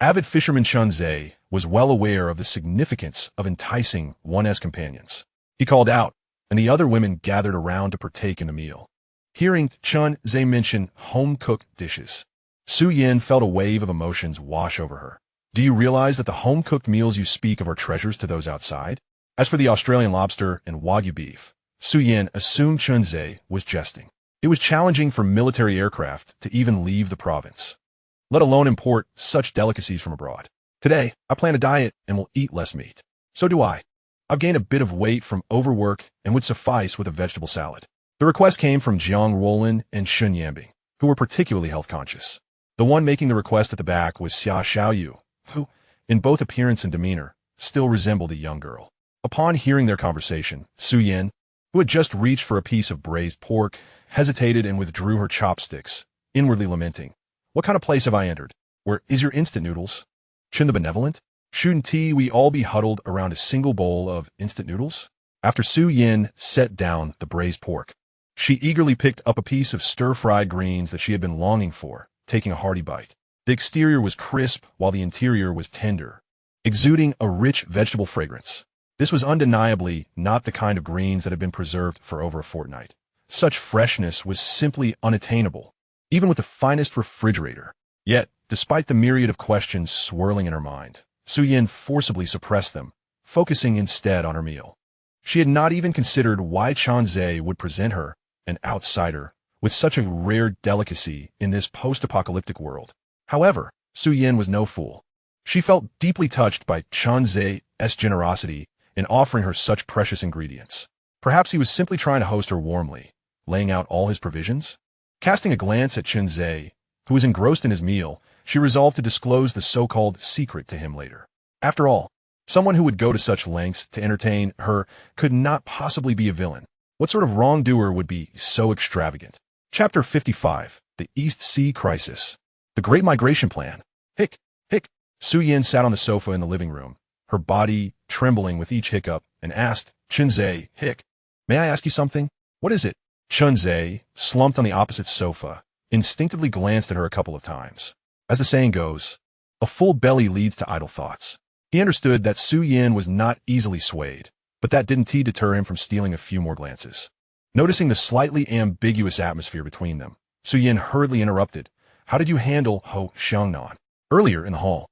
Avid fisherman Chun Zhe was well aware of the significance of enticing one as companions. He called out, and the other women gathered around to partake in the meal. Hearing Chun Zhe mention home-cooked dishes, Su Yin felt a wave of emotions wash over her. Do you realize that the home-cooked meals you speak of are treasures to those outside? As for the Australian lobster and wagyu beef, Su Yin assumed Chun Zhe was jesting. It was challenging for military aircraft to even leave the province, let alone import such delicacies from abroad. Today, I plan a diet and will eat less meat. So do I. I've gained a bit of weight from overwork and would suffice with a vegetable salad. The request came from Jiang Ruolin and Shun Yambing, who were particularly health-conscious. The one making the request at the back was Xia Xiaoyu, who, in both appearance and demeanor, still resembled a young girl. Upon hearing their conversation, Su Yin, who had just reached for a piece of braised pork, hesitated and withdrew her chopsticks, inwardly lamenting. What kind of place have I entered? Where is your instant noodles? Shun the benevolent? Shouldn't we all be huddled around a single bowl of instant noodles? After Su Yin set down the braised pork, she eagerly picked up a piece of stir-fried greens that she had been longing for, taking a hearty bite. The exterior was crisp while the interior was tender, exuding a rich vegetable fragrance. This was undeniably not the kind of greens that had been preserved for over a fortnight. Such freshness was simply unattainable, even with the finest refrigerator. Yet, despite the myriad of questions swirling in her mind, Su Yin forcibly suppressed them, focusing instead on her meal. She had not even considered why Chun Zhe would present her, an outsider, with such a rare delicacy in this post-apocalyptic world. However, Su Yin was no fool. She felt deeply touched by Chun Zhe's generosity in offering her such precious ingredients. Perhaps he was simply trying to host her warmly, laying out all his provisions? Casting a glance at Chun Zhe, who was engrossed in his meal, she resolved to disclose the so-called secret to him later. After all, someone who would go to such lengths to entertain her could not possibly be a villain. What sort of wrongdoer would be so extravagant? Chapter 55, The East Sea Crisis. The Great Migration Plan. Hic, hic. Su Yin sat on the sofa in the living room, her body trembling with each hiccup, and asked, Chun Zhe, hic, may I ask you something? What is it? Chun Zhe, slumped on the opposite sofa, instinctively glanced at her a couple of times. As the saying goes, a full belly leads to idle thoughts. He understood that Su Yin was not easily swayed, but that didn't deter him from stealing a few more glances. Noticing the slightly ambiguous atmosphere between them, Su Yin hurriedly interrupted. How did you handle Ho Xiangnan? Earlier in the hall,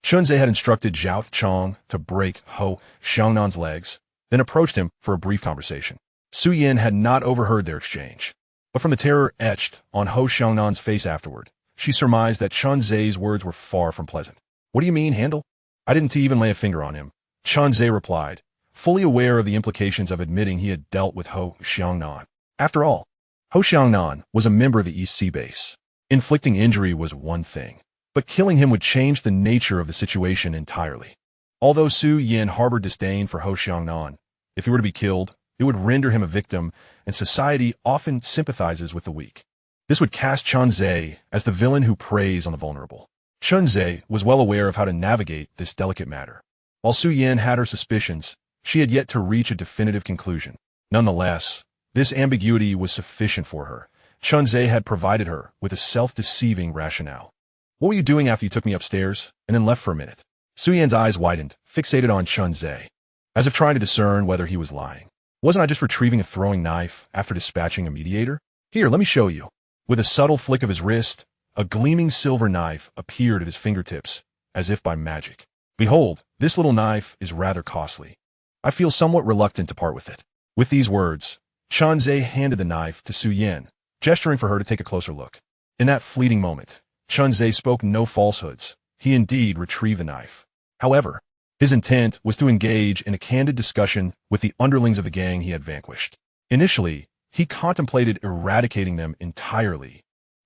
Chun Zhe had instructed Zhao Chong to break Ho Xiangnan's legs, then approached him for a brief conversation. Su Yin had not overheard their exchange, but from the terror etched on Ho Xiangnan's face afterward, she surmised that Chun Zhe's words were far from pleasant. What do you mean, handle? I didn't even lay a finger on him, Chun Zhe replied, fully aware of the implications of admitting he had dealt with Ho Xiangnan. After all, Ho Xiangnan was a member of the East Sea Base. Inflicting injury was one thing, but killing him would change the nature of the situation entirely. Although Su Yin harbored disdain for Ho Xiangnan, if he were to be killed, it would render him a victim, and society often sympathizes with the weak. This would cast Chun Zhe as the villain who preys on the vulnerable. Chunzhe was well aware of how to navigate this delicate matter. While Su Yan had her suspicions, she had yet to reach a definitive conclusion. Nonetheless, this ambiguity was sufficient for her. Chunzhe had provided her with a self-deceiving rationale. What were you doing after you took me upstairs and then left for a minute? Su Yan's eyes widened, fixated on Chunzhe, as if trying to discern whether he was lying. Wasn't I just retrieving a throwing knife after dispatching a mediator? Here, let me show you. With a subtle flick of his wrist, a gleaming silver knife appeared at his fingertips, as if by magic. Behold, this little knife is rather costly. I feel somewhat reluctant to part with it. With these words, Chunzhe handed the knife to Su Yan, gesturing for her to take a closer look. In that fleeting moment, Chunzhe spoke no falsehoods. He indeed retrieved the knife. However, his intent was to engage in a candid discussion with the underlings of the gang he had vanquished. Initially, he contemplated eradicating them entirely,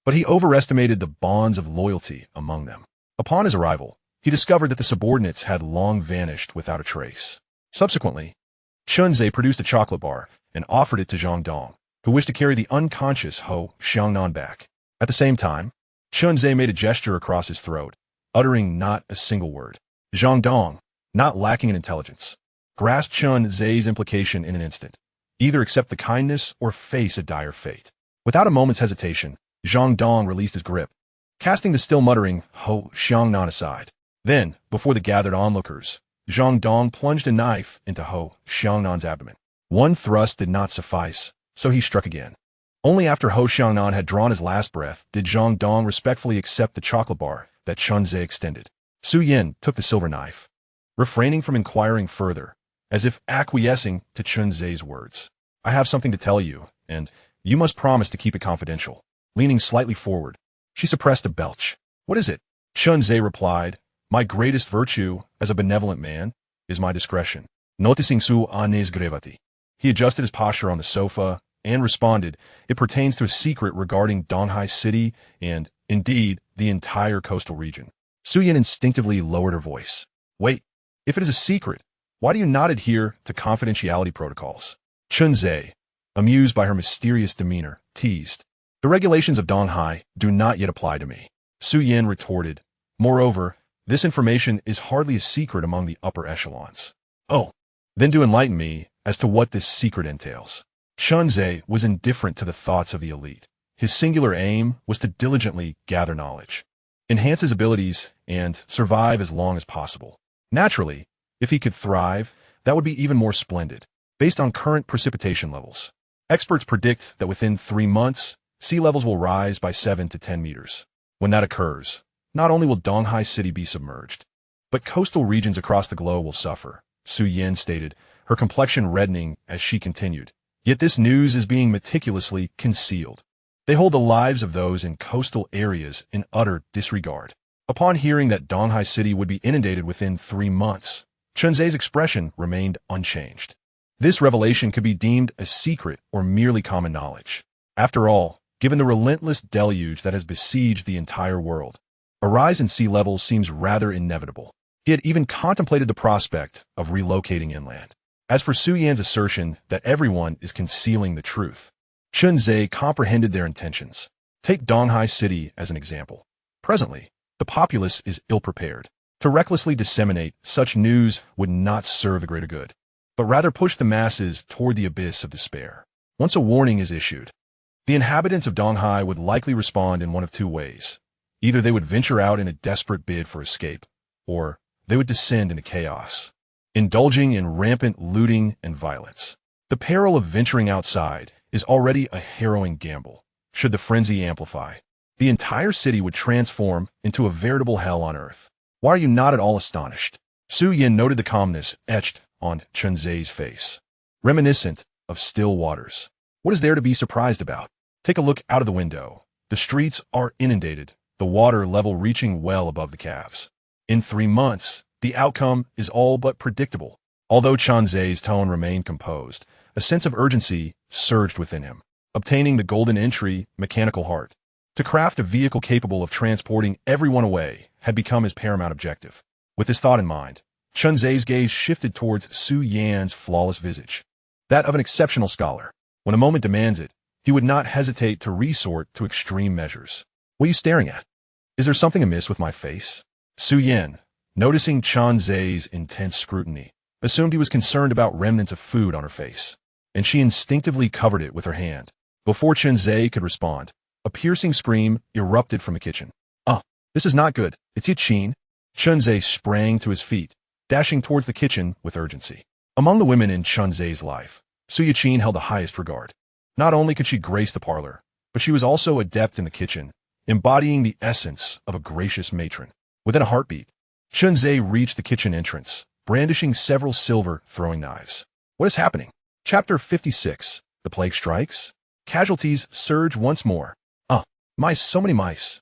but he overestimated the bonds of loyalty among them. Upon his arrival, he discovered that the subordinates had long vanished without a trace. Subsequently, Chunzhe produced a chocolate bar and offered it to Zhang Dong, who wished to carry the unconscious Ho Xiangnan back. At the same time, Chunzhe made a gesture across his throat, uttering not a single word. Zhang Dong, not lacking in intelligence, grasped Chunzhe's implication in an instant. Either accept the kindness or face a dire fate. Without a moment's hesitation, Zhang Dong released his grip, casting the still muttering Ho Xiangnan aside. Then, before the gathered onlookers, Zhang Dong plunged a knife into Ho Xiangnan's abdomen. One thrust did not suffice, so he struck again. Only after Ho Xiangnan had drawn his last breath did Zhang Dong respectfully accept the chocolate bar that Chunzhe extended. Su Yan took the silver knife, refraining from inquiring further, as if acquiescing to Chunzhe's words. I have something to tell you, and you must promise to keep it confidential. Leaning slightly forward, she suppressed a belch. What is it? Chunzhe replied, My greatest virtue as a benevolent man is my discretion. Noticing Su An's gravity, he adjusted his posture on the sofa and responded, It pertains to a secret regarding Donghai City and, indeed, the entire coastal region. Su Yan instinctively lowered her voice. Wait, if it is a secret, why do you not adhere to confidentiality protocols? Chunzhe, amused by her mysterious demeanor, teased. The regulations of Donghai do not yet apply to me. Su Yan retorted. Moreover, this information is hardly a secret among the upper echelons. Oh, then do enlighten me as to what this secret entails. Chunzhe was indifferent to the thoughts of the elite. His singular aim was to diligently gather knowledge, enhance his abilities, and survive as long as possible. Naturally, if he could thrive, that would be even more splendid. Based on current precipitation levels, experts predict that within 3 months, sea levels will rise by 7 to 10 meters. When that occurs, not only will Donghai City be submerged, but coastal regions across the globe will suffer, Su Yan stated, her complexion reddening as she continued. Yet this news is being meticulously concealed. They hold the lives of those in coastal areas in utter disregard. Upon hearing that Donghai City would be inundated within 3 months, Chunzhe's expression remained unchanged. This revelation could be deemed a secret or merely common knowledge. After all, given the relentless deluge that has besieged the entire world, a rise in sea levels seems rather inevitable. He had even contemplated the prospect of relocating inland. As for Su Yan's assertion that everyone is concealing the truth, Chunzhe comprehended their intentions. Take Donghai City as an example. Presently, the populace is ill-prepared. To recklessly disseminate such news would not serve the greater good, but rather push the masses toward the abyss of despair. Once a warning is issued, the inhabitants of Donghai would likely respond in one of two ways. Either they would venture out in a desperate bid for escape, or they would descend into chaos, indulging in rampant looting and violence. The peril of venturing outside is already a harrowing gamble. Should the frenzy amplify, the entire city would transform into a veritable hell on earth. Why are you not at all astonished? Su Yan noted the calmness etched on Chunzhe's face, reminiscent of still waters. What is there to be surprised about? Take a look out of the window. The streets are inundated, the water level reaching well above the calves. In 3 months, the outcome is all but predictable. Although Chunzhe's tone remained composed, a sense of urgency surged within him. Obtaining the golden entry, mechanical heart, to craft a vehicle capable of transporting everyone away had become his paramount objective. With this thought in mind, Chunzhe's gaze shifted towards Su Yan's flawless visage, that of an exceptional scholar. When a moment demands it, he would not hesitate to resort to extreme measures. What are you staring at? Is there something amiss with my face? Su Yan, noticing Chen Zhe's intense scrutiny, assumed he was concerned about remnants of food on her face, and she instinctively covered it with her hand. Before Chen Zhe could respond, a piercing scream erupted from the kitchen. This is not good. It's Yaqin. Chen Zhe sprang to his feet, dashing towards the kitchen with urgency. Among the women in Chen Zhe's life, Su Yaqin held the highest regard. Not only could she grace the parlor, but she was also adept in the kitchen, embodying the essence of a gracious matron. Within a heartbeat, Chen Zhe reached the kitchen entrance, brandishing several silver throwing knives. What is happening? Chapter 56. The Plague Strikes? Casualties surge once more. Mice, so many mice.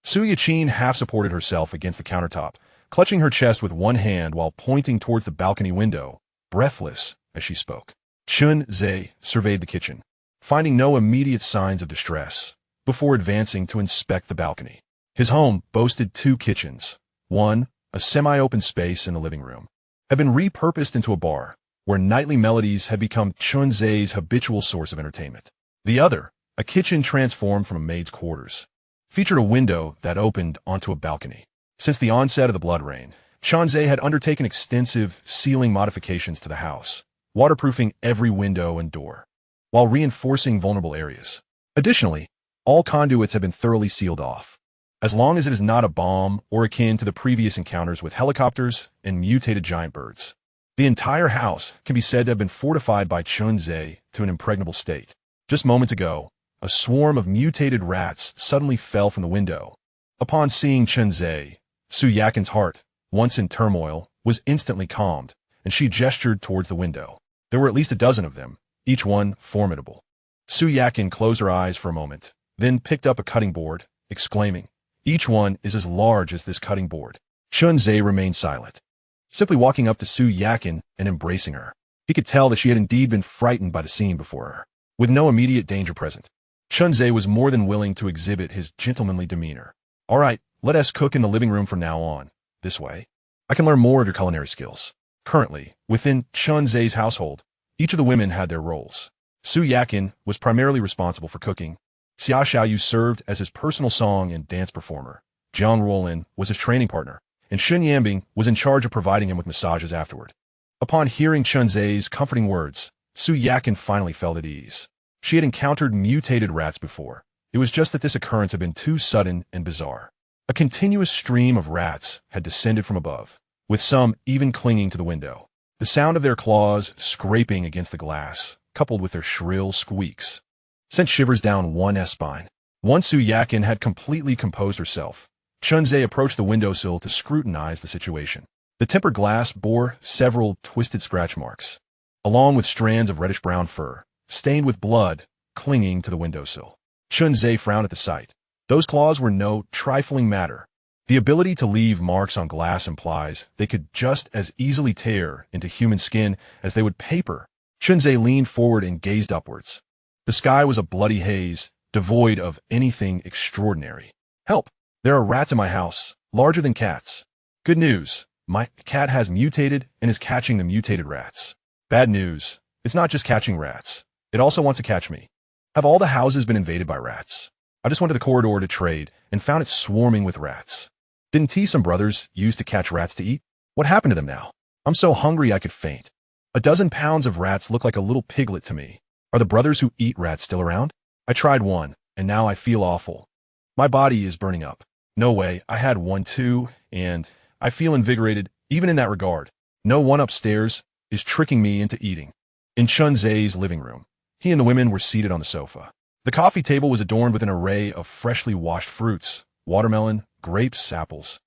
Su Yaqin half-supported herself against the countertop, clutching her chest with one hand while pointing towards the balcony window, breathless as she spoke. Chen Zhe surveyed the kitchen, finding no immediate signs of distress, before advancing to inspect the balcony. His home boasted 2 kitchens. One, a semi-open space in the living room, had been repurposed into a bar, where nightly melodies had become Chen Zhe's habitual source of entertainment. The other, a kitchen transformed from a maid's quarters, featured a window that opened onto a balcony. Since the onset of the blood rain, Chen Zhe had undertaken extensive ceiling modifications to the house, waterproofing every window and door, while reinforcing vulnerable areas. Additionally, all conduits have been thoroughly sealed off, as long as it is not a bomb or akin to the previous encounters with helicopters and mutated giant birds. The entire house can be said to have been fortified by Chen Zhe to an impregnable state. Just moments ago, a swarm of mutated rats suddenly fell from the window. Upon seeing Chen Zhe, Su Yakin's heart, once in turmoil, was instantly calmed, and she gestured towards the window. There were at least a dozen of them, each one formidable. Su Yakin closed her eyes for a moment, then picked up a cutting board, exclaiming, "Each one is as large as this cutting board." Chen Zhe remained silent, simply walking up to Su Yakin and embracing her. He could tell that she had indeed been frightened by the scene before her. With no immediate danger present, Chen Zhe was more than willing to exhibit his gentlemanly demeanor. "All right, let us cook in the living room from now on. This way, I can learn more of your culinary skills." Currently, within Chen Zhe's household, each of the women had their roles. Su Yakin was primarily responsible for cooking. Xia Xiaoyu served as his personal song and dance performer. Jiang Ruolin was his training partner, and Xun Yanbing was in charge of providing him with massages afterward. Upon hearing Chen Zhe's comforting words, Su Yakin finally felt at ease. She had encountered mutated rats before. It was just that this occurrence had been too sudden and bizarre. A continuous stream of rats had descended from above, with some even clinging to the window. The sound of their claws scraping against the glass, coupled with their shrill squeaks, sent shivers down one's spine. Once Su Yakin had completely composed herself, Chen Zhe approached the windowsill to scrutinize the situation. The tempered glass bore several twisted scratch marks, along with strands of reddish-brown fur, stained with blood, clinging to the windowsill. Chen Zhe frowned at the sight. Those claws were no trifling matter. The ability to leave marks on glass implies they could just as easily tear into human skin as they would paper. Chen Zhe leaned forward and gazed upwards. The sky was a bloody haze, devoid of anything extraordinary. "Help! There are rats in my house, larger than cats. Good news, my cat has mutated and is catching the mutated rats. Bad news, it's not just catching rats. It also wants to catch me. Have all the houses been invaded by rats? I just went to the corridor to trade and found it swarming with rats. Didn't some brothers used to catch rats to eat? What happened to them now? I'm so hungry I could faint. A dozen pounds of rats look like a little piglet to me. Are the brothers who eat rats still around? I tried one, and now I feel awful. My body is burning up. No way, I had one too, and I feel invigorated, even in that regard. No one upstairs is tricking me into eating." In Chen Zhe's living room, he and the women were seated on the sofa. The coffee table was adorned with an array of freshly washed fruits, watermelon, grapes, apples,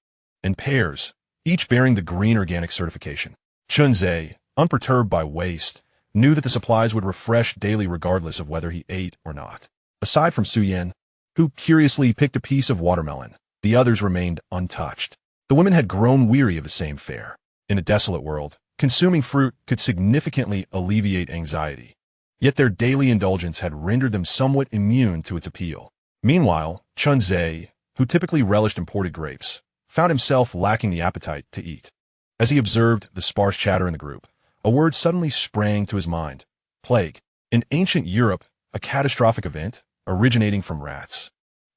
and pears, each bearing the green organic certification. Chen Zhe, unperturbed by waste, knew that the supplies would refresh daily regardless of whether he ate or not. Aside from Su Yan, who curiously picked a piece of watermelon, the others remained untouched. The women had grown weary of the same fare. In a desolate world, consuming fruit could significantly alleviate anxiety. Yet their daily indulgence had rendered them somewhat immune to its appeal. Meanwhile, Chen Zhe, who typically relished imported grapes, found himself lacking the appetite to eat. As he observed the sparse chatter in the group, a word suddenly sprang to his mind: plague. In ancient Europe, a catastrophic event originating from rats.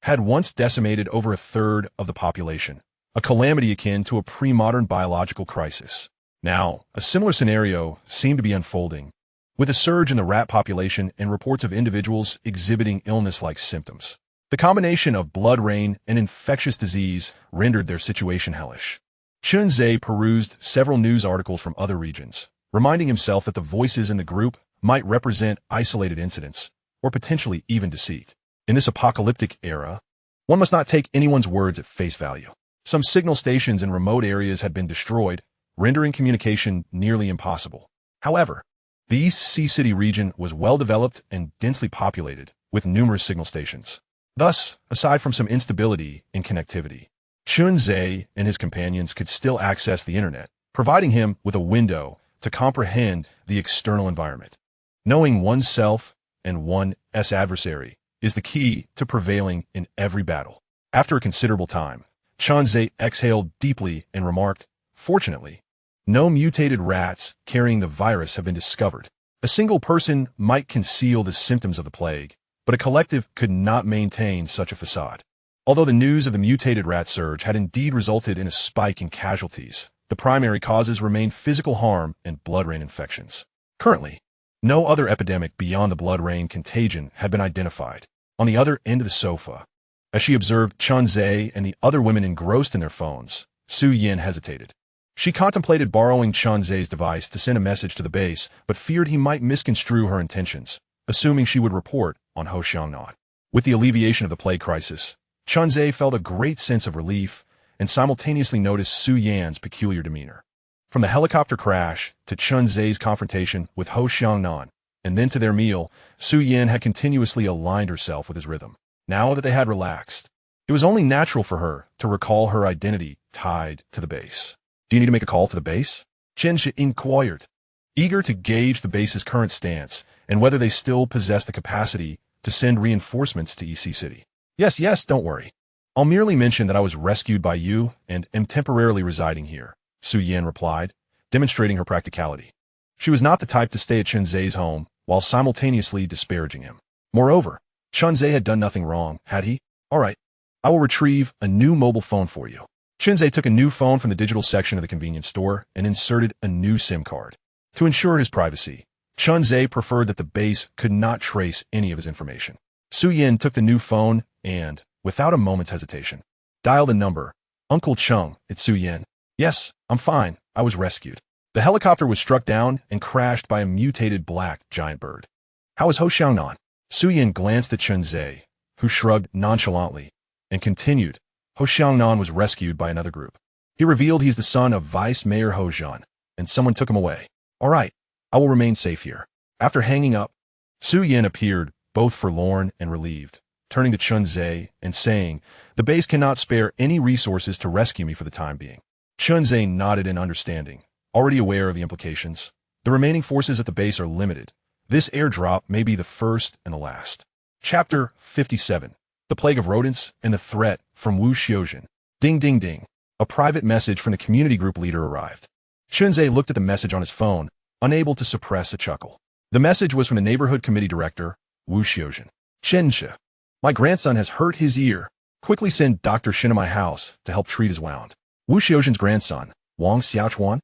had once decimated over a third of the population, a calamity akin to a pre-modern biological crisis. Now, a similar scenario seemed to be unfolding, with a surge in the rat population and reports of individuals exhibiting illness-like symptoms. The combination of blood rain and infectious disease rendered their situation hellish. Chunzhe perused several news articles from other regions, reminding himself that the voices in the group might represent isolated incidents, or potentially even deceit. In this apocalyptic era, one must not take anyone's words at face value. Some signal stations in remote areas had been destroyed, rendering communication nearly impossible. However, the East Sea City region was well-developed and densely populated, with numerous signal stations. Thus, aside from some instability in connectivity, Chunzhe and his companions could still access the internet, providing him with a window to comprehend the external environment. Knowing oneself and one's adversary is the key to prevailing in every battle. After a considerable time, Chunzhe exhaled deeply and remarked, "Fortunately, no mutated rats carrying the virus have been discovered. A single person might conceal the symptoms of the plague, but a collective could not maintain such a facade." Although the news of the mutated rat surge had indeed resulted in a spike in casualties, the primary causes remained physical harm and blood rain infections. Currently, no other epidemic beyond the blood rain contagion had been identified. On the other end of the sofa, as she observed Chunzhe and the other women engrossed in their phones, Su Yin hesitated. She contemplated borrowing Chunzhe's device to send a message to the base, but feared he might misconstrue her intentions, assuming she would report on Ho Xiangnan. With the alleviation of the plague crisis, Chunzhe felt a great sense of relief and simultaneously noticed Su Yan's peculiar demeanor. From the helicopter crash to Chunzhe's confrontation with Ho Xiangnan, and then to their meal, Su Yan had continuously aligned herself with his rhythm. Now that they had relaxed, it was only natural for her to recall her identity tied to the base. "Do you need to make a call to the base?" Chen Shi inquired, eager to gauge the base's current stance and whether they still possessed the capacity to send reinforcements to EC City. Yes, don't worry. I'll merely mention that I was rescued by you and am temporarily residing here," Su Yan replied, demonstrating her practicality. She was not the type to stay at Chunzhe's home while simultaneously disparaging him. Moreover, Chunzhe had done nothing wrong, had he? "All right, I will retrieve a new mobile phone for you." Chunzhe took a new phone from the digital section of the convenience store and inserted a new SIM card. To ensure his privacy, Chunzhe preferred that the base could not trace any of his information. Su Yin took the new phone and, without a moment's hesitation, dialed the number. "Uncle Chung, it's Su Yin." "Yes, I'm fine. I was rescued." The helicopter was struck down and crashed by a mutated black giant bird. "How is Ho Xiangnan?" Su Yin glanced at Chunzhe, who shrugged nonchalantly, and continued, "Ho Xiangnan was rescued by another group. He revealed he's the son of Vice Mayor Ho Zhan, and someone took him away. All right, I will remain safe here." After hanging up, Su Yin appeared both forlorn and relieved, turning to Chunzhe and saying, "The base cannot spare any resources to rescue me for the time being." Chunzhe nodded in understanding, already aware of the implications. The remaining forces at the base are limited. This airdrop may be the first and the last. Chapter 57. The Plague of Rodents and the Threat from Wu Xiuzhen. Ding ding ding. A private message from the community group leader arrived. Chunzhe looked at the message on his phone, unable to suppress a chuckle. The message was from the neighborhood committee director, Wu Xiuzhen. "Chensha, my grandson has hurt his ear. Quickly send Dr. Shin to my house to help treat his wound." Wu Xiuzhen's grandson, Wang Xiaochuan?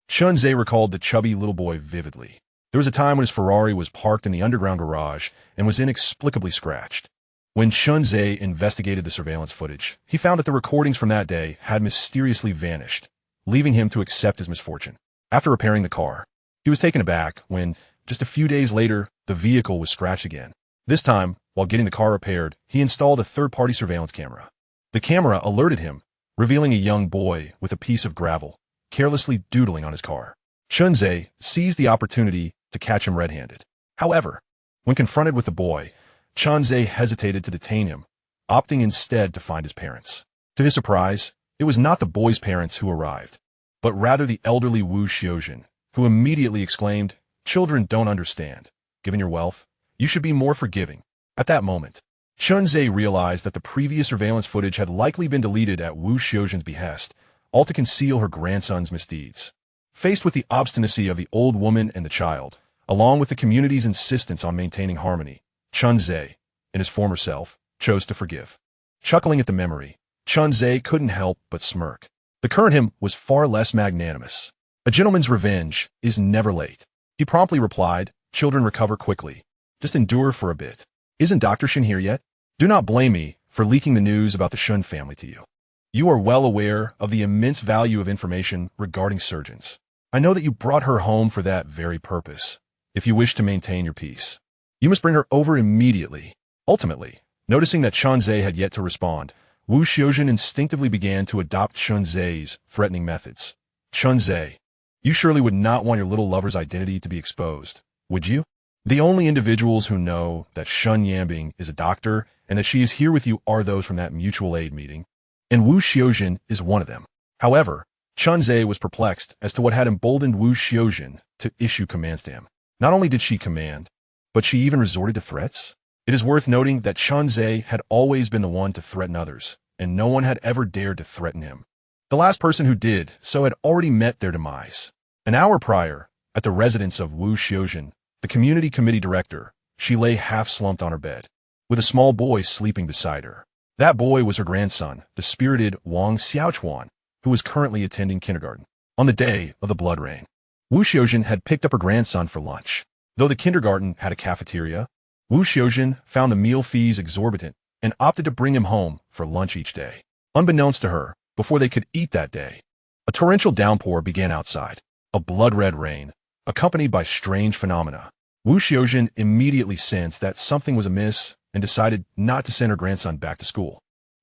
Chunzhe recalled the chubby little boy vividly. There was a time when his Ferrari was parked in the underground garage and was inexplicably scratched. When Chunzhe investigated the surveillance footage, he found that the recordings from that day had mysteriously vanished, leaving him to accept his misfortune. After repairing the car, he was taken aback when, just a few days later, the vehicle was scratched again. This time, while getting the car repaired, he installed a third-party surveillance camera. The camera alerted him, revealing a young boy with a piece of gravel, carelessly doodling on his car. Chunzhe seized the opportunity to catch him red-handed. However, when confronted with the boy, Chunzhe hesitated to detain him, opting instead to find his parents. To his surprise, it was not the boy's parents who arrived, but rather the elderly Wu Xiuzhen, who immediately exclaimed, "Children don't understand. Given your wealth, you should be more forgiving." At that moment, Chunzhe realized that the previous surveillance footage had likely been deleted at Wu Xiuzhen's behest, all to conceal her grandson's misdeeds. Faced with the obstinacy of the old woman and the child, along with the community's insistence on maintaining harmony, Chunzhe, in his former self, chose to forgive. Chuckling at the memory, Chun-Zhe couldn't help but smirk. The current him was far less magnanimous. A gentleman's revenge is never late. He promptly replied, children recover quickly. Just endure for a bit. Isn't Dr. Shen here yet? Do not blame me for leaking the news about the Shun family to you. You are well aware of the immense value of information regarding surgeons. I know that you brought her home for that very purpose. If you wish to maintain your peace, you must bring her over immediately. Ultimately, noticing that Chun-Zhe had yet to respond, Wu Xiaojun instinctively began to adopt Chun-Ze's threatening methods. Chun-Zhe, you surely would not want your little lover's identity to be exposed, would you? The only individuals who know that Shun Yanbing is a doctor and that she is here with you are those from that mutual aid meeting, and Wu Xiaojun is one of them. However, Chun-Zhe was perplexed as to what had emboldened Wu Xiaojun to issue commands to him. Not only did she command, but she even resorted to threats. It is worth noting that Chun-Zhe had always been the one to threaten others, and no one had ever dared to threaten him. The last person who did so had already met their demise. An hour prior, at the residence of Wu Xiaojun, the community committee director, she lay half-slumped on her bed, with a small boy sleeping beside her. That boy was her grandson, the spirited Wang Xiaochuan, who was currently attending kindergarten. On the day of the blood rain, Wu Xiaojun had picked up her grandson for lunch. Though the kindergarten had a cafeteria, Wu Xiaojun found the meal fees exorbitant and opted to bring him home for lunch each day. Unbeknownst to her, before they could eat that day, a torrential downpour began outside, a blood-red rain, accompanied by strange phenomena. Wu Xiaojun immediately sensed that something was amiss and decided not to send her grandson back to school.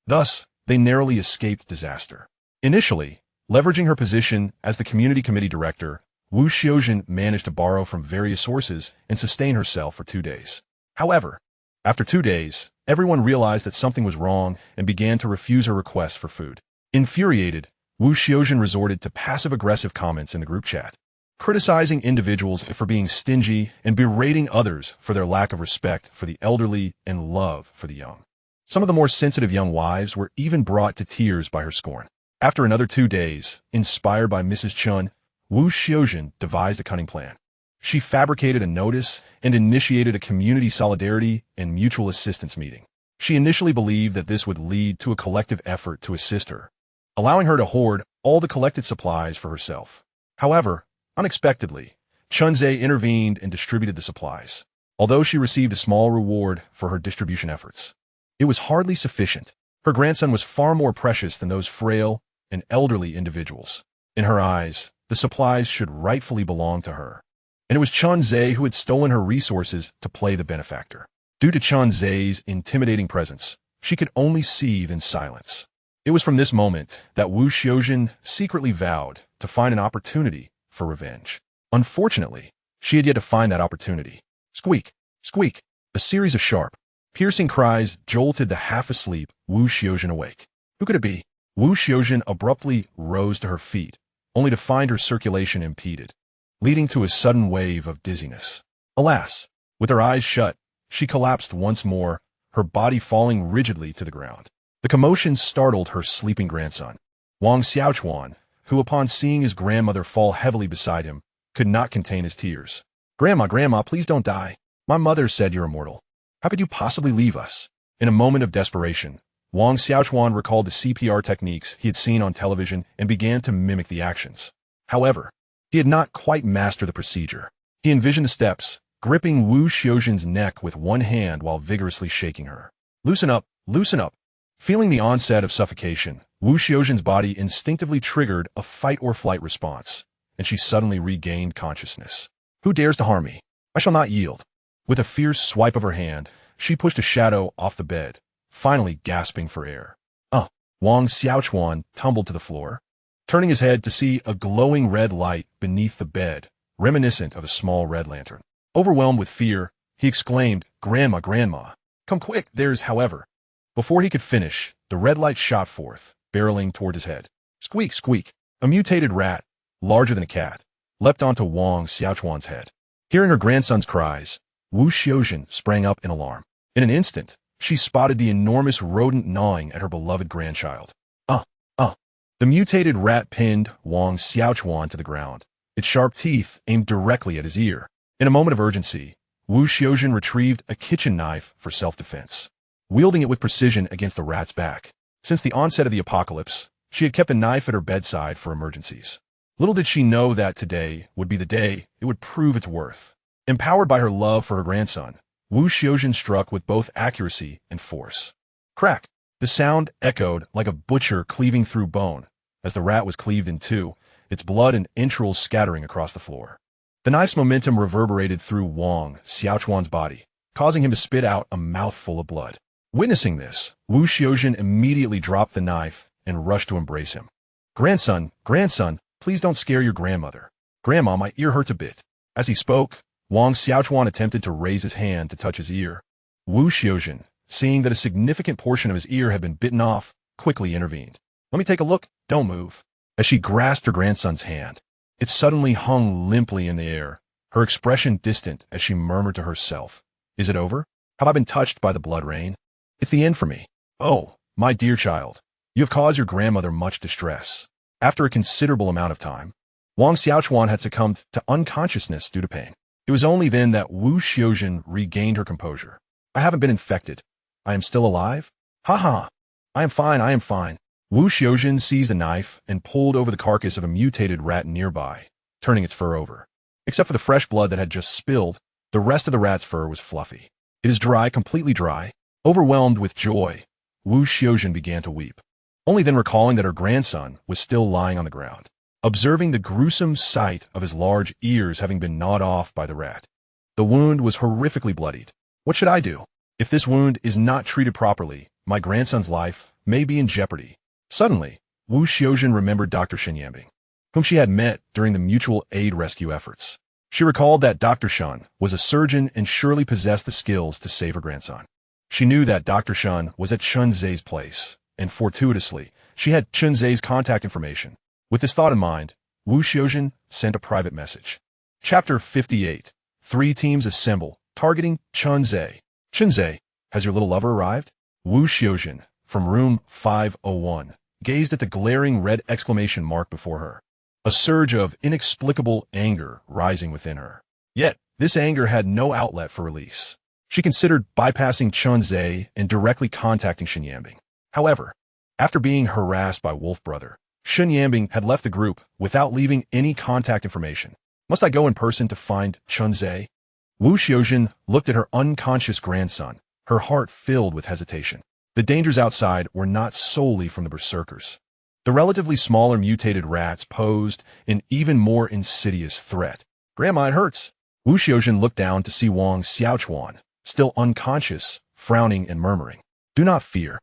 Thus, they narrowly escaped disaster. Initially, leveraging her position as the community committee director, Wu Xiaojun managed to borrow from various sources and sustain herself for 2 days. However, after 2 days, everyone realized that something was wrong and began to refuse her requests for food. Infuriated, Wu Xiaojun resorted to passive-aggressive comments in the group chat, criticizing individuals for being stingy and berating others for their lack of respect for the elderly and love for the young. Some of the more sensitive young wives were even brought to tears by her scorn. After another 2 days, inspired by Mrs. Chun, Wu Xiaojun devised a cunning plan. She fabricated a notice and initiated a community solidarity and mutual assistance meeting. She initially believed that this would lead to a collective effort to assist her, allowing her to hoard all the collected supplies for herself. However, unexpectedly, Chun-Zhe intervened and distributed the supplies. Although she received a small reward for her distribution efforts, it was hardly sufficient. Her grandson was far more precious than those frail and elderly individuals. In her eyes, the supplies should rightfully belong to her, and it was Chun-Zhe who had stolen her resources to play the benefactor. Due to Chun-Ze's intimidating presence, she could only seethe in silence. It was from this moment that Wu Xiaojun secretly vowed to find an opportunity for revenge. Unfortunately, she had yet to find that opportunity. Squeak, squeak, a series of sharp, piercing cries jolted the half-asleep Wu Xiaojun awake. Who could it be? Wu Xiaojun abruptly rose to her feet, only to find her circulation impeded, leading to a sudden wave of dizziness. Alas, with her eyes shut, she collapsed once more, her body falling rigidly to the ground. The commotion startled her sleeping grandson. Wang Xiaochuan, who upon seeing his grandmother fall heavily beside him, could not contain his tears. Grandma, please don't die. My mother said you're immortal. How could you possibly leave us? In a moment of desperation, Wang Xiaochuan recalled the CPR techniques he had seen on television and began to mimic the actions. However, he had not quite mastered the procedure. He envisioned the steps, gripping Wu Xiaojun's neck with one hand while vigorously shaking her. Loosen up, loosen up. Feeling the onset of suffocation, Wu Xiaojun's body instinctively triggered a fight-or-flight response, and she suddenly regained consciousness. Who dares to harm me? I shall not yield. With a fierce swipe of her hand, she pushed a shadow off the bed, finally gasping for air. Wang Xiaochuan tumbled to the floor, turning his head to see a glowing red light beneath the bed, reminiscent of a small red lantern. Overwhelmed with fear, he exclaimed, Grandma, come quick, however. Before he could finish, the red light shot forth, barreling toward his head. Squeak, squeak. A mutated rat, larger than a cat, leapt onto Wang Xiaochuan's head. Hearing her grandson's cries, Wu Xiaojun sprang up in alarm. In an instant, she spotted the enormous rodent gnawing at her beloved grandchild. The mutated rat pinned Wang Xiaochuan to the ground, its sharp teeth aimed directly at his ear. In a moment of urgency, Wu Xiaojun retrieved a kitchen knife for self-defense. wielding it with precision against the rat's back. Since the onset of the apocalypse, she had kept a knife at her bedside for emergencies. Little did she know that today would be the day it would prove its worth. Empowered by her love for her grandson, Wu Xiaojun struck with both accuracy and force. Crack! The sound echoed like a butcher cleaving through bone, as the rat was cleaved in two, its blood and entrails scattering across the floor. The knife's momentum reverberated through Wang Xiaochuan's body, causing him to spit out a mouthful of blood. Witnessing this, Wu Xiaojun immediately dropped the knife and rushed to embrace him. Grandson, please don't scare your grandmother. Grandma, my ear hurts a bit. As he spoke, Wang Xiaochuan attempted to raise his hand to touch his ear. Wu Xiaojun, seeing that a significant portion of his ear had been bitten off, quickly intervened. Let me take a look. Don't move. As she grasped her grandson's hand, it suddenly hung limply in the air, her expression distant as she murmured to herself, "Is it over? Have I been touched by the blood rain? It's the end for me. Oh, my dear child, you have caused your grandmother much distress." After a considerable amount of time, Wang Xiaochuan had succumbed to unconsciousness due to pain. It was only then that Wu Xiaojun regained her composure. "I haven't been infected. I am still alive? Ha! I am fine. Wu Xiaojun seized a knife and pulled over the carcass of a mutated rat nearby, turning its fur over. Except for the fresh blood that had just spilled, the rest of the rat's fur was fluffy. "It is dry, completely dry." Overwhelmed with joy, Wu Xiaojun began to weep, only then recalling that her grandson was still lying on the ground, observing the gruesome sight of his large ears having been gnawed off by the rat. The wound was horrifically bloodied. What should I do? If this wound is not treated properly, my grandson's life may be in jeopardy. Suddenly, Wu Xiaojun remembered Dr. Shen Yanbing, whom she had met during the mutual aid rescue efforts. She recalled that Dr. Shen was a surgeon and surely possessed the skills to save her grandson. She knew that Dr. Shen was at Chen Zhe's place, and fortuitously, she had Chen Zhe's contact information. With this thought in mind, Wu Xiaojun sent a private message. Chapter 58. 3 teams assemble, targeting Chen Zhe. "Chen Zhe, has your little lover arrived?" Wu Xiaojun, from room 501, gazed at the glaring red exclamation mark before her, a surge of inexplicable anger rising within her. Yet, this anger had no outlet for release. She considered bypassing Chen Zhe and directly contacting Shen Yanbing. However, after being harassed by Wolf Brother, Shen Yanbing had left the group without leaving any contact information. Must I go in person to find Chen Zhe? Wu Xiaojun looked at her unconscious grandson, her heart filled with hesitation. The dangers outside were not solely from the berserkers. The relatively smaller mutated rats posed an even more insidious threat. "Grandma, it hurts." Wu Xiaojun looked down to see Wang Xiaochuan, still unconscious, frowning and murmuring. Do not fear.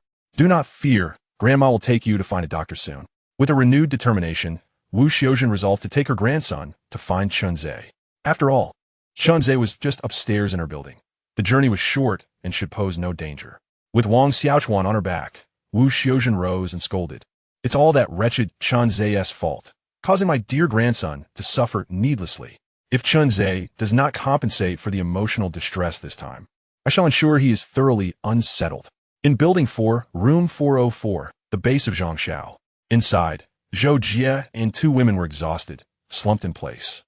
Grandma will take you to find a doctor soon." With a renewed determination, Wu Xiaojun resolved to take her grandson to find Chen Zhe. After all, Chen Zhe was just upstairs in her building. The journey was short and should pose no danger. With Wang Xiaochuan on her back, Wu Xiaojun rose and scolded. "It's all that wretched Chen Zhe's fault, causing my dear grandson to suffer needlessly. If Chen Zhe does not compensate for the emotional distress this time, I shall ensure he is thoroughly unsettled." In Building 4, Room 404, the base of Zhangshao. Inside, Zhou Jie and 2 women were exhausted, slumped in place.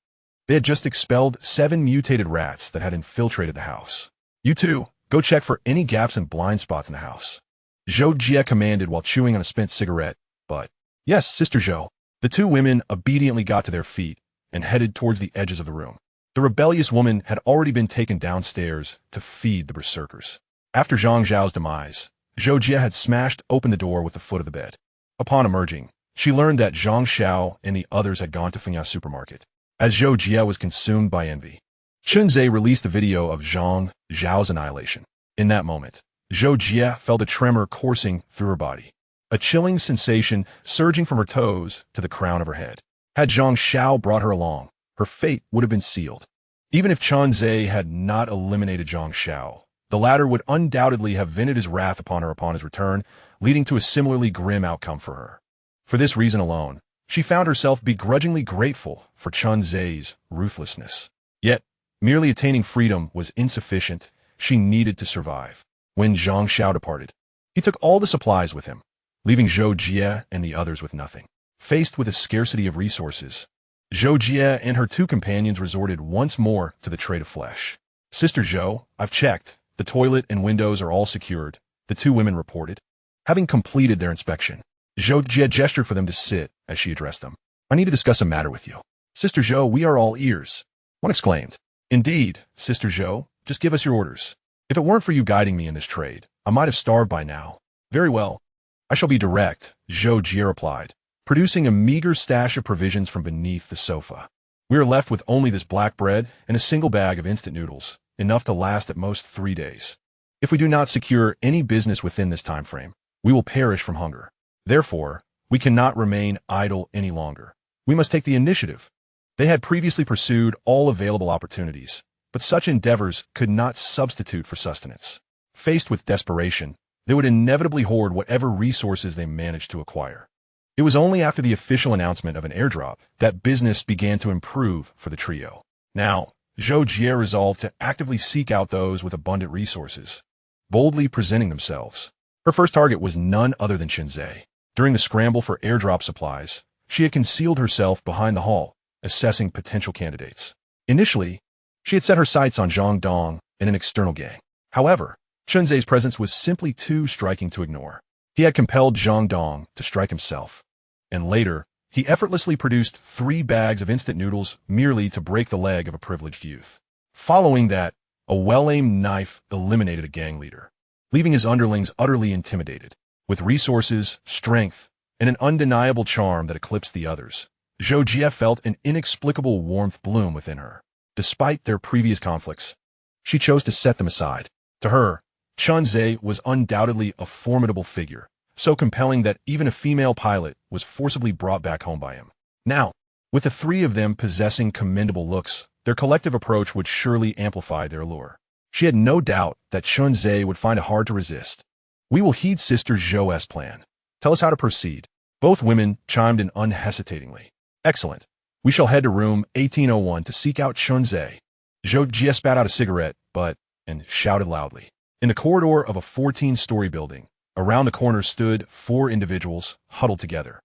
They had just expelled 7 mutated rats that had infiltrated the house. "You two, go check for any gaps and blind spots in the house," Zhou Jie commanded while chewing on a spent cigarette. "But, yes, Sister Zhou." The 2 women obediently got to their feet and headed towards the edges of the room. The rebellious woman had already been taken downstairs to feed the berserkers. After Zhang Zhao's demise, Zhou Jie had smashed open the door with the foot of the bed. Upon emerging, she learned that Zhang Xiao and the others had gone to Fengya's supermarket. As Zhou Jie was consumed by envy, Chen Zhe released the video of Zhang Zhao's annihilation. In that moment, Zhou Jie felt a tremor coursing through her body, a chilling sensation surging from her toes to the crown of her head. Had Zhang Xiao brought her along, her fate would have been sealed. Even if Chen Zhe had not eliminated Zhang Xiao, the latter would undoubtedly have vented his wrath upon her upon his return, leading to a similarly grim outcome for her. For this reason alone, she found herself begrudgingly grateful for Chen Zhe's ruthlessness. Yet, merely attaining freedom was insufficient. She needed to survive. When Zhang Xiao departed, he took all the supplies with him, leaving Zhou Jie and the others with nothing. Faced with a scarcity of resources, Zhou Jie and her 2 companions resorted once more to the trade of flesh. "Sister Zhou, I've checked. The toilet and windows are all secured. the two women reported. Having completed their inspection, Zhou Jie gestured for them to sit as she addressed them. I need to discuss a matter with you. Sister Zhou, we are all ears. One exclaimed. Indeed, Sister Zhou, just give us your orders. If it weren't for you guiding me in this trade, I might have starved by now. Very well. I shall be direct, Zhou Jie replied, producing a meager stash of provisions from beneath the sofa. We are left with only this black bread and a single bag of instant noodles, enough to last at most 3 days. If we do not secure any business within this time frame, we will perish from hunger. Therefore, we cannot remain idle any longer. We must take the initiative. They had previously pursued all available opportunities, but such endeavors could not substitute for sustenance. Faced with desperation, they would inevitably hoard whatever resources they managed to acquire. It was only after the official announcement of an airdrop that business began to improve for the trio. Now, Zhou Jie resolved to actively seek out those with abundant resources, boldly presenting themselves. Her first target was none other than Shinzei. During the scramble for airdrop supplies, she had concealed herself behind the hall, assessing potential candidates. Initially, she had set her sights on Zhang Dong and an external gang. However, Chunzei's presence was simply too striking to ignore. He had compelled Zhang Dong to strike himself, and later, he effortlessly produced 3 bags of instant noodles merely to break the leg of a privileged youth. Following that, a well-aimed knife eliminated a gang leader, leaving his underlings utterly intimidated. With resources, strength, and an undeniable charm that eclipsed the others, Zhou Jie felt an inexplicable warmth bloom within her. Despite their previous conflicts, she chose to set them aside. To her, Chunzei was undoubtedly a formidable figure, so compelling that even a female pilot was forcibly brought back home by him. Now, with the 3 of them possessing commendable looks, their collective approach would surely amplify their allure. She had no doubt that Chunzei would find it hard to resist. We will heed Sister Zhou's plan. Tell us how to proceed. Both women chimed in unhesitatingly. Excellent. We shall head to room 1801 to seek out Chunzei. Zhou Jie spat out a cigarette, and shouted loudly. In the corridor of a 14-story building, around the corner stood 4 individuals huddled together.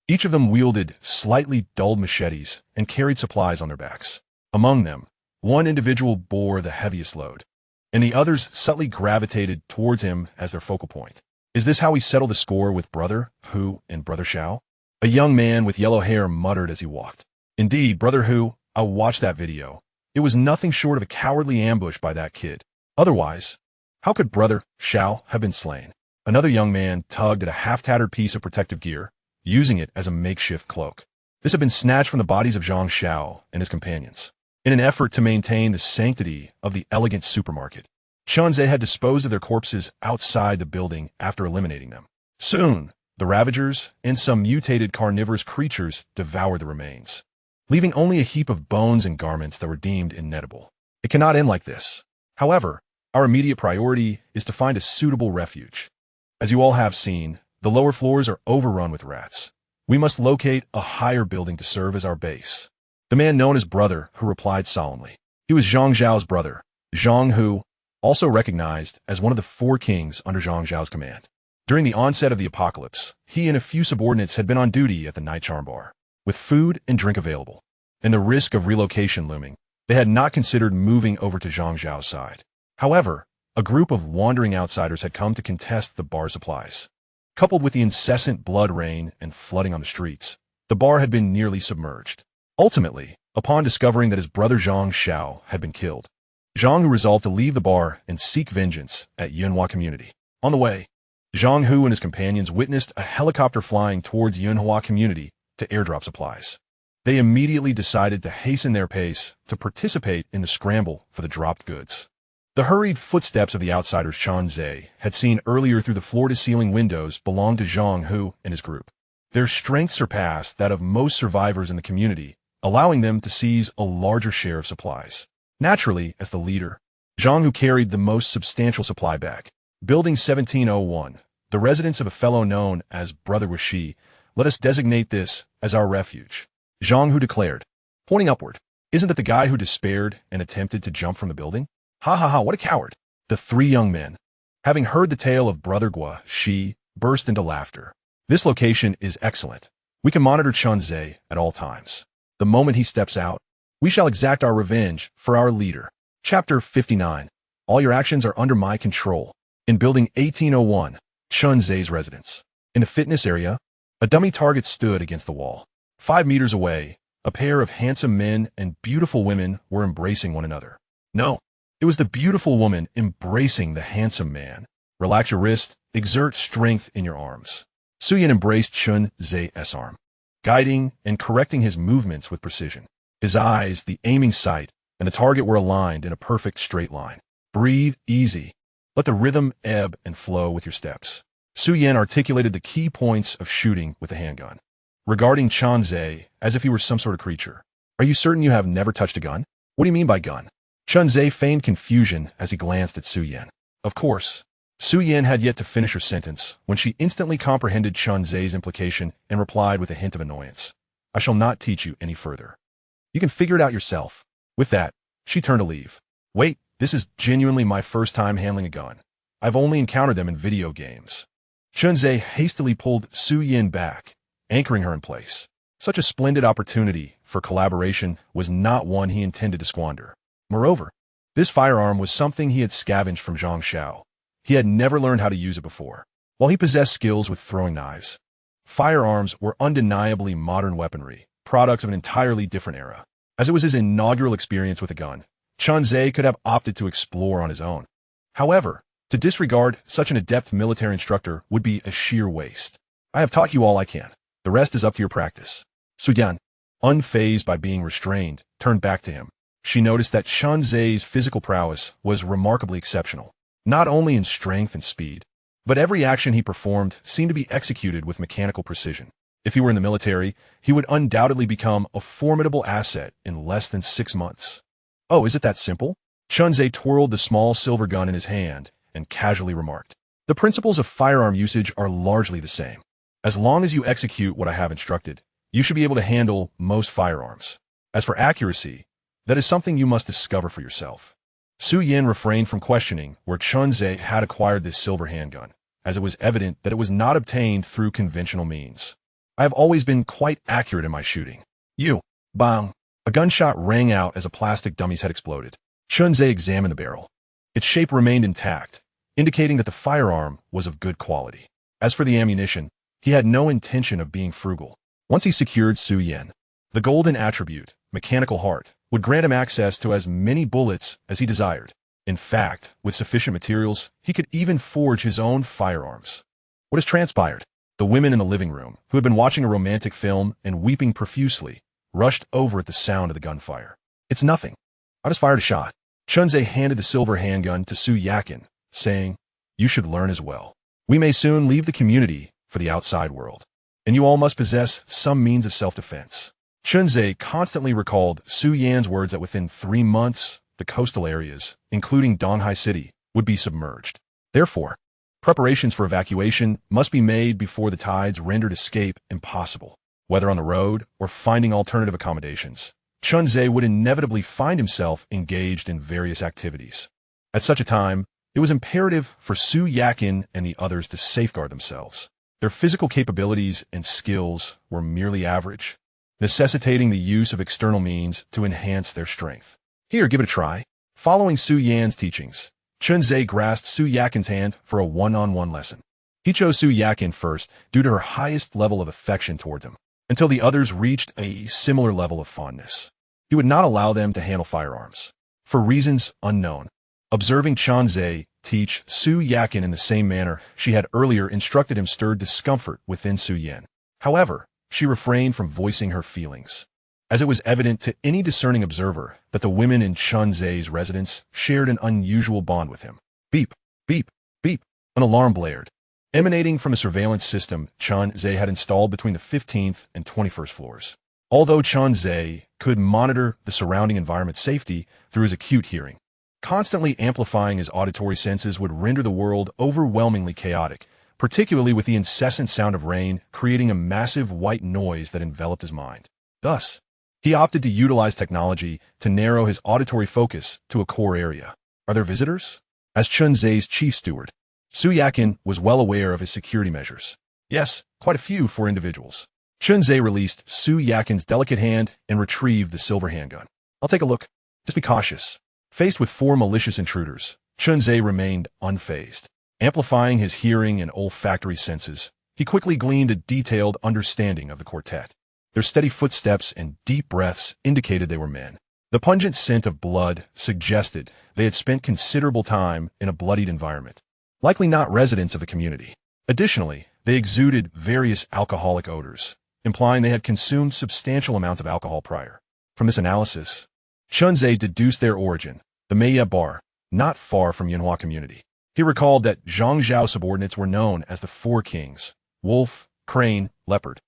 Each of them wielded slightly dulled machetes and carried supplies on their backs. Among them, one individual bore the heaviest load, and the others subtly gravitated towards him as their focal point. Is this how we settle the score with Brother Hu and Brother Xiao? A young man with yellow hair muttered as he walked. Indeed, Brother Hu, I watched that video. It was nothing short of a cowardly ambush by that kid. Otherwise, how could Brother Xiao have been slain? Another young man tugged at a half-tattered piece of protective gear, using it as a makeshift cloak. This had been snatched from the bodies of Zhang Xiao and his companions. In an effort to maintain the sanctity of the elegant supermarket, Chunzei had disposed of their corpses outside the building after eliminating them. Soon, the Ravagers and some mutated carnivorous creatures devoured the remains, leaving only a heap of bones and garments that were deemed inedible. It cannot end like this. However, our immediate priority is to find a suitable refuge. As you all have seen, the lower floors are overrun with rats. We must locate a higher building to serve as our base. The man known as Brother Hu replied solemnly. He was Zhang Zhao's brother, Zhang Hu, also recognized as one of the 4 kings under Zhang Zhao's command. During the onset of the apocalypse, he and a few subordinates had been on duty at the night charm bar. With food and drink available, and the risk of relocation looming, they had not considered moving over to Zhang Zhao's side. However, a group of wandering outsiders had come to contest the bar supplies. Coupled with the incessant blood rain and flooding on the streets, the bar had been nearly submerged. Ultimately, upon discovering that his brother Zhang Xiao had been killed, Zhang Hu resolved to leave the bar and seek vengeance at Yunhua community. On the way, Zhang Hu and his companions witnessed a helicopter flying towards Yunhua community to airdrop supplies. They immediately decided to hasten their pace to participate in the scramble for the dropped goods. The hurried footsteps of the outsiders Chunzei had seen earlier through the floor-to-ceiling windows belonged to Zhang Hu and his group. Their strength surpassed that of most survivors in the community, allowing them to seize a larger share of supplies. Naturally, as the leader, Zhang Hu carried the most substantial supply bag. Building 1701, the residence of a fellow known as Brother Wuxi, let us designate this as our refuge, Zhang Hu declared, pointing upward. Isn't that the guy who despaired and attempted to jump from the building? Ha ha ha, what a coward. The 3 young men, having heard the tale of Brother Guo, burst into laughter. This location is excellent. We can monitor Chunzei at all times. The moment he steps out, we shall exact our revenge for our leader. Chapter 59. All your actions are under my control. In Building 1801, Chun Zhe's residence. In the fitness area, a dummy target stood against the wall. 5 meters away, a pair of handsome men and beautiful women were embracing one another. No, it was the beautiful woman embracing the handsome man. Relax your wrist, exert strength in your arms. Su-Yin embraced Chun Zhe's arm, guiding and correcting his movements with precision. His eyes, the aiming sight, and the target were aligned in a perfect straight line. Breathe easy. Let the rhythm ebb and flow with your steps. Su-Yin articulated the key points of shooting with a handgun, regarding Chun Zhe as if he were some sort of creature. Are you certain you have never touched a gun? What do you mean by gun? Chun Zhe feigned confusion as he glanced at Su-Yin. Of course. Su-Yin had yet to finish her sentence when she instantly comprehended Chun Zhe's implication and replied with a hint of annoyance. I shall not teach you any further. You can figure it out yourself. With that, she turned to leave. Wait, this is genuinely my first time handling a gun. I've only encountered them in video games. Chun Zhe hastily pulled Su-Yin back, anchoring her in place. Such a splendid opportunity for collaboration was not one he intended to squander. Moreover, this firearm was something he had scavenged from Zhang Xiao. He had never learned how to use it before. While he possessed skills with throwing knives, firearms were undeniably modern weaponry, products of an entirely different era. As it was his inaugural experience with a gun, Chun Zhe could have opted to explore on his own. However, to disregard such an adept military instructor would be a sheer waste. I have taught you all I can. The rest is up to your practice. Su-Yan, unfazed by being restrained, turned back to him. She noticed that Chun Zhe's physical prowess was remarkably exceptional, not only in strength and speed, but every action he performed seemed to be executed with mechanical precision. If he were in the military, he would undoubtedly become a formidable asset in less than 6 months. Oh, is it that simple? Chun Zhe twirled the small silver gun in his hand and casually remarked. The principles of firearm usage are largely the same. As long as you execute what I have instructed, you should be able to handle most firearms. As for accuracy, that is something you must discover for yourself. Su-Yin refrained from questioning where Chun Zhe had acquired this silver handgun, as it was evident that it was not obtained through conventional means. I have always been quite accurate in my shooting. You, bang! A gunshot rang out as a plastic dummy's head exploded. Chun Zhe examined the barrel. Its shape remained intact, indicating that the firearm was of good quality. As for the ammunition, he had no intention of being frugal. Once he secured Su-Yin, the golden attribute, mechanical heart, would grant him access to as many bullets as he desired. In fact, with sufficient materials, he could even forge his own firearms. What has transpired? The women in the living room, who had been watching a romantic film and weeping profusely, rushed over at the sound of the gunfire. It's nothing. I just fired a shot. Chun Zhe handed the silver handgun to Su-Yakin, saying, You should learn as well. We may soon leave the community for the outside world, and you all must possess some means of self-defense. Chun Zhe constantly recalled Su-Yan's words that within 3 months, the coastal areas, including Donghai City, would be submerged. Therefore, preparations for evacuation must be made before the tides rendered escape impossible. Whether on the road or finding alternative accommodations, Chun Zhe would inevitably find himself engaged in various activities. At such a time, it was imperative for Su-Yakin and the others to safeguard themselves. Their physical capabilities and skills were merely average, necessitating the use of external means to enhance their strength. Here, give it a try. Following Su-Yan's teachings, Chun Zhe grasped Su-Yakin's hand for a one-on-one lesson. He chose Su-Yakin first due to her highest level of affection towards him, until the others reached a similar level of fondness. He would not allow them to handle firearms, for reasons unknown. Observing Chun Zhe teach Su-Yakin in the same manner she had earlier instructed him stirred discomfort within Su-Yin. However, she refrained from voicing her feelings, as it was evident to any discerning observer that the women in Chun Zhe's residence shared an unusual bond with him. Beep, beep, beep. An alarm blared, emanating from a surveillance system Chun Zhe had installed between the 15th and 21st floors. Although Chun Zhe could monitor the surrounding environment's safety through his acute hearing, constantly amplifying his auditory senses would render the world overwhelmingly chaotic, particularly with the incessant sound of rain creating a massive white noise that enveloped his mind. Thus, he opted to utilize technology to narrow his auditory focus to a core area. Are there visitors? As Chun Zhe's chief steward, Su-Yakin was well aware of his security measures. Yes, quite a few for individuals. Chun Zhe released Su-Yakin's delicate hand and retrieved the silver handgun. I'll take a look. Just be cautious. Faced with 4 malicious intruders, Chun Zhe remained unfazed. Amplifying his hearing and olfactory senses, he quickly gleaned a detailed understanding of the quartet. Their steady footsteps and deep breaths indicated they were men. The pungent scent of blood suggested they had spent considerable time in a bloodied environment, likely not residents of the community. Additionally, they exuded various alcoholic odors, implying they had consumed substantial amounts of alcohol prior. From this analysis, Chunze deduced their origin, the Meiya Bar, not far from Yinhua community. He recalled that Zhang Zhao subordinates were known as the Four Kings: wolf, crane, leopard,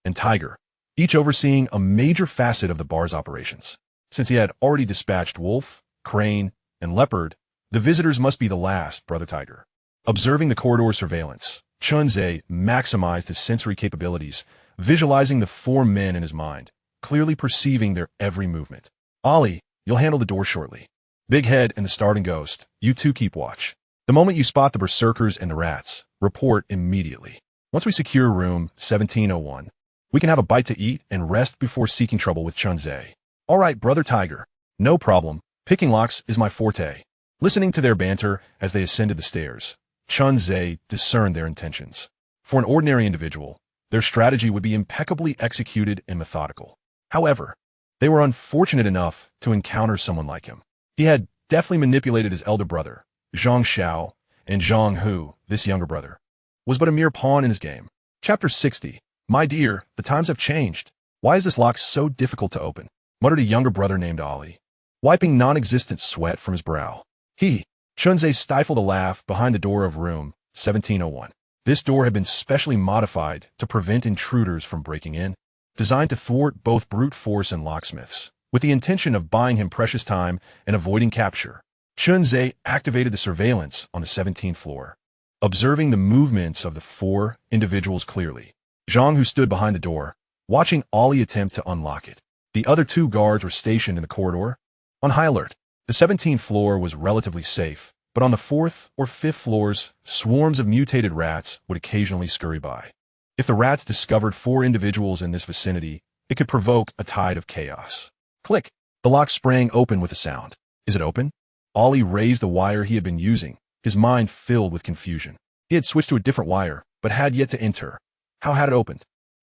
and tiger, each overseeing a major facet of the bar's operations. Since he had already dispatched wolf, crane, and leopard, the visitors must be the last, Brother Tiger. Observing the corridor surveillance, Chunze maximized his sensory capabilities, visualizing the four men in his mind, clearly perceiving their every movement. Ollie, you'll handle the door shortly. Big Head and the Starving Ghost, you two keep watch. The moment you spot the berserkers and the rats, report immediately. Once we secure room 1701, we can have a bite to eat and rest before seeking trouble with Chunze. All right, Brother Tiger. No problem. Picking locks is my forte. Listening to their banter as they ascended the stairs, Chunze discerned their intentions. For an ordinary individual, their strategy would be impeccably executed and methodical. However, they were unfortunate enough to encounter someone like him. He had deftly manipulated his elder brother, Zhang Xiao, and Zhang Hu, this younger brother, was but a mere pawn in his game. Chapter 60. My dear, the times have changed. Why is this lock so difficult to open? Muttered a younger brother named Ollie, wiping non-existent sweat from his brow. Chunze stifled a laugh behind the door of room 1701. This door had been specially modified to prevent intruders from breaking in, designed to thwart both brute force and locksmiths, with the intention of buying him precious time and avoiding capture. Chunze activated the surveillance on the 17th floor, observing the movements of the four individuals clearly. Zhang, who stood behind the door, watching Ollie attempt to unlock it. The other two guards were stationed in the corridor, on high alert. The 17th floor was relatively safe, but on the 4th or 5th floors, swarms of mutated rats would occasionally scurry by. If the rats discovered four individuals in this vicinity, it could provoke a tide of chaos. Click! The lock sprang open with a sound. Is it open? Ollie raised the wire he had been using, his mind filled with confusion. He had switched to a different wire, but had yet to enter. How had it opened?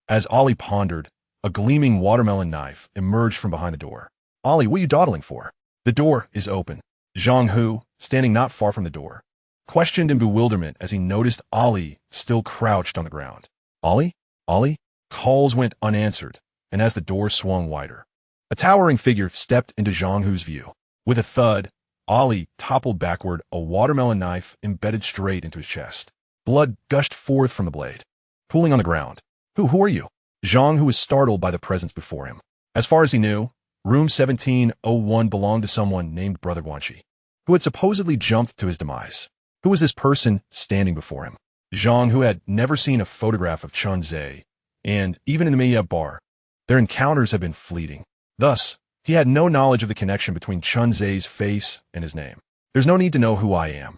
As Ollie pondered, a gleaming watermelon knife emerged from behind the door. Ollie, what are you dawdling for? The door is open. Zhang Hu, standing not far from the door, questioned in bewilderment as he noticed Ollie still crouched on the ground. Ollie? Ollie? Calls went unanswered, and as the door swung wider, a towering figure stepped into Zhang Hu's view. With a thud, Ollie toppled backward, a watermelon knife embedded straight into his chest. Blood gushed forth from the blade, pooling on the ground. Who are you? Zhang Hu was startled by the presence before him. As far as he knew, room 1701 belonged to someone named Brother Guanxi, who had supposedly jumped to his demise. Who was this person standing before him? Zhang, who had never seen a photograph of Chunze, and even in the Meiya Bar, their encounters had been fleeting. Thus, he had no knowledge of the connection between Chunze's face and his name. There's no need to know who I am.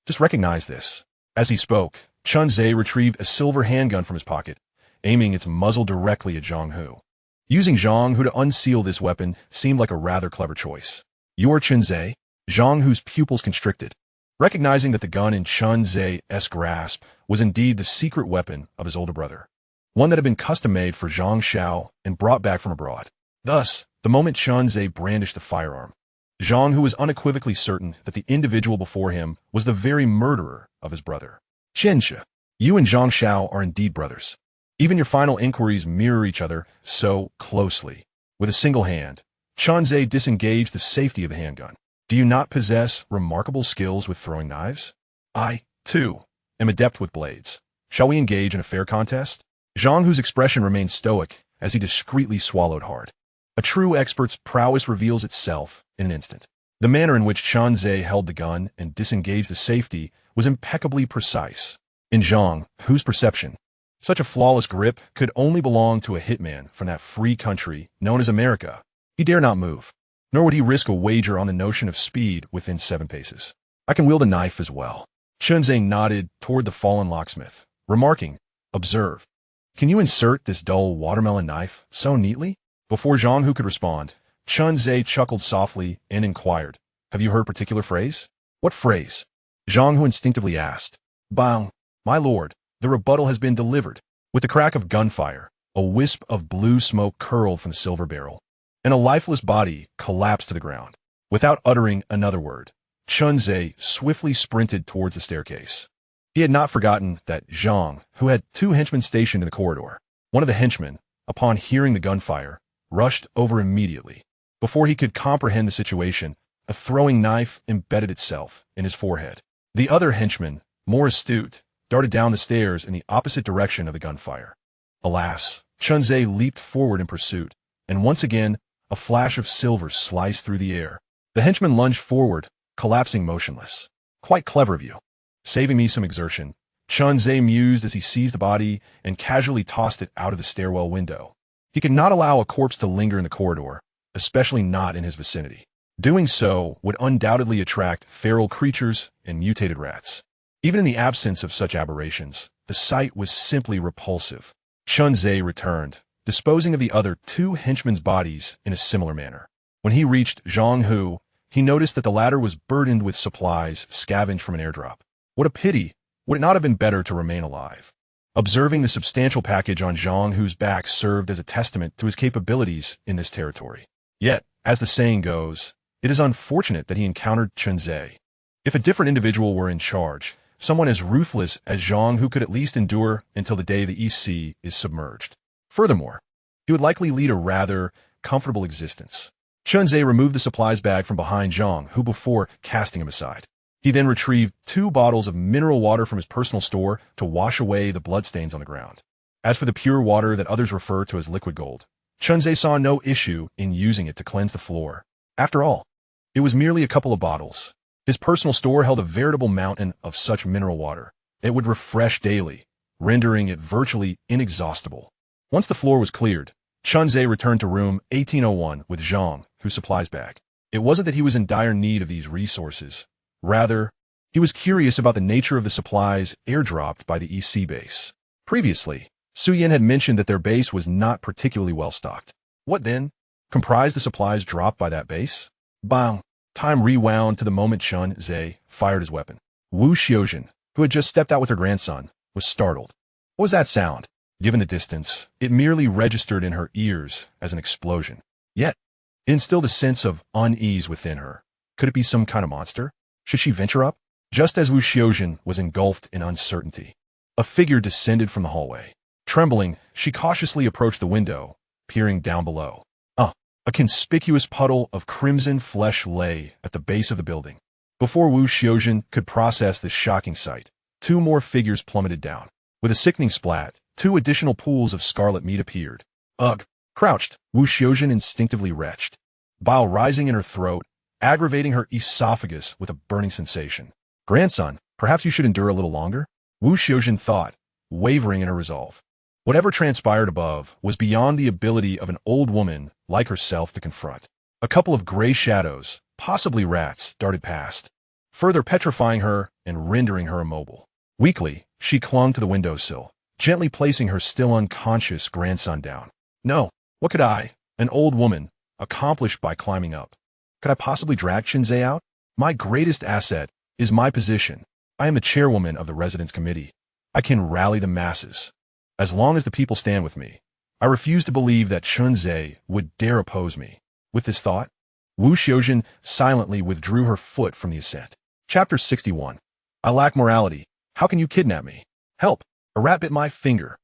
Just recognize this. As he spoke, Chunze retrieved a silver handgun from his pocket, aiming its muzzle directly at Zhang Hu. Using Zhang Hu to unseal this weapon seemed like a rather clever choice. You are Chunze? Zhang Hu's pupils constricted, recognizing that the gun in Chunze's grasp was indeed the secret weapon of his older brother, one that had been custom-made for Zhang Xiao and brought back from abroad. Thus, the moment Chunze brandished the firearm, Zhang Hu was unequivocally certain that the individual before him was the very murderer of his brother. Qianxia, you and Zhang Xiao are indeed brothers. Even your final inquiries mirror each other so closely. With a single hand, Chunze disengaged the safety of the handgun. Do you not possess remarkable skills with throwing knives? I, too, am adept with blades. Shall we engage in a fair contest? Zhang Hu's expression remained stoic as he discreetly swallowed hard. A true expert's prowess reveals itself in an instant. The manner in which Chunze held the gun and disengaged the safety was impeccably precise. In Zhang Hu's perception, such a flawless grip could only belong to a hitman from that free country known as America. He dare not move, nor would he risk a wager on the notion of speed within 7 paces. I can wield a knife as well. Chunze nodded toward the fallen locksmith, remarking, observe. Can you insert this dull watermelon knife so neatly? Before Zhang Hu could respond, Chunze chuckled softly and inquired, have you heard a particular phrase? What phrase? Zhang Hu instinctively asked. Bang! My lord, the rebuttal has been delivered. With the crack of gunfire, a wisp of blue smoke curled from the silver barrel, and a lifeless body collapsed to the ground. Without uttering another word, Chunze swiftly sprinted towards the staircase. He had not forgotten that Zhang, who had 2 henchmen stationed in the corridor. One of the henchmen, upon hearing the gunfire, rushed over immediately. Before he could comprehend the situation, a throwing knife embedded itself in his forehead. The other henchman, more astute, darted down the stairs in the opposite direction of the gunfire. Alas, Chunze leaped forward in pursuit, and once again, a flash of silver sliced through the air. The henchman lunged forward, collapsing motionless. Quite clever of you. Saving me some exertion, Chunze mused as he seized the body and casually tossed it out of the stairwell window. He could not allow a corpse to linger in the corridor, especially not in his vicinity. Doing so would undoubtedly attract feral creatures and mutated rats. Even in the absence of such aberrations, the sight was simply repulsive. Chunze returned, disposing of the other 2 henchmen's bodies in a similar manner. When he reached Zhang Hu, he noticed that the latter was burdened with supplies scavenged from an airdrop. What a pity! Would it not have been better to remain alive? Observing the substantial package on Zhang Hu's back served as a testament to his capabilities in this territory. Yet, as the saying goes, it is unfortunate that he encountered Chunze. If a different individual were in charge, someone as ruthless as Zhang Hu could at least endure until the day the East Sea is submerged. Furthermore, he would likely lead a rather comfortable existence. Chunze removed the supplies bag from behind Zhang Hu before casting him aside. He then retrieved 2 bottles of mineral water from his personal store to wash away the bloodstains on the ground. As for the pure water that others refer to as liquid gold, Chunze saw no issue in using it to cleanse the floor. After all, it was merely a couple of bottles. His personal store held a veritable mountain of such mineral water. It would refresh daily, rendering it virtually inexhaustible. Once the floor was cleared, Chunze returned to room 1801 with Zhang Hu's supplies bag. It wasn't that he was in dire need of these resources. Rather, he was curious about the nature of the supplies airdropped by the EC base. Previously, Su Yin had mentioned that their base was not particularly well stocked. What then comprised the supplies dropped by that base? Bang! Time rewound to the moment Chunze fired his weapon. Wu Xiaojin, who had just stepped out with her grandson, was startled. What was that sound? Given the distance, it merely registered in her ears as an explosion. Yet, it instilled a sense of unease within her. Could it be some kind of monster? Should she venture up? Just as Wu Xiaojin was engulfed in uncertainty, a figure descended from the hallway. Trembling, she cautiously approached the window, peering down below. A conspicuous puddle of crimson flesh lay at the base of the building. Before Wu Xiaojin could process this shocking sight, 2 more figures plummeted down. With a sickening splat, 2 additional pools of scarlet meat appeared. Ugh! Crouched, Wu Xiaojin instinctively retched, bile rising in her throat, aggravating her esophagus with a burning sensation. Grandson, perhaps you should endure a little longer? Wu Xiaojin thought, wavering in her resolve. Whatever transpired above was beyond the ability of an old woman like herself to confront. A couple of gray shadows, possibly rats, darted past, further petrifying her and rendering her immobile. Weakly, she clung to the windowsill, gently placing her still unconscious grandson down. No, what could I, an old woman, accomplish by climbing up? Could I possibly drag Chunze out? My greatest asset is my position. I am the chairwoman of the residence committee. I can rally the masses. As long as the people stand with me, I refuse to believe that Chunze would dare oppose me. With this thought, Wu Xiaojin silently withdrew her foot from the ascent. Chapter 61. I lack morality. How can you kidnap me? Help! A rat bit my finger.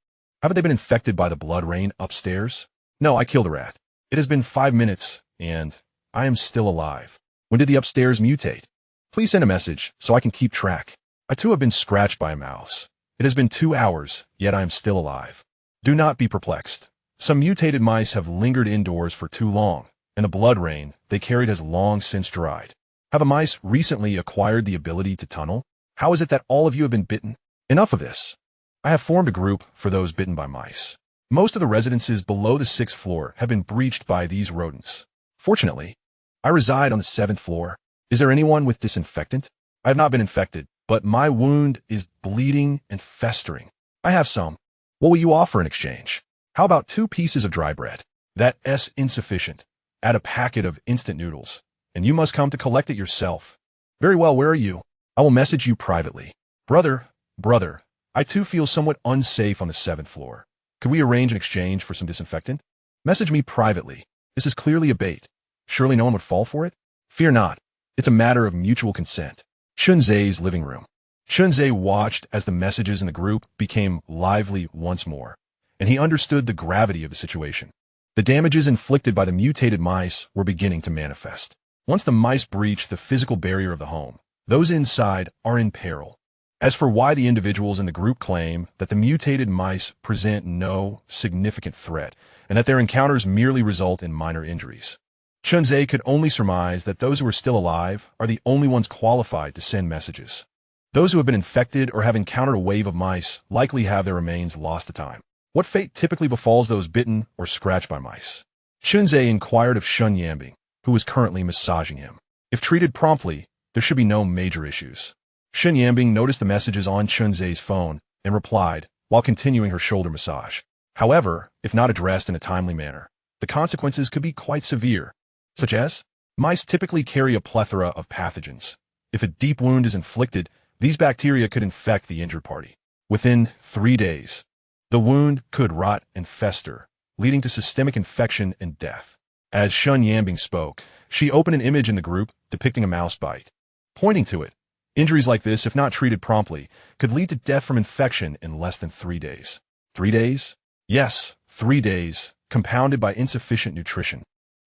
Haven't they been infected by the blood rain upstairs? No, I killed a rat. It has been 5 minutes, and I am still alive. When did the upstairs mutate? Please send a message so I can keep track. I too have been scratched by a mouse. It has been 2 hours, yet I am still alive. Do not be perplexed. Some mutated mice have lingered indoors for too long, and the blood rain they carried has long since dried. Have the mice recently acquired the ability to tunnel? How is it that all of you have been bitten? Enough of this. I have formed a group for those bitten by mice. Most of the residences below the 6th floor have been breached by these rodents. Fortunately, I reside on the 7th floor. Is there anyone with disinfectant? I have not been infected, but my wound is bleeding and festering. I have some. What will you offer in exchange? How about 2 pieces of dry bread? That's insufficient. Add a packet of instant noodles, and you must come to collect it yourself. Very well, where are you? I will message you privately. Brother, Brother, I too feel somewhat unsafe on the 7th floor. Could we arrange an exchange for some disinfectant? Message me privately. This is clearly a bait. Surely no one would fall for it? Fear not. It's a matter of mutual consent. Chunzei's living room. Chunzei watched as the messages in the group became lively once more, and he understood the gravity of the situation. The damages inflicted by the mutated mice were beginning to manifest. Once the mice breach the physical barrier of the home, those inside are in peril. As for why the individuals in the group claim that the mutated mice present no significant threat and that their encounters merely result in minor injuries, Chunzei could only surmise that those who are still alive are the only ones qualified to send messages. Those who have been infected or have encountered a wave of mice likely have their remains lost to time. What fate typically befalls those bitten or scratched by mice? Chunzei inquired of Shun Yambing, who was currently massaging him. If treated promptly, there should be no major issues. Shun Yambing noticed the messages on Chunzei's phone and replied while continuing her shoulder massage. However, if not addressed in a timely manner, the consequences could be quite severe, such as mice typically carry a plethora of pathogens. If a deep wound is inflicted, these bacteria could infect the injured party. Within 3 days, the wound could rot and fester, leading to systemic infection and death. As Shun Yambing spoke, she opened an image in the group depicting a mouse bite. Pointing to it, injuries like this, if not treated promptly, could lead to death from infection in less than 3 days. 3 days? Yes, 3 days, compounded by insufficient nutrition.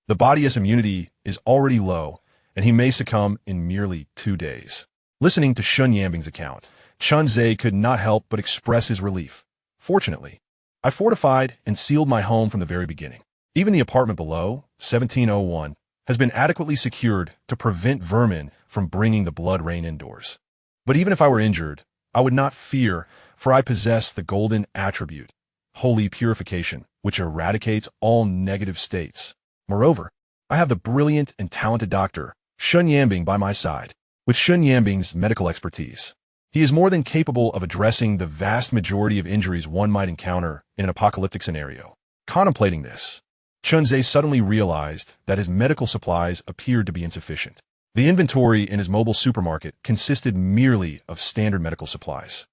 The body's immunity is already low, and he may succumb in merely 2 days. Listening to Shun Yambing's account, Chunzei could not help but express his relief. Fortunately, I fortified and sealed my home from the very beginning. Even the apartment below, 1701, has been adequately secured to prevent vermin from bringing the blood rain indoors. But even if I were injured, I would not fear, for I possess the golden attribute, holy purification, which eradicates all negative states. Moreover, I have the brilliant and talented doctor, Shun Yambing, by my side. With Shun Yambing's medical expertise, he is more than capable of addressing the vast majority of injuries one might encounter in an apocalyptic scenario. Contemplating this, Chunzei suddenly realized that his medical supplies appeared to be insufficient. The inventory in his mobile supermarket consisted merely of standard medical supplies.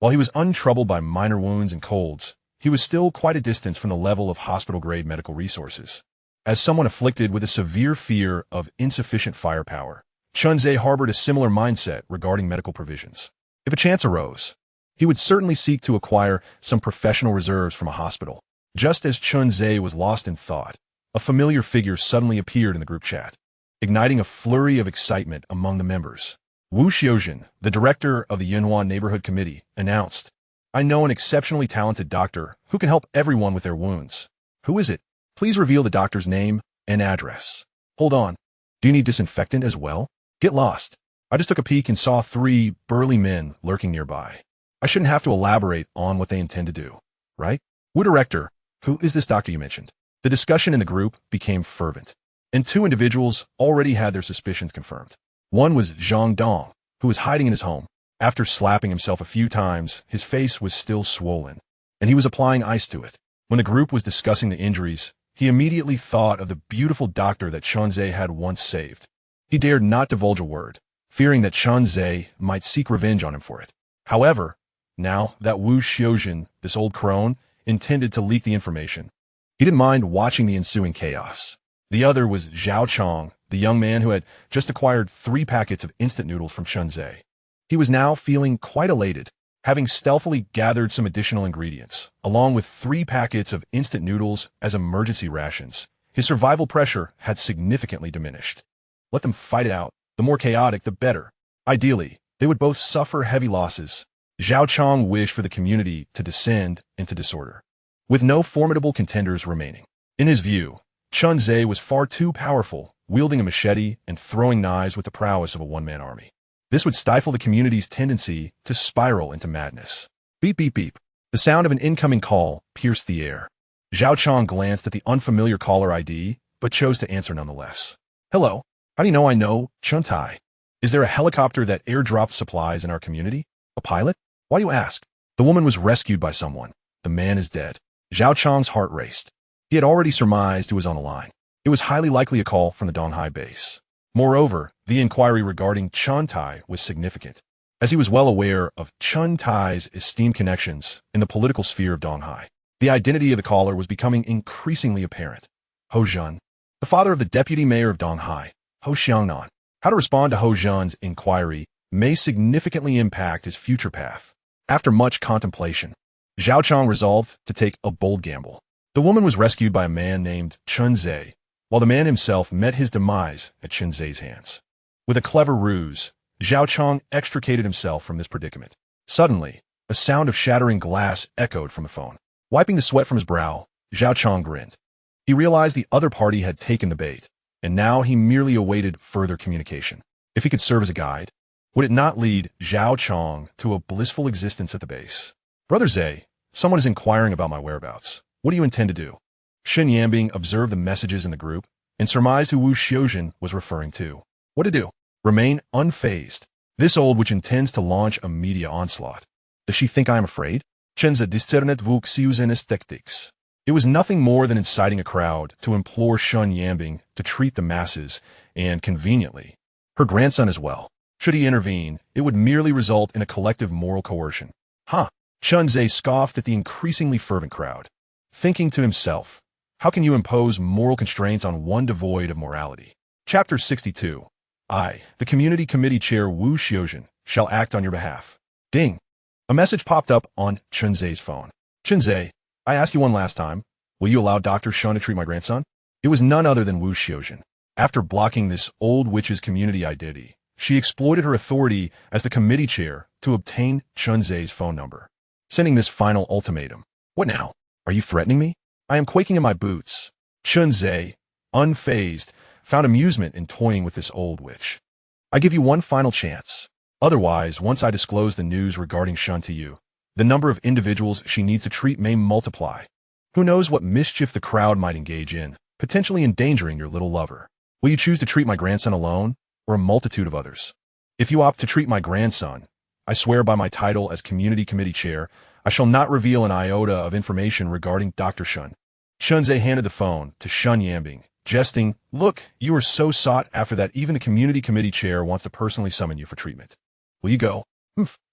While he was untroubled by minor wounds and colds, he was still quite a distance from the level of hospital-grade medical resources. As someone afflicted with a severe fear of insufficient firepower, Chunzei harbored a similar mindset regarding medical provisions. If a chance arose, he would certainly seek to acquire some professional reserves from a hospital. Just as Chunzei was lost in thought, a familiar figure suddenly appeared in the group chat, igniting a flurry of excitement among the members. Wu Xiaojin, the director of the Yunhuan Neighborhood Committee, announced, "I know an exceptionally talented doctor who can help everyone with their wounds. Who is it? Please reveal the doctor's name and address." Hold on. Do you need disinfectant as well? Get lost. I just took a peek and saw 3 burly men lurking nearby. I shouldn't have to elaborate on what they intend to do, right? Wu director, who is this doctor you mentioned? The discussion in the group became fervent, and 2 individuals already had their suspicions confirmed. One was Zhang Dong, who was hiding in his home. After slapping himself a few times, his face was still swollen, and he was applying ice to it. When the group was discussing the injuries, he immediately thought of the beautiful doctor that Chunzei had once saved. He dared not divulge a word, fearing that Chunzei might seek revenge on him for it. However, now that Wu Xiaojin, this old crone, intended to leak the information, he didn't mind watching the ensuing chaos. The other was Zhao Chong, the young man who had just acquired 3 packets of instant noodles from Chunzei. He was now feeling quite elated, having stealthily gathered some additional ingredients, along with 3 packets of instant noodles as emergency rations. His survival pressure had significantly diminished. Let them fight it out. The more chaotic, the better. Ideally, they would both suffer heavy losses. Zhao Chong wished for the community to descend into disorder, with no formidable contenders remaining. In his view, Chunzei was far too powerful, wielding a machete and throwing knives with the prowess of a one-man army. This would stifle the community's tendency to spiral into madness. Beep, beep, beep. The sound of an incoming call pierced the air. Zhao Chong glanced at the unfamiliar caller ID, but chose to answer nonetheless. Hello. How do you know I know Chuntai? Is there a helicopter that airdropped supplies in our community? A pilot? Why do you ask? The woman was rescued by someone. The man is dead. Zhao Chong's heart raced. He had already surmised who was on the line. It was highly likely a call from the Donghai base. Moreover, the inquiry regarding Chuntai was significant, as he was well aware of Chun Tai's esteemed connections in the political sphere of Donghai. The identity of the caller was becoming increasingly apparent. Ho Zhun, the father of the deputy mayor of Donghai, Ho Xiangnan. How to respond to Ho Zhun's inquiry may significantly impact his future path. After much contemplation, Zhao Chong resolved to take a bold gamble. The woman was rescued by a man named Chun Zhe, while the man himself met his demise at Chun Zhe's hands. With a clever ruse, Zhao Chong extricated himself from this predicament. Suddenly, a sound of shattering glass echoed from the phone. Wiping the sweat from his brow, Zhao Chong grinned. He realized the other party had taken the bait, and now he merely awaited further communication. If he could serve as a guide, would it not lead Zhao Chong to a blissful existence at the base? Brother Zhe, someone is inquiring about my whereabouts. What do you intend to do? Shen Yambing observed the messages in the group and surmised who Wu Xiuzhen was referring to. What to do? Remain unfazed. This old witch intends to launch a media onslaught. Does she think I am afraid? Chenza discernet vu xiuzenes tactics. It was nothing more than inciting a crowd to implore Shen Yambing to treat the masses, and, conveniently, her grandson as well. Should he intervene, it would merely result in a collective moral coercion. Huh? Chun Zhe scoffed at the increasingly fervent crowd, thinking to himself, how can you impose moral constraints on one devoid of morality? Chapter 62. I, the community committee chair Wu Xiuzhen, shall act on your behalf. Ding. A message popped up on Chun Zhe's phone. Chun Zhe, I asked you one last time. Will you allow Dr. Shun to treat my grandson? It was none other than Wu Xiuzhen. After blocking this old witch's community identity, she exploited her authority as the committee chair to obtain Chun Zhe's phone number, sending this final ultimatum. What now? Are you threatening me? I am quaking in my boots. Chun Zhe, unfazed, found amusement in toying with this old witch. I give you one final chance. Otherwise, once I disclose the news regarding Shun to you, the number of individuals she needs to treat may multiply. Who knows what mischief the crowd might engage in, potentially endangering your little lover. Will you choose to treat my grandson alone, or a multitude of others? If you opt to treat my grandson, I swear by my title as community committee chair, I shall not reveal an iota of information regarding Dr. Shun. Chun Zhe handed the phone to Shen Yambing, jesting, look, you are so sought after that even the community committee chair wants to personally summon you for treatment. Will you go?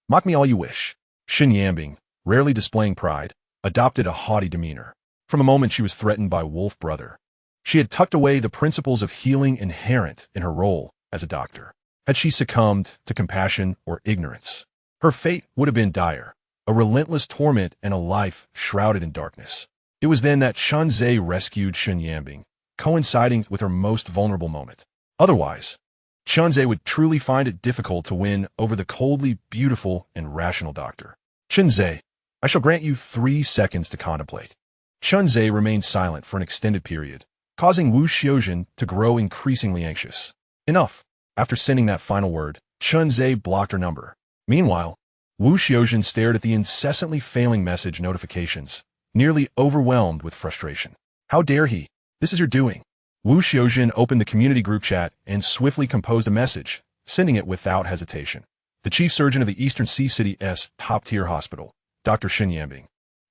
Mock me all you wish. Shen Yambing, rarely displaying pride, adopted a haughty demeanor. From the moment she was threatened by Wolf Brother, she had tucked away the principles of healing inherent in her role as a doctor. Had she succumbed to compassion or ignorance, her fate would have been dire, a relentless torment and a life shrouded in darkness. It was then that Chun Zhe rescued Shen Yambing, coinciding with her most vulnerable moment. Otherwise, Chun Zhe would truly find it difficult to win over the coldly beautiful and rational doctor. Chun Zhe, I shall grant you 3 seconds to contemplate. Chun Zhe remained silent for an extended period, causing Wu Xiuzhen to grow increasingly anxious. Enough. After sending that final word, Chun Zhe blocked her number. Meanwhile, Wu Xiuzhen stared at the incessantly failing message notifications, nearly overwhelmed with frustration. How dare he? This is your doing. Wu Xiuzhen opened the community group chat and swiftly composed a message, sending it without hesitation. The chief surgeon of the Eastern Sea City's top-tier hospital, Dr. Shen Yambing,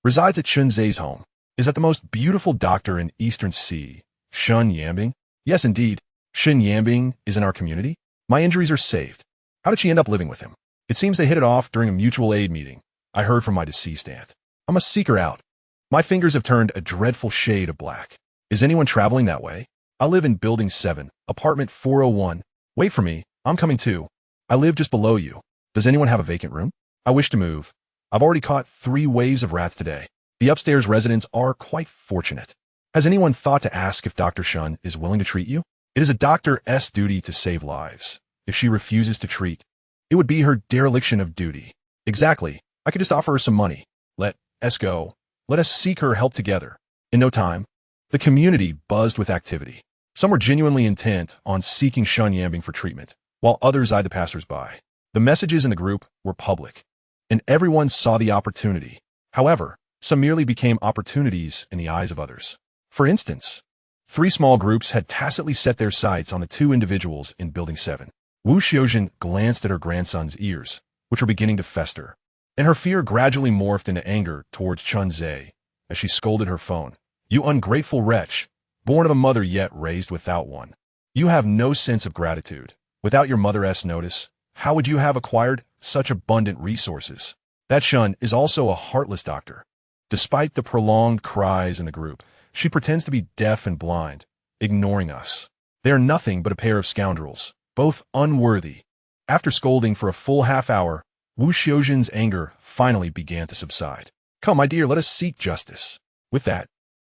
resides at Chun Zhe's home. Is that the most beautiful doctor in Eastern Sea, Shen Yambing? Yes, indeed. Shen Yambing is in our community. My injuries are saved. How did she end up living with him? It seems they hit it off during a mutual aid meeting. I heard from my deceased aunt. I must seek her out. My fingers have turned a dreadful shade of black. Is anyone traveling that way? I live in Building 7, Apartment 401. Wait for me. I'm coming too. I live just below you. Does anyone have a vacant room? I wish to move. I've already caught 3 waves of rats today. The upstairs residents are quite fortunate. Has anyone thought to ask if Dr. Shun is willing to treat you? It is a doctor's duty to save lives. If she refuses to treat, it would be her dereliction of duty. Exactly. I could just offer her some money. Let us go. Let us seek her help together. In no time, the community buzzed with activity. Some were genuinely intent on seeking Shen Yambing for treatment, while others eyed the passers-by. The messages in the group were public, and everyone saw the opportunity. However, some merely became opportunities in the eyes of others. For instance, 3 small groups had tacitly set their sights on the 2 individuals in Building 7. Wu Xiuzhen glanced at her grandson's ears, which were beginning to fester, and her fear gradually morphed into anger towards Chun Zhe as she scolded her phone. You ungrateful wretch, born of a mother yet raised without one. You have no sense of gratitude. Without your mother's notice, how would you have acquired such abundant resources. That Shun is also a heartless doctor. Despite the prolonged cries in the group, she pretends to be deaf and blind, ignoring us. They are nothing but a pair of scoundrels, both unworthy. After scolding for a full half-hour, Wu Xiaojin's anger finally began to subside. Come, my dear, let us seek justice. With that,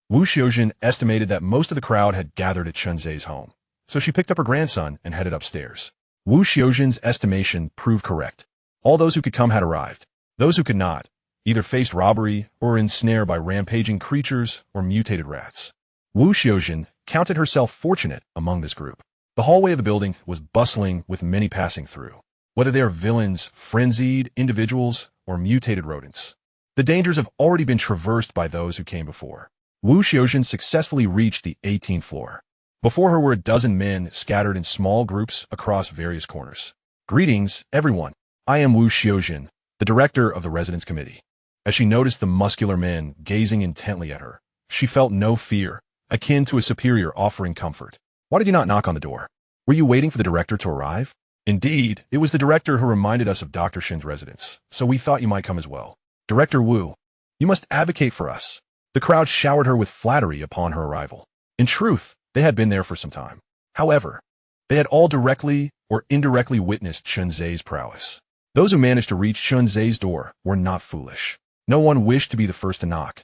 Wu Xiaojin estimated that most of the crowd had gathered at Chunzei's home, so she picked up her grandson and headed upstairs. Wu Xiaojin's estimation proved correct. All those who could come had arrived. Those who could not either faced robbery or were ensnared by rampaging creatures or mutated rats. Wu Xiaojin counted herself fortunate among this group. The hallway of the building was bustling with many passing through, whether they are villains, frenzied individuals, or mutated rodents. The dangers have already been traversed by those who came before. Wu Xiaojin successfully reached the 18th floor. Before her were a dozen men scattered in small groups across various corners. Greetings, everyone. I am Wu Xiaojin, the director of the residence committee. As she noticed the muscular men gazing intently at her, she felt no fear, akin to a superior offering comfort. Why did you not knock on the door? Were you waiting for the director to arrive? Indeed, it was the director who reminded us of Dr. Shin's residence, so we thought you might come as well. Director Wu, you must advocate for us. The crowd showered her with flattery upon her arrival. In truth, they had been there for some time. However, they had all directly or indirectly witnessed Chunzei's prowess. Those who managed to reach Chunzei's door were not foolish. No one wished to be the first to knock.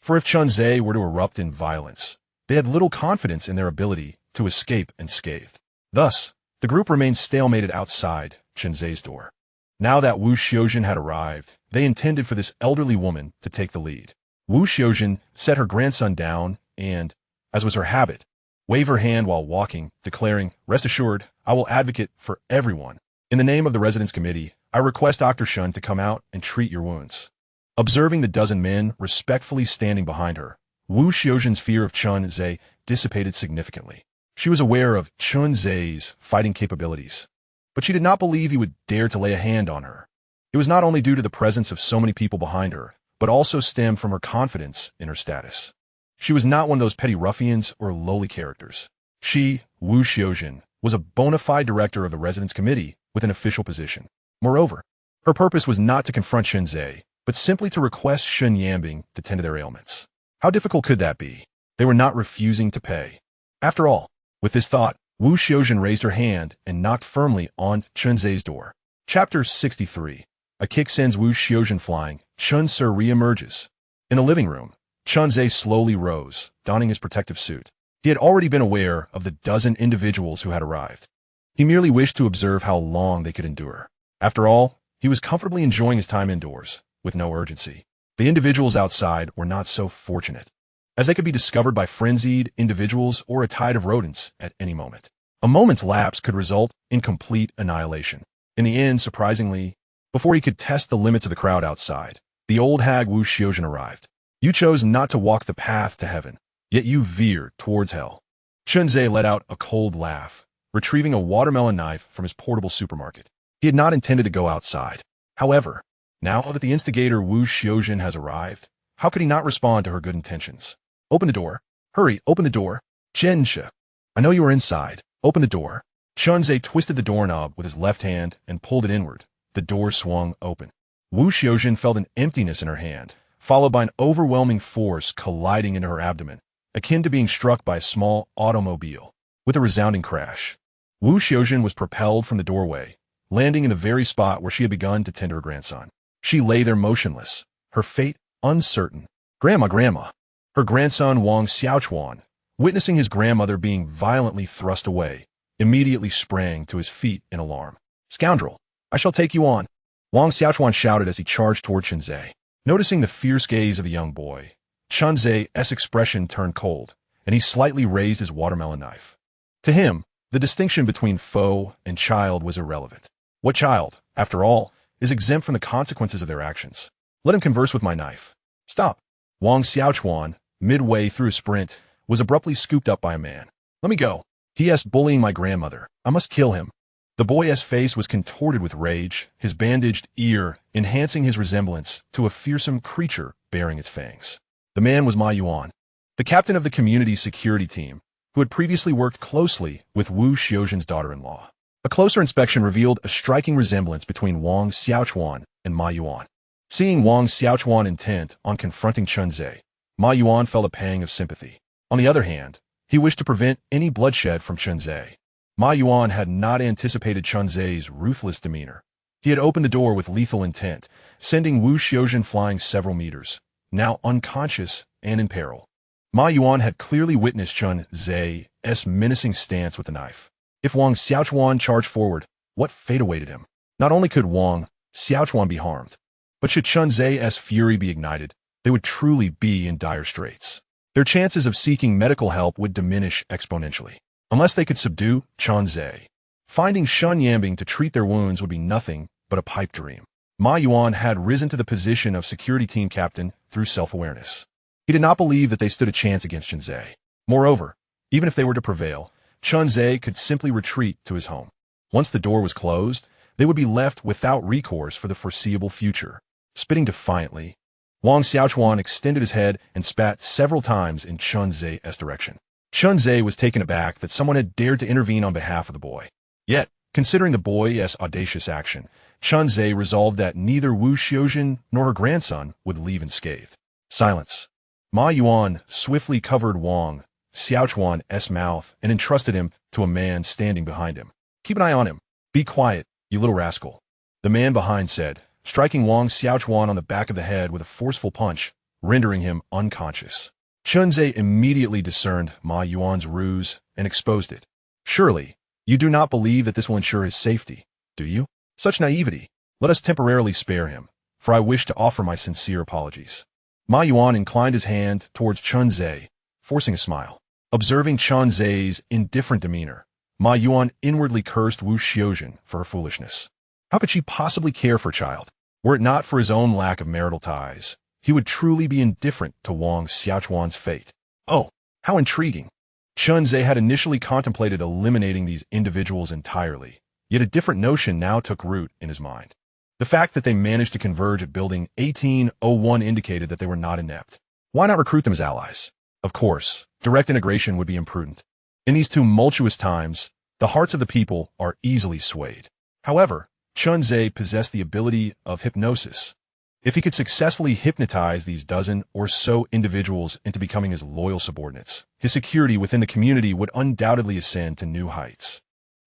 For if Chunzei were to erupt in violence, they had little confidence in their ability to escape unscathed. Thus, the group remained stalemated outside Chunzei's door. Now that Wu Xiaojin had arrived, they intended for this elderly woman to take the lead. Wu Xiaojin set her grandson down and, as was her habit, waved her hand while walking, declaring, "Rest assured, I will advocate for everyone. In the name of the residence committee, I request Dr. Shun to come out and treat your wounds." Observing the dozen men respectfully standing behind her, Wu Xiaojin's fear of Chunzei dissipated significantly. She was aware of Chunzei's fighting capabilities, but she did not believe he would dare to lay a hand on her. It was not only due to the presence of so many people behind her, but also stemmed from her confidence in her status. She was not one of those petty ruffians or lowly characters. She, Wu Xiaojin, was a bona fide director of the residence committee with an official position. Moreover, her purpose was not to confront Chunzei, but simply to request Shun Yanbing to tend to their ailments. How difficult could that be? They were not refusing to pay. After all, with this thought, Wu Xiaojin raised her hand and knocked firmly on Chunzei's door. Chapter 63. A kick sends Wu Xiaojin flying. Chun-Sir re-emerges. In the living room, Chunzei slowly rose, donning his protective suit. He had already been aware of the dozen individuals who had arrived. He merely wished to observe how long they could endure. After all, he was comfortably enjoying his time indoors, with no urgency. The individuals outside were not so fortunate, as they could be discovered by frenzied individuals or a tide of rodents at any moment. A moment's lapse could result in complete annihilation. In the end, surprisingly, before he could test the limits of the crowd outside, the old hag Wu Xiaojin arrived. You chose not to walk the path to heaven, yet you veered towards hell. Chunzei let out a cold laugh, retrieving a watermelon knife from his portable supermarket. He had not intended to go outside. However, now that the instigator Wu Xiaojin has arrived, how could he not respond to her good intentions? Open the door. Hurry, open the door. Chensha. I know you are inside. Open the door. Chunzei twisted the doorknob with his left hand and pulled it inward. The door swung open. Wu Xiaojin felt an emptiness in her hand, followed by an overwhelming force colliding into her abdomen, akin to being struck by a small automobile. With a resounding crash, Wu Xiaojin was propelled from the doorway, landing in the very spot where she had begun to tend to her grandson. She lay there motionless, her fate uncertain. Grandma. Her grandson Wang Xiaochuan, witnessing his grandmother being violently thrust away, immediately sprang to his feet in alarm. Scoundrel, I shall take you on, Wang Xiaochuan shouted as he charged toward Chunzei. Noticing the fierce gaze of the young boy, Chunzei's expression turned cold, and he slightly raised his watermelon knife. To him, the distinction between foe and child was irrelevant. What child, after all, is exempt from the consequences of their actions? Let him converse with my knife. Stop. Wang Xiaochuan, midway through a sprint, was abruptly scooped up by a man. Let me go. He is bullying my grandmother. I must kill him. The boy's face was contorted with rage, his bandaged ear enhancing his resemblance to a fearsome creature bearing its fangs. The man was Ma Yuan, the captain of the community security team, who had previously worked closely with Wu Xiaojin's daughter-in-law. A closer inspection revealed a striking resemblance between Wang Xiaochuan and Ma Yuan. Seeing Wang Xiaochuan intent on confronting Chen Zhe, Ma Yuan felt a pang of sympathy. On the other hand, he wished to prevent any bloodshed from Chen Zhe. Ma Yuan had not anticipated Chen Zhe's ruthless demeanor. He had opened the door with lethal intent, sending Wu Xiaozhen flying several meters, now unconscious and in peril. Ma Yuan had clearly witnessed Chen Zhe's menacing stance with the knife. If Wang Xiaochuan charged forward, what fate awaited him? Not only could Wang Xiaochuan be harmed, but should Chen Zhe's fury be ignited, they would truly be in dire straits. Their chances of seeking medical help would diminish exponentially, unless they could subdue Chen Zhe. Finding Shun Yambing to treat their wounds would be nothing but a pipe dream. Ma Yuan had risen to the position of security team captain through self-awareness. He did not believe that they stood a chance against Chen Zhe. Moreover, even if they were to prevail, Chen Zhe could simply retreat to his home. Once the door was closed, they would be left without recourse for the foreseeable future. Spitting defiantly, Wang Xiaochuan extended his head and spat several times in Chen Zhe's direction. Chen Zhe was taken aback that someone had dared to intervene on behalf of the boy. Yet, considering the boy's audacious action, Chen Zhe resolved that neither Wu Xiaozhen nor her grandson would leave unscathed. Silence. Ma Yuan swiftly covered Wang Xiaochuan's mouth and entrusted him to a man standing behind him. Keep an eye on him. Be quiet, you little rascal. The man behind said, striking Wang Xiaochuan on the back of the head with a forceful punch, rendering him unconscious. Chen Zhe immediately discerned Ma Yuan's ruse and exposed it. Surely, you do not believe that this will ensure his safety, do you? Such naivety. Let us temporarily spare him, for I wish to offer my sincere apologies. Ma Yuan inclined his hand towards Chen Zhe, forcing a smile. Observing Chen Zhe's indifferent demeanor, Ma Yuan inwardly cursed Wu Xiaozhen for her foolishness. How could she possibly care for a child? Were it not for his own lack of marital ties, he would truly be indifferent to Wang Xiaochuan's fate. Oh, how intriguing. Chen Zhe had initially contemplated eliminating these individuals entirely, yet a different notion now took root in his mind. The fact that they managed to converge at Building 1801 indicated that they were not inept. Why not recruit them as allies? Of course, direct integration would be imprudent. In these tumultuous times, the hearts of the people are easily swayed. However, Chen Zhe possessed the ability of hypnosis. If he could successfully hypnotize these dozen or so individuals into becoming his loyal subordinates, his security within the community would undoubtedly ascend to new heights.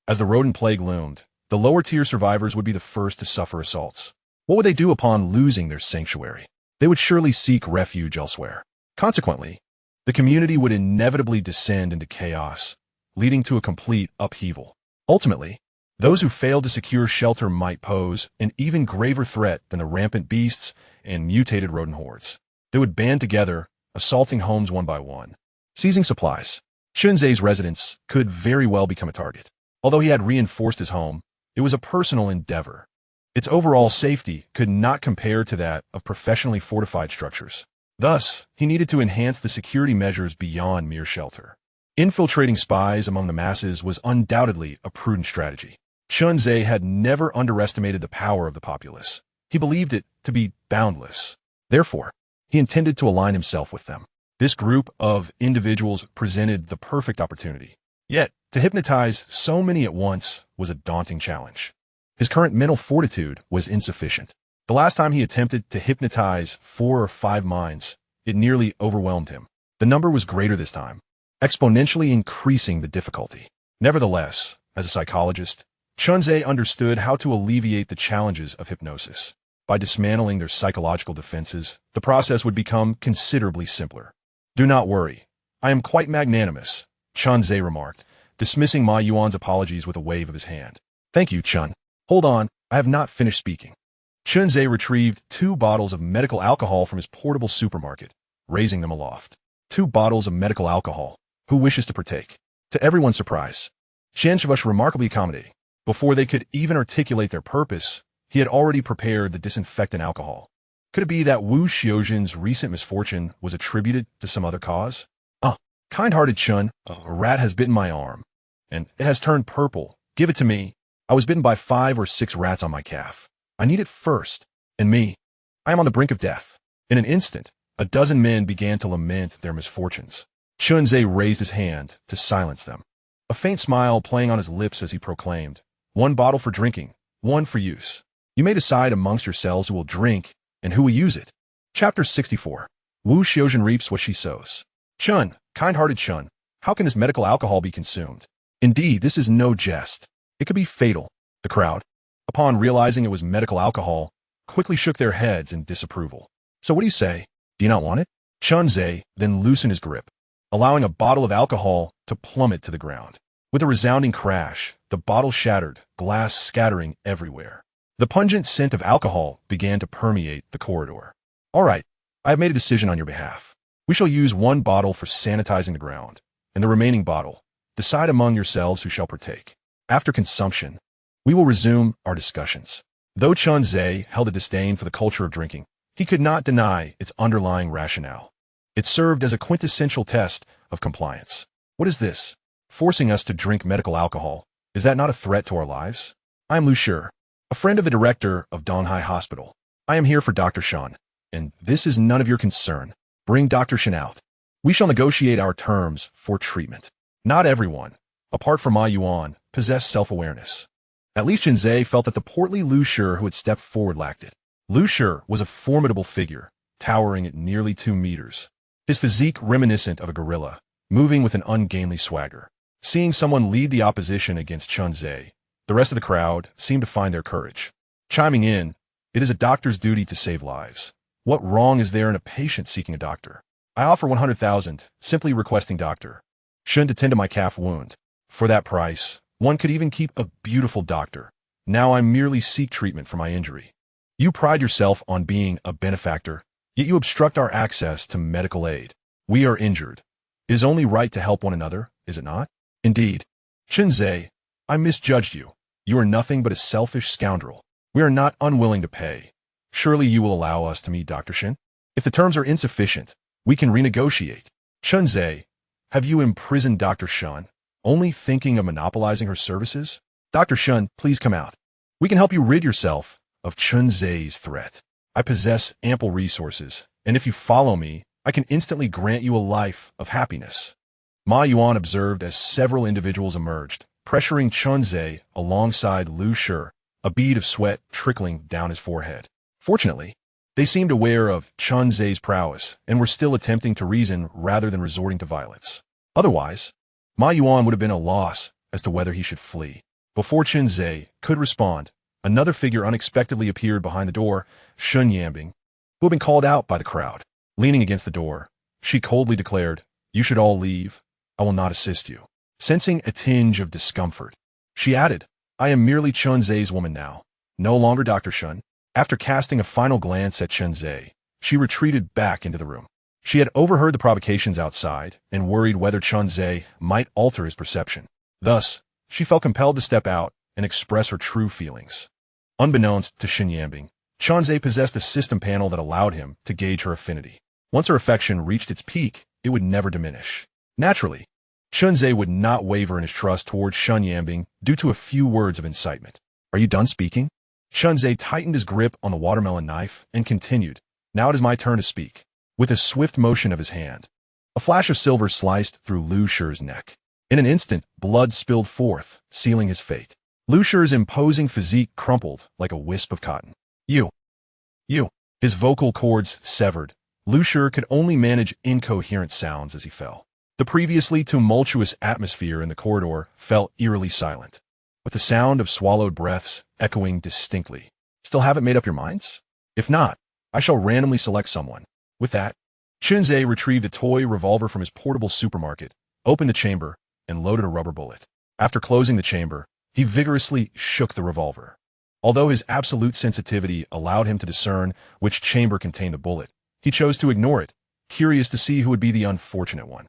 As the rodent plague loomed, the lower-tier survivors would be the first to suffer assaults. What would they do upon losing their sanctuary? They would surely seek refuge elsewhere. Consequently, the community would inevitably descend into chaos, leading to a complete upheaval. Ultimately, those who failed to secure shelter might pose an even graver threat than the rampant beasts and mutated rodent hordes. They would band together, assaulting homes one by one. Seizing supplies, Chen Zhe's residence could very well become a target. Although he had reinforced his home, it was a personal endeavor. Its overall safety could not compare to that of professionally fortified structures. Thus, he needed to enhance the security measures beyond mere shelter. Infiltrating spies among the masses was undoubtedly a prudent strategy. Chen Zhe had never underestimated the power of the populace. He believed it to be boundless. Therefore, he intended to align himself with them. This group of individuals presented the perfect opportunity. Yet, to hypnotize so many at once was a daunting challenge. His current mental fortitude was insufficient. The last time he attempted to hypnotize 4 or 5 minds, it nearly overwhelmed him. The number was greater this time, exponentially increasing the difficulty. Nevertheless, as a psychologist, Chen Zhe understood how to alleviate the challenges of hypnosis. By dismantling their psychological defenses, the process would become considerably simpler. Do not worry. I am quite magnanimous, Chen Zhe remarked, dismissing Ma Yuan's apologies with a wave of his hand. Thank you, Chen. Hold on, I have not finished speaking. Chen Zhe retrieved 2 bottles of medical alcohol from his portable supermarket, raising them aloft. 2 bottles of medical alcohol. Who wishes to partake? To everyone's surprise, Chen Zhe was remarkably accommodating. Before they could even articulate their purpose, he had already prepared the disinfectant alcohol. Could it be that Wu Xiaozhen's recent misfortune was attributed to some other cause? Kind-hearted Chen, a rat has bitten my arm, and it has turned purple. Give it to me. I was bitten by 5 or 6 rats on my calf. I need it first. And me, I am on the brink of death. In an instant, a dozen men began to lament their misfortunes. Chen Zhe raised his hand to silence them. A faint smile playing on his lips as he proclaimed, One bottle for drinking, one for use. You may decide amongst yourselves who will drink and who will use it. Chapter 64. Wu Xiaojun reaps what she sows. Chun, kind-hearted Chun, how can this medical alcohol be consumed? Indeed, this is no jest. It could be fatal. The crowd, upon realizing it was medical alcohol, quickly shook their heads in disapproval. So what do you say? Do you not want it? Chun Zhe then loosened his grip, allowing a bottle of alcohol to plummet to the ground. With a resounding crash, the bottle shattered, glass scattering everywhere. The pungent scent of alcohol began to permeate the corridor. All right, I have made a decision on your behalf. We shall use one bottle for sanitizing the ground, and the remaining bottle, decide among yourselves who shall partake. After consumption, we will resume our discussions. Though Chun Zhe held a disdain for the culture of drinking, he could not deny its underlying rationale. It served as a quintessential test of compliance. What is this? Forcing us to drink medical alcohol. Is that not a threat to our lives? I am Lu Shi, a friend of the director of Donghai Hospital. I am here for Dr. Shan, and this is none of your concern. Bring Dr. Shan out. We shall negotiate our terms for treatment. Not everyone, apart from Ma Yuan, possessed self-awareness. At least Zhe felt that the portly Lu Shi who had stepped forward lacked it. Lu Shi was a formidable figure, towering at nearly 2 meters. His physique reminiscent of a gorilla, moving with an ungainly swagger. Seeing someone lead the opposition against Chun Zhe, the rest of the crowd seemed to find their courage. Chiming in, it is a doctor's duty to save lives. What wrong is there in a patient seeking a doctor? I offer 100,000, simply requesting doctor Shun to tend to my calf wound. For that price, one could even keep a beautiful doctor. Now I merely seek treatment for my injury. You pride yourself on being a benefactor, yet you obstruct our access to medical aid. We are injured. It is only right to help one another, is it not? Indeed. Chun Zhe, I misjudged you. You are nothing but a selfish scoundrel. We are not unwilling to pay. Surely you will allow us to meet Dr. Shin? If the terms are insufficient, we can renegotiate. Chun Zhe, have you imprisoned Dr. Shan, only thinking of monopolizing her services? Dr. Shan, please come out. We can help you rid yourself of Chun Zhe's threat. I possess ample resources, and if you follow me, I can instantly grant you a life of happiness. Ma Yuan observed as several individuals emerged, pressuring Chun Zhe alongside Lu Shi, a bead of sweat trickling down his forehead. Fortunately, they seemed aware of Chun Zhe's prowess and were still attempting to reason rather than resorting to violence. Otherwise, Ma Yuan would have been a loss as to whether he should flee. Before Chun Zhe could respond, another figure unexpectedly appeared behind the door, Shun Yambing, who had been called out by the crowd. Leaning against the door, she coldly declared, "You should all leave. I will not assist you." Sensing a tinge of discomfort, she added, "I am merely Chun Zhe's woman now, no longer Dr. Shun." After casting a final glance at Chun Zhe, she retreated back into the room. She had overheard the provocations outside and worried whether Chun Zhe might alter his perception. Thus, she felt compelled to step out and express her true feelings. Unbeknownst to Xin Yambing, Chun Zhe possessed a system panel that allowed him to gauge her affinity. Once her affection reached its peak, it would never diminish. Naturally, Chun Zhe would not waver in his trust towards Shun Yambing due to a few words of incitement. "Are you done speaking?" Chun Zhe tightened his grip on the watermelon knife and continued, "Now it is my turn to speak." With a swift motion of his hand, a flash of silver sliced through Lu Shi's neck. In an instant, blood spilled forth, sealing his fate. Lu Shi's imposing physique crumpled like a wisp of cotton. You. His vocal cords severed. Lu Shi could only manage incoherent sounds as he fell. The previously tumultuous atmosphere in the corridor fell eerily silent, with the sound of swallowed breaths echoing distinctly. Still haven't made up your minds? If not, I shall randomly select someone. With that, Chun Zhe retrieved a toy revolver from his portable supermarket, opened the chamber, and loaded a rubber bullet. After closing the chamber, he vigorously shook the revolver. Although his absolute sensitivity allowed him to discern which chamber contained the bullet, he chose to ignore it, curious to see who would be the unfortunate one.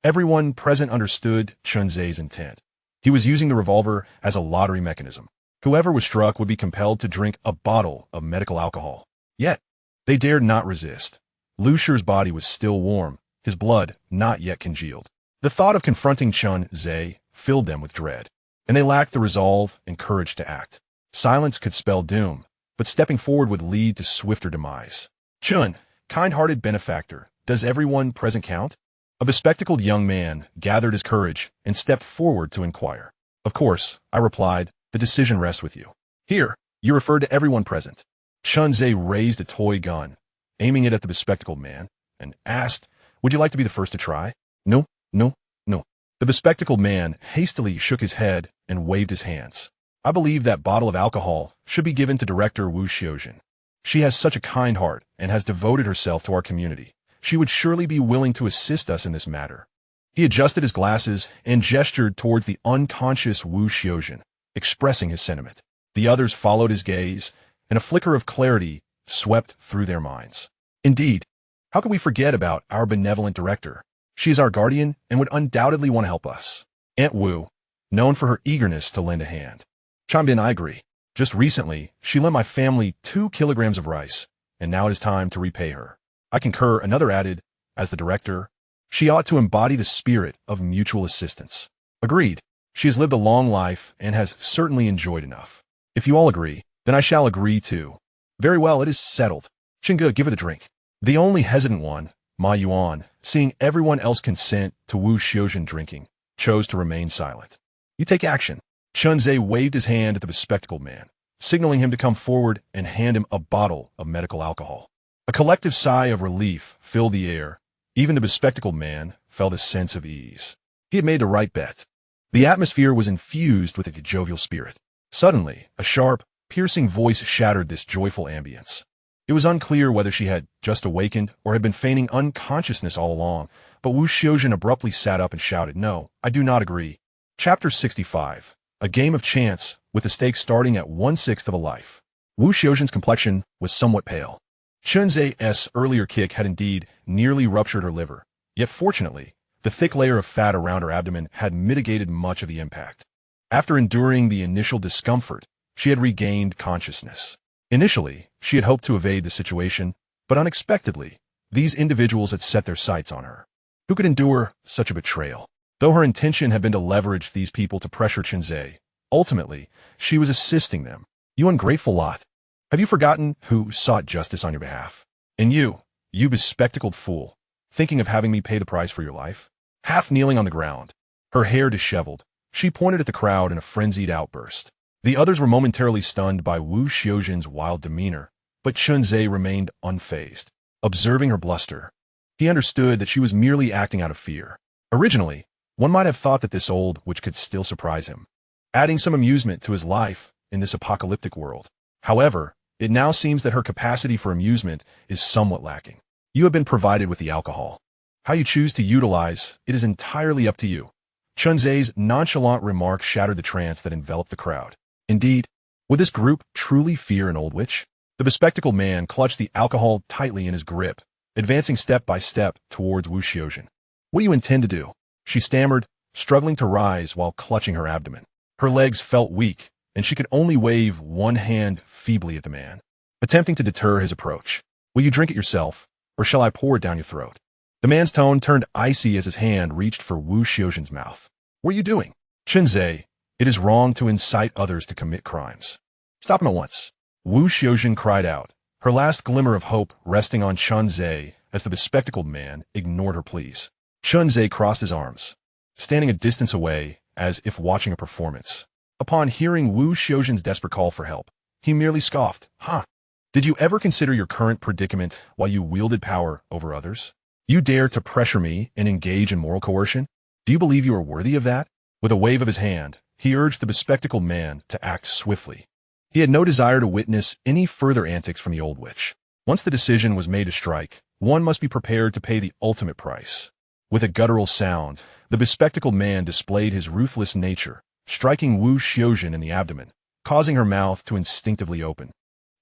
Everyone present understood Chun Zhe's intent. He was using the revolver as a lottery mechanism. Whoever was struck would be compelled to drink a bottle of medical alcohol. Yet, they dared not resist. Lu Shi's body was still warm, his blood not yet congealed. The thought of confronting Chun Zhe filled them with dread, and they lacked the resolve and courage to act. Silence could spell doom, but stepping forward would lead to swifter demise. "Chun, kind-hearted benefactor, does everyone present count?" A bespectacled young man gathered his courage and stepped forward to inquire. "Of course," I replied, The decision rests with you. Here, you referred to everyone present. Chunze raised a toy gun, aiming it at the bespectacled man, and asked, "Would you like to be the first to try?" "No, no, no." The bespectacled man hastily shook his head and waved his hands. "I believe that bottle of alcohol should be given to Director Wu Xiuzhen. She has such a kind heart and has devoted herself to our community. She would surely be willing to assist us in this matter." He adjusted his glasses and gestured towards the unconscious Wu Xiuzhen, expressing his sentiment. The others followed his gaze, and a flicker of clarity swept through their minds. Indeed, how could we forget about our benevolent director? She is our guardian and would undoubtedly want to help us. Aunt Wu, known for her eagerness to lend a hand. Chimed in, "I agree. Just recently, she lent my family 2 kilograms of rice, and now it is time to repay her." "I concur," another added, "as the director, she ought to embody the spirit of mutual assistance." "Agreed. She has lived a long life and has certainly enjoyed enough. If you all agree, then I shall agree too." "Very well, it is settled. Chinga, give her the drink." The only hesitant one, Ma Yuan, seeing everyone else consent to Wu Xiuzhen drinking, chose to remain silent. "You take action." Chunze waved his hand at the bespectacled man, signaling him to come forward and hand him a bottle of medical alcohol. A collective sigh of relief filled the air. Even the bespectacled man felt a sense of ease. He had made the right bet. The atmosphere was infused with a jovial spirit. Suddenly, a sharp, piercing voice shattered this joyful ambience. It was unclear whether she had just awakened or had been feigning unconsciousness all along, but Wu Xiuzhen abruptly sat up and shouted, "No, I do not agree." Chapter 65. A game of chance, with the stakes starting at 1/6 of a life. Wu Xiuzhen's complexion was somewhat pale. Chunze's earlier kick had indeed nearly ruptured her liver, yet fortunately, the thick layer of fat around her abdomen had mitigated much of the impact. After enduring the initial discomfort, she had regained consciousness. Initially, she had hoped to evade the situation, but unexpectedly, these individuals had set their sights on her. Who could endure such a betrayal? Though her intention had been to leverage these people to pressure Chunze, ultimately, she was assisting them. "You ungrateful lot. Have you forgotten who sought justice on your behalf? And you bespectacled fool, thinking of having me pay the price for your life?" Half kneeling on the ground, her hair disheveled, she pointed at the crowd in a frenzied outburst. The others were momentarily stunned by Wu Xiuzhen's wild demeanor, but Chunze remained unfazed. Observing her bluster, he understood that she was merely acting out of fear. Originally, one might have thought that this old witch could still surprise him, adding some amusement to his life in this apocalyptic world. However, it now seems that her capacity for amusement is somewhat lacking. You have been provided with the alcohol. How you choose to utilize it is entirely up to you. Chunze's nonchalant remark shattered the trance that enveloped the crowd. Indeed, would this group truly fear an old witch? The bespectacled man clutched the alcohol tightly in his grip, advancing step by step towards Wu Xiuzhen. "What do you intend to do?" she stammered, struggling to rise while clutching her abdomen. Her legs felt weak, and she could only wave one hand feebly at the man, attempting to deter his approach. "Will you drink it yourself, or shall I pour it down your throat?" The man's tone turned icy as his hand reached for Wu Xiuzhen's mouth. "What are you doing?" "Chunze, it is wrong to incite others to commit crimes." "Stop him at once." Wu Xiuzhen cried out, her last glimmer of hope resting on Chunze as the bespectacled man ignored her pleas. Chunze crossed his arms, standing a distance away as if watching a performance. Upon hearing Wu Xiuzhen's desperate call for help, he merely scoffed. "Huh? Did you ever consider your current predicament while you wielded power over others? You dare to pressure me and engage in moral coercion? Do you believe you are worthy of that?" With a wave of his hand, he urged the bespectacled man to act swiftly. He had no desire to witness any further antics from the old witch. Once the decision was made to strike, one must be prepared to pay the ultimate price. With a guttural sound, the bespectacled man displayed his ruthless nature, striking Wu Xiuzhen in the abdomen, causing her mouth to instinctively open.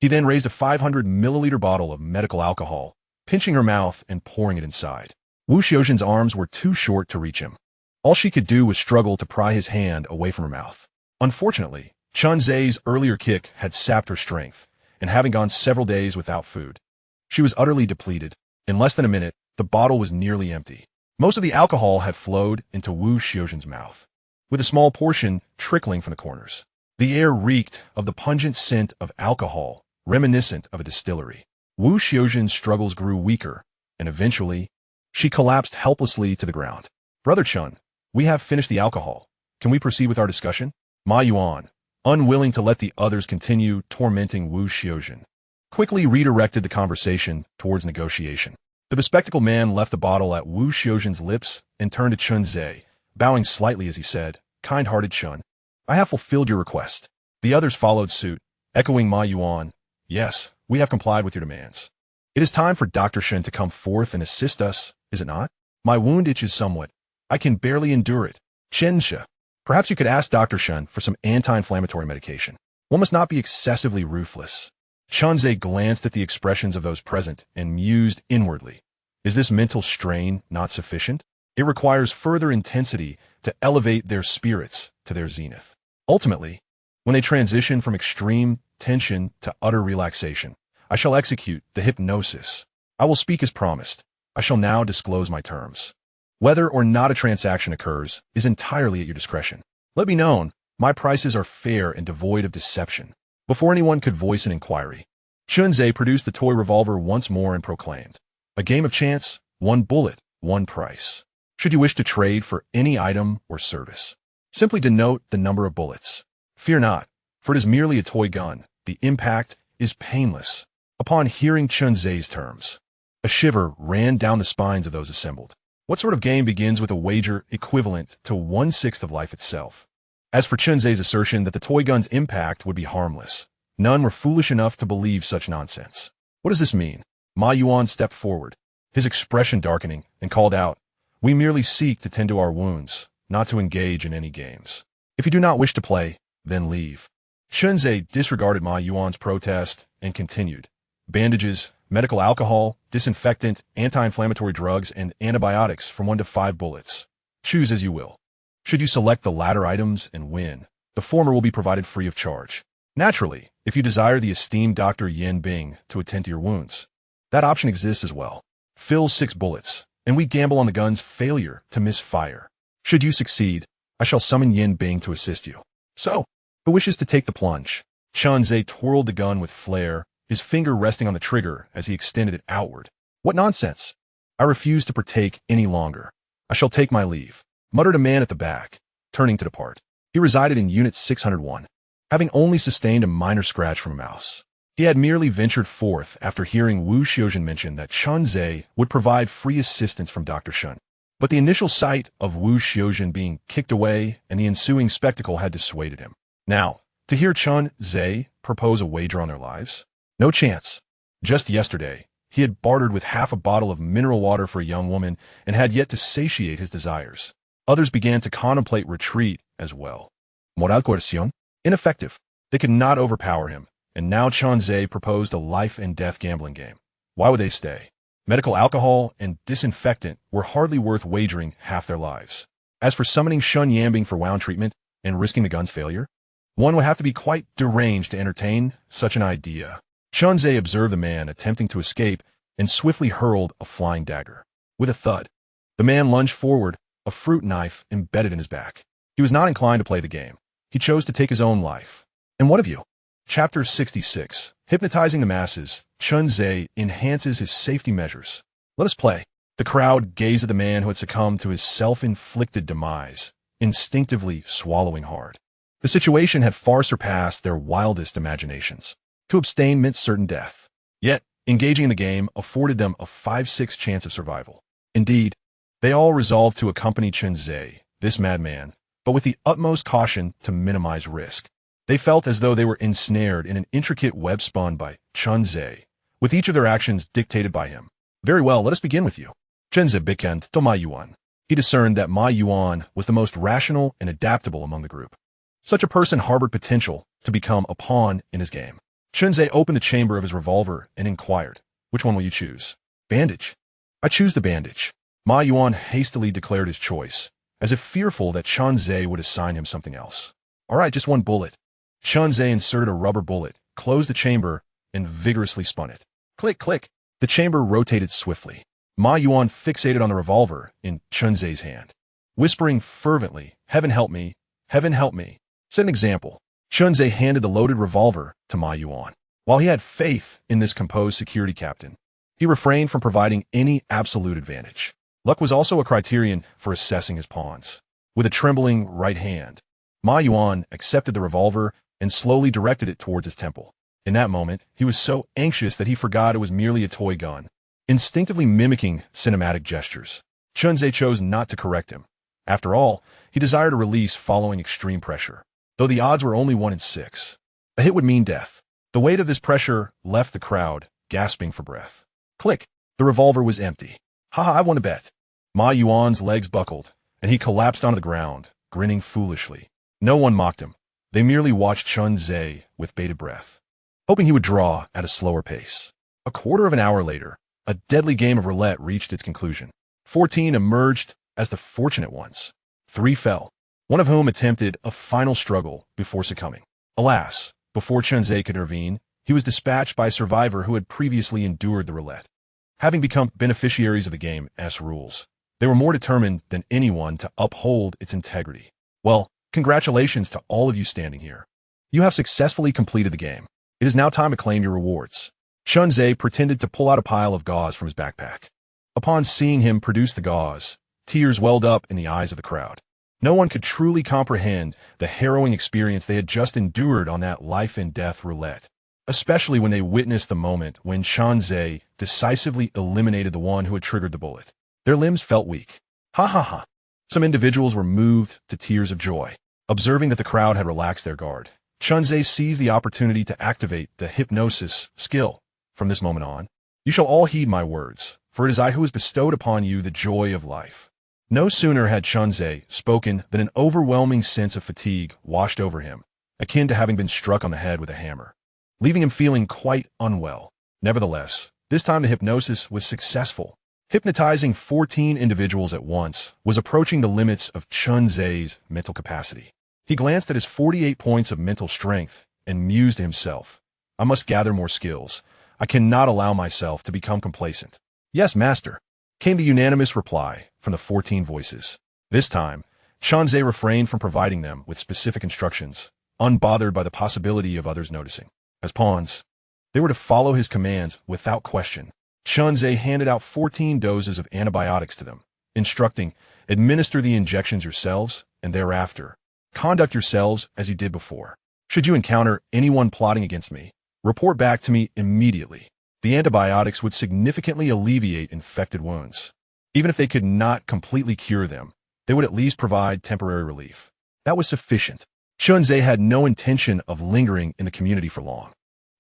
He then raised a 500 milliliter bottle of medical alcohol, pinching her mouth and pouring it inside. Wu Xiuzhen's arms were too short to reach him. All she could do was struggle to pry his hand away from her mouth. Unfortunately, Chunze's earlier kick had sapped her strength, and having gone several days without food, she was utterly depleted. In less than a minute, the bottle was nearly empty. Most of the alcohol had flowed into Wu Xiuzhen's mouth, with a small portion trickling from the corners. The air reeked of the pungent scent of alcohol, reminiscent of a distillery. Wu Xiuzhen's struggles grew weaker, and eventually, she collapsed helplessly to the ground. "Brother Chun, we have finished the alcohol. Can we proceed with our discussion?" Ma Yuan, unwilling to let the others continue tormenting Wu Xiaojun, quickly redirected the conversation towards negotiation. The bespectacled man left the bottle at Wu Xiaojun's lips and turned to Chun Zhe, bowing slightly as he said, "Kind-hearted Chun, I have fulfilled your request." The others followed suit, echoing Ma Yuan, "Yes, we have complied with your demands. It is time for Dr. Shen to come forth and assist us, is it not? My wound itches somewhat. I can barely endure it. Chen-Xia, perhaps you could ask Dr. Shen for some anti-inflammatory medication. One must not be excessively ruthless." Chunze glanced at the expressions of those present and mused inwardly. Is this mental strain not sufficient? It requires further intensity to elevate their spirits to their zenith. Ultimately, when they transition from extreme tension to utter relaxation, I shall execute the hypnosis. I will speak as promised. I shall now disclose my terms. Whether or not a transaction occurs is entirely at your discretion. Let me known, my prices are fair and devoid of deception. Before anyone could voice an inquiry, Chunze produced the toy revolver once more and proclaimed, "A game of chance, one bullet, one price. Should you wish to trade for any item or service, simply denote the number of bullets. Fear not, for it is merely a toy gun. The impact is painless." Upon hearing Chunze's terms, a shiver ran down the spines of those assembled. What sort of game begins with a wager equivalent to 1/6 of life itself? As for Chunze's assertion that the toy gun's impact would be harmless, none were foolish enough to believe such nonsense. What does this mean? Ma Yuan stepped forward, his expression darkening, and called out, "We merely seek to tend to our wounds, not to engage in any games. If you do not wish to play, then leave." Chunze disregarded Ma Yuan's protest and continued, "Bandages, medical alcohol, disinfectant, anti-inflammatory drugs, and antibiotics from 1 to 5 bullets. Choose as you will. Should you select the latter items and win, the former will be provided free of charge. Naturally, if you desire the esteemed Dr. Yin Bing to attend to your wounds, that option exists as well. Fill 6 bullets, and we gamble on the gun's failure to misfire. Should you succeed, I shall summon Yin Bing to assist you. So, who wishes to take the plunge?" Chunze twirled the gun with flair, his finger resting on the trigger as he extended it outward. "What nonsense! I refuse to partake any longer. I shall take my leave," muttered a man at the back, turning to depart. He resided in Unit 601, having only sustained a minor scratch from a mouse. He had merely ventured forth after hearing Wu Xiaojun mention that Chunze would provide free assistance from Dr. Shen. But the initial sight of Wu Xiaojun being kicked away and the ensuing spectacle had dissuaded him. Now, to hear Chunze propose a wager on their lives? No chance. Just yesterday, he had bartered with half a bottle of mineral water for a young woman and had yet to satiate his desires. Others began to contemplate retreat as well. Moral coercion? Ineffective. They could not overpower him, and now Chunze proposed a life-and-death gambling game. Why would they stay? Medical alcohol and disinfectant were hardly worth wagering half their lives. As for summoning Shun Yambing for wound treatment and risking the gun's failure, one would have to be quite deranged to entertain such an idea. Chunze observed the man attempting to escape and swiftly hurled a flying dagger. With a thud, the man lunged forward, a fruit knife embedded in his back. He was not inclined to play the game. He chose to take his own life. And what of you? Chapter 66. Hypnotizing the masses, Chunze enhances his safety measures. Let us play. The crowd gazed at the man who had succumbed to his self-inflicted demise, instinctively swallowing hard. The situation had far surpassed their wildest imaginations. To abstain meant certain death. Yet, engaging in the game afforded them a 5-6 chance of survival. Indeed, they all resolved to accompany Chunze, this madman, but with the utmost caution to minimize risk. They felt as though they were ensnared in an intricate web spun by Chunze, with each of their actions dictated by him. Very well, let us begin with you. Chunze beckoned to Ma Yuan. He discerned that Ma Yuan was the most rational and adaptable among the group. Such a person harbored potential to become a pawn in his game. Chunze opened the chamber of his revolver and inquired, "Which one will you choose?" "Bandage." "I choose the bandage." Ma Yuan hastily declared his choice, as if fearful that Chunze would assign him something else. "All right, just 1 bullet." Chunze inserted a rubber bullet, closed the chamber, and vigorously spun it. Click, click. The chamber rotated swiftly. Ma Yuan fixated on the revolver in Chunze's hand, whispering fervently, "Heaven help me, heaven help me." Set an example. Chunze handed the loaded revolver to Ma Yuan. While he had faith in this composed security captain, he refrained from providing any absolute advantage. Luck was also a criterion for assessing his pawns. With a trembling right hand, Ma Yuan accepted the revolver and slowly directed it towards his temple. In that moment, he was so anxious that he forgot it was merely a toy gun. Instinctively mimicking cinematic gestures, Chunzé chose not to correct him. After all, he desired a release following extreme pressure. Though the odds were only 1 in 6. A hit would mean death. The weight of this pressure left the crowd, gasping for breath. Click! The revolver was empty. Haha, I won a bet. Ma Yuan's legs buckled, and he collapsed onto the ground, grinning foolishly. No one mocked him. They merely watched Chunzé with bated breath, hoping he would draw at a slower pace. A quarter of an hour later, a deadly game of roulette reached its conclusion. 14 emerged as the fortunate ones. 3 fell, one of whom attempted a final struggle before succumbing. Alas, before Chunzé could intervene, he was dispatched by a survivor who had previously endured the roulette. Having become beneficiaries of the game's rules, they were more determined than anyone to uphold its integrity. Well, congratulations to all of you standing here. You have successfully completed the game. It is now time to claim your rewards. Chunzé pretended to pull out a pile of gauze from his backpack. Upon seeing him produce the gauze, tears welled up in the eyes of the crowd. No one could truly comprehend the harrowing experience they had just endured on that life-and-death roulette, especially when they witnessed the moment when Chunzé decisively eliminated the one who had triggered the bullet. Their limbs felt weak. Ha ha ha. Some individuals were moved to tears of joy. Observing that the crowd had relaxed their guard, Chunzé seized the opportunity to activate the hypnosis skill. From this moment on, you shall all heed my words, for it is I who has bestowed upon you the joy of life. No sooner had Chunzé spoken than an overwhelming sense of fatigue washed over him, akin to having been struck on the head with a hammer, leaving him feeling quite unwell. Nevertheless, this time the hypnosis was successful. Hypnotizing 14 individuals at once was approaching the limits of Chunzé's mental capacity. He glanced at his 48 points of mental strength and mused to himself, I must gather more skills. I cannot allow myself to become complacent. Yes, master, came the unanimous reply from the 14 voices. This time, Chunzé refrained from providing them with specific instructions, unbothered by the possibility of others noticing. As pawns, they were to follow his commands without question. Chunzé handed out 14 doses of antibiotics to them, instructing, administer the injections yourselves, and thereafter, conduct yourselves as you did before. Should you encounter anyone plotting against me, report back to me immediately. The antibiotics would significantly alleviate infected wounds. Even if they could not completely cure them, they would at least provide temporary relief. That was sufficient. Chunzé had no intention of lingering in the community for long.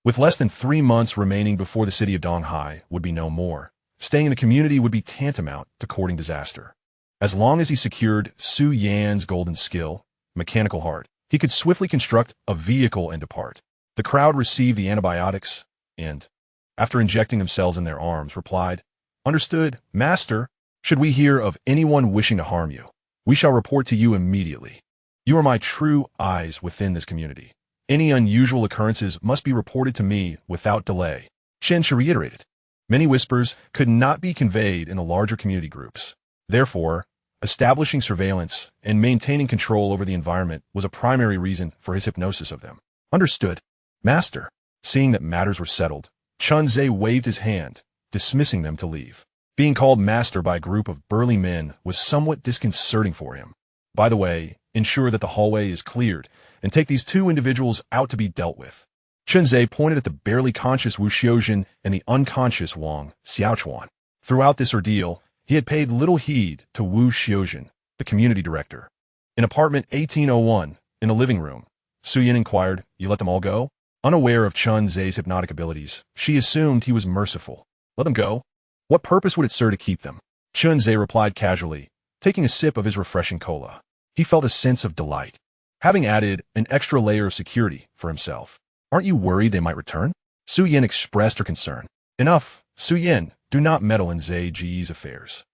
With less than 3 months remaining before the city of Donghai would be no more, staying in the community would be tantamount to courting disaster. As long as he secured Su Yan's golden skill, mechanical heart, he could swiftly construct a vehicle and depart. The crowd received the antibiotics and, after injecting themselves in their arms, replied, Understood, master. Should we hear of anyone wishing to harm you, we shall report to you immediately. You are my true eyes within this community. Any unusual occurrences must be reported to me without delay. Shen reiterated. Many whispers could not be conveyed in the larger community groups. Therefore, establishing surveillance and maintaining control over the environment was a primary reason for his hypnosis of them. Understood, master. Seeing that matters were settled, Chunzé waved his hand, dismissing them to leave. Being called master by a group of burly men was somewhat disconcerting for him. By the way, ensure that the hallway is cleared, and take these 2 individuals out to be dealt with. Chunzé pointed at the barely conscious Wu Xiuzhen and the unconscious Wang Xiaochuan. Throughout this ordeal, he had paid little heed to Wu Xiuzhen, the community director. In apartment 1801, in the living room, Su Yin inquired, You let them all go? Unaware of Chunzé's hypnotic abilities, she assumed he was merciful. Let them go? What purpose would it serve to keep them? Chunzé replied casually, taking a sip of his refreshing cola. He felt a sense of delight, having added an extra layer of security for himself. Aren't you worried they might return? Su Yin expressed her concern. Enough, Su Yin, do not meddle in Zhe Ji's affairs.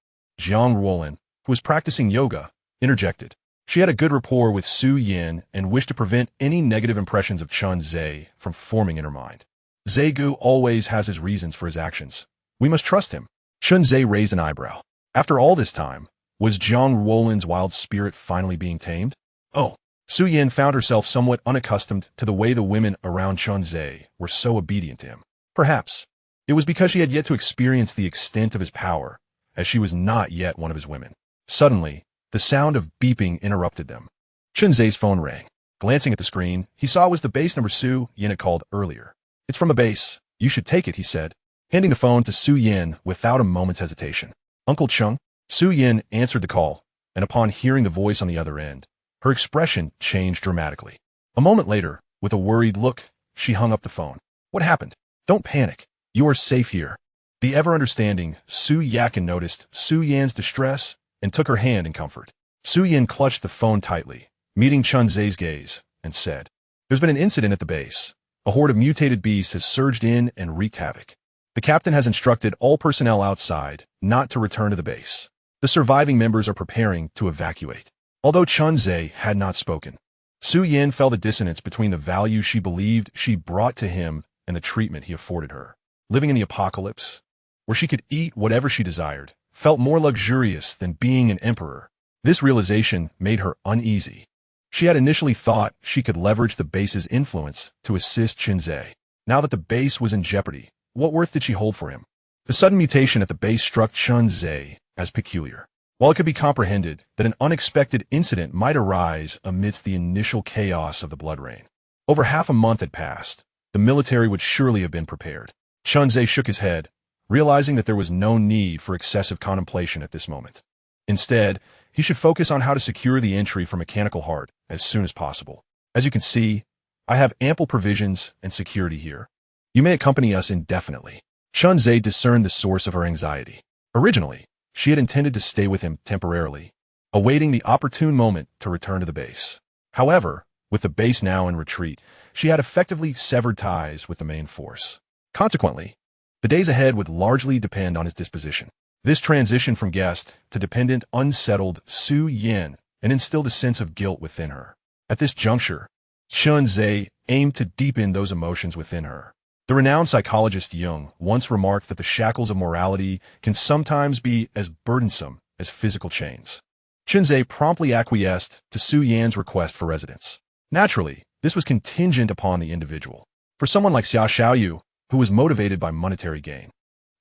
Jiang Ruolin, who was practicing yoga, interjected. She had a good rapport with Su Yin and wished to prevent any negative impressions of Chunzé from forming in her mind. Zegu always has his reasons for his actions. We must trust him. Chunzé raised an eyebrow. After all this time, was Jiang Ruolin's wild spirit finally being tamed? Oh, Su Yin found herself somewhat unaccustomed to the way the women around Chunzé were so obedient to him. Perhaps it was because she had yet to experience the extent of his power, as she was not yet one of his women. Suddenly, the sound of beeping interrupted them. Chunzé's phone rang. Glancing at the screen, he saw it was the base number Su Yin had called earlier. "It's from a base. You should take it," he said, handing the phone to Su Yin without a moment's hesitation. "Uncle Chung?" Su Yin answered the call, and upon hearing the voice on the other end, her expression changed dramatically. A moment later, with a worried look, she hung up the phone. "What happened? Don't panic. You are safe here." The ever-understanding Su Yakin noticed Su Yan's distress and took her hand in comfort. Su Yan clutched the phone tightly, meeting Chun Zhe's gaze, and said, "There's been an incident at the base. A horde of mutated beasts has surged in and wreaked havoc. The captain has instructed all personnel outside not to return to the base. The surviving members are preparing to evacuate." Although Chun Zhe had not spoken, Su Yan felt a dissonance between the value she believed she brought to him and the treatment he afforded her. Living in the apocalypse, where she could eat whatever she desired, felt more luxurious than being an emperor. This realization made her uneasy. She had initially thought she could leverage the base's influence to assist Chun Zhe. Now that the base was in jeopardy, what worth did she hold for him? The sudden mutation at the base struck Chun Zhe as peculiar. While it could be comprehended that an unexpected incident might arise amidst the initial chaos of the blood rain, over half a month had passed. The military would surely have been prepared. Chun Zhe shook his head, realizing that there was no need for excessive contemplation at this moment. Instead, he should focus on how to secure the entry for Mechanical Heart as soon as possible. "As you can see, I have ample provisions and security here. You may accompany us indefinitely." Chun Zhe discerned the source of her anxiety. Originally, she had intended to stay with him temporarily, awaiting the opportune moment to return to the base. However, with the base now in retreat, she had effectively severed ties with the main force. Consequently, the days ahead would largely depend on his disposition. This transition from guest to dependent unsettled Su Yin and instilled a sense of guilt within her. At this juncture, Chun Zhe aimed to deepen those emotions within her. The renowned psychologist Jung once remarked that the shackles of morality can sometimes be as burdensome as physical chains. Chun Zhe promptly acquiesced to Su Yan's request for residence. Naturally, this was contingent upon the individual. For someone like Xia Xiaoyu, who was motivated by monetary gain,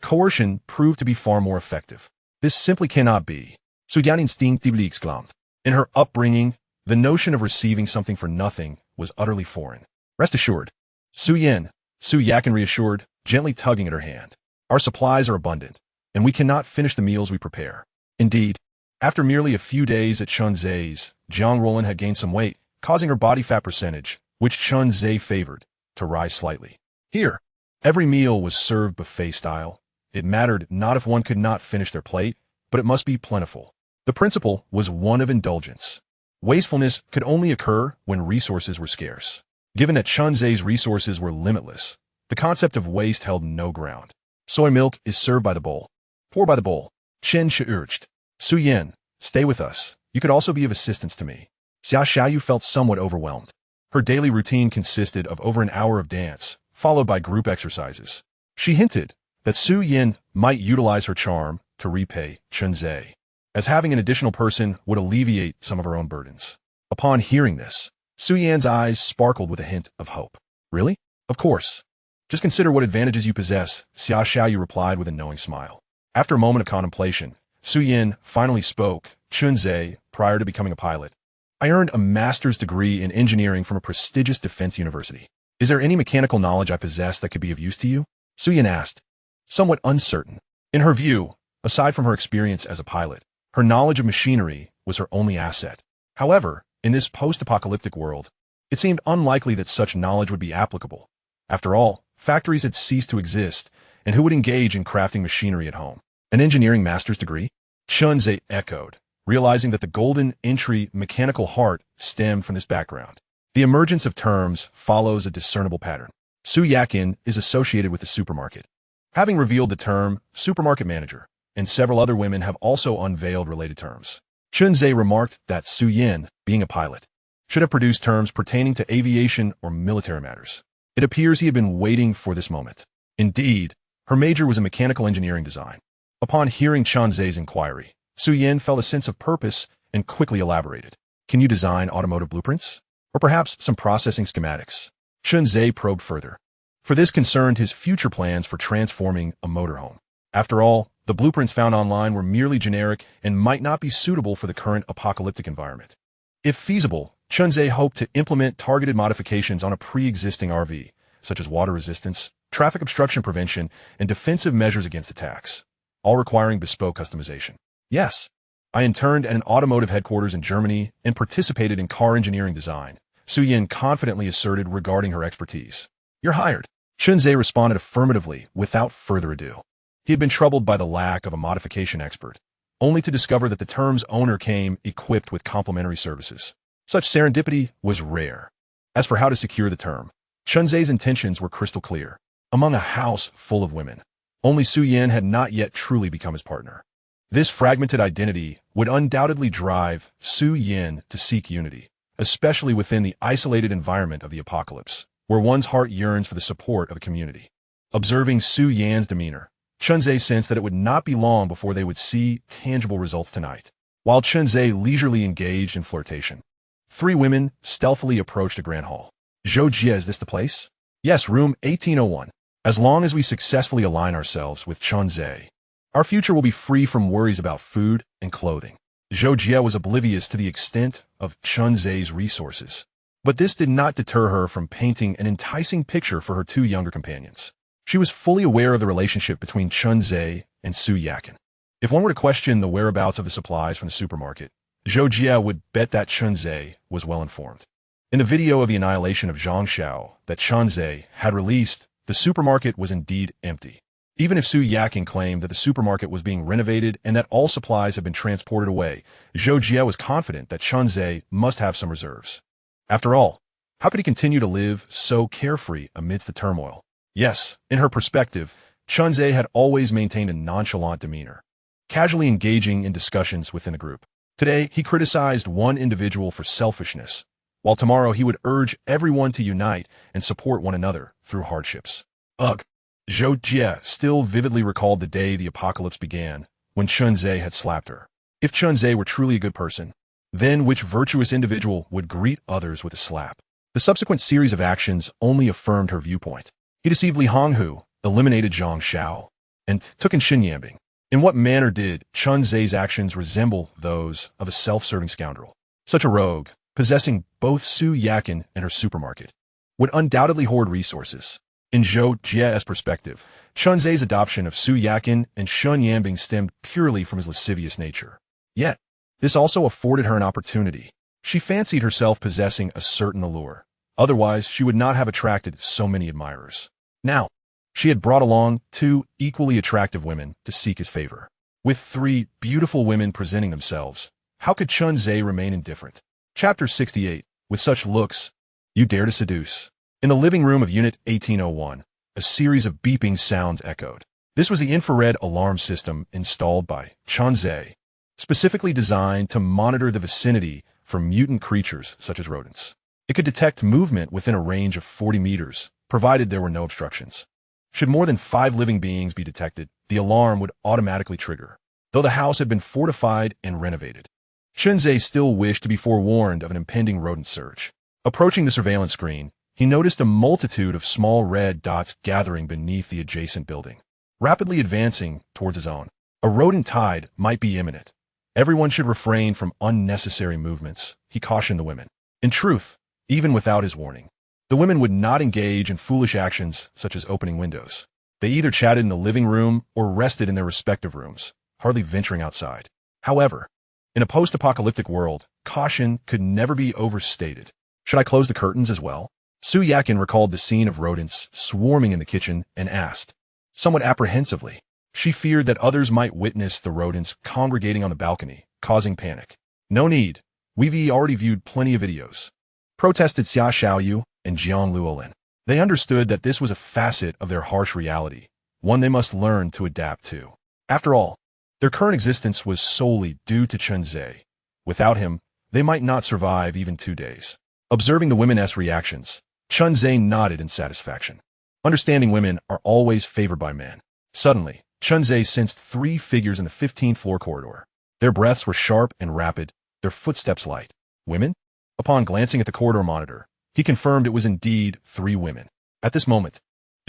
coercion proved to be far more effective. This simply cannot be. Su Yan instinctively exclaimed. In her upbringing, the notion of receiving something for nothing was utterly foreign. "Rest assured." Su Yakin reassured, gently tugging at her hand. "Our supplies are abundant, and we cannot finish the meals we prepare." Indeed, after merely a few days at Chun Zhe's, Jiang Roland had gained some weight, causing her body fat percentage, which Chun Zhe favored, to rise slightly. Here, every meal was served buffet style. It mattered not if one could not finish their plate, but it must be plentiful. The principle was one of indulgence. Wastefulness could only occur when resources were scarce. Given that Chun Zhe's resources were limitless, the concept of waste held no ground. "Soy milk is served by the bowl. Pour by the bowl," Chen Shi urged. "Su Yin, stay with us. You could also be of assistance to me." Xia Xiaoyu felt somewhat overwhelmed. Her daily routine consisted of over an hour of dance, followed by group exercises. She hinted that Su Yin might utilize her charm to repay Chun Zhe, as having an additional person would alleviate some of her own burdens. Upon hearing this, Su Yan's eyes sparkled with a hint of hope. "Really? Of course. Just consider what advantages you possess," Xia Xiaoyu replied with a knowing smile. After a moment of contemplation, Su Yin finally spoke. "Chun Zhe, prior to becoming a pilot, I earned a master's degree in engineering from a prestigious defense university. Is there any mechanical knowledge I possess that could be of use to you?" Su Yin asked, somewhat uncertain. In her view, aside from her experience as a pilot, her knowledge of machinery was her only asset. However, in this post-apocalyptic world, it seemed unlikely that such knowledge would be applicable. After all, factories had ceased to exist, and who would engage in crafting machinery at home? An engineering master's degree? Chun Zhe echoed, realizing that the golden entry Mechanical Heart stemmed from this background. The emergence of terms follows a discernible pattern. Su Yakin is associated with the supermarket. Having revealed the term supermarket manager, and several other women have also unveiled related terms. Chun Zhe remarked that Su Yin, being a pilot, should have produced terms pertaining to aviation or military matters. It appears he had been waiting for this moment. Indeed, her major was in mechanical engineering design. Upon hearing Chun Zhe's inquiry, Su Yin felt a sense of purpose and quickly elaborated. "Can you design automotive blueprints? Or perhaps some processing schematics?" Chun Zhe probed further, for this concerned his future plans for transforming a motorhome. After all, the blueprints found online were merely generic and might not be suitable for the current apocalyptic environment. If feasible, Chunze hoped to implement targeted modifications on a pre-existing RV, such as water resistance, traffic obstruction prevention, and defensive measures against attacks, all requiring bespoke customization. Yes, I interned at an automotive headquarters in Germany and participated in car engineering design, Su Yin confidently asserted regarding her expertise. You're hired. Chunze responded affirmatively without further ado. He had been troubled by the lack of a modification expert, only to discover that the term's owner came equipped with complementary services. Such serendipity was rare. As for how to secure the term, Chunze's intentions were crystal clear. Among a house full of women, only Su Yin had not yet truly become his partner. This fragmented identity would undoubtedly drive Su Yin to seek unity, especially within the isolated environment of the apocalypse, where one's heart yearns for the support of a community. Observing Su Yan's demeanor, Chunze sensed that it would not be long before they would see tangible results tonight. While Chunze leisurely engaged in flirtation, 3 women stealthily approached a grand hall. Zhou Jie, is this the place? Yes, room 1801. As long as we successfully align ourselves with Chunze, our future will be free from worries about food and clothing. Zhou Jie was oblivious to the extent of Chunze's resources, but this did not deter her from painting an enticing picture for her 2 younger companions. She was fully aware of the relationship between Chunze and Su Yakin. If one were to question the whereabouts of the supplies from the supermarket, Zhou Jie would bet that Chunze was well informed. In the video of the annihilation of Zhangshao that Chunze had released, the supermarket was indeed empty. Even if Su Yakin claimed that the supermarket was being renovated and that all supplies had been transported away, Zhou Jie was confident that Chunze must have some reserves. After all, how could he continue to live so carefree amidst the turmoil? Yes, in her perspective, Chunze had always maintained a nonchalant demeanor, casually engaging in discussions within the group. Today, he criticized one individual for selfishness, while tomorrow he would urge everyone to unite and support one another through hardships. Ugh. Zhou Jie still vividly recalled the day the apocalypse began, when Chunze had slapped her. If Chunze were truly a good person, then which virtuous individual would greet others with a slap? The subsequent series of actions only affirmed her viewpoint. He deceived Li Honghu, eliminated Zhang Shao, and took in Xin Yanbing. In what manner did Chunze's actions resemble those of a self-serving scoundrel? Such a rogue, possessing both Su Yakin and her supermarket, would undoubtedly hoard resources. In Zhou Jie's perspective, Chunze's adoption of Su Yakin and Xin Yanbing stemmed purely from his lascivious nature. Yet, this also afforded her an opportunity. She fancied herself possessing a certain allure. Otherwise, she would not have attracted so many admirers. Now, she had brought along 2 equally attractive women to seek his favor. With 3 beautiful women presenting themselves, how could Chunze remain indifferent? Chapter 68. With such looks, you dare to seduce. In the living room of Unit 1801, a series of beeping sounds echoed. This was the infrared alarm system installed by Chunze, specifically designed to monitor the vicinity for mutant creatures such as rodents. It could detect movement within a range of 40 meters, provided there were no obstructions. Should more than 5 living beings be detected, the alarm would automatically trigger, though the house had been fortified and renovated. Chunze still wished to be forewarned of an impending rodent surge. Approaching the surveillance screen, he noticed a multitude of small red dots gathering beneath the adjacent building, rapidly advancing towards his own. A rodent tide might be imminent. Everyone should refrain from unnecessary movements, he cautioned the women. In truth, even without his warning, the women would not engage in foolish actions such as opening windows. They either chatted in the living room or rested in their respective rooms, hardly venturing outside. However, in a post-apocalyptic world, caution could never be overstated. Should I close the curtains as well? Su Yakin recalled the scene of rodents swarming in the kitchen and asked, somewhat apprehensively. She feared that others might witness the rodents congregating on the balcony, causing panic. No need. We've already viewed plenty of videos, protested Xia Xiaoyu and Jiang Luolin. They understood that this was a facet of their harsh reality, one they must learn to adapt to. After all, their current existence was solely due to Chunze. Without him, they might not survive even 2 days. Observing the women's reactions, Chunze nodded in satisfaction. Understanding women are always favored by men. Suddenly, Chunze sensed 3 figures in the 15th floor corridor. Their breaths were sharp and rapid, their footsteps light. Women? Upon glancing at the corridor monitor, he confirmed it was indeed 3 women. At this moment,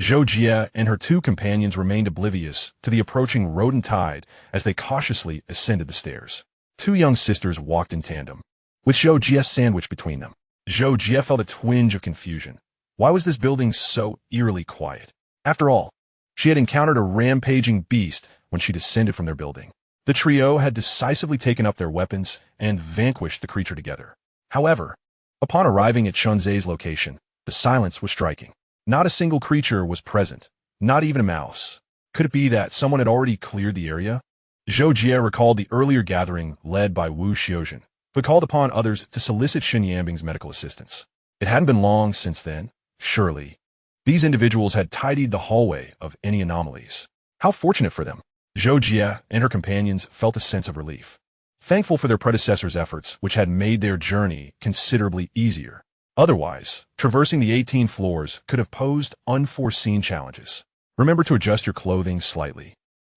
Zhou Jie and her 2 companions remained oblivious to the approaching rodent tide as they cautiously ascended the stairs. 2 young sisters walked in tandem, with Zhou Jie sandwiched between them. Zhou Jie felt a twinge of confusion. Why was this building so eerily quiet? After all, she had encountered a rampaging beast when she descended from their building. The trio had decisively taken up their weapons and vanquished the creature together. However, upon arriving at Chunzei's location, the silence was striking. Not a single creature was present, not even a mouse. Could it be that someone had already cleared the area? Zhou Jie recalled the earlier gathering led by Wu Xiuzhen, but called upon others to solicit Xin Yanbing's medical assistance. It hadn't been long since then, surely. These individuals had tidied the hallway of any anomalies. How fortunate for them. Zhou Jie and her companions felt a sense of relief, thankful for their predecessors' efforts, which had made their journey considerably easier. Otherwise, traversing the 18 floors could have posed unforeseen challenges. Remember to adjust your clothing slightly,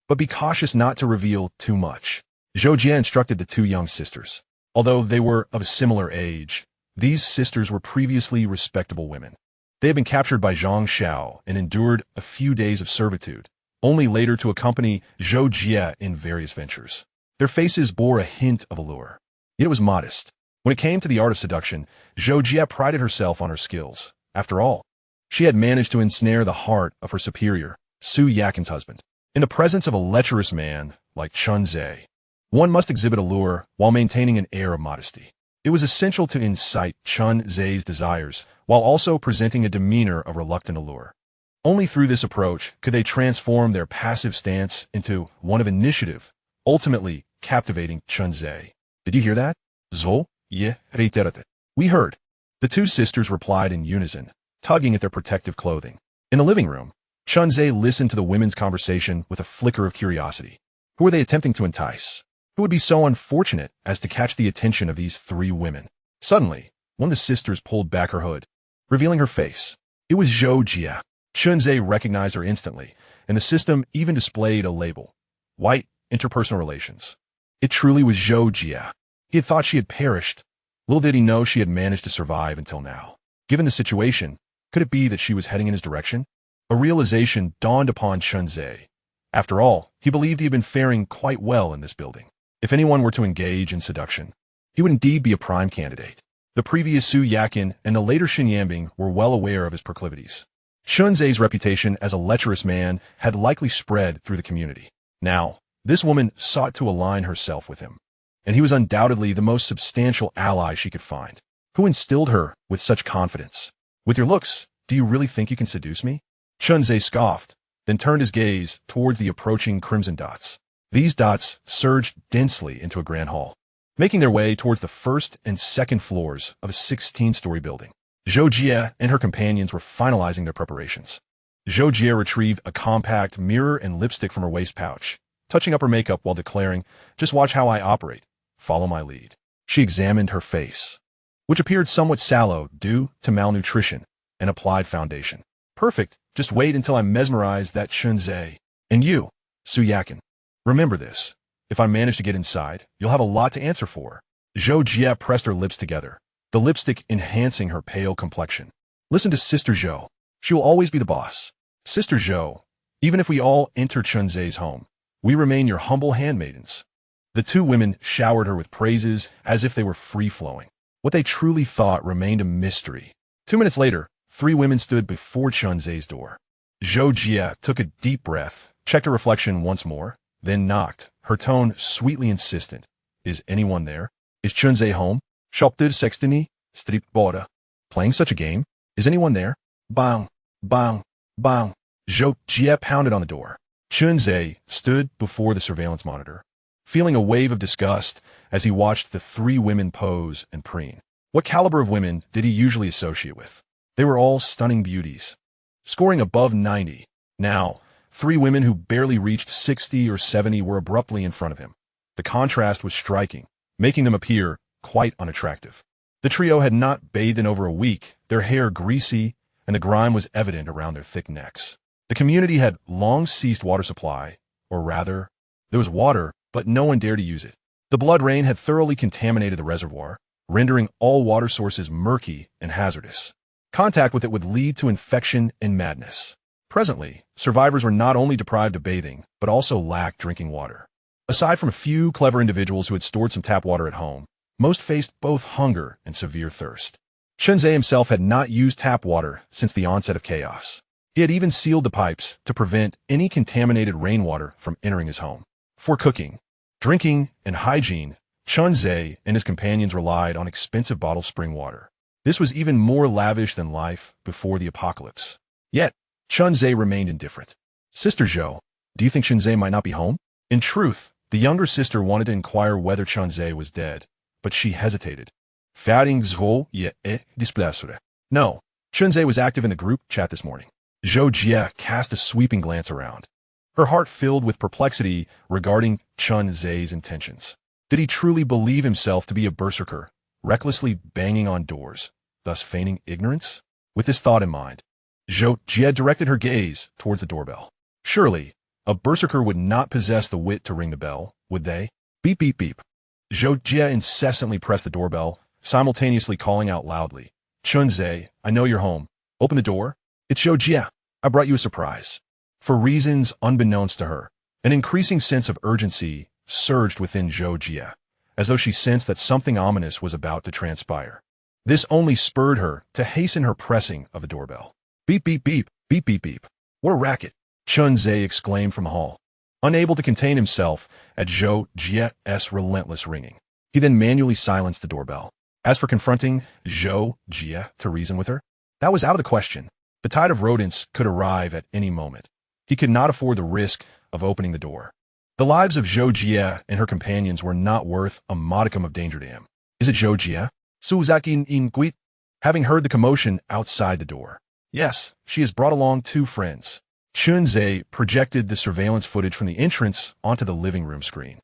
but be cautious not to reveal too much. Zhou Jie instructed the two young sisters. Although they were of a similar age, these sisters were previously respectable women. They had been captured by Zhang Xiao and endured a few days of servitude, only later to accompany Zhou Jie in various ventures. Their faces bore a hint of allure. Yet it was modest. When it came to the art of seduction, Zhou Jie prided herself on her skills. After all, she had managed to ensnare the heart of her superior, Su Yakin's husband. In the presence of a lecherous man like Chunzei, one must exhibit allure while maintaining an air of modesty. It was essential to incite Chunzei's desires while also presenting a demeanor of reluctant allure. Only through this approach could they transform their passive stance into one of initiative, ultimately captivating Chunzei. Did you hear that? Zhou Ye reiterate. We heard. The two sisters replied in unison, tugging at their protective clothing. In the living room, Chunzei listened to the women's conversation with a flicker of curiosity. Who were they attempting to entice? Who would be so unfortunate as to catch the attention of these three women? Suddenly, one of the sisters pulled back her hood, revealing her face. It was Zhou Jie. Chunzei recognized her instantly, and the system even displayed a label. White interpersonal relations. It truly was Zhou Jie. He had thought she had perished. Little did he know she had managed to survive until now. Given the situation, could it be that she was heading in his direction? A realization dawned upon Chunzei. After all, he believed he had been faring quite well in this building. If anyone were to engage in seduction, he would indeed be a prime candidate. The previous Su Yakin and the later Xin Yanbing were well aware of his proclivities. Chunzei's reputation as a lecherous man had likely spread through the community. Now, this woman sought to align herself with him, and he was undoubtedly the most substantial ally she could find. Who instilled her with such confidence? With your looks, do you really think you can seduce me? Chunzei scoffed, then turned his gaze towards the approaching crimson dots. These dots surged densely into a grand hall, making their way towards the first and second floors of a 16-story building. Zhou Jie and her companions were finalizing their preparations. Zhou Jie retrieved a compact mirror and lipstick from her waist pouch, touching up her makeup while declaring, "Just watch how I operate. Follow my lead." She examined her face, which appeared somewhat sallow due to malnutrition, and applied foundation. "Perfect. Just wait until I mesmerize that Chunzei. And you, Su Yakin. Remember this. If I manage to get inside, you'll have a lot to answer for." Zhou Jie pressed her lips together, the lipstick enhancing her pale complexion. "Listen to Sister Zhou. She will always be the boss. Sister Zhou, even if we all enter Chunzei's home, we remain your humble handmaidens." The two women showered her with praises as if they were free-flowing. What they truly thought remained a mystery. 2 minutes later, three women stood before Chunzei's door. Zhou Jie took a deep breath, checked her reflection once more, then knocked, her tone sweetly insistent. "Is anyone there? Is Chunzei home? Shopter sextini, strip border. Playing such a game? Is anyone there?" Bang, bang, bang. Zhou Jie pounded on the door. Chunzei stood before the surveillance monitor, feeling a wave of disgust as he watched the three women pose and preen. What caliber of women did he usually associate with? They were all stunning beauties, scoring above 90. Now, three women who barely reached 60 or 70 were abruptly in front of him. The contrast was striking, making them appear quite unattractive. The trio had not bathed in over a week, their hair greasy, and the grime was evident around their thick necks. The community had long ceased water supply, or rather, there was water, but no one dared to use it. The blood rain had thoroughly contaminated the reservoir, rendering all water sources murky and hazardous. Contact with it would lead to infection and madness. Presently, survivors were not only deprived of bathing, but also lacked drinking water. Aside from a few clever individuals who had stored some tap water at home, Most faced both hunger and severe thirst. Chunzhe himself had not used tap water since the onset of chaos. He had even sealed the pipes to prevent any contaminated rainwater from entering his home. For cooking, drinking, and hygiene, Chunzhe and his companions relied on expensive bottled spring water. This was even more lavish than life before the apocalypse. Yet, Chunzhe remained indifferent. Sister Zhou, do you think Chunzhe might not be home? In truth, the younger sister wanted to inquire whether Chunzhe was dead, but she hesitated. No, Chunzhe was active in the group chat this morning. Zhou Jie cast a sweeping glance around. Her heart filled with perplexity regarding Chunzhe's intentions. Did he truly believe himself to be a berserker, recklessly banging on doors, thus feigning ignorance? With this thought in mind, Zhou Jie directed her gaze towards the doorbell. Surely, a berserker would not possess the wit to ring the bell, would they? Beep, beep, beep. Zhou Jie incessantly pressed the doorbell, simultaneously calling out loudly, Chunzhe, I know you're home. Open the door. It's Zhou Jie. I brought you a surprise. For reasons unbeknownst to her, an increasing sense of urgency surged within Zhou Jie, as though she sensed that something ominous was about to transpire. This only spurred her to hasten her pressing of the doorbell. Beep, beep, beep, beep, beep, beep. What a racket! Chunzhe exclaimed from the hall, unable to contain himself at Zhou Jie's relentless ringing. He then manually silenced the doorbell. As for confronting Zhou Jie to reason with her, that was out of the question. The tide of rodents could arrive at any moment. He could not afford the risk of opening the door. The lives of Zhou Jie and her companions were not worth a modicum of danger to him. Is it Zhou Jie? Suzakin in Guit? Having heard the commotion outside the door. Yes, she has brought along 2 friends. Chunzhe projected the surveillance footage from the entrance onto the living room screen,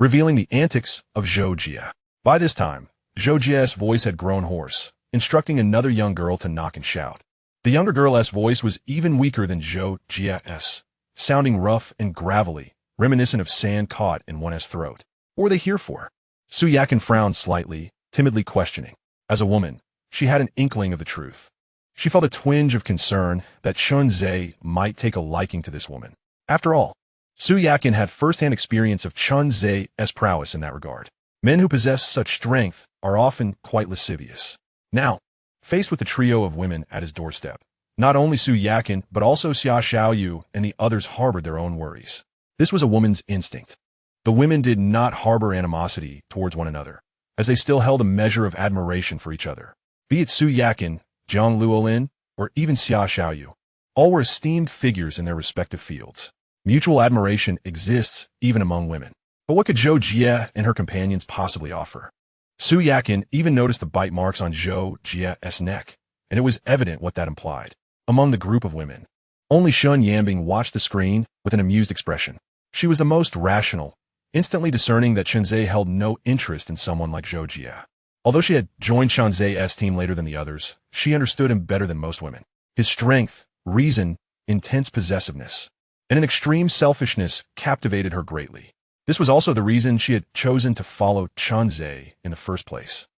revealing the antics of Zhou Jie. By this time, Zhou Jie's voice had grown hoarse, instructing another young girl to knock and shout. The younger girl's voice was even weaker than Zhou Jie's, sounding rough and gravelly, reminiscent of sand caught in one's throat. What were they here for? Su Yakin frowned slightly, timidly questioning. As a woman, she had an inkling of the truth. She felt a twinge of concern that Chunzhe might take a liking to this woman. After all, Su Yakin had first-hand experience of Chunzhe's prowess in that regard. Men who possess such strength are often quite lascivious. Now, faced with the trio of women at his doorstep, not only Su Yakin but also Xia Xiaoyu and the others harbored their own worries. This was a woman's instinct. The women did not harbor animosity towards one another, as they still held a measure of admiration for each other. Be it Su Yakin, Jiang Luolin, or even Xia Xiaoyu, all were esteemed figures in their respective fields. Mutual admiration exists even among women. But what could Zhou Jie and her companions possibly offer? Su Yakin even noticed the bite marks on Zhou Jie's neck, and it was evident what that implied. Among the group of women, only Shun Yambing watched the screen with an amused expression. She was the most rational, instantly discerning that Chunzhe held no interest in someone like Zhou Jie. Although she had joined Chunzhe's team later than the others, she understood him better than most women. His strength, reason, intense possessiveness, and an extreme selfishness captivated her greatly. This was also the reason she had chosen to follow Chunzhe in the first place.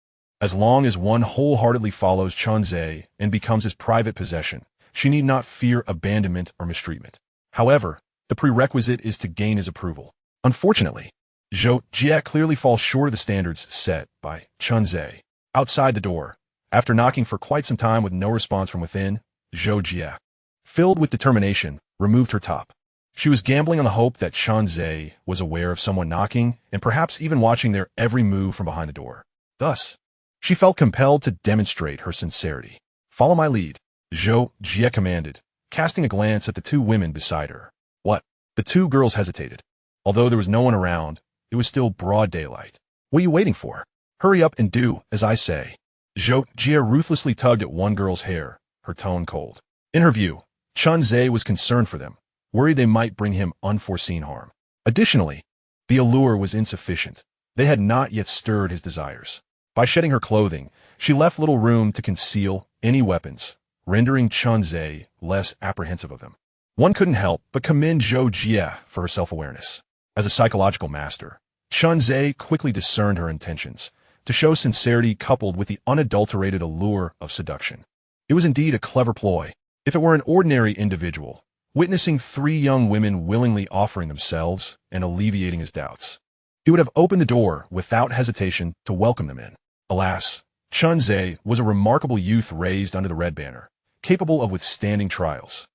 As long as one wholeheartedly follows Chunzhe and becomes his private possession, she need not fear abandonment or mistreatment. However, the prerequisite is to gain his approval. Unfortunately, Zhou Jie clearly falls short of the standards set by Chunzhe. Outside the door, after knocking for quite some time with no response from within, Zhou Jie, filled with determination, removed her top. She was gambling on the hope that Chunzhe was aware of someone knocking and perhaps even watching their every move from behind the door. Thus, she felt compelled to demonstrate her sincerity. Follow my lead, Zhou Jie commanded, casting a glance at the 2 women beside her. What? The 2 girls hesitated. Although there was no one around, it was still broad daylight. What are you waiting for? Hurry up and do as I say. Zhou Jie ruthlessly tugged at one girl's hair, her tone cold. In her view, Chunzhe was concerned for them, worried they might bring him unforeseen harm. Additionally, the allure was insufficient. They had not yet stirred his desires. By shedding her clothing, she left little room to conceal any weapons, rendering Chunzhe less apprehensive of them. One couldn't help but commend Zhou Jie for her self-awareness. As a psychological master, Chunzhe quickly discerned her intentions, to show sincerity coupled with the unadulterated allure of seduction. It was indeed a clever ploy. If it were an ordinary individual, witnessing 3 young women willingly offering themselves and alleviating his doubts, He would have opened the door without hesitation to welcome them in. Alas, Chunze was a remarkable youth raised under the red banner, capable of withstanding trials.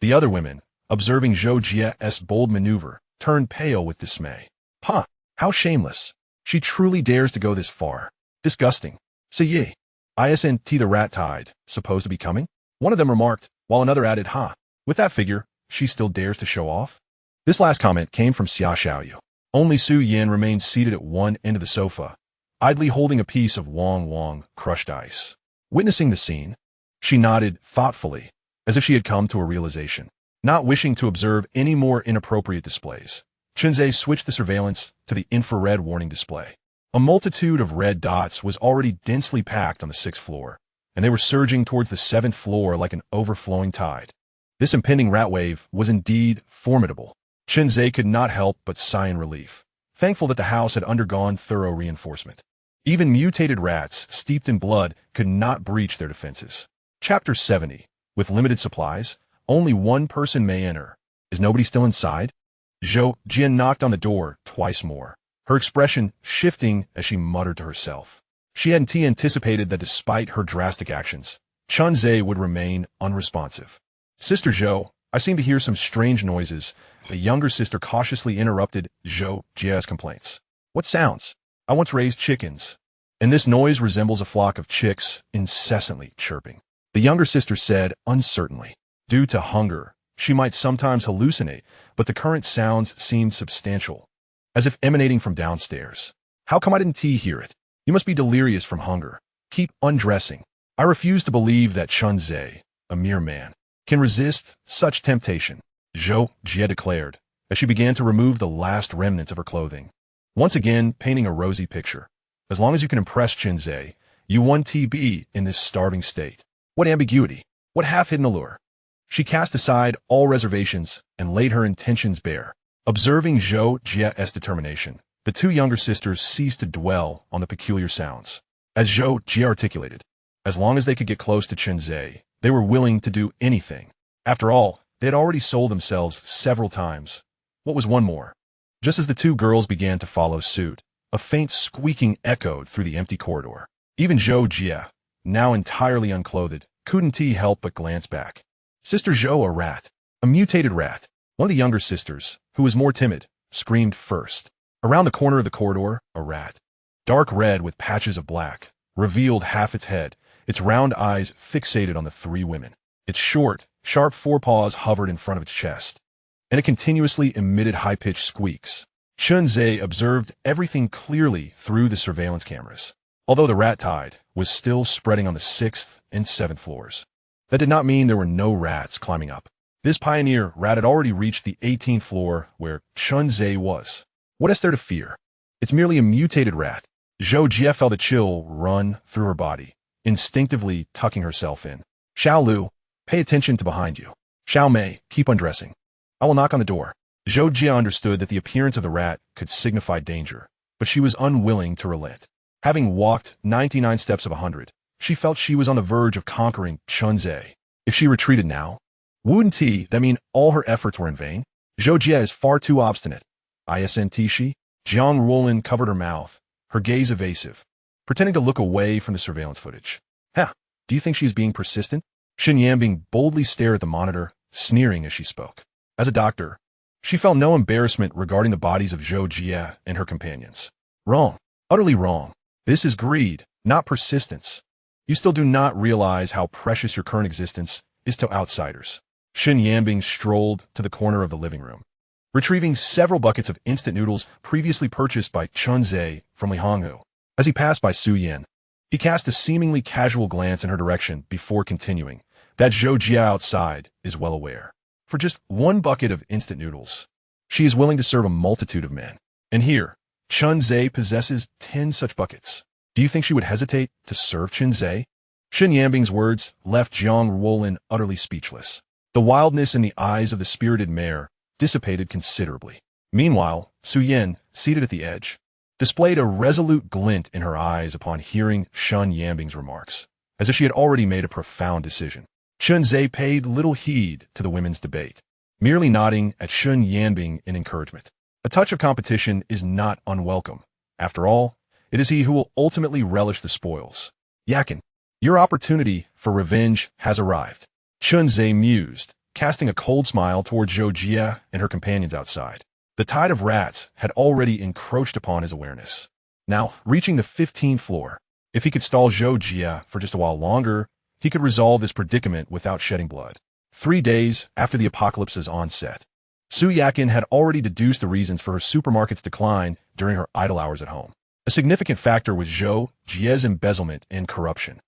The other women, observing Zhou Jie's bold maneuver, turned pale with dismay. Huh, how shameless. She truly dares to go this far. Disgusting. Siye. Isn't the rat tide supposed to be coming? One of them remarked, while another added, with that figure, she still dares to show off? This last comment came from Xia Xiaoyu. Only Su Yin remained seated at one end of the sofa, idly holding a piece of Wong crushed ice. Witnessing the scene, she nodded thoughtfully, as if she had come to a realization. Not wishing to observe any more inappropriate displays, Chunze switched the surveillance to the infrared warning display. A multitude of red dots was already densely packed on the 6th floor, and they were surging towards the 7th floor like an overflowing tide. This impending rat wave was indeed formidable. Chunze could not help but sigh in relief, thankful that the house had undergone thorough reinforcement. Even mutated rats, steeped in blood, could not breach their defenses. Chapter 70. With limited supplies, only one person may enter. Is nobody still inside? Zhou Jian knocked on the door twice more, her expression shifting as she muttered to herself. She hadn't anticipated that despite her drastic actions, Chunze would remain unresponsive. Sister Zhou, I seem to hear some strange noises. The younger sister cautiously interrupted Zhou Jia's complaints. What sounds? I once raised chickens, and this noise resembles a flock of chicks incessantly chirping. The younger sister said uncertainly. Due to hunger, she might sometimes hallucinate, but the current sounds seemed substantial, as if emanating from downstairs. How come I didn't hear it? You must be delirious from hunger. Keep undressing. I refuse to believe that Chunze, a mere man, can resist such temptation, Zhou Jie declared, as she began to remove the last remnants of her clothing, once again painting a rosy picture. As long as you can impress Chunze, you won't be in this starving state. What ambiguity! What half-hidden allure! She cast aside all reservations and laid her intentions bare. Observing Zhou Jie's determination, the two younger sisters ceased to dwell on the peculiar sounds. As Zhou Jie articulated, as long as they could get close to Chunze, they were willing to do anything. After all, they had already sold themselves several times. What was one more? Just as the two girls began to follow suit, a faint squeaking echoed through the empty corridor. Even Zhou Jie, now entirely unclothed, couldn't help but glance back. Sister Zhou, a rat. A mutated rat. One of the younger sisters, who was more timid, screamed first. Around the corner of the corridor, a rat, dark red with patches of black, revealed half its head, its round eyes fixated on the three women. Its short, sharp forepaws hovered in front of its chest, and it continuously emitted high-pitched squeaks. Chunze observed everything clearly through the surveillance cameras, although the rat tide was still spreading on the 6th and 7th floors. That did not mean there were no rats climbing up. This pioneer rat had already reached the 18th floor where Chunze was. What is there to fear? It's merely a mutated rat. Zhou Jie felt a chill run through her body, instinctively tucking herself in. Xiao Lu, pay attention to behind you. Xiao Mei, keep undressing. I will knock on the door. Zhou Jie understood that the appearance of the rat could signify danger, but she was unwilling to relent. Having walked 99 steps of 100, she felt she was on the verge of conquering Chunze. If she retreated now, wouldn't that mean all her efforts were in vain? Zhou Jie is far too obstinate. Isn't she? Jiang Ruolin covered her mouth, her gaze evasive, pretending to look away from the surveillance footage. Do you think she is being persistent? Xin Yanbing boldly stared at the monitor, sneering as she spoke. As a doctor, she felt no embarrassment regarding the bodies of Zhou Jie and her companions. Wrong. Utterly wrong. This is greed, not persistence. You still do not realize how precious your current existence is to outsiders. Xin Yanbing strolled to the corner of the living room, retrieving several buckets of instant noodles previously purchased by Chunze from Li Honghu. As he passed by Su Yin, he cast a seemingly casual glance in her direction before continuing, that Zhou Jie outside is well aware. For just one bucket of instant noodles, she is willing to serve a multitude of men. And here, Chunze possesses 10 such buckets. Do you think she would hesitate to serve Chunze? Xin Yanbing's words left Jiang Ruolin utterly speechless. The wildness in the eyes of the spirited mare dissipated considerably. Meanwhile, Su Yin, seated at the edge, displayed a resolute glint in her eyes upon hearing Xin Yanbing's remarks, as if she had already made a profound decision. Chunze paid little heed to the women's debate, merely nodding at Xin Yanbing in encouragement. A touch of competition is not unwelcome. After all, it is he who will ultimately relish the spoils. Yakin, your opportunity for revenge has arrived. Chunze mused, casting a cold smile toward Zhou Jie and her companions outside. The tide of rats had already encroached upon his awareness. Now, reaching the 15th floor, if he could stall Zhou Jie for just a while longer, he could resolve this predicament without shedding blood. 3 days after the apocalypse's onset, Su Yakin had already deduced the reasons for her supermarket's decline during her idle hours at home. A significant factor was Zhou Jie's embezzlement and corruption.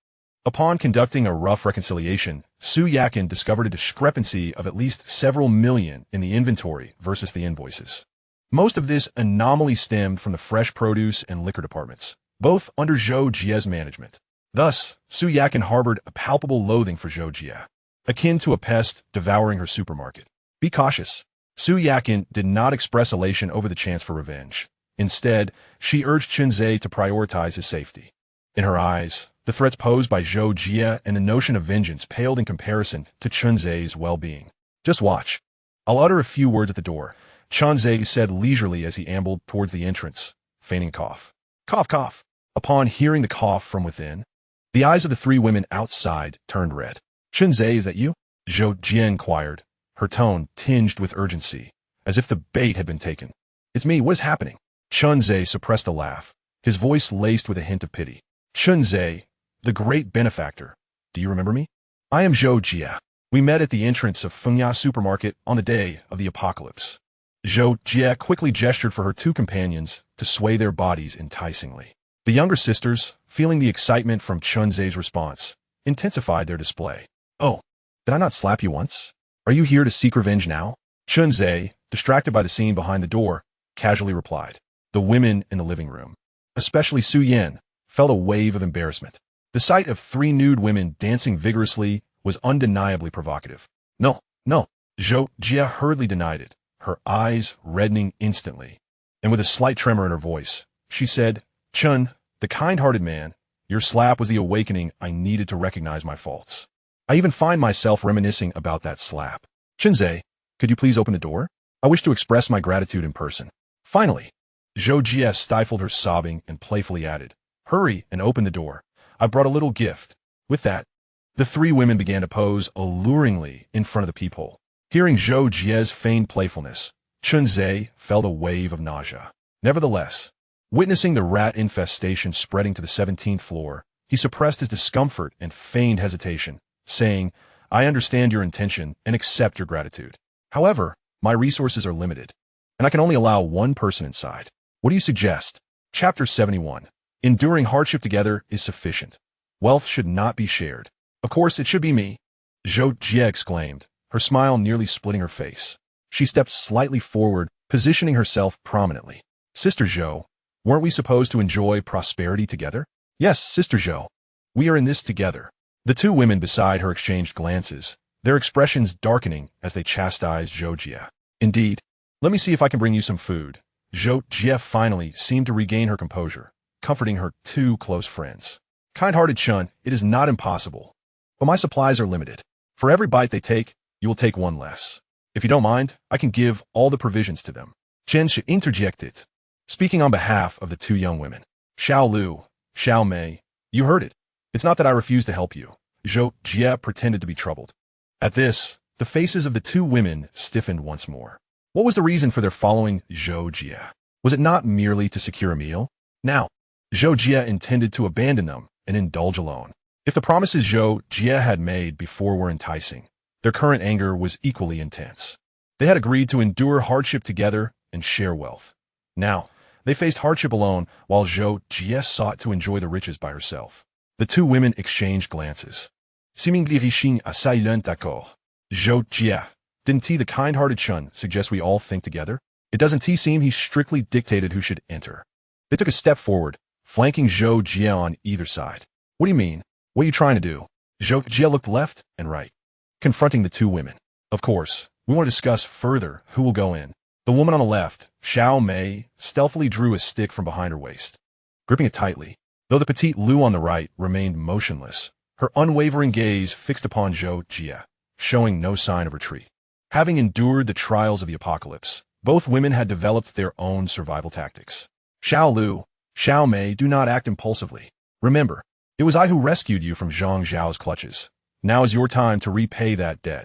Upon conducting a rough reconciliation, Su Yakin discovered a discrepancy of at least several million in the inventory versus the invoices. Most of this anomaly stemmed from the fresh produce and liquor departments, both under Zhou Jie's management. Thus, Su Yakin harbored a palpable loathing for Zhou Jie, akin to a pest devouring her supermarket. Be cautious. Su Yakin did not express elation over the chance for revenge. Instead, she urged Chunze to prioritize his safety. In her eyes, the threats posed by Zhou Jie and the notion of vengeance paled in comparison to Chunze's well-being. Just watch. I'll utter a few words at the door, Chunze said leisurely as he ambled towards the entrance, feigning a cough. Cough, cough. Upon hearing the cough from within, the eyes of the 3 women outside turned red. Chunze, is that you? Zhou Jie inquired, her tone tinged with urgency, as if the bait had been taken. It's me, what is happening? Chunze suppressed a laugh, his voice laced with a hint of pity. Chunze, the great benefactor, do you remember me? I am Zhou Jie. We met at the entrance of Fengya supermarket on the day of the apocalypse. Zhou Jie quickly gestured for her 2 companions to sway their bodies enticingly. The younger sisters, feeling the excitement from Chunze's response, intensified their display. Oh, did I not slap you once? Are you here to seek revenge now? Chunze, distracted by the scene behind the door, casually replied. The women in the living room, especially Su Yan, felt a wave of embarrassment. The sight of 3 nude women dancing vigorously was undeniably provocative. No, no, Zhou Jie hurriedly denied it, her eyes reddening instantly. And with a slight tremor in her voice, she said, Chun, the kind-hearted man, your slap was the awakening I needed to recognize my faults. I even find myself reminiscing about that slap. Chunze, could you please open the door? I wish to express my gratitude in person. Finally, Zhou Jie stifled her sobbing and playfully added, Hurry and open the door. I brought a little gift. With that, the 3 women began to pose alluringly in front of the peephole. Hearing Zhou Jie's feigned playfulness, Chunze felt a wave of nausea. Nevertheless, witnessing the rat infestation spreading to the 17th floor, he suppressed his discomfort and feigned hesitation, saying, I understand your intention and accept your gratitude. However, my resources are limited, and I can only allow 1 person inside. What do you suggest? Chapter 71. Enduring hardship together is sufficient. Wealth should not be shared. Of course, it should be me, Zhou Jie exclaimed, her smile nearly splitting her face. She stepped slightly forward, positioning herself prominently. Sister Zhou, weren't we supposed to enjoy prosperity together? Yes, Sister Zhou. We are in this together. The 2 women beside her exchanged glances, their expressions darkening as they chastised Zhou Jie. Indeed, let me see if I can bring you some food. Zhou Jie finally seemed to regain her composure, comforting her 2 close friends. Kind-hearted Chun, it is not impossible, but my supplies are limited. For every bite they take, you will take 1 less. If you don't mind, I can give all the provisions to them. Chen Shi interjected, speaking on behalf of the 2 young women. Xiao Lu, Xiao Mei, you heard it. It's not that I refuse to help you. Zhou Jie pretended to be troubled. At this, the faces of the 2 women stiffened once more. What was the reason for their following Zhou Jie? Was it not merely to secure a meal? Now, Zhou Jie intended to abandon them and indulge alone. If the promises Zhou Jie had made before were enticing, their current anger was equally intense. They had agreed to endure hardship together and share wealth. Now, they faced hardship alone while Zhou Jie sought to enjoy the riches by herself. The 2 women exchanged glances. Seemingly riching à silent d'accord. Zhou Jie, didn't he, the kind-hearted Chun, suggest we all think together? It doesn't he seem he strictly dictated who should enter? They took a step forward, flanking Zhou Jie on either side. What do you mean? What are you trying to do? Zhou Jie looked left and right, confronting the 2 women. Of course, we want to discuss further who will go in. The woman on the left, Xiao Mei, stealthily drew a stick from behind her waist, gripping it tightly, though the petite Lu on the right remained motionless, her unwavering gaze fixed upon Zhou Jie, showing no sign of retreat. Having endured the trials of the apocalypse, Both women had developed their own survival tactics. Xiao Lu, Xiao Mei, do not act impulsively. Remember, it was I who rescued you from Zhang Zhao's clutches. Now is your time to repay that debt,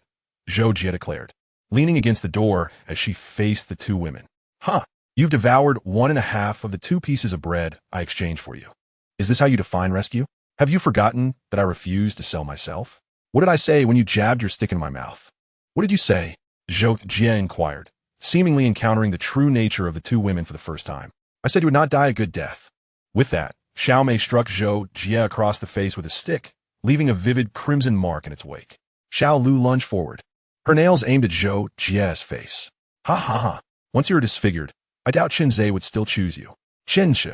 Zhou Jie declared, leaning against the door as she faced the two women. Huh, you've devoured 1.5 of the 2 pieces of bread I exchanged for you. Is this how you define rescue? Have you forgotten that I refused to sell myself? What did I say when you jabbed your stick in my mouth? What did you say? Zhou Jie inquired, seemingly encountering the true nature of the two women for the first time. I said you would not die a good death. With that, Xiao Mei struck Zhou Jie across the face with a stick, leaving a vivid crimson mark in its wake. Xiao Lu lunged forward, her nails aimed at Zhou Jie's face. Ha ha ha. Once you're disfigured, I doubt Chen Zhe would still choose you. Chen Shi,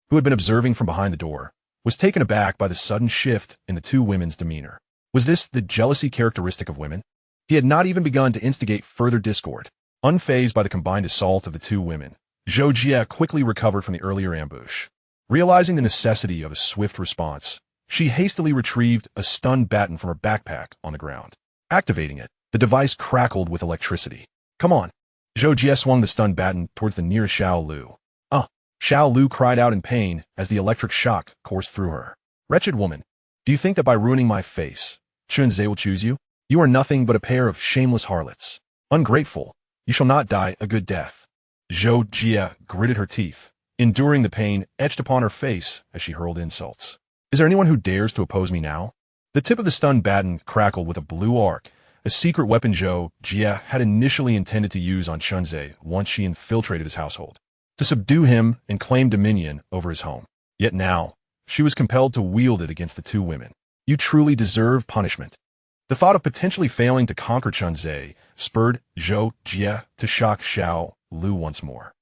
who had been observing from behind the door, was taken aback by the sudden shift in the two women's demeanor. Was this the jealousy characteristic of women? He had not even begun to instigate further discord. Unfazed by the combined assault of the two women, Zhou Jie quickly recovered from the earlier ambush. Realizing the necessity of a swift response, she hastily retrieved a stun baton from her backpack on the ground. Activating it, the device crackled with electricity. Come on. Zhou Jie swung the stun baton towards the nearest Xiao Lu. Xiao Lu cried out in pain as the electric shock coursed through her. Wretched woman, do you think that by ruining my face, Chen Zhe will choose you? You are nothing but a pair of shameless harlots. Ungrateful, you shall not die a good death. Zhou Jie gritted her teeth, enduring the pain etched upon her face as she hurled insults. Is there anyone who dares to oppose me now? The tip of the stun baton crackled with a blue arc, a secret weapon Zhou Jie had initially intended to use on Chen Zhe once she infiltrated his household, to subdue him and claim dominion over his home. Yet now, she was compelled to wield it against the two women. You truly deserve punishment. The thought of potentially failing to conquer Chen Zhe spurred Zhou Jie to shock Xiao Lu once more.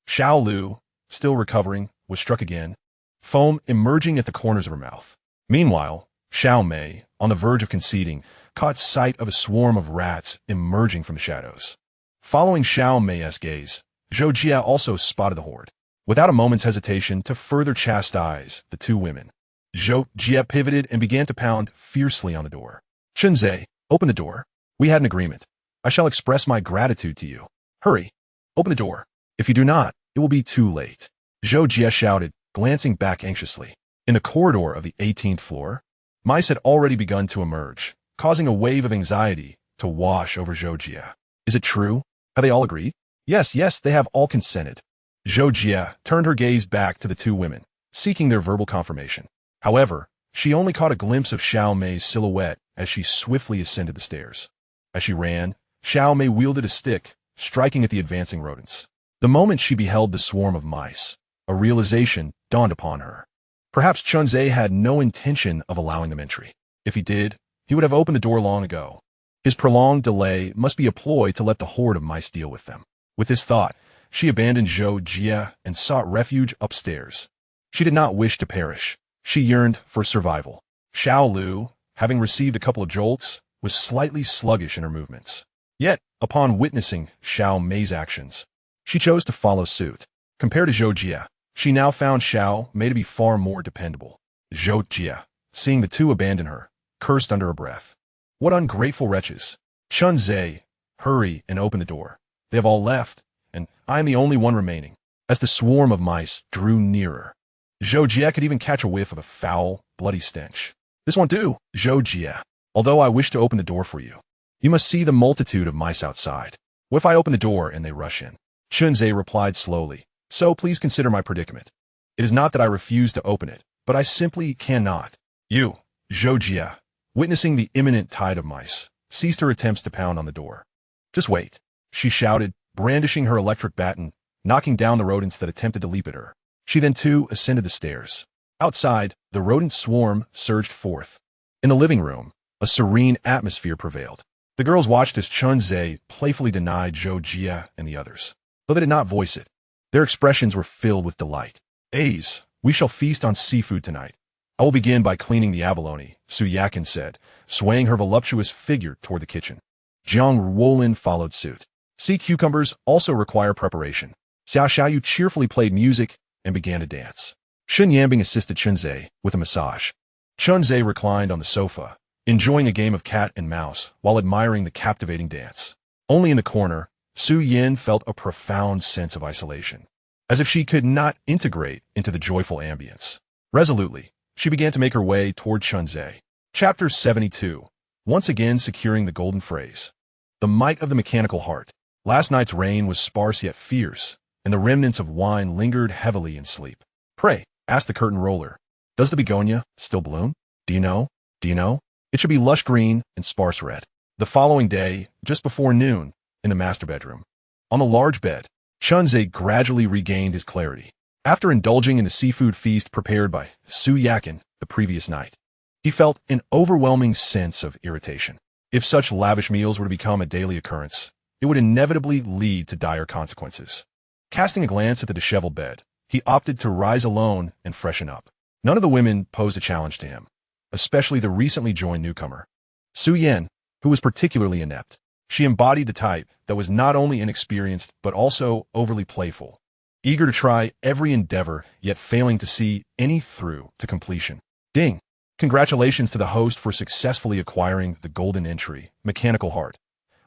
Xiao Lu, still recovering, was struck again, foam emerging at the corners of her mouth. Meanwhile, Xiao Mei, on the verge of conceding, caught sight of a swarm of rats emerging from the shadows. Following Xiao Mei's gaze, Zhou Jie also spotted the horde. Without a moment's hesitation to further chastise the two women, Zhou Jie pivoted and began to pound fiercely on the door. Chen Zhe, open the door. We had an agreement. I shall express my gratitude to you. Hurry, open the door. If you do not, it will be too late. Zhou Jie shouted, glancing back anxiously. In the corridor of the 18th floor, mice had already begun to emerge, causing a wave of anxiety to wash over Zhou Jie. Is it true? Have they all agreed? Yes, they have all consented. Zhou Jie turned her gaze back to the two women, seeking their verbal confirmation. However, she only caught a glimpse of Xiao Mei's silhouette as she swiftly ascended the stairs. As she ran, Xiao Mei wielded a stick, striking at the advancing rodents. The moment she beheld the swarm of mice, a realization dawned upon her. Perhaps Chen Zhe had no intention of allowing them entry. If he did, he would have opened the door long ago. His prolonged delay must be a ploy to let the horde of mice deal with them. With this thought, she abandoned Zhou Jie and sought refuge upstairs. She did not wish to perish. She yearned for survival. Xiao Lu, having received a couple of jolts, was slightly sluggish in her movements. Yet, upon witnessing Xiao Mei's actions, she chose to follow suit. Compared to Zhou Jie, she now found Xiao Mei to be far more dependable. Zhou Jie, seeing the two abandon her, cursed under her breath. What ungrateful wretches. Chen Zhe, hurry and open the door. They have all left, and I am the only one remaining. As the swarm of mice drew nearer, Zhou Jie could even catch a whiff of a foul, bloody stench. This won't do, Zhou Jie. Although I wish to open the door for you, you must see the multitude of mice outside. What if I open the door and they rush in? Chen Zhe replied slowly. So please consider my predicament. It is not that I refuse to open it, but I simply cannot. You, Zhou Jie, witnessing the imminent tide of mice, ceased her attempts to pound on the door. Just wait, she shouted, brandishing her electric baton, knocking down the rodents that attempted to leap at her. She then too ascended the stairs. Outside, the rodent swarm surged forth. In the living room, a serene atmosphere prevailed. The girls watched as Chen Zhe playfully denied Zhou Jie and the others. Though they did not voice it, their expressions were filled with delight. Aze, we shall feast on seafood tonight. I will begin by cleaning the abalone, Su Yakin said, swaying her voluptuous figure toward the kitchen. Jiang Ruolin followed suit. Sea cucumbers also require preparation. Xiao Xiaoyu cheerfully played music and began to dance. Shen Yambing assisted Chen Zhe with a massage. Chen Zhe reclined on the sofa, enjoying a game of cat and mouse while admiring the captivating dance. Only in the corner, Su Yin felt a profound sense of isolation, as if she could not integrate into the joyful ambience. Resolutely, she began to make her way toward Chunzhe. Chapter 72. Once again securing the golden phrase. The might of the mechanical heart. Last night's rain was sparse yet fierce, and the remnants of wine lingered heavily in sleep. Pray, asked the curtain roller, does the begonia still bloom? Do you know? Do you know? It should be lush green and sparse red. The following day, just before noon, in the master bedroom. On the large bed, Chunzhe gradually regained his clarity. After indulging in the seafood feast prepared by Su Yakin the previous night, he felt an overwhelming sense of irritation. If such lavish meals were to become a daily occurrence, it would inevitably lead to dire consequences. Casting a glance at the disheveled bed, he opted to rise alone and freshen up. None of the women posed a challenge to him, especially the recently joined newcomer, Su Yen, who was particularly inept. She embodied the type that was not only inexperienced but also overly playful, eager to try every endeavor yet failing to see any through to completion. Ding! Congratulations to the host for successfully acquiring the golden entry, Mechanical Heart.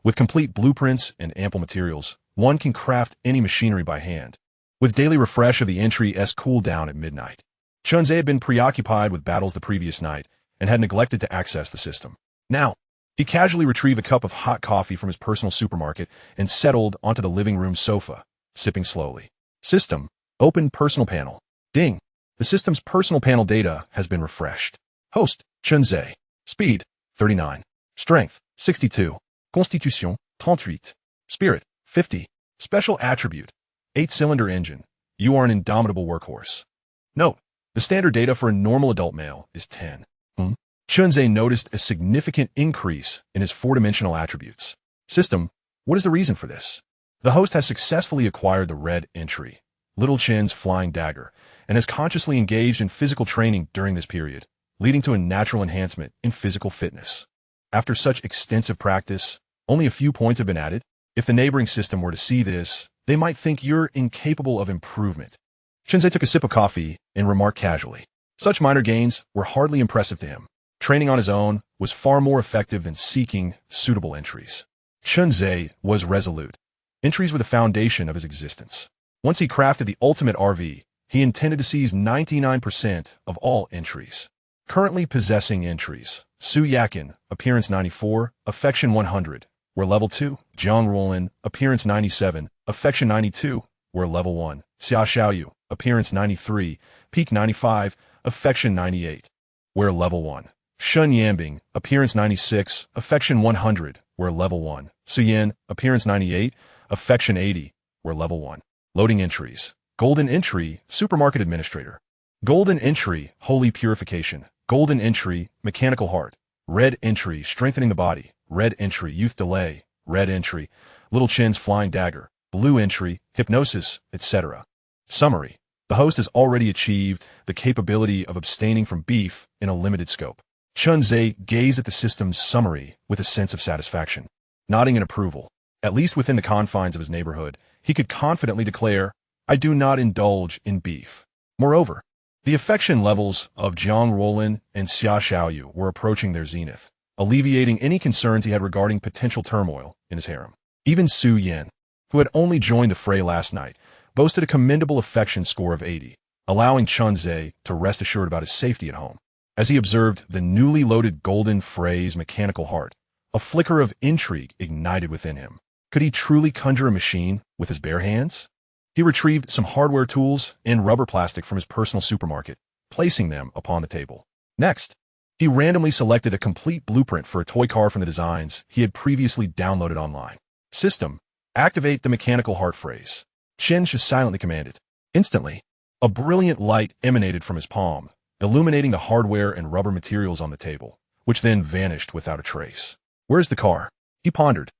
With complete blueprints and ample materials, one can craft any machinery by hand. With daily refresh of the entry's cooldown at midnight. Chunzhe had been preoccupied with battles the previous night and had neglected to access the system. Now, he casually retrieved a cup of hot coffee from his personal supermarket and settled onto the living room sofa, sipping slowly. System. Open personal panel. Ding. The system's personal panel data has been refreshed. Host, Chunzhe. Speed, 39. Strength, 62. Constitution, 38. Spirit, 50. Special attribute, 8-cylinder engine. You are an indomitable workhorse. Note, the standard data for a normal adult male is 10. Chunzhe noticed a significant increase in his 4-dimensional attributes. System, what is the reason for this? The host has successfully acquired the red entry, Little Chin's flying dagger, and has consciously engaged in physical training during this period, leading to a natural enhancement in physical fitness. After such extensive practice, only a few points have been added. If the neighboring system were to see this, they might think you're incapable of improvement. Chunzhe took a sip of coffee and remarked casually. Such minor gains were hardly impressive to him. Training on his own was far more effective than seeking suitable entries. Chunzhe was resolute. Entries were the foundation of his existence. Once he crafted the ultimate RV, he intended to seize 99% of all entries. Currently possessing entries: Su Yakin, appearance 94, affection 100, were level 2. Jiang Ruolin, appearance 97, affection 92, were level 1. Xia Xiaoyu, appearance 93, peak 95, affection 98, were level 1. Shun Yanbing, appearance 96, affection 100, were level 1. Su Yin, appearance 98, affection 80, were level 1. Loading entries. Golden entry, supermarket administrator. Golden entry, holy purification. Golden entry, mechanical heart. Red entry, strengthening the body. Red entry, youth delay. Red entry, Little Chin's flying dagger. Blue entry, hypnosis, etc. Summary. The host has already achieved the capability of abstaining from beef in a limited scope. Chunzhe gazed at the system's summary with a sense of satisfaction. Nodding in approval, at least within the confines of his neighborhood, he could confidently declare, I do not indulge in beef. Moreover, the affection levels of Jiang Ruolin and Xia Xiaoyu were approaching their zenith, alleviating any concerns he had regarding potential turmoil in his harem. Even Su Yin, who had only joined the fray last night, boasted a commendable affection score of 80, allowing Chunzhe to rest assured about his safety at home. As he observed the newly loaded golden phrase mechanical heart, a flicker of intrigue ignited within him. Could he truly conjure a machine with his bare hands? He retrieved some hardware tools and rubber plastic from his personal supermarket, placing them upon the table. Next, he randomly selected a complete blueprint for a toy car from the designs he had previously downloaded online. System, activate the mechanical heart phrase. Chen just silently commanded. Instantly, a brilliant light emanated from his palm, illuminating the hardware and rubber materials on the table, which then vanished without a trace. Where's the car? He pondered,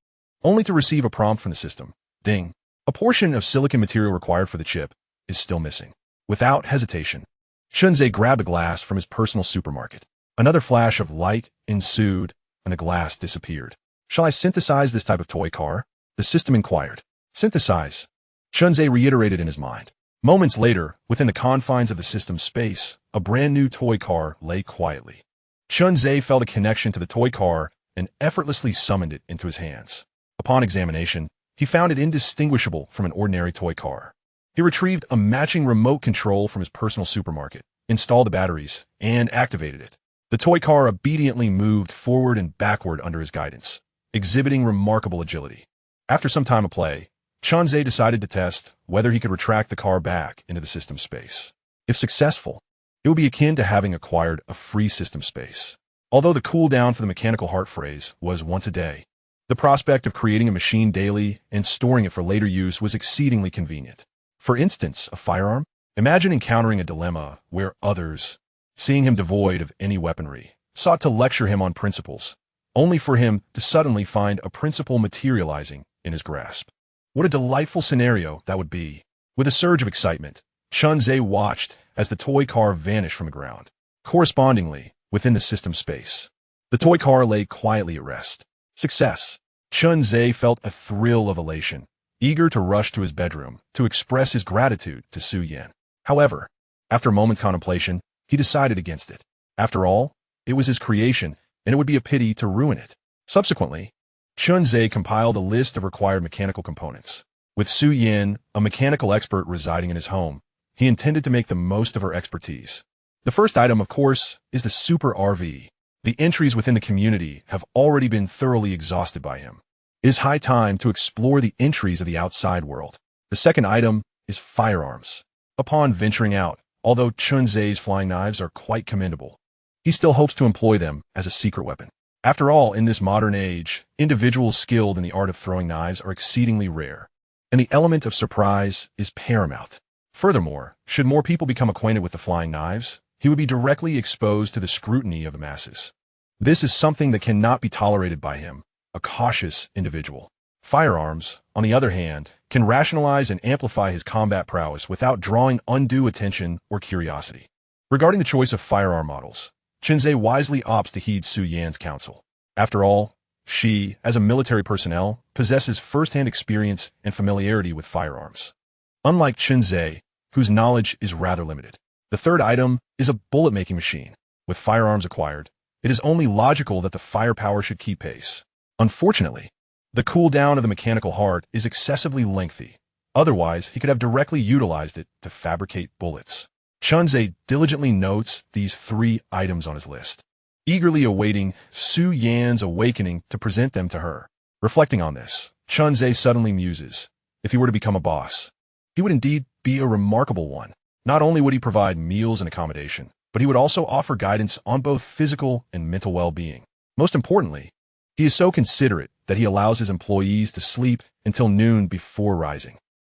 only to receive a prompt from the system. Ding. A portion of silicon material required for the chip is still missing. Without hesitation, Chunzhe grabbed a glass from his personal supermarket. Another flash of light ensued, and the glass disappeared. Shall I synthesize this type of toy car? The system inquired. Synthesize. Chunzhe reiterated in his mind. Moments later, within the confines of the system's space, a brand new toy car lay quietly. Chunzhe felt a connection to the toy car and effortlessly summoned it into his hands. Upon examination, He found it indistinguishable from an ordinary toy car. He retrieved a matching remote control from his personal supermarket, installed the batteries, and activated it. The toy car obediently moved forward and backward under his guidance, exhibiting remarkable agility. After some time of play, Chunze decided to test whether he could retract the car back into the system space. If successful, it would be akin to having acquired a free system space. Although the cooldown for the mechanical heart phrase was once a day, the prospect of creating a machine daily and storing it for later use was exceedingly convenient. For instance, a firearm? Imagine encountering a dilemma where others, seeing him devoid of any weaponry, sought to lecture him on principles, only for him to suddenly find a principle materializing in his grasp. What a delightful scenario that would be. With a surge of excitement, Chunze watched as the toy car vanished from the ground. Correspondingly, within the system space, the toy car lay quietly at rest. Success. Chunze felt a thrill of elation, eager to rush to his bedroom to express his gratitude to Su Yan. However, after a moment's contemplation, he decided against it. After all, it was his creation, and it would be a pity to ruin it. Subsequently, Chunze compiled a list of required mechanical components. With Su Yan, a mechanical expert residing in his home, he intended to make the most of her expertise. The first item, of course, is the Super RV. The entries within the community have already been thoroughly exhausted by him. It is high time to explore the entries of the outside world. The second item is firearms. Upon venturing out, although Chunze's flying knives are quite commendable, he still hopes to employ them as a secret weapon. After all, in this modern age, individuals skilled in the art of throwing knives are exceedingly rare, and the element of surprise is paramount. Furthermore, should more people become acquainted with the flying knives, he would be directly exposed to the scrutiny of the masses. This is something that cannot be tolerated by him, a cautious individual. Firearms, on the other hand, can rationalize and amplify his combat prowess without drawing undue attention or curiosity. Regarding the choice of firearm models, Chunze wisely opts to heed Su Yan's counsel. After all, she, as a military personnel, possesses first-hand experience and familiarity with firearms, unlike Chunze, whose knowledge is rather limited. The third item is a bullet-making machine. With firearms acquired, it is only logical that the firepower should keep pace. Unfortunately, the cooldown of the mechanical heart is excessively lengthy. Otherwise, he could have directly utilized it to fabricate bullets. Chunze diligently notes these three items on his list, eagerly awaiting Su Yan's awakening to present them to her. Reflecting on this, Chunze suddenly muses, if he were to become a boss, he would indeed be a remarkable one. Not only would he provide meals and accommodation, but he would also offer guidance on both physical and mental well-being. Most importantly, he is so considerate that he allows his employees to sleep until noon before rising.